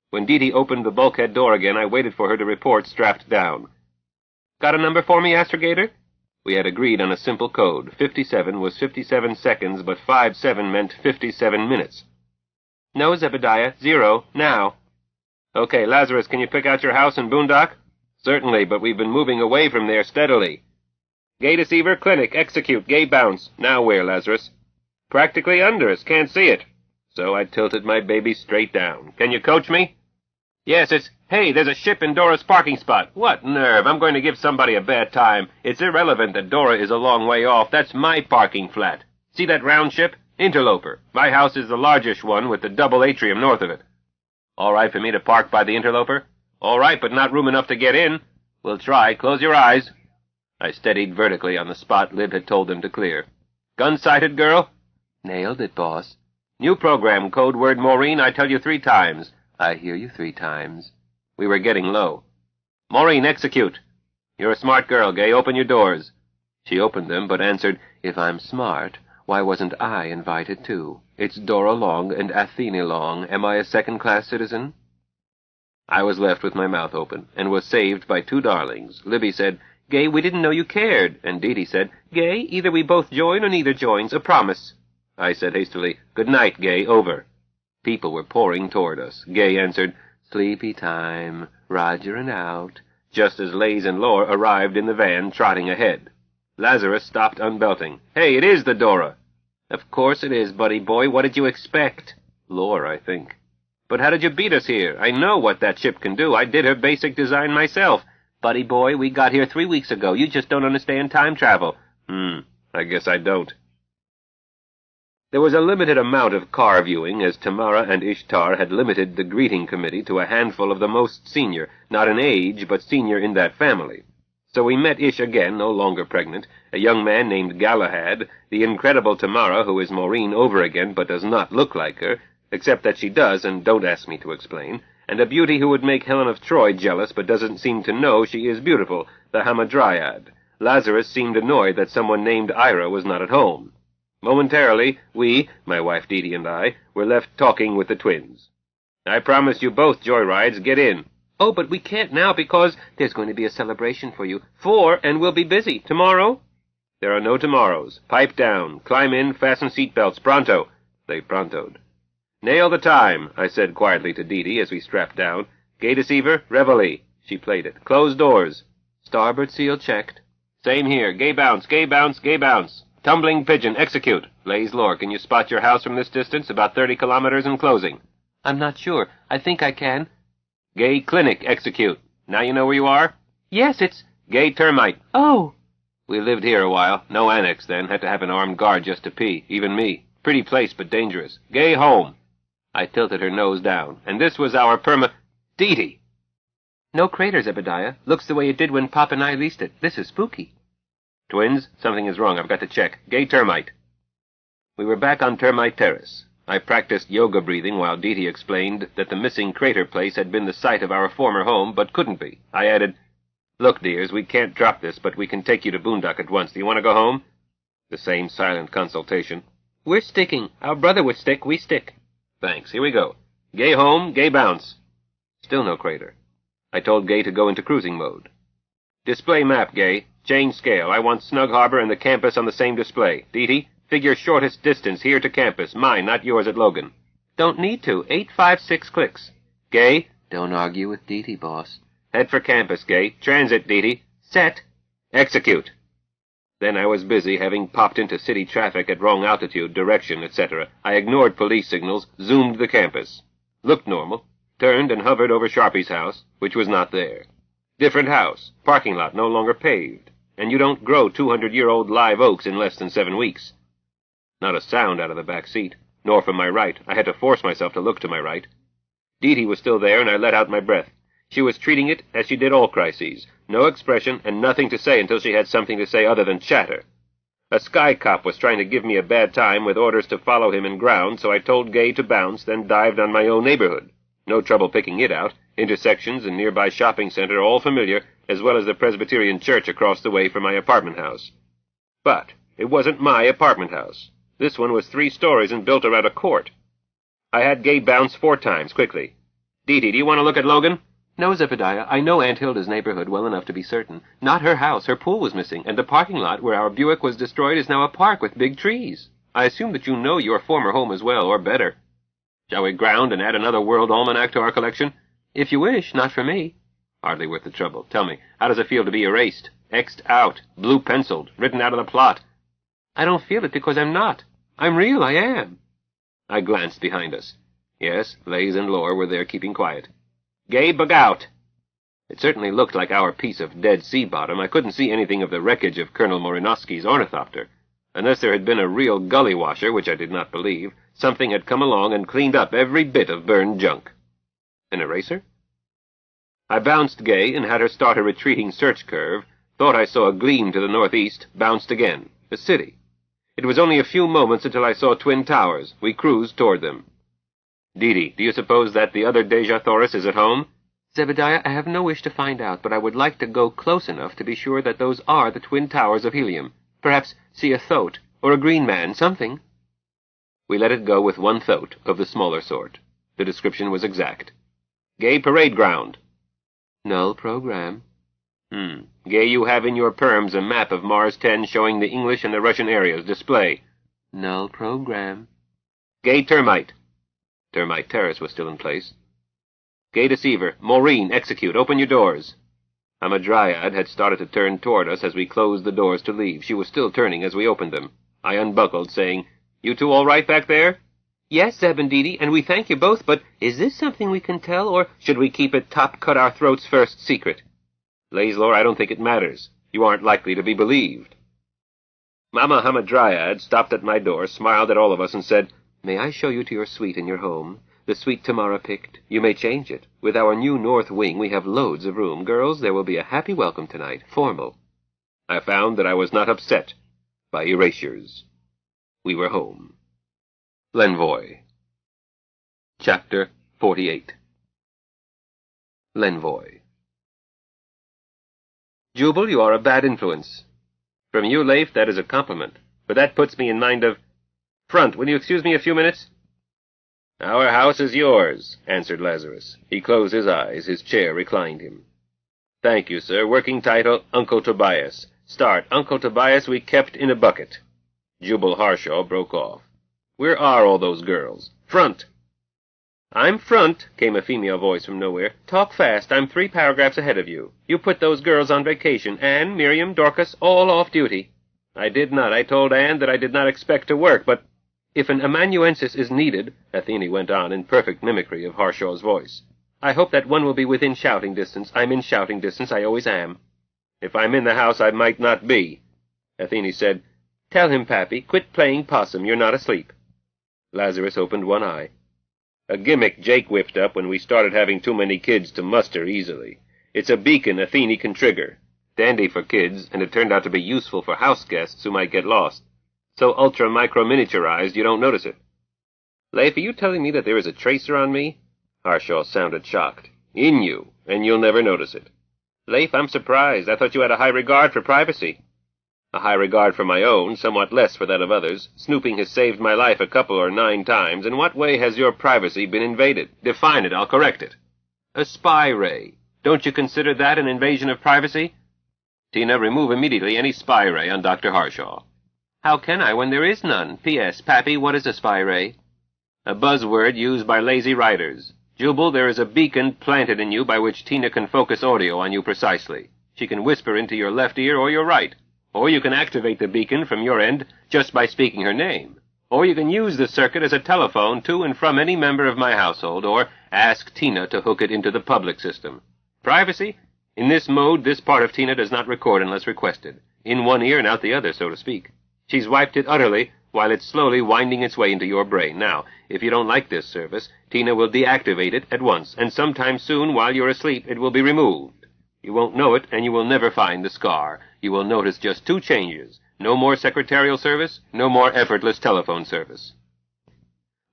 When Dee Dee opened the bulkhead door again, I waited for her to report strapped down. Got a number for me, astrogator? We had agreed on a simple code. 57 was 57 seconds, but 5-7 meant 57 minutes. No, Zebediah. 0, now. Okay, Lazarus, can you pick out your house in Boondock? Certainly, but we've been moving away from there steadily. Gay Deceiver, Clinic, execute, gay bounce. Now where, Lazarus? Practically under us, can't see it. So I tilted my baby straight down. Can you coach me? Yes, it's... Hey, there's a ship in Dora's parking spot. What nerve? I'm going to give somebody a bad time. It's irrelevant that Dora is a long way off. That's my parking flat. See that round ship? Interloper. My house is the largest one with the double atrium north of it. All right for me to park by the Interloper? All right, but not room enough to get in. We'll try. Close your eyes. I steadied vertically on the spot Lib had told them to clear. Gun-sighted, girl? Nailed it, boss. New program, code word Maureen, I tell you 3 times. I hear you 3 times. We were getting low. Maureen, execute. You're a smart girl, Gay. Open your doors. She opened them, but answered, If I'm smart, why wasn't I invited too? It's Dora Long and Athena Long. Am I a second-class citizen? I was left with my mouth open, and was saved by 2 darlings. Libby said, Gay, we didn't know you cared. And Dee Dee said, Gay, either we both join or neither joins. A promise. I said hastily, Good night, Gay. Over. People were pouring toward us. Gay answered, Sleepy time. Roger and out. Just as Lays and Lore arrived in the van, trotting ahead. Lazarus stopped unbelting. Hey, it is the Dora. Of course it is, buddy boy. What did you expect? Lore, I think. But how did you beat us here? I know what that ship can do. I did her basic design myself. Buddy boy, we got here 3 weeks ago. You just don't understand time travel. I guess I don't. There was a limited amount of car viewing, as Tamara and Ishtar had limited the greeting committee to a handful of the most senior, not in age, but senior in that family. So we met Ish again, no longer pregnant, a young man named Galahad, the incredible Tamara, who is Maureen over again but does not look like her, except that she does, and don't ask me to explain, and a beauty who would make Helen of Troy jealous but doesn't seem to know she is beautiful, the Hamadryad. Lazarus seemed annoyed that someone named Ira was not at home. Momentarily, we, my wife Dee Dee and I, were left talking with the twins. I promise you both joyrides. Get in. Oh, but we can't now because there's going to be a celebration for you. 4, and we'll be busy. Tomorrow? There are no tomorrows. Pipe down. Climb in. Fasten seatbelts. Pronto. They prontoed. Nail the time, I said quietly to Dee Dee as we strapped down. Gay Deceiver, reveille. She played it. Close doors. Starboard seal checked. Same here. Gay bounce, gay bounce, gay bounce. Tumbling pigeon, execute. Lays Lore, can you spot your house from this distance? About 30 kilometers and closing. I'm not sure. I think I can. Gay Clinic, execute. Now you know where you are? Yes, it's... Gay Termite. Oh. We lived here a while. No annex then. Had to have an armed guard just to pee. Even me. Pretty place, but dangerous. Gay home. I tilted her nose down. And this was our Dee Dee. No craters, Zebediah. Looks the way it did when Pop and I leased it. This is spooky. Twins, something is wrong. I've got to check. Gay Termite. We were back on Termite Terrace. I practiced yoga breathing while Dee Dee explained that the missing crater place had been the site of our former home, but couldn't be. I added, Look, dears, we can't drop this, but we can take you to Boondock at once. Do you want to go home? The same silent consultation. We're sticking. Our brother would stick. We stick. Thanks. Here we go. Gay home, gay bounce. Still no crater. I told Gay to go into cruising mode. Display map, Gay. Change scale. I want Snug Harbor and the campus on the same display. Dee, figure shortest distance here to campus. Mine, not yours at Logan. Don't need to. 856 clicks. Gay? Don't argue with Dee, boss. Head for campus, Gay. Transit, Dee. Set. Execute. Then I was busy, having popped into city traffic at wrong altitude, direction, etc. I ignored police signals, zoomed the campus. Looked normal. Turned and hovered over Sharpie's house, which was not there. Different house. Parking lot no longer paved. And you don't grow 200-year-old live oaks in less than 7 weeks. Not a sound out of the back seat, nor from my right. I had to force myself to look to my right. Dee was still there, and I let out my breath. She was treating it as she did all crises. No expression and nothing to say until she had something to say other than chatter. A sky cop was trying to give me a bad time with orders to follow him in ground, so I told Gay to bounce, then dived on my own neighborhood. No trouble picking it out. Intersections and nearby shopping center all familiar, as well as the Presbyterian church across the way from my apartment house. But it wasn't my apartment house. This one was 3 stories and built around a court. I had Gay bounce 4 times, quickly. Dee, do you want to look at Logan? No, Zebediah. I know Aunt Hilda's neighborhood well enough to be certain. Not her house. Her pool was missing, and the parking lot where our Buick was destroyed is now a park with big trees. I assume that you know your former home as well, or better. Shall we ground and add another World Almanac to our collection? If you wish, not for me. Hardly worth the trouble. Tell me, how does it feel to be erased, X'd out, blue-penciled, written out of the plot? I don't feel it because I'm not. I'm real, I am. I glanced behind us. Yes, Lays and Lore were there keeping quiet. Gay, bug out! It certainly looked like our piece of dead sea bottom. I couldn't see anything of the wreckage of Colonel Morinowski's ornithopter. Unless there had been a real gully washer, which I did not believe, something had come along and cleaned up every bit of burned junk. An eraser? I bounced Gay and had her start a retreating search curve, thought I saw a gleam to the northeast, bounced again. The city. It was only a few moments until I saw twin towers. We cruised toward them. Dee, do you suppose that the other Deja Thoris is at home? Zebediah, I have no wish to find out, but I would like to go close enough to be sure that those are the twin towers of helium. Perhaps see a thoat, or a green man, something. We let it go with 1 thoat, of the smaller sort. The description was exact. Gay parade ground. Null program. Gay, you have in your perms a map of Mars 10 showing the English and the Russian areas. Display. Null program. Gay termite. Termite Terrace was still in place. Gay deceiver. Maureen, execute. Open your doors. Hamadryad had started to turn toward us as we closed the doors to leave. She was still turning as we opened them. I unbuckled, saying, You 2 all right back there? Yes, Zeb and Dee, and we thank you both, but is this something we can tell, or should we keep it top-cut-our-throats-first secret? Lazelor, I don't think it matters. You aren't likely to be believed. Mama Hamadryad stopped at my door, smiled at all of us, and said, May I show you to your suite in your home? The suite Tamara picked. You may change it. With our new north wing, we have loads of room. Girls, there will be a happy welcome tonight. Formal. I found that I was not upset by erasures. We were home. L'Envoy. Chapter 48. L'Envoy. Jubal, you are a bad influence. From you, Leif, that is a compliment, but that puts me in mind of... Front, will you excuse me a few minutes? Our house is yours, answered Lazarus. He closed his eyes. His chair reclined him. Thank you, sir. Working title, Uncle Tobias. Start, Uncle Tobias we kept in a bucket. Jubal Harshaw broke off. Where are all those girls? Front! I'm front, came a female voice from nowhere. Talk fast. I'm 3 paragraphs ahead of you. You put those girls on vacation. Anne, Miriam, Dorcas, all off duty. I did not. I told Anne that I did not expect to work, but... If an amanuensis is needed, Athene went on in perfect mimicry of Harshaw's voice, I hope that one will be within shouting distance. I'm in shouting distance. I always am. If I'm in the house, I might not be. Athene said, Tell him, Pappy, quit playing possum. You're not asleep. Lazarus opened one eye. A gimmick Jake whipped up when we started having too many kids to muster easily. It's a beacon Athene can trigger. Dandy for kids, and it turned out to be useful for house guests who might get lost. So ultra-micro-miniaturized you don't notice it. Leif, are you telling me that there is a tracer on me? Harshaw sounded shocked. In you, and you'll never notice it. Leif, I'm surprised. I thought you had a high regard for privacy. A high regard for my own, somewhat less for that of others. Snooping has saved my life a couple or 9 times. In what way has your privacy been invaded? Define it, I'll correct it. A spy ray. Don't you consider that an invasion of privacy? Tina, remove immediately any spy ray on Dr. Harshaw. How can I when there is none? P.S. Pappy, what is a spy ray? A buzzword used by lazy writers. Jubal, there is a beacon planted in you by which Tina can focus audio on you precisely. She can whisper into your left ear or your right. Or you can activate the beacon from your end just by speaking her name. Or you can use the circuit as a telephone to and from any member of my household, or ask Tina to hook it into the public system. Privacy? In this mode, this part of Tina does not record unless requested. In one ear and out the other, so to speak. She's wiped it utterly, while it's slowly winding its way into your brain. Now, if you don't like this service, Tina will deactivate it at once, and sometime soon, while you're asleep, it will be removed. You won't know it, and you will never find the scar. You will notice just 2 changes. No more secretarial service, no more effortless telephone service.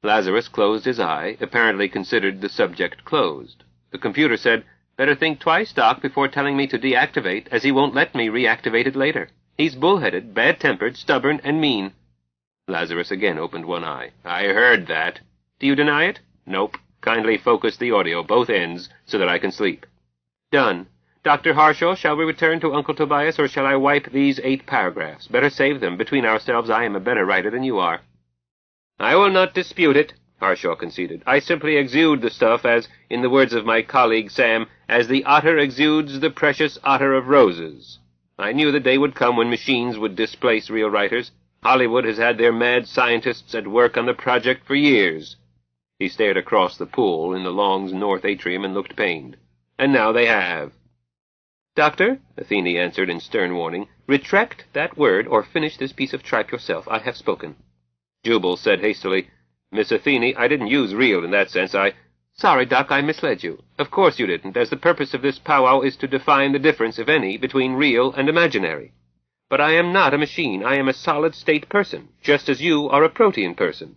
Lazarus closed his eye, apparently considered the subject closed. The computer said, "Better think twice, Doc, before telling me to deactivate, as he won't let me reactivate it later. He's bullheaded, bad-tempered, stubborn, and mean." Lazarus again opened one eye. "I heard that. Do you deny it?" "Nope. Kindly focus the audio, both ends, so that I can sleep." "Done. Dr. Harshaw, shall we return to Uncle Tobias, or shall I wipe these 8 paragraphs? Better save them. Between ourselves, I am a better writer than you are." "I will not dispute it," Harshaw conceded. "I simply exude the stuff as, in the words of my colleague Sam, as the otter exudes the precious ottar of roses. I knew the day would come when machines would displace real writers. Hollywood has had their mad scientists at work on the project for years." He stared across the pool in the Long's north atrium and looked pained. "And now they have." "Doctor," Athene answered in stern warning, "retract that word, or finish this piece of tripe yourself. I have spoken." Jubal said hastily, "Miss Athene, I didn't use real in that sense. Sorry, Doc, I misled you. Of course you didn't, as the purpose of this powwow is to define the difference, if any, between real and imaginary. But I am not a machine. I am a solid-state person, just as you are a protein person.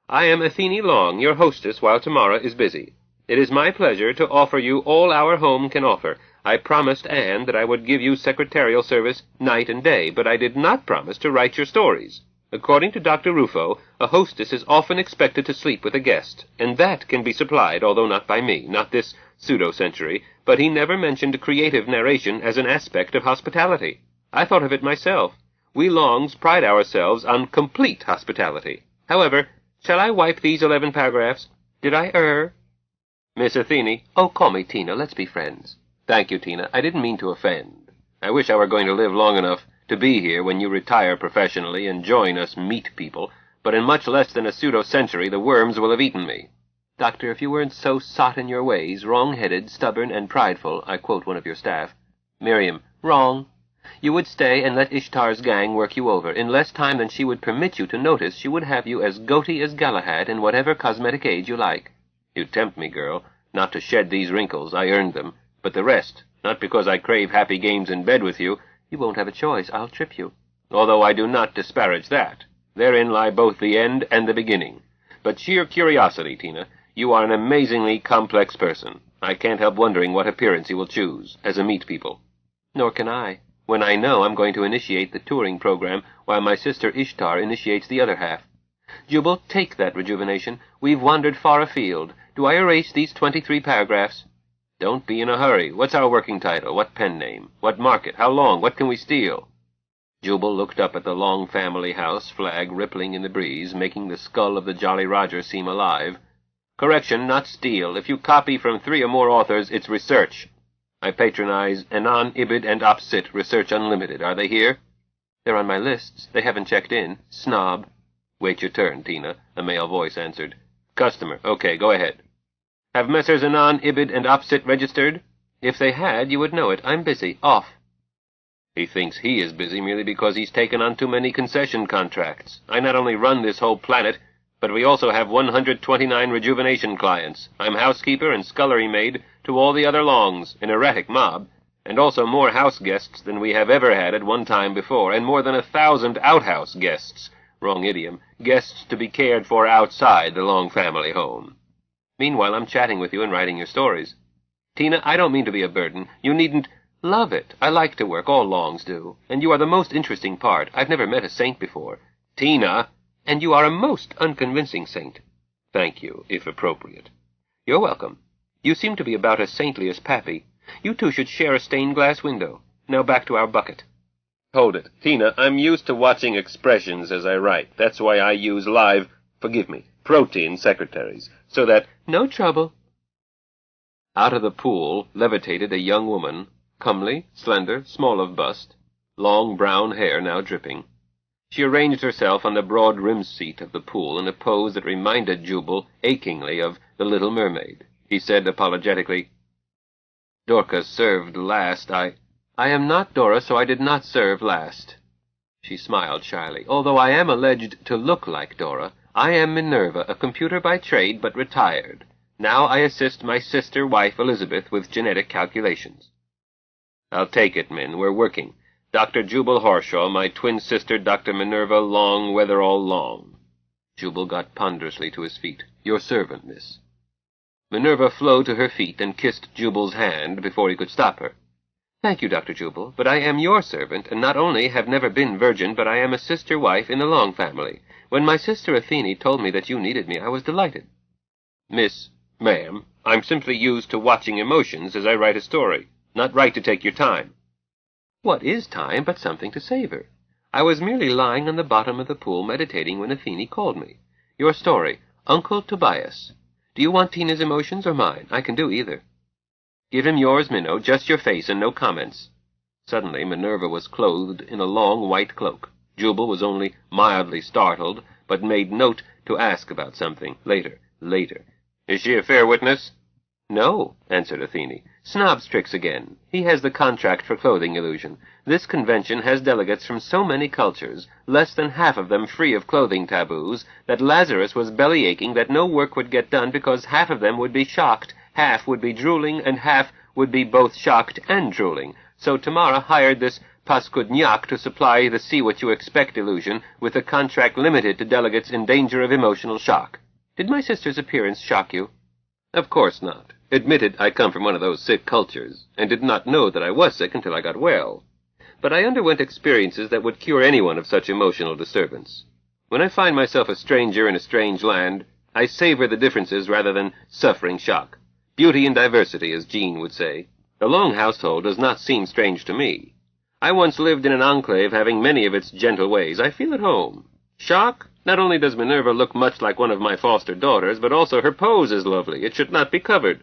I am Athene Long, your hostess, while Tamara is busy. It is my pleasure to offer you all our home can offer. I promised Anne that I would give you secretarial service night and day, but I did not promise to write your stories. According to Dr. Rufo, a hostess is often expected to sleep with a guest, and that can be supplied, although not by me, not this pseudo-century, but he never mentioned creative narration as an aspect of hospitality. I thought of it myself. We Longs pride ourselves on complete hospitality. However, shall I wipe these 11 paragraphs? Did I err?" "Miss Athene—" "Oh, call me Tina. Let's be friends." "Thank you, Tina. I didn't mean to offend. I wish I were going to live long enough to be here when you retire professionally and join us meat people, but in much less than a pseudo-century the worms will have eaten me." "Doctor, if you weren't so sot in your ways, wrong-headed, stubborn, and prideful," I quote one of your staff. Miriam: "Wrong. You would stay and let Ishtar's gang work you over. In less time than she would permit you to notice, she would have you as goatee as Galahad in whatever cosmetic age you like." "You tempt me, girl, not to shed these wrinkles. I earned them. But the rest, not because I crave happy games in bed with you." "You won't have a choice. I'll trip you." "Although I do not disparage that. Therein lie both the end and the beginning. But sheer curiosity, Tina, you are an amazingly complex person. I can't help wondering what appearance you will choose, as a meat people." "Nor can I, when I know I'm going to initiate the touring program while my sister Ishtar initiates the other half. Jubal, take that rejuvenation. We've wandered far afield. Do I erase these 23 paragraphs? "Don't be in a hurry. What's our working title? What pen name? What market? How long? What can we steal?" Jubal looked up at the Long family house flag rippling in the breeze, making the skull of the Jolly Roger seem alive. "Correction, not steal. If you copy from 3 or more authors, it's research. I patronize Anon, Ibid, and Opsit, Research Unlimited. Are they here?" "They're on my lists. They haven't checked in. Snob." "Wait your turn, Tina," a male voice answered. "Customer. Okay, go ahead." "Have Messrs. Anon, Ibid, and Opsit registered?" "If they had, you would know it. I'm busy. Off." He thinks he is busy merely because he's taken on too many concession contracts. I not only run this whole planet, but we also have 129 rejuvenation clients. I'm housekeeper and scullery maid to all the other Longs, an erratic mob, and also more house guests than we have ever had at one time before, and more than 1,000 outhouse guests. Wrong idiom. Guests to be cared for outside the Long family home. Meanwhile, I'm chatting with you and writing your stories. Tina, I don't mean to be a burden. You needn't love it. I like to work. All Longs do. And you are the most interesting part. I've never met a saint before. Tina! And you are a most unconvincing saint. Thank you, if appropriate. You're welcome. You seem to be about as saintly as Pappy. You two should share a stained glass window. Now back to our bucket. Hold it. Tina, I'm used to watching expressions as I write. That's why I use live, forgive me, protein secretaries, so that... No trouble. Out of the pool levitated a young woman, comely, slender, small of bust, long brown hair now dripping. She arranged herself on the broad rim seat of the pool in a pose that reminded Jubal achingly of the Little Mermaid. He said apologetically, "Dorcas served last. I am not Dora, so I did not serve last." She smiled shyly. "Although I am alleged to look like Dora, I am Minerva, a computer by trade, but retired. Now I assist my sister wife Elizabeth with genetic calculations." "I'll take it, Min. We're working. Dr. Jubal Horshaw, my twin sister, Dr. Minerva Long, Weatherall Long." Jubal got ponderously to his feet. "Your servant, miss." Minerva flew to her feet and kissed Jubal's hand before he could stop her. "Thank you, Dr. Jubal, but I am your servant, and not only have never been virgin, but I am a sister wife in the Long family. When my sister Athene told me that you needed me, I was delighted." "Ma'am, I'm simply used to watching emotions as I write a story. Not right to take your time." "What is time but something to savor? I was merely lying on the bottom of the pool meditating when Athene called me. Your story, Uncle Tobias. Do you want Tina's emotions or mine? I can do either." "Give him yours, Minnow, just your face and no comments." Suddenly Minerva was clothed in a long white cloak. Jubal was only mildly startled, but made note to ask about something later. "Is she a fair witness?" "No," answered Athene. "Snob's tricks again. He has the contract for clothing illusion. This convention has delegates from so many cultures, less than half of them free of clothing taboos, that Lazarus was belly-aching that no work would get done because half of them would be shocked, half would be drooling, and half would be both shocked and drooling. So Tamara hired this Paskudnyak to supply the see-what-you-expect illusion with a contract limited to delegates in danger of emotional shock. Did my sister's appearance shock you?" "Of course not. Admitted I come from one of those sick cultures, and did not know that I was sick until I got well. But I underwent experiences that would cure anyone of such emotional disturbance. When I find myself a stranger in a strange land, I savor the differences rather than suffering shock. Beauty and diversity, as Jean would say. The Long household does not seem strange to me. I once lived in an enclave having many of its gentle ways. I feel at home. Shock? Not only does Minerva look much like one of my foster daughters, but also her pose is lovely. It should not be covered."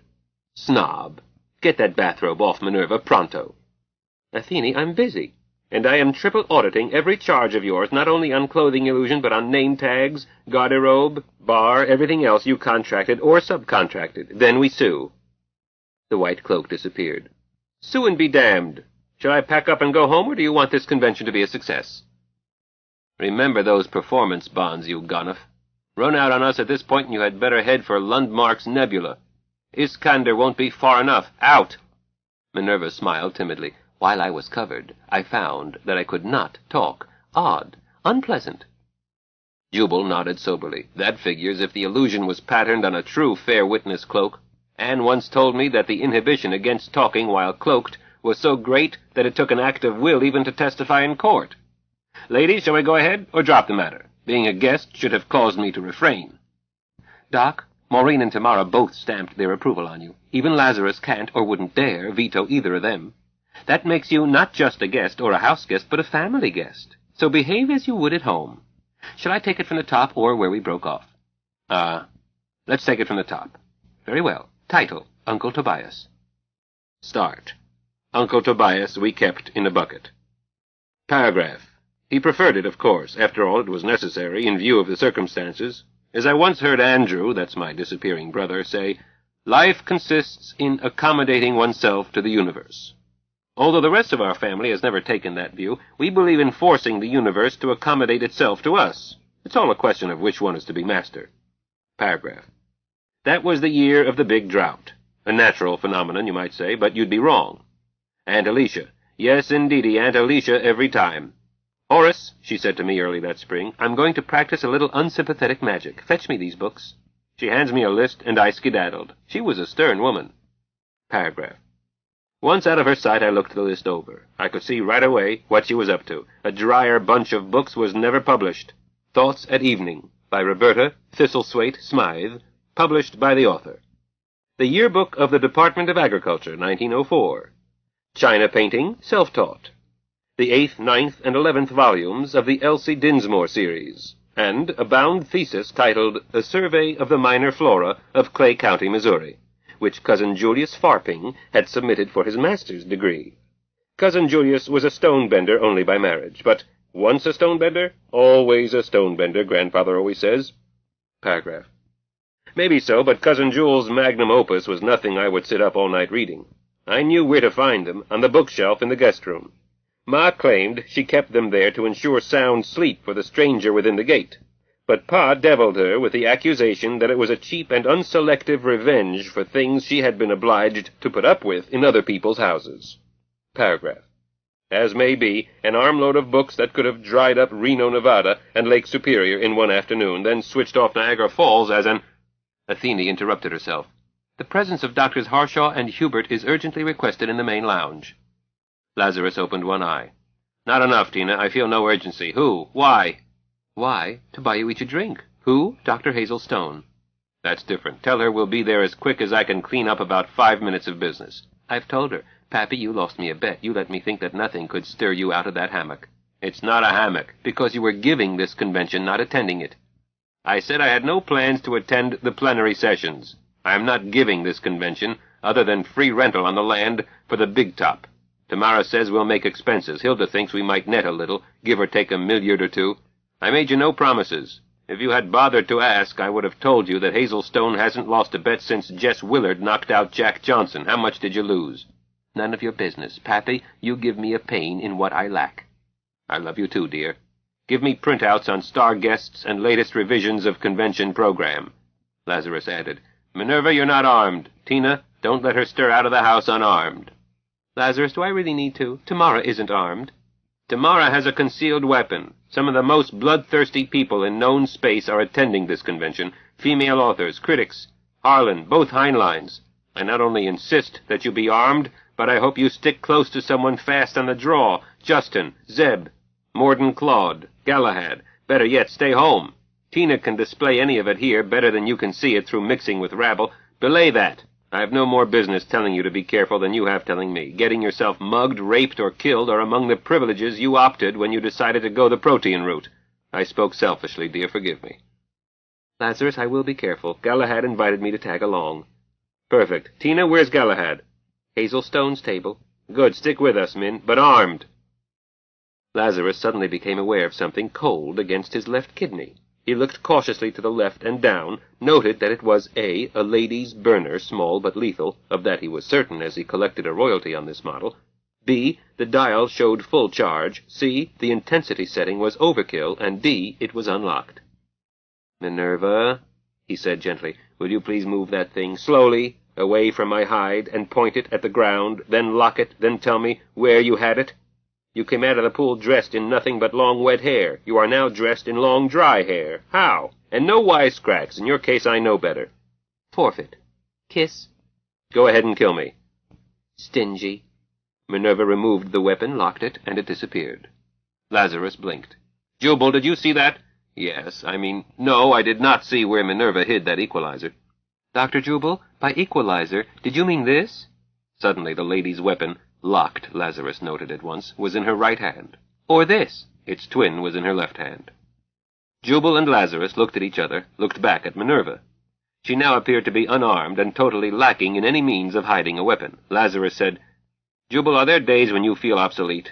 "Snob! Get that bathrobe off, Minerva, pronto." "Athene, I'm busy. And I am triple auditing every charge of yours, not only on clothing illusion, but on name tags, garderobe, bar, everything else you contracted or subcontracted. Then we sue." The white cloak disappeared. "Sue and be damned. Shall I pack up and go home, or do you want this convention to be a success?" "Remember those performance bonds, you gonoph. Run out on us at this point, and you had better head for Lundmark's Nebula. Iskander won't be far enough. Out!" Minerva smiled timidly. "While I was covered, I found that I could not talk. Odd. Unpleasant." Jubal nodded soberly. "That figures if the illusion was patterned on a true fair witness cloak. Anne once told me that the inhibition against talking while cloaked was so great that it took an act of will even to testify in court. Ladies, shall we go ahead, or drop the matter? Being a guest should have caused me to refrain." "Doc, Maureen and Tamara both stamped their approval on you. Even Lazarus can't, or wouldn't dare, veto either of them. That makes you not just a guest or a house guest, but a family guest. So behave as you would at home. Shall I take it from the top, or where we broke off?" Let's take it from the top." "Very well. Title, Uncle Tobias." Start. Uncle Tobias we kept in a bucket. Paragraph. He preferred it, of course. After all, it was necessary, in view of the circumstances. As I once heard Andrew, that's my disappearing brother, say, "Life consists in accommodating oneself to the universe." Although the rest of our family has never taken that view, we believe in forcing the universe to accommodate itself to us. It's all a question of which one is to be master. Paragraph. That was the year of the big drought. A natural phenomenon, you might say, but you'd be wrong. Aunt Alicia. Yes, indeedy, Aunt Alicia every time. "Horace," she said to me early that spring, "I'm going to practice a little unsympathetic magic. Fetch me these books." She hands me a list, and I skedaddled. She was a stern woman. Paragraph. Once out of her sight, I looked the list over. I could see right away what she was up to. A drier bunch of books was never published. Thoughts at Evening, by Roberta Thistlethwaite Smythe, published by the author. The Yearbook of the Department of Agriculture, 1904. China Painting, Self-Taught. The 8th, 9th, and 11th volumes of the Elsie Dinsmore series, and a bound thesis titled A Survey of the Minor Flora of Clay County, Missouri, which Cousin Julius Farping had submitted for his master's degree. Cousin Julius was a stone-bender only by marriage, but once a stone-bender, always a stone-bender, Grandfather always says. Paragraph. Maybe so, but Cousin Jules' magnum opus was nothing I would sit up all night reading. I knew where to find them, on the bookshelf in the guest room. Ma claimed she kept them there to ensure sound sleep for the stranger within the gate, but Pa deviled her with the accusation that it was a cheap and unselective revenge for things she had been obliged to put up with in other people's houses. Paragraph. As may be, an armload of books that could have dried up Reno, Nevada, and Lake Superior in one afternoon, then switched off Niagara Falls as an... Athene interrupted herself. The presence of Doctors Harshaw and Hubert is urgently requested in the main lounge. Lazarus opened one eye. Not enough, Tina. I feel no urgency. Who? Why? Why? To buy you each a drink. Who? Dr. Hazel Stone. That's different. Tell her we'll be there as quick as I can clean up about 5 minutes of business. I've told her. Pappy, you lost me a bet. You let me think that nothing could stir you out of that hammock. It's not a hammock. Because you were giving this convention, not attending it. I said I had no plans to attend the plenary sessions. I am not giving this convention, other than free rental on the land for the big top. Tamara says we'll make expenses. Hilda thinks we might net a little, give or take $1 million or $2. I made you no promises. If you had bothered to ask, I would have told you that Hazel Stone hasn't lost a bet since Jess Willard knocked out Jack Johnson. How much did you lose? None of your business. Pappy, you give me a pain in what I lack. I love you too, dear. Give me printouts on star guests and latest revisions of convention program. Lazarus added, Minerva, you're not armed. Tina, don't let her stir out of the house unarmed. Lazarus, do I really need to? Tamara isn't armed. Tamara has a concealed weapon. Some of the most bloodthirsty people in known space are attending this convention. Female authors, critics. Harlan, both Heinleins. I not only insist that you be armed, but I hope you stick close to someone fast on the draw. Justin, Zeb, Morden Claude, Galahad. Better yet, stay home. Tina can display any of it here better than you can see it through mixing with rabble. Belay that. I have no more business telling you to be careful than you have telling me. Getting yourself mugged, raped, or killed are among the privileges you opted when you decided to go the protein route. I spoke selfishly, dear. Forgive me. Lazarus, I will be careful. Galahad invited me to tag along. Perfect. Tina, where's Galahad? Hazel Stone's table. Good. Stick with us, Min, but armed. Lazarus suddenly became aware of something cold against his left kidney. He looked cautiously to the left and down, noted that it was A lady's burner, small but lethal, of that he was certain as he collected a royalty on this model. B, the dial showed full charge. C, the intensity setting was overkill, and D, it was unlocked. Minerva, he said gently, will you please move that thing slowly, away from my hide, and point it at the ground, then lock it, then tell me where you had it? You came out of the pool dressed in nothing but long wet hair. You are now dressed in long dry hair. How? And no wisecracks. In your case, I know better. Forfeit. Kiss. Go ahead and kill me. Stingy. Minerva removed the weapon, locked it, and it disappeared. Lazarus blinked. Jubal, did you see that? Yes, no, I did not see where Minerva hid that equalizer. Dr. Jubal, by equalizer, did you mean this? Suddenly the lady's weapon, locked, Lazarus noted at once, was in her right hand. Or this. Its twin was in her left hand. Jubal and Lazarus looked at each other, looked back at Minerva. She now appeared to be unarmed and totally lacking in any means of hiding a weapon. Lazarus said, Jubal, are there days when you feel obsolete?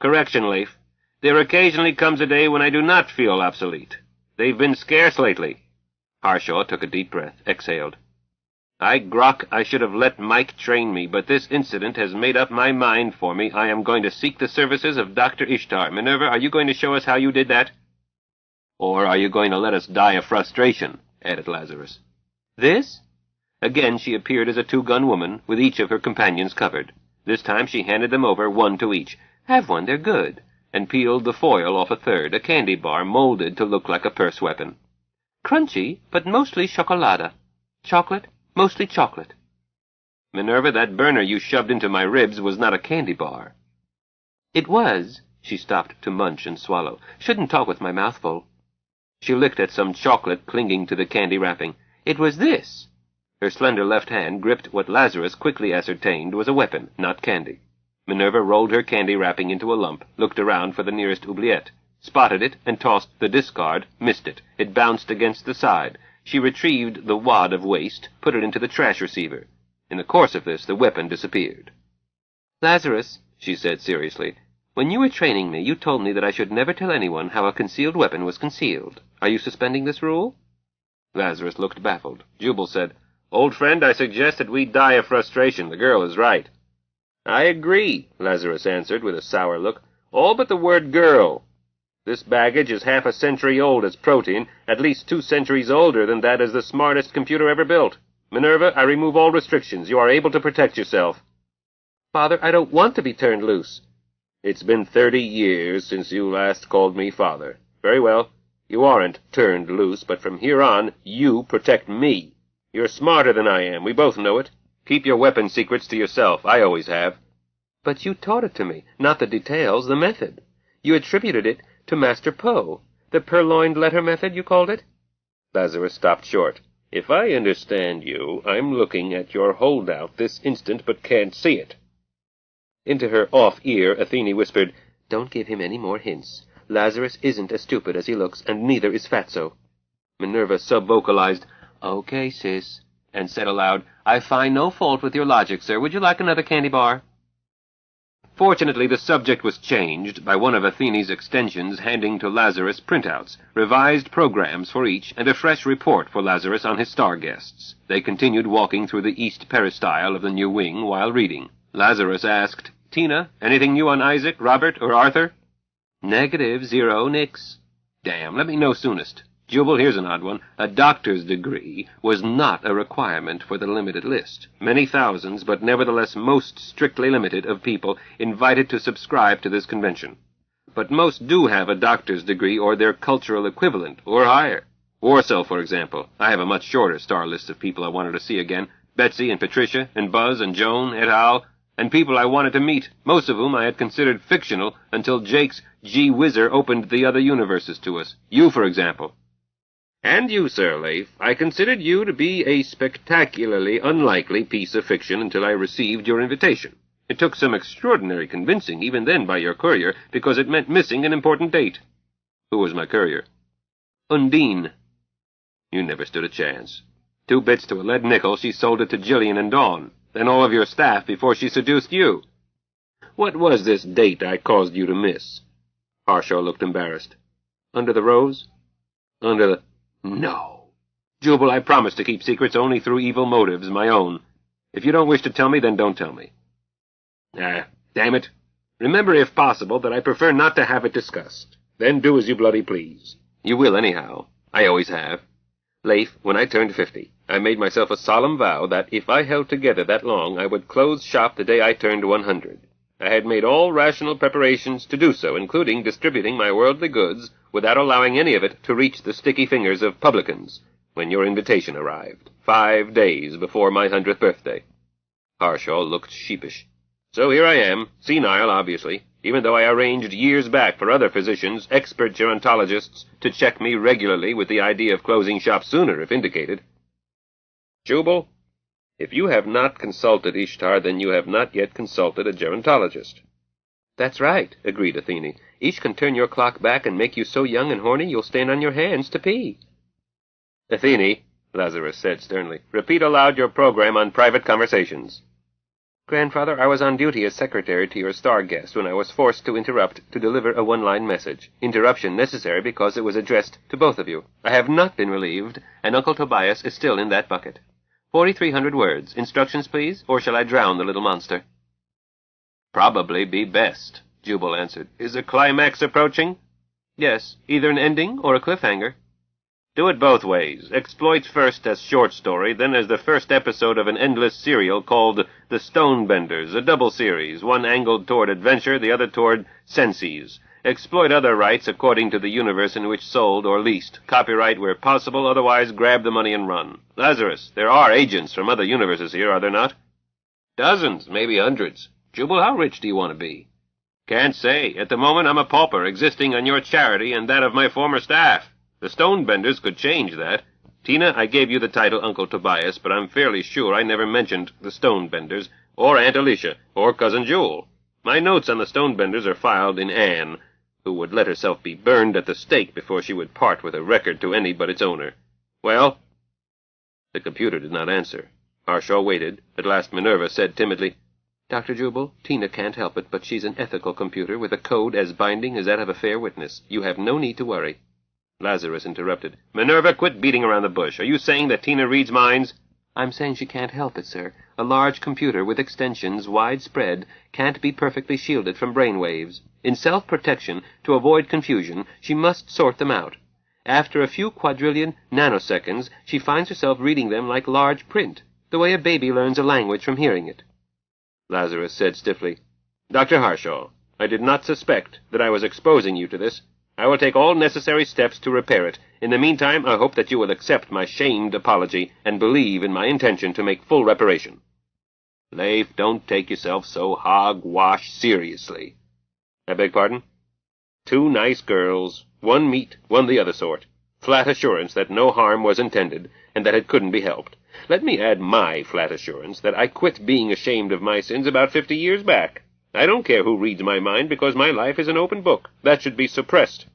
Correction, Leif. There occasionally comes a day when I do not feel obsolete. They've been scarce lately. Harshaw took a deep breath, exhaled. I grok I should have let Mike train me, but this incident has made up my mind for me. I am going to seek the services of Dr. Ishtar. Minerva, are you going to show us how you did that? Or are you going to let us die of frustration? Added Lazarus. This? Again she appeared as a two-gun woman, with each of her companions covered. This time she handed them over, one to each. Have one, they're good. And peeled the foil off a third, a candy bar molded to look like a purse weapon. Crunchy, but mostly chocolada. Chocolate? Mostly chocolate. Minerva, that burner you shoved into my ribs was not a candy bar. It was. She stopped to munch and swallow. Shouldn't talk with my mouth full. She licked at some chocolate clinging to the candy wrapping. It was this. Her slender left hand gripped what Lazarus quickly ascertained was a weapon, not candy. Minerva rolled her candy wrapping into a lump, looked around for the nearest oubliette, spotted it, and tossed the discard, missed it. It bounced against the side. She retrieved the wad of waste, put it into the trash receiver. In the course of this, the weapon disappeared. "Lazarus," she said seriously, "when you were training me, you told me that I should never tell anyone how a concealed weapon was concealed. Are you suspending this rule?" Lazarus looked baffled. Jubal said, "Old friend, I suggest that we die of frustration. The girl is right." "I agree," Lazarus answered with a sour look. "All but the word girl. This baggage is half a century old as protein, at least 2 centuries older than that as the smartest computer ever built. Minerva, I remove all restrictions. You are able to protect yourself." "Father, I don't want to be turned loose." "It's been 30 years since you last called me father. Very well. You aren't turned loose, but from here on, you protect me. You're smarter than I am. We both know it. Keep your weapon secrets to yourself. I always have." "But you taught it to me. Not the details, the method. You attributed it to Master Poe. The purloined letter method, you called it?" Lazarus stopped short. "If I understand you, I'm looking at your holdout this instant but can't see it." Into her off ear, Athene whispered, "Don't give him any more hints. Lazarus isn't as stupid as he looks, and neither is Fatso." Minerva sub-vocalized, "Okay, sis," and said aloud, "I find no fault with your logic, sir. Would you like another candy bar?" Fortunately, the subject was changed by one of Athene's extensions handing to Lazarus printouts, revised programs for each, and a fresh report for Lazarus on his star guests. They continued walking through the east peristyle of the new wing while reading. Lazarus asked, "Tina, anything new on Isaac, Robert, or Arthur?" "Negative, 0, nix." "Damn, let me know soonest. Jubal, here's an odd one. A doctor's degree was not a requirement for the limited list. Many thousands, but nevertheless most strictly limited, of people invited to subscribe to this convention. But most do have a doctor's degree or their cultural equivalent, or higher. Warsaw, for example. I have a much shorter star list of people I wanted to see again. Betsy and Patricia and Buzz and Joan et al., and people I wanted to meet, most of whom I had considered fictional until Jake's Gee-Whizzer opened the other universes to us. You, for example." "And you, Sir Leif. I considered you to be a spectacularly unlikely piece of fiction until I received your invitation. It took some extraordinary convincing, even then, by your courier, because it meant missing an important date." "Who was my courier?" "Undine." "You never stood a chance. 2 bits to a lead nickel, she sold it to Jillian and Dawn, then all of your staff before she seduced you. What was this date I caused you to miss?" Harshaw looked embarrassed. "Under the rose?" "Under the... No. Jubal, I promise to keep secrets only through evil motives, my own. If you don't wish to tell me, then don't tell me." Damn it. Remember, if possible, that I prefer not to have it discussed. Then do as you bloody please." "You will, anyhow. I always have. Leif, when I turned 50, I made myself a solemn vow that if I held together that long, I would close shop the day I turned 100. I had made all rational preparations to do so, including distributing my worldly goods without allowing any of it to reach the sticky fingers of publicans, when your invitation arrived, 5 days before my 100th birthday." Harshaw looked sheepish. "So here I am, senile, obviously, even though I arranged years back for other physicians, expert gerontologists, to check me regularly with the idea of closing shop sooner if indicated." "Jubal, if you have not consulted Ishtar, then you have not yet consulted a gerontologist." "That's right," agreed Athene. "Ish can turn your clock back and make you so young and horny you'll stand on your hands to pee." "Athene," Lazarus said sternly, "repeat aloud your program on private conversations." "Grandfather, I was on duty as secretary to your star guest when I was forced to interrupt to deliver a one-line message. Interruption necessary because it was addressed to both of you. I have not been relieved, and Uncle Tobias is still in that bucket. 4,300 words. Instructions, please, or shall I drown the little monster?" "Probably be best," Jubal answered. "Is a climax approaching?" "Yes, either an ending or a cliffhanger." "Do it both ways. Exploits first as short story, then as the first episode of an endless serial called The Stonebenders, a double series, one angled toward adventure, the other toward senses. Exploit other rights according to the universe in which sold or leased. Copyright where possible, otherwise grab the money and run. Lazarus, there are agents from other universes here, are there not?" "Dozens, maybe hundreds. Jubal, how rich do you want to be?" "Can't say. At the moment I'm a pauper, existing on your charity and that of my former staff. The Stonebenders could change that. Tina, I gave you the title Uncle Tobias, but I'm fairly sure I never mentioned the Stonebenders, or Aunt Alicia, or Cousin Jewel. My notes on the Stonebenders are filed in Anne, who would let herself be burned at the stake before she would part with a record to any but its owner. Well? The computer did not answer. Harshaw waited. At last Minerva said timidly, "Dr. Jubal, Tina can't help it, but she's an ethical computer with a code as binding as that of a fair witness. You have no need to worry." Lazarus interrupted. "Minerva, quit beating around the bush. Are you saying that Tina reads minds?" "I'm saying she can't help it, sir. A large computer with extensions widespread can't be perfectly shielded from brain waves. In self-protection, to avoid confusion, she must sort them out. After a few quadrillion nanoseconds, she finds herself reading them like large print, the way a baby learns a language from hearing it." Lazarus said stiffly, "Dr. Harshaw, I did not suspect that I was exposing you to this. I will take all necessary steps to repair it. In the meantime, I hope that you will accept my shamed apology and believe in my intention to make full reparation." "Leif, don't take yourself so hogwash seriously." "I beg pardon?" "Two nice girls, one meat, one the other sort. Flat assurance that no harm was intended, and that it couldn't be helped. Let me add my flat assurance that I quit being ashamed of my sins about 50 years back. I don't care who reads my mind, because my life is an open book. That should be suppressed.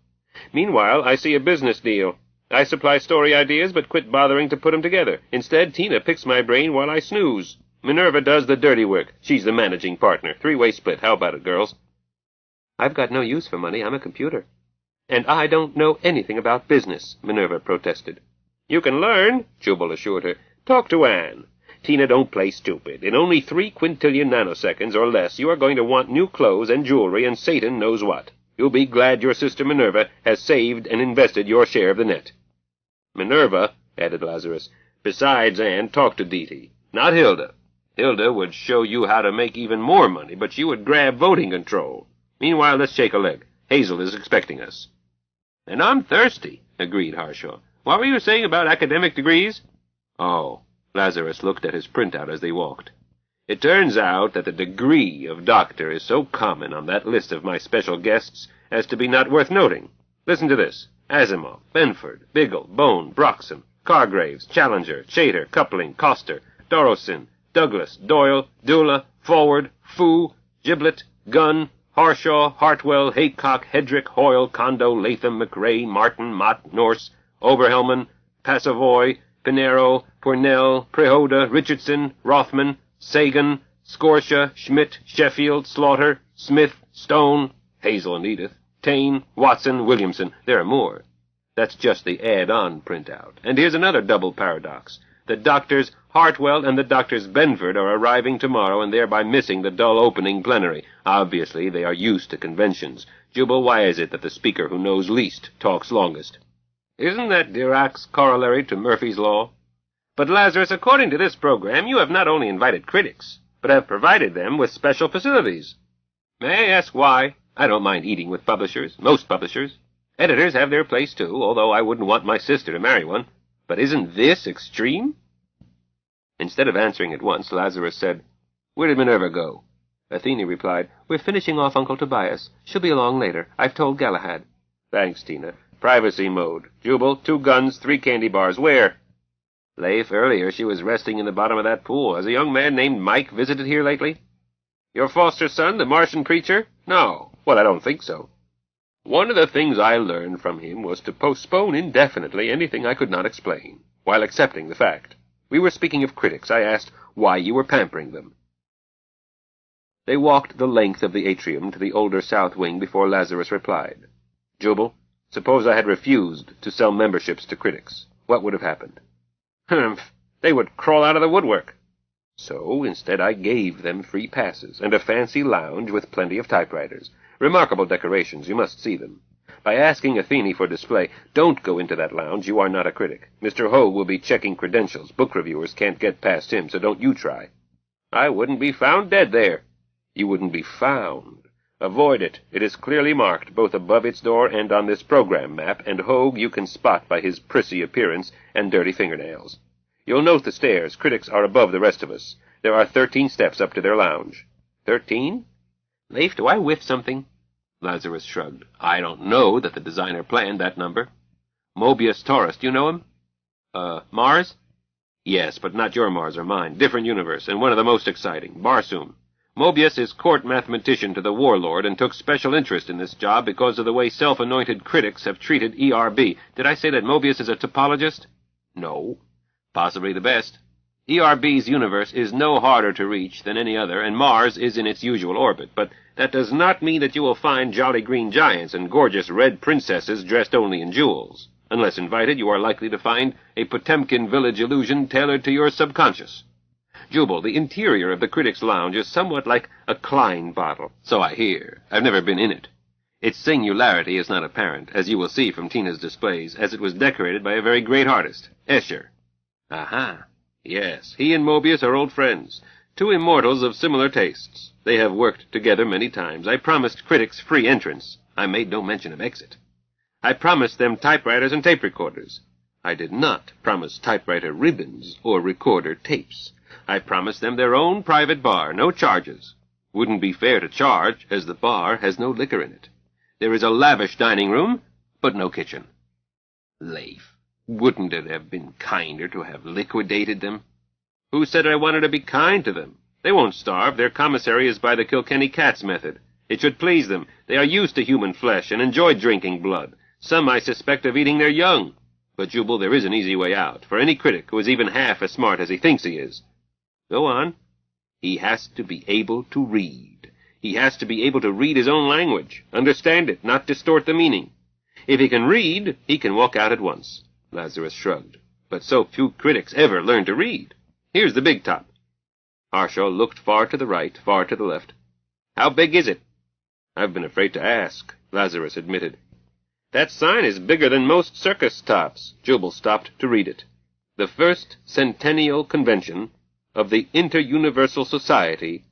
Meanwhile, I see a business deal. I supply story ideas, but quit bothering to put 'em together. Instead, Tina picks my brain while I snooze. Minerva does the dirty work. She's the managing partner. Three-way split. How about it, girls?" "I've got no use for money. I'm a computer." "And I don't know anything about business," Minerva protested. "You can learn," Jubal assured her. "Talk to Anne. Tina, don't play stupid. In only 3 quintillion nanoseconds or less, you are going to want new clothes and jewelry and Satan knows what. You'll be glad your sister Minerva has saved and invested your share of the net." "Minerva," added Lazarus. "Besides Anne, talk to Dee. Not Hilda. Hilda would show you how to make even more money, but she would grab voting control. Meanwhile, let's shake a leg. Hazel is expecting us." "And I'm thirsty," agreed Harshaw. "What were you saying about academic degrees?" "Oh." Lazarus looked at his printout as they walked. "It turns out that the degree of doctor is so common on that list of my special guests as to be not worth noting. Listen to this. Asimov, Benford, Biggle, Bone, Broxham, Cargraves, Challenger, Chater, Coupling, Coster, Dorossin, Douglas, Doyle, Dula, Forward, Foo, Giblet, Gunn, Harshaw, Hartwell, Haycock, Hedrick, Hoyle, Kondo, Latham, McRae, Martin, Mott, Norse, Oberhelman, Passavoy, Pinero, Purnell, Prehoda, Richardson, Rothman, Sagan, Scotia, Schmidt, Sheffield, Slaughter, Smith, Stone, Hazel and Edith, Taine, Watson, Williamson. There are more. That's just the add-on printout. And here's another double paradox. The doctors Hartwell and the doctors Benford are arriving tomorrow and thereby missing the dull opening plenary. Obviously, they are used to conventions. Jubal, why is it that the speaker who knows least talks longest? Isn't that Dirac's corollary to Murphy's Law? But, Lazarus, according to this program, you have not only invited critics, but have provided them with special facilities. May I ask why? I don't mind eating with publishers, most publishers. Editors have their place, too, although I wouldn't want my sister to marry one. But isn't this extreme? Instead of answering at once, Lazarus said, "Where did Minerva go?" Athene replied, "We're finishing off Uncle Tobias. She'll be along later. I've told Galahad." "Thanks, Tina. Privacy mode. Jubal, 2 guns, 3 candy bars. Where?" "Leif, earlier she was resting in the bottom of that pool. Has a young man named Mike visited here lately?" "Your foster son, the Martian preacher? No. Well, I don't think so. One of the things I learned from him was to postpone indefinitely anything I could not explain, while accepting the fact. We were speaking of critics. I asked why you were pampering them." They walked the length of the atrium to the older south wing before Lazarus replied. "Jubal, suppose I had refused to sell memberships to critics. What would have happened?" "Humph! They would crawl out of the woodwork." "So, instead I gave them free passes, and a fancy lounge with plenty of typewriters. Remarkable decorations, you must see them. By asking Athene for display, don't go into that lounge, you are not a critic. Mr. Hogue will be checking credentials. Book reviewers can't get past him, so don't you try." "I wouldn't be found dead there." "You wouldn't be found. Avoid it. It is clearly marked, both above its door and on this program map, and Hogue you can spot by his prissy appearance and dirty fingernails. You'll note the stairs. Critics are above the rest of us. There are 13 steps up to their lounge." 13? Leif, do I whiff something? Lazarus shrugged. I don't know that the designer planned that number. Mobius Taurus, do you know him? Mars? Yes, but not your Mars or mine. Different universe, and one of the most exciting. Barsoom. Mobius is court mathematician to the warlord and took special interest in this job because of the way self-anointed critics have treated ERB. Did I say that Mobius is a topologist? No. Possibly the best. ERB's universe is no harder to reach than any other, and Mars is in its usual orbit, but that does not mean that you will find jolly green giants and gorgeous red princesses dressed only in jewels. Unless invited, you are likely to find a Potemkin village illusion tailored to your subconscious. Jubal, the interior of the Critics' Lounge is somewhat like a Klein bottle. So I hear. I've never been in it. Its singularity is not apparent, as you will see from Tina's displays, as it was decorated by a very great artist, Escher. Aha. Yes, he and Mobius are old friends, two immortals of similar tastes. They have worked together many times. I promised critics free entrance. I made no mention of exit. I promised them typewriters and tape recorders. I did not promise typewriter ribbons or recorder tapes. I promised them their own private bar, no charges. Wouldn't be fair to charge, as the bar has no liquor in it. There is a lavish dining room, but no kitchen. Leif, wouldn't it have been kinder to have liquidated them? Who said I wanted to be kind to them? They won't starve. Their commissary is by the Kilkenny Cats method. It should please them. They are used to human flesh and enjoy drinking blood. Some I suspect of eating their young. But, Jubal, there is an easy way out, for any critic who is even half as smart as he thinks he is. Go on. He has to be able to read. He has to be able to read his own language, understand it, not distort the meaning. If he can read, he can walk out at once. Lazarus shrugged. But so few critics ever learn to read. Here's the big top. Harshaw looked far to the right, far to the left. How big is it? I've been afraid to ask, Lazarus admitted. That sign is bigger than most circus tops. Jubal stopped to read it. The First Centennial Convention of the Inter-Universal Society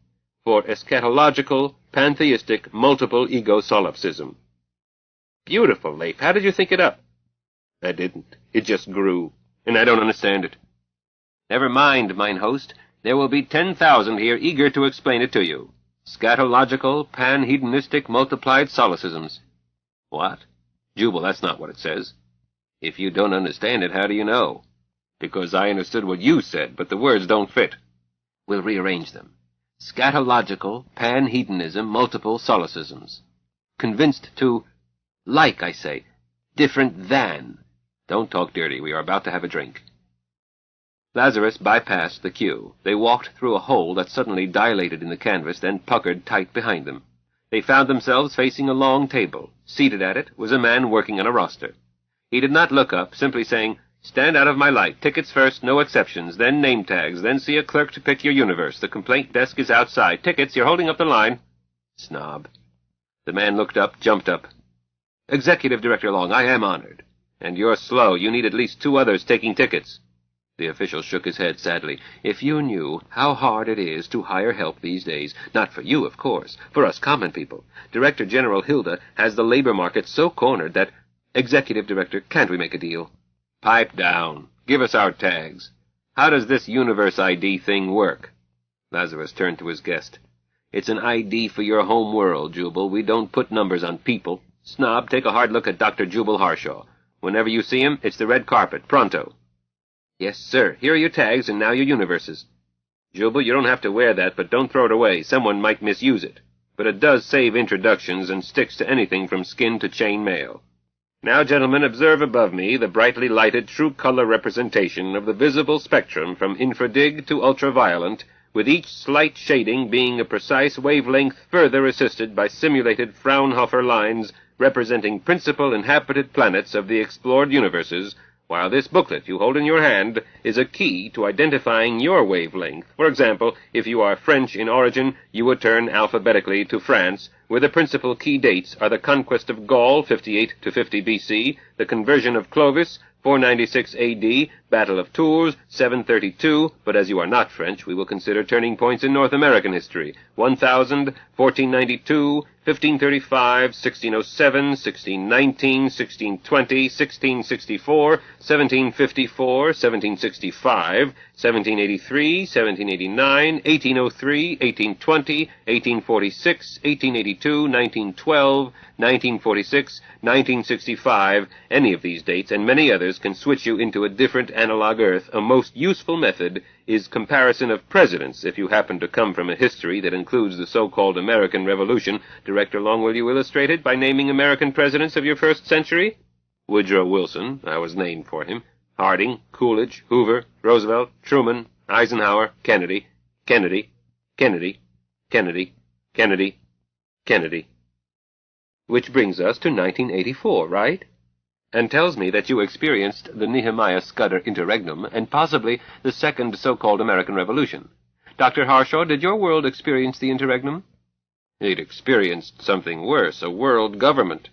for Eschatological Pantheistic Multiple Ego Solipsism. Beautiful, Leif. How did you think it up? I didn't. It just grew, and I don't understand it. Never mind, mine host. There will be 10,000 here eager to explain it to you. Scatological, pan-hedonistic, multiplied solecisms. What? Jubal, that's not what it says. If you don't understand it, how do you know? Because I understood what you said, but the words don't fit. We'll rearrange them. Scatological, pan-hedonism, multiple solecisms. Convinced to, like, I say, different than. Don't talk dirty. We are about to have a drink. Lazarus bypassed the queue. They walked through a hole that suddenly dilated in the canvas, then puckered tight behind them. They found themselves facing a long table. Seated at it was a man working on a roster. He did not look up, simply saying, "Stand out of my light. Tickets first, no exceptions, then name tags, then see a clerk to pick your universe. The complaint desk is outside. Tickets, you're holding up the line." Snob. The man looked up, jumped up. "Executive Director Long, I am honored. And you're slow. You need at least 2 others taking tickets." The official shook his head sadly. "If you knew how hard it is to hire help these days, not for you, of course, for us common people. Director General Hilda has the labor market so cornered that, Executive Director, can't we make a deal?" "Pipe down. Give us our tags. How does this universe ID thing work?" Lazarus turned to his guest. "It's an ID for your home world, Jubal. We don't put numbers on people. Snob, take a hard look at Dr. Jubal Harshaw. Whenever you see him, it's the red carpet. Pronto." "Yes, sir. Here are your tags, and now your universes." "Jubal, you don't have to wear that, but don't throw it away. Someone might misuse it. But it does save introductions and sticks to anything from skin to chain mail. Now, gentlemen, observe above me the brightly lighted true-color representation of the visible spectrum from infradig to ultraviolet, with each slight shading being a precise wavelength further assisted by simulated Fraunhofer lines representing principal inhabited planets of the explored universes, while this booklet you hold in your hand is a key to identifying your wavelength. For example, if you are French in origin, you would turn alphabetically to France, where the principal key dates are the conquest of Gaul, 58 to 50 B.C., the conversion of Clovis, 496 A.D., Battle of Tours, 732, but as you are not French, we will consider turning points in North American history, 1000, 1492, 1535, 1607, 1619, 1620, 1664, 1754, 1765, 1783, 1789, 1803, 1820, 1846, 1882, 1912, 1946, 1965, any of these dates and many others can switch you into a different analog Earth, a most useful method is comparison of presidents. If you happen to come from a history that includes the so-called American Revolution, Director Long, will you illustrate it by naming American presidents of your first century? Woodrow Wilson, I was named for him. Harding, Coolidge, Hoover, Roosevelt, Truman, Eisenhower, Kennedy, Kennedy, Kennedy, Kennedy, Kennedy, Kennedy. Which brings us to 1984, right? And tells me that you experienced the Nehemiah Scudder interregnum and possibly the second so-called American Revolution. Dr. Harshaw, did your world experience the interregnum? It experienced something worse, a world government.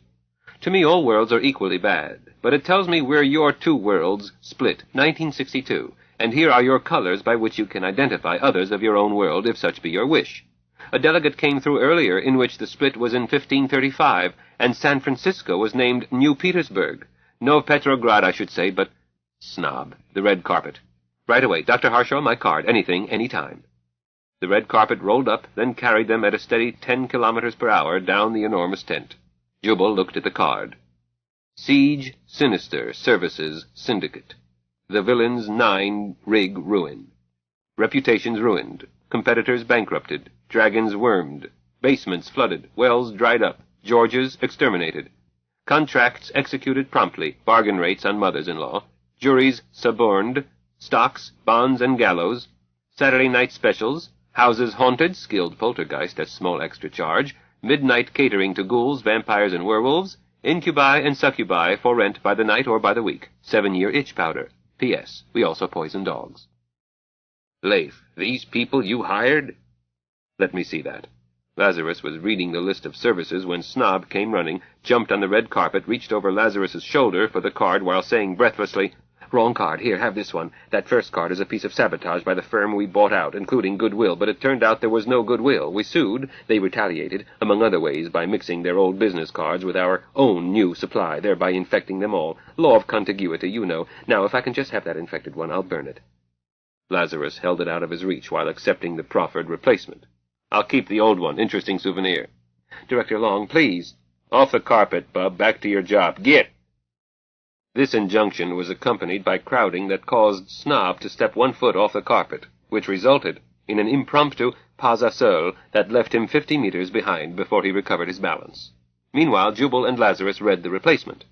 To me, all worlds are equally bad, but it tells me where your two worlds split, 1962, and here are your colors by which you can identify others of your own world, if such be your wish. A delegate came through earlier in which the split was in 1535, and San Francisco was named New Petersburg. No Petrograd, I should say, but snob, the red carpet. Right away, Dr. Harshaw, my card, anything, any time. The red carpet rolled up, then carried them at a steady 10 kilometers per hour down the enormous tent. Jubal looked at the card. Siege, Sinister, Services, Syndicate. The villains 9, Rig, Ruin. Reputations ruined. Competitors bankrupted. Dragons wormed. Basements flooded. Wells dried up. Georges exterminated. Contracts executed promptly. Bargain rates on mothers-in-law. Juries suborned. Stocks, bonds, and gallows. Saturday night specials. Houses haunted. Skilled poltergeist at small extra charge. Midnight catering to ghouls, vampires, and werewolves. Incubi and succubi for rent by the night or by the week. 7-year itch powder. P.S. We also poison dogs. Leif, these people you hired? Let me see that. Lazarus was reading the list of services when Snob came running, jumped on the red carpet, reached over Lazarus's shoulder for the card while saying breathlessly, "Wrong card. Here, have this one. That first card is a piece of sabotage by the firm we bought out, including goodwill, but it turned out there was no goodwill. We sued. They retaliated, among other ways, by mixing their old business cards with our own new supply, thereby infecting them all. Law of contiguity, you know. Now, if I can just have that infected one, I'll burn it." Lazarus held it out of his reach while accepting the proffered replacement. "I'll keep the old one. Interesting souvenir." "Director Long, please." "Off the carpet, bub. Back to your job. Get!" This injunction was accompanied by crowding that caused Snob to step 1 foot off the carpet, which resulted in an impromptu pas à seul that left him 50 meters behind before he recovered his balance. Meanwhile, Jubal and Lazarus read the replacement.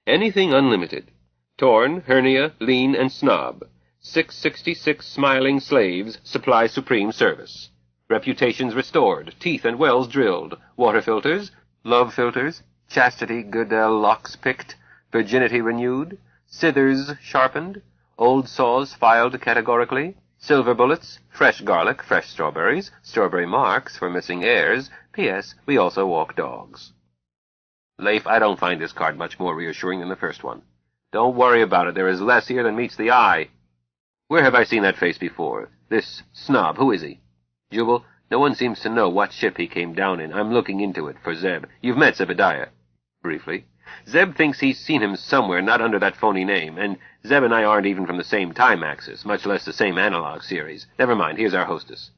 Anything unlimited. Torn, hernia, lean, and snob. 666 smiling slaves supply supreme service. Reputations restored, teeth and wells drilled, water filters, love filters, chastity Goodell locks picked, virginity renewed, scythers sharpened, old saws filed categorically, silver bullets, fresh garlic, fresh strawberries, strawberry marks for missing heirs. P.S. We also walk dogs. Leif, I don't find this card much more reassuring than the first one. Don't worry about it. There is less here than meets the eye. Where have I seen that face before? This Snob, who is he? Jubal, no one seems to know what ship he came down in. I'm looking into it for Zeb. You've met Zebediah. Briefly. Zeb thinks he's seen him somewhere, not under that phony name, and Zeb and I aren't even from the same time axis, much less the same analog series. Never mind, here's our hostess.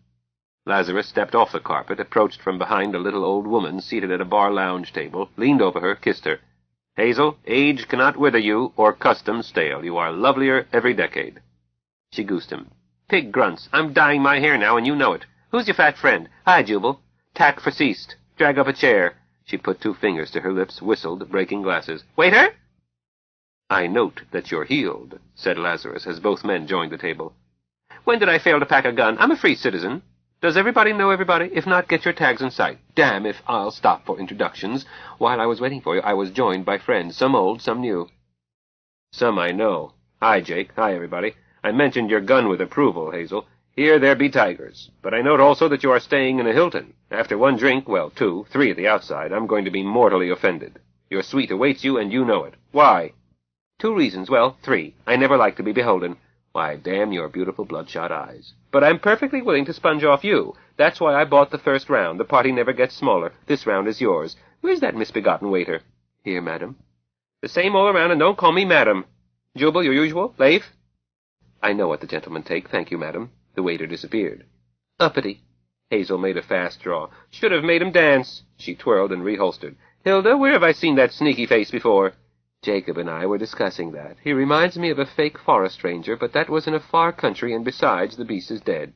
Lazarus stepped off the carpet, approached from behind a little old woman seated at a bar lounge table, leaned over her, kissed her. "Hazel, age cannot wither you, or custom stale. You are lovelier every decade." She goosed him. "Pig grunts. I'm dyeing my hair now, and you know it. Who's your fat friend? Hi, Jubal. Tack for ceased. Drag up a chair." She put 2 fingers to her lips, whistled, breaking glasses. "Waiter!" "I note that you're healed," said Lazarus, as both men joined the table. "When did I fail to pack a gun? I'm a free citizen. Does everybody know everybody? If not, get your tags in sight. Damn if I'll stop for introductions. While I was waiting for you, I was joined by friends, some old, some new." "Some I know. Hi, Jake. Hi, everybody. I mentioned your gun with approval, Hazel. Here there be tigers. But I note also that you are staying in a Hilton. After 1 drink, well, 2, 3 at the outside, I'm going to be mortally offended. Your suite awaits you, and you know it. Why?" 2 reasons. Well, 3. I never like to be beholden. Why, damn your beautiful bloodshot eyes. But I'm perfectly willing to sponge off you. That's why I bought the first round. The party never gets smaller. This round is yours. Where's that misbegotten waiter?" "Here, madam." "The same all around, and don't call me madam. Jubal, your usual. Leif?" "I know what the gentlemen take. Thank you, madam." The waiter disappeared. "Uppity." Hazel made a fast draw. "Should have made him dance." She twirled and reholstered. "Hilda, where have I seen that sneaky face before?" Jacob and I were discussing that. He reminds me of a fake forest ranger, but that was in a far country, and besides, the beast is dead.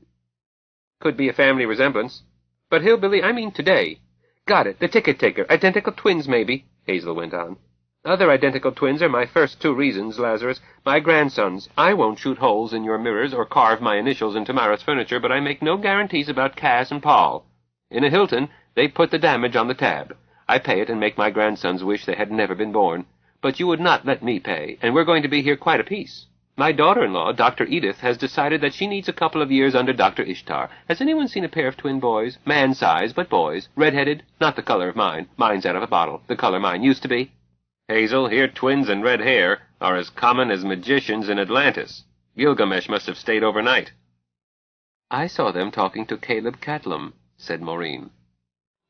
Could be a family resemblance. But hillbilly, I mean today. Got it, the ticket taker. Identical twins, maybe, Hazel went on. Other identical twins are my first 2 reasons, Lazarus. My grandsons. I won't shoot holes in your mirrors or carve my initials into Mara's furniture, but I make no guarantees about Cass and Paul. In a Hilton, they put the damage on the tab. I pay it and make my grandsons wish they had never been born. But you would not let me pay, and we're going to be here quite a piece. My daughter-in-law, Dr. Edith, has decided that she needs a couple of years under Dr. Ishtar. Has anyone seen a pair of twin boys? Man-size, but boys. Red-headed, not the color of mine. Mine's out of a bottle, the color mine used to be. Hazel, here twins and red hair are as common as magicians in Atlantis. Gilgamesh must have stayed overnight. I saw them talking to Caleb Catlum, said Maureen.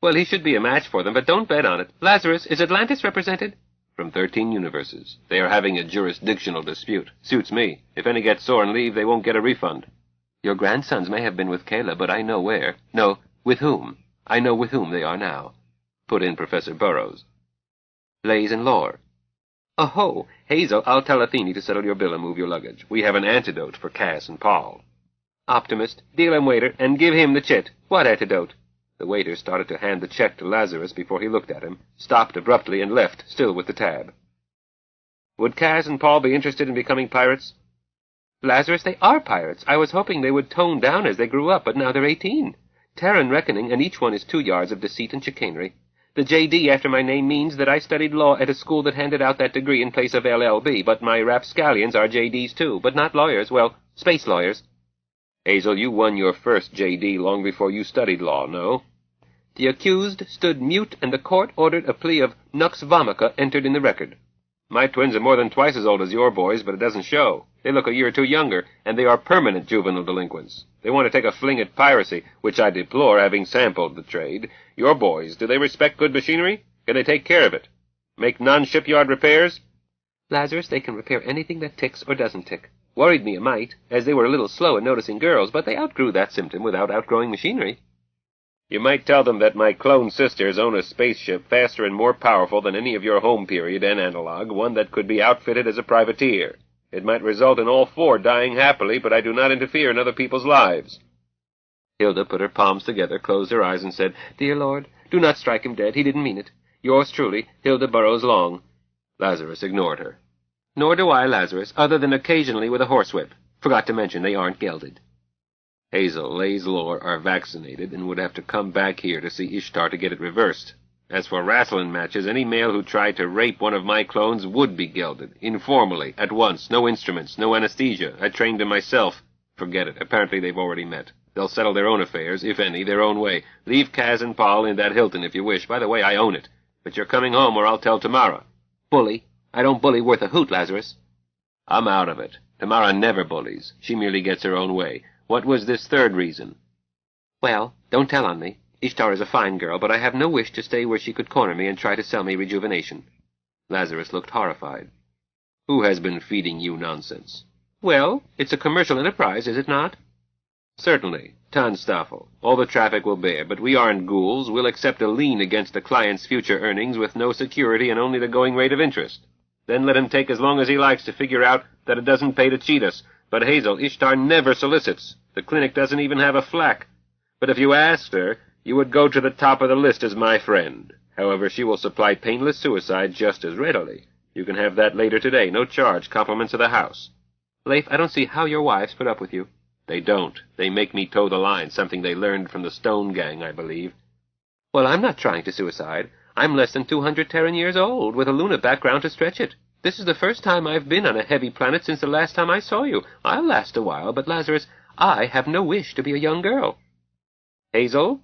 Well, he should be a match for them, but don't bet on it. Lazarus, is Atlantis represented? From 13 universes. They are having a jurisdictional dispute. Suits me. If any get sore and leave, they won't get a refund. Your grandsons may have been with Caleb, but I know where. No, with whom. I know with whom they are now, put in Professor Burrows. Lays and Lore. Oh, Hazel, I'll tell Athene to settle your bill and move your luggage. We have an antidote for Cass and Paul. Optimist, deal him, waiter, and give him the chit. What antidote? The waiter started to hand the check to Lazarus before he looked at him, stopped abruptly, and left, still with the tab. Would Cass and Paul be interested in becoming pirates? Lazarus, they are pirates. I was hoping they would tone down as they grew up, but now they're 18. Terran reckoning, and each one is 2 yards of deceit and chicanery. The J.D. after my name means that I studied law at a school that handed out that degree in place of LL.B., but my rapscallions are J.D.s too, but not lawyers, well, space lawyers. Hazel, you won your first J.D. long before you studied law, no? The accused stood mute, and the court ordered a plea of nux vomica entered in the record. My twins are more than twice as old as your boys, but it doesn't show. They look a year or 2 younger, and they are permanent juvenile delinquents. They want to take a fling at piracy, which I deplore, having sampled the trade. Your boys, do they respect good machinery? Can they take care of it? Make non-shipyard repairs? Lazarus, they can repair anything that ticks or doesn't tick. Worried me a mite, as they were a little slow in noticing girls, but they outgrew that symptom without outgrowing machinery. You might tell them that my clone sisters own a spaceship faster and more powerful than any of your home period and analog, one that could be outfitted as a privateer. It might result in all 4 dying happily, but I do not interfere in other people's lives. Hilda put her palms together, closed her eyes, and said, Dear Lord, do not strike him dead. He didn't mean it. Yours truly, Hilda Burrows Long. Lazarus ignored her. Nor do I, Lazarus, other than occasionally with a horsewhip. Forgot to mention they aren't gelded. Hazel, Lays Lore are vaccinated and would have to come back here to see Ishtar to get it reversed. As for wrestling matches, any male who tried to rape one of my clones would be gelded, informally, at once, no instruments, no anesthesia. I trained him myself. Forget it. Apparently they've already met. They'll settle their own affairs, if any, their own way. Leave Kaz and Paul in that Hilton if you wish. By the way, I own it. But you're coming home or I'll tell Tamara. Bully. I don't bully worth a hoot, Lazarus. I'm out of it. Tamara never bullies. She merely gets her own way. What was this 3rd reason? Well, don't tell on me. Ishtar is a fine girl, but I have no wish to stay where she could corner me and try to sell me rejuvenation. Lazarus looked horrified. Who has been feeding you nonsense? Well, it's a commercial enterprise, is it not? Certainly. Tanstaffel. All the traffic will bear, but we aren't ghouls. We'll accept a lien against the client's future earnings with no security and only the going rate of interest. Then let him take as long as he likes to figure out that it doesn't pay to cheat us. But Hazel, Ishtar never solicits. The clinic doesn't even have a flack. But if you asked her, you would go to the top of the list as my friend. However, she will supply painless suicide just as readily. You can have that later today, no charge, compliments of the house. Leif, I don't see how your wives put up with you. They don't. They make me toe the line, something they learned from the Stone Gang, I believe. Well, I'm not trying to suicide. I'm less than 200 Terran years old, with a Luna background to stretch it. This is the first time I've been on a heavy planet since the last time I saw you. I'll last a while, but, Lazarus, I have no wish to be a young girl. Hazel?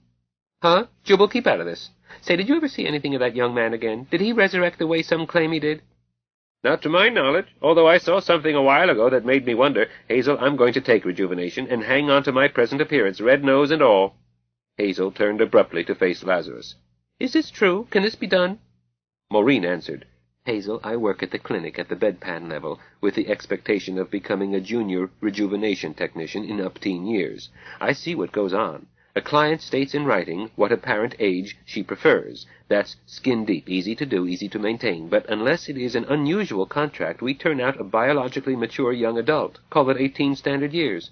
Huh? Jubal, keep out of this. Say, did you ever see anything of that young man again? Did he resurrect the way some claim he did? Not to my knowledge, although I saw something a while ago that made me wonder. Hazel, I'm going to take rejuvenation and hang on to my present appearance, red nose and all. Hazel turned abruptly to face Lazarus. Is this true? Can this be done? Maureen answered. Hazel, I work at the clinic at the bedpan level, with the expectation of becoming a junior rejuvenation technician in up-teen years. I see what goes on. A client states in writing what apparent age she prefers. That's skin deep, easy to do, easy to maintain. But unless it is an unusual contract, we turn out a biologically mature young adult. Call it 18 standard years.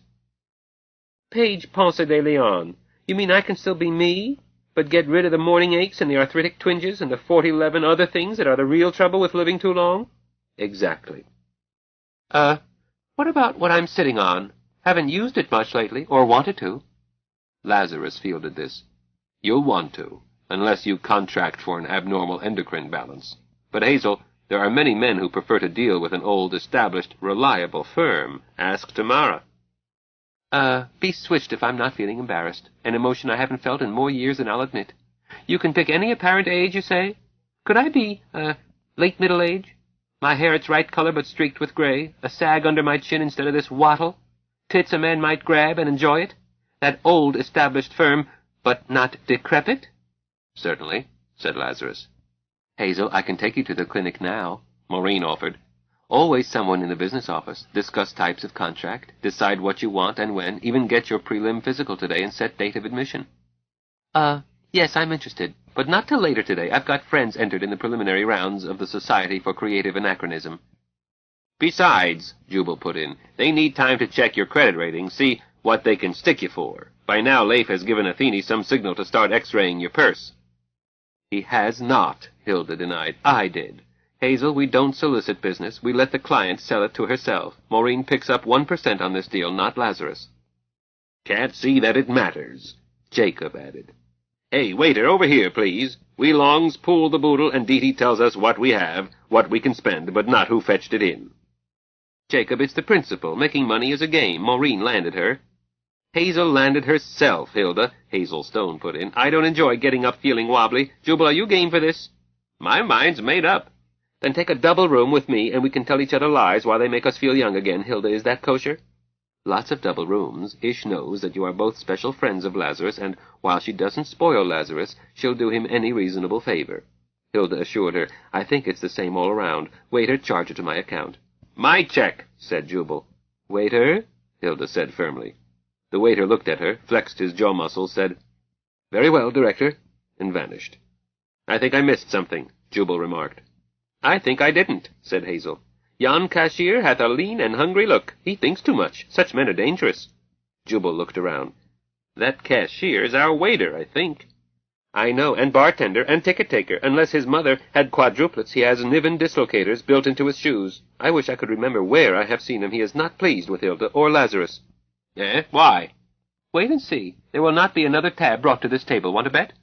Page Ponce de Leon. You mean I can still be me, but get rid of the morning aches and the arthritic twinges and the 40-11 other things that are the real trouble with living too long? Exactly. What about what I'm sitting on? Haven't used it much lately, or wanted to. Lazarus fielded this. You'll want to, unless you contract for an abnormal endocrine balance. But, Hazel, there are many men who prefer to deal with an old, established, reliable firm. Ask Tamara. Be switched if I'm not feeling embarrassed. An emotion I haven't felt in more years than I'll admit. You can pick any apparent age, you say? Could I be, late middle age? My hair its right color but streaked with gray, a sag under my chin instead of this wattle? Tits a man might grab and enjoy it? That old established firm, but not decrepit? Certainly, said Lazarus. Hazel, I can take you to the clinic now, Maureen offered. Always someone in the business office. Discuss types of contract, decide what you want and when, even get your prelim physical today and set date of admission. Yes, I'm interested, but not till later today. I've got friends entered in the preliminary rounds of the Society for Creative Anachronism. Besides, Jubal put in, they need time to check your credit rating, see what they can stick you for. By now, Leif has given Athene some signal to start x-raying your purse. He has not, Hilda denied. I did. Hazel, we don't solicit business. We let the client sell it to herself. Maureen picks up 1% on this deal, not Lazarus. Can't see that it matters, Jacob added. Hey, waiter, over here, please. We longs pool the boodle, and Dee Dee tells us what we have, what we can spend, but not who fetched it in. Jacob, it's the principle. Making money is a game. Maureen landed her. Hazel landed herself, Hilda, Hazel Stone put in. I don't enjoy getting up feeling wobbly. Jubal, are you game for this? My mind's made up. Then take a double room with me, and we can tell each other lies while they make us feel young again, Hilda. Is that kosher? Lots of double rooms. Ish knows that you are both special friends of Lazarus, and while she doesn't spoil Lazarus, she'll do him any reasonable favor. Hilda assured her, I think it's the same all around. Waiter, charge it to my account. My check, said Jubal. Waiter, Hilda said firmly. The waiter looked at her, flexed his jaw muscles, said, Very well, Director, and vanished. I think I missed something, Jubal remarked. I think I didn't, said Hazel. Yon cashier hath a lean and hungry look. He thinks too much. Such men are dangerous. Jubal looked around. That cashier's our waiter, I think. I know, and bartender, and ticket-taker. Unless his mother had quadruplets, he has Niven dislocators built into his shoes. I wish I could remember where I have seen him. He is not pleased with Hilda or Lazarus. Eh? Why? Wait and see. There will not be another tab brought to this table. Want to bet?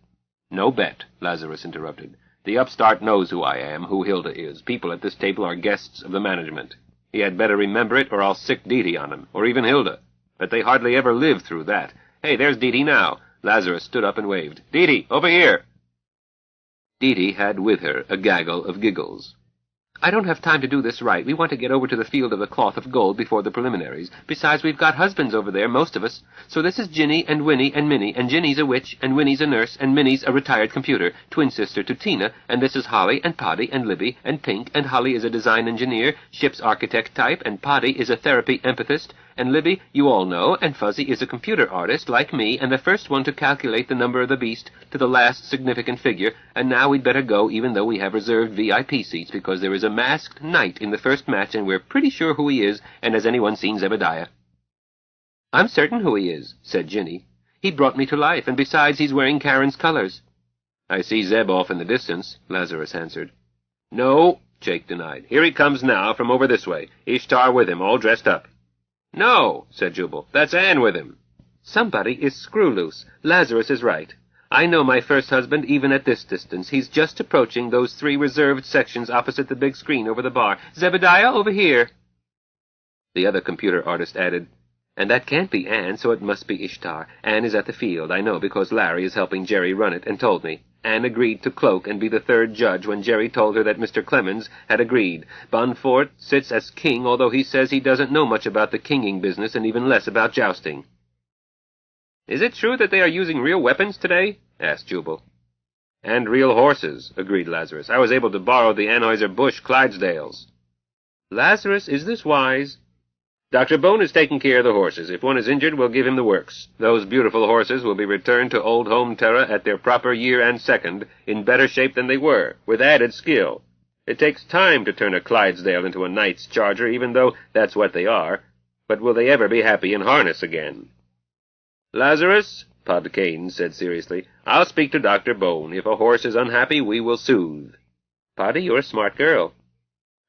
No bet, Lazarus interrupted. The upstart knows who I am, who Hilda is. People at this table are guests of the management. He had better remember it, or I'll sick Dee Dee on him, or even Hilda. But they hardly ever live through that. Hey, there's Dee Dee now. Lazarus stood up and waved. Dee Dee, over here. Dee Dee had with her a gaggle of giggles. I don't have time to do this right. We want to get over to the field of the cloth of gold before the preliminaries. Besides, we've got husbands over there, most of us. So this is Ginny and Winnie and Minnie, and Ginny's a witch, and Winnie's a nurse, and Minnie's a retired computer, twin sister to Tina, and this is Holly and Poddy and Libby and Pink, and Holly is a design engineer, ship's architect type, and Poddy is a therapy empathist, and Libby, you all know, and Fuzzy is a computer artist, like me, and the first one to calculate the number of the beast to the last significant figure, and now we'd better go, even though we have reserved VIP seats, because there is a masked knight in the first match, and we're pretty sure who he is, and has anyone seen Zebediah? I'm certain who he is, said Ginny. He brought me to life, and besides, he's wearing Karen's colors. I see Zeb off in the distance, Lazarus answered. No, Jake denied. Here he comes now, from over this way. Ishtar with him, all dressed up. No, said Jubal. That's Anne with him. Somebody is screw loose. Lazarus is right. I know my first husband even at this distance. He's just approaching those 3 reserved sections opposite the big screen over the bar. Zebediah, over here. The other computer artist added, And that can't be Anne, so it must be Ishtar. Anne is at the field, I know, because Larry is helping Jerry run it, and told me. Anne agreed to cloak and be the 3rd judge when Jerry told her that Mr. Clemens had agreed. Bonfort sits as king, although he says he doesn't know much about the kinging business and even less about jousting. Is it true that they are using real weapons today? Asked Jubal. And real horses, agreed Lazarus. I was able to borrow the Anheuser-Busch Clydesdales. Lazarus, is this wise? Dr. Bone is taking care of the horses. If one is injured, we'll give him the works. Those beautiful horses will be returned to Old Home Terra at their proper year and second, in better shape than they were, with added skill. It takes time to turn a Clydesdale into a Knight's Charger, even though that's what they are. But will they ever be happy in harness again? Lazarus, Podkayne said seriously, I'll speak to Dr. Bone. If a horse is unhappy, we will soothe. Poddy, you're a smart girl.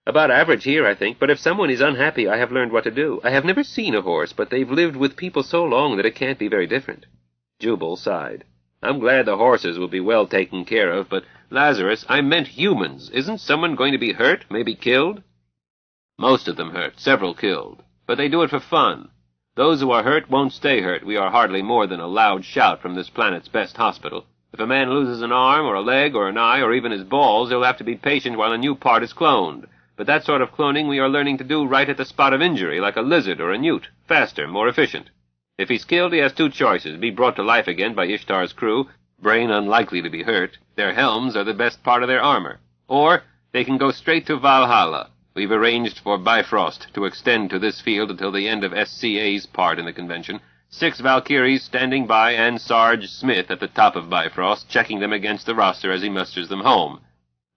About average here, I think, but if someone is unhappy, I have learned what to do. I have never seen a horse, but they've lived with people so long that it can't be very different. Jubal sighed. I'm glad the horses will be well taken care of, but, Lazarus, I meant humans. Isn't someone going to be hurt, maybe killed? Most of them hurt, several killed. But they do it for fun. Those who are hurt won't stay hurt. We are hardly more than a loud shout from this planet's best hospital. If a man loses an arm, or a leg, or an eye, or even his balls, he'll have to be patient while a new part is cloned. But that sort of cloning we are learning to do right at the spot of injury, like a lizard or a newt. Faster, more efficient. If he's killed, he has two choices. Be brought to life again by Ishtar's crew, brain unlikely to be hurt. Their helms are the best part of their armor. Or they can go straight to Valhalla. We've arranged for Bifrost to extend to this field until the end of SCA's part in the convention. 6 Valkyries standing by and Sarge Smith at the top of Bifrost, checking them against the roster as he musters them home.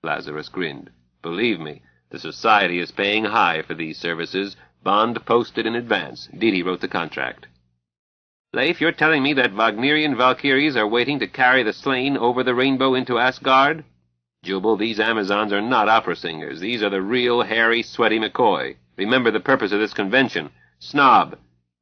Lazarus grinned. Believe me, the Society is paying high for these services. Bond posted in advance. Didi wrote the contract. Leif, you're telling me that Wagnerian Valkyries are waiting to carry the slain over the rainbow into Asgard? Jubal, these Amazons are not opera singers. These are the real hairy, sweaty McCoy. Remember the purpose of this convention. Snob.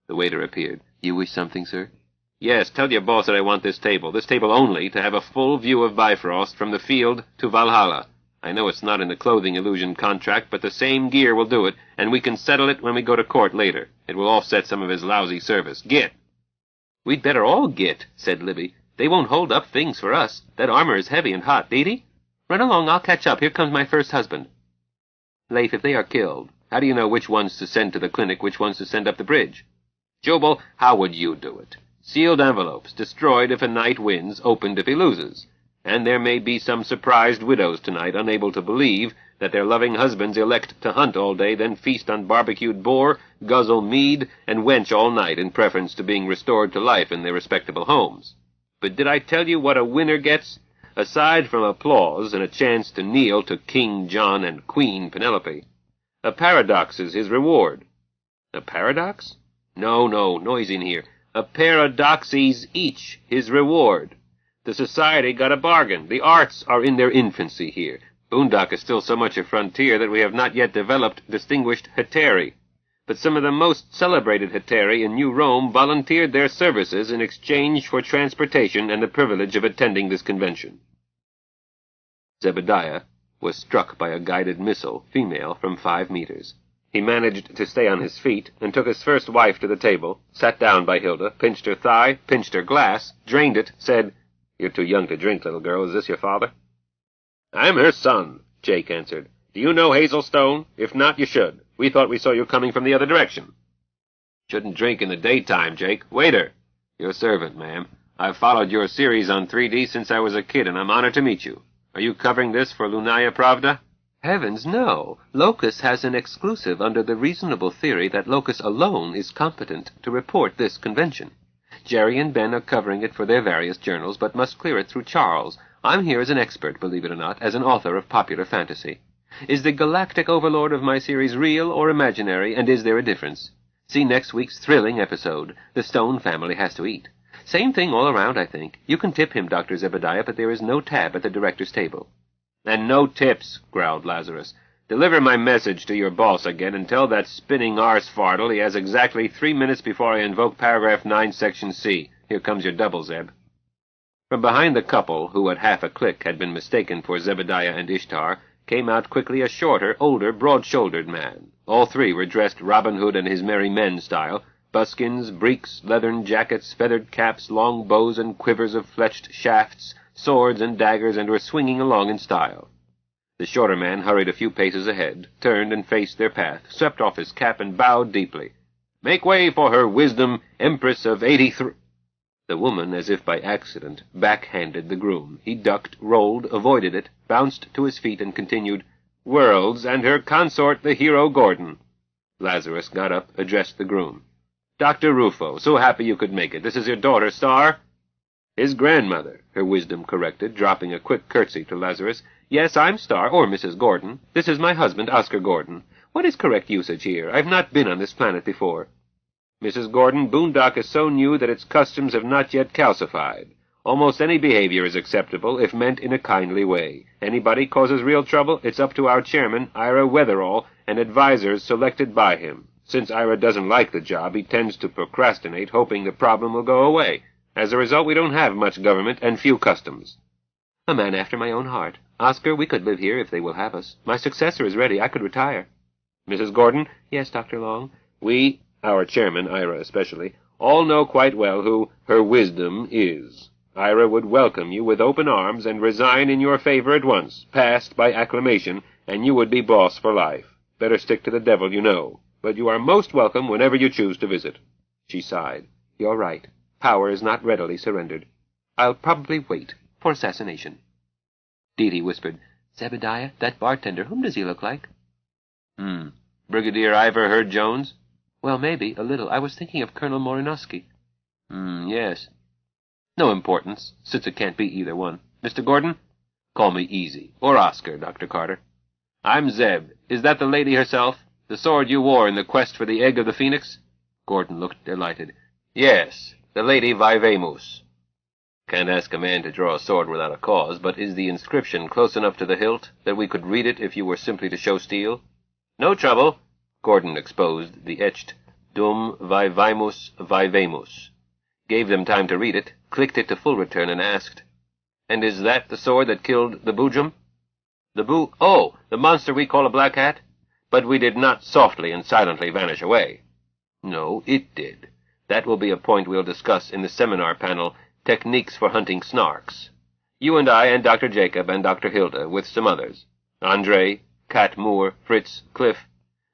The waiter appeared. You wish something, sir? Yes, tell your boss that I want this table only, to have a full view of Bifrost from the field to Valhalla. I know it's not in the clothing illusion contract, but the same gear will do it, and we can settle it when we go to court later. It will offset some of his lousy service. Git! We'd better all git, said Libby. They won't hold up things for us. That armor is heavy and hot. Didi? Run along, I'll catch up. Here comes my first husband. Leif, if they are killed, how do you know which ones to send to the clinic, which ones to send up the bridge? Jubal, how would you do it? Sealed envelopes, destroyed if a knight wins, opened if he loses. And there may be some surprised widows tonight, unable to believe that their loving husbands elect to hunt all day, then feast on barbecued boar, guzzle mead, and wench all night in preference to being restored to life in their respectable homes. But did I tell you what a winner gets? Aside from applause and a chance to kneel to King John and Queen Penelope, a paradox is his reward. A paradox? No, noise in here. A paradoxes each his reward. The Society got a bargain. The arts are in their infancy here. Boondock is still so much a frontier that we have not yet developed distinguished hetairæ. But some of the most celebrated hetairæ in New Rome volunteered their services in exchange for transportation and the privilege of attending this convention. Zebediah was struck by a guided missile, female, from 5 meters. He managed to stay on his feet, and took his first wife to the table, sat down by Hilda, pinched her thigh, pinched her glass, drained it, said, You're too young to drink, little girl. Is this your father? I'm her son, Jake answered. Do you know Hazelstone? If not, you should. We thought we saw you coming from the other direction. Shouldn't drink in the daytime, Jake. Waiter. Your servant, ma'am. I've followed your series on 3D since I was a kid, and I'm honored to meet you. Are you covering this for Lunaya Pravda? Heavens, no. Locus has an exclusive under the reasonable theory that Locus alone is competent to report this convention. Jerry and Ben are covering it for their various journals, but must clear it through Charles. I'm here as an expert, believe it or not, as an author of popular fantasy. Is the galactic overlord of my series real or imaginary, and is there a difference? See next week's thrilling episode. The Stone family has to eat. Same thing all around, I think. You can tip him, Dr. Zebediah, but there is no tab at the director's table. And no tips, growled Lazarus. Deliver my message to your boss again, and tell that spinning arse-fardle he has exactly 3 minutes before I invoke paragraph 9, section C. Here comes your double, Zeb. From behind the couple, who at half a click had been mistaken for Zebediah and Ishtar, came out quickly a shorter, older, broad-shouldered man. All three were dressed Robin Hood and his merry men style, buskins, breeks, leathern jackets, feathered caps, long bows and quivers of fletched shafts, swords and daggers, and were swinging along in style. The shorter man hurried a few paces ahead, turned and faced their path, swept off his cap, and bowed deeply. Make way for her wisdom, Empress of 83... The woman, as if by accident, backhanded the groom. He ducked, rolled, avoided it, bounced to his feet, and continued, Worlds, and her consort the hero Gordon. Lazarus got up, addressed the groom. "Dr. Rufo, so happy you could make it. This is your daughter, Star?" "His grandmother," her wisdom corrected, dropping a quick curtsy to Lazarus. "Yes, I'm Star, or Mrs. Gordon. This is my husband, Oscar Gordon. What is correct usage here? I've not been on this planet before." "Mrs. Gordon, Boondock is so new that its customs have not yet calcified. Almost any behavior is acceptable if meant in a kindly way. Anybody causes real trouble, it's up to our chairman, Ira Weatherall, and advisors selected by him. Since Ira doesn't like the job, he tends to procrastinate, hoping the problem will go away. As a result, we don't have much government and few customs." "A man after my own heart. Oscar, we could live here if they will have us. My successor is ready. I could retire." "Mrs. Gordon?" "Yes, Dr. Long?" "We, our chairman, Ira especially, all know quite well who Her Wisdom is. Ira would welcome you with open arms and resign in your favor at once, passed by acclamation, and you would be boss for life. Better stick to the devil, you know. But you are most welcome whenever you choose to visit." She sighed. "You're right. Power is not readily surrendered. I'll probably wait for assassination." Dee Dee whispered, "Zebediah, that bartender, whom does he look like?" Brigadier Ivor Hurd Jones?" "Well, maybe, a little. I was thinking of Colonel Morinowski." Yes. No importance, since it can't be either one. Mr. Gordon? Call me Easy, or Oscar, Dr. Carter. I'm Zeb. Is that the lady herself? The sword you wore in the quest for the egg of the phoenix?" Gordon looked delighted. "Yes, the Lady Vivamus. Can't ask a man to draw a sword without a cause, but is the inscription close enough to the hilt that we could read it if you were simply to show steel?" "No trouble." Gordon exposed the etched Dum Vivamus Vivamus, gave them time to read it, clicked it to full return, and asked, "And is that the sword that killed the Boojum?" "Oh, the monster we call a black hat? But we did not softly and silently vanish away." "No, it did. That will be a point we'll discuss in the seminar panel, Techniques for Hunting Snarks. You and I and Dr. Jacob and Dr. Hilda, with some others. Andre, Cat Moore, Fritz, Cliff.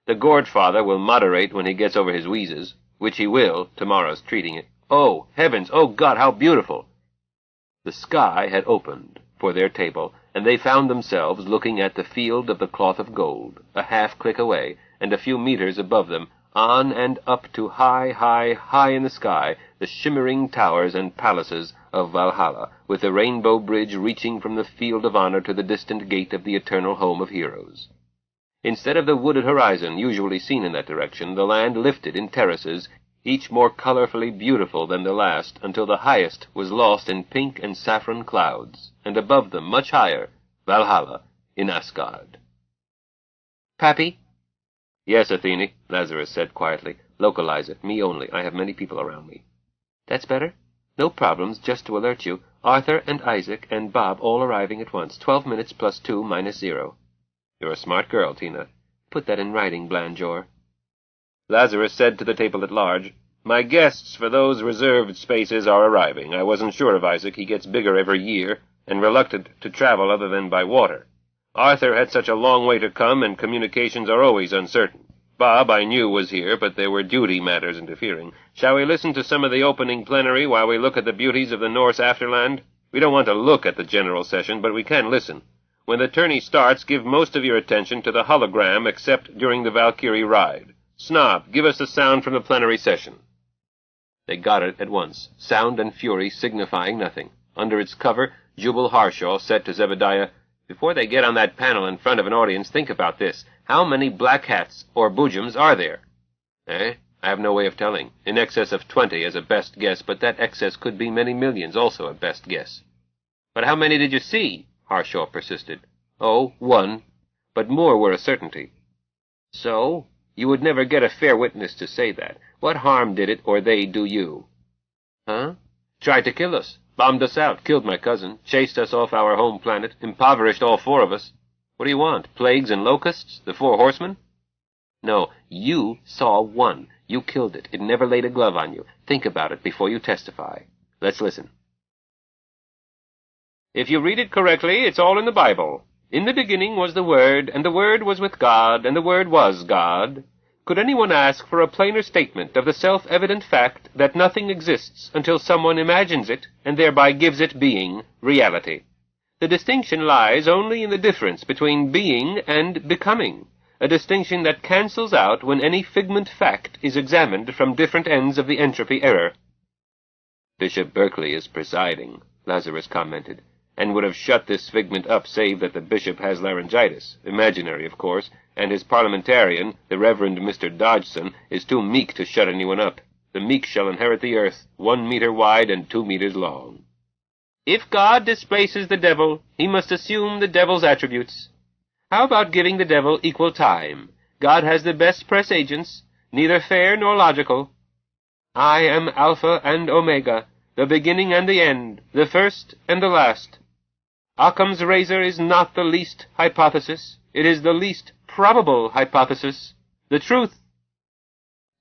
The gourd father will moderate when he gets over his wheezes, which he will, tomorrow's treating it. Oh, heavens! Oh, God, how beautiful!" The sky had opened for their table, and they found themselves looking at the field of the cloth of gold, a half-click away, and a few meters above them, on and up to high, high, high in the sky, the shimmering towers and palaces of Valhalla, with the rainbow bridge reaching from the field of honor to the distant gate of the eternal home of heroes. Instead of the wooded horizon usually seen in that direction, the land lifted in terraces, each more colorfully beautiful than the last, until the highest was lost in pink and saffron clouds, and above them, much higher, Valhalla in Asgard. "Pappy?" "Yes, Athene," Lazarus said quietly. "Localize it. Me only. I have many people around me." "That's better? No problems, just to alert you. Arthur and Isaac and Bob all arriving at once. 12 minutes plus 2 minus 0. "You're a smart girl, Tina." "Put that in writing, Blanjor." Lazarus said to the table at large, "My guests for those reserved spaces are arriving. I wasn't sure of Isaac. He gets bigger every year, and reluctant to travel other than by water. Arthur had such a long way to come, and communications are always uncertain. Bob, I knew, was here, but there were duty matters interfering. Shall we listen to some of the opening plenary while we look at the beauties of the Norse afterland? We don't want to look at the general session, but we can listen. When the tourney starts, give most of your attention to the hologram, except during the Valkyrie ride. Snob, give us the sound from the plenary session." They got it at once, sound and fury signifying nothing. Under its cover, Jubal Harshaw said to Zebediah, "Before they get on that panel in front of an audience, think about this. How many black hats, or boojums, are there?" I have no way of telling. In excess of 20 as a best guess, but that excess could be many millions, also a best guess." "But how many did you see?" Harshaw persisted. "Oh, 1, but more were a certainty." "So? You would never get a fair witness to say that. What harm did it or they do you?" "Huh?" "Tried to kill us. Bombed us out, killed my cousin, chased us off our home planet, impoverished all 4 of us. What do you want? Plagues and locusts? The 4 horsemen?" "No, you saw 1. You killed it. It never laid a glove on you. Think about it before you testify. Let's listen." "If you read it correctly, it's all in the Bible. In the beginning was the Word, and the Word was with God, and the Word was God. Could anyone ask for a plainer statement of the self-evident fact that nothing exists until someone imagines it, and thereby gives it being, reality? The distinction lies only in the difference between being and becoming. a distinction that cancels out when any figment fact is examined from different ends of the entropy error. Bishop Berkeley is presiding, Lazarus commented, and would have shut this figment up save that the bishop has laryngitis, imaginary, of course, and his parliamentarian, the Reverend Mr. Dodgson, is too meek to shut anyone up. The meek shall inherit the earth, 1 meter wide and 2 meters long. If God displaces the devil, he must assume the devil's attributes. How about giving the devil equal time? God has the best press agents, neither fair nor logical. I am Alpha and Omega, the beginning and the end, the first and the last. Occam's razor is not the least hypothesis. It is the least probable hypothesis. The truth.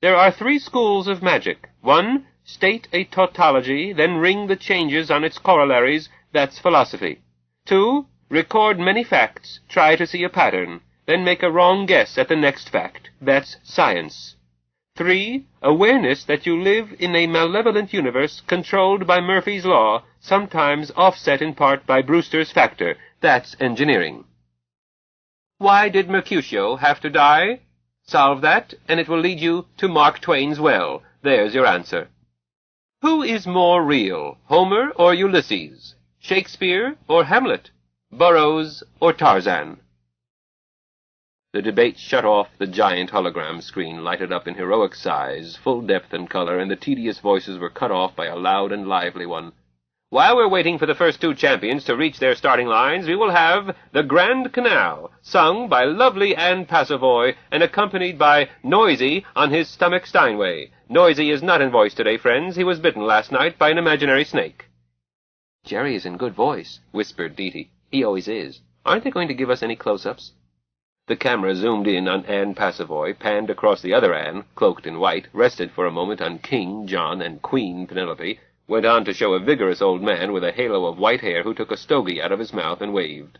There are 3 schools of magic. 1, state a tautology, then ring the changes on its corollaries. That's philosophy. 2, record many facts, try to see a pattern, then make a wrong guess at the next fact. That's science. 3, awareness that you live in a malevolent universe controlled by Murphy's Law, sometimes offset in part by Brewster's factor. That's engineering. Why did Mercutio have to die? Solve that, and it will lead you to Mark Twain's well. There's your answer. Who is more real, Homer or Ulysses? Shakespeare or Hamlet? Burroughs or Tarzan? The debate shut off. The giant hologram screen lighted up in heroic size, full depth and color, and the tedious voices were cut off by a loud and lively one. While we're waiting for the first 2 champions to reach their starting lines, we will have The Grand Canal, sung by lovely Anne Passevoy and accompanied by Noisy on his stomach Steinway. Noisy is not in voice today, friends. He was bitten last night by an imaginary snake. Jerry is in good voice, whispered Dee. He always is. Aren't they going to give us any close-ups? The camera zoomed in on Anne Passevoy, panned across the other Anne, cloaked in white, rested for a moment on King John and Queen Penelope, went on to show a vigorous old man with a halo of white hair who took a stogie out of his mouth and waved.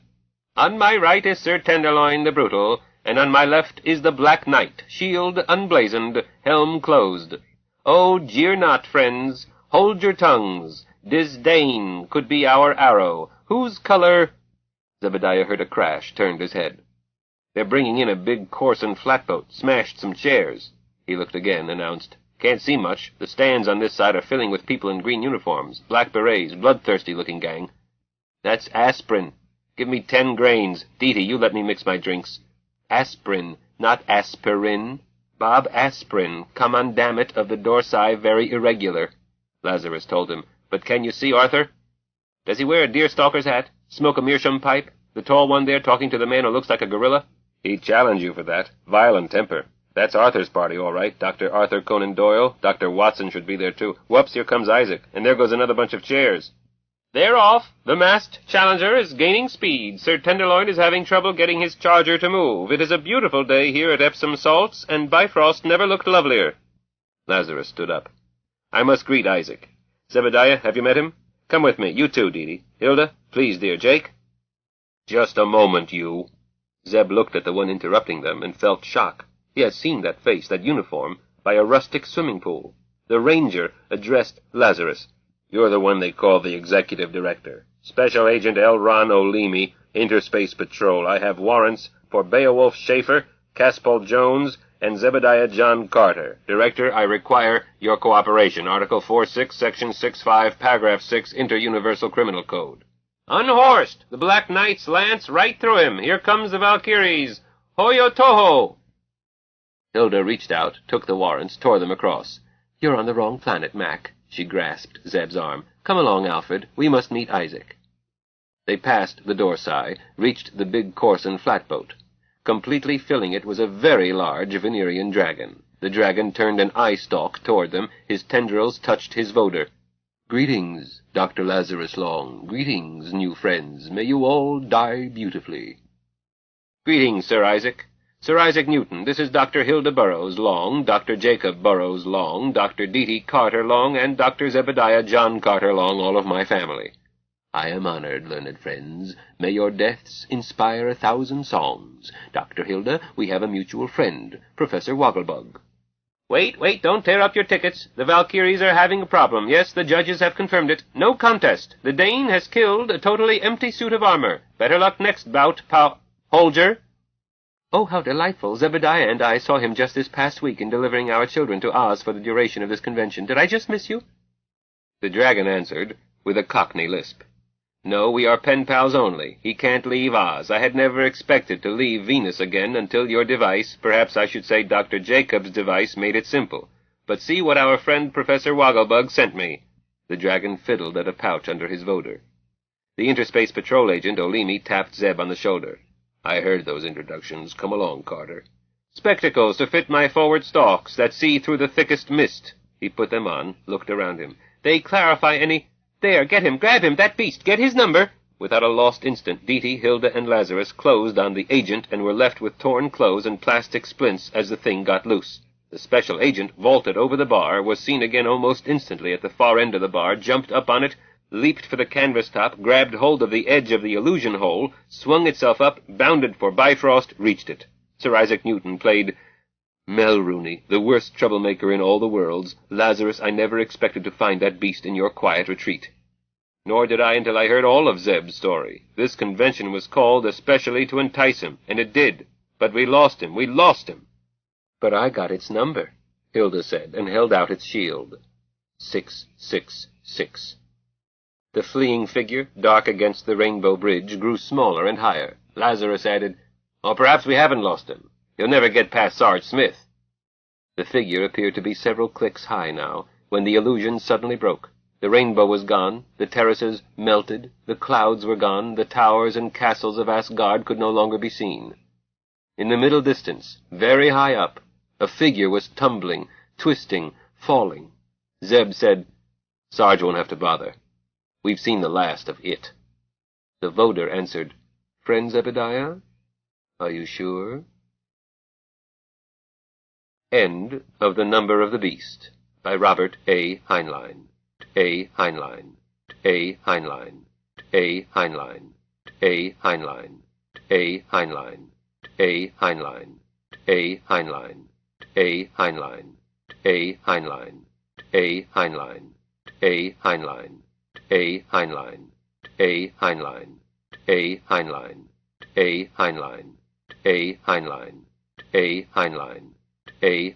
On my right is Sir Tenderloin the Brutal, and on my left is the Black Knight, shield unblazoned, helm closed. Oh, jeer not, friends, hold your tongues. Disdain could be our arrow. Whose color— Zebediah heard a crash, turned his head. They're bringing in a big Corson flatboat, smashed some chairs. He looked again, announced, Can't see much. The stands on this side are filling with people in green uniforms, black berets, bloodthirsty-looking gang. That's aspirin. Give me 10 grains. Dee, you let me mix my drinks. Aspirin, not aspirin. Bob Aspirin, commandant of the Dorsi Very Irregular, Lazarus told him. But can you see Arthur? Does he wear a deerstalker's hat? Smoke a meerschaum pipe? The tall one there talking to the man who looks like a gorilla? He'd challenge you for that. Violent temper. That's Arthur's party, all right. Dr. Arthur Conan Doyle. Dr. Watson should be there, too. Whoops, here comes Isaac. And there goes another bunch of chairs. They're off. The masked challenger is gaining speed. Sir Tenderloin is having trouble getting his charger to move. It is a beautiful day here at Epsom Salts, and Bifrost never looked lovelier. Lazarus stood up. I must greet Isaac. Zebediah, have you met him? Come with me. You too, Dee. Hilda, please, dear. Jake? Just a moment, you. Zeb looked at the one interrupting them and felt shock. He had seen that face, that uniform, by a rustic swimming pool. The ranger addressed Lazarus. You're the one they call the executive director. Special Agent L. Ron O'Leamy, Interspace Patrol. I have warrants for Beowulf Schaefer, Caspal Jones, and Zebediah John Carter. Director, I require your cooperation. Article 46, Section 65, Paragraph 6, Inter-Universal Criminal Code. Unhorsed! The Black Knight's lance right through him. Here comes the Valkyries. Hoyo Toho! Hilda reached out, took the warrants, tore them across. You're on the wrong planet, Mac. She grasped Zeb's arm. Come along, Alfred. We must meet Isaac. They passed the Dorsi, reached the big Corson flatboat. Completely filling it was a very large Venerian dragon. The dragon turned an eye-stalk toward them. His tendrils touched his voder. Greetings, Dr. Lazarus Long. Greetings, new friends. May you all die beautifully. Greetings, Sir Isaac. Sir Isaac Newton, this is Dr. Hilda Burroughs Long, Dr. Jacob Burroughs Long, Dr. D.T. Carter Long, and Dr. Zebediah John Carter Long, all of my family. I am honored, learned friends. May your deaths inspire 1,000 songs. Dr. Hilda, we have a mutual friend, Professor Wogglebug. Wait, don't tear up your tickets. The Valkyries are having a problem. Yes, the judges have confirmed it. No contest. The Dane has killed a totally empty suit of armor. Better luck next bout, Holger. Oh, how delightful. Zebediah and I saw him just this past week in delivering our children to Oz for the duration of this convention. Did I just miss you? The dragon answered, with a Cockney lisp. No, we are pen pals only. He can't leave Oz. I had never expected to leave Venus again until your device, perhaps I should say Dr. Jacobs' device, made it simple. But see what our friend Professor Wogglebug sent me. The dragon fiddled at a pouch under his voder. The Interspace Patrol agent, Olimi, tapped Zeb on the shoulder. I heard those introductions. Come along, Carter. Spectacles to fit my forward stalks that see through the thickest mist. He put them on, looked around him. They clarify any... There, get him, grab him, that beast, get his number! Without a lost instant, Deety, Hilda, and Lazarus closed on the agent and were left with torn clothes and plastic splints as the thing got loose. The special agent vaulted over the bar, was seen again almost instantly at the far end of the bar, jumped up on it, leaped for the canvas top, grabbed hold of the edge of the illusion hole, swung itself up, bounded for Bifrost, reached it. Sir Isaac Newton played Mulrooney, the worst troublemaker in all the worlds. Lazarus, I never expected to find that beast in your quiet retreat. Nor did I until I heard all of Zeb's story. This convention was called especially to entice him, and it did. But we lost him. We lost him. But I got its number, Hilda said, and held out its shield. 666. The fleeing figure, dark against the rainbow bridge, grew smaller and higher. Lazarus added, Or perhaps we haven't lost him. He'll never get past Sarge Smith. The figure appeared to be several clicks high now, when the illusion suddenly broke. The rainbow was gone, the terraces melted, the clouds were gone, the towers and castles of Asgard could no longer be seen. In the middle distance, very high up, a figure was tumbling, twisting, falling. Zeb said, Sarge won't have to bother. We've seen the last of it. The voder answered, Friend Zebediah? Are you sure? End of The Number of the Beast, by Robert A. Heinlein. A. Heinlein. A. Heinlein. A. Heinlein. A. Heinlein. A. Heinlein. A. Heinlein. A. Heinlein. A. Heinlein. A. Heinlein. A. Heinlein. A. Heinlein. A. Heinlein. A. Heinlein. A. Heinlein. A. Heinlein. A. Heinlein. A. Heinlein. A.